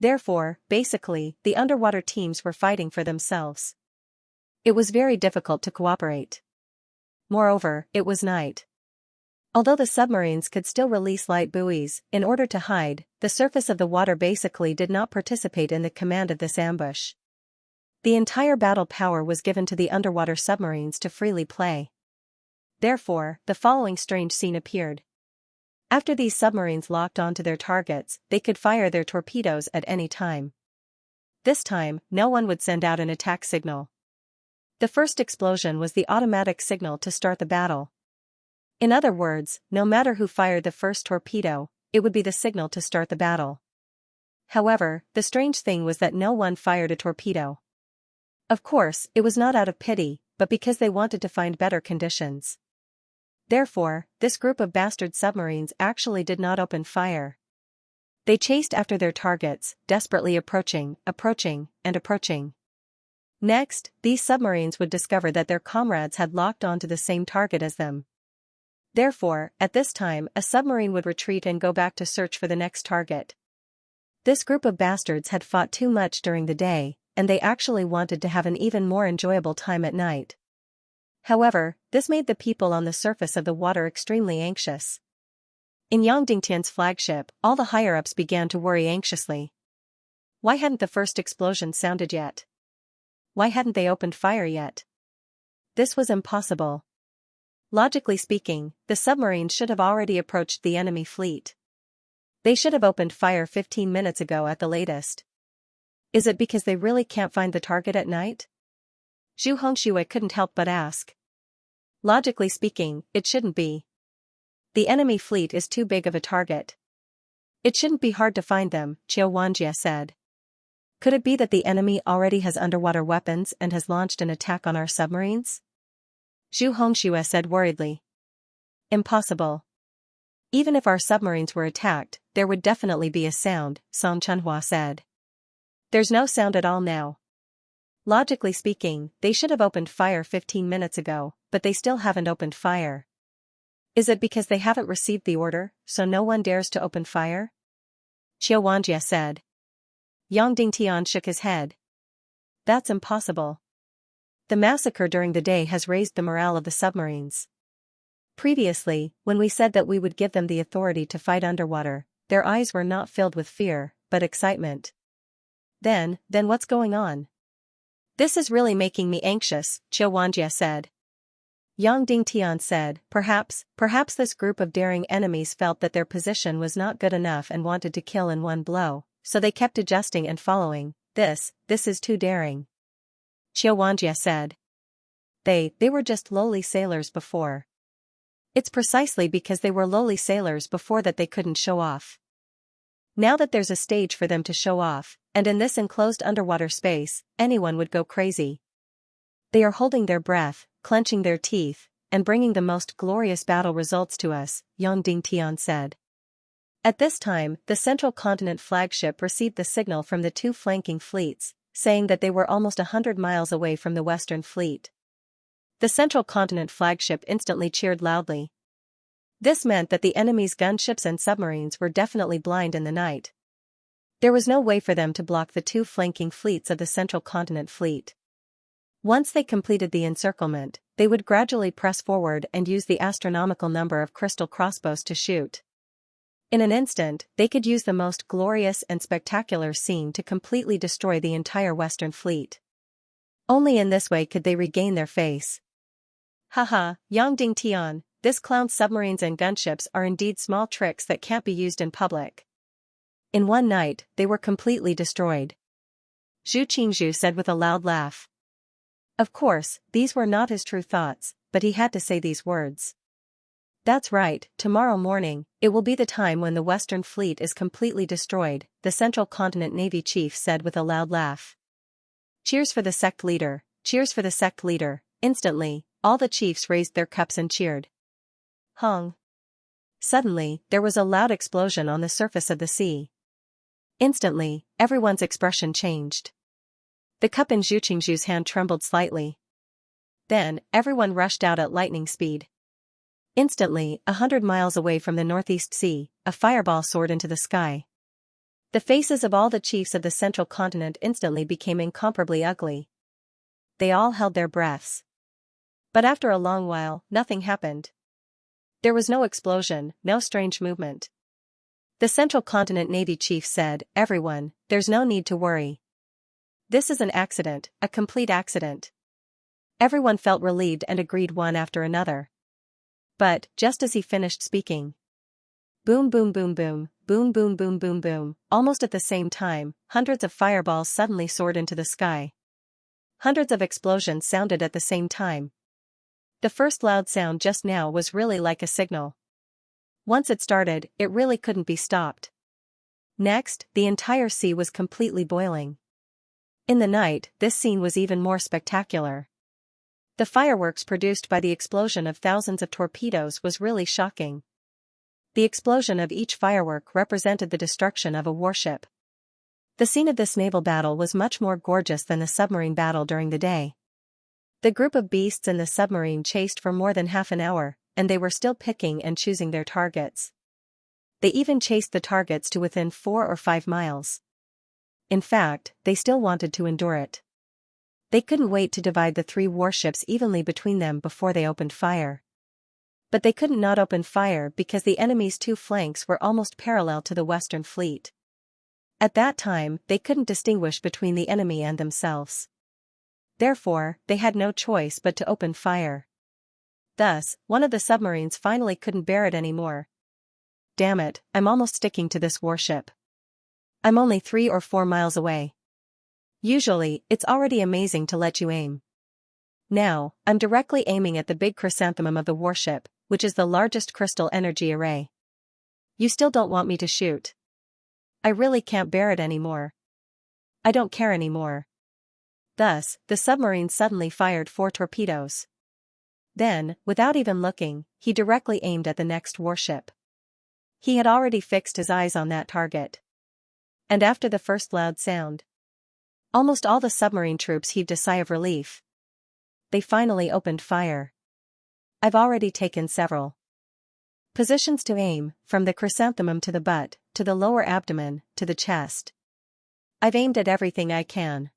Therefore, basically, the underwater teams were fighting for themselves. It was very difficult to cooperate. Moreover, it was night. Although the submarines could still release light buoys in order to hide, the surface of the water basically did not participate in the command of this ambush. The entire battle power was given to the underwater submarines to freely play. Therefore, the following strange scene appeared. After these submarines locked onto their targets, they could fire their torpedoes at any time. This time, no one would send out an attack signal. The first explosion was the automatic signal to start the battle. In other words, no matter who fired the first torpedo, it would be the signal to start the battle. However, the strange thing was that no one fired a torpedo. Of course, it was not out of pity, but because they wanted to find better conditions. Therefore, this group of bastard submarines actually did not open fire. They chased after their targets, desperately approaching, and approaching. Next, these submarines would discover that their comrades had locked onto the same target as them. Therefore, at this time, a submarine would retreat and go back to search for the next target. This group of bastards had fought too much during the day, and they actually wanted to have an even more enjoyable time at night. However, this made the people on the surface of the water extremely anxious. In Yang Dingtian's flagship, all the higher-ups began to worry anxiously. Why hadn't the first explosion sounded yet? Why hadn't they opened fire yet? This was impossible. Logically speaking, the submarines should have already approached the enemy fleet. They should have opened fire 15 minutes ago at the latest. Is it because they really can't find the target at night? Xianxia couldn't help but ask. Logically speaking, it shouldn't be. The enemy fleet is too big of a target. It shouldn't be hard to find them, Xianxia said. Could it be that the enemy already has underwater weapons and has launched an attack on our submarines? Xianxia said worriedly. Impossible. Even if our submarines were attacked, there would definitely be a sound, Song Chunhua said. There's no sound at all now. Logically speaking, they should have opened fire 15 minutes ago, but they still haven't opened fire. Is it because they haven't received the order, so no one dares to open fire? Xianxia said. Yang Dingtian shook his head. That's impossible. The massacre during the day has raised the morale of the submarines. Previously, when we said that we would give them the authority to fight underwater, their eyes were not filled with fear, but excitement. Then what's going on? This is really making me anxious, Xianxia said. Yang Dingtian said, perhaps this group of daring enemies felt that their position was not good enough and wanted to kill in one blow, so they kept adjusting and following. This is too daring. Xianxia said. They were just lowly sailors before. It's precisely because they were lowly sailors before that they couldn't show off. Now that there's a stage for them to show off, and in this enclosed underwater space, anyone would go crazy. They are holding their breath, clenching their teeth, and bringing the most glorious battle results to us, Yang Dingtian said. At this time, the Central Continent flagship received the signal from the two flanking fleets, saying that they were almost 100 miles away from the Western Fleet. The Central Continent flagship instantly cheered loudly. This meant that the enemy's gunships and submarines were definitely blind in the night. There was no way for them to block the two flanking fleets of the Central Continent Fleet. Once they completed the encirclement, they would gradually press forward and use the astronomical number of crystal crossbows to shoot. In an instant, they could use the most glorious and spectacular scene to completely destroy the entire Western Fleet. Only in this way could they regain their face. Haha, Yang Ding Tian, this clown's submarines and gunships are indeed small tricks that can't be used in public. In one night, they were completely destroyed. Zhu Qingzhu said with a loud laugh. Of course, these were not his true thoughts, but he had to say these words. That's right, tomorrow morning, it will be the time when the Western Fleet is completely destroyed, the Central Continent Navy chief said with a loud laugh. Cheers for the sect leader, cheers for the sect leader. Instantly, all the chiefs raised their cups and cheered. Hung. Suddenly, there was a loud explosion on the surface of the sea. Instantly, everyone's expression changed. The cup in Zhu Qingzhu's hand trembled slightly. Then, everyone rushed out at lightning speed. Instantly, 100 miles away from the Northeast Sea, a fireball soared into the sky. The faces of all the chiefs of the Central Continent instantly became incomparably ugly. They all held their breaths. But after a long while, nothing happened. There was no explosion, no strange movement. The Central Continent Navy chief said, "Everyone, there's no need to worry. This is an accident, a complete accident." Everyone felt relieved and agreed one after another. But, just as he finished speaking, boom boom boom boom, boom boom boom boom boom, almost at the same time, hundreds of fireballs suddenly soared into the sky. Hundreds of explosions sounded at the same time. The first loud sound just now was really like a signal. Once it started, it really couldn't be stopped. Next, the entire sea was completely boiling. In the night, this scene was even more spectacular. The fireworks produced by the explosion of thousands of torpedoes was really shocking. The explosion of each firework represented the destruction of a warship. The scene of this naval battle was much more gorgeous than the submarine battle during the day. The group of beasts in the submarine chased for more than half an hour, and they were still picking and choosing their targets. They even chased the targets to within 4 or 5 miles. In fact, they still wanted to endure it. They couldn't wait to divide the 3 warships evenly between them before they opened fire. But they couldn't not open fire because the enemy's 2 flanks were almost parallel to the Western Fleet. At that time, they couldn't distinguish between the enemy and themselves. Therefore, they had no choice but to open fire. Thus, one of the submarines finally couldn't bear it anymore. Damn it, I'm almost sticking to this warship. I'm only 3 or 4 miles away. Usually, it's already amazing to let you aim. Now, I'm directly aiming at the big chrysanthemum of the warship, which is the largest crystal energy array. You still don't want me to shoot. I really can't bear it anymore. I don't care anymore. Thus, the submarine suddenly fired 4 torpedoes. Then, without even looking, he directly aimed at the next warship. He had already fixed his eyes on that target. And after the first loud sound, almost all the submarine troops heaved a sigh of relief. They finally opened fire. I've already taken several positions to aim, from the chrysanthemum to the butt, to the lower abdomen, to the chest. I've aimed at everything I can.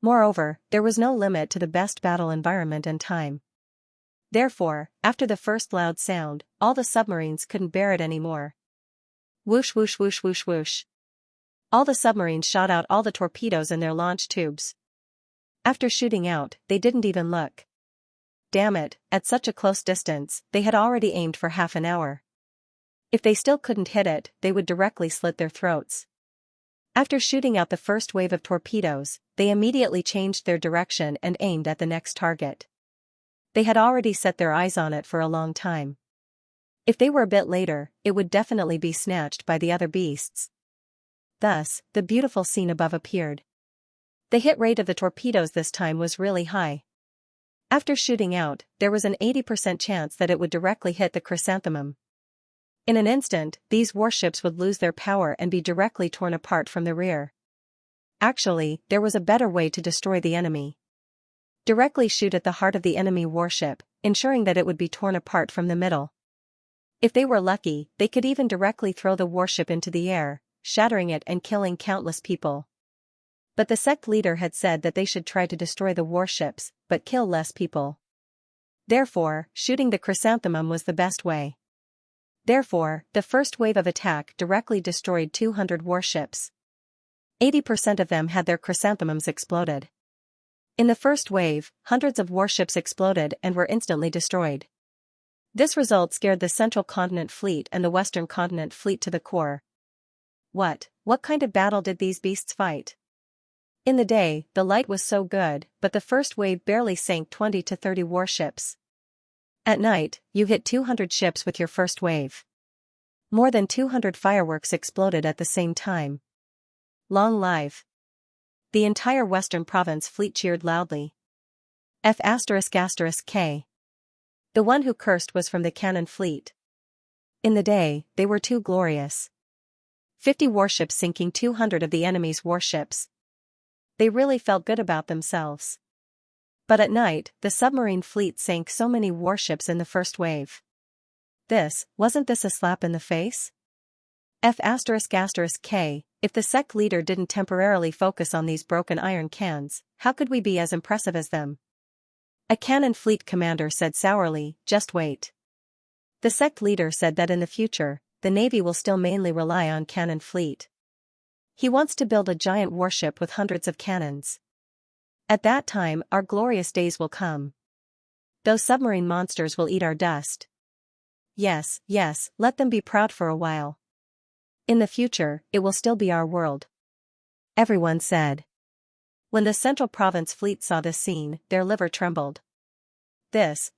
Moreover, there was no limit to the best battle environment and time. Therefore, after the first loud sound, all the submarines couldn't bear it anymore. Whoosh whoosh whoosh whoosh whoosh. All the submarines shot out all the torpedoes in their launch tubes. After shooting out, they didn't even look. Damn it, at such a close distance, they had already aimed for half an hour. If they still couldn't hit it, they would directly slit their throats. After shooting out the first wave of torpedoes, they immediately changed their direction and aimed at the next target. They had already set their eyes on it for a long time. If they were a bit later, it would definitely be snatched by the other beasts. Thus, the beautiful scene above appeared. The hit rate of the torpedoes this time was really high. After shooting out, there was an 80% chance that it would directly hit the chrysanthemum. In an instant, these warships would lose their power and be directly torn apart from the rear. Actually, there was a better way to destroy the enemy. Directly shoot at the heart of the enemy warship, ensuring that it would be torn apart from the middle. If they were lucky, they could even directly throw the warship into the air, shattering it and killing countless people. But the sect leader had said that they should try to destroy the warships, but kill less people. Therefore, shooting the chrysanthemum was the best way. Therefore, the first wave of attack directly destroyed 200 warships. 80% of them had their chrysanthemums exploded. In the first wave, hundreds of warships exploded and were instantly destroyed. This result scared the Central Continent Fleet and the Western Continent Fleet to the core. What kind of battle did these beasts fight? In the day, the light was so good, but the first wave barely sank 20 to 30 warships. At night, you hit 200 ships with your first wave. More than 200 fireworks exploded at the same time. Long live. The entire Western Province Fleet cheered loudly. F***K. The one who cursed was from the Cannon Fleet. In the day, they were too glorious. 50 warships sinking 200 of the enemy's warships. They really felt good about themselves. But at night, the submarine fleet sank so many warships in the first wave. Wasn't this a slap in the face? F***K, if the sect leader didn't temporarily focus on these broken iron cans, how could we be as impressive as them? A Cannon Fleet commander said sourly, just wait. The sect leader said that in the future, the Navy will still mainly rely on Cannon Fleet. He wants to build a giant warship with hundreds of cannons. At that time, our glorious days will come. Those submarine monsters will eat our dust. Yes, let them be proud for a while. In the future, it will still be our world. Everyone said. When the Central Province Fleet saw this scene, their liver trembled.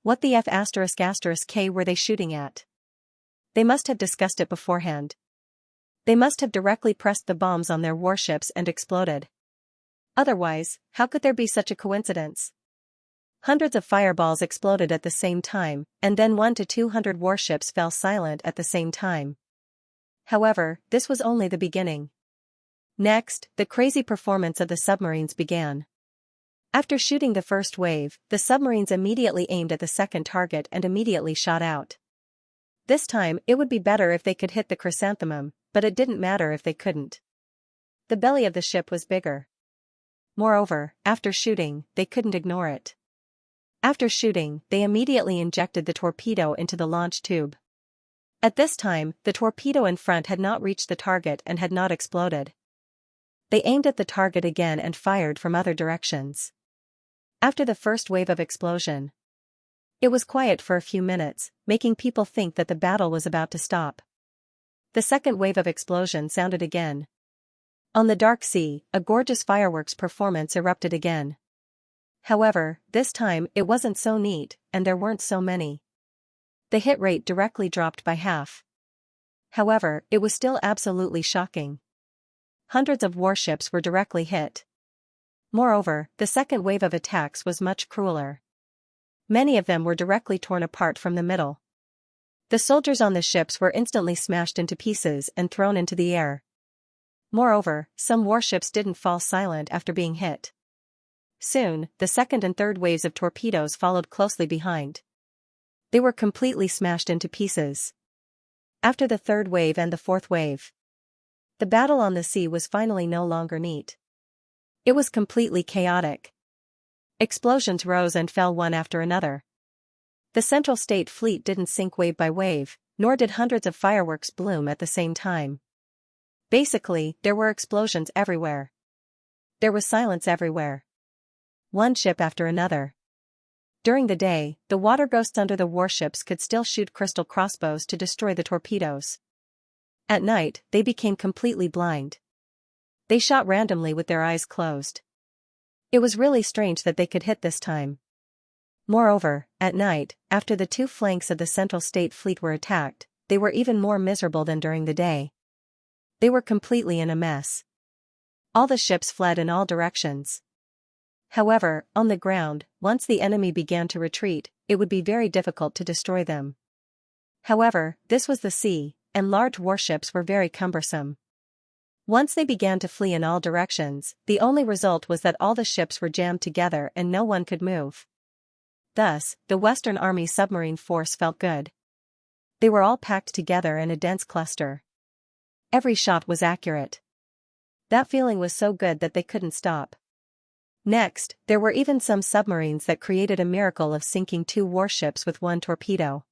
What the F***K were they shooting at? They must have discussed it beforehand. They must have directly pressed the bombs on their warships and exploded. Otherwise, how could there be such a coincidence? Hundreds of fireballs exploded at the same time, and then 1 to 200 warships fell silent at the same time. However, this was only the beginning. Next, the crazy performance of the submarines began. After shooting the first wave, the submarines immediately aimed at the second target and immediately shot out. This time, it would be better if they could hit the chrysanthemum, but it didn't matter if they couldn't. The belly of the ship was bigger. Moreover, after shooting, they couldn't ignore it. After shooting, they immediately injected the torpedo into the launch tube. At this time, the torpedo in front had not reached the target and had not exploded. They aimed at the target again and fired from other directions. After the first wave of explosion, it was quiet for a few minutes, making people think that the battle was about to stop. The second wave of explosion sounded again. On the dark sea, a gorgeous fireworks performance erupted again. However, this time it wasn't so neat, and there weren't so many. The hit rate directly dropped by half. However, it was still absolutely shocking. Hundreds of warships were directly hit. Moreover, the second wave of attacks was much crueler. Many of them were directly torn apart from the middle. The soldiers on the ships were instantly smashed into pieces and thrown into the air. Moreover, some warships didn't fall silent after being hit. Soon, the second and third waves of torpedoes followed closely behind. They were completely smashed into pieces. After the third wave and the fourth wave, the battle on the sea was finally no longer neat. It was completely chaotic. Explosions rose and fell one after another. The Central State Fleet didn't sink wave by wave, nor did hundreds of fireworks bloom at the same time. Basically, there were explosions everywhere. There was silence everywhere. One ship after another. During the day, the water ghosts under the warships could still shoot crystal crossbows to destroy the torpedoes. At night, they became completely blind. They shot randomly with their eyes closed. It was really strange that they could hit this time. Moreover, at night, after the two flanks of the Central State Fleet were attacked, they were even more miserable than during the day. They were completely in a mess. All the ships fled in all directions. However, on the ground, once the enemy began to retreat, it would be very difficult to destroy them. However, this was the sea, and large warships were very cumbersome. Once they began to flee in all directions, the only result was that all the ships were jammed together and no one could move. Thus, the Western Army submarine force felt good. They were all packed together in a dense cluster. Every shot was accurate. That feeling was so good that they couldn't stop. Next, there were even some submarines that created a miracle of sinking 2 warships with 1 torpedo.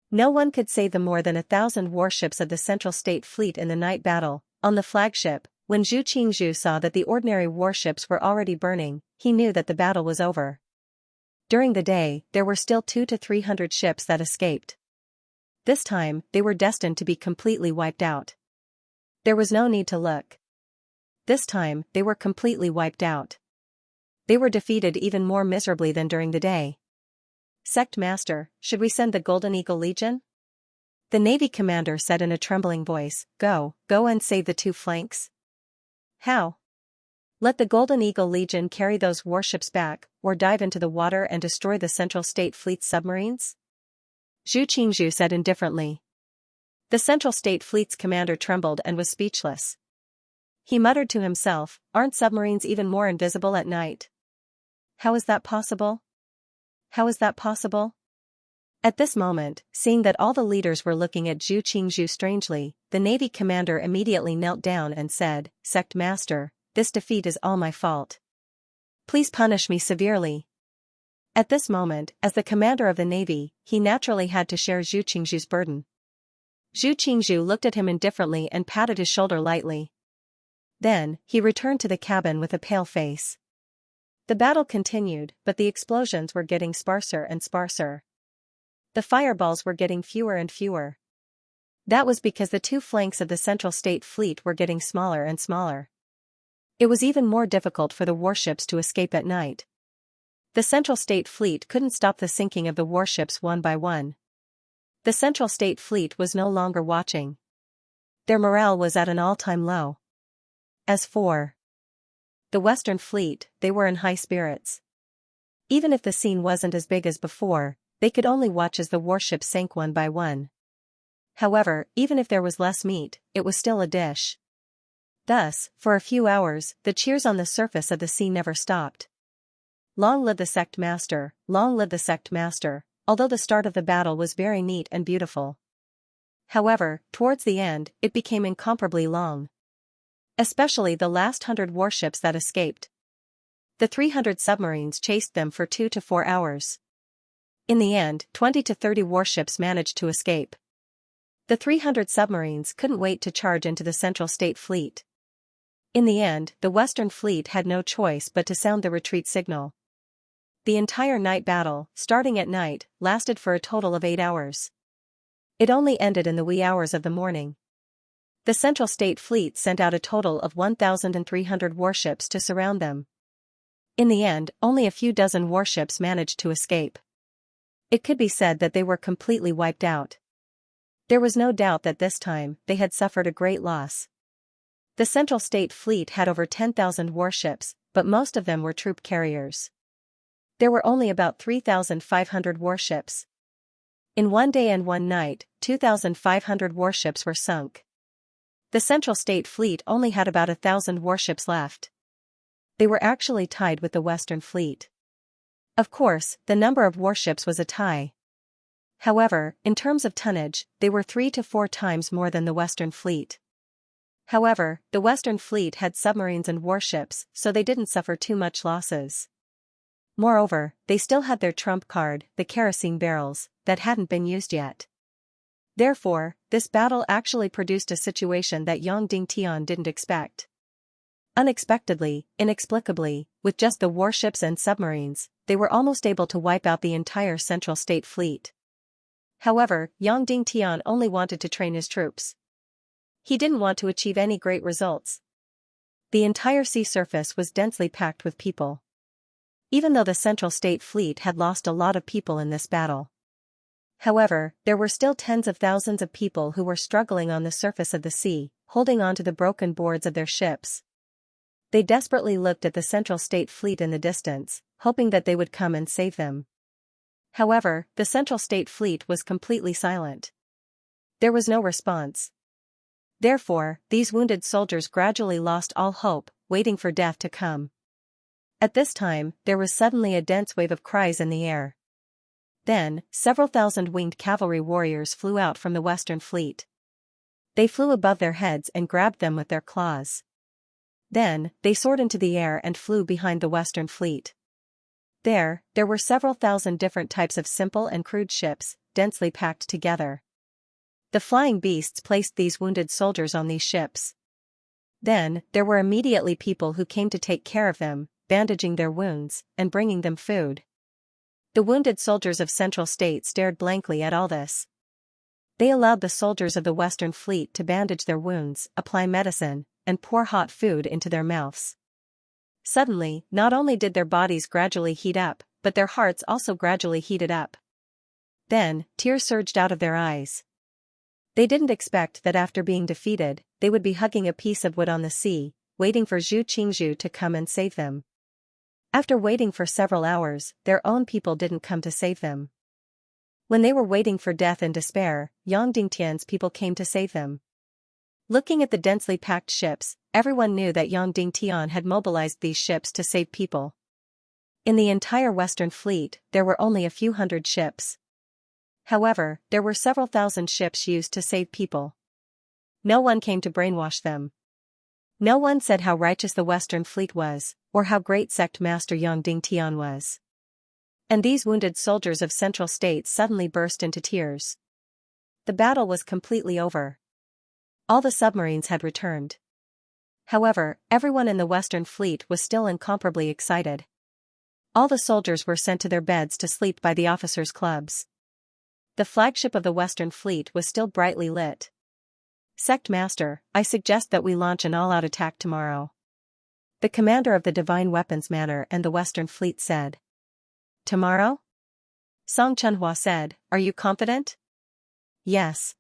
No one could save the more than 1,000 warships of the Central State Fleet in the night battle. On the flagship, when Zhu Qingzhu saw that the ordinary warships were already burning, he knew that the battle was over. During the day, there were still 200 to 300 ships that escaped. This time, they were destined to be completely wiped out. There was no need to look. This time, they were completely wiped out. They were defeated even more miserably than during the day. Sect Master, should we send the Golden Eagle Legion? The Navy commander said in a trembling voice, Go and save the 2 flanks. How? Let the Golden Eagle Legion carry those warships back, or dive into the water and destroy the Central State Fleet's submarines? Zhu Qingzhu said indifferently. The Central State Fleet's commander trembled and was speechless. He muttered to himself, Aren't submarines even more invisible at night? How is that possible? How is that possible? At this moment, seeing that all the leaders were looking at Zhu Qingzhu strangely, the Navy commander immediately knelt down and said, Sect Master, this defeat is all my fault. Please punish me severely. At this moment, as the commander of the Navy, he naturally had to share Zhu Qingzhu's burden. Zhu Qingzhu looked at him indifferently and patted his shoulder lightly. Then, he returned to the cabin with a pale face. The battle continued, but the explosions were getting sparser and sparser. The fireballs were getting fewer and fewer. That was because the 2 flanks of the Central State Fleet were getting smaller and smaller. It was even more difficult for the warships to escape at night. The Central State Fleet couldn't stop the sinking of the warships one by one. The Central State Fleet was no longer watching. Their morale was at an all-time low. As for the Western Fleet, they were in high spirits. Even if the scene wasn't as big as before, they could only watch as the warships sank one by one. However, even if there was less meat, it was still a dish. Thus, for a few hours, the cheers on the surface of the sea never stopped. Long live the Sect Master, long live the Sect Master, although the start of the battle was very neat and beautiful. However, towards the end, it became incomparably long. Especially the last 100 warships that escaped. The 300 submarines chased them for 2 to 4 hours. In the end, 20 to 30 warships managed to escape. The 300 submarines couldn't wait to charge into the Central State Fleet. In the end, the Western Fleet had no choice but to sound the retreat signal. The entire night battle, starting at night, lasted for a total of 8 hours. It only ended in the wee hours of the morning. The Central State Fleet sent out a total of 1,300 warships to surround them. In the end, only a few dozen warships managed to escape. It could be said that they were completely wiped out. There was no doubt that this time, they had suffered a great loss. The Central State Fleet had over 10,000 warships, but most of them were troop carriers. There were only about 3,500 warships. In one day and one night, 2,500 warships were sunk. The Central State Fleet only had about 1,000 warships left. They were actually tied with the Western Fleet. Of course, the number of warships was a tie. However, in terms of tonnage, they were 3 to 4 times more than the Western Fleet. However, the Western Fleet had submarines and warships, so they didn't suffer too much losses. Moreover, they still had their trump card, the kerosene barrels, that hadn't been used yet. Therefore, this battle actually produced a situation that Yang Dingtian didn't expect. Unexpectedly, inexplicably, with just the warships and submarines, they were almost able to wipe out the entire Central State Fleet. However, Yang Dingtian only wanted to train his troops. He didn't want to achieve any great results. The entire sea surface was densely packed with people. Even though the Central State Fleet had lost a lot of people in this battle. However, there were still tens of thousands of people who were struggling on the surface of the sea, holding on to the broken boards of their ships. They desperately looked at the Central State Fleet in the distance, hoping that they would come and save them. However, the Central State Fleet was completely silent. There was no response. Therefore, these wounded soldiers gradually lost all hope, waiting for death to come. At this time, there was suddenly a dense wave of cries in the air. Then, several thousand winged cavalry warriors flew out from the Western fleet. They flew above their heads and grabbed them with their claws. Then, they soared into the air and flew behind the Western fleet. There were several thousand different types of simple and crude ships, densely packed together. The flying beasts placed these wounded soldiers on these ships. Then, there were immediately people who came to take care of them, bandaging their wounds, and bringing them food. The wounded soldiers of Central State stared blankly at all this. They allowed the soldiers of the Western Fleet to bandage their wounds, apply medicine, and pour hot food into their mouths. Suddenly, not only did their bodies gradually heat up, but their hearts also gradually heated up. Then, tears surged out of their eyes. They didn't expect that after being defeated, they would be hugging a piece of wood on the sea, waiting for Xianxia to come and save them. After waiting for several hours, their own people didn't come to save them. When they were waiting for death and despair, Yang Dingtian's people came to save them. Looking at the densely packed ships, everyone knew that Yang Dingtian had mobilized these ships to save people. In the entire Western Fleet, there were only a few hundred ships. However, there were several thousand ships used to save people. No one came to brainwash them. No one said how righteous the Western Fleet was, or how great sect master Yang Dingtian was. And these wounded soldiers of Central State suddenly burst into tears. The battle was completely over. All the submarines had returned. However, everyone in the Western Fleet was still incomparably excited. All the soldiers were sent to their beds to sleep by the officers' clubs. The flagship of the Western Fleet was still brightly lit. Sect Master, I suggest that we launch an all-out attack tomorrow. The commander of the Divine Weapons Manor and the Western Fleet said. Tomorrow? Song Chunhua said, are you confident? Yes.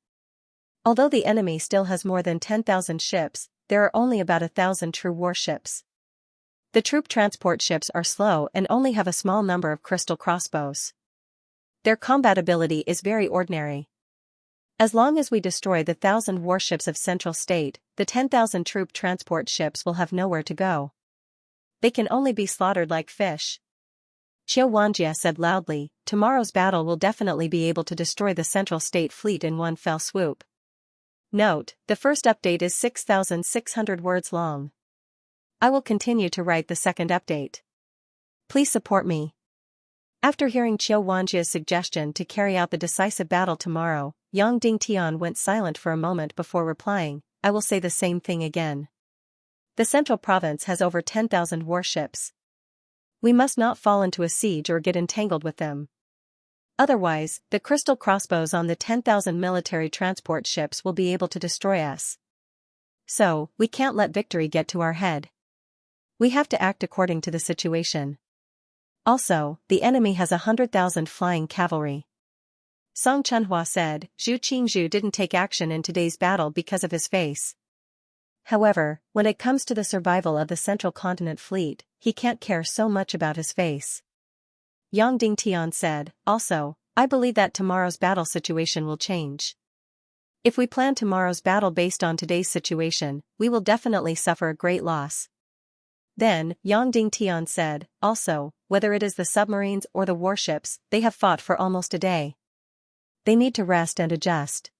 Although the enemy still has more than 10,000 ships, there are only about 1,000 true warships. The troop transport ships are slow and only have a small number of crystal crossbows. Their combat ability is very ordinary. As long as we destroy the 1,000 warships of Central State, the 10,000 troop transport ships will have nowhere to go. They can only be slaughtered like fish. Xianxia said loudly, tomorrow's battle will definitely be able to destroy the Central State fleet in one fell swoop. Note, the first update is 6,600 words long. I will continue to write the second update. Please support me. After hearing Xianxia's suggestion to carry out the decisive battle tomorrow, Yang Dingtian went silent for a moment before replying, I will say the same thing again. The Central Province has over 10,000 warships. We must not fall into a siege or get entangled with them. Otherwise, the crystal crossbows on the 10,000 military transport ships will be able to destroy us. So, we can't let victory get to our head. We have to act according to the situation. Also, the enemy has 100,000 flying cavalry. Song Chunhua said, Zhu Qingzhu didn't take action in today's battle because of his face. However, when it comes to the survival of the Central Continent fleet, he can't care so much about his face. Yang Dingtian said, also, I believe that tomorrow's battle situation will change. If we plan tomorrow's battle based on today's situation, we will definitely suffer a great loss. Then, Yang Dingtian said, also, whether it is the submarines or the warships, they have fought for almost a day. They need to rest and adjust.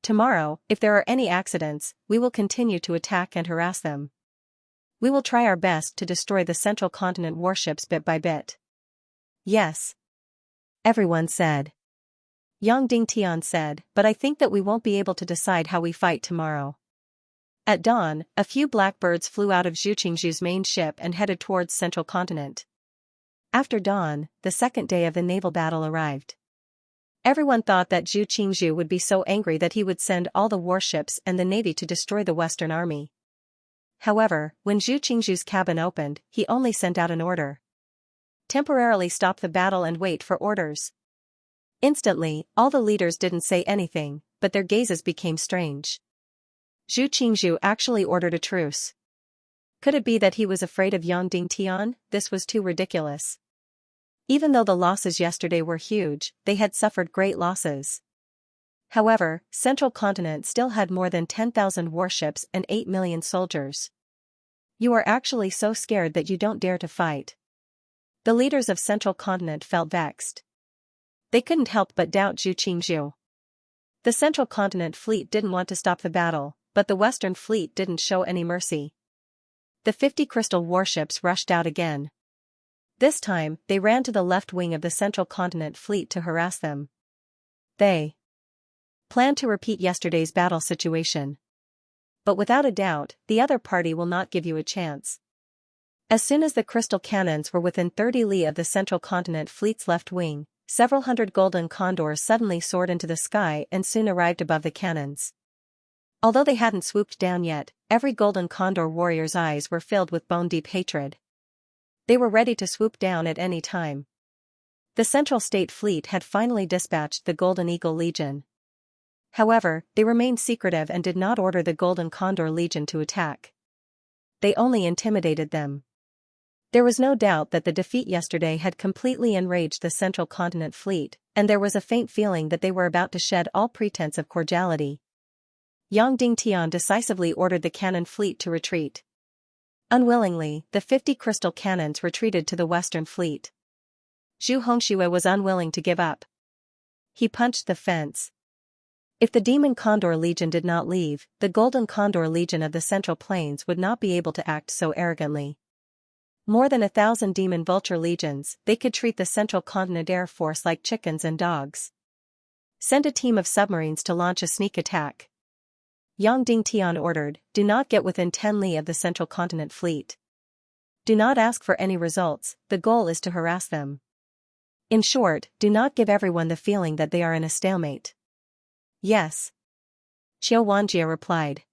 Tomorrow, if there are any accidents, we will continue to attack and harass them. We will try our best to destroy the Central Continent warships bit by bit. Yes. Everyone said. Yang Dingtian said, but I think that we won't be able to decide how we fight tomorrow. At dawn, a few blackbirds flew out of Zhu Qingzhu's main ship and headed towards Central Continent. After dawn, the second day of the naval battle arrived. Everyone thought that Zhu Qingzhu would be so angry that he would send all the warships and the navy to destroy the Western Army. However, when Zhu Qingzhu's cabin opened, he only sent out an order. Temporarily stop the battle and wait for orders. Instantly, all the leaders didn't say anything, but their gazes became strange. Zhu Qingzhu actually ordered a truce. Could it be that he was afraid of Yang Dingtian? This was too ridiculous. Even though the losses yesterday were huge, they had suffered great losses. However, Central Continent still had more than 10,000 warships and 8 million soldiers. You are actually so scared that you don't dare to fight. The leaders of Central Continent felt vexed. They couldn't help but doubt Zhu Qingzhu. The Central Continent Fleet didn't want to stop the battle, but the Western Fleet didn't show any mercy. The 50 crystal warships rushed out again. This time, they ran to the left wing of the Central Continent Fleet to harass them. They planned to repeat yesterday's battle situation. But without a doubt, the other party will not give you a chance. As soon as the crystal cannons were within 30 li of the Central Continent Fleet's left wing, several hundred golden condors suddenly soared into the sky and soon arrived above the cannons. Although they hadn't swooped down yet, every golden condor warrior's eyes were filled with bone-deep hatred. They were ready to swoop down at any time. The Central State Fleet had finally dispatched the Golden Eagle Legion. However, they remained secretive and did not order the Golden Condor Legion to attack. They only intimidated them. There was no doubt that the defeat yesterday had completely enraged the Central Continent Fleet, and there was a faint feeling that they were about to shed all pretense of cordiality. Yang Dingtian decisively ordered the cannon fleet to retreat. Unwillingly, the 50 crystal cannons retreated to the Western Fleet. Zhu Hongxue was unwilling to give up. He punched the fence. If the Demon Condor Legion did not leave, the Golden Condor Legion of the Central Plains would not be able to act so arrogantly. More than 1,000 Demon Vulture Legions, they could treat the Central Continent Air Force like chickens and dogs. Send a team of submarines to launch a sneak attack. Yang Dingtian ordered, do not get within 10 li of the Central Continent Fleet. Do not ask for any results, the goal is to harass them. In short, do not give everyone the feeling that they are in a stalemate. Yes. Qiu Wanjie replied.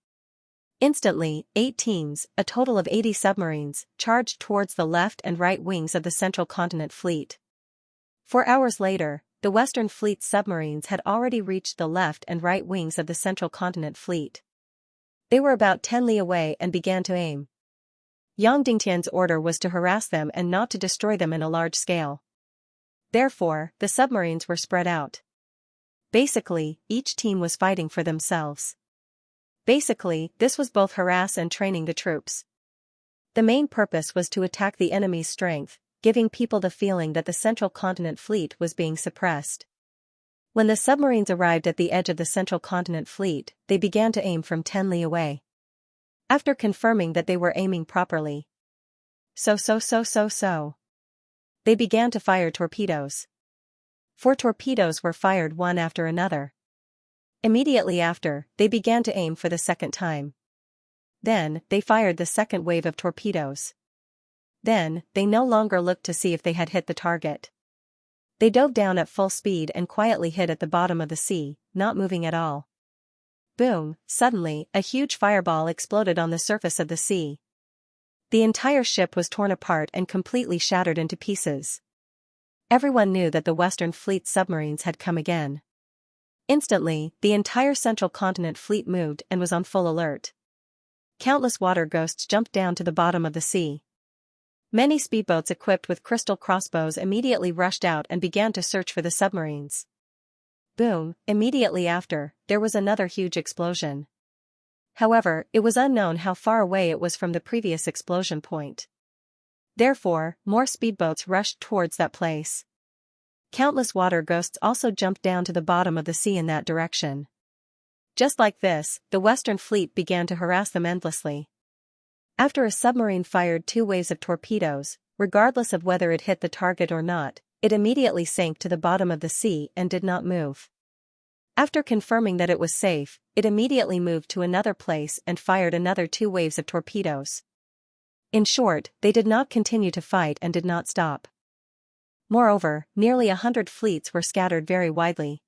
Instantly, 8 teams, a total of 80 submarines, charged towards the left and right wings of the Central Continent Fleet. 4 hours later, the Western Fleet's submarines had already reached the left and right wings of the Central Continent Fleet. They were about 10 li away and began to aim. Yang Dingtian's order was to harass them and not to destroy them in a large scale. Therefore, the submarines were spread out. Basically, each team was fighting for themselves. Basically, this was both harass and training the troops. The main purpose was to attack the enemy's strength, giving people the feeling that the Central Continent Fleet was being suppressed. When the submarines arrived at the edge of the Central Continent Fleet, they began to aim from 10 li away. After confirming that they were aiming properly, they began to fire torpedoes. 4 torpedoes were fired one after another. Immediately after, they began to aim for the second time. Then, they fired the second wave of torpedoes. Then, they no longer looked to see if they had hit the target. They dove down at full speed and quietly hid at the bottom of the sea, not moving at all. Boom, suddenly, a huge fireball exploded on the surface of the sea. The entire ship was torn apart and completely shattered into pieces. Everyone knew that the Western Fleet submarines had come again. Instantly, the entire Central Continent Fleet moved and was on full alert. Countless water ghosts jumped down to the bottom of the sea. Many speedboats equipped with crystal crossbows immediately rushed out and began to search for the submarines. Boom, immediately after, there was another huge explosion. However, it was unknown how far away it was from the previous explosion point. Therefore, more speedboats rushed towards that place. Countless water ghosts also jumped down to the bottom of the sea in that direction. Just like this, the Western Fleet began to harass them endlessly. After a submarine fired 2 waves of torpedoes, regardless of whether it hit the target or not, it immediately sank to the bottom of the sea and did not move. After confirming that it was safe, it immediately moved to another place and fired another 2 waves of torpedoes. In short, they did not continue to fight and did not stop. Moreover, nearly 100 fleets were scattered very widely.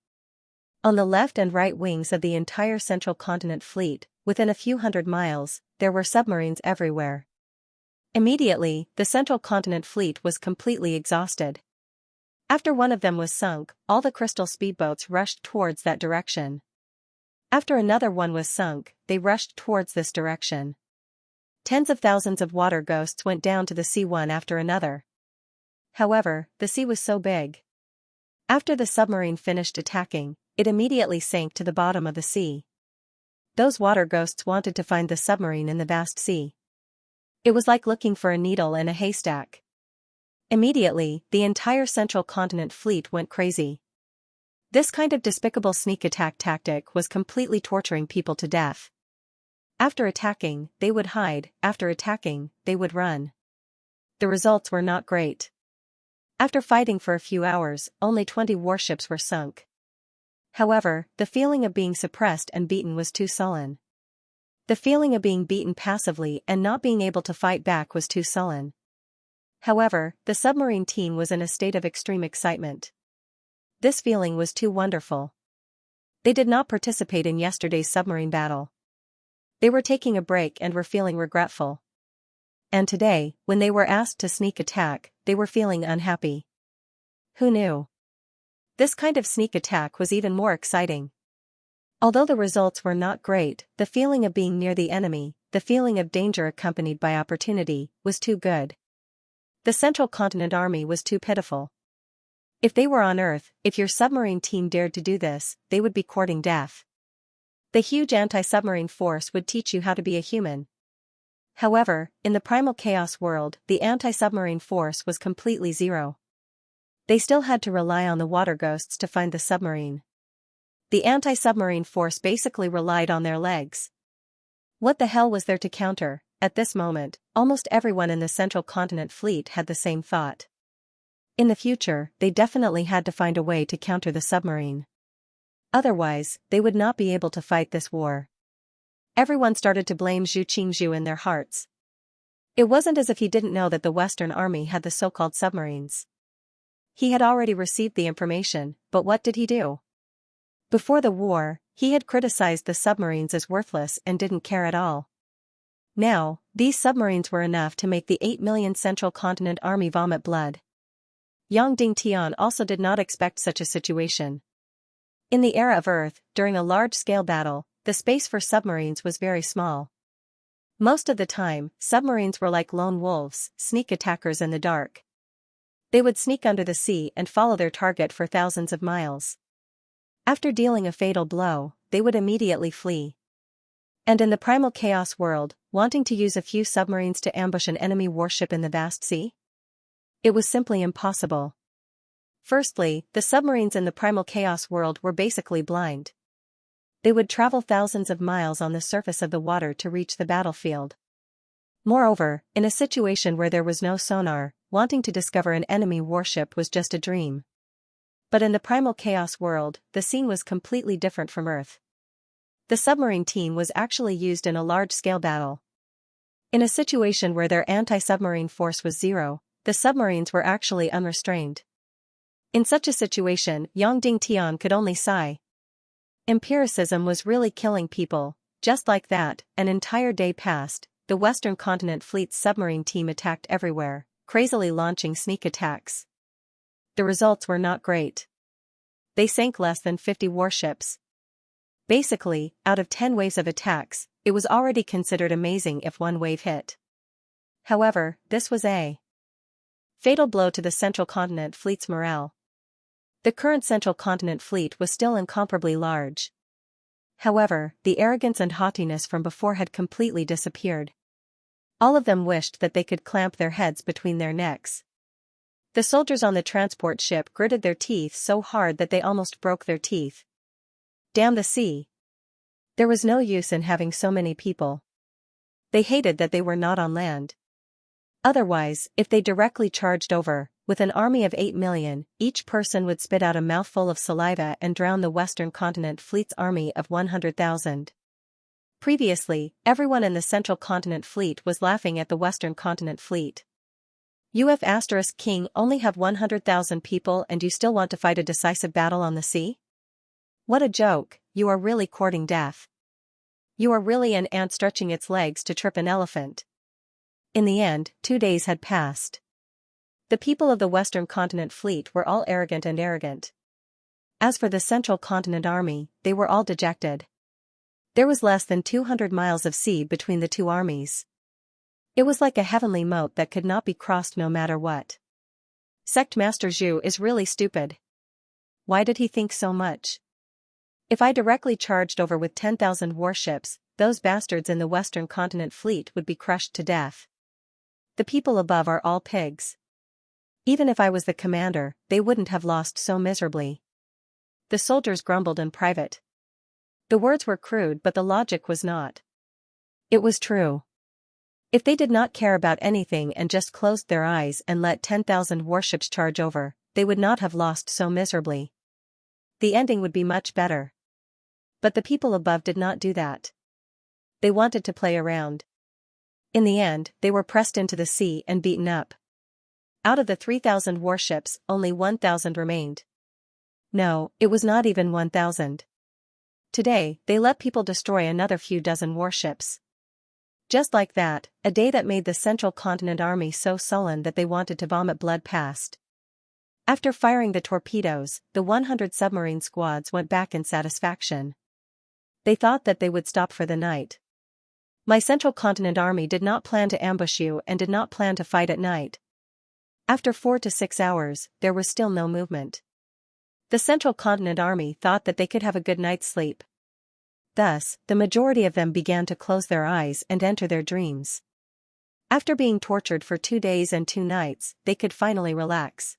On the left and right wings of the entire Central Continent Fleet, within a few hundred miles, there were submarines everywhere. Immediately, the Central Continent Fleet was completely exhausted. After one of them was sunk, all the crystal speedboats rushed towards that direction. After another one was sunk, they rushed towards this direction. Tens of thousands of water ghosts went down to the sea one after another. However, the sea was so big. After the submarine finished attacking, it immediately sank to the bottom of the sea. Those water ghosts wanted to find the submarine in the vast sea. It was like looking for a needle in a haystack. Immediately, the entire Central Continent Fleet went crazy. This kind of despicable sneak attack tactic was completely torturing people to death. After attacking, they would hide, after attacking, they would run. The results were not great. After fighting for a few hours, only 20 warships were sunk. However, the feeling of being suppressed and beaten was too sullen. The feeling of being beaten passively and not being able to fight back was too sullen. However, the submarine team was in a state of extreme excitement. This feeling was too wonderful. They did not participate in yesterday's submarine battle. They were taking a break and were feeling regretful. And today, when they were asked to sneak attack, they were feeling unhappy. Who knew? This kind of sneak attack was even more exciting. Although the results were not great, the feeling of being near the enemy, the feeling of danger accompanied by opportunity, was too good. The Central Continent Army was too pitiful. If they were on Earth, if your submarine team dared to do this, they would be courting death. The huge anti-submarine force would teach you how to be a human. However, in the primal chaos world, the anti-submarine force was completely zero. They still had to rely on the water ghosts to find the submarine. The anti-submarine force basically relied on their legs. What the hell was there to counter? At this moment, almost everyone in the Central Continent Fleet had the same thought. In the future, they definitely had to find a way to counter the submarine. Otherwise, they would not be able to fight this war. Everyone started to blame Zhu Qingzhu in their hearts. It wasn't as if he didn't know that the Western Army had the so-called submarines. He had already received the information, but what did he do? Before the war, he had criticized the submarines as worthless and didn't care at all. Now, these submarines were enough to make the 8 million Central Continent Army vomit blood. Yang Dingtian also did not expect such a situation. In the era of Earth, during a large-scale battle, the space for submarines was very small. Most of the time, submarines were like lone wolves, sneak attackers in the dark. They would sneak under the sea and follow their target for thousands of miles. After dealing a fatal blow, they would immediately flee. And in the primal chaos world, wanting to use a few submarines to ambush an enemy warship in the vast sea? It was simply impossible. Firstly, the submarines in the primal chaos world were basically blind. They would travel thousands of miles on the surface of the water to reach the battlefield. Moreover, in a situation where there was no sonar, wanting to discover an enemy warship was just a dream. But in the primal chaos world, the scene was completely different from Earth. The submarine team was actually used in a large-scale battle. In a situation where their anti-submarine force was zero, the submarines were actually unrestrained. In such a situation, Yang Dingtian could only sigh. Empiricism was really killing people. Just like that, an entire day passed. The Western Continent Fleet's submarine team attacked everywhere, crazily launching sneak attacks. The results were not great. They sank less than 50 warships. Basically, out of 10 waves of attacks, it was already considered amazing if one wave hit. However, this was a fatal blow to the Central Continent Fleet's morale. The current Central Continent Fleet was still incomparably large. However, the arrogance and haughtiness from before had completely disappeared. All of them wished that they could clamp their heads between their necks. The soldiers on the transport ship gritted their teeth so hard that they almost broke their teeth. Damn the sea. There was no use in having so many people. They hated that they were not on land. Otherwise, if they directly charged over, with an army of 8 million, each person would spit out a mouthful of saliva and drown the Western Continent Fleet's army of 100,000. Previously, everyone in the Central Continent Fleet was laughing at the Western Continent Fleet. King only have 100,000 people and you still want to fight a decisive battle on the sea? What a joke, you are really courting death. You are really an ant stretching its legs to trip an elephant. In the end, 2 days had passed. The people of the Western Continent Fleet were all arrogant and arrogant. As for the Central Continent Army, they were all dejected. There was less than 200 miles of sea between the two armies. It was like a heavenly moat that could not be crossed no matter what. Sect Master Zhu is really stupid. Why did he think so much? If I directly charged over with 10,000 warships, those bastards in the Western Continent Fleet would be crushed to death. The people above are all pigs. Even if I was the commander, they wouldn't have lost so miserably. The soldiers grumbled in private. The words were crude, but the logic was not. It was true. If they did not care about anything and just closed their eyes and let 10,000 warships charge over, they would not have lost so miserably. The ending would be much better. But the people above did not do that. They wanted to play around. In the end, they were pressed into the sea and beaten up. Out of the 3,000 warships, only 1,000 remained. No, it was not even 1,000. Today, they let people destroy another few dozen warships. Just like that, a day that made the Central Continent Army so sullen that they wanted to vomit blood passed. After firing the torpedoes, the 100 submarine squads went back in satisfaction. They thought that they would stop for the night. My Central Continent Army did not plan to ambush you and did not plan to fight at night. After 4 to 6 hours, there was still no movement. The Central Continent Army thought that they could have a good night's sleep. Thus, the majority of them began to close their eyes and enter their dreams. After being tortured for 2 days and 2 nights, they could finally relax.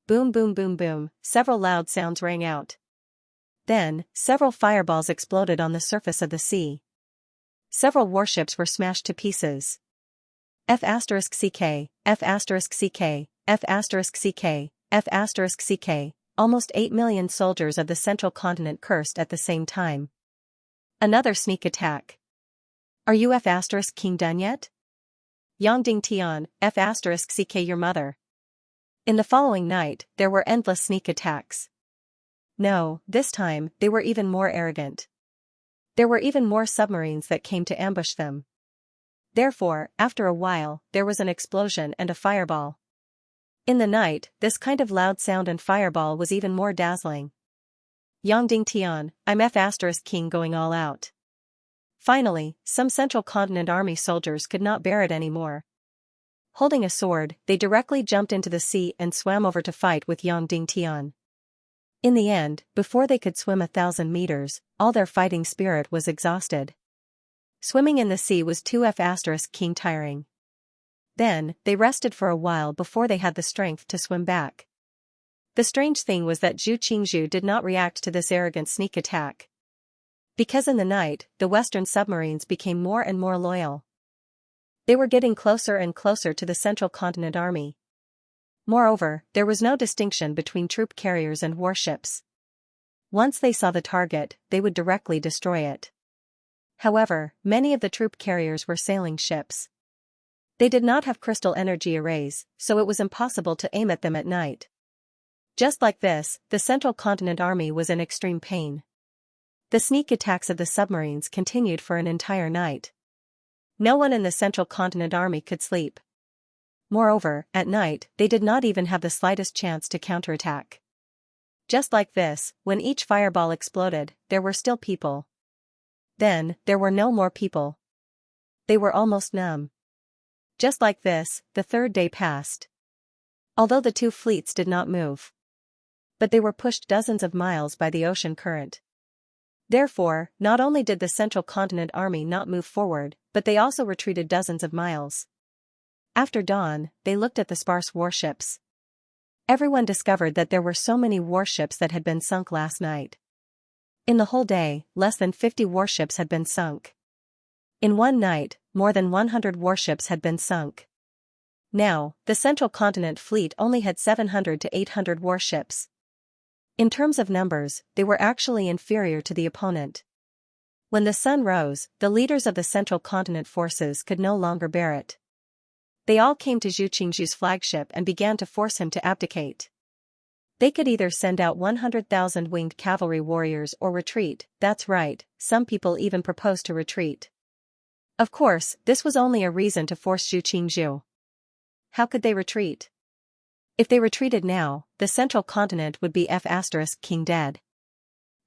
Boom boom boom boom, several loud sounds rang out. Then, several fireballs exploded on the surface of the sea. Several warships were smashed to pieces. F*CK, F*CK, F*CK, F*CK, almost 8 million soldiers of the Central Continent cursed at the same time. Another sneak attack. Are you F*King done yet? Yongding Tian, F*CK your mother. In the following night, there were endless sneak attacks. No, this time, they were even more arrogant. There were even more submarines that came to ambush them. Therefore, after a while, there was an explosion and a fireball. In the night, this kind of loud sound and fireball was even more dazzling. Yongding Tian, I'm F*King going all out. Finally, some Central Continent Army soldiers could not bear it anymore. Holding a sword, they directly jumped into the sea and swam over to fight with Yongding Tian. In the end, before they could swim 1,000 meters, all their fighting spirit was exhausted. Swimming in the sea was too F*King tiring. Then, they rested for a while before they had the strength to swim back. The strange thing was that Zhu Qingzhu did not react to this arrogant sneak attack. Because in the night, the Western submarines became more and more loyal. They were getting closer and closer to the Central Continent Army. Moreover, there was no distinction between troop carriers and warships. Once they saw the target, they would directly destroy it. However, many of the troop carriers were sailing ships. They did not have crystal energy arrays, so it was impossible to aim at them at night. Just like this, the Central Continent Army was in extreme pain. The sneak attacks of the submarines continued for an entire night. No one in the Central Continent Army could sleep. Moreover, at night, they did not even have the slightest chance to counterattack. Just like this, when each fireball exploded, there were still people. Then, there were no more people. They were almost numb. Just like this, the 3rd day passed. Although the 2 fleets did not move. But they were pushed dozens of miles by the ocean current. Therefore, not only did the Central Continent Army not move forward, but they also retreated dozens of miles. After dawn, they looked at the sparse warships. Everyone discovered that there were so many warships that had been sunk last night. In the whole day, less than 50 warships had been sunk. In one night, more than 100 warships had been sunk. Now, the Central Continent Fleet only had 700 to 800 warships. In terms of numbers, they were actually inferior to the opponent. When the sun rose, the leaders of the Central Continent forces could no longer bear it. They all came to Zhu Qingzhu's flagship and began to force him to abdicate. They could either send out 100,000 winged cavalry warriors or retreat. That's right, some people even proposed to retreat. Of course, this was only a reason to force Zhu Qingzhu. How could they retreat? If they retreated now, the Central Continent would be F*King dead.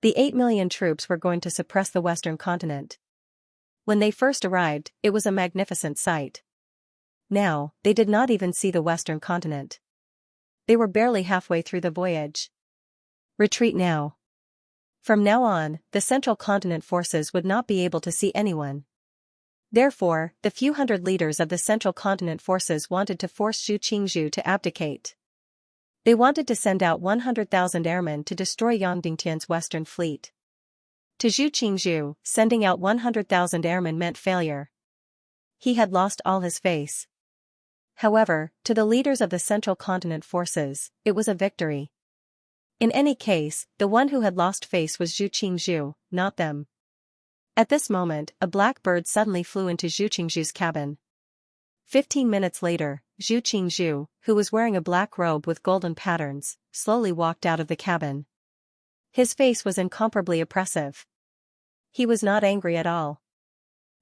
The 8 million troops were going to suppress the Western continent. When they first arrived, it was a magnificent sight. Now, they did not even see the Western continent. They were barely halfway through the voyage. Retreat now. From now on, the Central Continent forces would not be able to see anyone. Therefore, the few hundred leaders of the Central Continent forces wanted to force Zhu Qingzhu to abdicate. They wanted to send out 100,000 airmen to destroy Yang Dingtian's western fleet. To Zhu Qingzhu, sending out 100,000 airmen meant failure. He had lost all his face. However, to the leaders of the Central Continent forces, it was a victory. In any case, the one who had lost face was Zhu Qingzhu, not them. At this moment, a black bird suddenly flew into Zhu Qingzhu's cabin. 15 minutes later, Zhu Qingzhu, who was wearing a black robe with golden patterns, slowly walked out of the cabin. His face was incomparably oppressive. He was not angry at all.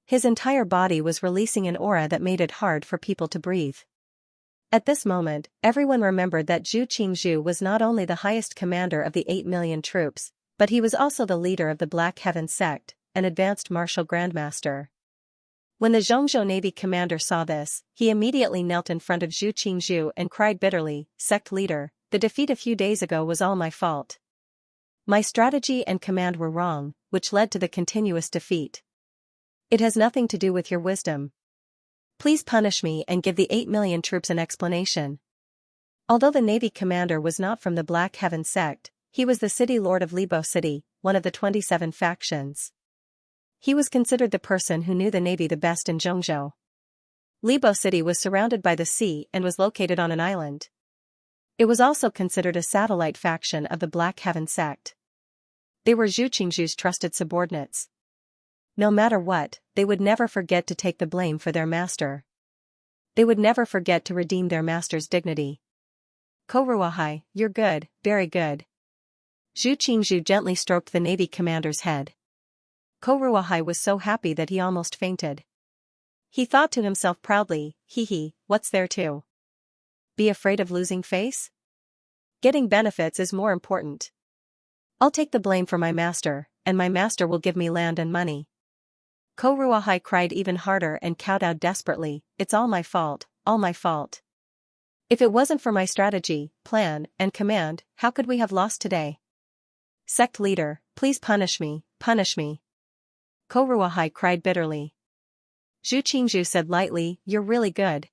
His entire body was releasing an aura that made it hard for people to breathe. At this moment, everyone remembered that Zhu Qingzhu was not only the highest commander of the 8 million troops, but he was also the leader of the Black Heaven sect, an advanced martial grandmaster. When the Xianxia Navy commander saw this, he immediately knelt in front of Zhu Qingzhu and cried bitterly, "Sect leader, the defeat a few days ago was all my fault. My strategy and command were wrong, which led to the continuous defeat. It has nothing to do with your wisdom. Please punish me and give the 8 million troops an explanation." Although the Navy commander was not from the Black Heaven sect, he was the city lord of Libo City, one of the 27 factions. He was considered the person who knew the Navy the best in Zhongzhou. Libo City was surrounded by the sea and was located on an island. It was also considered a satellite faction of the Black Heaven sect. They were Zhu Qingzhu's trusted subordinates. No matter what, they would never forget to take the blame for their master. They would never forget to redeem their master's dignity. "Koruahai, you're good, very good." Zhu Qingzhu gently stroked the Navy commander's head. Koruahai was so happy that he almost fainted. He thought to himself proudly, "Hee, what's there to be afraid of losing face? Getting benefits is more important. I'll take the blame for my master, and my master will give me land and money." Koruahai cried even harder and kowtowed desperately, "It's all my fault, all my fault. If it wasn't for my strategy, plan, and command, how could we have lost today? Sect leader, please punish me, punish me." Koruahai cried bitterly. Zhu Qingzhu said lightly, "You're really good.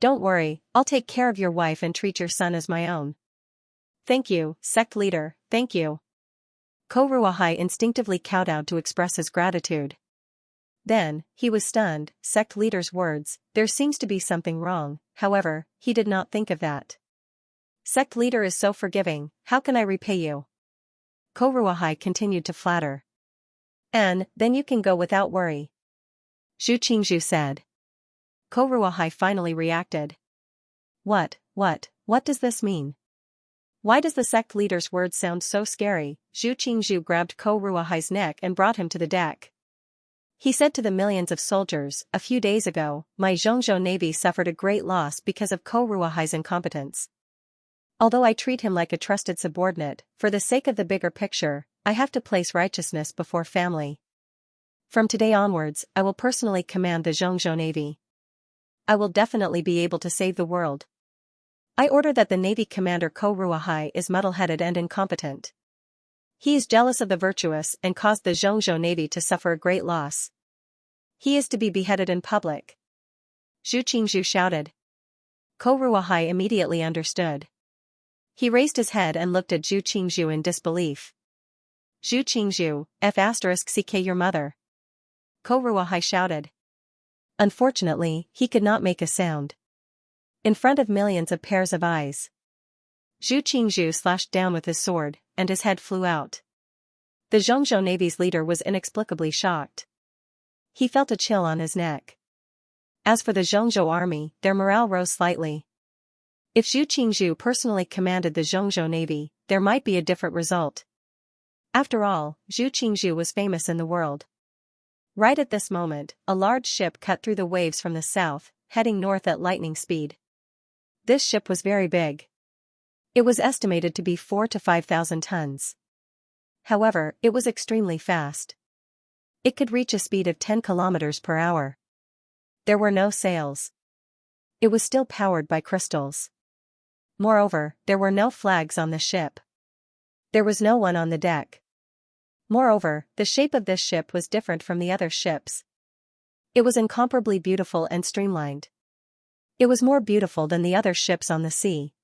Don't worry, I'll take care of your wife and treat your son as my own." "Thank you, sect leader, thank you." Koruahai instinctively kowtowed to express his gratitude. Then, he was stunned. Sect leader's words, "There seems to be something wrong," however, he did not think of that. "Sect leader is so forgiving, how can I repay you?" Koruahai continued to flatter. "And, then you can go without worry," Zhu Qingzhu said. Koruahai finally reacted. What does this mean? Why does the sect leader's words sound so scary?" Zhu Qingzhu grabbed Koruahai's neck and brought him to the deck. He said to the millions of soldiers, "A few days ago, my Zhongzhou Navy suffered a great loss because of Koruahai's incompetence. Although I treat him like a trusted subordinate, for the sake of the bigger picture, I have to place righteousness before family. From today onwards, I will personally command the Zhongzhou Navy. I will definitely be able to save the world. I order that the Navy commander Koruahai is muddle-headed and incompetent. He is jealous of the virtuous and caused the Zhongzhou Navy to suffer a great loss. He is to be beheaded in public." Zhu Qingzhu shouted. Koruahai immediately understood. He raised his head and looked at Zhu Qingzhu in disbelief. "Zhu Qingzhu, f*ck your mother." Koruahai shouted. Unfortunately, he could not make a sound. In front of millions of pairs of eyes, Zhu Qingzhu slashed down with his sword, and his head flew out. The Zhongzhou Navy's leader was inexplicably shocked. He felt a chill on his neck. As for the Zhongzhou army, their morale rose slightly. If Zhu Qingzhu personally commanded the Zhongzhou Navy, there might be a different result. After all, Zhu Qingzhu was famous in the world. Right at this moment, a large ship cut through the waves from the south, heading north at lightning speed. This ship was very big. It was estimated to be 4,000 to 5,000 tons. However, it was extremely fast. It could reach a speed of 10 kilometers per hour. There were no sails. It was still powered by crystals. Moreover, there were no flags on the ship. There was no one on the deck. Moreover, the shape of this ship was different from the other ships. It was incomparably beautiful and streamlined. It was more beautiful than the other ships on the sea.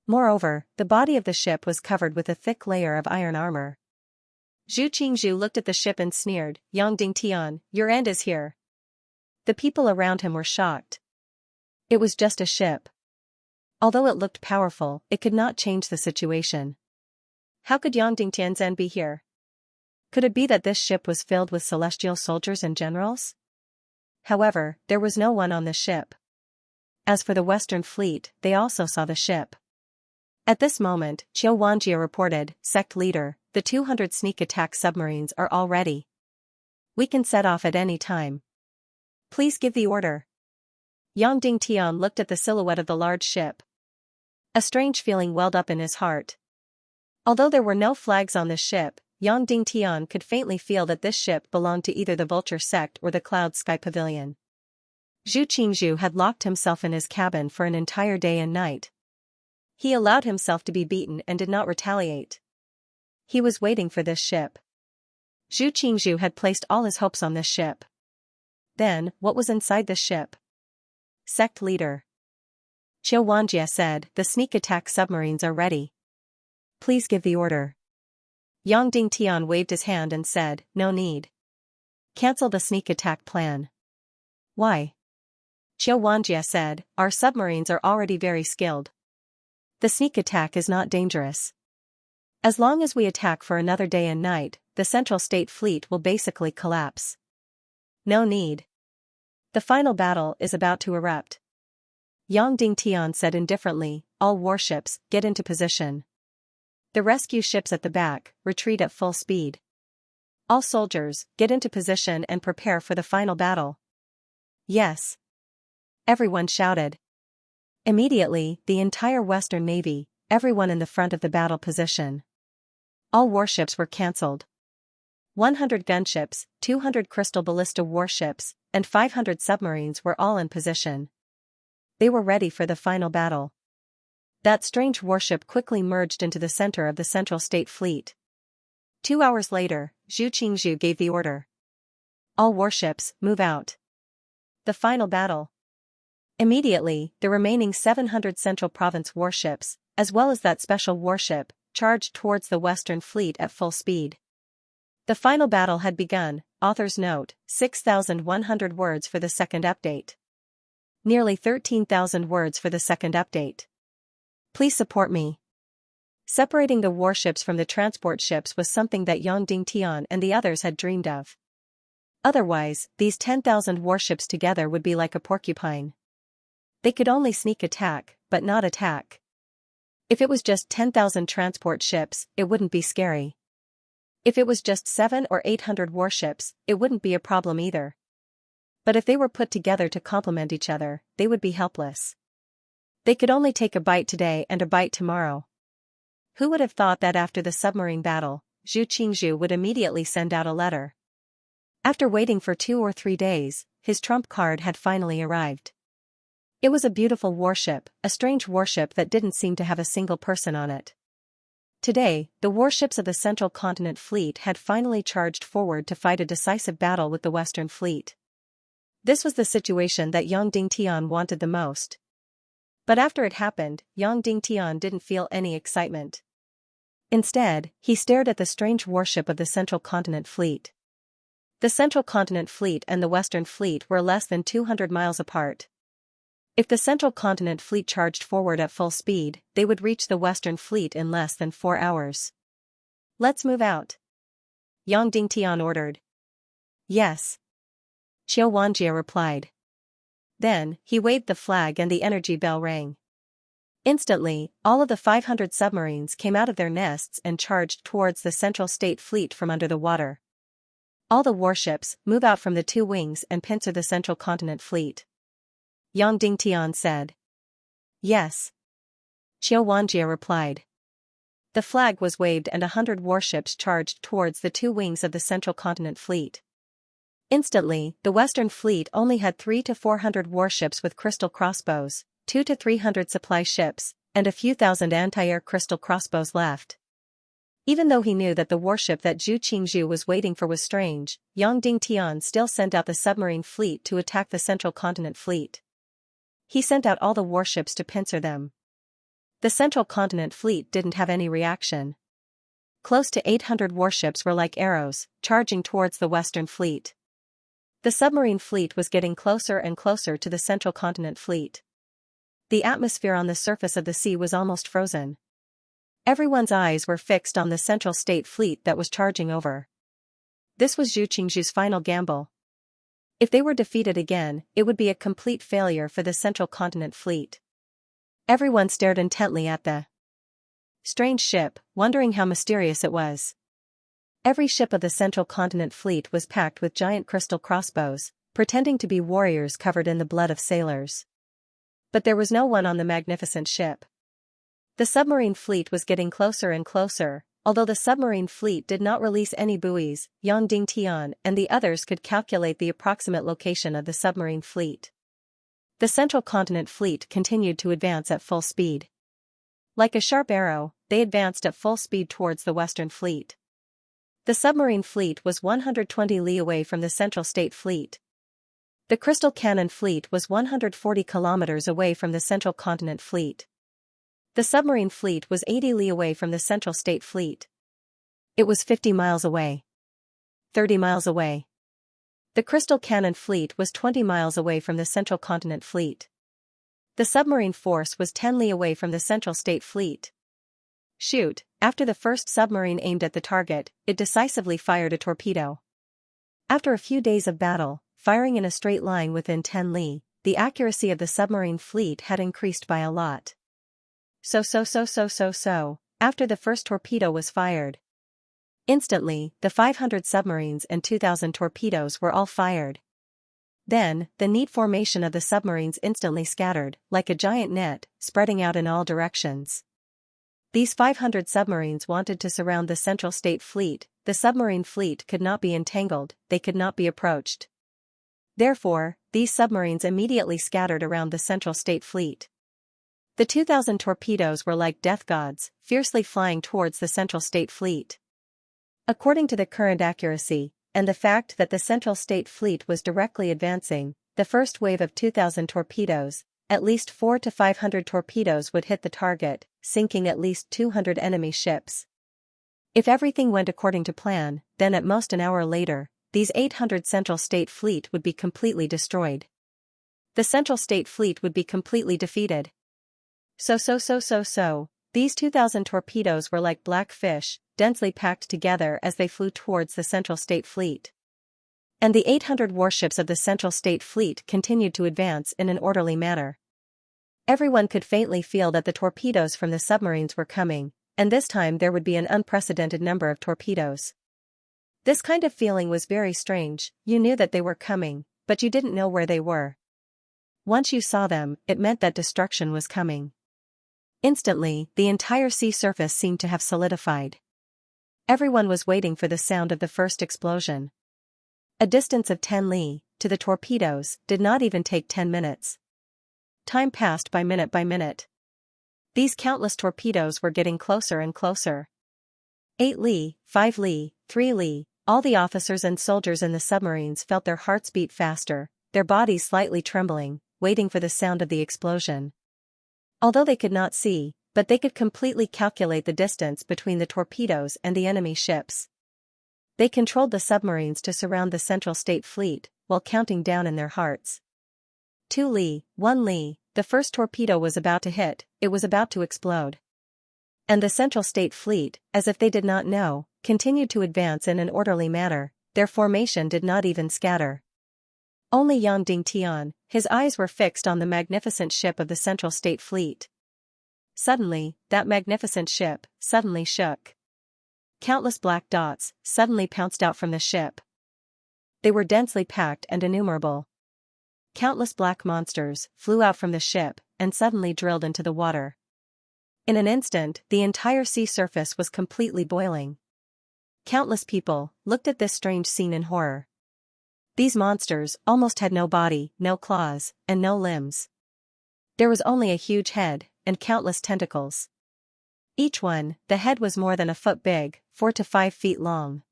Moreover, the body of the ship was covered with a thick layer of iron armor. Zhu Qingzhu looked at the ship and sneered, "Yang Dingtian, your end is here." The people around him were shocked. It was just a ship. Although it looked powerful, it could not change the situation. How could Yang Dingtian's end be here? Could it be that this ship was filled with celestial soldiers and generals? However, there was no one on the ship. As for the Western Fleet, they also saw the ship. At this moment, Xianxia reported, "Sect leader, the 200 sneak attack submarines are all ready. We can set off at any time. Please give the order." Yang Dingtian looked at the silhouette of the large ship. A strange feeling welled up in his heart. Although there were no flags on the ship, Yang Dingtian could faintly feel that this ship belonged to either the Vulture sect or the Cloud Sky Pavilion. Zhu Qingzhu had locked himself in his cabin for an entire day and night. He allowed himself to be beaten and did not retaliate. He was waiting for this ship. Zhu Qingzhu had placed all his hopes on this ship. Then, what was inside the ship? Sect leader. Xianxia said, "The sneak attack submarines are ready. Please give the order." Yang Dingtian waved his hand and said, "No need. Cancel the sneak attack plan." "Why?" Xianxia said, "Our submarines are already very skilled. The sneak attack is not dangerous. As long as we attack for another day and night, the Central State Fleet will basically collapse. No need. The final battle is about to erupt." Yang Dingtian said indifferently, "All warships, get into position. The rescue ships at the back, retreat at full speed. All soldiers, get into position and prepare for the final battle." "Yes." Everyone shouted. Immediately, the entire Western Navy, everyone in the front of the battle position. All warships were cancelled. 100 gunships, 200 crystal ballista warships, and 500 submarines were all in position. They were ready for the final battle. That strange warship quickly merged into the center of the Central State Fleet. 2 hours later, Zhu Qingzhu gave the order. "All warships, move out. The final battle." Immediately, the remaining 700 Central Province warships, as well as that special warship, charged towards the Western Fleet at full speed. The final battle had begun. Author's note, 6,100 words for the second update. Nearly 13,000 words for the second update. Please support me. Separating the warships from the transport ships was something that Yang Dingtian and the others had dreamed of. Otherwise, these 10,000 warships together would be like a porcupine. They could only sneak attack, but not attack. If it was just 10,000 transport ships, it wouldn't be scary. If it was just 700 or 800 warships, it wouldn't be a problem either. But if they were put together to complement each other, they would be helpless. They could only take a bite today and a bite tomorrow. Who would have thought that after the submarine battle, Zhu Qingzhu would immediately send out a letter? After waiting for 2 or 3 days, his trump card had finally arrived. It was a beautiful warship, a strange warship that didn't seem to have a single person on it. Today, the warships of the Central Continent Fleet had finally charged forward to fight a decisive battle with the Western Fleet. This was the situation that Yang Dingtian wanted the most. But after it happened, Yang Dingtian didn't feel any excitement. Instead, he stared at the strange warship of the Central Continent Fleet. The Central Continent Fleet and the Western Fleet were less than 200 miles apart. If the Central Continent Fleet charged forward at full speed, they would reach the Western Fleet in less than 4 hours. "Let's move out," Yang Dingtian ordered. "Yes," Xianxia replied. Then, he waved the flag and the energy bell rang. Instantly, all of the 500 submarines came out of their nests and charged towards the Central State Fleet from under the water. "All the warships, move out from the 2 wings and pincer the Central Continent Fleet," Yang Dingtian said. "Yes," Xianxia replied. The flag was waved and 100 warships charged towards the 2 wings of the Central Continent Fleet. Instantly, the Western Fleet only had 300 to 400 warships with crystal crossbows, 200 to 300 supply ships, and a few thousand anti-air crystal crossbows left. Even though he knew that the warship that Zhu Qingzhu was waiting for was strange, Yang Dingtian still sent out the submarine fleet to attack the Central Continent Fleet. He sent out all the warships to pincer them. The Central Continent Fleet didn't have any reaction. Close to 800 warships were like arrows, charging towards the Western Fleet. The submarine fleet was getting closer and closer to the Central Continent Fleet. The atmosphere on the surface of the sea was almost frozen. Everyone's eyes were fixed on the Central State Fleet that was charging over. This was Zhu Qingzhu's final gamble. If they were defeated again, it would be a complete failure for the Central Continent Fleet. Everyone stared intently at the strange ship, wondering how mysterious it was. Every ship of the Central Continent Fleet was packed with giant crystal crossbows, pretending to be warriors covered in the blood of sailors. But there was no one on the magnificent ship. The submarine fleet was getting closer and closer. Although the submarine fleet did not release any buoys, Yang Dingtian and the others could calculate the approximate location of the submarine fleet. The Central Continent Fleet continued to advance at full speed. Like a sharp arrow, they advanced at full speed towards the Western Fleet. The submarine fleet was 120 li away from the Central State Fleet. The Crystal Cannon Fleet was 140 kilometers away from the Central Continent Fleet. The submarine fleet was 80 li away from the Central State Fleet. It was 50 miles away. 30 miles away. The Crystal Cannon Fleet was 20 miles away from the Central Continent Fleet. The submarine force was 10 li away from the Central State Fleet. Shoot, after the first submarine aimed at the target, it decisively fired a torpedo. After a few days of battle, firing in a straight line within 10 li, the accuracy of the submarine fleet had increased by a lot. After the first torpedo was fired. Instantly, the 500 submarines and 2,000 torpedoes were all fired. Then, the neat formation of the submarines instantly scattered, like a giant net, spreading out in all directions. These 500 submarines wanted to surround the Central State Fleet. The submarine fleet could not be entangled, they could not be approached. Therefore, these submarines immediately scattered around the Central State Fleet. The 2,000 torpedoes were like death gods, fiercely flying towards the Central State Fleet. According to the current accuracy, and the fact that the Central State Fleet was directly advancing, the first wave of 2,000 torpedoes, at least 400 to 500 torpedoes would hit the target, sinking at least 200 enemy ships. If everything went according to plan, then at most an hour later, these 800 Central State Fleet would be completely destroyed. The Central State Fleet would be completely defeated. These 2,000 torpedoes were like black fish, densely packed together as they flew towards the Central State Fleet. And the 800 warships of the Central State Fleet continued to advance in an orderly manner. Everyone could faintly feel that the torpedoes from the submarines were coming, and this time there would be an unprecedented number of torpedoes. This kind of feeling was very strange. You knew that they were coming, but you didn't know where they were. Once you saw them, it meant that destruction was coming. Instantly, the entire sea surface seemed to have solidified. Everyone was waiting for the sound of the first explosion. A distance of 10 li, to the torpedoes, did not even take 10 minutes. Time passed by minute. These countless torpedoes were getting closer and closer. 8 li, 5 li, 3 li, all the officers and soldiers in the submarines felt their hearts beat faster, their bodies slightly trembling, waiting for the sound of the explosion. Although they could not see, but they could completely calculate the distance between the torpedoes and the enemy ships. They controlled the submarines to surround the Central State Fleet, while counting down in their hearts. 2 li, 1 li, the first torpedo was about to hit, it was about to explode. And the Central State Fleet, as if they did not know, continued to advance in an orderly manner, their formation did not even scatter. Only Yang Dingtian, his eyes were fixed on the magnificent ship of the Central State Fleet. Suddenly, that magnificent ship, suddenly shook. Countless black dots, suddenly pounced out from the ship. They were densely packed and innumerable. Countless black monsters flew out from the ship, and suddenly drilled into the water. In an instant, the entire sea surface was completely boiling. Countless people looked at this strange scene in horror. These monsters almost had no body, no claws, and no limbs. There was only a huge head, and countless tentacles. Each one, the head was more than a foot big, 4 to 5 feet long.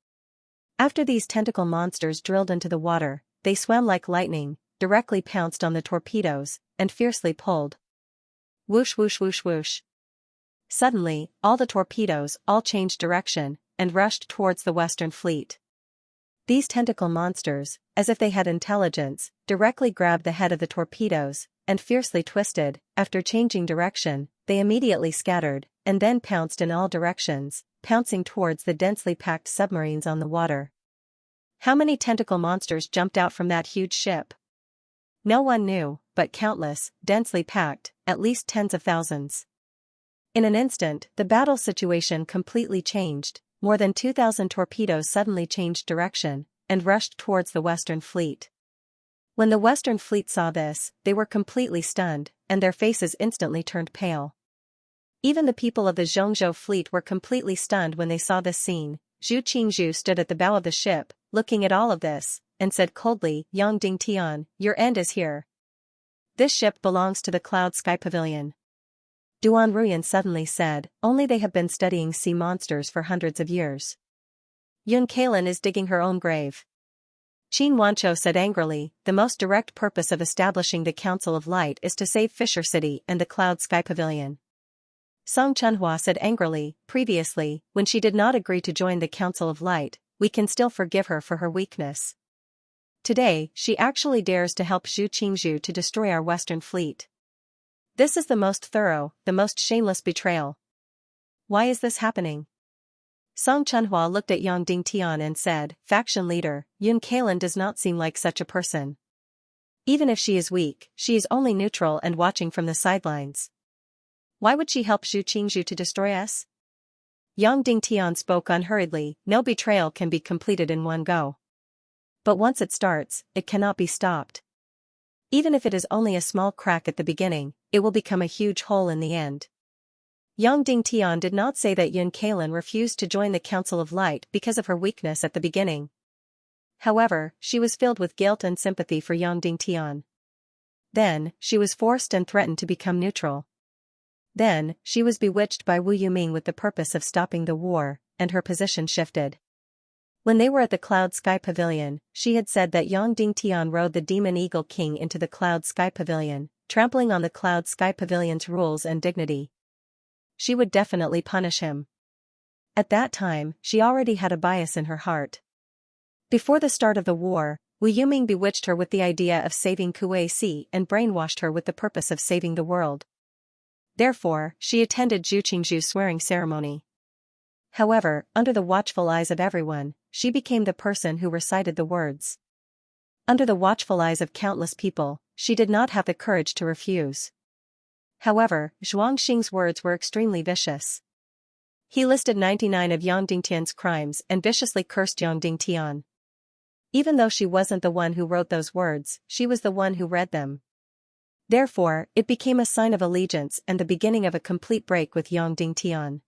After these tentacle monsters drilled into the water, they swam like lightning, directly pounced on the torpedoes, and fiercely pulled. Whoosh whoosh whoosh whoosh. Suddenly, all the torpedoes all changed direction and rushed towards the Western Fleet. These tentacle monsters, as if they had intelligence, directly grabbed the head of the torpedoes, and fiercely twisted. After changing direction, they immediately scattered, and then pounced in all directions, pouncing towards the densely packed submarines on the water. How many tentacle monsters jumped out from that huge ship? No one knew, but countless, densely packed, at least tens of thousands. In an instant, the battle situation completely changed. More than 2,000 torpedoes suddenly changed direction and rushed towards the Western Fleet. When the Western Fleet saw this, they were completely stunned, and their faces instantly turned pale. Even the people of the Xianxia fleet were completely stunned when they saw this scene. Zhu Qingzhu stood at the bow of the ship, looking at all of this, and said coldly, "Yang Dingtian, your end is here. This ship belongs to the Cloud Sky Pavilion." Duan Ruyan suddenly said, "Only they have been studying sea monsters for hundreds of years. Yun Kalin is digging her own grave." Qin Wanchou said angrily, "The most direct purpose of establishing the Council of Light is to save Fisher City and the Cloud Sky Pavilion." Song Chunhua said angrily, "Previously, when she did not agree to join the Council of Light, we can still forgive her for her weakness. Today, she actually dares to help Zhu Qingzhu to destroy our Western Fleet. This is the most thorough, the most shameless betrayal. Why is this happening?" Song Chunhua looked at Yang Dingtian and said, "Faction leader, Yun Kalin does not seem like such a person. Even if she is weak, she is only neutral and watching from the sidelines. Why would she help Zhu Qingzhu to destroy us?" Yang Dingtian spoke unhurriedly, "No betrayal can be completed in one go. But once it starts, it cannot be stopped. Even if it is only a small crack at the beginning, it will become a huge hole in the end." Yang Dingtian did not say that Yun Kalin refused to join the Council of Light because of her weakness at the beginning. However, she was filled with guilt and sympathy for Yang Dingtian. Then, she was forced and threatened to become neutral. Then, she was bewitched by Wu Yuming with the purpose of stopping the war, and her position shifted. When they were at the Cloud Sky Pavilion, she had said that Yang Dingtian rode the Demon Eagle King into the Cloud Sky Pavilion, trampling on the Cloud Sky Pavilion's rules and dignity. She would definitely punish him. At that time, she already had a bias in her heart. Before the start of the war, Wu Yuming bewitched her with the idea of saving Kuei Si and brainwashed her with the purpose of saving the world. Therefore, she attended Zhu Qingzhu's swearing ceremony. However, under the watchful eyes of everyone, she became the person who recited the words. Under the watchful eyes of countless people, she did not have the courage to refuse. However, Zhuangxing's words were extremely vicious. He listed 99 of Yang Dingtian's crimes and viciously cursed Yang Dingtian. Even though she wasn't the one who wrote those words, she was the one who read them. Therefore, it became a sign of allegiance and the beginning of a complete break with Yang Dingtian.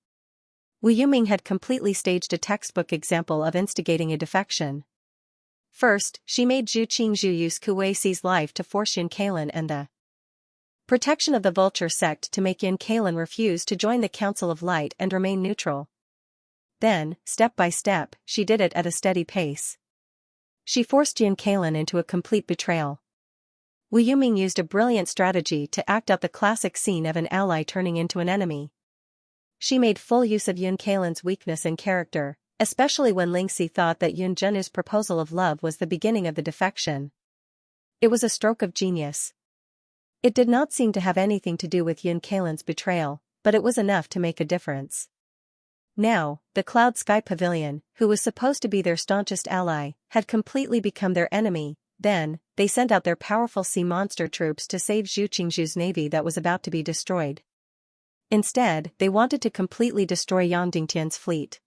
Wu Yuming had completely staged a textbook example of instigating a defection. First, she made Zhu Qingzhu use Kuei Si's life to force Yun Kalin and the protection of the Vulture sect to make Yun Kalin refuse to join the Council of Light and remain neutral. Then, step by step, she did it at a steady pace. She forced Yun Kalin into a complete betrayal. Wu Yuming used a brilliant strategy to act out the classic scene of an ally turning into an enemy. She made full use of Yun Kalin's weakness in character, especially when Lingxi thought that Yun Zhen's proposal of love was the beginning of the defection. It was a stroke of genius. It did not seem to have anything to do with Yun Kalin's betrayal, but it was enough to make a difference. Now, the Cloud Sky Pavilion, who was supposed to be their staunchest ally, had completely become their enemy. Then, they sent out their powerful sea monster troops to save Zhu Qingzhu's navy that was about to be destroyed. Instead, they wanted to completely destroy Yang Dingtian's fleet.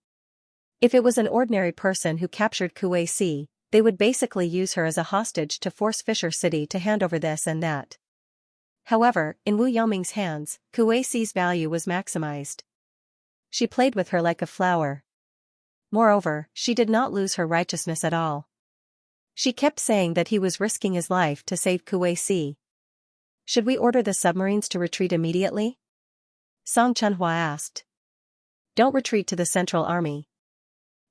If it was an ordinary person who captured Kuei Si, they would basically use her as a hostage to force Fisher City to hand over this and that. However, in Wu Yuming's hands, Kuei Si's value was maximized. She played with her like a flower. Moreover, she did not lose her righteousness at all. She kept saying that he was risking his life to save Kuei Si. "Should we order the submarines to retreat immediately?" Song Chunhua asked. "Don't retreat to the Central Army.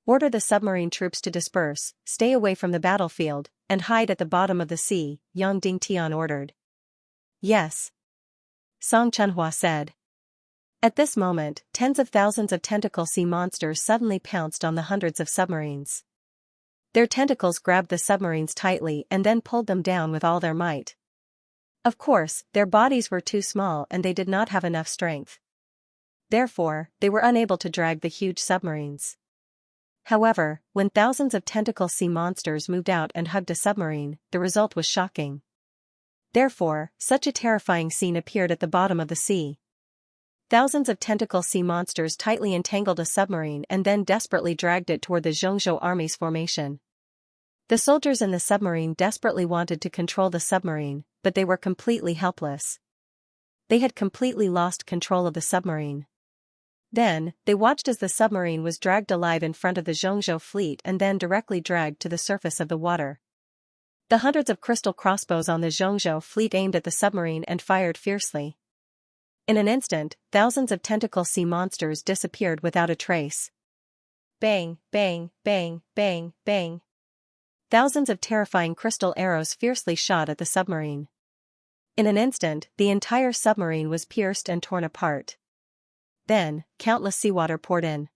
Order the submarine troops to disperse, stay away from the battlefield, and hide at the bottom of the sea," Yang Dingtian ordered. "Yes," Song Chunhua said. At this moment, tens of thousands of tentacle sea monsters suddenly pounced on the hundreds of submarines. Their tentacles grabbed the submarines tightly and then pulled them down with all their might. Of course, their bodies were too small and they did not have enough strength. Therefore, they were unable to drag the huge submarines. However, when thousands of tentacle sea monsters moved out and hugged a submarine, the result was shocking. Therefore, such a terrifying scene appeared at the bottom of the sea. Thousands of tentacle sea monsters tightly entangled a submarine and then desperately dragged it toward the Xianxia army's formation. The soldiers in the submarine desperately wanted to control the submarine, but they were completely helpless. They had completely lost control of the submarine. Then, they watched as the submarine was dragged alive in front of the Xianxia fleet and then directly dragged to the surface of the water. The hundreds of crystal crossbows on the Xianxia fleet aimed at the submarine and fired fiercely. In an instant, thousands of tentacle sea monsters disappeared without a trace. Bang, bang, bang, bang, bang. Thousands of terrifying crystal arrows fiercely shot at the submarine. In an instant, the entire submarine was pierced and torn apart. Then, countless seawater poured in.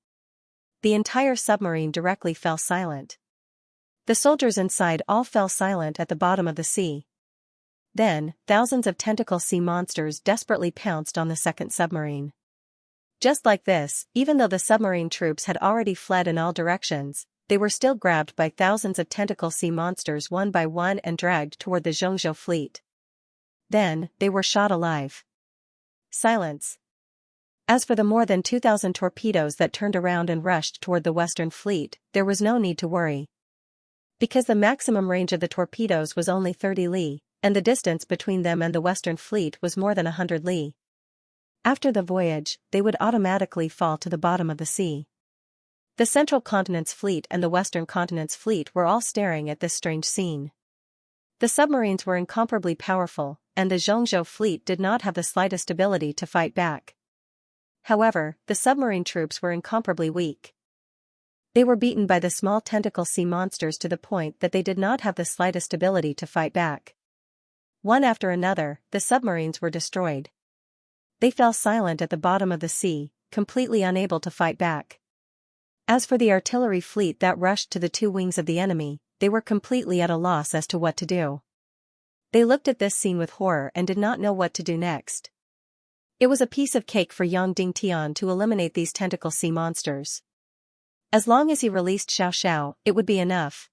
The entire submarine directly fell silent. The soldiers inside all fell silent at the bottom of the sea. Then, thousands of tentacle sea monsters desperately pounced on the second submarine. Just like this, even though the submarine troops had already fled in all directions, they were still grabbed by thousands of tentacle sea monsters one by one and dragged toward the Xianxia fleet. Then, they were shot alive. Silence. As for the more than 2,000 torpedoes that turned around and rushed toward the Western fleet, there was no need to worry. Because the maximum range of the torpedoes was only 30 li, and the distance between them and the Western fleet was more than 100 li. After the voyage, they would automatically fall to the bottom of the sea. The Central Continent's fleet and the Western Continent's fleet were all staring at this strange scene. The submarines were incomparably powerful, and the Xianxia fleet did not have the slightest ability to fight back. However, the submarine troops were incomparably weak. They were beaten by the small tentacle sea monsters to the point that they did not have the slightest ability to fight back. One after another, the submarines were destroyed. They fell silent at the bottom of the sea, completely unable to fight back. As for the artillery fleet that rushed to the two wings of the enemy, they were completely at a loss as to what to do. They looked at this scene with horror and did not know what to do next. It was a piece of cake for Yang Dingtian to eliminate these tentacle sea monsters. As long as he released Xiao, it would be enough.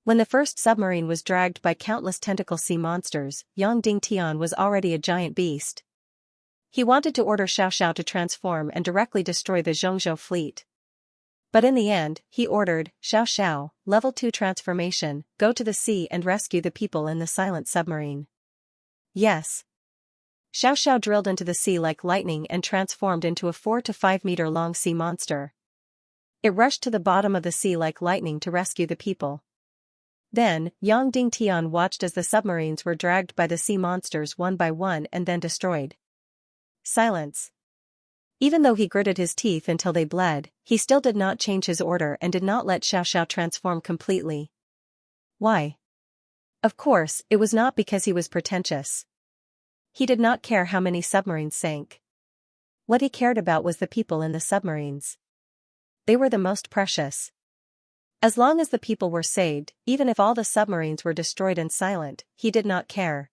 When the first submarine was dragged by countless tentacle sea monsters, Yang Dingtian was already a giant beast. He wanted to order Xiao to transform and directly destroy the Xianxia fleet. But in the end, he ordered, Xiao, Level 2 transformation, go to the sea and rescue the people in the silent submarine. Yes. Xiao drilled into the sea like lightning and transformed into a 4 to 5 meter long sea monster. It rushed to the bottom of the sea like lightning to rescue the people. Then, Yang Dingtian watched as the submarines were dragged by the sea monsters one by one and then destroyed. Silence. Even though he gritted his teeth until they bled, he still did not change his order and did not let Xiao transform completely. Why? Of course, it was not because he was pretentious. He did not care how many submarines sank. What he cared about was the people in the submarines. They were the most precious. As long as the people were saved, even if all the submarines were destroyed and silent, he did not care.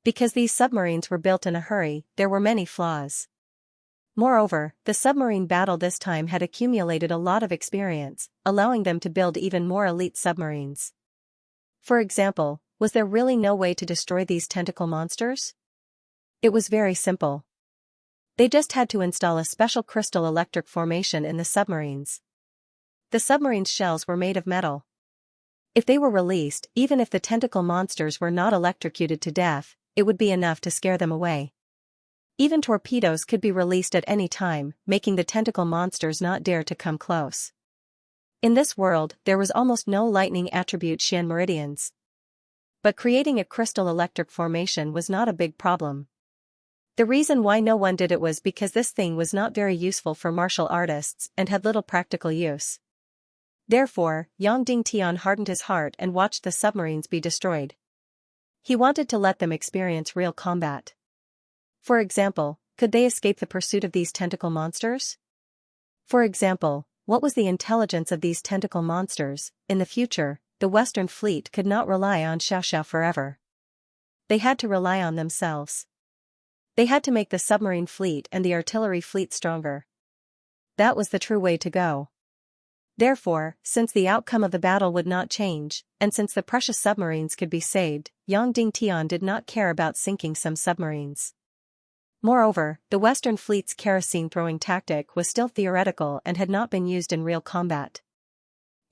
Because these submarines were built in a hurry, there were many flaws. Moreover, the submarine battle this time had accumulated a lot of experience, allowing them to build even more elite submarines. For example, was there really no way to destroy these tentacle monsters? It was very simple. They just had to install a special crystal electric formation in the submarines. The submarine's shells were made of metal. If they were released, even if the tentacle monsters were not electrocuted to death, it would be enough to scare them away. Even torpedoes could be released at any time, making the tentacle monsters not dare to come close. In this world, there was almost no lightning attribute Xian meridians. But creating a crystal electric formation was not a big problem. The reason why no one did it was because this thing was not very useful for martial artists and had little practical use. Therefore, Yang Dingtian hardened his heart and watched the submarines be destroyed. He wanted to let them experience real combat. For example, could they escape the pursuit of these tentacle monsters? For example, what was the intelligence of these tentacle monsters? In the future, the Western Fleet could not rely on Xianxia forever. They had to rely on themselves. They had to make the submarine fleet and the artillery fleet stronger. That was the true way to go. Therefore, since the outcome of the battle would not change, and since the precious submarines could be saved, Yang Dingtian did not care about sinking some submarines. Moreover, the Western Fleet's kerosene-throwing tactic was still theoretical and had not been used in real combat.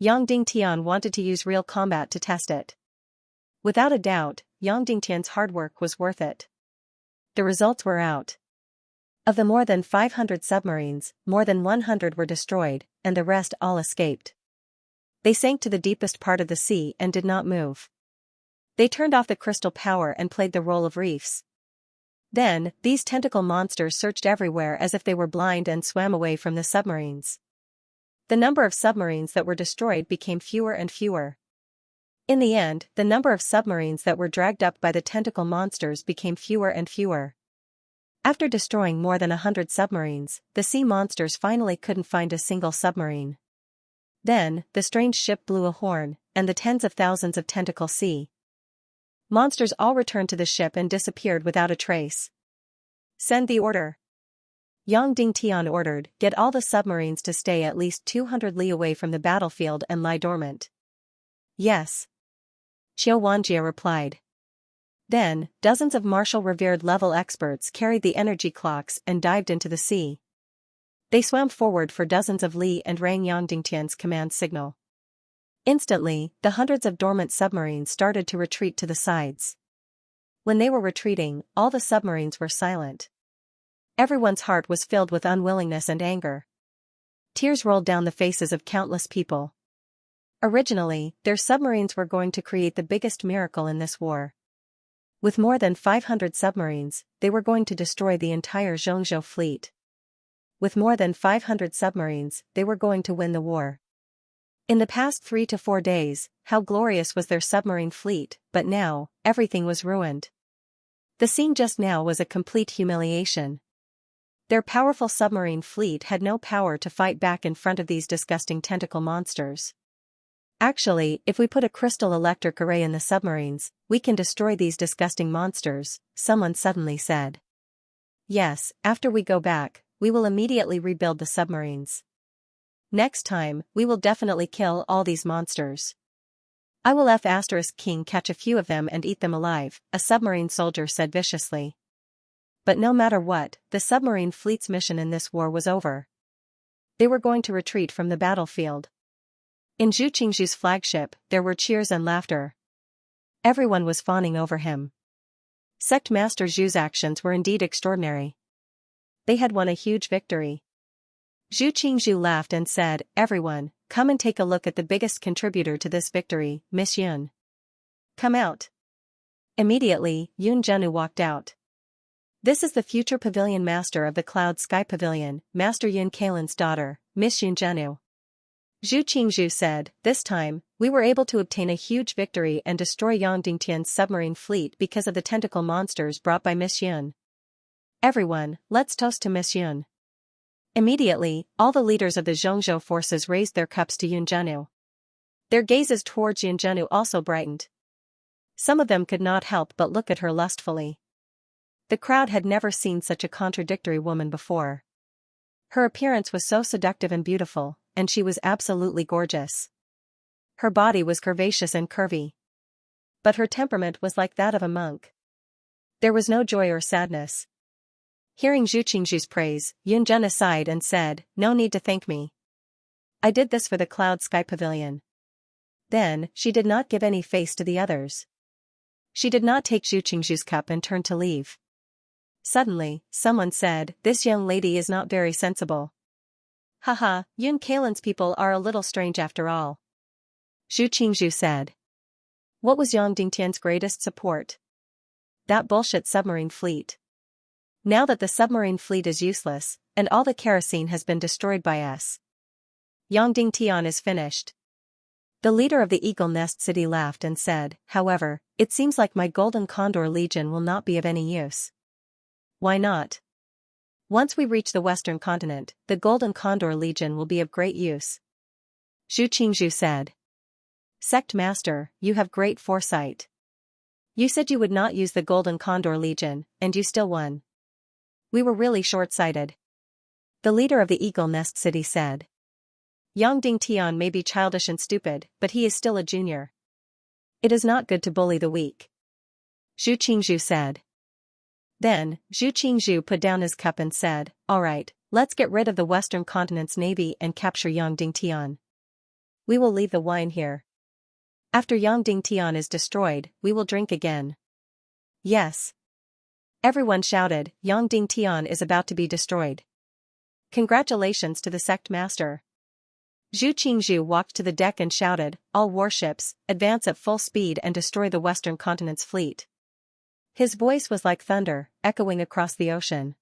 Yang Dingtian wanted to use real combat to test it. Without a doubt, Yang Dingtian's hard work was worth it. The results were out. Of the more than 500 submarines, more than 100 were destroyed, and the rest all escaped. They sank to the deepest part of the sea and did not move. They turned off the crystal power and played the role of reefs. Then, these tentacle monsters searched everywhere as if they were blind and swam away from the submarines. The number of submarines that were destroyed became fewer and fewer. In the end, the number of submarines that were dragged up by the tentacle monsters became fewer and fewer. After destroying more than 100 submarines, the sea monsters finally couldn't find a single submarine. Then, the strange ship blew a horn, and the tens of thousands of tentacle sea monsters all returned to the ship and disappeared without a trace. Send the order. Yang Dingtian ordered, get all the submarines to stay at least 200 li away from the battlefield and lie dormant. Yes. Xianxia replied. Then, dozens of martial revered level experts carried the energy clocks and dived into the sea. They swam forward for dozens of li and rang Yang Dingtian's command signal. Instantly, the hundreds of dormant submarines started to retreat to the sides. When they were retreating, all the submarines were silent. Everyone's heart was filled with unwillingness and anger. Tears rolled down the faces of countless people. Originally, their submarines were going to create the biggest miracle in this war. With more than 500 submarines, they were going to destroy the entire Xianxia fleet. With more than 500 submarines, they were going to win the war. In the past 3 to 4 days, how glorious was their submarine fleet, but now, everything was ruined. The scene just now was a complete humiliation. Their powerful submarine fleet had no power to fight back in front of these disgusting tentacle monsters. Actually, if we put a crystal electric array in the submarines, we can destroy these disgusting monsters, someone suddenly said. Yes, after we go back, we will immediately rebuild the submarines. Next time, we will definitely kill all these monsters. I will King catch a few of them and eat them alive, a submarine soldier said viciously. But no matter what, the submarine fleet's mission in this war was over. They were going to retreat from the battlefield. In Zhu Qingzhu's flagship, there were cheers and laughter. Everyone was fawning over him. Sect Master Zhu's actions were indeed extraordinary. They had won a huge victory. Zhu Qingzhu laughed and said, everyone, come and take a look at the biggest contributor to this victory, Miss Yun. Come out. Immediately, Yun Zhenu walked out. This is the future pavilion master of the Cloud Sky Pavilion, Master Yun Kalin's daughter, Miss Yun Zhenu. Zhu Qingzhu said, this time, we were able to obtain a huge victory and destroy Yang Dingtian's submarine fleet because of the tentacle monsters brought by Miss Yun. Everyone, let's toast to Miss Yun. Immediately, all the leaders of the Xianxia forces raised their cups to Yun Zhenu. Their gazes towards Yun Zhenu also brightened. Some of them could not help but look at her lustfully. The crowd had never seen such a contradictory woman before. Her appearance was so seductive and beautiful, and she was absolutely gorgeous. Her body was curvaceous and curvy. But her temperament was like that of a monk. There was no joy or sadness. Hearing Zhu Qingzhu's praise, Yun Zhenu sighed and said, no need to thank me. I did this for the Cloud Sky Pavilion. Then, she did not give any face to the others. She did not take Zhu Qingzhu's cup and turned to leave. Suddenly, someone said, this young lady is not very sensible. Haha, Yun Kalin's people are a little strange after all. Zhu Qingzhu said. What was Yang Dingtian's greatest support? That bullshit submarine fleet. Now that the submarine fleet is useless, and all the kerosene has been destroyed by us, Yang Dingtian is finished. The leader of the Eagle Nest City laughed and said, however, it seems like my Golden Condor Legion will not be of any use. Why not? Once we reach the western continent, the Golden Condor Legion will be of great use. Zhu Qingzhu said. Sect Master, you have great foresight. You said you would not use the Golden Condor Legion, and you still won. We were really short-sighted. The leader of the Eagle Nest City said. Yang Dingtian may be childish and stupid, but he is still a junior. It is not good to bully the weak. Zhu Qingzhu said. Then, Zhu Qingzhu put down his cup and said, all right, let's get rid of the Western Continent's navy and capture Yang Dingtian. We will leave the wine here. After Yang Dingtian is destroyed, we will drink again. Yes. Everyone shouted, Yang Dingtian is about to be destroyed. Congratulations to the sect master. Zhu Qingzhu walked to the deck and shouted, all warships, advance at full speed and destroy the Western Continent's fleet. His voice was like thunder, echoing across the ocean.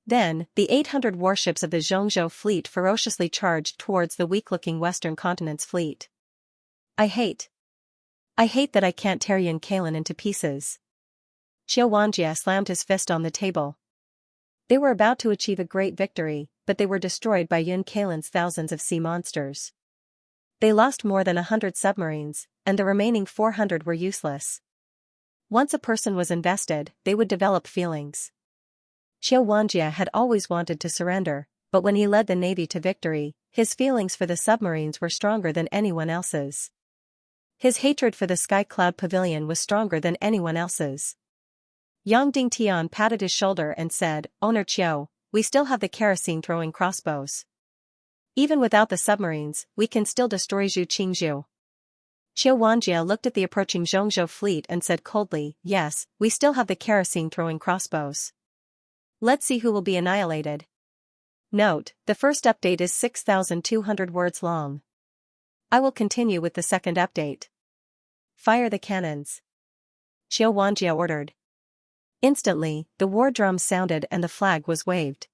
Then, the 800 warships of the Zhongzhou fleet ferociously charged towards the weak-looking Western Continent's fleet. I hate that I can't tear Yun Kalen into pieces. Xianxia slammed his fist on the table. They were about to achieve a great victory, but they were destroyed by Yun Kalen's thousands of sea monsters. They lost more than 100 submarines, and the remaining 400 were useless. Once a person was invested, they would develop feelings. Xianxia had always wanted to surrender, but when he led the navy to victory, his feelings for the submarines were stronger than anyone else's. His hatred for the Sky Cloud Pavilion was stronger than anyone else's. Yang Dingtian patted his shoulder and said, Owner Qiu, we still have the kerosene-throwing crossbows. Even without the submarines, we can still destroy Zhu Qingzhu. Xianxia looked at the approaching Zhongzhou fleet and said coldly, yes, we still have the kerosene-throwing crossbows. Let's see who will be annihilated. Note, the first update is 6,200 words long. I will continue with the second update. Fire the cannons. Xianxia ordered. Instantly, the war drums sounded and the flag was waved.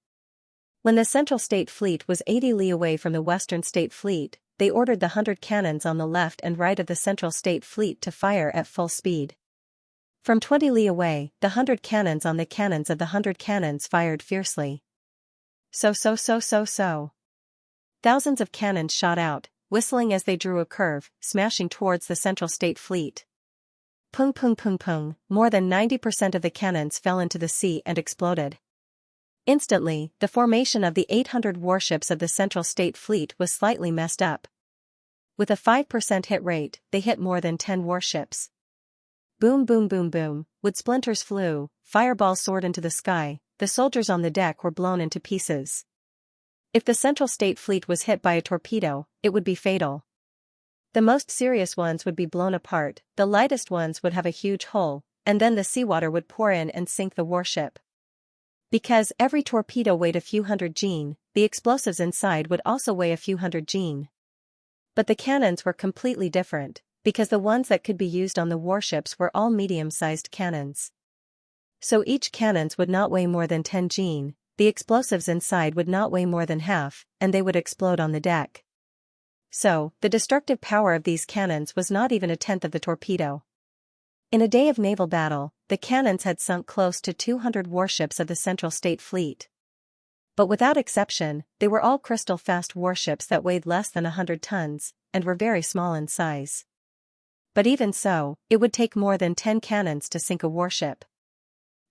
When the Central State Fleet was 80 li away from the Western State Fleet, they ordered the 100 cannons on the left and right of the Central State Fleet to fire at full speed. From 20 li away, the 100 cannons on the cannons of the 100 cannons fired fiercely. So. Thousands of cannons shot out, whistling as they drew a curve, smashing towards the Central State Fleet. Pung pung pung pung, more than 90% of the cannons fell into the sea and exploded. Instantly, the formation of the 800 warships of the Central State Fleet was slightly messed up. With a 5% hit rate, they hit more than 10 warships. Boom boom boom boom, wood splinters flew, fireballs soared into the sky, the soldiers on the deck were blown into pieces. If the Central State Fleet was hit by a torpedo, it would be fatal. The most serious ones would be blown apart, the lightest ones would have a huge hole, and then the seawater would pour in and sink the warship. Because every torpedo weighed a few hundred Jin, the explosives inside would also weigh a few hundred Jin. But the cannons were completely different, because the ones that could be used on the warships were all medium-sized cannons. So each cannons would not weigh more than 10 Jin, the explosives inside would not weigh more than half, and they would explode on the deck. So, the destructive power of these cannons was not even a tenth of the torpedo. In a day of naval battle, the cannons had sunk close to 200 warships of the Central State Fleet. But without exception, they were all crystal-fast warships that weighed less than 100 tons, and were very small in size. But even so, it would take more than 10 cannons to sink a warship.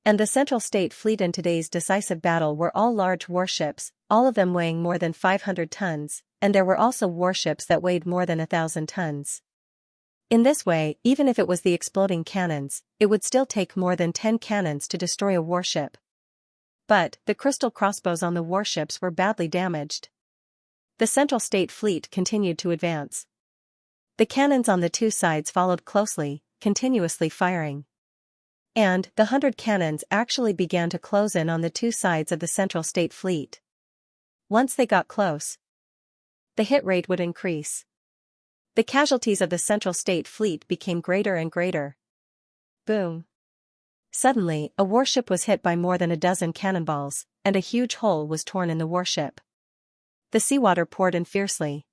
And the Central State Fleet in today's decisive battle were all large warships, all of them weighing more than 500 tons, and there were also warships that weighed more than 1,000 tons. In this way, even if it was the exploding cannons, it would still take more than 10 cannons to destroy a warship. But, the crystal crossbows on the warships were badly damaged. The Central State Fleet continued to advance. The cannons on the two sides followed closely, continuously firing. And, the 100 cannons actually began to close in on the two sides of the Central State Fleet. Once they got close, the hit rate would increase. The casualties of the Central State Fleet became greater and greater. Boom. Suddenly, a warship was hit by more than a dozen cannonballs, and a huge hole was torn in the warship. The seawater poured in fiercely.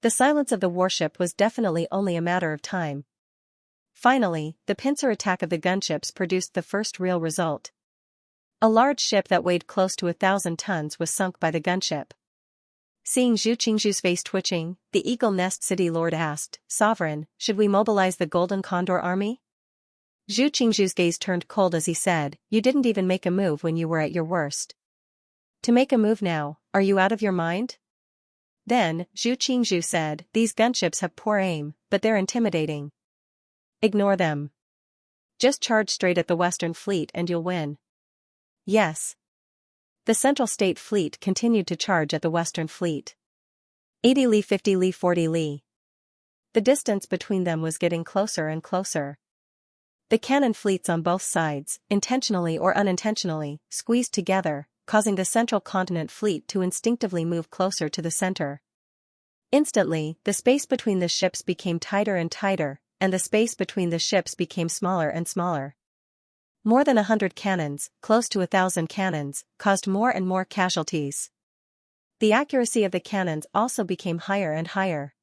The silence of the warship was definitely only a matter of time. Finally, the pincer attack of the gunships produced the first real result. A large ship that weighed close to 1,000 tons was sunk by the gunship. Seeing Zhu Qingzhu's face twitching, the Eagle Nest City Lord asked, "Sovereign, should we mobilize the Golden Condor army?" Zhu Qingzhu's gaze turned cold as he said, "You didn't even make a move when you were at your worst. To make a move now, are you out of your mind?" Then, Zhu Qingzhu said, "These gunships have poor aim, but they're intimidating. Ignore them. Just charge straight at the Western Fleet and you'll win." Yes. The Central State Fleet continued to charge at the Western Fleet. 80 li, 50 li, 40 li. The distance between them was getting closer and closer. The cannon fleets on both sides, intentionally or unintentionally, squeezed together, causing the Central Continent Fleet to instinctively move closer to the center. Instantly, the space between the ships became tighter and tighter, and the space between the ships became smaller and smaller. More than 100 cannons, close to 1,000 cannons, caused more and more casualties. The accuracy of the cannons also became higher and higher.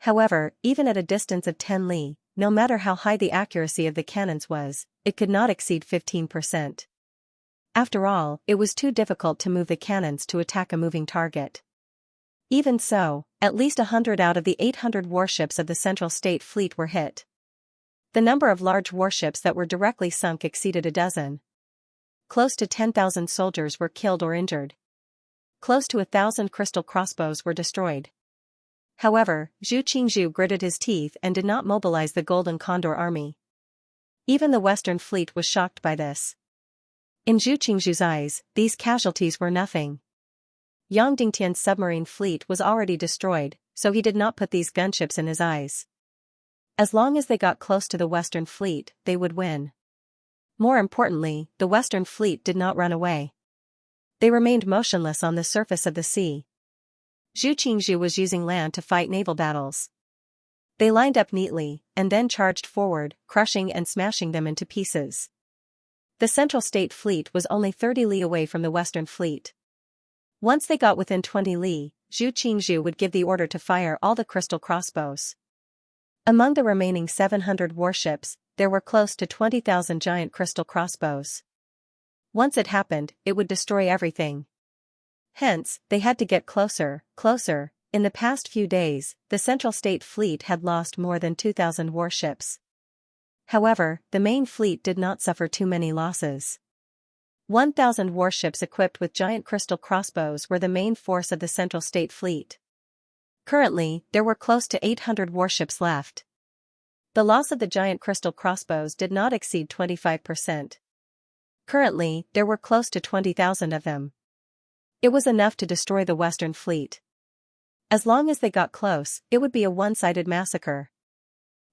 However, even at a distance of 10 li, no matter how high the accuracy of the cannons was, it could not exceed 15%. After all, it was too difficult to move the cannons to attack a moving target. Even so, at least 100 out of the 800 warships of the Central State Fleet were hit. The number of large warships that were directly sunk exceeded a dozen. Close to 10,000 soldiers were killed or injured. Close to 1,000 crystal crossbows were destroyed. However, Zhu Qingzhu gritted his teeth and did not mobilize the Golden Condor army. Even the Western Fleet was shocked by this. In Zhu Qingzhu's eyes, these casualties were nothing. Yang Dingtian's submarine fleet was already destroyed, so he did not put these gunships in his eyes. As long as they got close to the Western Fleet, they would win. More importantly, the Western Fleet did not run away. They remained motionless on the surface of the sea. Zhu Qingzhu was using land to fight naval battles. They lined up neatly, and then charged forward, crushing and smashing them into pieces. The Central State Fleet was only 30 li away from the Western Fleet. Once they got within 20 li, Zhu Qingzhu would give the order to fire all the crystal crossbows. Among the remaining 700 warships, there were close to 20,000 giant crystal crossbows. Once it happened, it would destroy everything. Hence, they had to get closer, closer. In the past few days, the Central State Fleet had lost more than 2,000 warships. However, the main fleet did not suffer too many losses. 1,000 warships equipped with giant crystal crossbows were the main force of the Central State Fleet. Currently, there were close to 800 warships left. The loss of the giant crystal crossbows did not exceed 25%. Currently, there were close to 20,000 of them. It was enough to destroy the Western Fleet. As long as they got close, it would be a one-sided massacre.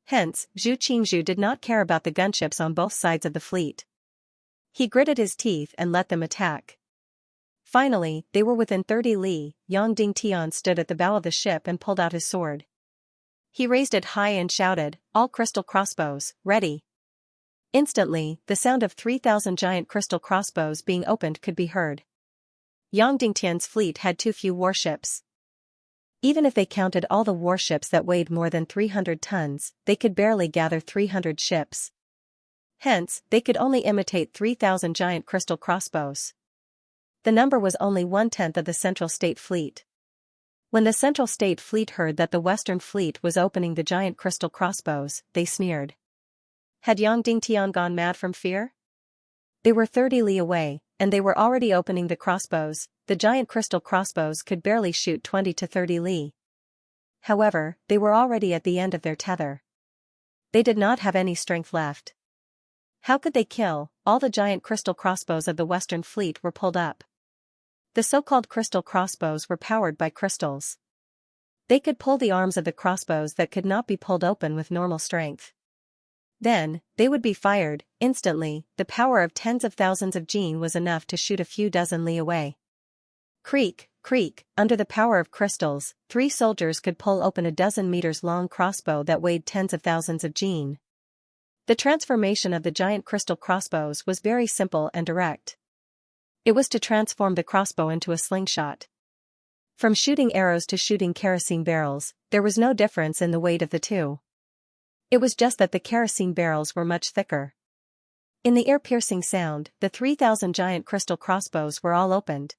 Hence, Zhu Qingzhu did not care about the gunships on both sides of the fleet. He gritted his teeth and let them attack. Finally, they were within 30 li. Yang Dingtian stood at the bow of the ship and pulled out his sword. He raised it high and shouted, "All crystal crossbows, ready!" Instantly, the sound of 3,000 giant crystal crossbows being opened could be heard. Yang Dingtian's fleet had too few warships. Even if they counted all the warships that weighed more than 300 tons, they could barely gather 300 ships. Hence, they could only imitate 3,000 giant crystal crossbows. The number was only 1/10 of the Central State Fleet. When the Central State Fleet heard that the Western Fleet was opening the giant crystal crossbows, they sneered. Had Yang Dingtian gone mad from fear? They were 30 li away, and they were already opening the crossbows. The giant crystal crossbows could barely shoot 20 to 30 li. However, they were already at the end of their tether. They did not have any strength left. How could they kill? All the giant crystal crossbows of the Western Fleet were pulled up. The so-called crystal crossbows were powered by crystals. They could pull the arms of the crossbows that could not be pulled open with normal strength. Then, they would be fired. Instantly. The power of tens of thousands of Jin was enough to shoot a few dozen li away. Creak, creak, under the power of crystals, 3 soldiers could pull open a dozen meters long crossbow that weighed tens of thousands of Jin. The transformation of the giant crystal crossbows was very simple and direct. It was to transform the crossbow into a slingshot. From shooting arrows to shooting kerosene barrels, there was no difference in the weight of the two. It was just that the kerosene barrels were much thicker. In the ear-piercing sound, the 3,000 giant crystal crossbows were all opened.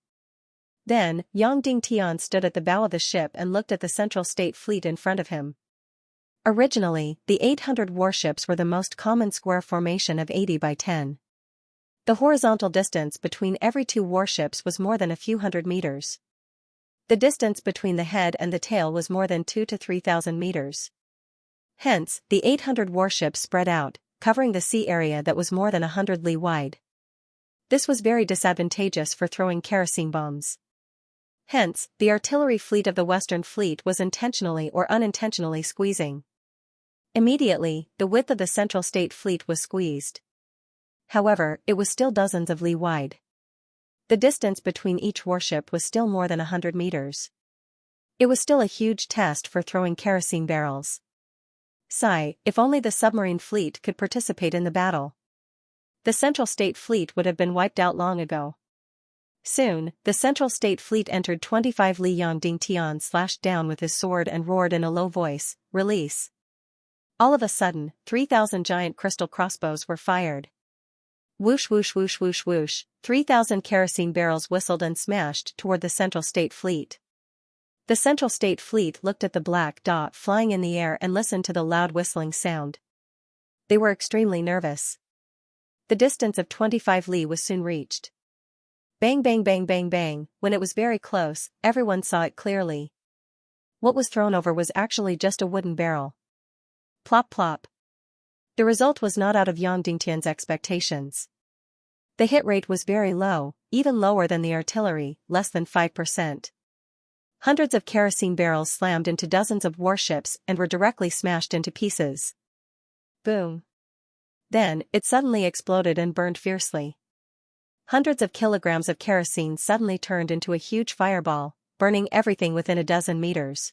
Then, Yang Dingtian stood at the bow of the ship and looked at the Central State Fleet in front of him. Originally, the 800 warships were the most common square formation of 80 by 10. The horizontal distance between every two warships was more than a few hundred meters. The distance between the head and the tail was more than 2 to 3,000 meters. Hence, the 800 warships spread out, covering the sea area that was more than 100 li wide. This was very disadvantageous for throwing kerosene bombs. Hence, the artillery fleet of the Western Fleet was intentionally or unintentionally squeezing. Immediately, the width of the Central State Fleet was squeezed. However, it was still dozens of li wide. The distance between each warship was still more than 100 meters. It was still a huge test for throwing kerosene barrels. Sigh, if only the submarine fleet could participate in the battle. The Central State Fleet would have been wiped out long ago. Soon, the Central State Fleet entered 25 Li. Yang Dingtian slashed down with his sword and roared in a low voice, "Release!" All of a sudden, 3,000 giant crystal crossbows were fired. Whoosh whoosh whoosh whoosh whoosh, 3,000 kerosene barrels whistled and smashed toward the Central State Fleet. The Central State Fleet looked at the black dot flying in the air and listened to the loud whistling sound. They were extremely nervous. The distance of 25 li was soon reached. Bang bang bang bang bang, when it was very close, everyone saw it clearly. What was thrown over was actually just a wooden barrel. Plop plop. The result was not out of Yang Dingtian's expectations. The hit rate was very low, even lower than the artillery, less than 5%. Hundreds of kerosene barrels slammed into dozens of warships and were directly smashed into pieces. Boom. Then, it suddenly exploded and burned fiercely. Hundreds of kilograms of kerosene suddenly turned into a huge fireball, burning everything within a dozen meters.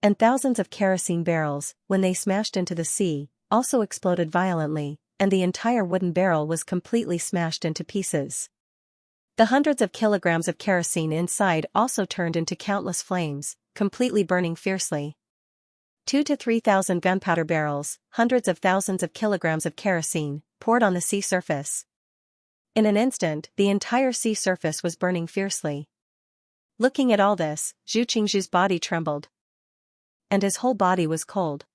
And thousands of kerosene barrels, when they smashed into the sea, also exploded violently, and the entire wooden barrel was completely smashed into pieces. The hundreds of kilograms of kerosene inside also turned into countless flames, completely burning fiercely. 2,000 to 3,000 gunpowder barrels, hundreds of thousands of kilograms of kerosene, poured on the sea surface. In an instant, the entire sea surface was burning fiercely. Looking at all this, Zhu Qingzhu's body trembled. And his whole body was cold.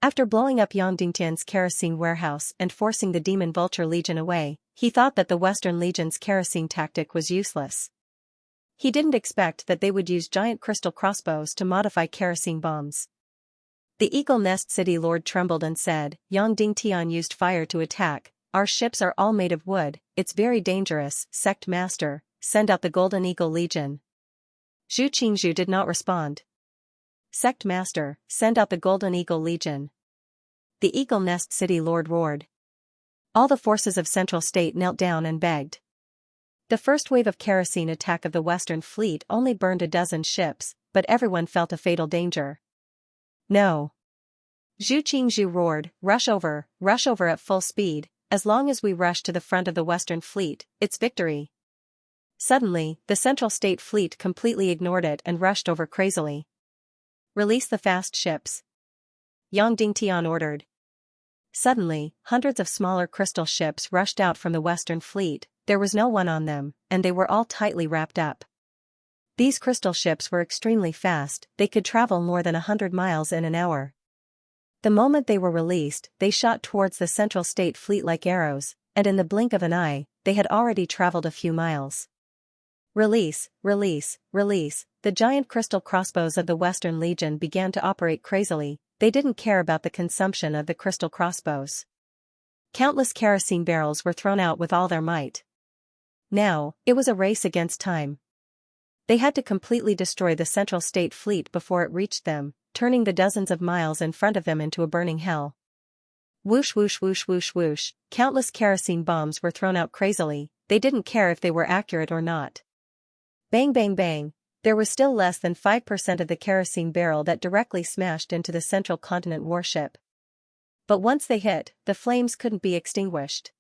After blowing up Yang Dingtian's kerosene warehouse and forcing the Demon Vulture Legion away, he thought that the Western Legion's kerosene tactic was useless. He didn't expect that they would use giant crystal crossbows to modify kerosene bombs. The Eagle Nest City Lord trembled and said, "Yang Dingtian used fire to attack. Our ships are all made of wood, it's very dangerous. Sect Master, send out the Golden Eagle Legion." Zhu Qingzhu did not respond. "Sect Master, send out the Golden Eagle Legion." The Eagle Nest City Lord roared. All the forces of Central State knelt down and begged. The first wave of kerosene attack of the Western Fleet only burned a dozen ships, but everyone felt a fatal danger. "No." Zhu Qingzhu roared, rush over at full speed. As long as we rush to the front of the Western Fleet, it's victory." Suddenly, the Central State Fleet completely ignored it and rushed over crazily. "Release the fast ships," Yang Dingtian ordered. Suddenly, hundreds of smaller crystal ships rushed out from the Western Fleet. There was no one on them, and they were all tightly wrapped up. These crystal ships were extremely fast, they could travel more than 100 miles in an hour. The moment they were released, they shot towards the Central State Fleet like arrows, and in the blink of an eye, they had already traveled a few miles. Release, release, release. The giant crystal crossbows of the Western Legion began to operate crazily. They didn't care about the consumption of the crystal crossbows. Countless kerosene barrels were thrown out with all their might. Now, it was a race against time. They had to completely destroy the Central State Fleet before it reached them, turning the dozens of miles in front of them into a burning hell. Whoosh whoosh whoosh whoosh whoosh, countless kerosene bombs were thrown out crazily. They didn't care if they were accurate or not. Bang bang bang, there was still less than 5% of the kerosene barrel that directly smashed into the Central Continent warship. But once they hit, the flames couldn't be extinguished.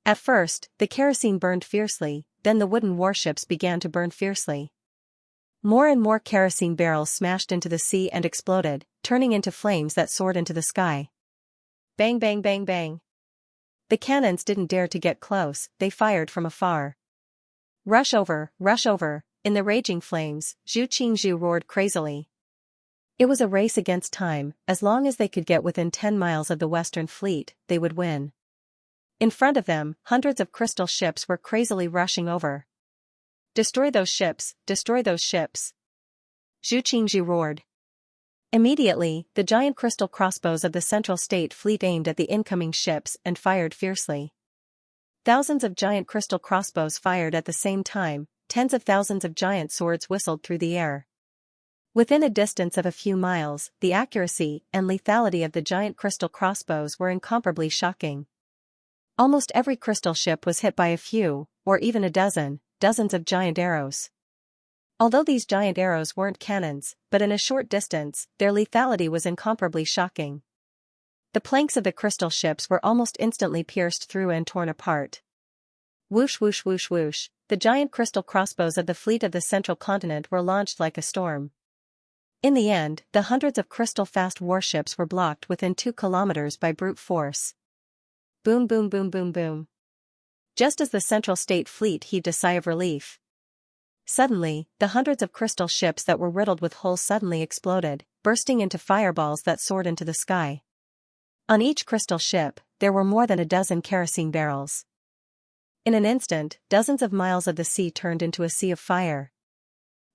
At first, the kerosene burned fiercely, then the wooden warships began to burn fiercely. More and more kerosene barrels smashed into the sea and exploded, turning into flames that soared into the sky. Bang bang bang bang. The cannons didn't dare to get close, they fired from afar. Rush over, in the raging flames, Zhu Qingzhu roared crazily. It was a race against time, as long as they could get within 10 miles of the Western Fleet, they would win. In front of them, hundreds of crystal ships were crazily rushing over. Destroy those ships, destroy those ships. Zhu Qingzhu roared. Immediately, the giant crystal crossbows of the Central State Fleet aimed at the incoming ships and fired fiercely. Thousands of giant crystal crossbows fired at the same time, tens of thousands of giant swords whistled through the air. Within a distance of a few miles, the accuracy and lethality of the giant crystal crossbows were incomparably shocking. Almost every crystal ship was hit by a few, or even a dozens of giant arrows. Although these giant arrows weren't cannons, but in a short distance, their lethality was incomparably shocking. The planks of the crystal ships were almost instantly pierced through and torn apart. Whoosh whoosh whoosh whoosh, the giant crystal crossbows of the fleet of the central continent were launched like a storm. In the end, the hundreds of crystal-fast warships were blocked within 2 kilometers by brute force. Boom boom boom boom boom. Just as the Central State Fleet heaved a sigh of relief. Suddenly, the hundreds of crystal ships that were riddled with holes suddenly exploded, bursting into fireballs that soared into the sky. On each crystal ship, there were more than a dozen kerosene barrels. In an instant, dozens of miles of the sea turned into a sea of fire.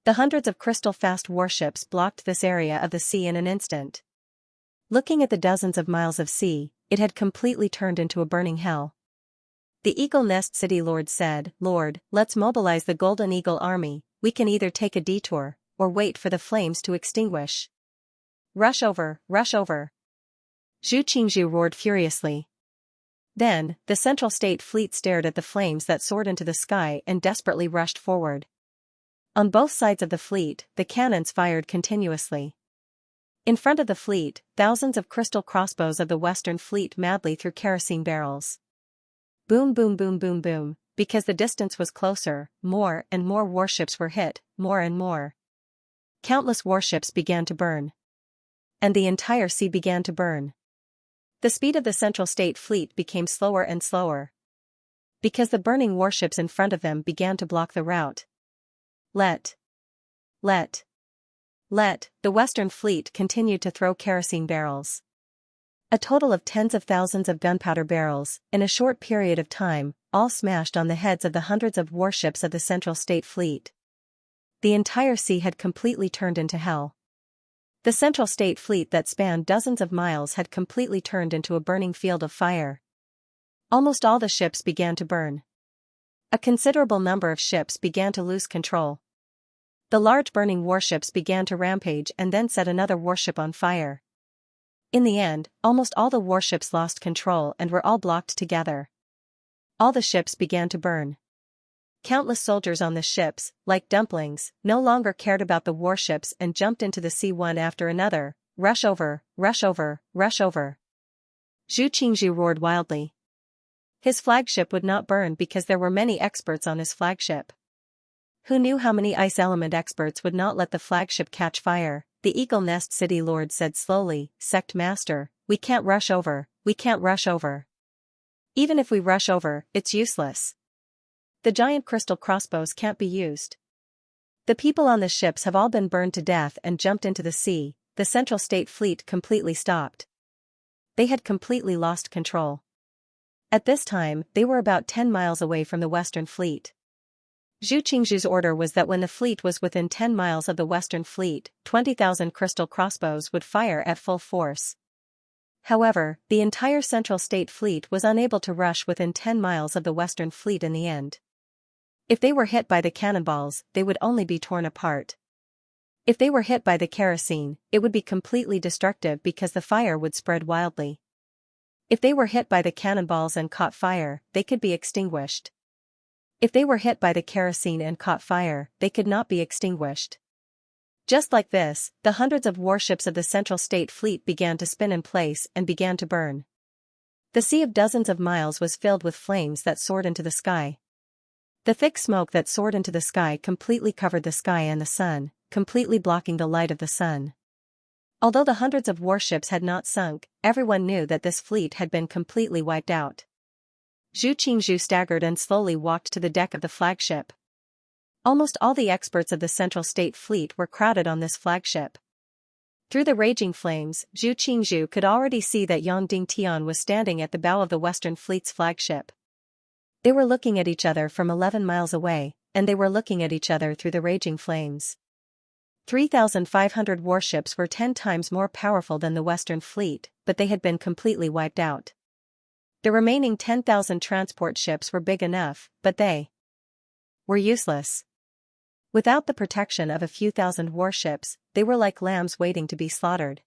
The hundreds of crystal-fast warships blocked this area of the sea in an instant. Looking at the dozens of miles of sea, it had completely turned into a burning hell. The Eagle Nest City Lord said, "Lord, let's mobilize the Golden Eagle Army, we can either take a detour, or wait for the flames to extinguish." Rush over, rush over. Zhu Qingzhu roared furiously. Then, the Central State Fleet stared at the flames that soared into the sky and desperately rushed forward. On both sides of the fleet, the cannons fired continuously. In front of the fleet, thousands of crystal crossbows of the Western Fleet madly threw kerosene barrels. Boom boom boom boom boom, because the distance was closer, more and more warships were hit, more and more. Countless warships began to burn. And the entire sea began to burn. The speed of the Central State Fleet became slower and slower. Because the burning warships in front of them began to block the route. Let the Western Fleet continued to throw kerosene barrels. A total of tens of thousands of gunpowder barrels, in a short period of time, all smashed on the heads of the hundreds of warships of the Central State Fleet. The entire sea had completely turned into hell. The Central State Fleet that spanned dozens of miles had completely turned into a burning field of fire. Almost all the ships began to burn. A considerable number of ships began to lose control. The large burning warships began to rampage and then set another warship on fire. In the end, almost all the warships lost control and were all blocked together. All the ships began to burn. Countless soldiers on the ships, like dumplings, no longer cared about the warships and jumped into the sea one after another. Rush over, rush over, rush over. Zhu Qingzhu roared wildly. His flagship would not burn because there were many experts on his flagship. Who knew how many ice element experts would not let the flagship catch fire? The Eagle Nest City Lord said slowly, "Sect Master, we can't rush over, we can't rush over. Even if we rush over, it's useless. The giant crystal crossbows can't be used. The people on the ships have all been burned to death and jumped into the sea." The Central State Fleet completely stopped. They had completely lost control. At this time, they were about 10 miles away from the Western Fleet. Zhu Qingzhu's order was that when the fleet was within 10 miles of the Western Fleet, 20,000 crystal crossbows would fire at full force. However, the entire Central State Fleet was unable to rush within 10 miles of the Western Fleet in the end. If they were hit by the cannonballs, they would only be torn apart. If they were hit by the kerosene, it would be completely destructive because the fire would spread wildly. If they were hit by the cannonballs and caught fire, they could be extinguished. If they were hit by the kerosene and caught fire, they could not be extinguished. Just like this, the hundreds of warships of the Central State Fleet began to spin in place and began to burn. The sea of dozens of miles was filled with flames that soared into the sky. The thick smoke that soared into the sky completely covered the sky and the sun, completely blocking the light of the sun. Although the hundreds of warships had not sunk, everyone knew that this fleet had been completely wiped out. Zhu Qingzhu staggered and slowly walked to the deck of the flagship. Almost all the experts of the Central State Fleet were crowded on this flagship. Through the raging flames, Zhu Qingzhu could already see that Yang Dingtian was standing at the bow of the Western Fleet's flagship. They were looking at each other from 11 miles away, and they were looking at each other through the raging flames. 3,500 warships were 10 times more powerful than the Western Fleet, but they had been completely wiped out. The remaining 10,000 transport ships were big enough, but they were useless. Without the protection of a few thousand warships, they were like lambs waiting to be slaughtered.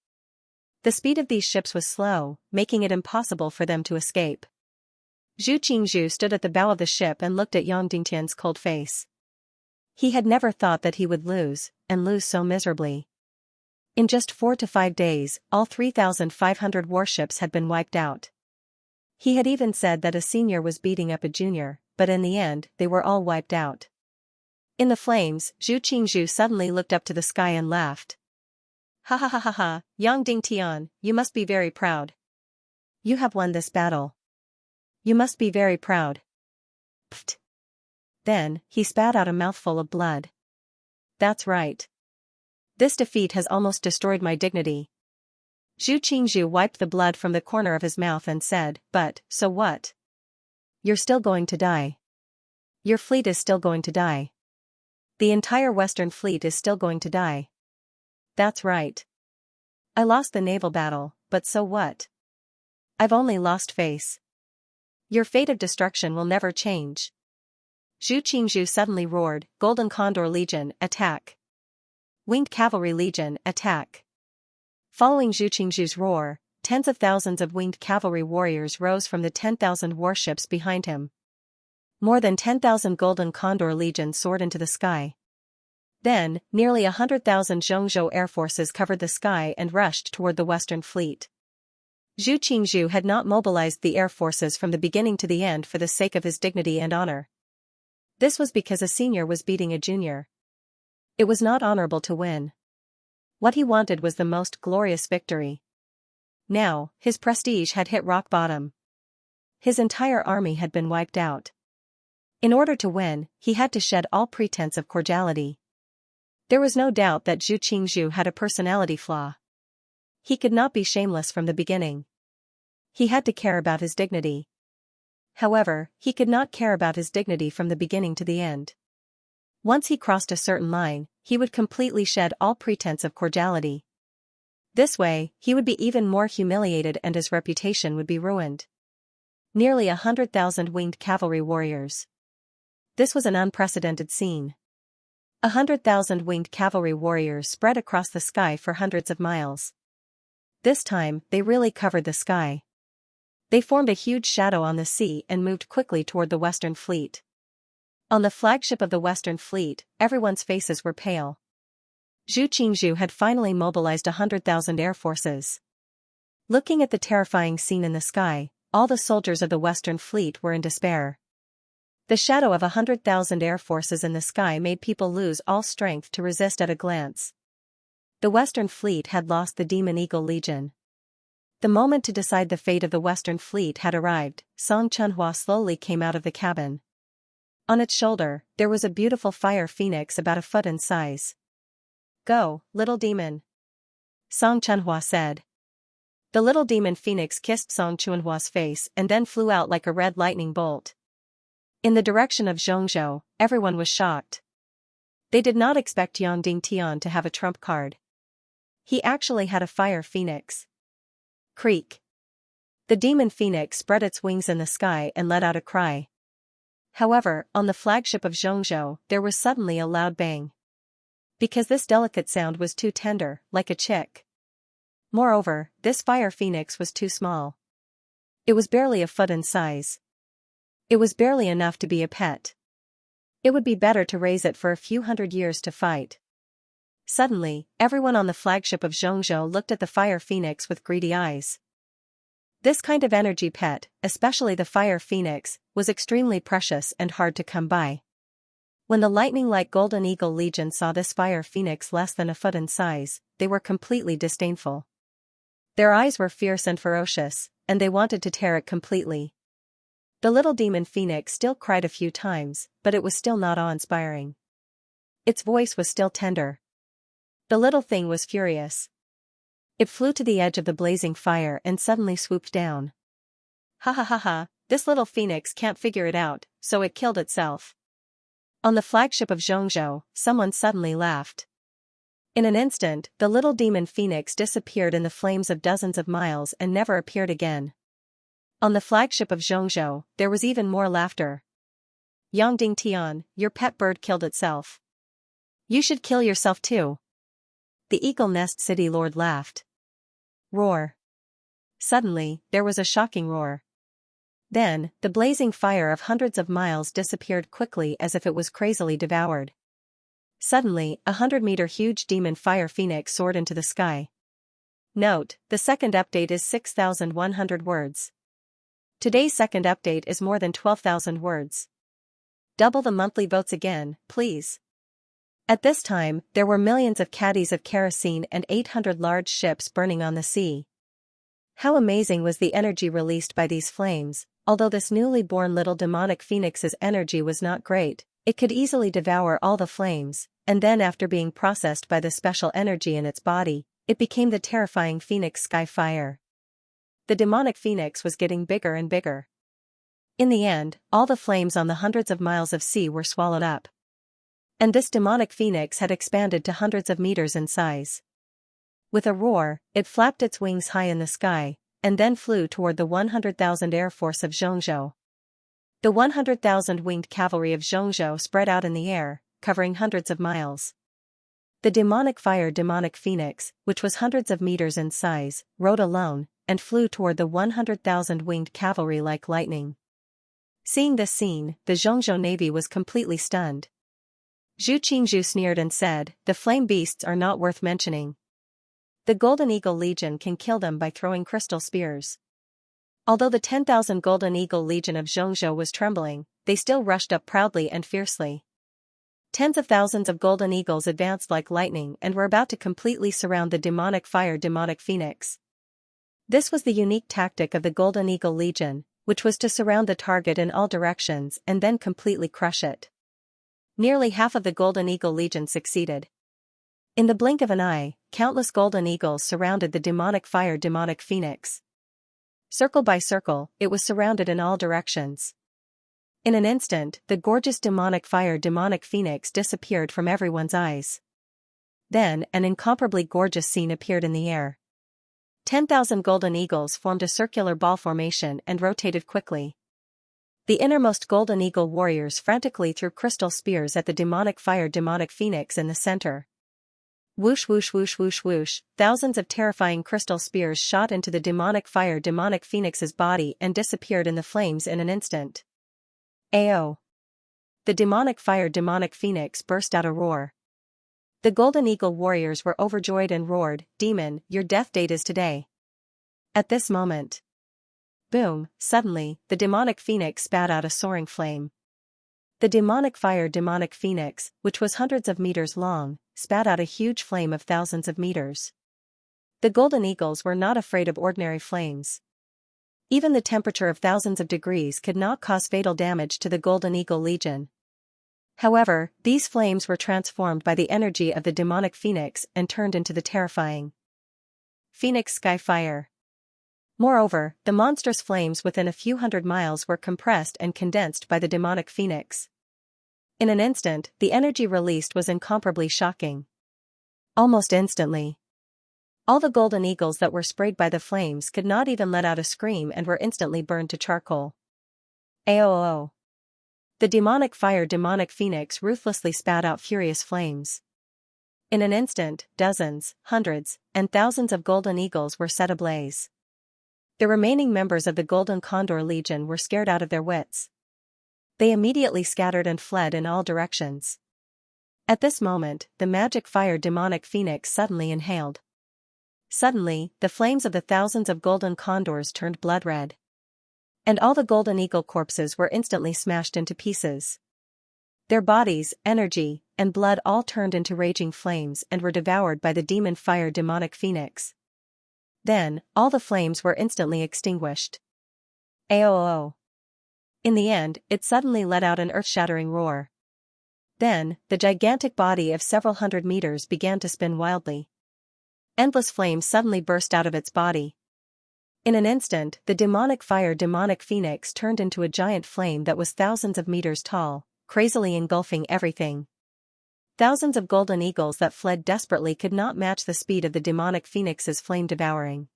The speed of these ships was slow, making it impossible for them to escape. Zhu Qingzhu stood at the bow of the ship and looked at Yang Dingtian's cold face. He had never thought that he would lose, and lose so miserably. In just 4 to 5 days, all 3,500 warships had been wiped out. He had even said that a senior was beating up a junior, but in the end, they were all wiped out. In the flames, Zhu Qingzhu suddenly looked up to the sky and laughed. Ha ha ha ha ha, Yang Dingtian, you must be very proud. You have won this battle. You must be very proud. Pfft. Then, he spat out a mouthful of blood. That's right. This defeat has almost destroyed my dignity. Zhu Qingzhu wiped the blood from the corner of his mouth and said, but, so what? You're still going to die. Your fleet is still going to die. The entire Western Fleet is still going to die. That's right. I lost the naval battle, but so what? I've only lost face. Your fate of destruction will never change. Zhu Qingzhu suddenly roared, Golden Condor Legion, attack. Winged Cavalry Legion, attack. Following Zhu Qingzhu's roar, tens of thousands of winged cavalry warriors rose from the 10,000 warships behind him. More than 10,000 Golden Condor Legion soared into the sky. Then, nearly 100,000 Xianxia air forces covered the sky and rushed toward the Western Fleet. Zhu Qingzhu had not mobilized the air forces from the beginning to the end for the sake of his dignity and honor. This was because a senior was beating a junior. It was not honorable to win. What he wanted was the most glorious victory. Now, his prestige had hit rock bottom. His entire army had been wiped out. In order to win, he had to shed all pretense of cordiality. There was no doubt that Zhu Qingzhu had a personality flaw. He could not be shameless from the beginning. He had to care about his dignity. However, he could not care about his dignity from the beginning to the end. Once he crossed a certain line, he would completely shed all pretense of cordiality. This way, he would be even more humiliated and his reputation would be ruined. Nearly 100,000 winged cavalry warriors. This was an unprecedented scene. 100,000 winged cavalry warriors spread across the sky for hundreds of miles. This time, they really covered the sky. They formed a huge shadow on the sea and moved quickly toward the Western Fleet. On the flagship of the Western Fleet, everyone's faces were pale. Zhu Qingzhu had finally mobilized 100,000 air forces. Looking at the terrifying scene in the sky, all the soldiers of the Western Fleet were in despair. The shadow of 100,000 air forces in the sky made people lose all strength to resist at a glance. The Western Fleet had lost the Demon Eagle Legion. The moment to decide the fate of the Western Fleet had arrived. Song Chunhua slowly came out of the cabin. On its shoulder, there was a beautiful fire phoenix about a foot in size. Go, little demon. Song Chunhua said. The little demon phoenix kissed Song Chunhua's face and then flew out like a red lightning bolt. In the direction of Xianxia, everyone was shocked. They did not expect Yang Dingtian to have a trump card. He actually had a fire phoenix. Creak. The demon phoenix spread its wings in the sky and let out a cry. However, on the flagship of Xianxia, there was suddenly a loud bang. Because this delicate sound was too tender, like a chick. Moreover, this fire phoenix was too small. It was barely a foot in size. It was barely enough to be a pet. It would be better to raise it for a few hundred years to fight. Suddenly, everyone on the flagship of Xianxia looked at the fire phoenix with greedy eyes. This kind of energy pet, especially the fire phoenix, was extremely precious and hard to come by. When the lightning-like Golden Eagle Legion saw this fire phoenix less than a foot in size, they were completely disdainful. Their eyes were fierce and ferocious, and they wanted to tear it completely. The little demon phoenix still cried a few times, but it was still not awe-inspiring. Its voice was still tender. The little thing was furious. It flew to the edge of the blazing fire and suddenly swooped down. Ha ha ha ha, this little phoenix can't figure it out, so it killed itself. On the flagship of Xianxia, someone suddenly laughed. In an instant, the little demon phoenix disappeared in the flames of dozens of miles and never appeared again. On the flagship of Xianxia, there was even more laughter. Yang Ding Tian, your pet bird killed itself. You should kill yourself too. The Eagle Nest City Lord laughed. Roar. Suddenly, there was a shocking roar. Then, the blazing fire of hundreds of miles disappeared quickly as if it was crazily devoured. Suddenly, 100-meter huge demon fire phoenix soared into the sky. Note, the second update is 6,100 words. Today's second update is more than 12,000 words. Double the monthly votes again, please. At this time, there were millions of caddies of kerosene and 800 large ships burning on the sea. How amazing was the energy released by these flames. Although this newly born little demonic phoenix's energy was not great, it could easily devour all the flames, and then after being processed by the special energy in its body, it became the terrifying phoenix sky fire. The demonic phoenix was getting bigger and bigger. In the end, all the flames on the hundreds of miles of sea were swallowed up. And this demonic phoenix had expanded to hundreds of meters in size. With a roar, it flapped its wings high in the sky, and then flew toward the 100,000 Air Force of Xianxia. The 100,000 winged cavalry of Xianxia spread out in the air, covering hundreds of miles. The demonic phoenix, which was hundreds of meters in size, rode alone, and flew toward the 100,000 winged cavalry like lightning. Seeing this scene, the Xianxia navy was completely stunned. Zhu Qingzhu sneered and said, "The flame beasts are not worth mentioning. The Golden Eagle Legion can kill them by throwing crystal spears." Although the 10,000 Golden Eagle Legion of Xianxia was trembling, they still rushed up proudly and fiercely. Tens of thousands of Golden Eagles advanced like lightning and were about to completely surround the demonic phoenix. This was the unique tactic of the Golden Eagle Legion, which was to surround the target in all directions and then completely crush it. Nearly half of the Golden Eagle Legion succeeded. In the blink of an eye, countless golden eagles surrounded the demonic phoenix. Circle by circle, it was surrounded in all directions. In an instant, the gorgeous demonic phoenix disappeared from everyone's eyes. Then, an incomparably gorgeous scene appeared in the air. 10,000 golden eagles formed a circular ball formation and rotated quickly. The innermost golden eagle warriors frantically threw crystal spears at the demonic phoenix in the center. Whoosh whoosh whoosh whoosh whoosh, thousands of terrifying crystal spears shot into the demonic phoenix's body and disappeared in the flames in an instant. Ayo! The demonic phoenix burst out a roar. The Golden Eagle warriors were overjoyed and roared, "Demon, your death date is today." At this moment. Boom, suddenly, the demonic phoenix spat out a soaring flame. The demonic phoenix, which was hundreds of meters long, spat out a huge flame of thousands of meters. The golden eagles were not afraid of ordinary flames. Even the temperature of thousands of degrees could not cause fatal damage to the Golden Eagle Legion. However, these flames were transformed by the energy of the demonic phoenix and turned into the terrifying Phoenix Sky Fire. Moreover, the monstrous flames within a few hundred miles were compressed and condensed by the demonic phoenix. In an instant, the energy released was incomparably shocking. Almost instantly, all the golden eagles that were sprayed by the flames could not even let out a scream and were instantly burned to charcoal. Aoo! The demonic phoenix ruthlessly spat out furious flames. In an instant, dozens, hundreds, and thousands of golden eagles were set ablaze. The remaining members of the Golden Condor Legion were scared out of their wits. They immediately scattered and fled in all directions. At this moment, the magic demonic phoenix suddenly inhaled. Suddenly, the flames of the thousands of golden condors turned blood red. And all the golden eagle corpses were instantly smashed into pieces. Their bodies, energy, and blood all turned into raging flames and were devoured by the demonic phoenix. Then, all the flames were instantly extinguished. Aoo! In the end, it suddenly let out an earth-shattering roar. Then, the gigantic body of several hundred meters began to spin wildly. Endless flames suddenly burst out of its body. In an instant, the demonic phoenix turned into a giant flame that was thousands of meters tall, crazily engulfing everything. Thousands of golden eagles that fled desperately could not match the speed of the demonic phoenix's flame devouring.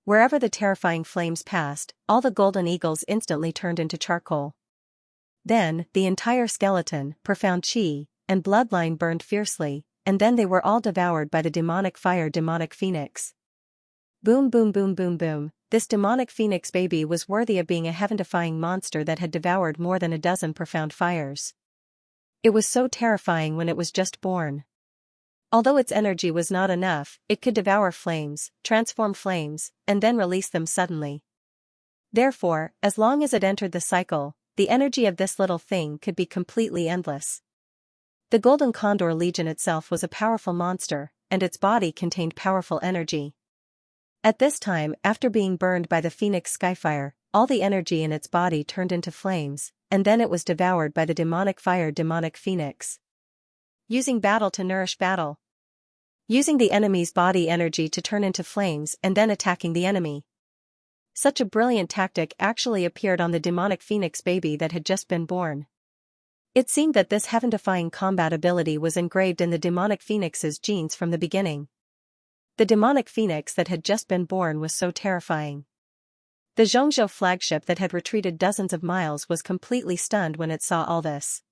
Wherever the terrifying flames passed, all the golden eagles instantly turned into charcoal. Then, the entire skeleton, profound chi, and bloodline burned fiercely, and then they were all devoured by the demonic phoenix. Boom boom boom boom boom, this demonic phoenix baby was worthy of being a heaven-defying monster that had devoured more than a dozen profound fires. It was so terrifying when it was just born. Although its energy was not enough, it could devour flames, transform flames, and then release them suddenly. Therefore, as long as it entered the cycle, the energy of this little thing could be completely endless. The Golden Condor Legion itself was a powerful monster, and its body contained powerful energy. At this time, after being burned by the Phoenix Skyfire, all the energy in its body turned into flames, and then it was devoured by the demonic phoenix. Using battle to nourish battle. Using the enemy's body energy to turn into flames and then attacking the enemy. Such a brilliant tactic actually appeared on the demonic phoenix baby that had just been born. It seemed that this heaven-defying combat ability was engraved in the demonic phoenix's genes from the beginning. The demonic phoenix that had just been born was so terrifying. The Xianxia flagship that had retreated dozens of miles was completely stunned when it saw all this.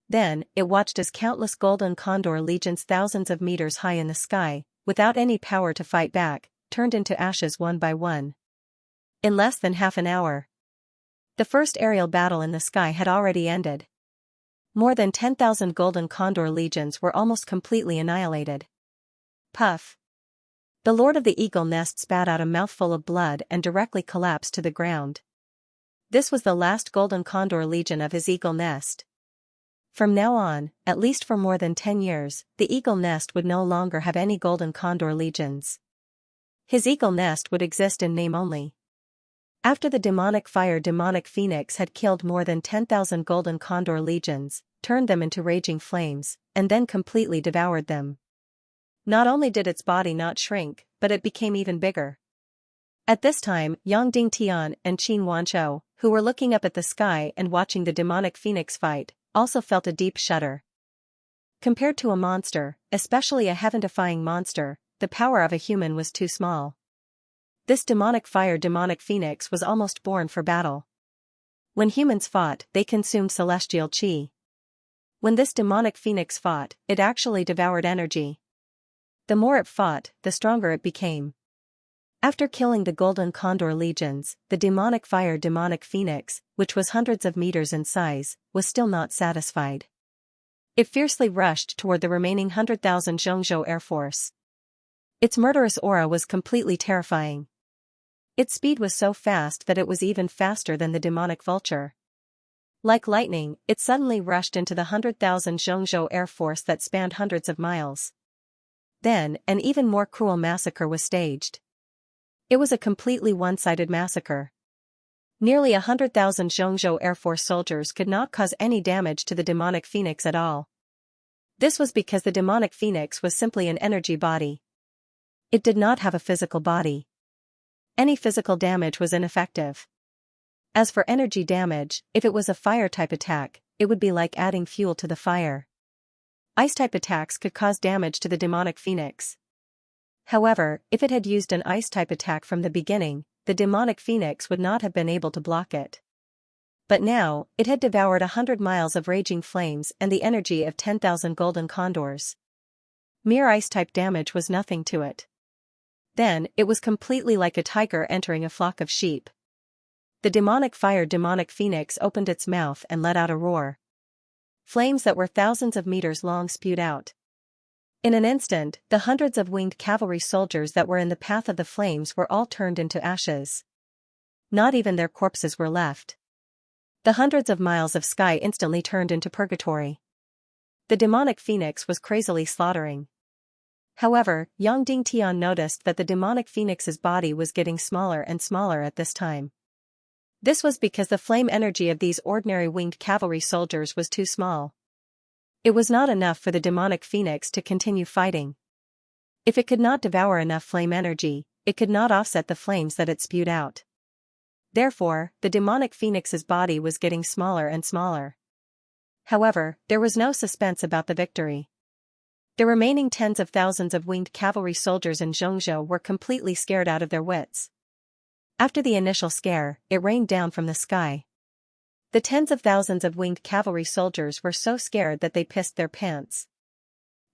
Then, it watched as countless Golden Condor legions thousands of meters high in the sky, without any power to fight back, turned into ashes one by one. In less than half an hour, the first aerial battle in the sky had already ended. More than 10,000 Golden Condor legions were almost completely annihilated. Puff. The Lord of the Eagle Nest spat out a mouthful of blood and directly collapsed to the ground. This was the last Golden Condor Legion of his Eagle Nest. From now on, at least for more than 10 years, the Eagle Nest would no longer have any Golden Condor Legions. His Eagle Nest would exist in name only. After the demonic phoenix had killed more than 10,000 Golden Condor Legions, turned them into raging flames, and then completely devoured them. Not only did its body not shrink, but it became even bigger. At this time, Yang Dingtian and Qin Wanzhou, who were looking up at the sky and watching the demonic phoenix fight, also felt a deep shudder. Compared to a monster, especially a heaven-defying monster, the power of a human was too small. This demonic phoenix was almost born for battle. When humans fought, they consumed celestial chi. When this demonic phoenix fought, it actually devoured energy. The more it fought, the stronger it became. After killing the Golden Condor legions, the demonic phoenix, which was hundreds of meters in size, was still not satisfied. It fiercely rushed toward the remaining 100,000 Xianxia Air Force. Its murderous aura was completely terrifying. Its speed was so fast that it was even faster than the demonic vulture. Like lightning, it suddenly rushed into the 100,000 Xianxia Air Force that spanned hundreds of miles. Then, an even more cruel massacre was staged. It was a completely one-sided massacre. Nearly 100,000 Xianxia Air Force soldiers could not cause any damage to the demonic phoenix at all. This was because the demonic phoenix was simply an energy body. It did not have a physical body. Any physical damage was ineffective. As for energy damage, if it was a fire-type attack, it would be like adding fuel to the fire. Ice-type attacks could cause damage to the demonic phoenix. However, if it had used an ice-type attack from the beginning, the demonic phoenix would not have been able to block it. But now, it had devoured 100 miles of raging flames and the energy of 10,000 golden condors. Mere ice-type damage was nothing to it. Then, it was completely like a tiger entering a flock of sheep. The demonic phoenix opened its mouth and let out a roar. Flames that were thousands of meters long spewed out. In an instant, the hundreds of winged cavalry soldiers that were in the path of the flames were all turned into ashes. Not even their corpses were left. The hundreds of miles of sky instantly turned into purgatory. The demonic phoenix was crazily slaughtering. However, Yang Dingtian noticed that the demonic phoenix's body was getting smaller and smaller at this time. This was because the flame energy of these ordinary winged cavalry soldiers was too small. It was not enough for the demonic phoenix to continue fighting. If it could not devour enough flame energy, it could not offset the flames that it spewed out. Therefore, the demonic phoenix's body was getting smaller and smaller. However, there was no suspense about the victory. The remaining tens of thousands of winged cavalry soldiers in Xianxia were completely scared out of their wits. After the initial scare, it rained down from the sky. The tens of thousands of winged cavalry soldiers were so scared that they pissed their pants.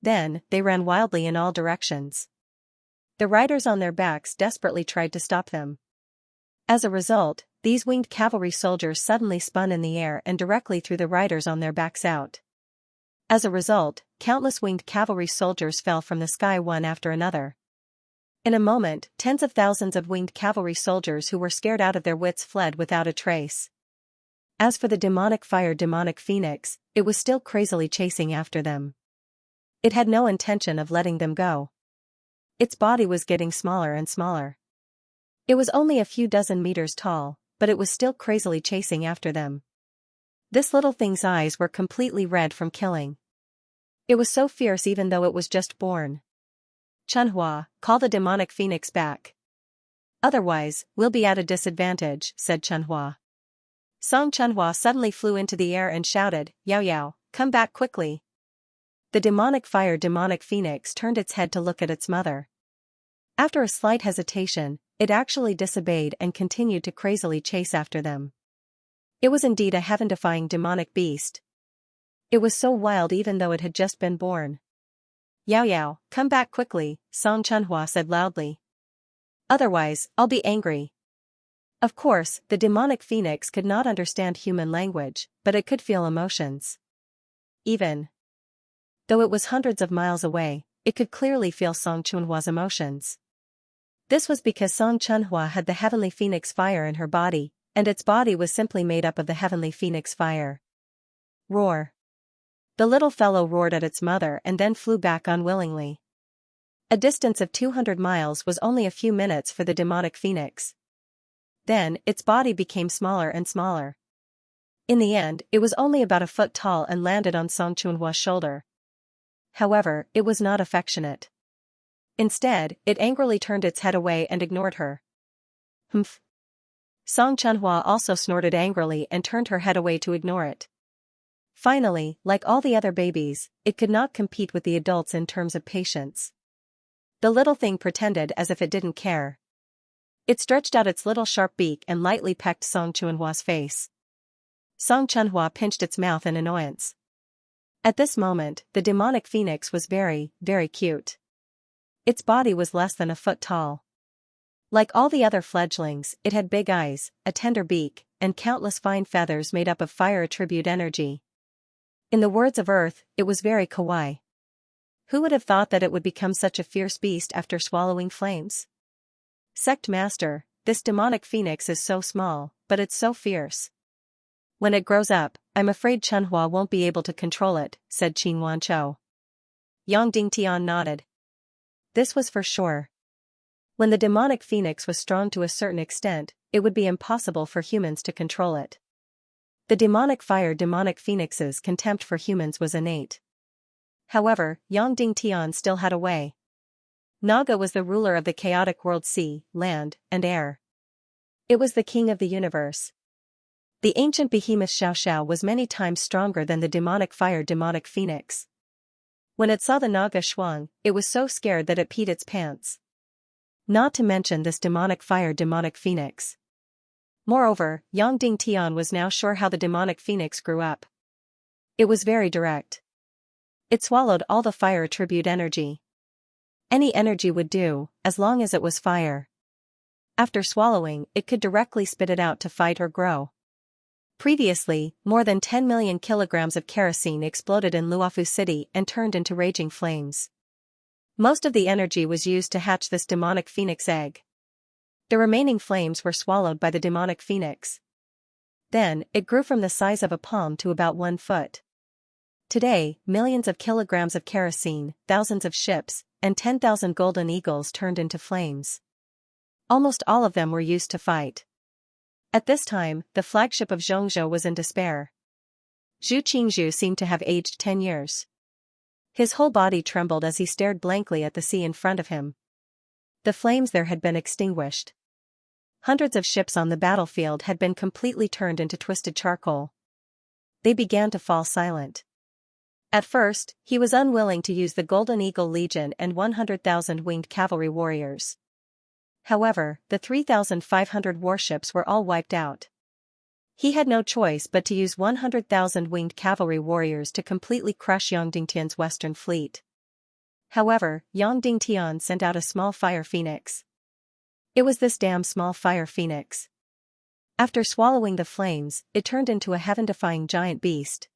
Then, they ran wildly in all directions. The riders on their backs desperately tried to stop them. As a result, these winged cavalry soldiers suddenly spun in the air and directly threw the riders on their backs out. As a result, countless winged cavalry soldiers fell from the sky one after another. In a moment, tens of thousands of winged cavalry soldiers who were scared out of their wits fled without a trace. As for the demonic phoenix, it was still crazily chasing after them. It had no intention of letting them go. Its body was getting smaller and smaller. It was only a few dozen meters tall, but it was still crazily chasing after them. This little thing's eyes were completely red from killing. It was so fierce even though it was just born. "Chunhua, call the demonic phoenix back. Otherwise, we'll be at a disadvantage," said Chunhua. Song Chunhua suddenly flew into the air and shouted, "Yao Yao, come back quickly." The demonic phoenix turned its head to look at its mother. After a slight hesitation, it actually disobeyed and continued to crazily chase after them. It was indeed a heaven-defying demonic beast. It was so wild even though it had just been born. "Yao Yao, come back quickly," Song Chunhua said loudly. "Otherwise, I'll be angry." Of course, the demonic phoenix could not understand human language, but it could feel emotions. Even though it was hundreds of miles away, it could clearly feel Song Chunhua's emotions. This was because Song Chunhua had the heavenly phoenix fire in her body, and its body was simply made up of the heavenly phoenix fire. Roar. The little fellow roared at its mother and then flew back unwillingly. A distance of 200 miles was only a few minutes for the demonic phoenix. Then, its body became smaller and smaller. In the end, it was only about a foot tall and landed on Song Chunhua's shoulder. However, it was not affectionate. Instead, it angrily turned its head away and ignored her. "Humph." Song Chunhua also snorted angrily and turned her head away to ignore it. Finally, like all the other babies, it could not compete with the adults in terms of patience. The little thing pretended as if it didn't care. It stretched out its little sharp beak and lightly pecked Song Chunhua's face. Song Chunhua pinched its mouth in annoyance. At this moment, the demonic phoenix was very, very cute. Its body was less than a foot tall. Like all the other fledglings, it had big eyes, a tender beak, and countless fine feathers made up of fire attribute energy. In the words of Earth, it was very kawaii. Who would have thought that it would become such a fierce beast after swallowing flames? Sect Master, this demonic phoenix is so small, but it's so fierce. When it grows up, I'm afraid Chunhua won't be able to control it, said Qin Wanchou. Yang Dingtian nodded. This was for sure. When the demonic phoenix was strong to a certain extent, it would be impossible for humans to control it. The demonic phoenix's contempt for humans was innate. However, Yang Dingtian still had a way. Naga was the ruler of the chaotic world sea, land, and air. It was the king of the universe. The ancient behemoth Xiao was many times stronger than the demonic phoenix. When it saw the Naga Shuang, it was so scared that it peed its pants. Not to mention this demonic phoenix. Moreover, Yang Dingtian was now sure how the demonic phoenix grew up. It was very direct. It swallowed all the fire attribute energy. Any energy would do, as long as it was fire. After swallowing, it could directly spit it out to fight or grow. Previously, more than 10 million kilograms of kerosene exploded in Luofu City and turned into raging flames. Most of the energy was used to hatch this demonic phoenix egg. The remaining flames were swallowed by the demonic phoenix. Then, it grew from the size of a palm to about 1 foot. Today, millions of kilograms of kerosene, thousands of ships, and 10,000 golden eagles turned into flames. Almost all of them were used to fight. At this time, the flagship of Xianxia was in despair. Zhu Qingzhu seemed to have aged 10 years. His whole body trembled as he stared blankly at the sea in front of him. The flames there had been extinguished. Hundreds of ships on the battlefield had been completely turned into twisted charcoal. They began to fall silent. At first, he was unwilling to use the Golden Eagle Legion and 100,000 winged cavalry warriors. However, the 3,500 warships were all wiped out. He had no choice but to use 100,000 winged cavalry warriors to completely crush Yang Dingtian's western fleet. However, Yang Dingtian sent out a small fire phoenix. It was this damn small fire phoenix. After swallowing the flames, it turned into a heaven-defying giant beast.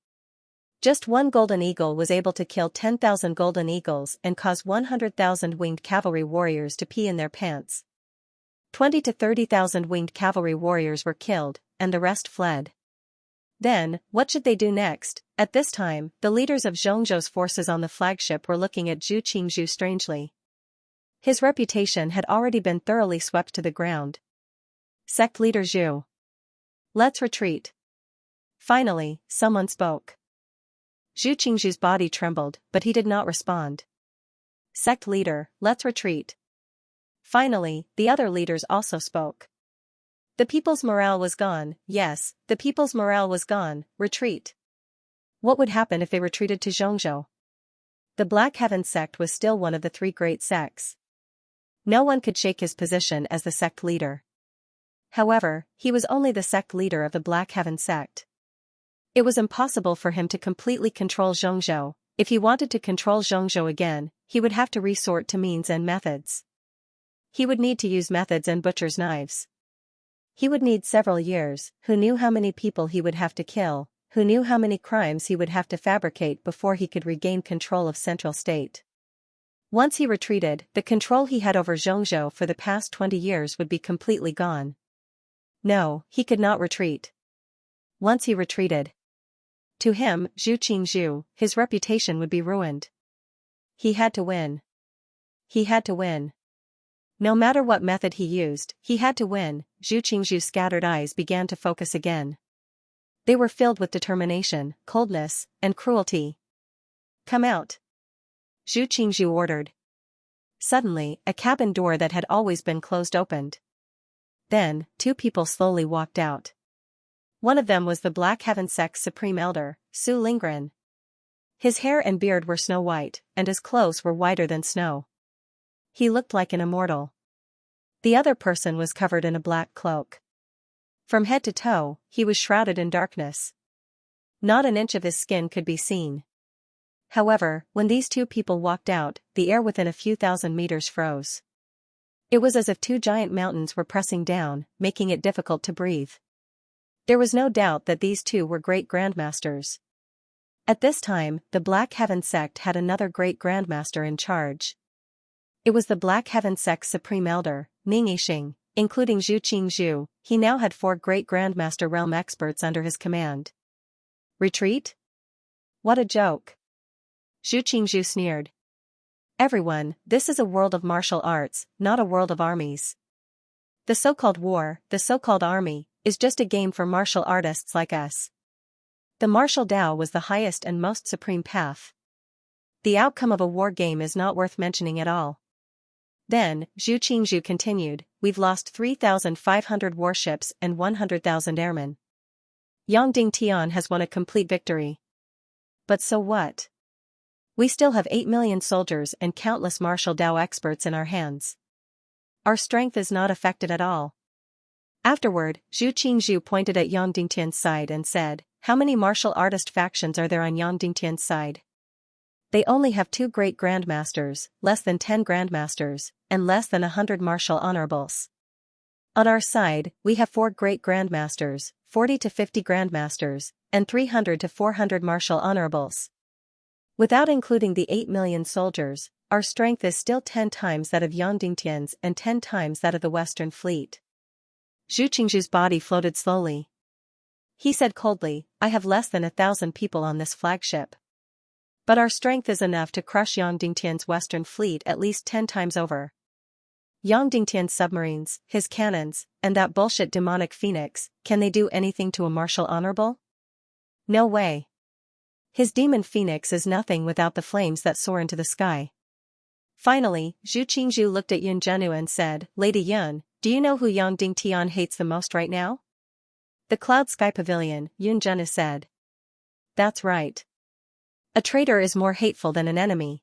Just one golden eagle was able to kill 10,000 golden eagles and cause 100,000 winged cavalry warriors to pee in their pants. 20 to 30,000 winged cavalry warriors were killed, and the rest fled. Then, what should they do next? At this time, the leaders of Zhongzhou's forces on the flagship were looking at Zhu Qingzhu strangely. His reputation had already been thoroughly swept to the ground. Sect leader Zhu. Let's retreat. Finally, someone spoke. Zhu Qingzhu's body trembled, but he did not respond. Sect leader, let's retreat. Finally, the other leaders also spoke. The people's morale was gone. Yes, the people's morale was gone. Retreat. What would happen if they retreated to Zhongzhou? The Black Heaven sect was still one of the three great sects. No one could shake his position as the sect leader. However, he was only the sect leader of the Black Heaven sect. It was impossible for him to completely control Zhongzhou. If he wanted to control Zhongzhou again, he would have to resort to means and methods. He would need to use methods and butcher's knives. He would need several years. Who knew how many people he would have to kill? Who knew how many crimes he would have to fabricate before he could regain control of Central State? Once he retreated, the control he had over Zhongzhou for the past 20 years would be completely gone. No, he could not retreat. Once he retreated, to him, Zhu Qingzhu, his reputation would be ruined. He had to win. He had to win. No matter what method he used, he had to win. Zhu Qingzhu's scattered eyes began to focus again. They were filled with determination, coldness, and cruelty. Come out. Zhu Qingzhu ordered. Suddenly, a cabin door that had always been closed opened. Then, two people slowly walked out. One of them was the Black Heaven sect's supreme elder, Su Lingren. His hair and beard were snow white, and his clothes were whiter than snow. He looked like an immortal. The other person was covered in a black cloak. From head to toe, he was shrouded in darkness. Not an inch of his skin could be seen. However, when these two people walked out, the air within a few thousand meters froze. It was as if two giant mountains were pressing down, making it difficult to breathe. There was no doubt that these two were great grandmasters. At this time, the Black Heaven sect had another great grandmaster in charge. It was the Black Heaven sect's supreme elder, Ning Yixing, including Zhu Qingzhu. He now had 4 great grandmaster realm experts under his command. Retreat? What a joke. Zhu Qingzhu sneered. Everyone, this is a world of martial arts, not a world of armies. The so-called war, the so-called army, is just a game for martial artists like us. The martial Tao was the highest and most supreme path. The outcome of a war game is not worth mentioning at all. Then, Zhu Qingzhu continued, we've lost 3,500 warships and 100,000 airmen. Yang Dingtian has won a complete victory. But so what? We still have 8 million soldiers and countless martial Tao experts in our hands. Our strength is not affected at all. Afterward, Zhu Qingzhu pointed at Yang Dingtian's side and said, how many martial artist factions are there on Yang Dingtian's side? They only have 2 great grandmasters, less than 10 grandmasters, and less than 100 martial honorables. On our side, we have 4 great grandmasters, 40 to 50 grandmasters, and 300 to 400 martial honorables. Without including the 8 million soldiers, our strength is still 10 times that of Yang Dingtian's and 10 times that of the Western Fleet. Zhu Qingzhu's body floated slowly. He said coldly, I have less than 1,000 people on this flagship. But our strength is enough to crush Yang Dingtian's Western Fleet at least 10 times over. Yang Dingtian's submarines, his cannons, and that bullshit demonic phoenix, can they do anything to a martial honorable? No way. His demon phoenix is nothing without the flames that soar into the sky. Finally, Zhu Qingzhu looked at Yun Zhenu and said, Lady Yun, do you know who Yang Dingtian hates the most right now? The Cloud Sky Pavilion, Yun Zhenu said. That's right. A traitor is more hateful than an enemy.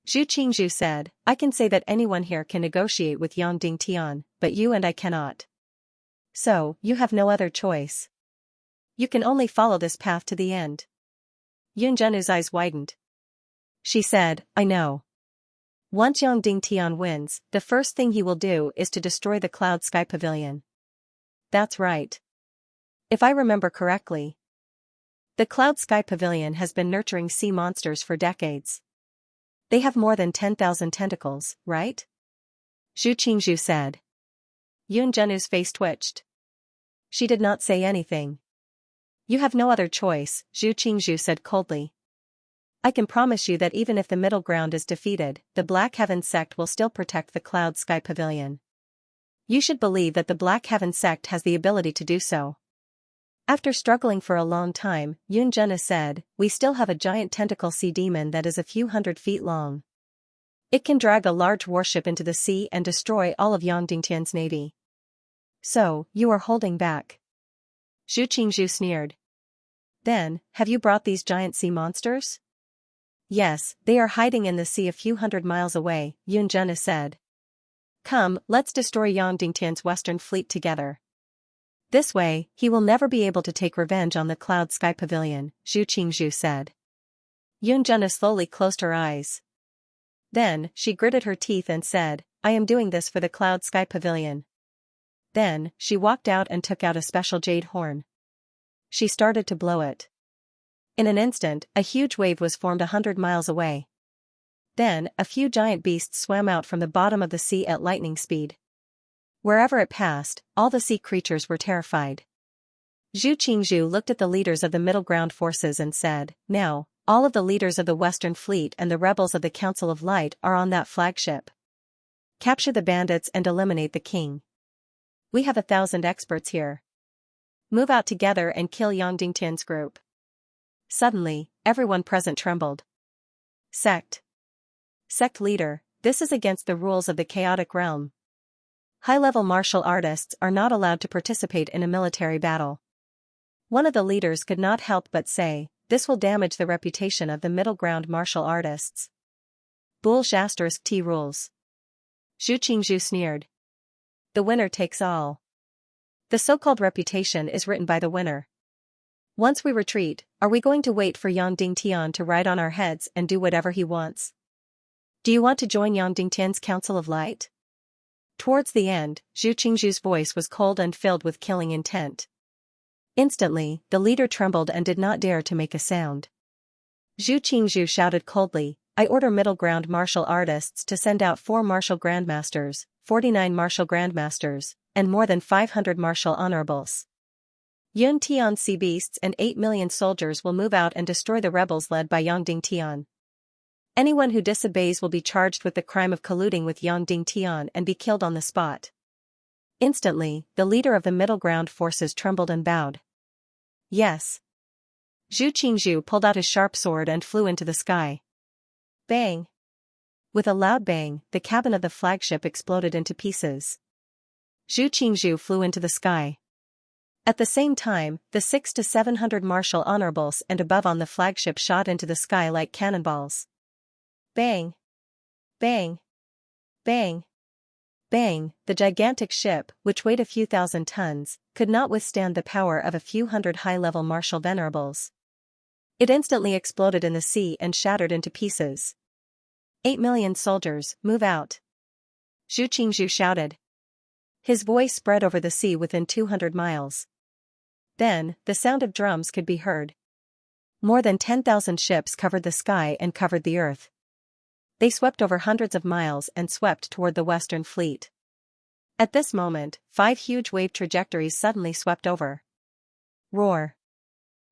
Zhu Qingzhu said, I can say that anyone here can negotiate with Yang Dingtian, but you and I cannot. So, you have no other choice. You can only follow this path to the end. Yun Zhenu's eyes widened. She said, I know. Once Yang Dingtian wins, the first thing he will do is to destroy the Cloud Sky Pavilion. That's right. If I remember correctly, the Cloud Sky Pavilion has been nurturing sea monsters for decades. They have more than 10,000 tentacles, right? Zhu Qingzhu said. Yun Zhenu's face twitched. She did not say anything. You have no other choice, Zhu Qingzhu said coldly. I can promise you that even if the middle ground is defeated, the Black Heaven sect will still protect the Cloud Sky Pavilion. You should believe that the Black Heaven sect has the ability to do so. After struggling for a long time, Yun Zhenu said, we still have a giant tentacle sea demon that is a few hundred feet long. It can drag a large warship into the sea and destroy all of Yang Dingtian's navy. So, you are holding back. Zhu Qingzhu sneered. Then, have you brought these giant sea monsters? Yes, they are hiding in the sea a few hundred miles away, Yun Zhenu said. Come, let's destroy Yang Dingtian's western fleet together. This way, he will never be able to take revenge on the Cloud Sky Pavilion, Zhu Qingzhu said. Yun Zhenu slowly closed her eyes. Then, she gritted her teeth and said, I am doing this for the Cloud Sky Pavilion. Then, she walked out and took out a special jade horn. She started to blow it. In an instant, a huge wave was formed 100 miles away. Then, a few giant beasts swam out from the bottom of the sea at lightning speed. Wherever it passed, all the sea creatures were terrified. Zhu Qingzhu looked at the leaders of the middle ground forces and said, Now, all of the leaders of the Western Fleet and the rebels of the Council of Light are on that flagship. Capture the bandits and eliminate the king. We have 1,000 experts here. Move out together and kill Yang Dingtian's group. Suddenly, everyone present trembled. Sect leader, this is against the rules of the chaotic realm. High-level martial artists are not allowed to participate in a military battle. One of the leaders could not help but say, this will damage the reputation of the middle ground martial artists. Bull*** T rules. Zhu Qingzhu sneered. The winner takes all. The so-called reputation is written by the winner. Once we retreat, are we going to wait for Yang Dingtian to ride on our heads and do whatever he wants? Do you want to join Yang Dingtian's Council of Light? Towards the end, Zhu Qingzhu's voice was cold and filled with killing intent. Instantly, the leader trembled and did not dare to make a sound. Zhu Qingzhu shouted coldly, I order middle ground martial artists to send out 4 martial grandmasters, 49 martial grandmasters, and more than 500 martial honorables. Yun Tian's sea beasts and 8 million soldiers will move out and destroy the rebels led by Yang Dingtian. Anyone who disobeys will be charged with the crime of colluding with Yang Dingtian and be killed on the spot. Instantly, the leader of the middle ground forces trembled and bowed. Yes. Zhu Qingzhu pulled out his sharp sword and flew into the sky. Bang! With a loud bang, the cabin of the flagship exploded into pieces. Zhu Qingzhu flew into the sky. At the same time, the 600 to 700 martial honorables and above on the flagship shot into the sky like cannonballs. Bang! Bang! Bang! Bang! The gigantic ship, which weighed a few thousand tons, could not withstand the power of a few hundred high-level martial venerables. It instantly exploded in the sea and shattered into pieces. 8 million soldiers, move out! Zhu Qingzhu shouted. His voice spread over the sea within 200 miles. Then, the sound of drums could be heard. More than 10,000 ships covered the sky and covered the earth. They swept over hundreds of miles and swept toward the Western Fleet. At this moment, 5 huge wave trajectories suddenly swept over. Roar!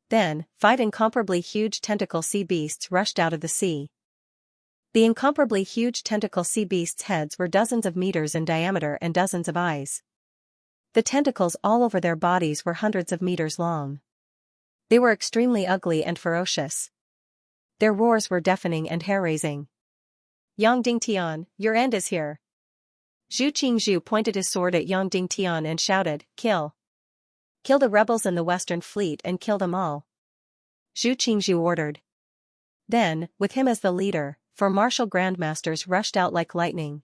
Then, 5 incomparably huge tentacle sea beasts rushed out of the sea. The incomparably huge tentacle sea beasts' heads were dozens of meters in diameter and dozens of eyes. The tentacles all over their bodies were hundreds of meters long. They were extremely ugly and ferocious. Their roars were deafening and hair-raising. Yang Dingtian, your end is here. Zhu Qingzhu pointed his sword at Yang Dingtian and shouted, Kill! Kill the rebels in the Western Fleet and kill them all. Zhu Qingzhu ordered. Then, with him as the leader, 4 martial grandmasters rushed out like lightning.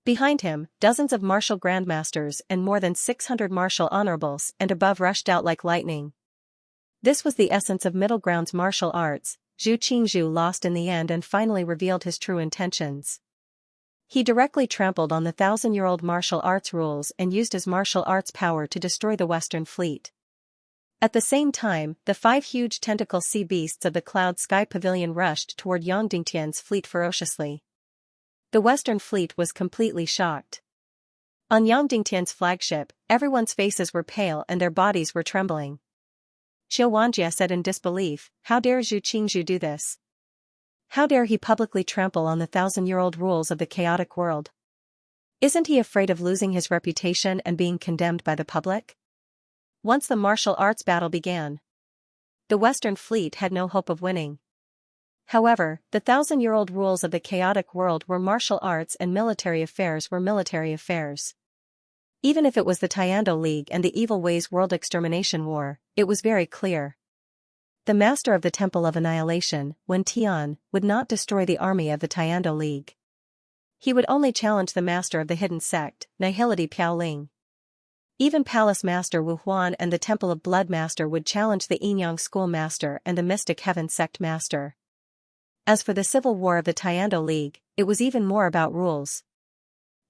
Behind him, dozens of martial grandmasters and more than 600 martial honorables and above rushed out like lightning. This was the essence of middle ground's martial arts. Zhu Qingzhu lost in the end and finally revealed his true intentions. He directly trampled on the 1,000-year-old martial arts rules and used his martial arts power to destroy the Western Fleet. At the same time, the 5 huge tentacle sea beasts of the Cloud Sky Pavilion rushed toward Yang Dingtian's fleet ferociously. The Western Fleet was completely shocked. On Yang Dingtian's flagship, everyone's faces were pale and their bodies were trembling. Xianxia said in disbelief, How dare Zhu Qingzhu do this? How dare he publicly trample on the 1,000-year-old rules of the chaotic world? Isn't he afraid of losing his reputation and being condemned by the public? Once the martial arts battle began, the Western Fleet had no hope of winning. However, the 1,000-year-old rules of the chaotic world were martial arts and military affairs were military affairs. Even if it was the Tiando League and the Evil Ways World Extermination War, it was very clear. The master of the Temple of Annihilation, Wen Tian, would not destroy the army of the Tiando League. He would only challenge the master of the hidden sect, Nihility Piaoling. Even Palace Master Wu Huan and the Temple of Blood Master would challenge the Yinyang School Master and the Mystic Heaven Sect Master. As for the civil war of the Tiando League, it was even more about rules.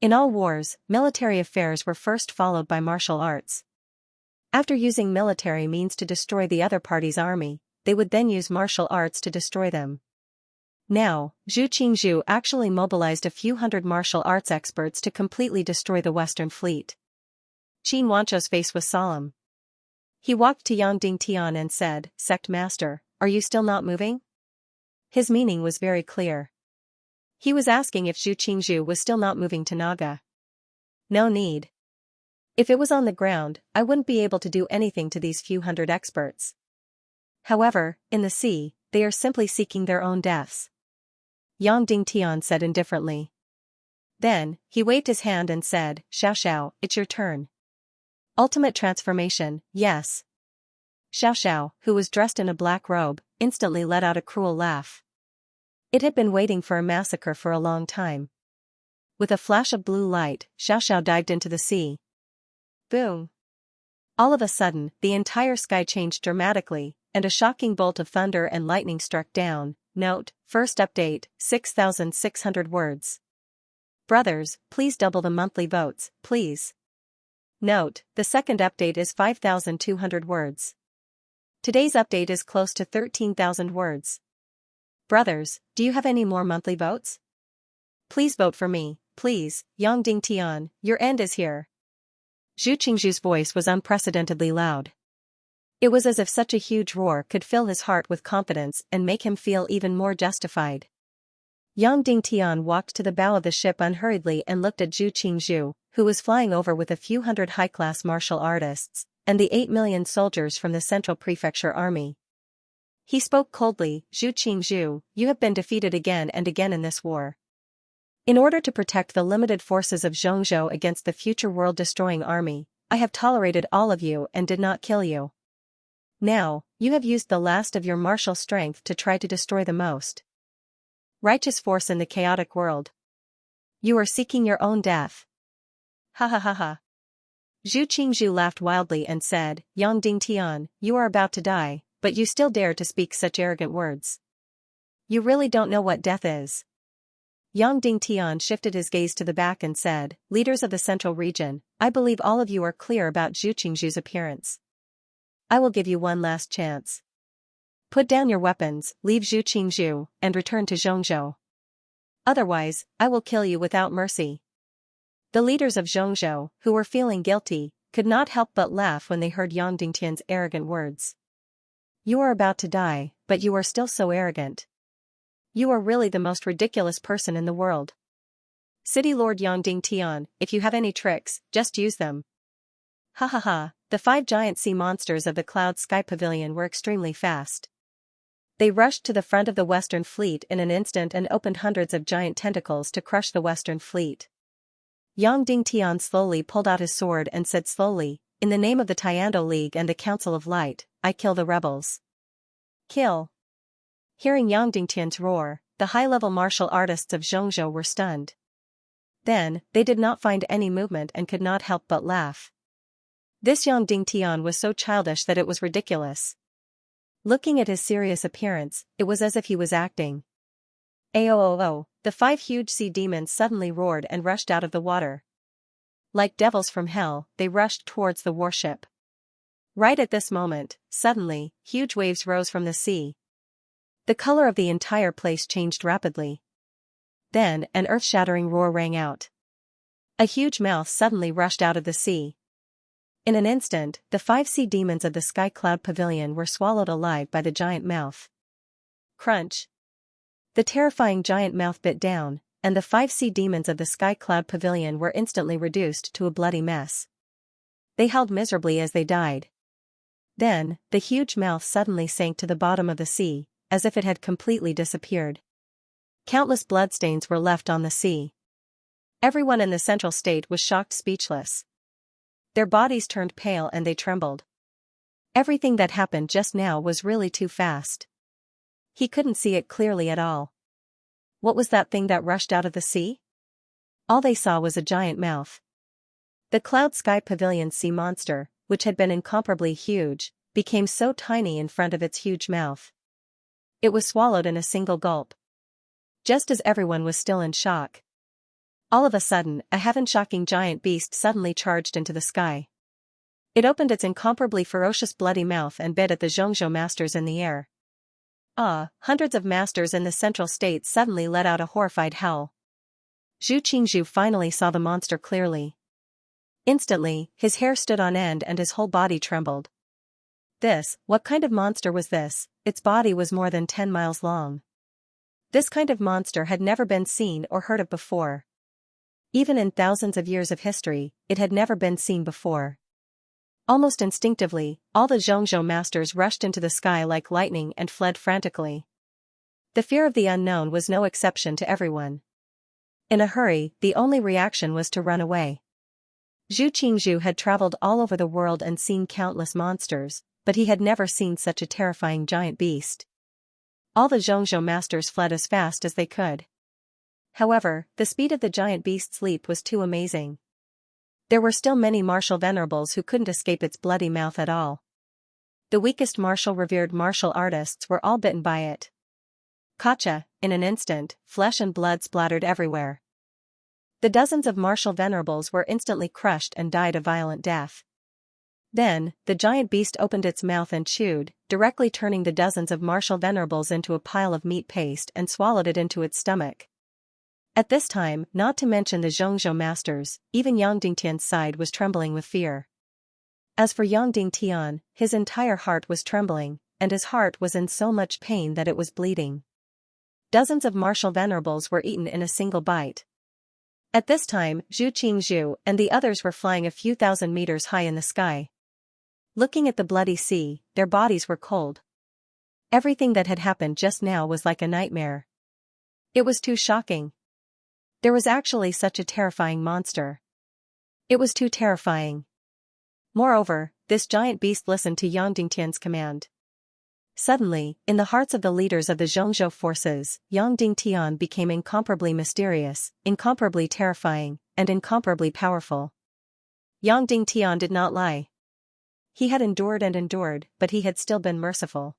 In all wars, military affairs were first followed by martial arts. After using military means to destroy the other party's army, they would then use martial arts to destroy them. Now, Zhu Qingzhu actually mobilized a few hundred martial arts experts to completely destroy the Western Fleet. Qin Wancho's face was solemn. He walked to Yang Dingtian and said, Sect Master, are you still not moving? His meaning was very clear. He was asking if Zhu Qingzhu was still not moving to Naga. No need. If it was on the ground, I wouldn't be able to do anything to these few hundred experts. However, in the sea, they are simply seeking their own deaths. Yang Dingtian said indifferently. Then, he waved his hand and said, Xiao, it's your turn. Ultimate transformation, yes. Xiao, who was dressed in a black robe, instantly let out a cruel laugh. It had been waiting for a massacre for a long time. With a flash of blue light, Xiao dived into the sea. Boom! All of a sudden, the entire sky changed dramatically, and a shocking bolt of thunder and lightning struck down. Note, first update, 6,600 words. Brothers, please double the monthly votes, please. Note, the second update is 5,200 words. Today's update is close to 13,000 words. Brothers, do you have any more monthly votes? Please vote for me, please. Yang Dingtian, your end is here. Zhu Qingzhu's voice was unprecedentedly loud. It was as if such a huge roar could fill his heart with confidence and make him feel even more justified. Yang Dingtian walked to the bow of the ship unhurriedly and looked at Zhu Qingzhu, who was flying over with a few hundred high-class martial artists, and the 8 million soldiers from the Central Prefecture Army. He spoke coldly, Zhu Qingzhu, you have been defeated again and again in this war. In order to protect the limited forces of Zhongzhou against the future world-destroying army, I have tolerated all of you and did not kill you. Now, you have used the last of your martial strength to try to destroy the most righteous force in the chaotic world. You are seeking your own death. Ha ha ha ha. Zhu Qingzhu laughed wildly and said, Yang Dingtian, you are about to die, but you still dare to speak such arrogant words. You really don't know what death is. Yang Dingtian shifted his gaze to the back and said, Leaders of the Central Region, I believe all of you are clear about Zhu Qingzhu's appearance. I will give you one last chance. Put down your weapons, leave Zhu Qingzhu, and return to Zhongzhou. Otherwise, I will kill you without mercy. The leaders of Zhongzhou, who were feeling guilty, could not help but laugh when they heard Yang Dingtian's arrogant words. You are about to die, but you are still so arrogant. You are really the most ridiculous person in the world. City Lord Yongding Tian, if you have any tricks, just use them. Ha ha ha, the 5 giant sea monsters of the Cloud Sky Pavilion were extremely fast. They rushed to the front of the Western Fleet in an instant and opened hundreds of giant tentacles to crush the Western Fleet. Yongding Tian slowly pulled out his sword and said slowly, "In the name of the Tiando League and the Council of Light, I kill the rebels." Kill. Hearing Yongding Tian's roar, the high-level martial artists of Xianxia were stunned. Then, they did not find any movement and could not help but laugh. This Yongding Tian was so childish that it was ridiculous. Looking at his serious appearance, it was as if he was acting. Aoo! The 5 huge sea demons suddenly roared and rushed out of the water. Like devils from hell, they rushed towards the warship. Right at this moment, suddenly, huge waves rose from the sea. The color of the entire place changed rapidly. Then, an earth-shattering roar rang out. A huge mouth suddenly rushed out of the sea. In an instant, the 5 sea demons of the Sky Cloud Pavilion were swallowed alive by the giant mouth. Crunch! The terrifying giant mouth bit down, and the 5 sea demons of the Sky Cloud Pavilion were instantly reduced to a bloody mess. They howled miserably as they died. Then, the huge mouth suddenly sank to the bottom of the sea, as if it had completely disappeared. Countless bloodstains were left on the sea. Everyone in the central state was shocked speechless. Their bodies turned pale and they trembled. Everything that happened just now was really too fast. He couldn't see it clearly at all. What was that thing that rushed out of the sea? All they saw was a giant mouth. The Cloud Sky Pavilion sea monster, which had been incomparably huge, became so tiny in front of its huge mouth. It was swallowed in a single gulp. Just as everyone was still in shock. All of a sudden, a heaven-shocking giant beast suddenly charged into the sky. It opened its incomparably ferocious bloody mouth and bit at the Xianxia masters in the air. Hundreds of masters in the central state suddenly let out a horrified howl. Zhu Qingzhu finally saw the monster clearly. Instantly, his hair stood on end and his whole body trembled. What kind of monster was this? Its body was more than 10 miles long. This kind of monster had never been seen or heard of before. Even in thousands of years of history, it had never been seen before. Almost instinctively, all the Xianxia masters rushed into the sky like lightning and fled frantically. The fear of the unknown was no exception to everyone. In a hurry, the only reaction was to run away. Zhu Qingzhu had traveled all over the world and seen countless monsters, but he had never seen such a terrifying giant beast. All the Xianxia masters fled as fast as they could. However, the speed of the giant beast's leap was too amazing. There were still many martial venerables who couldn't escape its bloody mouth at all. The weakest revered martial artists were all bitten by it. Gotcha! In an instant, flesh and blood splattered everywhere. The dozens of martial venerables were instantly crushed and died a violent death. Then, the giant beast opened its mouth and chewed, directly turning the dozens of martial venerables into a pile of meat paste and swallowed it into its stomach. At this time, not to mention the Xianxia masters, even Yongding Tian's side was trembling with fear. As for Yongding Tian, his entire heart was trembling, and his heart was in so much pain that it was bleeding. Dozens of martial venerables were eaten in a single bite. At this time, Zhu Qingzhu and the others were flying a few thousand meters high in the sky. Looking at the bloody sea, their bodies were cold. Everything that had happened just now was like a nightmare. It was too shocking. There was actually such a terrifying monster. It was too terrifying. Moreover, this giant beast listened to Yongding Tian's command. Suddenly, in the hearts of the leaders of the Xianxia forces, Yongding Tian became incomparably mysterious, incomparably terrifying, and incomparably powerful. Yongding Tian did not lie. He had endured and endured, but he had still been merciful.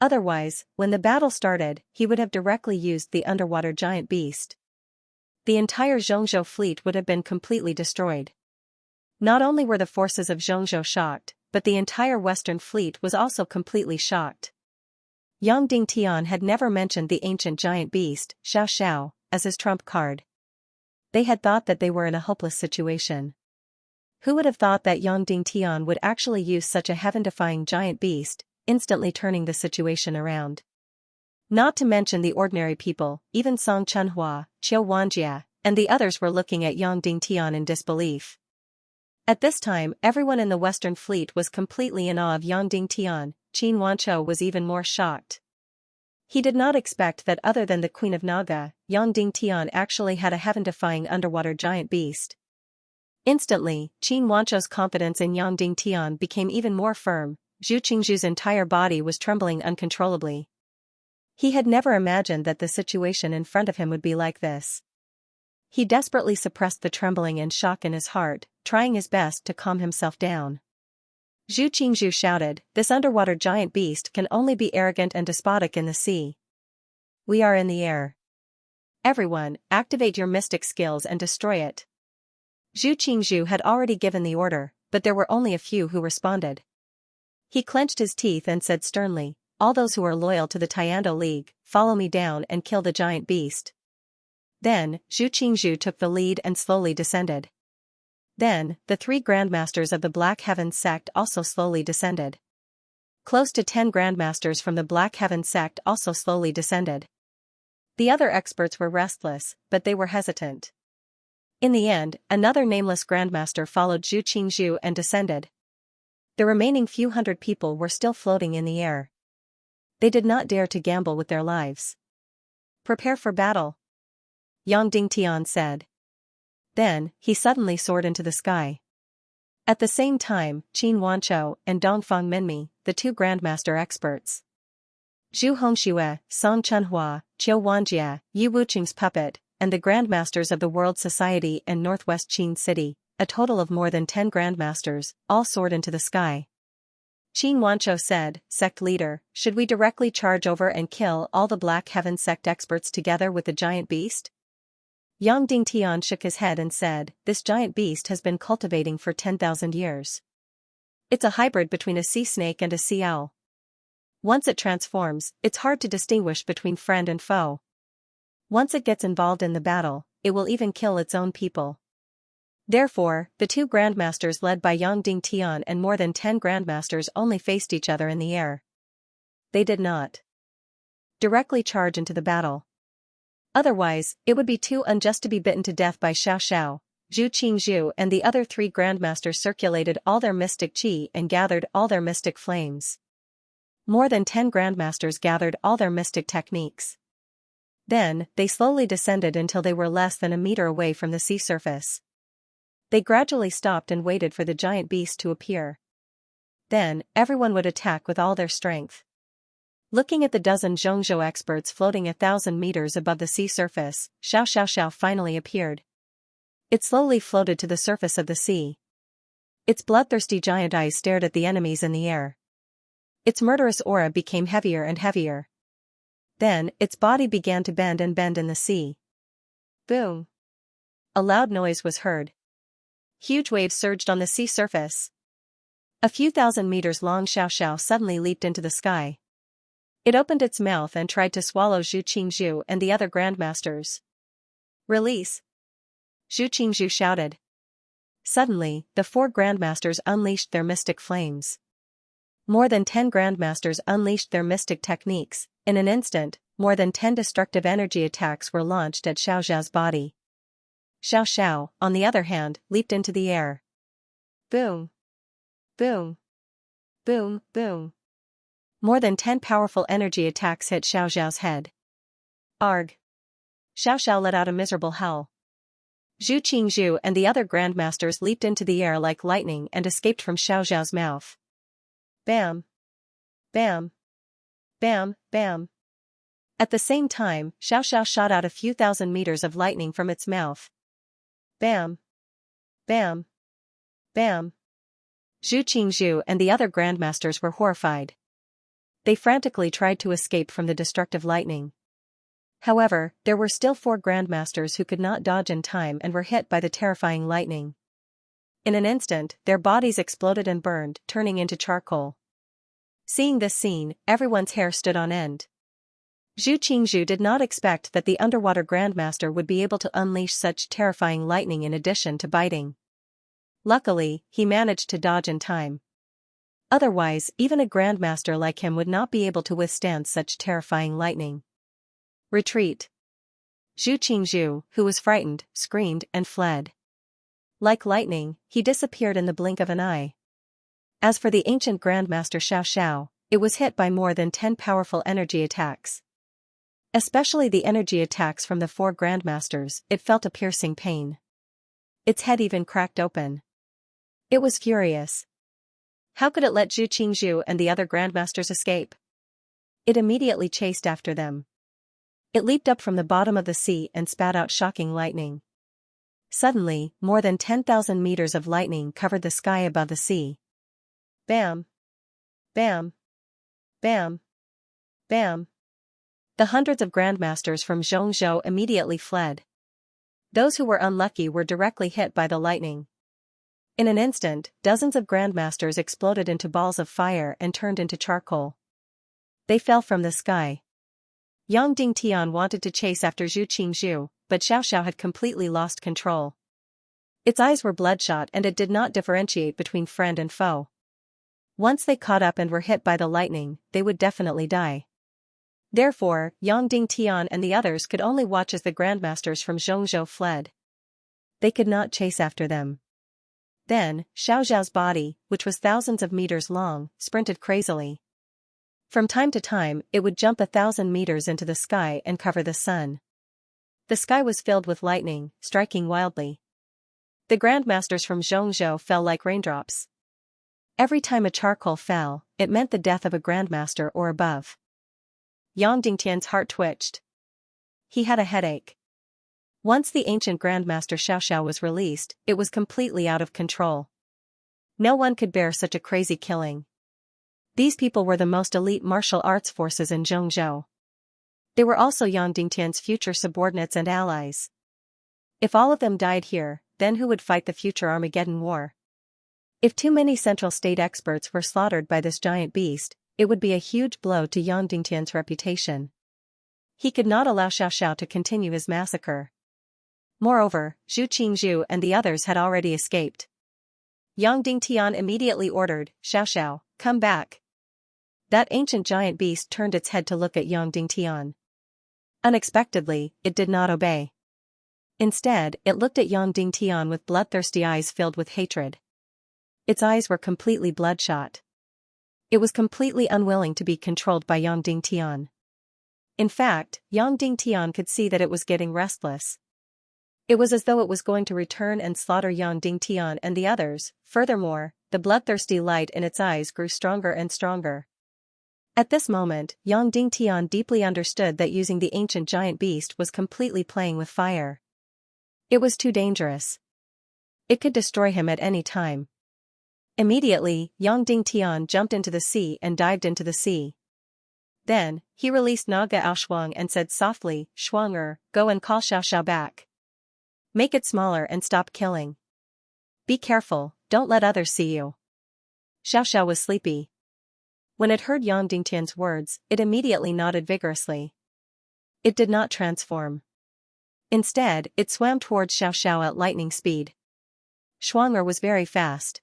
Otherwise, when the battle started, he would have directly used the underwater giant beast. The entire Xianxia fleet would have been completely destroyed. Not only were the forces of Xianxia shocked, but the entire Western fleet was also completely shocked. Yongding Tian had never mentioned the ancient giant beast, Xiao, as his trump card. They had thought that they were in a hopeless situation. Who would have thought that Yongding Tian would actually use such a heaven-defying giant beast, instantly turning the situation around? Not to mention the ordinary people, even Song Chunhua, Qiu Wanjia, and the others were looking at Yang Dingtian in disbelief. At this time, everyone in the Western Fleet was completely in awe of Yang Dingtian. Qin Wanchou was even more shocked. He did not expect that other than the Queen of Naga, Yang Dingtian actually had a heaven-defying underwater giant beast. Instantly, Qin Wanchou's confidence in Yang Dingtian became even more firm. Zhu Qingzhu's entire body was trembling uncontrollably. He had never imagined that the situation in front of him would be like this. He desperately suppressed the trembling and shock in his heart, trying his best to calm himself down. Zhu Qingzhu shouted, "This underwater giant beast can only be arrogant and despotic in the sea. We are in the air. Everyone, activate your mystic skills and destroy it." Zhu Qingzhu had already given the order, but there were only a few who responded. He clenched his teeth and said sternly, "All those who are loyal to the Tiando League, follow me down and kill the giant beast." Then, Zhu Qingzhu took the lead and slowly descended. Then, the 3 grandmasters of the Black Heaven sect also slowly descended. Close to 10 grandmasters from the Black Heaven sect also slowly descended. The other experts were restless, but they were hesitant. In the end, another nameless grandmaster followed Zhu Qingzhu and descended. The remaining few hundred people were still floating in the air. They did not dare to gamble with their lives. "Prepare for battle," Yang Dingtian said. Then, he suddenly soared into the sky. At the same time, Qin Wanchou and Dongfang Minmi, the 2 grandmaster experts, Zhu Hongxue, Song Chunhua, Qiu Wanjia, Yi Wuqing's puppet, and the grandmasters of the World Society and Northwest Qin City, a total of more than 10 grandmasters, all soared into the sky. Qin Wanchou said, "Sect leader, should we directly charge over and kill all the Black Heaven sect experts together with the giant beast?" Yang Dingtian shook his head and said, "This giant beast has been cultivating for 10,000 years. It's a hybrid between a sea snake and a sea owl. Once it transforms, it's hard to distinguish between friend and foe. Once it gets involved in the battle, it will even kill its own people." Therefore, the 2 grandmasters led by Yang Dingtian and more than 10 grandmasters only faced each other in the air. They did not directly charge into the battle. Otherwise, it would be too unjust to be bitten to death by Xiao. Zhu Qingzhu and the other 3 grandmasters circulated all their mystic qi and gathered all their mystic flames. More than 10 grandmasters gathered all their mystic techniques. Then, they slowly descended until they were less than a meter away from the sea surface. They gradually stopped and waited for the giant beast to appear. Then, everyone would attack with all their strength. Looking at the dozen Zhongzhou experts floating 1,000 meters above the sea surface, Xiao finally appeared. It slowly floated to the surface of the sea. Its bloodthirsty giant eyes stared at the enemies in the air. Its murderous aura became heavier and heavier. Then, its body began to bend and bend in the sea. Boom! A loud noise was heard. Huge waves surged on the sea surface. A few thousand meters long Xiao suddenly leaped into the sky. It opened its mouth and tried to swallow Zhu Qingzhu and the other grandmasters. "Release!" Zhu Qingzhu shouted. Suddenly, the 4 grandmasters unleashed their mystic flames. More than 10 grandmasters unleashed their mystic techniques. In an instant, more than 10 destructive energy attacks were launched at Xiao's body. Xiao, on the other hand, leaped into the air. Boom! Boom! Boom, boom! More than 10 powerful energy attacks hit Xiao's head. Arg! Xiao let out a miserable howl. Zhu Qingzhu and the other grandmasters leaped into the air like lightning and escaped from Xiao's mouth. Bam! Bam! Bam, bam! At the same time, Xiao shot out a few thousand meters of lightning from its mouth. Bam! Bam! Bam! Zhu Qingzhu and the other grandmasters were horrified. They frantically tried to escape from the destructive lightning. However, there were still 4 grandmasters who could not dodge in time and were hit by the terrifying lightning. In an instant, their bodies exploded and burned, turning into charcoal. Seeing this scene, everyone's hair stood on end. Zhu Qingzhu did not expect that the underwater grandmaster would be able to unleash such terrifying lightning in addition to biting. Luckily, he managed to dodge in time. Otherwise, even a grandmaster like him would not be able to withstand such terrifying lightning. Retreat. Zhu Qingzhu, who was frightened, screamed and fled. Like lightning, he disappeared in the blink of an eye. As for the ancient grandmaster Xiao, it was hit by more than 10 powerful energy attacks. Especially the energy attacks from the 4 grandmasters, it felt a piercing pain. Its head even cracked open. It was furious. How could it let Zhu Qingzhu and the other grandmasters escape? It immediately chased after them. It leaped up from the bottom of the sea and spat out shocking lightning. Suddenly, more than 10,000 meters of lightning covered the sky above the sea. Bam! Bam! Bam! Bam! The hundreds of grandmasters from Xianxia immediately fled. Those who were unlucky were directly hit by the lightning. In an instant, dozens of grandmasters exploded into balls of fire and turned into charcoal. They fell from the sky. Yang Dingtian wanted to chase after Zhu Qingzhu, but Xiao had completely lost control. Its eyes were bloodshot and it did not differentiate between friend and foe. Once they caught up and were hit by the lightning, they would definitely die. Therefore, Yang Dingtian and the others could only watch as the grandmasters from Xianxia fled. They could not chase after them. Then, Xiao's body, which was thousands of meters long, sprinted crazily. From time to time, it would jump 1,000 meters into the sky and cover the sun. The sky was filled with lightning, striking wildly. The grandmasters from Xianxia fell like raindrops. Every time a charcoal fell, it meant the death of a grandmaster or above. Yang Dingtian's heart twitched. He had a headache. Once the ancient grandmaster Xiao was released, it was completely out of control. No one could bear such a crazy killing. These people were the most elite martial arts forces in Zhongzhou. They were also Yang Dingtian's future subordinates and allies. If all of them died here, then who would fight the future Armageddon War? If too many Central State experts were slaughtered by this giant beast, it would be a huge blow to Yang Dingtian's reputation. He could not allow Xiao to continue his massacre. Moreover, Zhu Qingzhu and the others had already escaped. Yang Dingtian immediately ordered, Xiao, come back. That ancient giant beast turned its head to look at Yang Dingtian. Unexpectedly, it did not obey. Instead, it looked at Yang Dingtian with bloodthirsty eyes filled with hatred. Its eyes were completely bloodshot. It was completely unwilling to be controlled by Yang Dingtian. In fact, Yang Dingtian could see that it was getting restless. It was as though it was going to return and slaughter Yang Dingtian and the others. Furthermore, the bloodthirsty light in its eyes grew stronger and stronger. At this moment, Yang Dingtian deeply understood that using the ancient giant beast was completely playing with fire. It was too dangerous. It could destroy him at any time. Immediately, Yang Dingtian jumped into the sea and dived into the sea. Then, he released Naga Ao Shuang and said softly, Shuang, go and call Xiao back. Make it smaller and stop killing. Be careful, don't let others see you. Xiao was sleepy. When it heard Yang Dingtian's words, it immediately nodded vigorously. It did not transform. Instead, it swam towards Xiao at lightning speed. Shuang was very fast.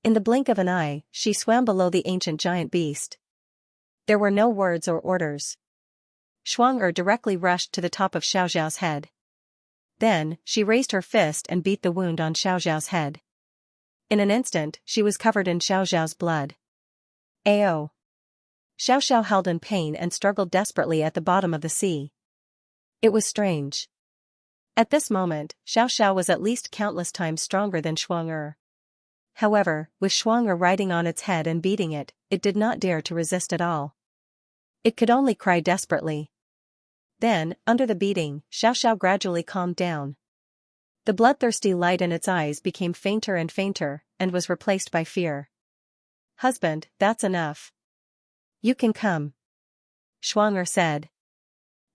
In the blink of an eye, she swam below the ancient giant beast. There were no words or orders. Shuang directly rushed to the top of Xiao's head. Then, she raised her fist and beat the wound on Xiao's head. In an instant, she was covered in Xiao's blood. Ao. Xiao held in pain and struggled desperately at the bottom of the sea. It was strange. At this moment, Xiao was at least countless times stronger than Shuang. However, with Shuang riding on its head and beating it, it did not dare to resist at all. It could only cry desperately. Then, under the beating, Xiao gradually calmed down. The bloodthirsty light in its eyes became fainter and fainter, and was replaced by fear. Husband, that's enough. You can come. Shuang said.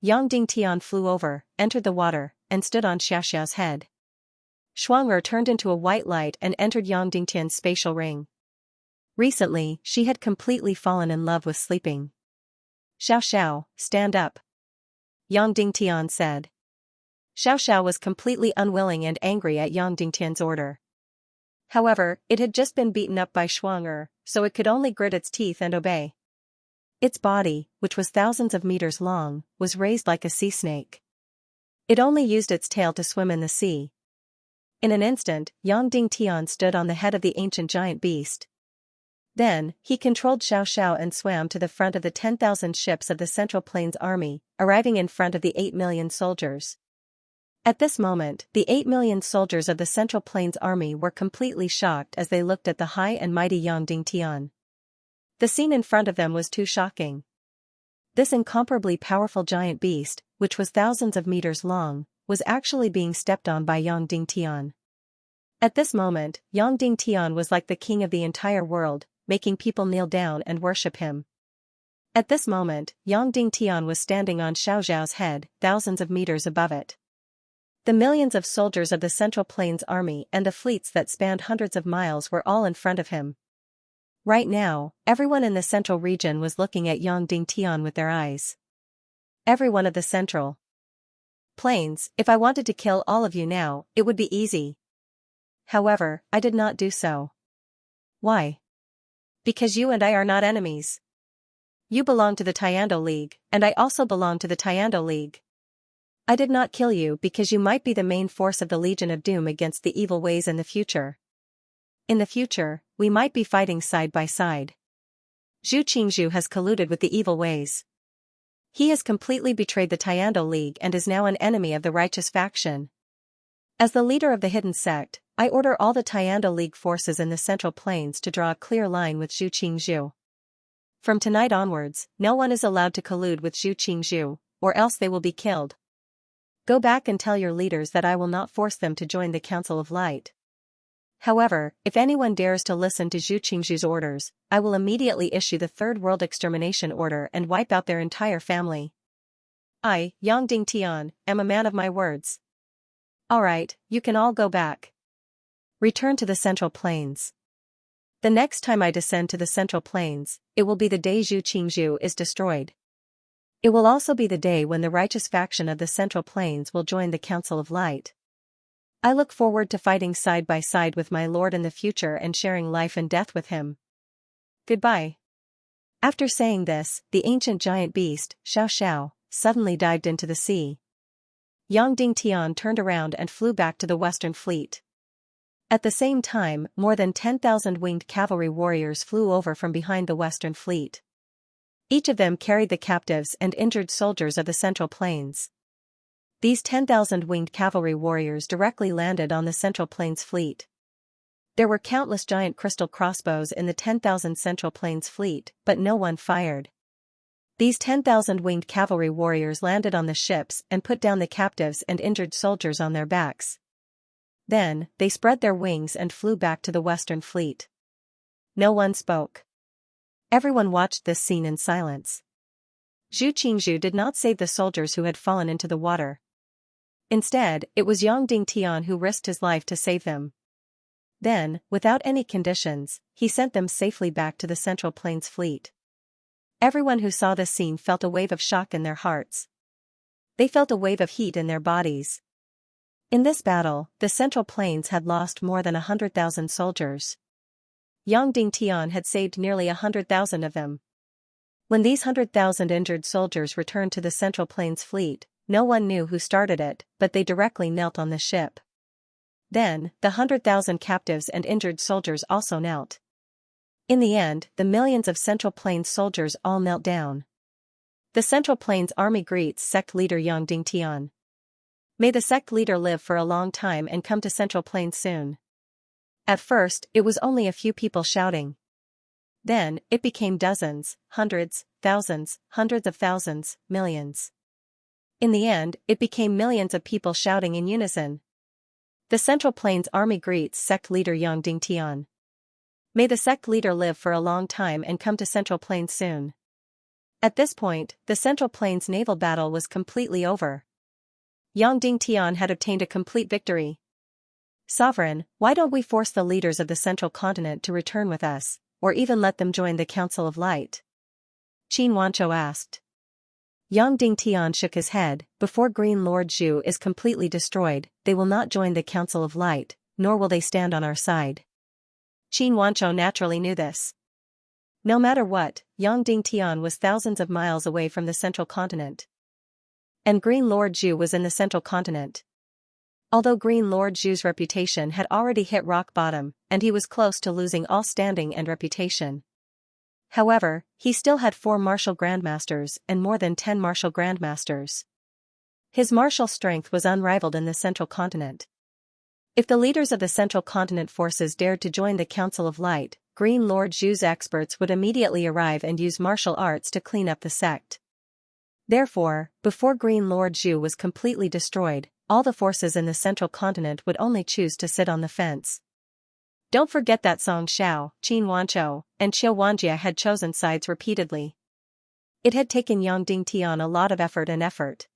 Yang Dingtian flew over, entered the water, and stood on Xiao's head. Shuang turned into a white light and entered Yang Dingtian's spatial ring. Recently, she had completely fallen in love with sleeping. Xiao, stand up. Yang Dingtian said. Xiao was completely unwilling and angry at Yang Dingtian's order. However, it had just been beaten up by Shuang, so it could only grit its teeth and obey. Its body, which was thousands of meters long, was raised like a sea snake. It only used its tail to swim in the sea. In an instant, Yang Dingtian stood on the head of the ancient giant beast. Then, he controlled Xiao and swam to the front of the 10,000 ships of the Central Plains Army, arriving in front of the 8 million soldiers. At this moment, the 8 million soldiers of the Central Plains Army were completely shocked as they looked at the high and mighty Yang Dingtian. The scene in front of them was too shocking. This incomparably powerful giant beast, which was thousands of meters long, was actually being stepped on by Yang Dingtian. At this moment, Yang Dingtian was like the king of the entire world, making people kneel down and worship him. At this moment, Yang Dingtian was standing on Xiao's head, thousands of meters above it. The millions of soldiers of the Central Plains Army and the fleets that spanned hundreds of miles were all in front of him. Right now, everyone in the central region was looking at Yang Dingtian with their eyes. Everyone of the Central Plains, if I wanted to kill all of you now, it would be easy. However, I did not do so. Why? Because you and I are not enemies. You belong to the Tiando League, and I also belong to the Tiando League. I did not kill you because you might be the main force of the Legion of Doom against the evil ways in the future. In the future, we might be fighting side by side. Zhu Qingzhu has colluded with the evil ways. He has completely betrayed the Tiando League and is now an enemy of the righteous faction. As the leader of the hidden sect, I order all the Tiando League forces in the Central Plains to draw a clear line with Zhu Qingzhu. From tonight onwards, no one is allowed to collude with Zhu Qingzhu, or else they will be killed. Go back and tell your leaders that I will not force them to join the Council of Light. However, if anyone dares to listen to Zhu Qingzhu's orders, I will immediately issue the Third World Extermination Order and wipe out their entire family. I, Yang Dingtian, am a man of my words. Alright, you can all go back. Return to the Central Plains. The next time I descend to the Central Plains, it will be the day Zhu Qingzhu is destroyed. It will also be the day when the righteous faction of the Central Plains will join the Council of Light. I look forward to fighting side by side with my lord in the future and sharing life and death with him. Goodbye. After saying this, the ancient giant beast, Xiao, suddenly dived into the sea. Yang Dingtian turned around and flew back to the Western Fleet. At the same time, more than 10,000 winged cavalry warriors flew over from behind the Western Fleet. Each of them carried the captives and injured soldiers of the Central Plains. These 10,000 winged cavalry warriors directly landed on the Central Plains fleet. There were countless giant crystal crossbows in the 10,000 Central Plains fleet, but no one fired. These 10,000 winged cavalry warriors landed on the ships and put down the captives and injured soldiers on their backs. Then, they spread their wings and flew back to the Western Fleet. No one spoke. Everyone watched this scene in silence. Zhu Qingzhu did not save the soldiers who had fallen into the water. Instead, it was Yang Dingtian who risked his life to save them. Then, without any conditions, he sent them safely back to the Central Plains fleet. Everyone who saw this scene felt a wave of shock in their hearts. They felt a wave of heat in their bodies. In this battle, the Central Plains had lost more than 100,000 soldiers. Yang Dingtian had saved nearly 100,000 of them. When these 100,000 injured soldiers returned to the Central Plains fleet, no one knew who started it, but they directly knelt on the ship. Then, the 100,000 captives and injured soldiers also knelt. In the end, the millions of Central Plains soldiers all knelt down. The Central Plains Army greets sect leader Yang Dingtian. May the sect leader live for a long time and come to Central Plains soon. At first, it was only a few people shouting. Then, it became dozens, hundreds, thousands, hundreds of thousands, millions. In the end, it became millions of people shouting in unison. The Central Plains Army greets sect leader Yang Dingtian. May the sect leader live for a long time and come to Central Plains soon. At this point, the Central Plains naval battle was completely over. Yang Dingtian had obtained a complete victory. Sovereign, why don't we force the leaders of the Central Continent to return with us, or even let them join the Council of Light? Xianxia asked. Yang Dingtian shook his head. Before Green Lord Zhu is completely destroyed, they will not join the Council of Light, nor will they stand on our side. Xianxia naturally knew this. No matter what, Yang Dingtian was thousands of miles away from the central continent. And Green Lord Zhu was in the central continent. Although Green Lord Zhu's reputation had already hit rock bottom, and he was close to losing all standing and reputation. However, he still had 4 martial grandmasters and more than 10 martial grandmasters. His martial strength was unrivaled in the central continent. If the leaders of the central continent forces dared to join the Council of Light, Green Lord Zhu's experts would immediately arrive and use martial arts to clean up the sect. Therefore, before Green Lord Zhu was completely destroyed, all the forces in the central continent would only choose to sit on the fence. Don't forget that Song Xiao, Qin Wanzhou, and Xianxia had chosen sides repeatedly. It had taken Yang Dingtian a lot of effort.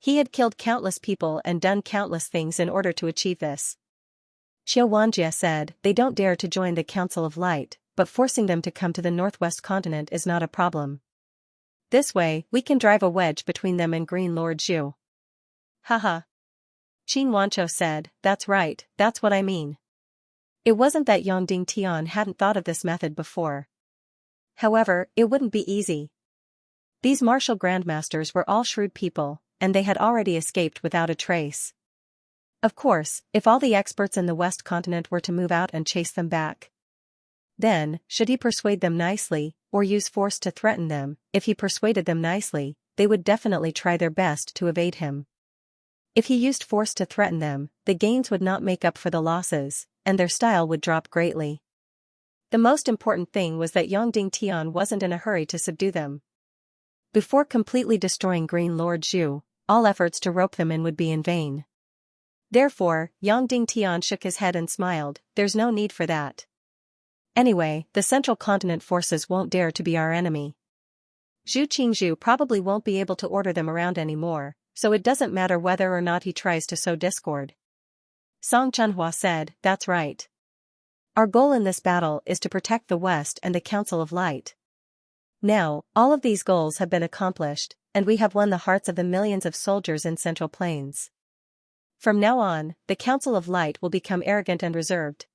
He had killed countless people and done countless things in order to achieve this. Xianxia said, they don't dare to join the Council of Light, but forcing them to come to the northwest continent is not a problem. This way, we can drive a wedge between them and Green Lord Zhu. Haha. Qin Wanzhou said, that's right, that's what I mean. It wasn't that Yang Dingtian hadn't thought of this method before. However, it wouldn't be easy. These martial grandmasters were all shrewd people, and they had already escaped without a trace. Of course, if all the experts in the West Continent were to move out and chase them back. Then, should he persuade them nicely, or use force to threaten them? If he persuaded them nicely, they would definitely try their best to evade him. If he used force to threaten them, the gains would not make up for the losses, and their style would drop greatly. The most important thing was that Yang Dingtian wasn't in a hurry to subdue them. Before completely destroying Green Lord Zhu, all efforts to rope them in would be in vain. Therefore, Yang Dingtian shook his head and smiled, there's no need for that. Anyway, the central continent forces won't dare to be our enemy. Zhu Qingzhu probably won't be able to order them around anymore, so it doesn't matter whether or not he tries to sow discord. Song Chunhua said, that's right. Our goal in this battle is to protect the West and the Council of Light. Now, all of these goals have been accomplished, and we have won the hearts of the millions of soldiers in Central Plains. From now on, the Council of Light will become arrogant and reserved.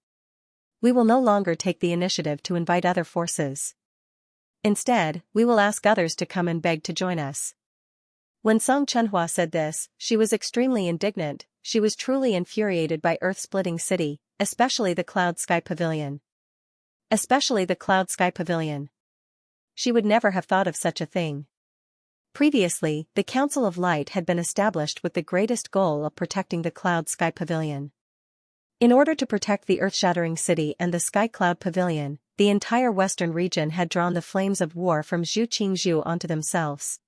We will no longer take the initiative to invite other forces. Instead, we will ask others to come and beg to join us. When Song Chunhua said this, she was extremely indignant. She was truly infuriated by Earth-splitting city, especially the Cloud Sky Pavilion. Especially the Cloud Sky Pavilion. She would never have thought of such a thing. Previously, the Council of Light had been established with the greatest goal of protecting the Cloud Sky Pavilion. In order to protect the earth-shattering city and the Sky Cloud Pavilion, the entire western region had drawn the flames of war from Zhu Qingzhu onto themselves.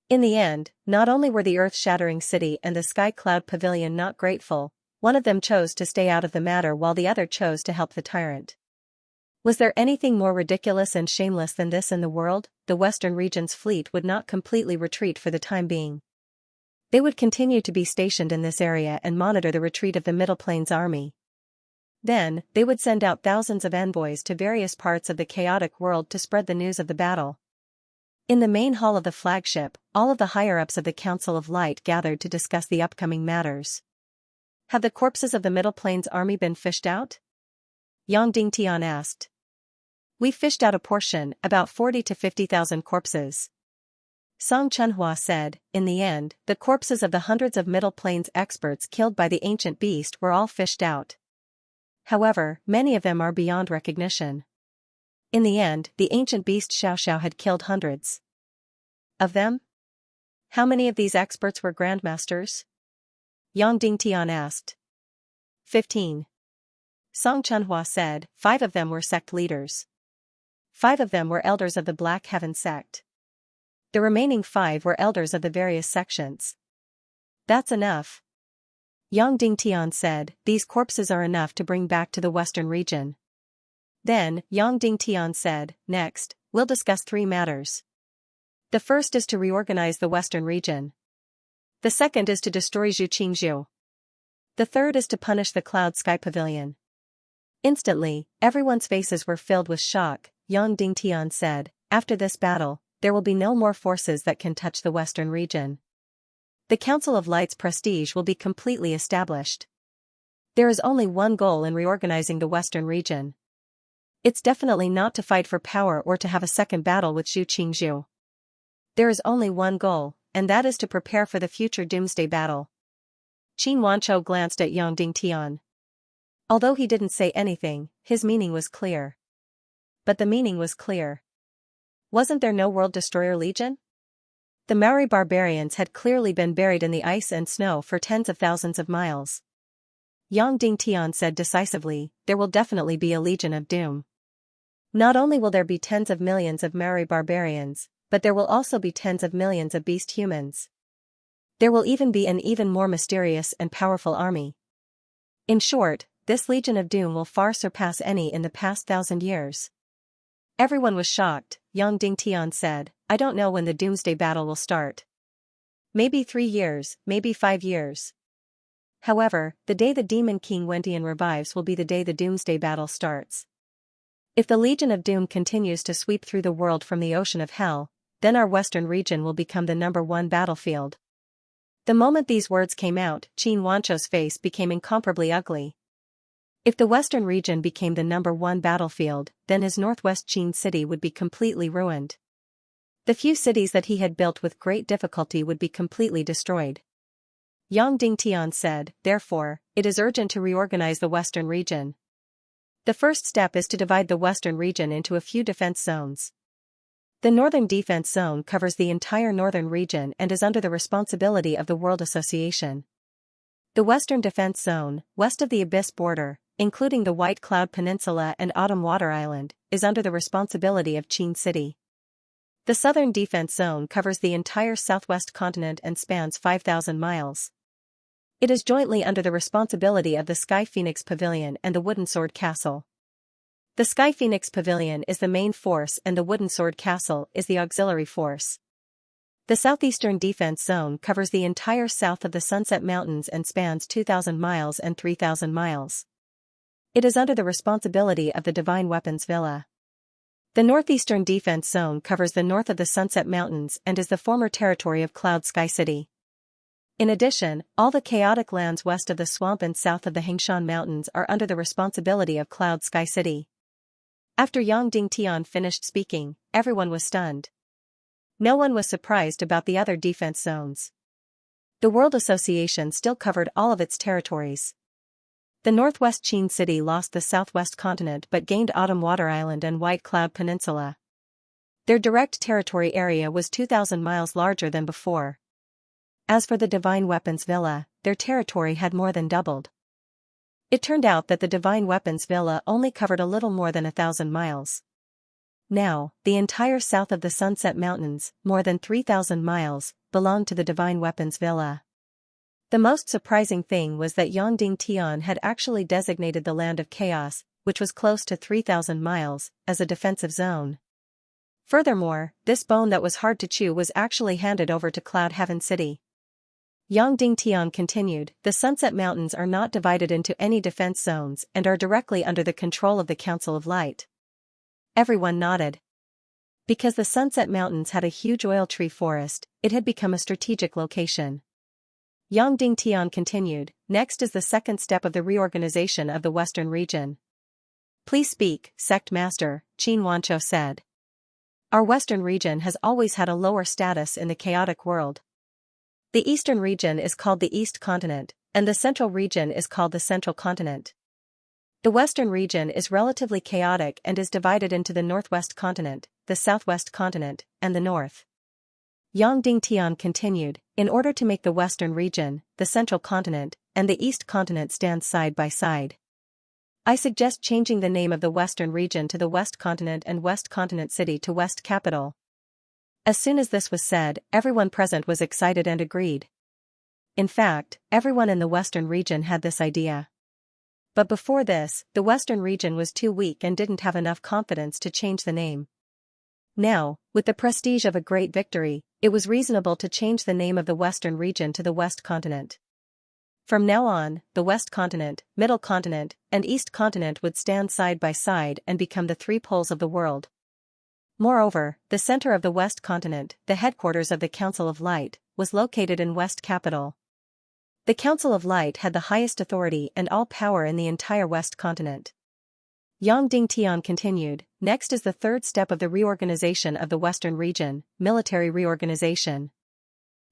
In the end, not only were the earth-shattering city and the Sky Cloud Pavilion not grateful, one of them chose to stay out of the matter while the other chose to help the tyrant. Was there anything more ridiculous and shameless than this in the world? The western region's fleet would not completely retreat for the time being. They would continue to be stationed in this area and monitor the retreat of the Middle Plains army. Then, they would send out thousands of envoys to various parts of the chaotic world to spread the news of the battle. In the main hall of the flagship, all of the higher-ups of the Council of Light gathered to discuss the upcoming matters. Have the corpses of the Middle Plains army been fished out? Yang Dingtian asked. We fished out a portion, about 40 to 50,000 corpses. Song Chunhua said, in the end, the corpses of the hundreds of Middle Plains experts killed by the ancient beast were all fished out. However, many of them are beyond recognition. In the end, the ancient beast Xiao had killed hundreds of them. How many of these experts were grandmasters? Yang Dingtian asked. 15. Song Chunhua said, 5 of them were sect leaders. 5 of them were elders of the Black Heaven sect. The remaining 5 were elders of the various sections. That's enough. Yang Dingtian said, these corpses are enough to bring back to the western region. Then, Yang Dingtian said, next, we'll discuss 3 matters. The first is to reorganize the western region. The second is to destroy Zhu Qingzhu. The third is to punish the Cloud Sky Pavilion. Instantly, everyone's faces were filled with shock. Yang Dingtian said, after this battle, there will be no more forces that can touch the western region. The Council of Light's prestige will be completely established. There is only one goal in reorganizing the western region. It's definitely not to fight for power or to have a second battle with Zhu Qingzhu. There is only one goal, and that is to prepare for the future doomsday battle. Qin Wanchou glanced at Yang Dingtian. Although he didn't say anything, his meaning was clear. But the meaning was clear. Wasn't there no World Destroyer Legion? The Maori barbarians had clearly been buried in the ice and snow for tens of thousands of miles. Yang Dingtian said decisively, there will definitely be a Legion of Doom. Not only will there be tens of millions of Maori barbarians, but there will also be tens of millions of beast humans. There will even be an even more mysterious and powerful army. In short, this Legion of Doom will far surpass any in the past 1,000 years. Everyone was shocked. Yang Dingtian said, I don't know when the doomsday battle will start. Maybe 3 years, maybe 5 years. However, the day the Demon King Wentian revives will be the day the doomsday battle starts. If the Legion of Doom continues to sweep through the world from the ocean of hell, then our western region will become the #1 battlefield. The moment these words came out, Qin Wanchou's face became incomparably ugly. If the western region became the #1 battlefield, then his northwest Qin city would be completely ruined. The few cities that he had built with great difficulty would be completely destroyed. Yang Dingtian said, therefore, it is urgent to reorganize the western region. The first step is to divide the western region into a few defense zones. The Northern Defense Zone covers the entire northern region and is under the responsibility of the World Association. The Western Defense Zone, west of the Abyss border, including the White Cloud Peninsula and Autumn Water Island, is under the responsibility of Qin City. The Southern Defense Zone covers the entire southwest continent and spans 5,000 miles. It is jointly under the responsibility of the Sky Phoenix Pavilion and the Wooden Sword Castle. The Sky Phoenix Pavilion is the main force and the Wooden Sword Castle is the auxiliary force. The Southeastern Defense Zone covers the entire south of the Sunset Mountains and spans 2,000 miles and 3,000 miles. It is under the responsibility of the Divine Weapons Villa. The Northeastern Defense Zone covers the north of the Sunset Mountains and is the former territory of Cloud Sky City. In addition, all the chaotic lands west of the swamp and south of the Hengshan Mountains are under the responsibility of Cloud Sky City. After Yang Dingtian finished speaking, everyone was stunned. No one was surprised about the other defense zones. The World Association still covered all of its territories. The Northwest Qin City lost the southwest continent but gained Autumn Water Island and White Cloud Peninsula. Their direct territory area was 2,000 miles larger than before. As for the Divine Weapons Villa, their territory had more than doubled. It turned out that the Divine Weapons Villa only covered a little more than 1,000 miles. Now, the entire south of the Sunset Mountains, more than 3,000 miles, belonged to the Divine Weapons Villa. The most surprising thing was that Yang Dingtian had actually designated the Land of Chaos, which was close to 3,000 miles, as a defensive zone. Furthermore, this bone that was hard to chew was actually handed over to Cloud Heaven City. Yang Dingtian continued, the Sunset Mountains are not divided into any defense zones and are directly under the control of the Council of Light. Everyone nodded. Because the Sunset Mountains had a huge oil tree forest, it had become a strategic location. Yang Dingtian continued, next is the second step of the reorganization of the Western region. Please speak, Sect Master, Qin Wanchou said. Our Western region has always had a lower status in the chaotic world. The Eastern region is called the East Continent, and the Central region is called the Central Continent. The Western region is relatively chaotic and is divided into the Northwest Continent, the Southwest Continent, and the North. Yang Dingtian continued, in order to make the Western region, the Central Continent, and the East Continent stand side by side, I suggest changing the name of the Western region to the West Continent and West Continent City to West Capital. As soon as this was said, everyone present was excited and agreed. In fact, everyone in the Western region had this idea. But before this, the Western region was too weak and didn't have enough confidence to change the name. Now, with the prestige of a great victory, it was reasonable to change the name of the Western region to the West Continent. From now on, the West Continent, Middle Continent, and East Continent would stand side by side and become the three poles of the world. Moreover, the center of the West Continent, the headquarters of the Council of Light, was located in West Capital. The Council of Light had the highest authority and all power in the entire West Continent. Yang Dingtian continued, next is the third step of the reorganization of the Western region, military reorganization.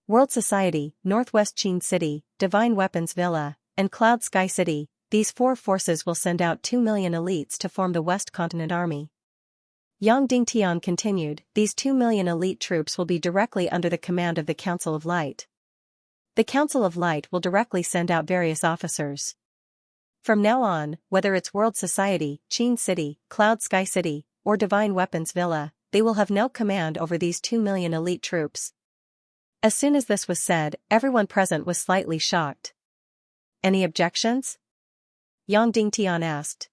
World Society, Northwest Qin City, Divine Weapons Villa, and Cloud Sky City, these four forces will send out 2 million elites to form the West Continent Army. Yang Dingtian continued, these 2 million elite troops will be directly under the command of the Council of Light. The Council of Light will directly send out various officers. From now on, whether it's World Society, Qin City, Cloud Sky City, or Divine Weapons Villa, they will have no command over these 2 million elite troops. As soon as this was said, everyone present was slightly shocked. Any objections? Yang Dingtian asked.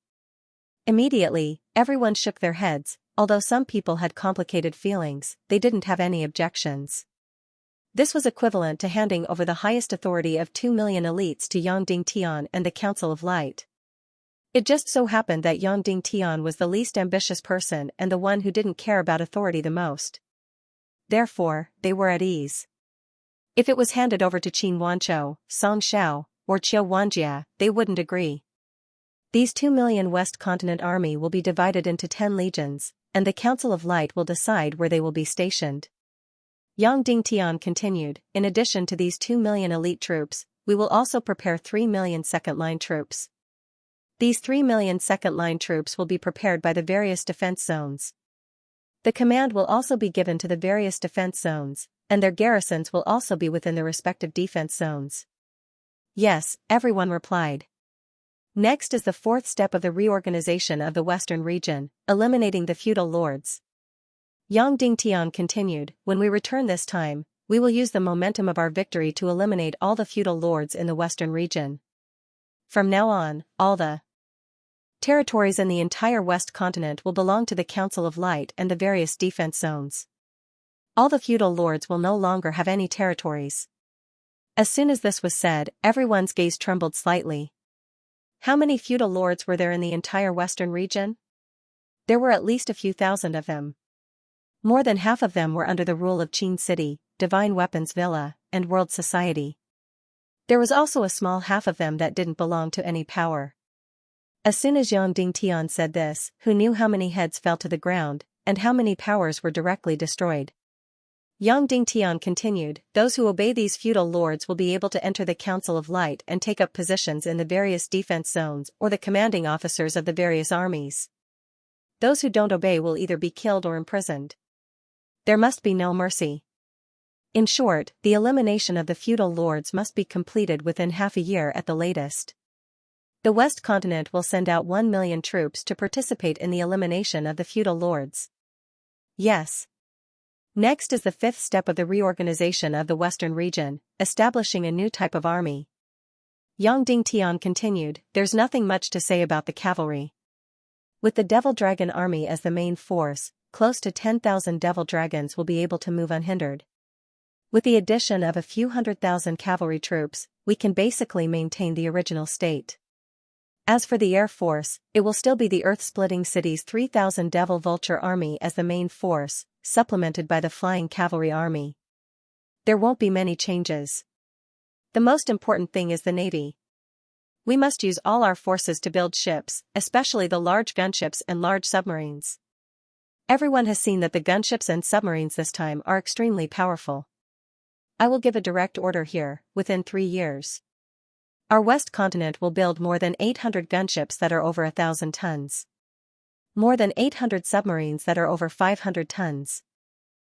Immediately, everyone shook their heads, although some people had complicated feelings, they didn't have any objections. This was equivalent to handing over the highest authority of 2 million elites to Yang Dingtian and the Council of Light. It just so happened that Yang Dingtian was the least ambitious person and the one who didn't care about authority the most. Therefore, they were at ease. If it was handed over to Qin Wanzhou, Song Shao, or Qiu Wanjia, they wouldn't agree. These 2 million West Continent army will be divided into 10 legions, and the Council of Light will decide where they will be stationed. Yang Dingtian continued, in addition to these 2 million elite troops, we will also prepare 3 million second-line troops. These 3 million second-line troops will be prepared by the various defense zones. The command will also be given to the various defense zones, and their garrisons will also be within the respective defense zones. Yes, everyone replied. Next is the fourth step of the reorganization of the Western region, eliminating the feudal lords. Yang Dingtian continued, when we return this time, we will use the momentum of our victory to eliminate all the feudal lords in the Western region. From now on, all the territories in the entire West Continent will belong to the Council of Light and the various defense zones. All the feudal lords will no longer have any territories. As soon as this was said, everyone's gaze trembled slightly. How many feudal lords were there in the entire Western region? There were at least a few thousand of them. More than half of them were under the rule of Qin City, Divine Weapons Villa, and World Society. There was also a small half of them that didn't belong to any power. As soon as Yang Dingtian said this, who knew how many heads fell to the ground, and how many powers were directly destroyed? Yang Dingtian continued, those who obey these feudal lords will be able to enter the Council of Light and take up positions in the various defense zones or the commanding officers of the various armies. Those who don't obey will either be killed or imprisoned. There must be no mercy. In short, the elimination of the feudal lords must be completed within half a year at the latest. The West Continent will send out 1 million troops to participate in the elimination of the feudal lords. Yes. Next is the fifth step of the reorganization of the Western region, establishing a new type of army. Yang Dingtian continued, there's nothing much to say about the cavalry. With the Devil Dragon army as the main force, close to 10,000 devil dragons will be able to move unhindered. With the addition of a few 100,000 cavalry troops, we can basically maintain the original state. As for the Air Force, it will still be the Earth-splitting city's 3,000 Devil Vulture army as the main force, supplemented by the Flying Cavalry army. There won't be many changes. The most important thing is the Navy. We must use all our forces to build ships, especially the large gunships and large submarines. Everyone has seen that the gunships and submarines this time are extremely powerful. I will give a direct order here, within 3 years. Our West Continent will build more than 800 gunships that are over 1,000 tons. More than 800 submarines that are over 500 tons.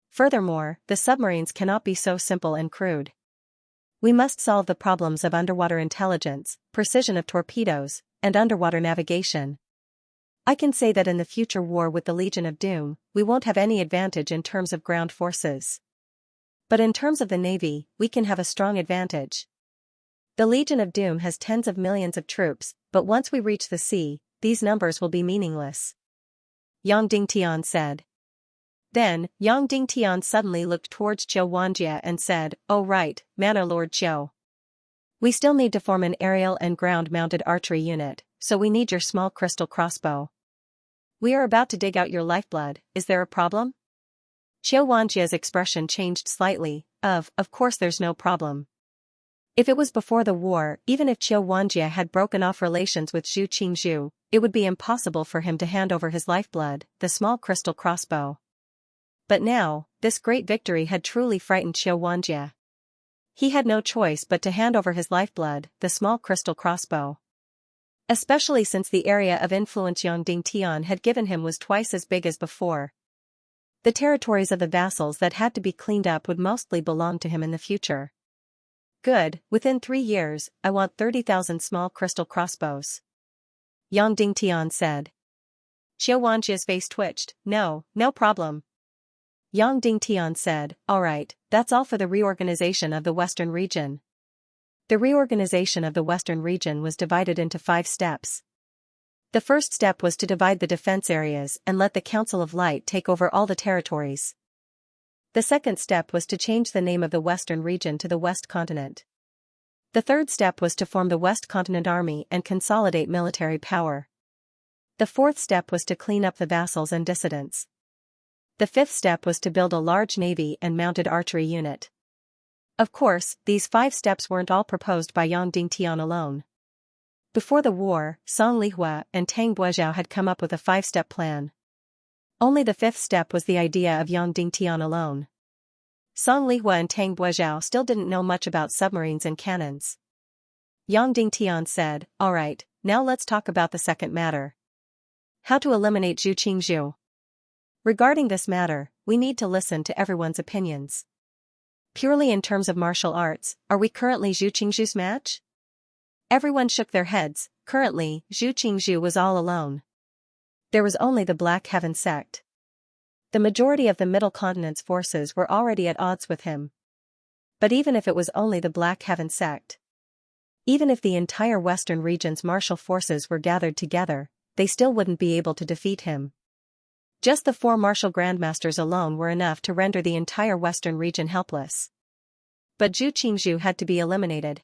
Furthermore, the submarines cannot be so simple and crude. We must solve the problems of underwater intelligence, precision of torpedoes, and underwater navigation. I can say that in the future war with the Legion of Doom, we won't have any advantage in terms of ground forces. But in terms of the Navy, we can have a strong advantage. The Legion of Doom has tens of millions of troops, but once we reach the sea, these numbers will be meaningless. Yang Dingtian said. Then, Yang Dingtian suddenly looked towards Qiu Wanjia and said, "Oh right, Manor Lord Qiu. We still need to form an aerial and ground-mounted archery unit, so we need your small crystal crossbow. We are about to dig out your lifeblood, is there a problem?" Qiu Wanjia's expression changed slightly, of course there's no problem. If it was before the war, even if Xianxia had broken off relations with Zhu Qingzhu, it would be impossible for him to hand over his lifeblood, the small crystal crossbow. But now, this great victory had truly frightened Xianxia. He had no choice but to hand over his lifeblood, the small crystal crossbow. Especially since the area of influence Yang Dingtian had given him was twice as big as before. The territories of the vassals that had to be cleaned up would mostly belong to him in the future. Good, within 3 years, I want 30,000 small crystal crossbows. Yang Dingtian said. Xianxia's face twitched. No problem. Yang Dingtian said, alright, that's all for the reorganization of the Western region. The reorganization of the Western region was divided into 5 steps. The first step was to divide the defense areas and let the Council of Light take over all the territories. The second step was to change the name of the Western region to the West Continent. The third step was to form the West Continent Army and consolidate military power. The fourth step was to clean up the vassals and dissidents. The fifth step was to build a large navy and mounted archery unit. Of course, these 5 steps weren't all proposed by Yang Dingtian alone. Before the war, Song Lihua and Tang Buozhao had come up with a 5-step plan. Only the 5th step was the idea of Yang Dingtian alone. Song Lihua and Tang Buozhao still didn't know much about submarines and cannons. Yang Dingtian said, alright, now let's talk about the second matter. How to eliminate Zhu Qingzhu. Regarding this matter, we need to listen to everyone's opinions. Purely in terms of martial arts, are we currently Zhu Qingzhu's match? Everyone shook their heads. Currently, Zhu Qingzhu was all alone. There was only the Black Heaven sect. The majority of the Middle Continent's forces were already at odds with him. But even if it was only the Black Heaven sect, even if the entire Western region's martial forces were gathered together, they still wouldn't be able to defeat him. Just the 4 martial grandmasters alone were enough to render the entire Western region helpless. But Zhu Qingzhu had to be eliminated.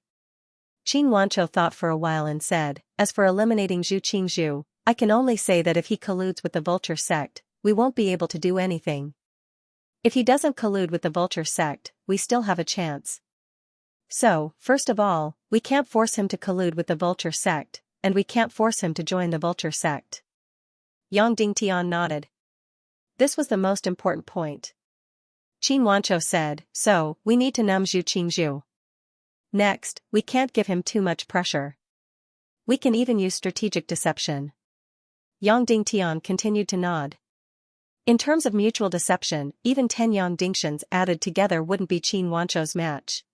Qin Wanchou thought for a while and said, as for eliminating Zhu Qingzhu, I can only say that if he colludes with the Vulture sect, we won't be able to do anything. If he doesn't collude with the Vulture sect, we still have a chance. So, first of all, we can't force him to collude with the Vulture sect, and we can't force him to join the Vulture sect. Yang Dingtian nodded. This was the most important point. Qin Wanchou said, so, we need to numb Zhu Qingzhu. Next, we can't give him too much pressure. We can even use strategic deception. Yang Dingtian continued to nod. In terms of mutual deception, even 10 Yang Dingtians added together wouldn't be Qin Wanchou's match.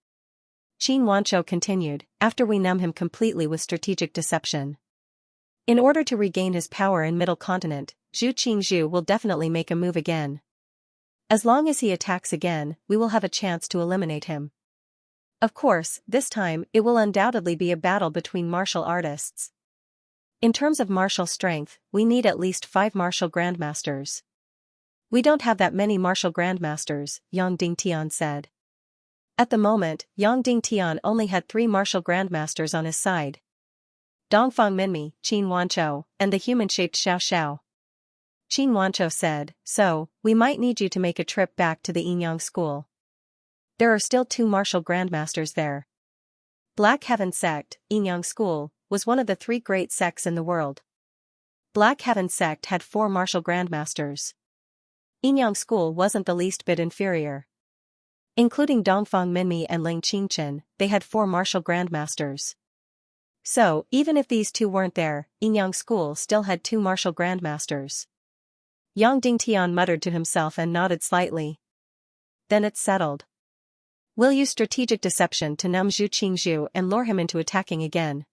Qin Wanchou continued, after we numb him completely with strategic deception. In order to regain his power in Middle Continent, Zhu Qingzhu will definitely make a move again. As long as he attacks again, we will have a chance to eliminate him. Of course, this time, it will undoubtedly be a battle between martial artists. In terms of martial strength, we need at least 5 martial grandmasters. We don't have that many martial grandmasters, Yang Dingtian said. At the moment, Yang Dingtian only had 3 martial grandmasters on his side. Dongfang Minmi, Qin Wanchou, and the human-shaped Xiao Xiao. Qin Wanchou said, so, we might need you to make a trip back to the Yinyang school. There are still 2 martial grandmasters there. Black Heaven sect, Yinyang school, was one of the 3 great sects in the world. Black Heaven sect had 4 martial grandmasters. Yinyang school wasn't the least bit inferior. Including Dongfang Minmi and Ling Qingchen, they had 4 martial grandmasters. So, even if these 2 weren't there, Yinyang school still had 2 martial grandmasters. Yang Dingtian muttered to himself and nodded slightly. Then it's settled. We'll use strategic deception to numb Zhu Qingzhu and lure him into attacking again.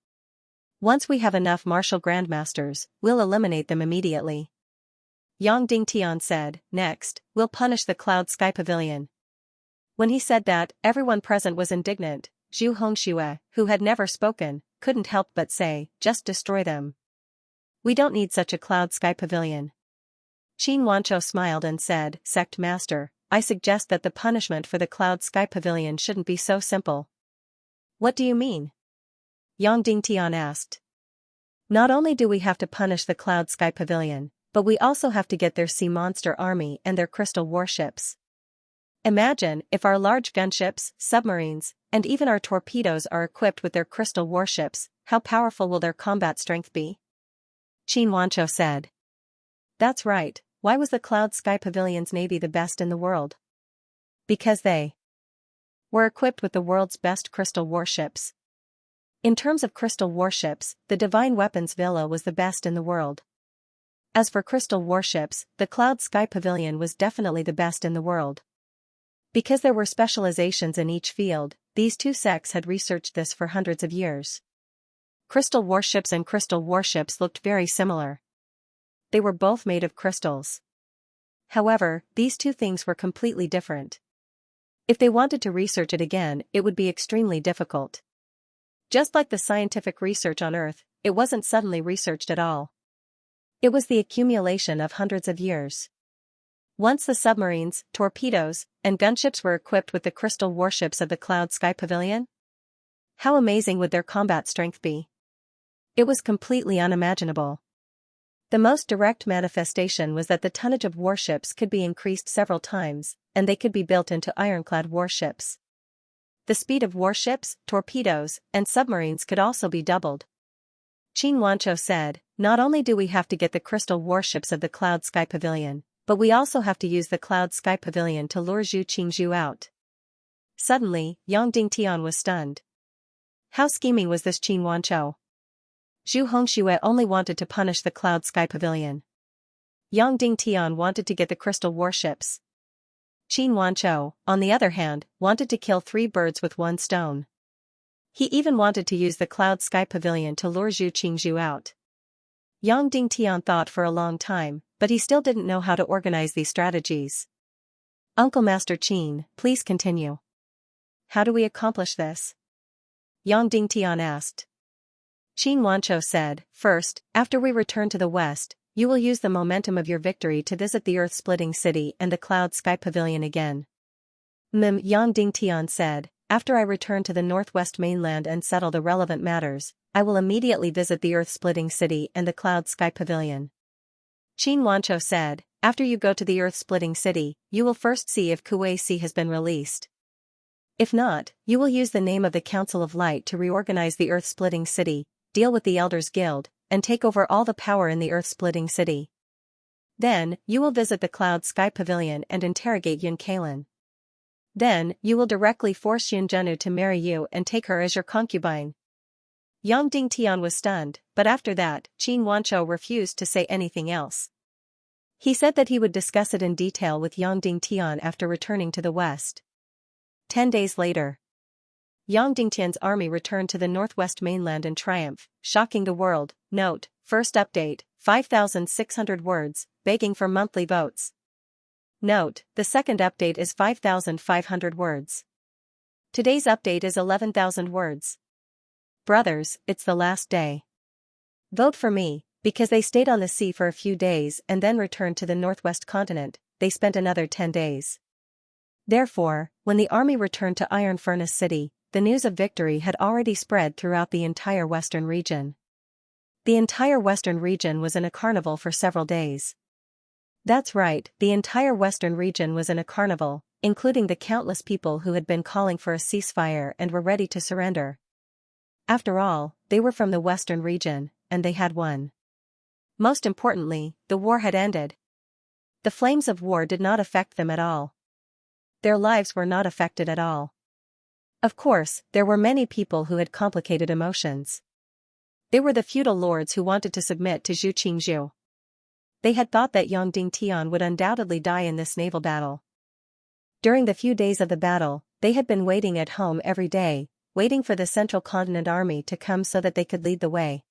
Once we have enough martial grandmasters, we'll eliminate them immediately. Yang Dingtian said, next, we'll punish the Cloud Sky Pavilion. When he said that, everyone present was indignant. Zhu Hongxue, who had never spoken, couldn't help but say, just destroy them. We don't need such a Cloud Sky Pavilion. Qin Wanchou smiled and said, Sect Master, I suggest that the punishment for the Cloud Sky Pavilion shouldn't be so simple. What do you mean? Yang Dingtian asked. Not only do we have to punish the Cloud Sky Pavilion, but we also have to get their sea monster army and their crystal warships. Imagine if our large gunships, submarines, and even our torpedoes are equipped with their crystal warships, how powerful will their combat strength be? Xianxia said. That's right, why was the Cloud Sky Pavilion's navy the best in the world? Because they were equipped with the world's best crystal warships. In terms of crystal warships, the Divine Weapons Villa was the best in the world. As for crystal warships, the Cloud Sky Pavilion was definitely the best in the world. Because there were specializations in each field, these two sects had researched this for hundreds of years. Crystal warships and crystal warships looked very similar. They were both made of crystals. However, these two things were completely different. If they wanted to research it again, it would be extremely difficult. Just like the scientific research on Earth, it wasn't suddenly researched at all. It was the accumulation of hundreds of years. Once the submarines, torpedoes, and gunships were equipped with the crystal warships of the Cloud Sky Pavilion, how amazing would their combat strength be? It was completely unimaginable. The most direct manifestation was that the tonnage of warships could be increased several times, and they could be built into ironclad warships. The speed of warships, torpedoes, and submarines could also be doubled. Xianxia said, not only do we have to get the crystal warships of the Cloud Sky Pavilion, but we also have to use the Cloud Sky Pavilion to lure Zhu Qingzhu out. Suddenly, Yang Dingtian was stunned. How scheming was this Xianxia? Zhu Hongxue only wanted to punish the Cloud Sky Pavilion. Yang Dingtian wanted to get the crystal warships. Xianxia, on the other hand, wanted to kill 3 birds with 1 stone. He even wanted to use the Cloud Sky Pavilion to lure Zhu Qingzhu out. Yang Dingtian thought for a long time, but he still didn't know how to organize these strategies. Uncle Master Qin, please continue. How do we accomplish this? Yang Dingtian asked. Xianxia said, first, after we return to the west, you will use the momentum of your victory to visit the earth-splitting city and the Cloud Sky Pavilion again. Yang Dingtian said, after I return to the northwest mainland and settle the relevant matters, I will immediately visit the earth-splitting city and the Cloud Sky Pavilion. Xianxia said, after you go to the earth-splitting city, you will first see if Kuei Si has been released. If not, you will use the name of the Council of Light to reorganize the earth-splitting city, deal with the Elders Guild, and take over all the power in the earth-splitting city. Then, you will visit the Cloud Sky Pavilion and interrogate Yun Kalin. Then, you will directly force Yun Zhenu to marry you and take her as your concubine. Yang Dingtian was stunned, but after that, Xianxia refused to say anything else. He said that he would discuss it in detail with Yang Dingtian after returning to the west. 10 days later, Yang Dingtian's army returned to the northwest mainland in triumph, shocking the world. Note, first update, 5,600 words, begging for monthly votes. Note, the second update is 5,500 words. Today's update is 11,000 words. Brothers, it's the last day. Vote for me, because they stayed on the sea for a few days and then returned to the northwest continent. They spent another 10 days. Therefore, when the army returned to Iron Furnace City, the news of victory had already spread throughout the entire western region. The entire western region was in a carnival for several days. That's right, the entire western region was in a carnival, including the countless people who had been calling for a ceasefire and were ready to surrender. After all, they were from the western region, and they had won. Most importantly, the war had ended. The flames of war did not affect them at all. Their lives were not affected at all. Of course, there were many people who had complicated emotions. They were the feudal lords who wanted to submit to Zhu Qingzhu. They had thought that Yang Dingtian would undoubtedly die in this naval battle. During the few days of the battle, they had been waiting at home every day, waiting for the Central Continent Army to come so that they could lead the way.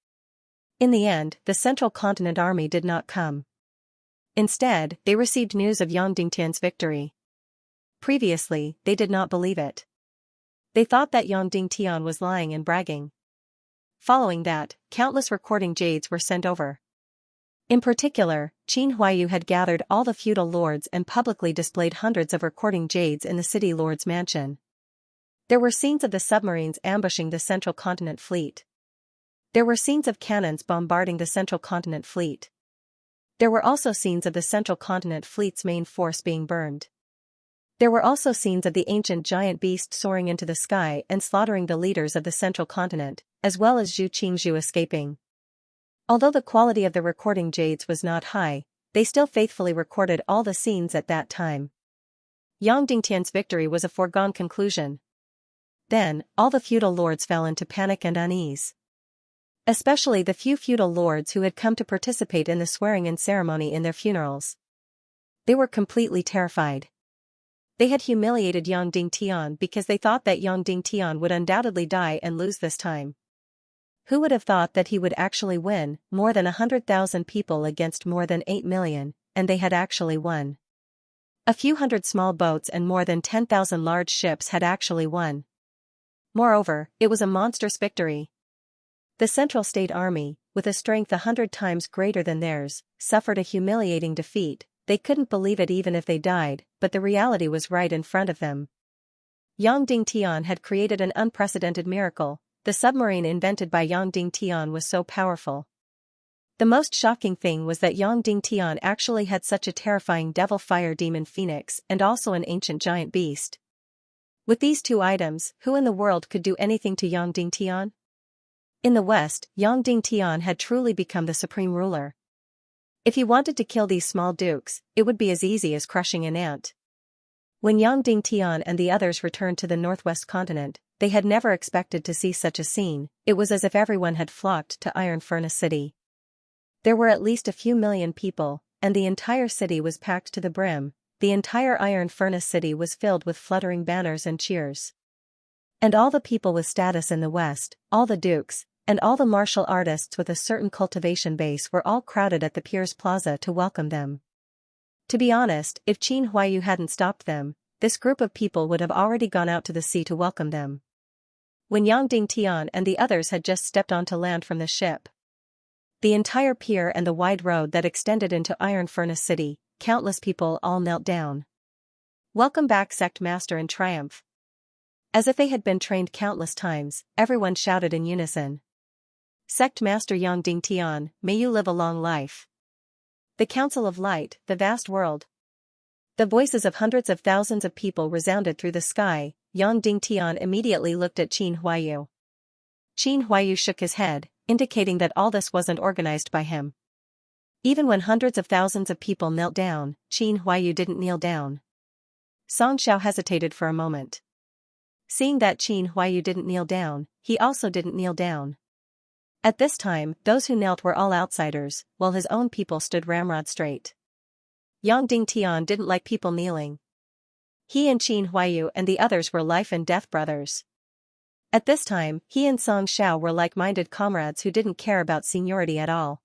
In the end, the Central Continent Army did not come. Instead, they received news of Yang Dingtian's victory. Previously, they did not believe it. They thought that Yang Dingtian was lying and bragging. Following that, countless recording jades were sent over. In particular, Qin Huayu had gathered all the feudal lords and publicly displayed hundreds of recording jades in the city lord's mansion. There were scenes of the submarines ambushing the Central Continent fleet. There were scenes of cannons bombarding the Central Continent fleet. There were also scenes of the Central Continent fleet's main force being burned. There were also scenes of the ancient giant beast soaring into the sky and slaughtering the leaders of the central continent, as well as Zhu Qingzhu escaping. Although the quality of the recording jades was not high, they still faithfully recorded all the scenes at that time. Yang Dingtian's victory was a foregone conclusion. Then, all the feudal lords fell into panic and unease. Especially the few feudal lords who had come to participate in the swearing-in ceremony in their funerals. They were completely terrified. They had humiliated Yang Dingtian because they thought that Yang Dingtian would undoubtedly die and lose this time. Who would have thought that he would actually win? More than 100,000 people against more than 8 million, and they had actually won. A few hundred small boats and more than 10,000 large ships had actually won. Moreover, it was a monstrous victory. The Central State Army, with a strength 100 times greater than theirs, suffered a humiliating defeat. They couldn't believe it even if they died, but the reality was right in front of them. Yang Dingtian had created an unprecedented miracle. The submarine invented by Yang Dingtian was so powerful. The most shocking thing was that Yang Dingtian actually had such a terrifying devil fire demon phoenix and also an ancient giant beast. With these two items, who in the world could do anything to Yang Dingtian? In the West, Yang Dingtian had truly become the supreme ruler. If he wanted to kill these small dukes, it would be as easy as crushing an ant. When Yang Dingtian and the others returned to the northwest continent, they had never expected to see such a scene. It was as if everyone had flocked to Iron Furnace City. There were at least a few million people, and the entire city was packed to the brim. The entire Iron Furnace City was filled with fluttering banners and cheers. And all the people with status in the West, all the dukes, and all the martial artists with a certain cultivation base were all crowded at the Piers Plaza to welcome them. To be honest, if Qin Huayu hadn't stopped them, this group of people would have already gone out to the sea to welcome them. When Yang Dingtian and the others had just stepped onto land from the ship, the entire pier and the wide road that extended into Iron Furnace City, countless people all knelt down. "Welcome back, Sect Master," in triumph. As if they had been trained countless times, everyone shouted in unison. "Sect Master Yang Dingtian, may you live a long life. The Council of Light, the vast world." The voices of hundreds of thousands of people resounded through the sky. Yang Dingtian immediately looked at Qin Huayu. Qin Huayu shook his head, indicating that all this wasn't organized by him. Even when hundreds of thousands of people knelt down, Qin Huayu didn't kneel down. Song Xiao hesitated for a moment. Seeing that Qin Huayu didn't kneel down, he also didn't kneel down. At this time, those who knelt were all outsiders, while his own people stood ramrod straight. Yang Dingtian didn't like people kneeling. He and Qin Huayu and the others were life and death brothers. At this time, he and Song Xiao were like-minded comrades who didn't care about seniority at all.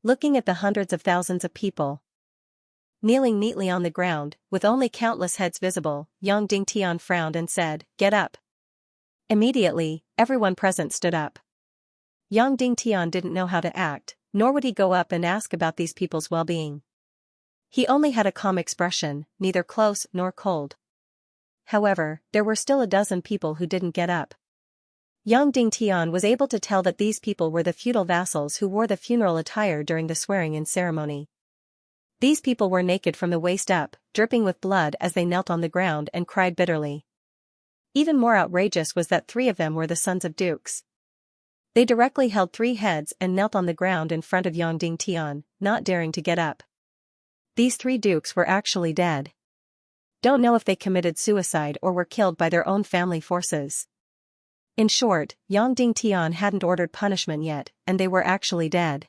Looking at the hundreds of thousands of people kneeling neatly on the ground, with only countless heads visible, Yang Dingtian frowned and said, "Get up." Immediately, everyone present stood up. Yang Dingtian didn't know how to act, nor would he go up and ask about these people's well-being. He only had a calm expression, neither close nor cold. However, there were still a dozen people who didn't get up. Yang Dingtian was able to tell that these people were the feudal vassals who wore the funeral attire during the swearing-in ceremony. These people were naked from the waist up, dripping with blood as they knelt on the ground and cried bitterly. Even more outrageous was that 3 of them were the sons of dukes. They directly held 3 heads and knelt on the ground in front of Yang Dingtian, not daring to get up. These 3 dukes were actually dead. Don't know if they committed suicide or were killed by their own family forces. In short, Yang Dingtian hadn't ordered punishment yet, and they were actually dead.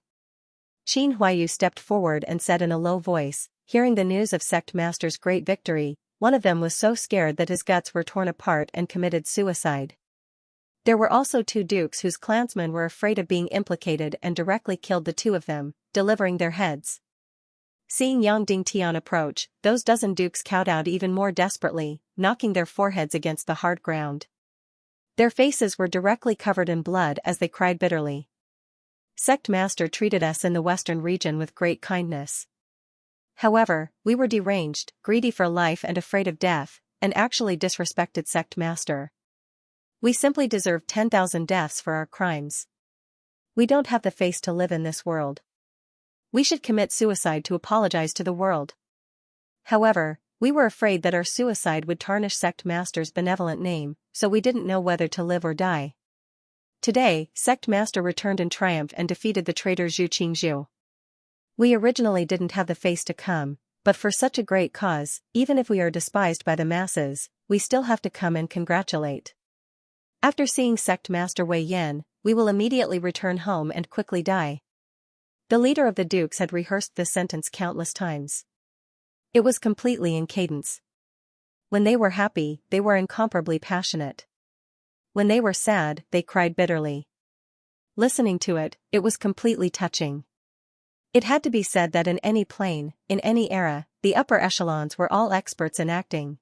Qin Huayu stepped forward and said in a low voice, hearing the news of Sect Master's great victory, one of them was so scared that his guts were torn apart and committed suicide. There were also 2 dukes whose clansmen were afraid of being implicated and directly killed the 2 of them, delivering their heads. Seeing Yang Dingtian approach, those dozen dukes kowtowed even more desperately, knocking their foreheads against the hard ground. Their faces were directly covered in blood as they cried bitterly. "Sect Master treated us in the western region with great kindness. However, we were deranged, greedy for life and afraid of death, and actually disrespected Sect Master. We simply deserve 10,000 deaths for our crimes. We don't have the face to live in this world. We should commit suicide to apologize to the world. However, We were afraid that our suicide would tarnish Sect Master's benevolent name, so we didn't know whether to live or die. Today, Sect Master returned in triumph and defeated the traitor Zhu Qingzhu. We originally didn't have the face to come, but for such a great cause, even if we are despised by the masses, we still have to come and congratulate. After seeing Sect Master Wei Yan, we will immediately return home and quickly die. The leader of the dukes had rehearsed this sentence countless times. It was completely in cadence. When they were happy, they were incomparably passionate. When they were sad, they cried bitterly. Listening to it, it was completely touching. It had to be said that in any plane, in any era, the upper echelons were all experts in acting.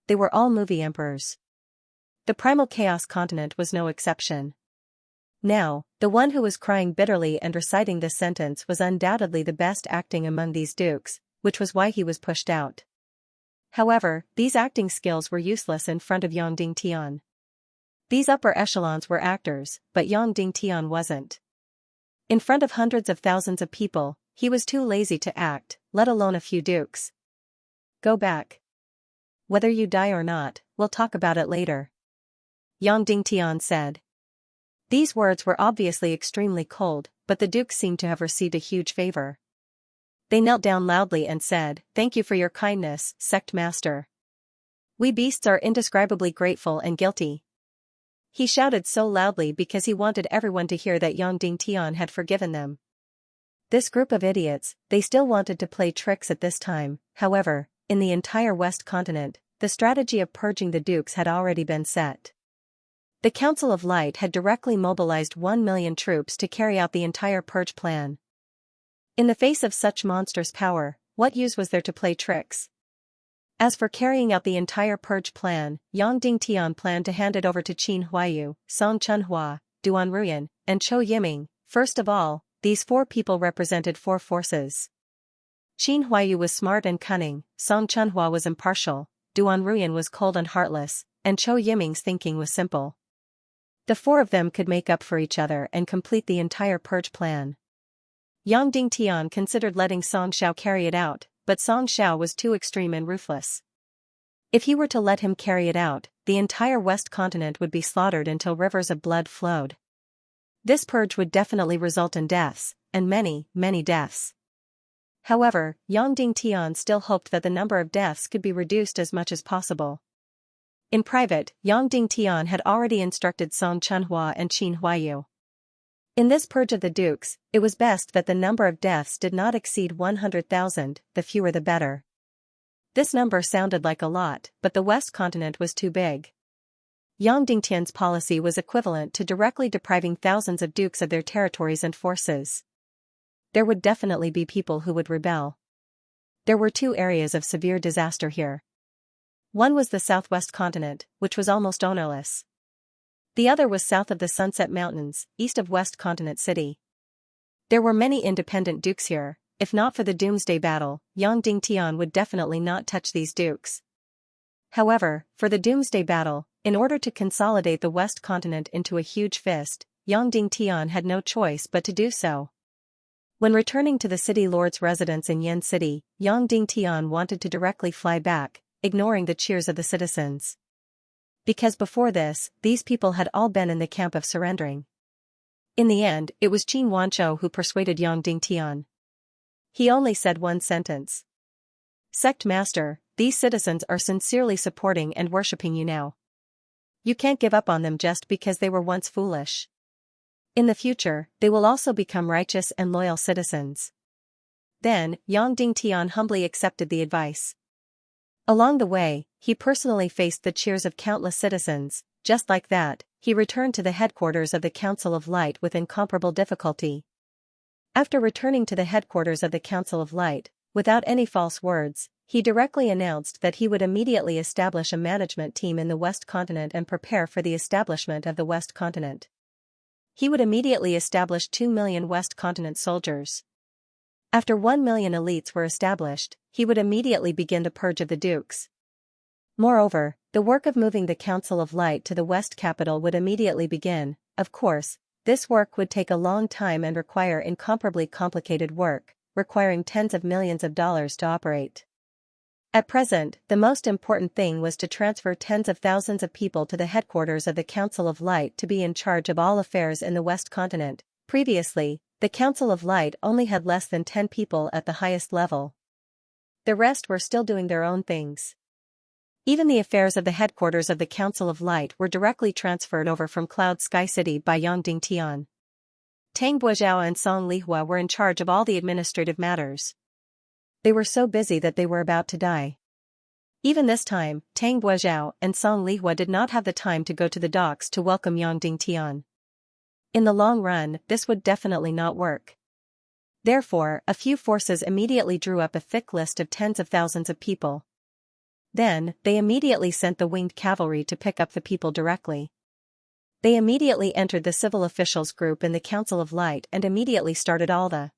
They were all movie emperors. The primal chaos continent was no exception. Now, the one who was crying bitterly and reciting this sentence was undoubtedly the best acting among these dukes, which was why he was pushed out. However, these acting skills were useless in front of Yang Dingtian. These upper echelons were actors, but Yang Dingtian wasn't. In front of hundreds of thousands of people, he was too lazy to act, let alone a few dukes. Go back. Whether you die or not, we'll talk about it later, Yang Dingtian said. These words were obviously extremely cold, but the dukes seemed to have received a huge favor. They knelt down loudly and said, "Thank you for your kindness, Sect Master. We beasts are indescribably grateful and guilty." He shouted so loudly because he wanted everyone to hear that Yang Dingtian had forgiven them. This group of idiots, they still wanted to play tricks at this time. However, in the entire West continent, the strategy of purging the dukes had already been set. The Council of Light had directly mobilized 1 million troops to carry out the entire purge plan. In the face of such monstrous power, what use was there to play tricks? As for carrying out the entire purge plan, Yang Dingtian planned to hand it over to Qin Huayu, Song Chunhua, Duan Ruyan, and Chou Yiming. First of all, these four people represented four forces. Qin Huayu was smart and cunning, Song Chunhua was impartial, Duan Ruyan was cold and heartless, and Chou Yiming's thinking was simple. The four of them could make up for each other and complete the entire purge plan. Yang Dingtian considered letting Song Xiao carry it out, but Song Xiao was too extreme and ruthless. If he were to let him carry it out, the entire West continent would be slaughtered until rivers of blood flowed. This purge would definitely result in deaths, and many, many deaths. However, Yang Dingtian still hoped that the number of deaths could be reduced as much as possible. In private, Yang Dingtian had already instructed Song Chunhua and Qin Huayu. In this purge of the dukes, it was best that the number of deaths did not exceed 100,000, the fewer the better. This number sounded like a lot, but the West continent was too big. Yang Dingtian's policy was equivalent to directly depriving thousands of dukes of their territories and forces. There would definitely be people who would rebel. There were two areas of severe disaster here. One was the southwest continent, which was almost ownerless. The other was south of the Sunset Mountains, east of West Continent City. There were many independent dukes here. If not for the Doomsday Battle, Yang Dingtian would definitely not touch these dukes. However, for the Doomsday Battle, in order to consolidate the West Continent into a huge fist, Yang Dingtian had no choice but to do so. When returning to the city lord's residence in Yen City, Yang Dingtian wanted to directly fly back, ignoring the cheers of the citizens. Because before this, these people had all been in the camp of surrendering. In the end, it was Qin Wanzhou who persuaded Yang Dingtian. He only said one sentence. "Sect Master, these citizens are sincerely supporting and worshipping you now. You can't give up on them just because they were once foolish. In the future, they will also become righteous and loyal citizens." Then, Yang Dingtian humbly accepted the advice. Along the way, he personally faced the cheers of countless citizens. Just like that, he returned to the headquarters of the Council of Light with incomparable difficulty. After returning to the headquarters of the Council of Light, without any false words, he directly announced that he would immediately establish a management team in the West Continent and prepare for the establishment of the West Continent. He would immediately establish 2 million West Continent soldiers. After 1 million elites were established, he would immediately begin the purge of the dukes. Moreover, the work of moving the Council of Light to the West capital would immediately begin. Of course, this work would take a long time and require incomparably complicated work, requiring tens of millions of dollars to operate. At present, the most important thing was to transfer tens of thousands of people to the headquarters of the Council of Light to be in charge of all affairs in the West Continent. Previously, the Council of Light only had less than 10 people at the highest level. The rest were still doing their own things. Even the affairs of the headquarters of the Council of Light were directly transferred over from Cloud Sky City by Yang Dingtian. Tang Buozhao and Song Lihua were in charge of all the administrative matters. They were so busy that they were about to die. Even this time, Tang Buozhao and Song Lihua did not have the time to go to the docks to welcome Yang Dingtian. In the long run, this would definitely not work. Therefore, a few forces immediately drew up a thick list of tens of thousands of people. Then, they immediately sent the winged cavalry to pick up the people directly. They immediately entered the civil officials group in the Council of Light and immediately started all the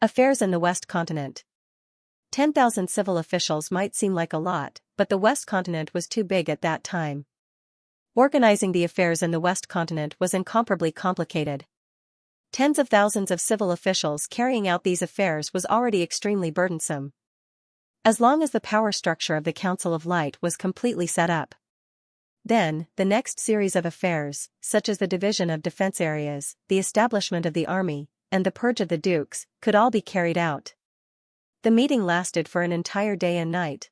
affairs in the West Continent. 10,000 civil officials might seem like a lot, but the West Continent was too big at that time. Organizing the affairs in the West Continent was incomparably complicated. Tens of thousands of civil officials carrying out these affairs was already extremely burdensome. As long as the power structure of the Council of Light was completely set up. Then, the next series of affairs, such as the division of defense areas, the establishment of the army, and the purge of the dukes, could all be carried out. The meeting lasted for an entire day and night.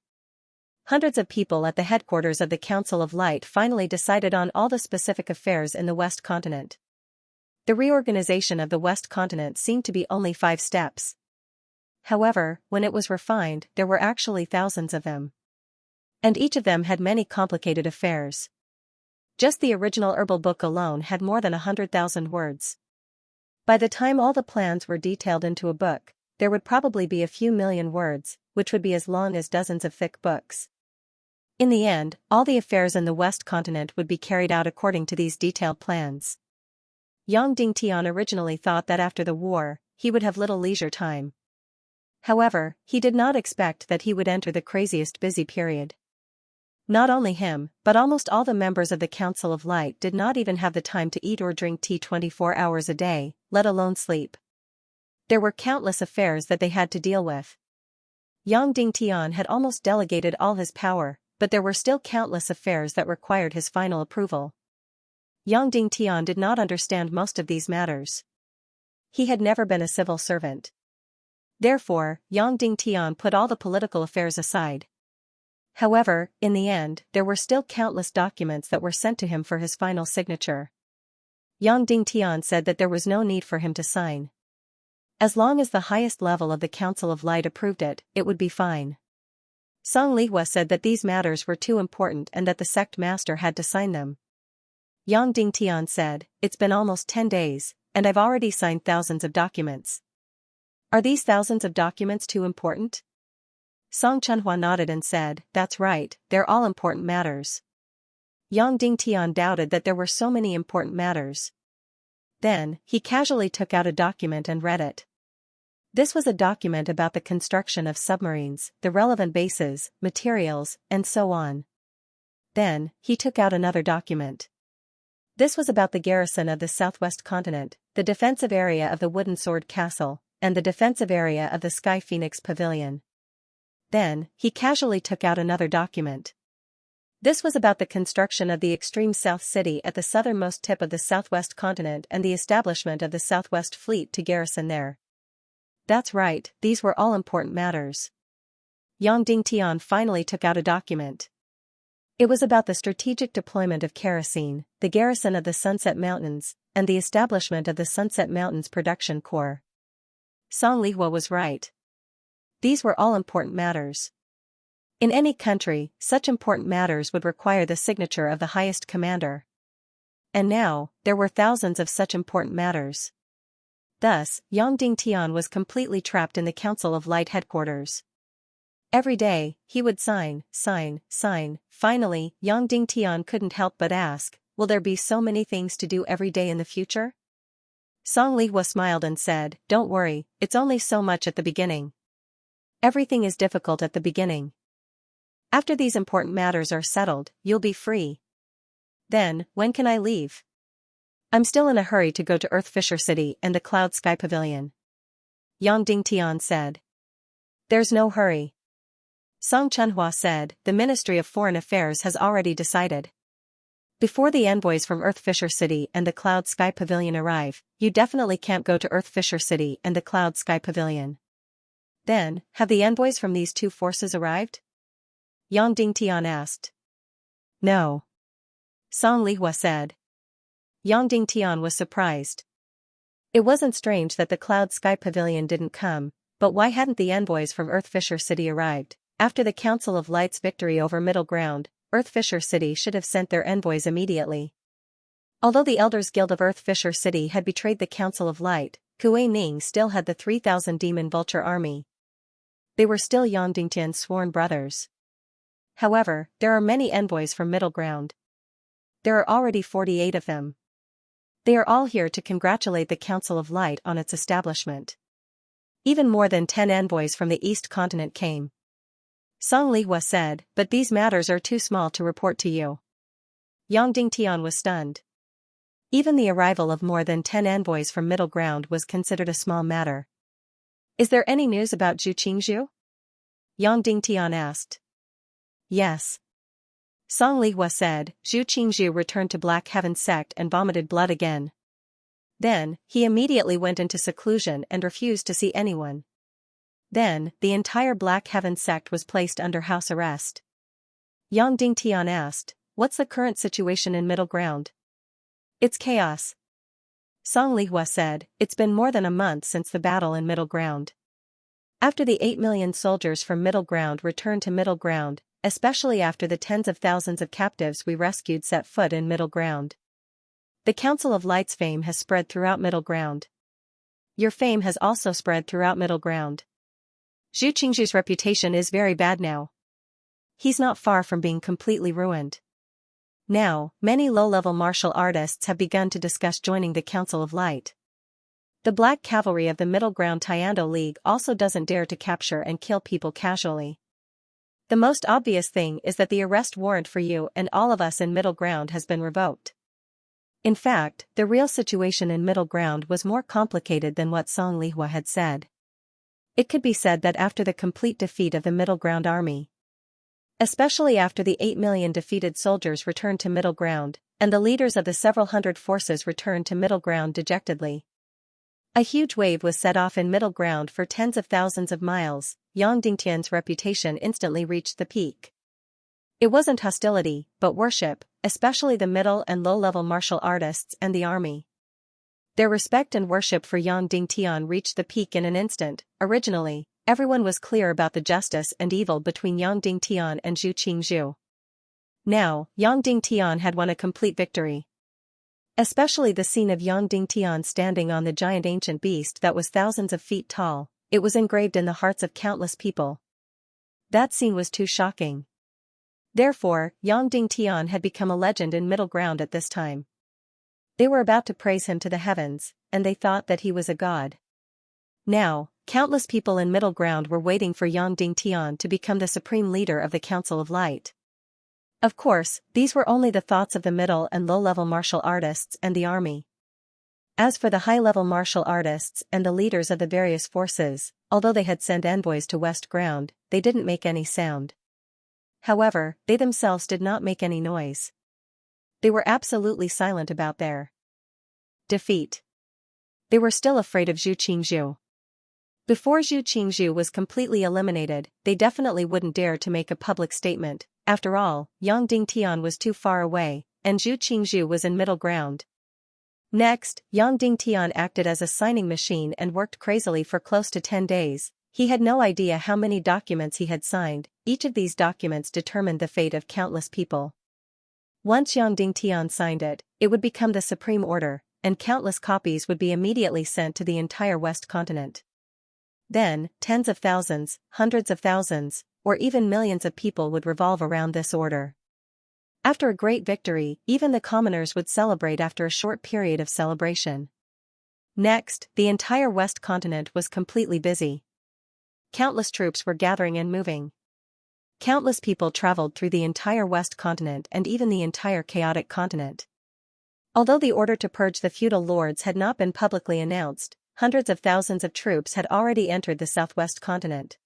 Hundreds of people at the headquarters of the Council of Light finally decided on all the specific affairs in the West Continent. The reorganization of the West Continent seemed to be only 5 steps. However, when it was refined, there were actually thousands of them. And each of them had many complicated affairs. Just the original herbal book alone had more than 100,000 words. By the time all the plans were detailed into a book, there would probably be a few million words, which would be as long as dozens of thick books. In the end, all the affairs in the West Continent would be carried out according to these detailed plans. Yang Dingtian originally thought that after the war, he would have little leisure time. However, he did not expect that he would enter the craziest busy period. Not only him, but almost all the members of the Council of Light did not even have the time to eat or drink tea 24 hours a day, let alone sleep. There were countless affairs that they had to deal with. Yang Dingtian had almost delegated all his power, but there were still countless affairs that required his final approval. Yang Dingtian did not understand most of these matters. He had never been a civil servant. Therefore, Yang Dingtian put all the political affairs aside. However, in the end, there were still countless documents that were sent to him for his final signature. Yang Dingtian said that there was no need for him to sign. As long as the highest level of the Council of Light approved it, it would be fine. Song Lihua said that these matters were too important and that the sect master had to sign them. Yang Dingtian said, "It's been almost 10 days, and I've already signed thousands of documents. Are these thousands of documents too important?" Song Chunhua nodded and said, "That's right, they're all important matters." Yang Dingtian doubted that there were so many important matters. Then, he casually took out a document and read it. This was a document about the construction of submarines, the relevant bases, materials, and so on. Then, he took out another document. This was about the garrison of the Southwest Continent, the defensive area of the Wooden Sword Castle, and the defensive area of the Sky Phoenix Pavilion. Then, he casually took out another document. This was about the construction of the extreme South City at the southernmost tip of the Southwest Continent and the establishment of the Southwest Fleet to garrison there. That's right, these were all important matters. Yang Dingtian finally took out a document. It was about the strategic deployment of kerosene, the garrison of the Sunset Mountains, and the establishment of the Sunset Mountains Production Corps. Song Lihua was right. These were all important matters. In any country, such important matters would require the signature of the highest commander. And now, there were thousands of such important matters. Thus, Yang Dingtian was completely trapped in the Council of Light headquarters. Every day, he would sign. Finally, Yang Dingtian couldn't help but ask, "Will there be so many things to do every day in the future?" Song Lihua smiled and said, "Don't worry, it's only so much at the beginning. Everything is difficult at the beginning. After these important matters are settled, you'll be free." "Then, when can I leave?" "I'm still in a hurry to go to Earth Fisher City and the Cloud Sky Pavilion," Yang Dingtian said. "There's no hurry." Song Chunhua said, the Ministry of Foreign Affairs has already decided. Before the envoys from Earthfisher City and the Cloud Sky Pavilion arrive, you definitely can't go to Earthfisher City and the Cloud Sky Pavilion. Then, have the envoys from these two forces arrived? Yang Dingtian asked. No. Song Lihua said. Yang Dingtian was surprised. It wasn't strange that the Cloud Sky Pavilion didn't come, but why hadn't the envoys from Earthfisher City arrived? After the Council of Light's victory over Middle Ground, Earthfisher City should have sent their envoys immediately. Although the Elders Guild of Earthfisher City had betrayed the Council of Light, Kuei Ning still had the 3,000 Demon Vulture army. They were still Yang Dingtian's sworn brothers. However, there are many envoys from Middle Ground. There are already 48 of them. They are all here to congratulate the Council of Light on its establishment. Even more than 10 envoys from the East Continent came. Song Lihua said, but these matters are too small to report to you. Yang Dingtian was stunned. Even the arrival of more than 10 envoys from Middle Ground was considered a small matter. Is there any news about Zhu Qingzhu? Yang Dingtian asked. Yes. Song Lihua said, Zhu Qingzhu returned to Black Heaven sect and vomited blood again. Then, he immediately went into seclusion and refused to see anyone. Then, the entire Black Heaven sect was placed under house arrest. Yang Dingtian asked, what's the current situation in Middle Ground? It's chaos. Song Lihua said, it's been more than a month since the battle in Middle Ground. After the 8 million soldiers from Middle Ground returned to Middle Ground, especially after the tens of thousands of captives we rescued set foot in Middle Ground. The Council of Light's fame has spread throughout Middle Ground. Your fame has also spread throughout Middle Ground. Zhu Qingzhu's reputation is very bad now. He's not far from being completely ruined. Now, many low-level martial artists have begun to discuss joining the Council of Light. The Black Cavalry of the Middle Ground Taekwondo League also doesn't dare to capture and kill people casually. The most obvious thing is that the arrest warrant for you and all of us in Middle Ground has been revoked. In fact, the real situation in Middle Ground was more complicated than what Song Lihua had said. It could be said that after the complete defeat of the Middle Ground army, especially after the 8 million defeated soldiers returned to Middle Ground, and the leaders of the several hundred forces returned to Middle Ground dejectedly, a huge wave was set off in Middle Ground for tens of thousands of miles. Yang Dingtian's reputation instantly reached the peak. It wasn't hostility, but worship, especially the middle and low-level martial artists and the army. Their respect and worship for Yang Dingtian reached the peak in an instant. Originally, everyone was clear about the justice and evil between Yang Dingtian and Zhu Qingzhu. Now, Yang Dingtian had won a complete victory. Especially the scene of Yang Dingtian standing on the giant ancient beast that was thousands of feet tall, it was engraved in the hearts of countless people. That scene was too shocking. Therefore, Yang Dingtian had become a legend in Middle Ground at this time. They were about to praise him to the heavens, and they thought that he was a god. Now, countless people in Middle Ground were waiting for Yang Dingtian to become the supreme leader of the Council of Light. Of course, these were only the thoughts of the middle and low-level martial artists and the army. As for the high-level martial artists and the leaders of the various forces, although they had sent envoys to West Ground, they didn't make any sound. However, they themselves did not make any noise. They were absolutely silent about their defeat. They were still afraid of Zhu Qingzhu. Before Zhu Qingzhu was completely eliminated, they definitely wouldn't dare to make a public statement. After all, Yang Dingtian was too far away, and Zhu Qingzhu was in Middle Ground. Next, Yang Dingtian acted as a signing machine and worked crazily for close to 10 days. He had no idea how many documents he had signed. Each of these documents determined the fate of countless people. Once Yang Dingtian signed it, it would become the supreme order, and countless copies would be immediately sent to the entire West Continent. Then, tens of thousands, hundreds of thousands, or even millions of people would revolve around this order. After a great victory, even the commoners would celebrate after a short period of celebration. Next, the entire West Continent was completely busy. Countless troops were gathering and moving. Countless people traveled through the entire West Continent and even the entire chaotic continent. Although the order to purge the feudal lords had not been publicly announced, hundreds of thousands of troops had already entered the Southwest Continent.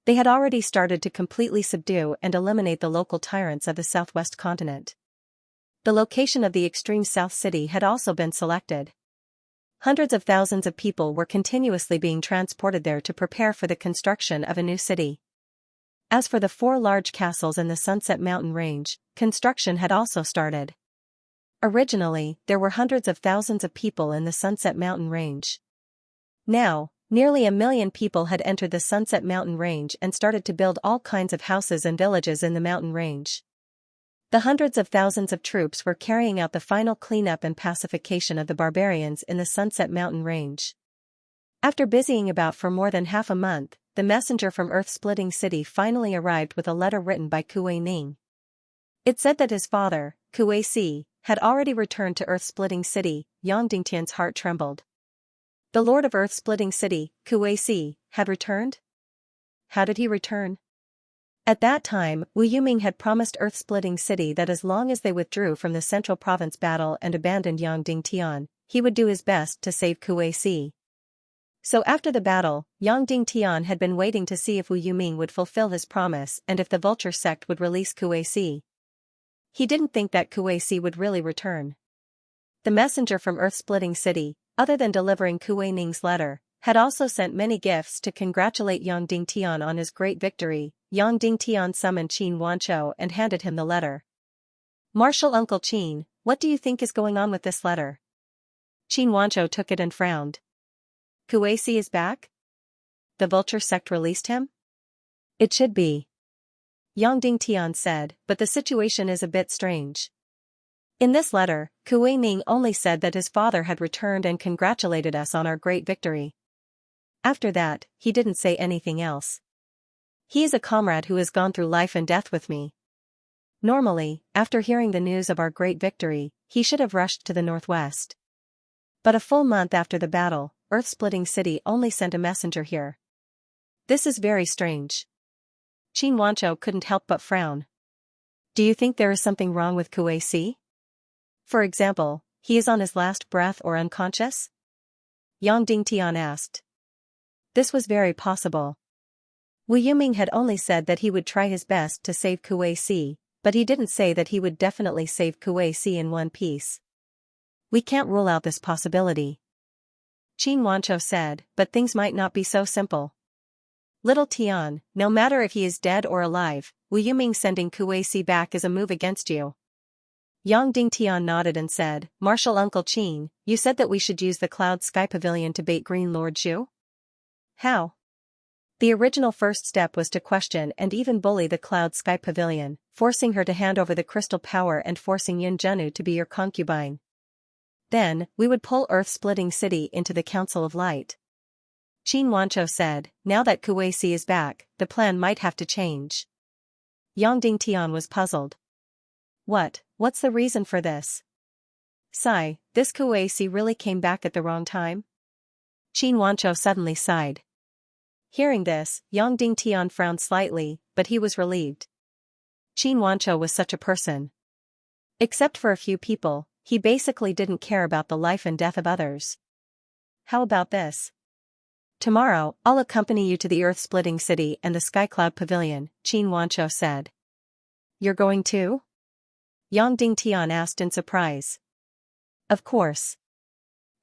They had already started to completely subdue and eliminate the local tyrants of the southwest continent. The location of the extreme south city had also been selected. Hundreds of thousands of people were continuously being transported there to prepare for the construction of a new city. As for the 4 large castles in the Sunset Mountain Range, construction had also started. Originally, there were hundreds of thousands of people in the Sunset Mountain Range. Now, nearly 1 million people had entered the Sunset Mountain Range and started to build all kinds of houses and villages in the mountain range. The hundreds of thousands of troops were carrying out the final cleanup and pacification of the barbarians in the Sunset Mountain Range. After busying about for more than half a month, the messenger from Earth-Splitting City finally arrived with a letter written by Kuei Ning. It said that his father, Kuei Si, had already returned to Earth-Splitting City. Yang Dingtian's heart trembled. The Lord of Earth-Splitting City, Kuei Si, had returned? How did he return? At that time, Wu Yuming had promised Earth-Splitting City that as long as they withdrew from the Central Province battle and abandoned Yang Dingtian, he would do his best to save Kuei Si. So after the battle, Yang Dingtian had been waiting to see if Wu Yuming would fulfill his promise and if the Vulture sect would release Kuei Si. He didn't think that Kuei Si would really return. The messenger from Earth-Splitting City, other than delivering Kuei Ning's letter, had also sent many gifts to congratulate Yang Dingtian on his great victory. Yang Dingtian summoned Qin Wanzhou and handed him the letter. "Marshal Uncle Qin, what do you think is going on with this letter?" Qin Wanzhou took it and frowned. "Kuei Si is back? The Vulture sect released him?" "It should be," Yang Dingtian said, "but the situation is a bit strange." In this letter, Kuei Ning only said that his father had returned and congratulated us on our great victory. After that, he didn't say anything else. He is a comrade who has gone through life and death with me. Normally, after hearing the news of our great victory, he should have rushed to the northwest. But a full month after the battle, Earth-Splitting City only sent a messenger here. This is very strange. Qin Wanzhou couldn't help but frown. Do you think there is something wrong with Kuei Si? For example, he is on his last breath or unconscious? Yang Dingtian asked. This was very possible. Wu Yuming had only said that he would try his best to save Kuei Si, but he didn't say that he would definitely save Kuei Si in one piece. We can't rule out this possibility. Qin Wanzhou said, but things might not be so simple. Little Tian, no matter if he is dead or alive, Wu Yuming sending Kuei Si back is a move against you. Yang Dingtian nodded and said, Marshal Uncle Qin, you said that we should use the Cloud Sky Pavilion to bait Green Lord Zhu? How? The original first step was to question and even bully the Cloud Sky Pavilion, forcing her to hand over the crystal power and forcing Yin Zhenu to be your concubine. Then, we would pull Earth-Splitting City into the Council of Light. Qin Wanzhou said, now that Kuei Si is back, the plan might have to change. Yang Dingtian was puzzled. What's the reason for this? Sigh, this Kuei Si really came back at the wrong time? Qin Wanzhou suddenly sighed. Hearing this, Yang Dingtian frowned slightly, but he was relieved. Qin Wanzhou was such a person. Except for a few people, he basically didn't care about the life and death of others. How about this? Tomorrow, I'll accompany you to the Earth-Splitting City and the Sky Cloud Pavilion, Qin Wanzhou said. You're going too? Yang Dingtian asked in surprise. Of course.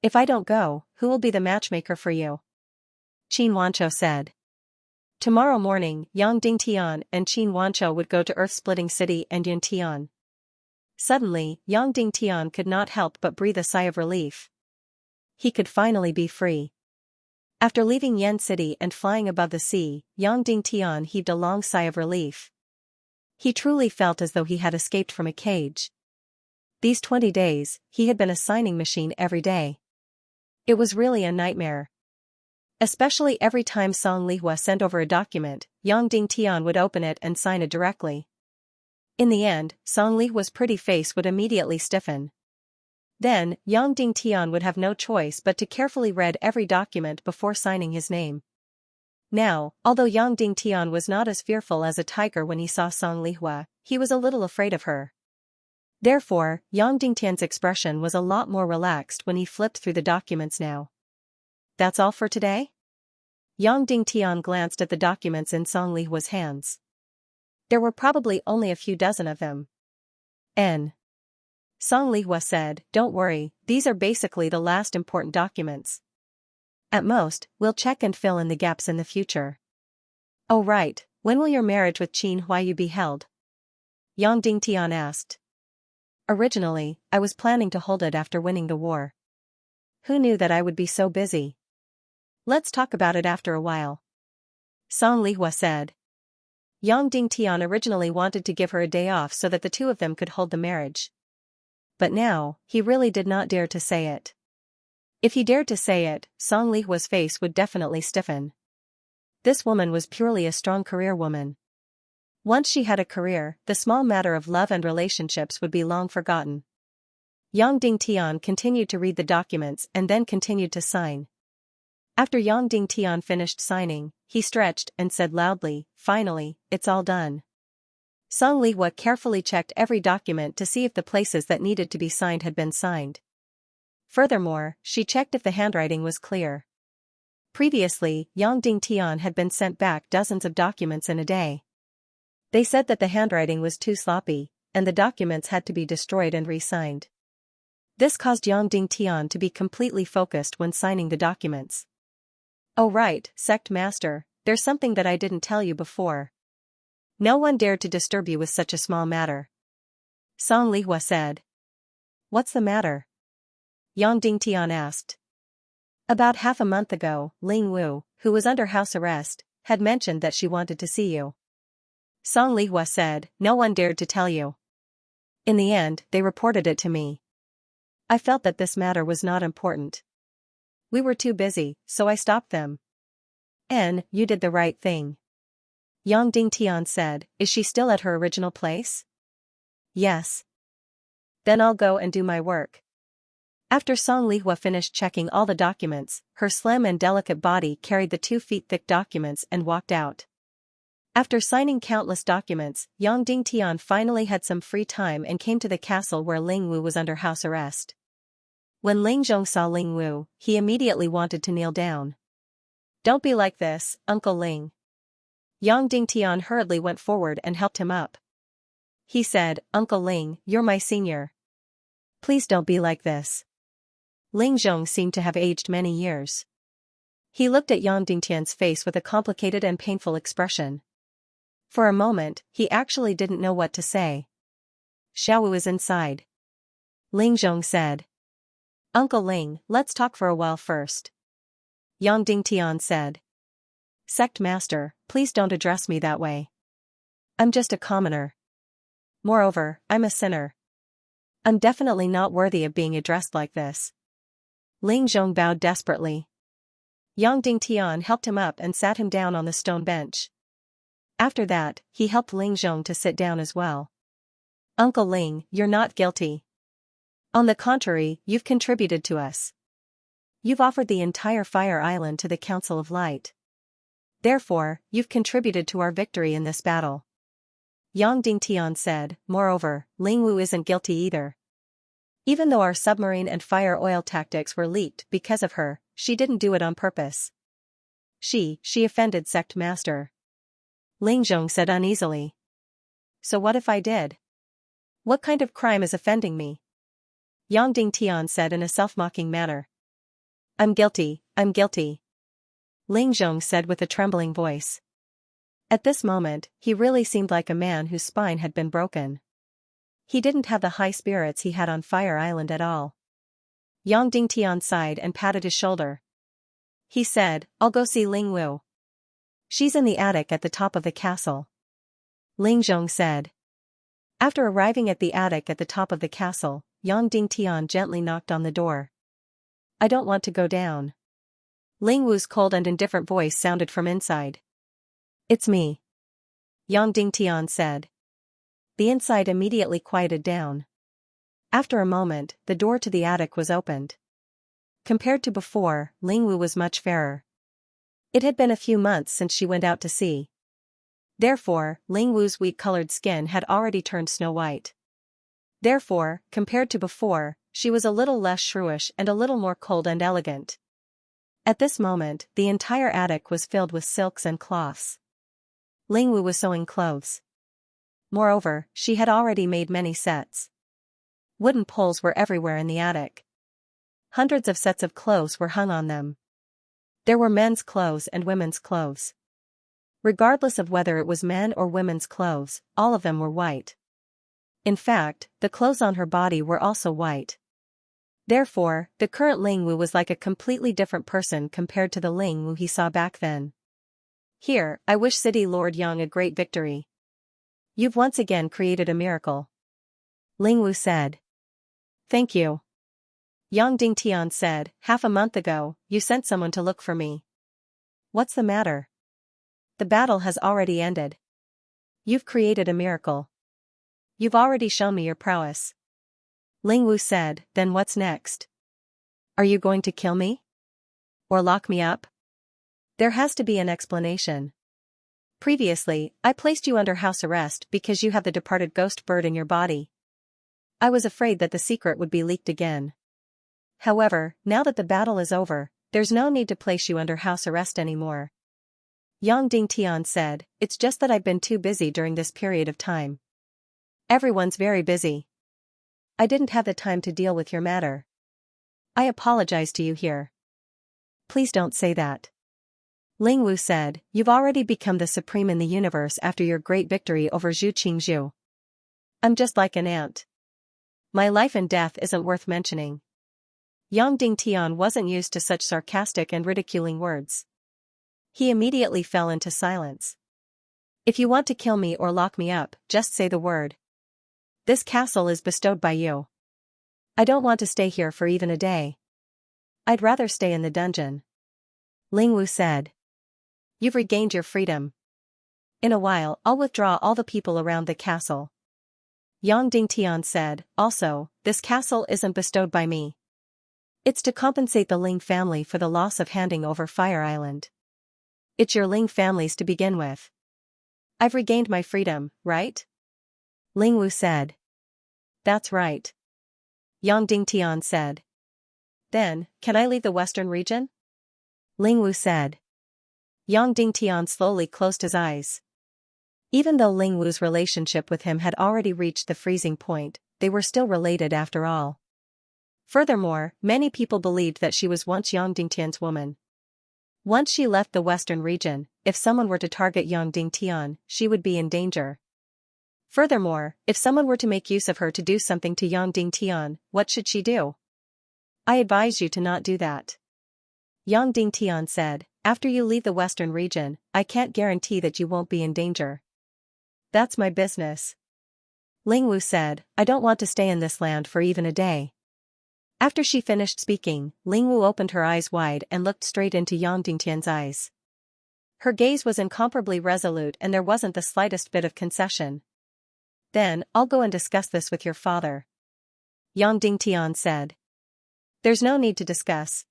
If I don't go, who will be the matchmaker for you? Qin Wanzhou said. Tomorrow morning, Yang Dingtian and Qin Wanzhou would go to Earth-Splitting City and Yuntian. Suddenly, Yang Dingtian could not help but breathe a sigh of relief. He could finally be free. After leaving Yen City and flying above the sea, Yang Dingtian heaved a long sigh of relief. He truly felt as though he had escaped from a cage. These 20 days, he had been a signing machine every day. It was really a nightmare. Especially every time Song Lihua sent over a document, Yang Dingtian would open it and sign it directly. In the end, Song Lihua's pretty face would immediately stiffen. Then, Yang Dingtian would have no choice but to carefully read every document before signing his name. Now, although Yang Dingtian was not as fearful as a tiger when he saw Song Lihua, he was a little afraid of her. Therefore, Yang Dingtian's expression was a lot more relaxed when he flipped through the documents now. That's all for today? Yang Dingtian glanced at the documents in Song Lihua's hands. There were probably only a few dozen of them. Song Lihua said, "Don't worry, these are basically the last important documents. At most, we'll check and fill in the gaps in the future." "Oh right, when will your marriage with Qin Huayu be held?" Yang Dingtian asked. "Originally, I was planning to hold it after winning the war. Who knew that I would be so busy? Let's talk about it after a while," Song Lihua said. Yang Dingtian originally wanted to give her a day off so that the two of them could hold the marriage. But now, he really did not dare to say it. If he dared to say it, Song Lihua's face would definitely stiffen. This woman was purely a strong career woman. Once she had a career, the small matter of love and relationships would be long forgotten. Yang Dingtian continued to read the documents and then continued to sign. After Yang Dingtian finished signing, he stretched and said loudly, "Finally, it's all done." Song Lihua carefully checked every document to see if the places that needed to be signed had been signed. Furthermore, she checked if the handwriting was clear. Previously, Yang Dingtian had been sent back dozens of documents in a day. They said that the handwriting was too sloppy, and the documents had to be destroyed and re-signed. This caused Yang Dingtian to be completely focused when signing the documents. "Oh right, sect master, there's something that I didn't tell you before. No one dared to disturb you with such a small matter," Song Lihua said. "What's the matter?" Yang Dingtian asked. "About half a month ago, Ling Wu, who was under house arrest, had mentioned that she wanted to see you," Song Lihua said. "No one dared to tell you. In the end, they reported it to me. I felt that this matter was not important. We were too busy, so I stopped them." "You did the right thing," Yang Dingtian said. "Is she still at her original place?" "Yes." "Then I'll go and do my work." After Song Lihua finished checking all the documents, her slim and delicate body carried the 2-foot-thick documents and walked out. After signing countless documents, Yang Dingtian finally had some free time and came to the castle where Ling Wu was under house arrest. When Ling Zhong saw Ling Wu, he immediately wanted to kneel down. "Don't be like this, Uncle Ling." Yang Dingtian hurriedly went forward and helped him up. He said, "Uncle Ling, you're my senior. Please don't be like this." Ling Zhong seemed to have aged many years. He looked at Yang Dingtian's face with a complicated and painful expression. For a moment, he actually didn't know what to say. "Xiaowu is inside," Ling Zhong said. "Uncle Ling, let's talk for a while first," Yang Dingtian said. "Sect master, please don't address me that way. I'm just a commoner. Moreover, I'm a sinner. I'm definitely not worthy of being addressed like this." Ling Zhong bowed desperately. Yang Dingtian helped him up and sat him down on the stone bench. After that, he helped Ling Zhong to sit down as well. "Uncle Ling, you're not guilty. On the contrary, you've contributed to us. You've offered the entire Fire Island to the Council of Light. Therefore, you've contributed to our victory in this battle." Yang Dingtian said. "Moreover, Ling Wu isn't guilty either. Even though our submarine and fire oil tactics were leaked because of her, she didn't do it on purpose. She offended sect master," Ling Zhong said uneasily. "So what if I did? What kind of crime is offending me?" Yang Dingtian said in a self-mocking manner. I'm guilty," Ling Zhong said with a trembling voice. At this moment, he really seemed like a man whose spine had been broken. He didn't have the high spirits he had on Fire Island at all. Yang Dingtian sighed and patted his shoulder. He said, "I'll go see Ling Wu. She's in the attic at the top of the castle," Ling Zhong said. After arriving at the attic at the top of the castle, Yang Dingtian gently knocked on the door. "I don't want to go down." Ling Wu's cold and indifferent voice sounded from inside. "It's me," Yang Dingtian said. The inside immediately quieted down. After a moment, the door to the attic was opened. Compared to before, Ling Wu was much fairer. It had been a few months since she went out to sea. Therefore, Ling Wu's wheat-colored skin had already turned snow-white. Therefore, compared to before, she was a little less shrewish and a little more cold and elegant. At this moment, the entire attic was filled with silks and cloths. Lingwu was sewing clothes. Moreover, she had already made many sets. Wooden poles were everywhere in the attic. Hundreds of sets of clothes were hung on them. There were men's clothes and women's clothes. Regardless of whether it was men or women's clothes, all of them were white. In fact, the clothes on her body were also white. Therefore, the current Lingwu was like a completely different person compared to the Lingwu he saw back then. Here, I wish City Lord Yang a great victory. You've once again created a miracle. Lingwu said. Thank you. Yang Dingtian said, half a month ago, you sent someone to look for me. What's the matter? The battle has already ended. You've created a miracle. You've already shown me your prowess. Lingwu said, then what's next? Are you going to kill me? Or lock me up? There has to be an explanation. Previously, I placed you under house arrest because you have the departed ghost bird in your body. I was afraid that the secret would be leaked again. However, now that the battle is over, there's no need to place you under house arrest anymore. Yang Dingtian said, it's just that I've been too busy during this period of time. Everyone's very busy. I didn't have the time to deal with your matter. I apologize to you here. Please don't say that. Lingwu said, you've already become the supreme in the universe after your great victory over Zhu Qingzhu. I'm just like an ant. My life and death isn't worth mentioning. Yang Dingtian wasn't used to such sarcastic and ridiculing words. He immediately fell into silence. If you want to kill me or lock me up, just say the word. This castle is bestowed by you. I don't want to stay here for even a day. I'd rather stay in the dungeon. Lingwu said. You've regained your freedom. In a while, I'll withdraw all the people around the castle. Yang Dingtian said, also, this castle isn't bestowed by me. It's to compensate the Ling family for the loss of handing over Fire Island. It's your Ling families to begin with. I've regained my freedom, right? Lingwu said. That's right. Yang Dingtian said. Then, can I leave the western region? Lingwu said. Yang Dingtian slowly closed his eyes. Even though Lingwu's relationship with him had already reached the freezing point, they were still related after all. Furthermore, many people believed that she was once Yang Dingtian's woman. Once she left the western region, if someone were to target Yang Dingtian, she would be in danger. Furthermore, if someone were to make use of her to do something to Yang Dingtian, what should she do? I advise you to not do that. Yang Dingtian said, after you leave the western region, I can't guarantee that you won't be in danger. That's my business. Lingwu said, I don't want to stay in this land for even a day. After she finished speaking, Lingwu opened her eyes wide and looked straight into Yang Dingtian's eyes. Her gaze was incomparably resolute and there wasn't the slightest bit of concession. Then, I'll go and discuss this with your father. Yang Dingtian said. There's no need to discuss.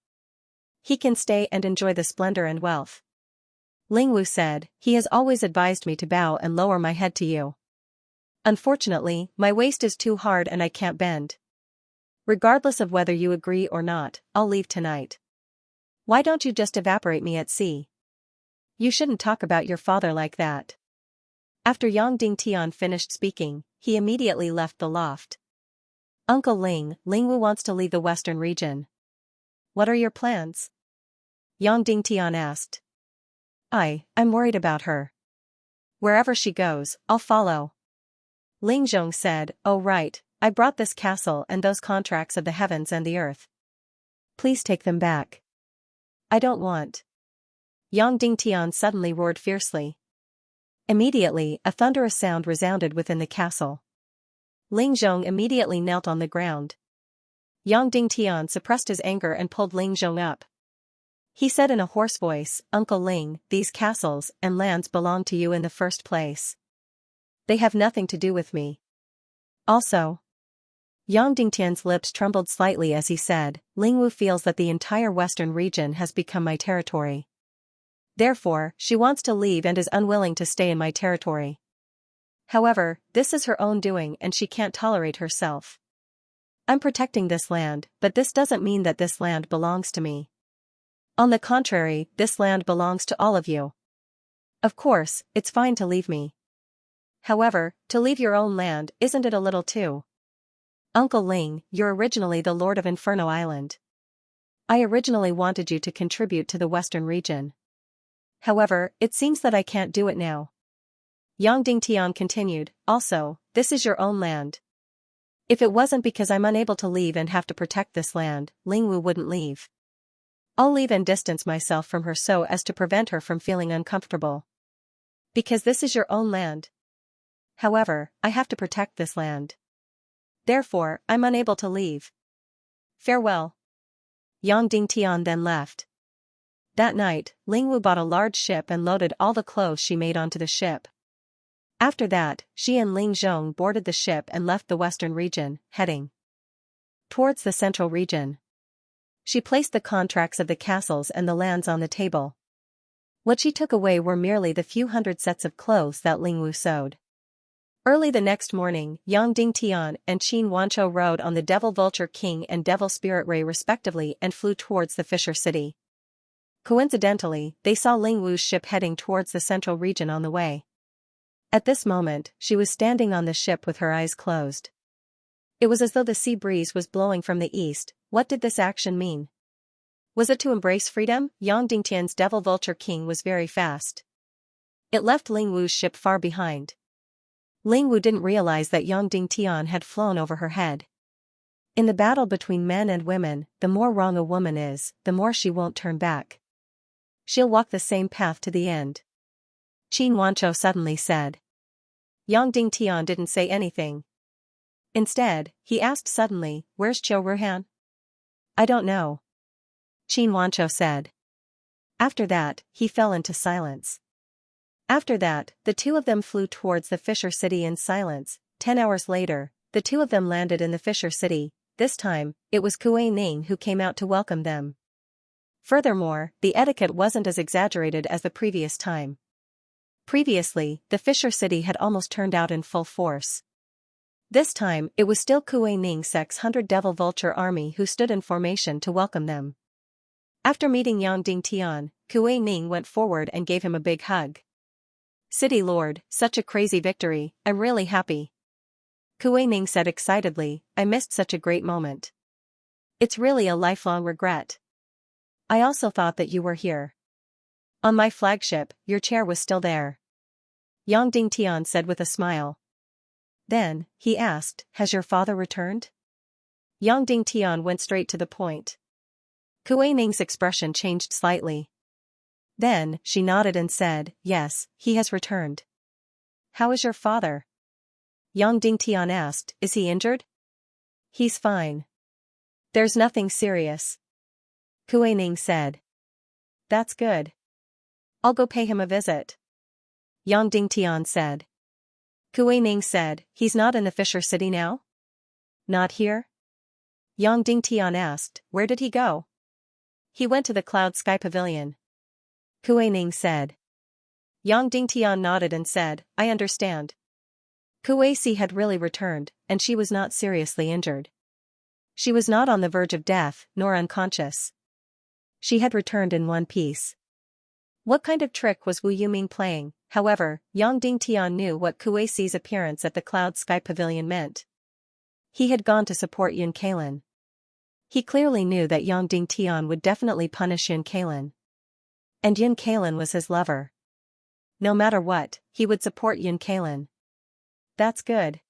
He can stay and enjoy the splendor and wealth. Lingwu said, he has always advised me to bow and lower my head to you. Unfortunately, my waist is too hard and I can't bend. Regardless of whether you agree or not, I'll leave tonight. Why don't you just evaporate me at sea? You shouldn't talk about your father like that. After Yang Dingtian finished speaking, he immediately left the loft. Uncle Ling, Lingwu wants to leave the western region. What are your plans? Yang Dingtian asked. I'm worried about her. Wherever she goes, I'll follow. Ling Zhong said, oh right, I brought this castle and those contracts of the heavens and the earth. Please take them back. I don't want. Yang Dingtian suddenly roared fiercely. Immediately, a thunderous sound resounded within the castle. Ling Zhong immediately knelt on the ground. Yang Dingtian suppressed his anger and pulled Ling Zhong up. He said in a hoarse voice, Uncle Ling, these castles and lands belong to you in the first place. They have nothing to do with me. Also. Yang Dingtian's lips trembled slightly as he said, Lingwu feels that the entire western region has become my territory. Therefore, she wants to leave and is unwilling to stay in my territory. However, this is her own doing and she can't tolerate herself. I'm protecting this land, but this doesn't mean that this land belongs to me. On the contrary, this land belongs to all of you. Of course, it's fine to leave me. However, to leave your own land, isn't it a little too? Uncle Ling, you're originally the Lord of Inferno Island. I originally wanted you to contribute to the western region. However, it seems that I can't do it now. Yang Dingtian continued, also, this is your own land. If it wasn't because I'm unable to leave and have to protect this land, Ling Wu wouldn't leave. I'll leave and distance myself from her so as to prevent her from feeling uncomfortable. Because this is your own land. However, I have to protect this land. Therefore, I'm unable to leave. Farewell. Yang Dingtian then left. That night, Ling Wu bought a large ship and loaded all the clothes she made onto the ship. After that, she and Ling Zhong boarded the ship and left the western region, heading towards the central region. She placed the contracts of the castles and the lands on the table. What she took away were merely the few hundred sets of clothes that Ling Wu sewed. Early the next morning, Yang Dingtian and Qin Wanzhou rode on the Devil Vulture King and Devil Spirit Ray respectively and flew towards the Fisher City. Coincidentally, they saw Ling Wu's ship heading towards the central region on the way. At this moment, she was standing on the ship with her eyes closed. It was as though the sea breeze was blowing from the east. What did this action mean? Was it to embrace freedom? Yang Dingtian's Devil Vulture King was very fast. It left Ling Wu's ship far behind. Ling Wu didn't realize that Yang Dingtian had flown over her head. In the battle between men and women, the more wrong a woman is, the more she won't turn back. She'll walk the same path to the end. Qin Wanzhou suddenly said. Yang Dingtian didn't say anything. Instead, he asked suddenly, where's Qiu Ruhan? I don't know. Qin Wanzhou said. After that, he fell into silence. After that, the two of them flew towards the Fisher City in silence. 10 hours later, the two of them landed in the Fisher City. This time, it was Kuei Ning who came out to welcome them. Furthermore, the etiquette wasn't as exaggerated as the previous time. Previously, the Fisher City had almost turned out in full force. This time, it was still Kuei Ning's 600 Devil Vulture army who stood in formation to welcome them. After meeting Yang Dingtian, Kuei Ning went forward and gave him a big hug. City Lord, such a crazy victory, I'm really happy. Kuei Ning said excitedly, I missed such a great moment. It's really a lifelong regret. I also thought that you were here. On my flagship, your chair was still there. Yang Dingtian said with a smile. Then, he asked, has your father returned? Yang Dingtian went straight to the point. Kuei Ning's expression changed slightly. Then, she nodded and said, yes, he has returned. How is your father? Yang Dingtian asked, is he injured? He's fine. There's nothing serious. Kuei Ning said. That's good. I'll go pay him a visit. Yang Dingtian said. Kuei Ning said, he's not in the Fisher City now? Not here? Yang Dingtian asked, where did he go? He went to the Cloud Sky Pavilion. Kuei Ning said. Yang Dingtian nodded and said, I understand. Kuei Si had really returned, and she was not seriously injured. She was not on the verge of death, nor unconscious. She had returned in one piece. What kind of trick was Wu Yuming playing? However, Yang Dingtian knew what Kuei Si's appearance at the Cloud Sky Pavilion meant. He had gone to support Yun Kalin. He clearly knew that Yang Dingtian would definitely punish Yun Kalin. And Yun Kalin was his lover. No matter what, he would support Yun Kalin. That's good.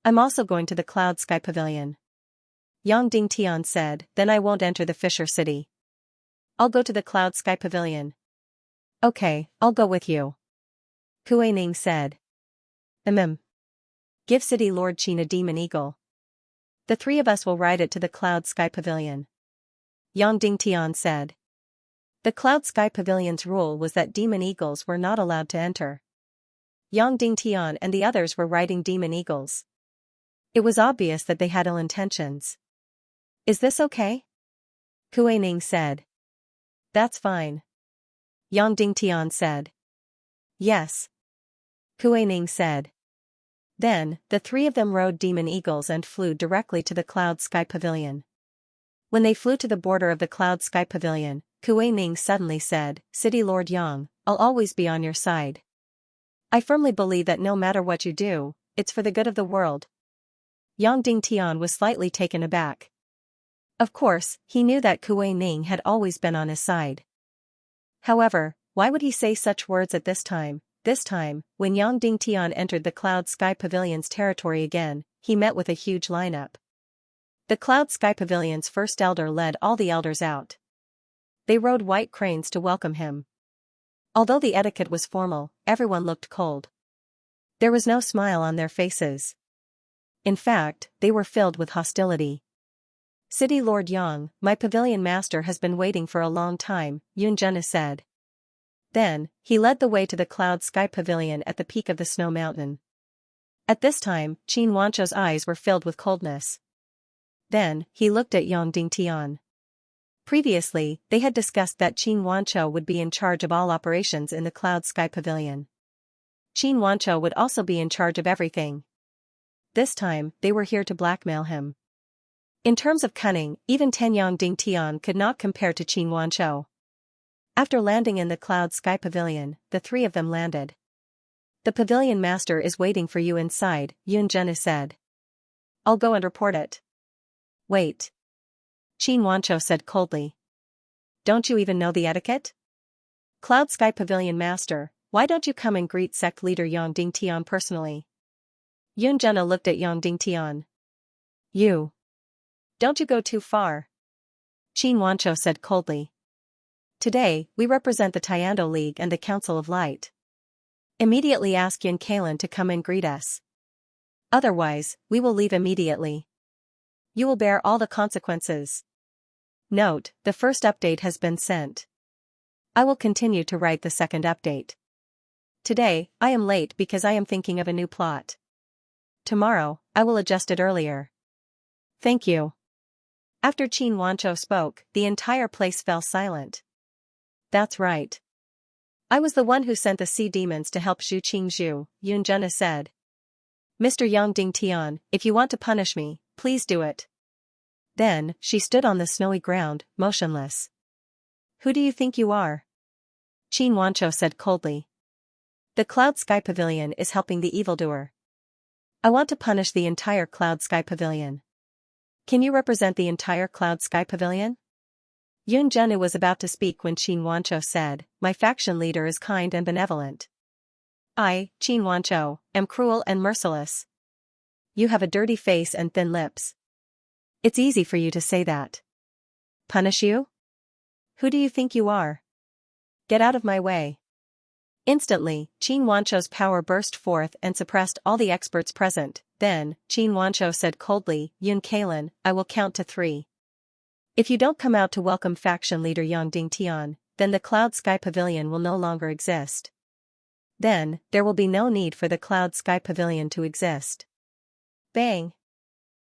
I'm also going to the Cloud Sky Pavilion. Yang Dingtian said, then I won't enter the Fisher City. I'll go to the Cloud Sky Pavilion. Okay, I'll go with you. Kuei Ning said. Give City Lord Qin a demon eagle. The three of us will ride it to the Cloud Sky Pavilion. Yang Dingtian said. The Cloud Sky Pavilion's rule was that demon eagles were not allowed to enter. Yang Dingtian and the others were riding demon eagles. It was obvious that they had ill intentions. Is this okay? Kuei Ning said. That's fine. Yang Dingtian said. Yes. Kuei Ning said. Then, the three of them rode demon eagles and flew directly to the Cloud Sky Pavilion. When they flew to the border of the Cloud Sky Pavilion, Kuei Ning suddenly said, City Lord Yang, I'll always be on your side. I firmly believe that no matter what you do, it's for the good of the world. Yang Dingtian was slightly taken aback. Of course, he knew that Kuei Ning had always been on his side. However, why would he say such words at this time? This time, when Yang Dingtian entered the Cloud Sky Pavilion's territory again, he met with a huge lineup. The Cloud Sky Pavilion's first elder led all the elders out. They rode white cranes to welcome him. Although the etiquette was formal, everyone looked cold. There was no smile on their faces. In fact, they were filled with hostility. City Lord Yang, my pavilion master has been waiting for a long time, Yunjena said. Then, he led the way to the Cloud Sky Pavilion at the peak of the snow mountain. At this time, Qin Wanchou's eyes were filled with coldness. Then, he looked at Yang Dingtian. Previously, they had discussed that Qin Wanchou would be in charge of all operations in the Cloud Sky Pavilion. Qin Wanchou would also be in charge of everything. This time, they were here to blackmail him. In terms of cunning, even Yang Dingtian could not compare to Qin Wanchou. After landing in the Cloud Sky Pavilion, the three of them landed. The pavilion master is waiting for you inside, Yunjena said. I'll go and report it. Wait. Qin Wanchou said coldly. Don't you even know the etiquette? Cloud Sky Pavilion master, why don't you come and greet sect leader Yang Dingtian personally? Yunjena looked at Yang Dingtian. You. Don't you go too far. Qin Wanchou said coldly. Today, we represent the Tiando League and the Council of Light. Immediately ask Yin Kalin to come and greet us. Otherwise, we will leave immediately. You will bear all the consequences. Note, the first update has been sent. I will continue to write the second update. Today, I am late because I am thinking of a new plot. Tomorrow, I will adjust it earlier. Thank you. After Qin Wanchou spoke, the entire place fell silent. That's right. I was the one who sent the sea demons to help Zhu Qingzhu, Yunjena said. Mr. Yang Dingtian, if you want to punish me, please do it. Then, she stood on the snowy ground, motionless. Who do you think you are? Qin Wanchou said coldly. The Cloud Sky Pavilion is helping the evildoer. I want to punish the entire Cloud Sky Pavilion. Can you represent the entire Cloud Sky Pavilion? Yunjena was about to speak when Qin Wanchou said, my faction leader is kind and benevolent. I, Qin Wanchou, am cruel and merciless. You have a dirty face and thin lips. It's easy for you to say that. Punish you? Who do you think you are? Get out of my way. Instantly, Qin Wanchou's power burst forth and suppressed all the experts present. Then, Qin Wanchou said coldly, Yun Kalin, I will count to 3. If you don't come out to welcome faction leader Yang Dingtian, then the Cloud Sky Pavilion will no longer exist. Then, there will be no need for the Cloud Sky Pavilion to exist. Bang!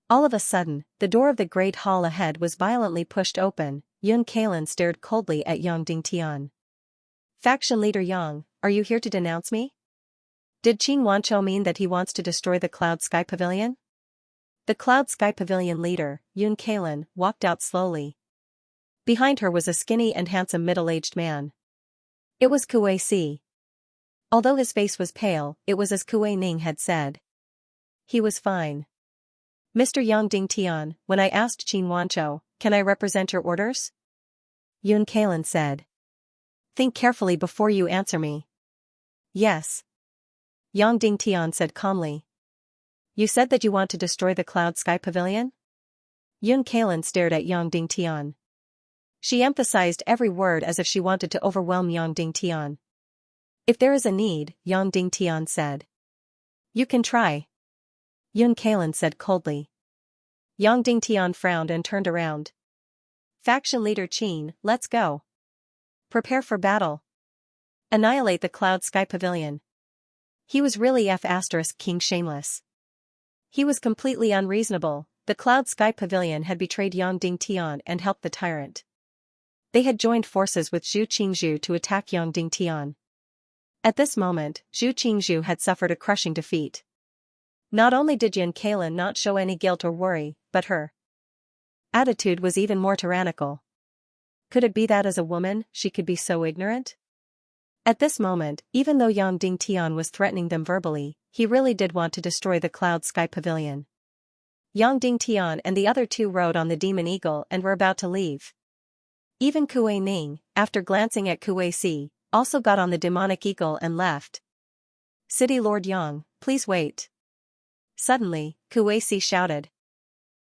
All of a sudden, the door of the great hall ahead was violently pushed open. Yun Kalin stared coldly at Yang Dingtian. Faction leader Yang, are you here to denounce me? Did Qin Wanchou mean that he wants to destroy the Cloud Sky Pavilion? The Cloud Sky Pavilion leader, Yun Kalin, walked out slowly. Behind her was a skinny and handsome middle-aged man. It was Kuei Si. Although his face was pale, it was as Kuei Ning had said. He was fine. Mr. Yang Dingtian, when I asked Qin Wanchou, can I represent your orders? Yun Kalin said. Think carefully before you answer me. Yes. Yang Dingtian said calmly. You said that you want to destroy the Cloud Sky Pavilion? Yun Kalin stared at Yang Dingtian. She emphasized every word as if she wanted to overwhelm Yang Dingtian. If there is a need, Yang Dingtian said. You can try. Yun Kalin said coldly. Yang Dingtian frowned and turned around. Faction leader Qin, let's go. Prepare for battle. Annihilate the Cloud Sky Pavilion. He was really King shameless. He was completely unreasonable. The Cloud Sky Pavilion had betrayed Yang Dingtian and helped the tyrant. They had joined forces with Zhu Qingzhu to attack Yang Dingtian. At this moment, Zhu Qingzhu had suffered a crushing defeat. Not only did Yun Kalin not show any guilt or worry, but her attitude was even more tyrannical. Could it be that as a woman, she could be so ignorant? At this moment, even though Yang Dingtian was threatening them verbally, he really did want to destroy the Cloud Sky Pavilion. Yang Dingtian and the other two rode on the Demon Eagle and were about to leave. Even Kuei Ning, after glancing at Kuei Si, also got on the Demonic Eagle and left. City Lord Yang, please wait. Suddenly, Kuei Si shouted.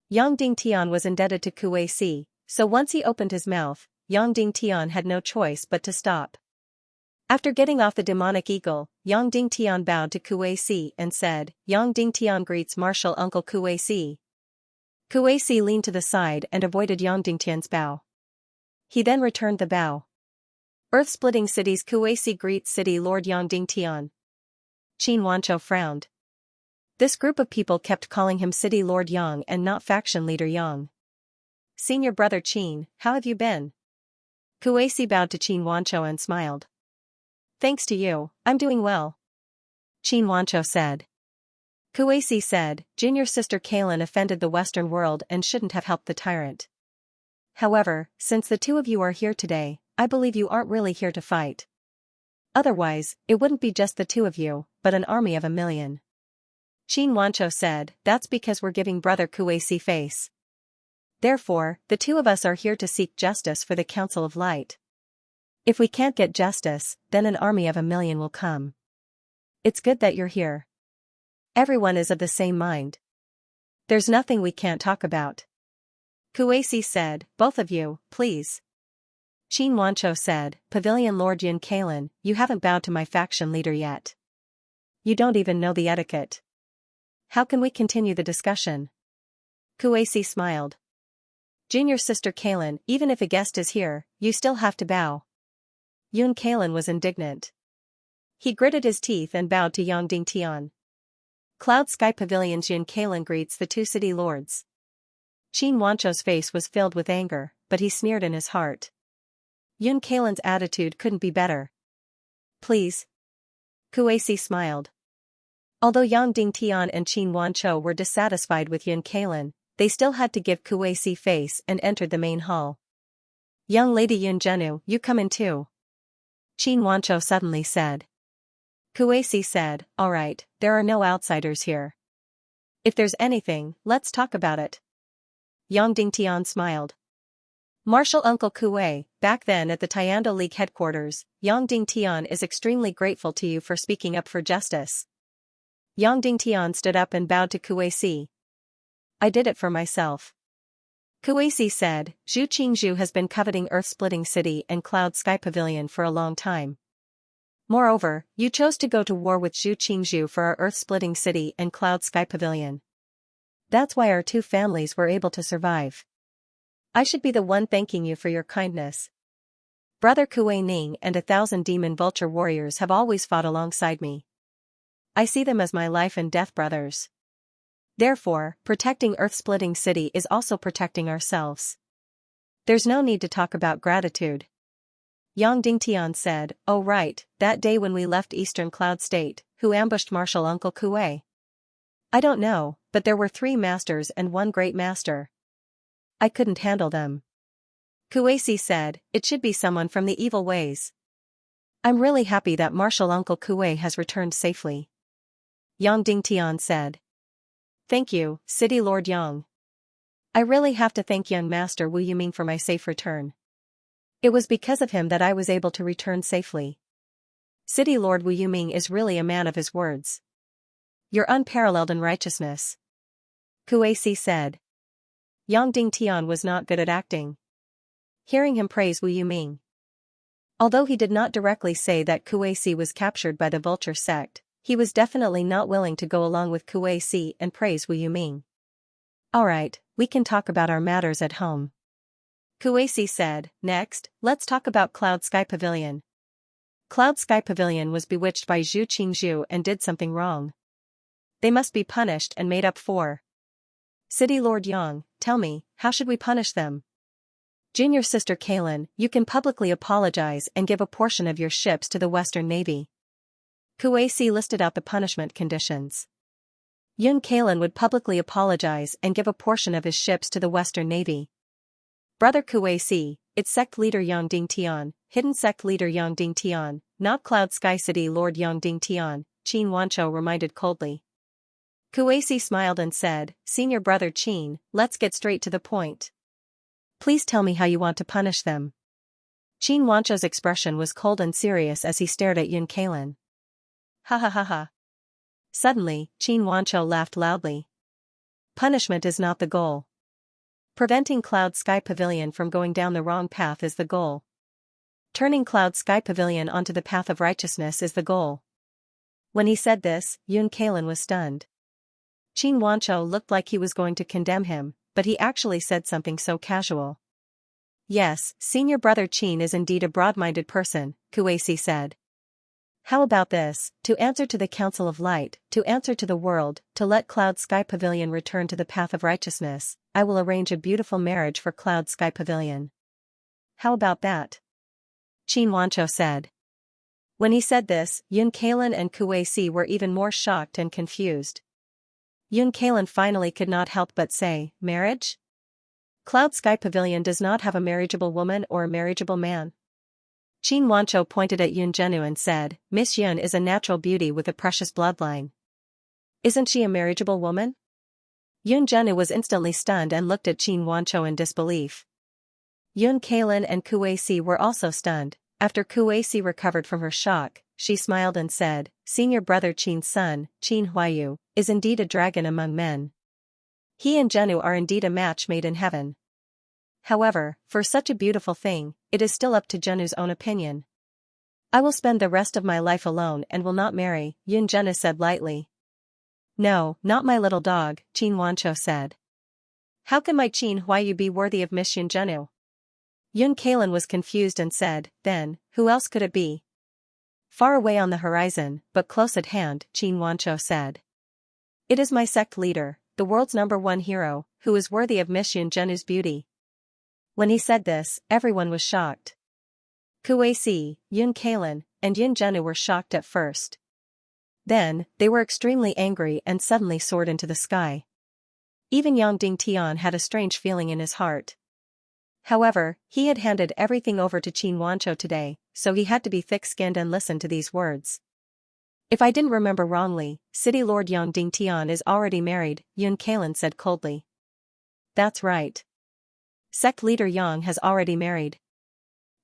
Yang Dingtian was indebted to Kuei Si, so once he opened his mouth, Yang Dingtian had no choice but to stop. After getting off the Demonic Eagle, Yang Dingtian bowed to Kuei Si and said, Yang Dingtian greets Martial Uncle Kuei Si. Kuei Si leaned to the side and avoided Yang Dingtian's bow. He then returned the bow. Earth-splitting cities. Kuei Si greets City Lord Yang Dingtian. Qin Wanzhou frowned. This group of people kept calling him City Lord Yang and not Faction Leader Yang. Senior brother Qin, how have you been? Kuei Si bowed to Qin Wanzhou and smiled. Thanks to you, I'm doing well. Qin Wanzhou said. Kuei Si said, Junior sister Kaylin offended the Western world and shouldn't have helped the tyrant. However, since the two of you are here today, I believe you aren't really here to fight. Otherwise, it wouldn't be just the two of you, but an army of 1,000,000. Qin Wanzhou said, that's because we're giving brother Kuei Si face. Therefore, the two of us are here to seek justice for the Council of Light. If we can't get justice, then an army of 1,000,000 will come. It's good that you're here. Everyone is of the same mind. There's nothing we can't talk about. Kuei Si said, both of you, please. Qin Wanzhou said, Pavilion Lord Yin Kaylin, you haven't bowed to my faction leader yet. You don't even know the etiquette. How can we continue the discussion? Kuei Si smiled. Junior sister Kaylin, even if a guest is here, you still have to bow. Yun Kaylin was indignant. He gritted his teeth and bowed to Yang Dingtian. Cloud Sky Pavilion's Yun Kaylin greets the two city lords. Qin Wanzhou's face was filled with anger, but he sneered in his heart. Yun Kaylin's attitude couldn't be better. Please. Kuei Si smiled. Although Yang Dingtian and Qin Wanzhou were dissatisfied with Yun Kaylin, they still had to give Kuei Si face and entered the main hall. Young lady Yun Zhenu, you come in too. Qin Wanzhou suddenly said. Kuei Si said, all right, there are no outsiders here. If there's anything, let's talk about it. Yang Dingtian smiled. Martial Uncle Kuei, back then at the Tiando League headquarters, Yang Dingtian is extremely grateful to you for speaking up for justice. Yang Dingtian stood up and bowed to Kuei Si. I did it for myself. Kuei Si said, Zhu Qingzhu has been coveting Earth-splitting city and Cloud Sky Pavilion for a long time. Moreover, you chose to go to war with Zhu Qingzhu for our Earth-splitting city and Cloud Sky Pavilion. That's why our two families were able to survive. I should be the one thanking you for your kindness. Brother Kuei Ning and 1,000 demon vulture warriors have always fought alongside me. I see them as my life and death brothers. Therefore, protecting Earth-splitting city is also protecting ourselves. There's no need to talk about gratitude. Yang Dingtian said, oh right, that day when we left Eastern Cloud State, who ambushed Martial Uncle Kuei? I don't know, but there were 3 masters and 1 great master. I couldn't handle them. Kuei Si said, it should be someone from the evil ways. I'm really happy that Martial Uncle Kuei has returned safely. Yang Dingtian said. Thank you, City Lord Yang. I really have to thank young Master Wu Yuming for my safe return. It was because of him that I was able to return safely. City Lord Wu Yuming is really a man of his words. You're unparalleled in righteousness. Kuei Si said. Yang Dingtian was not good at acting. Hearing him praise Wu Yuming. Although he did not directly say that Kuei Si was captured by the Vulture sect, he was definitely not willing to go along with Kuei Si and praise Wu Yuming. Alright, we can talk about our matters at home. Kuei Si said, next, let's talk about Cloud Sky Pavilion. Cloud Sky Pavilion was bewitched by Zhu Qingzhu and did something wrong. They must be punished and made up for. City Lord Yang, tell me, how should we punish them? Junior sister Kaylin, you can publicly apologize and give a portion of your ships to the Western Navy. Kuei Si listed out the punishment conditions. Yun Kaylin would publicly apologize and give a portion of his ships to the Western Navy. Brother Kuei Si, it's sect leader Yang Dingtian, hidden sect leader Yang Dingtian, not Cloud Sky City Lord Yang Dingtian, Qin Wanchou reminded coldly. Kuei-si smiled and said, Senior brother Qin, let's get straight to the point. Please tell me how you want to punish them. Qin Wanchou's expression was cold and serious as he stared at Yun Kailan. Ha ha ha ha. Suddenly, Qin Wanchou laughed loudly. Punishment is not the goal. Preventing Cloud Sky Pavilion from going down the wrong path is the goal. Turning Cloud Sky Pavilion onto the path of righteousness is the goal. When he said this, Yun Kailan was stunned. Qin Wanchou looked like he was going to condemn him, but he actually said something so casual. Yes, senior brother Qin is indeed a broad-minded person, Kuei-si said. How about this, to answer to the Council of Light, to answer to the world, to let Cloud Sky Pavilion return to the path of righteousness, I will arrange a beautiful marriage for Cloud Sky Pavilion. How about that? Qin Wanchou said. When he said this, Yun Kailan and Kuei-si were even more shocked and confused. Yun Kailan finally could not help but say, marriage? Cloud Sky Pavilion does not have a marriageable woman or a marriageable man. Qin Wanchou pointed at Yun Zhenu and said, Miss Yun is a natural beauty with a precious bloodline. Isn't she a marriageable woman? Yun Zhenu was instantly stunned and looked at Qin Wanchou in disbelief. Yun Kailan and Kuei-si were also stunned. After Kuei-si recovered from her shock, she smiled and said, Senior brother Qin's son, Qin Huayu, is indeed a dragon among men. He and Zhenu are indeed a match made in heaven. However, for such a beautiful thing, it is still up to Zhenu's own opinion. I will spend the rest of my life alone and will not marry, Yun Zhenu said lightly. No, not my little dog, Qin Wanchou said. How can my Qin Huayu be worthy of Miss Yun Zhenu? Yun Kailan was confused and said, then, who else could it be? Far away on the horizon, but close at hand, Qin Wanchou said. It is my sect leader, the world's #1 hero, who is worthy of Miss Yun Zhenu's beauty. When he said this, everyone was shocked. Kuei-si, Yun Kailan, and Yun Zhenu were shocked at first. Then, they were extremely angry and suddenly soared into the sky. Even Yang Dingtian had a strange feeling in his heart. However, he had handed everything over to Qin Wanchou today, so he had to be thick-skinned and listen to these words. If I didn't remember wrongly, City Lord Yang Dingtian is already married, Yun Kailan said coldly. That's right. Sect leader Yang has already married.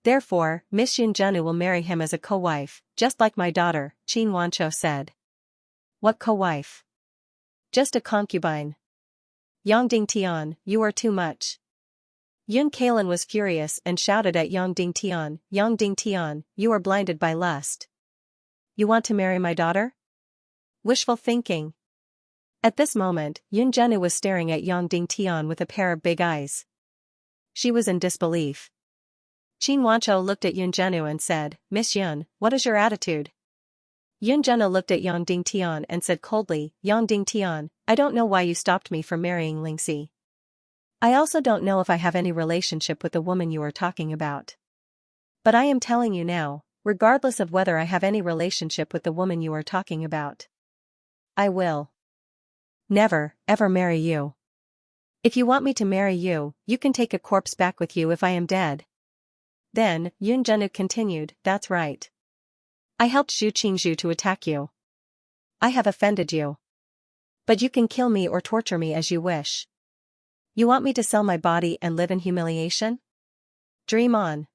Therefore, Miss Yun Zhenu will marry him as a co-wife, just like my daughter, Qin Wanchou said. What co-wife? Just a concubine. Yang Dingtian, you are too much. Yun Kailan was furious and shouted at Yang Dingtian, you are blinded by lust. You want to marry my daughter? Wishful thinking. At this moment, Yun Zhenu was staring at Yang Dingtian with a pair of big eyes. She was in disbelief. Qin Wanchou looked at Yun Zhenu and said, Miss Yun, what is your attitude? Yun Zhenu looked at Yang Dingtian and said coldly, Yang Dingtian, I don't know why you stopped me from marrying Lingxi. I also don't know if I have any relationship with the woman you are talking about. But I am telling you now, regardless of whether I have any relationship with the woman you are talking about, I will never, ever marry you. If you want me to marry you, you can take a corpse back with you if I am dead. Then, Yun Zhenu continued, that's right. I helped Zhu Qingzhu to attack you. I have offended you. But you can kill me or torture me as you wish. You want me to sell my body and live in humiliation? Dream on.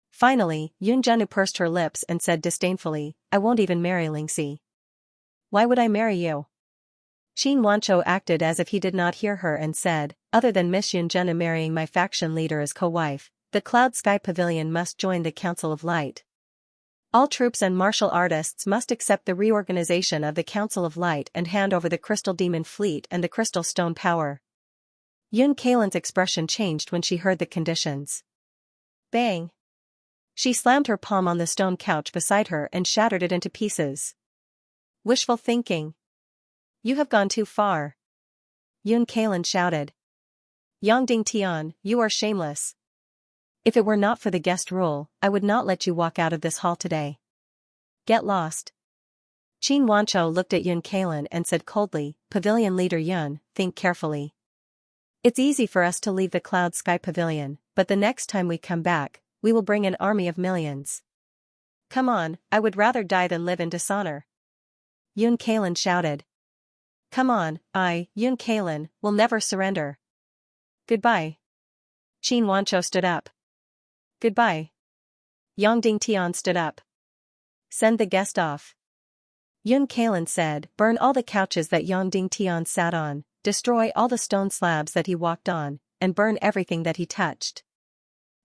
Finally, Yun Zhenu pursed her lips and said disdainfully, I won't even marry Lingxi. Why would I marry you? Qin Wanchou acted as if he did not hear her and said, other than Miss Yun Zhenu marrying my faction leader as co-wife, the Cloud Sky Pavilion must join the Council of Light. All troops and martial artists must accept the reorganization of the Council of Light and hand over the Crystal Demon Fleet and the Crystal Stone Power. Yun Kailan's expression changed when she heard the conditions. Bang! She slammed her palm on the stone couch beside her and shattered it into pieces. Wishful thinking. You have gone too far. Yun Kailan shouted. Yang Dingtian, you are shameless. If it were not for the guest rule, I would not let you walk out of this hall today. Get lost. Qin Wanchou looked at Yun Kailan and said coldly, Pavilion leader Yun, think carefully. It's easy for us to leave the Cloud Sky Pavilion, but the next time we come back, we will bring an army of millions. Come on, I would rather die than live in dishonor. Yun Kalen shouted. Come on, Yun Kalen, will never surrender. Goodbye. Qin Wancho stood up. Goodbye. Yang Dingtian stood up. Send the guest off. Yun Kalen said, burn all the couches that Yang Dingtian sat on, destroy all the stone slabs that he walked on, and burn everything that he touched.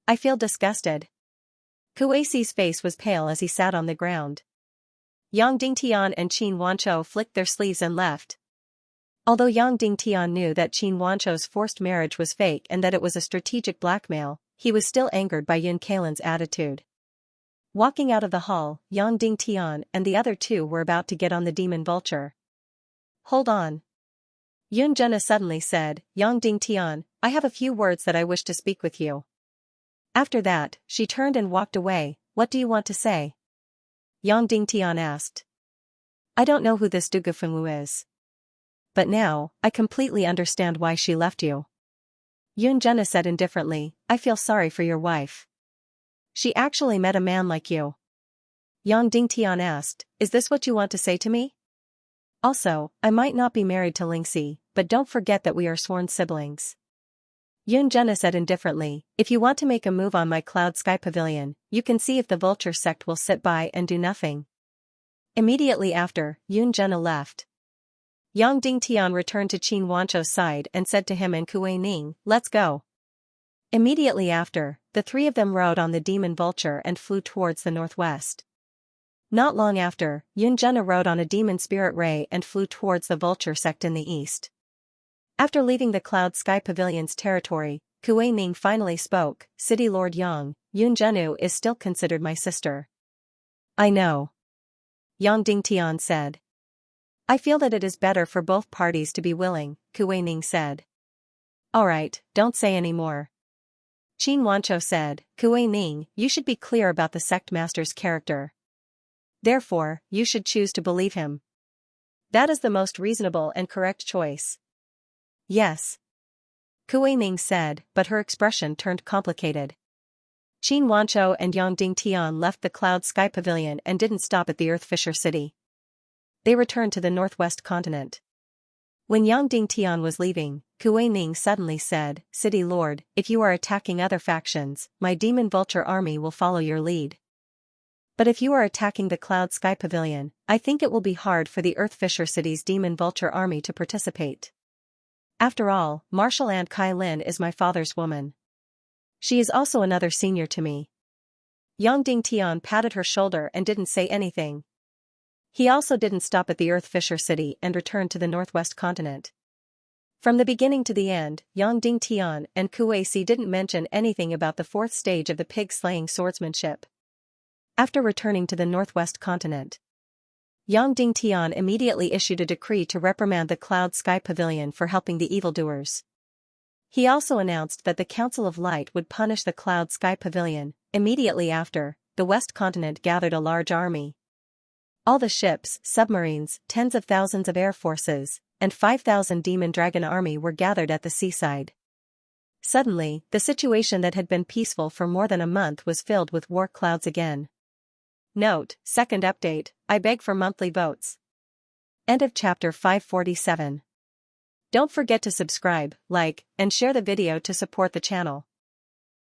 I feel disgusted. Kueisi's face was pale as he sat on the ground. Yang Dingtian and Qin Wancho flicked their sleeves and left. Although Yang Dingtian knew that Qin Wancho's forced marriage was fake and that it was a strategic blackmail, he was still angered by Yun Kalen's attitude. Walking out of the hall, Yang Dingtian and the other two were about to get on the demon vulture. Hold on. Yun Zhena suddenly said, Yang Dingtian, I have a few words that I wish to speak with you. After that, she turned and walked away. What do you want to say? Yang Dingtian asked. I don't know who this Du Gufengwu is. But now, I completely understand why she left you. Yun Zhena said indifferently, I feel sorry for your wife. She actually met a man like you. Yang Dingtian asked, is this what you want to say to me? Also, I might not be married to Lingxi, but don't forget that we are sworn siblings. Yun Zhena said indifferently, if you want to make a move on my Cloud Sky Pavilion, you can see if the Vulture sect will sit by and do nothing. Immediately after, Yun Zhena left. Yang Dingtian returned to Qin Wancho's side and said to him and Kuei Ning, let's go. Immediately after, the three of them rode on the demon vulture and flew towards the northwest. Not long after, Yun Zhena rode on a demon spirit ray and flew towards the vulture sect in the east. After leaving the Cloud Sky Pavilion's territory, Kuei Ning finally spoke, City Lord Yang, Yun Zhenu is still considered my sister. I know. Yang Dingtian said. I feel that it is better for both parties to be willing, Kuei Ning said. Alright, don't say any more. Qin Wancho said, Kuei Ning, you should be clear about the sect master's character. Therefore, you should choose to believe him. That is the most reasonable and correct choice. Yes. Kuei Ning said, but her expression turned complicated. Qin Wancho and Yang Dingtian left the Cloud Sky Pavilion and didn't stop at the Earth Fisher City. They returned to the northwest continent. When Yang Dingtian was leaving, Kuei Ning suddenly said, City Lord, if you are attacking other factions, my Demon Vulture army will follow your lead. But if you are attacking the Cloud Sky Pavilion, I think it will be hard for the Earth Fisher City's Demon Vulture army to participate. After all, Marshal Aunt Kai Lin is my father's woman. She is also another senior to me. Yang Dingtian patted her shoulder and didn't say anything. He also didn't stop at the Earth Fisher City and returned to the northwest continent. From the beginning to the end, Yang Dingtian and Kuei didn't mention anything about the fourth stage of the pig-slaying swordsmanship. After returning to the northwest continent, Yang Dingtian immediately issued a decree to reprimand the Cloud Sky Pavilion for helping the evildoers. He also announced that the Council of Light would punish the Cloud Sky Pavilion. Immediately after, the West Continent gathered a large army. All the ships, submarines, tens of thousands of air forces, and 5,000 demon dragon army were gathered at the seaside. Suddenly, the situation that had been peaceful for more than a month was filled with war clouds again. Note, second update, I beg for monthly votes. End of chapter 547. Don't forget to subscribe, like, and share the video to support the channel.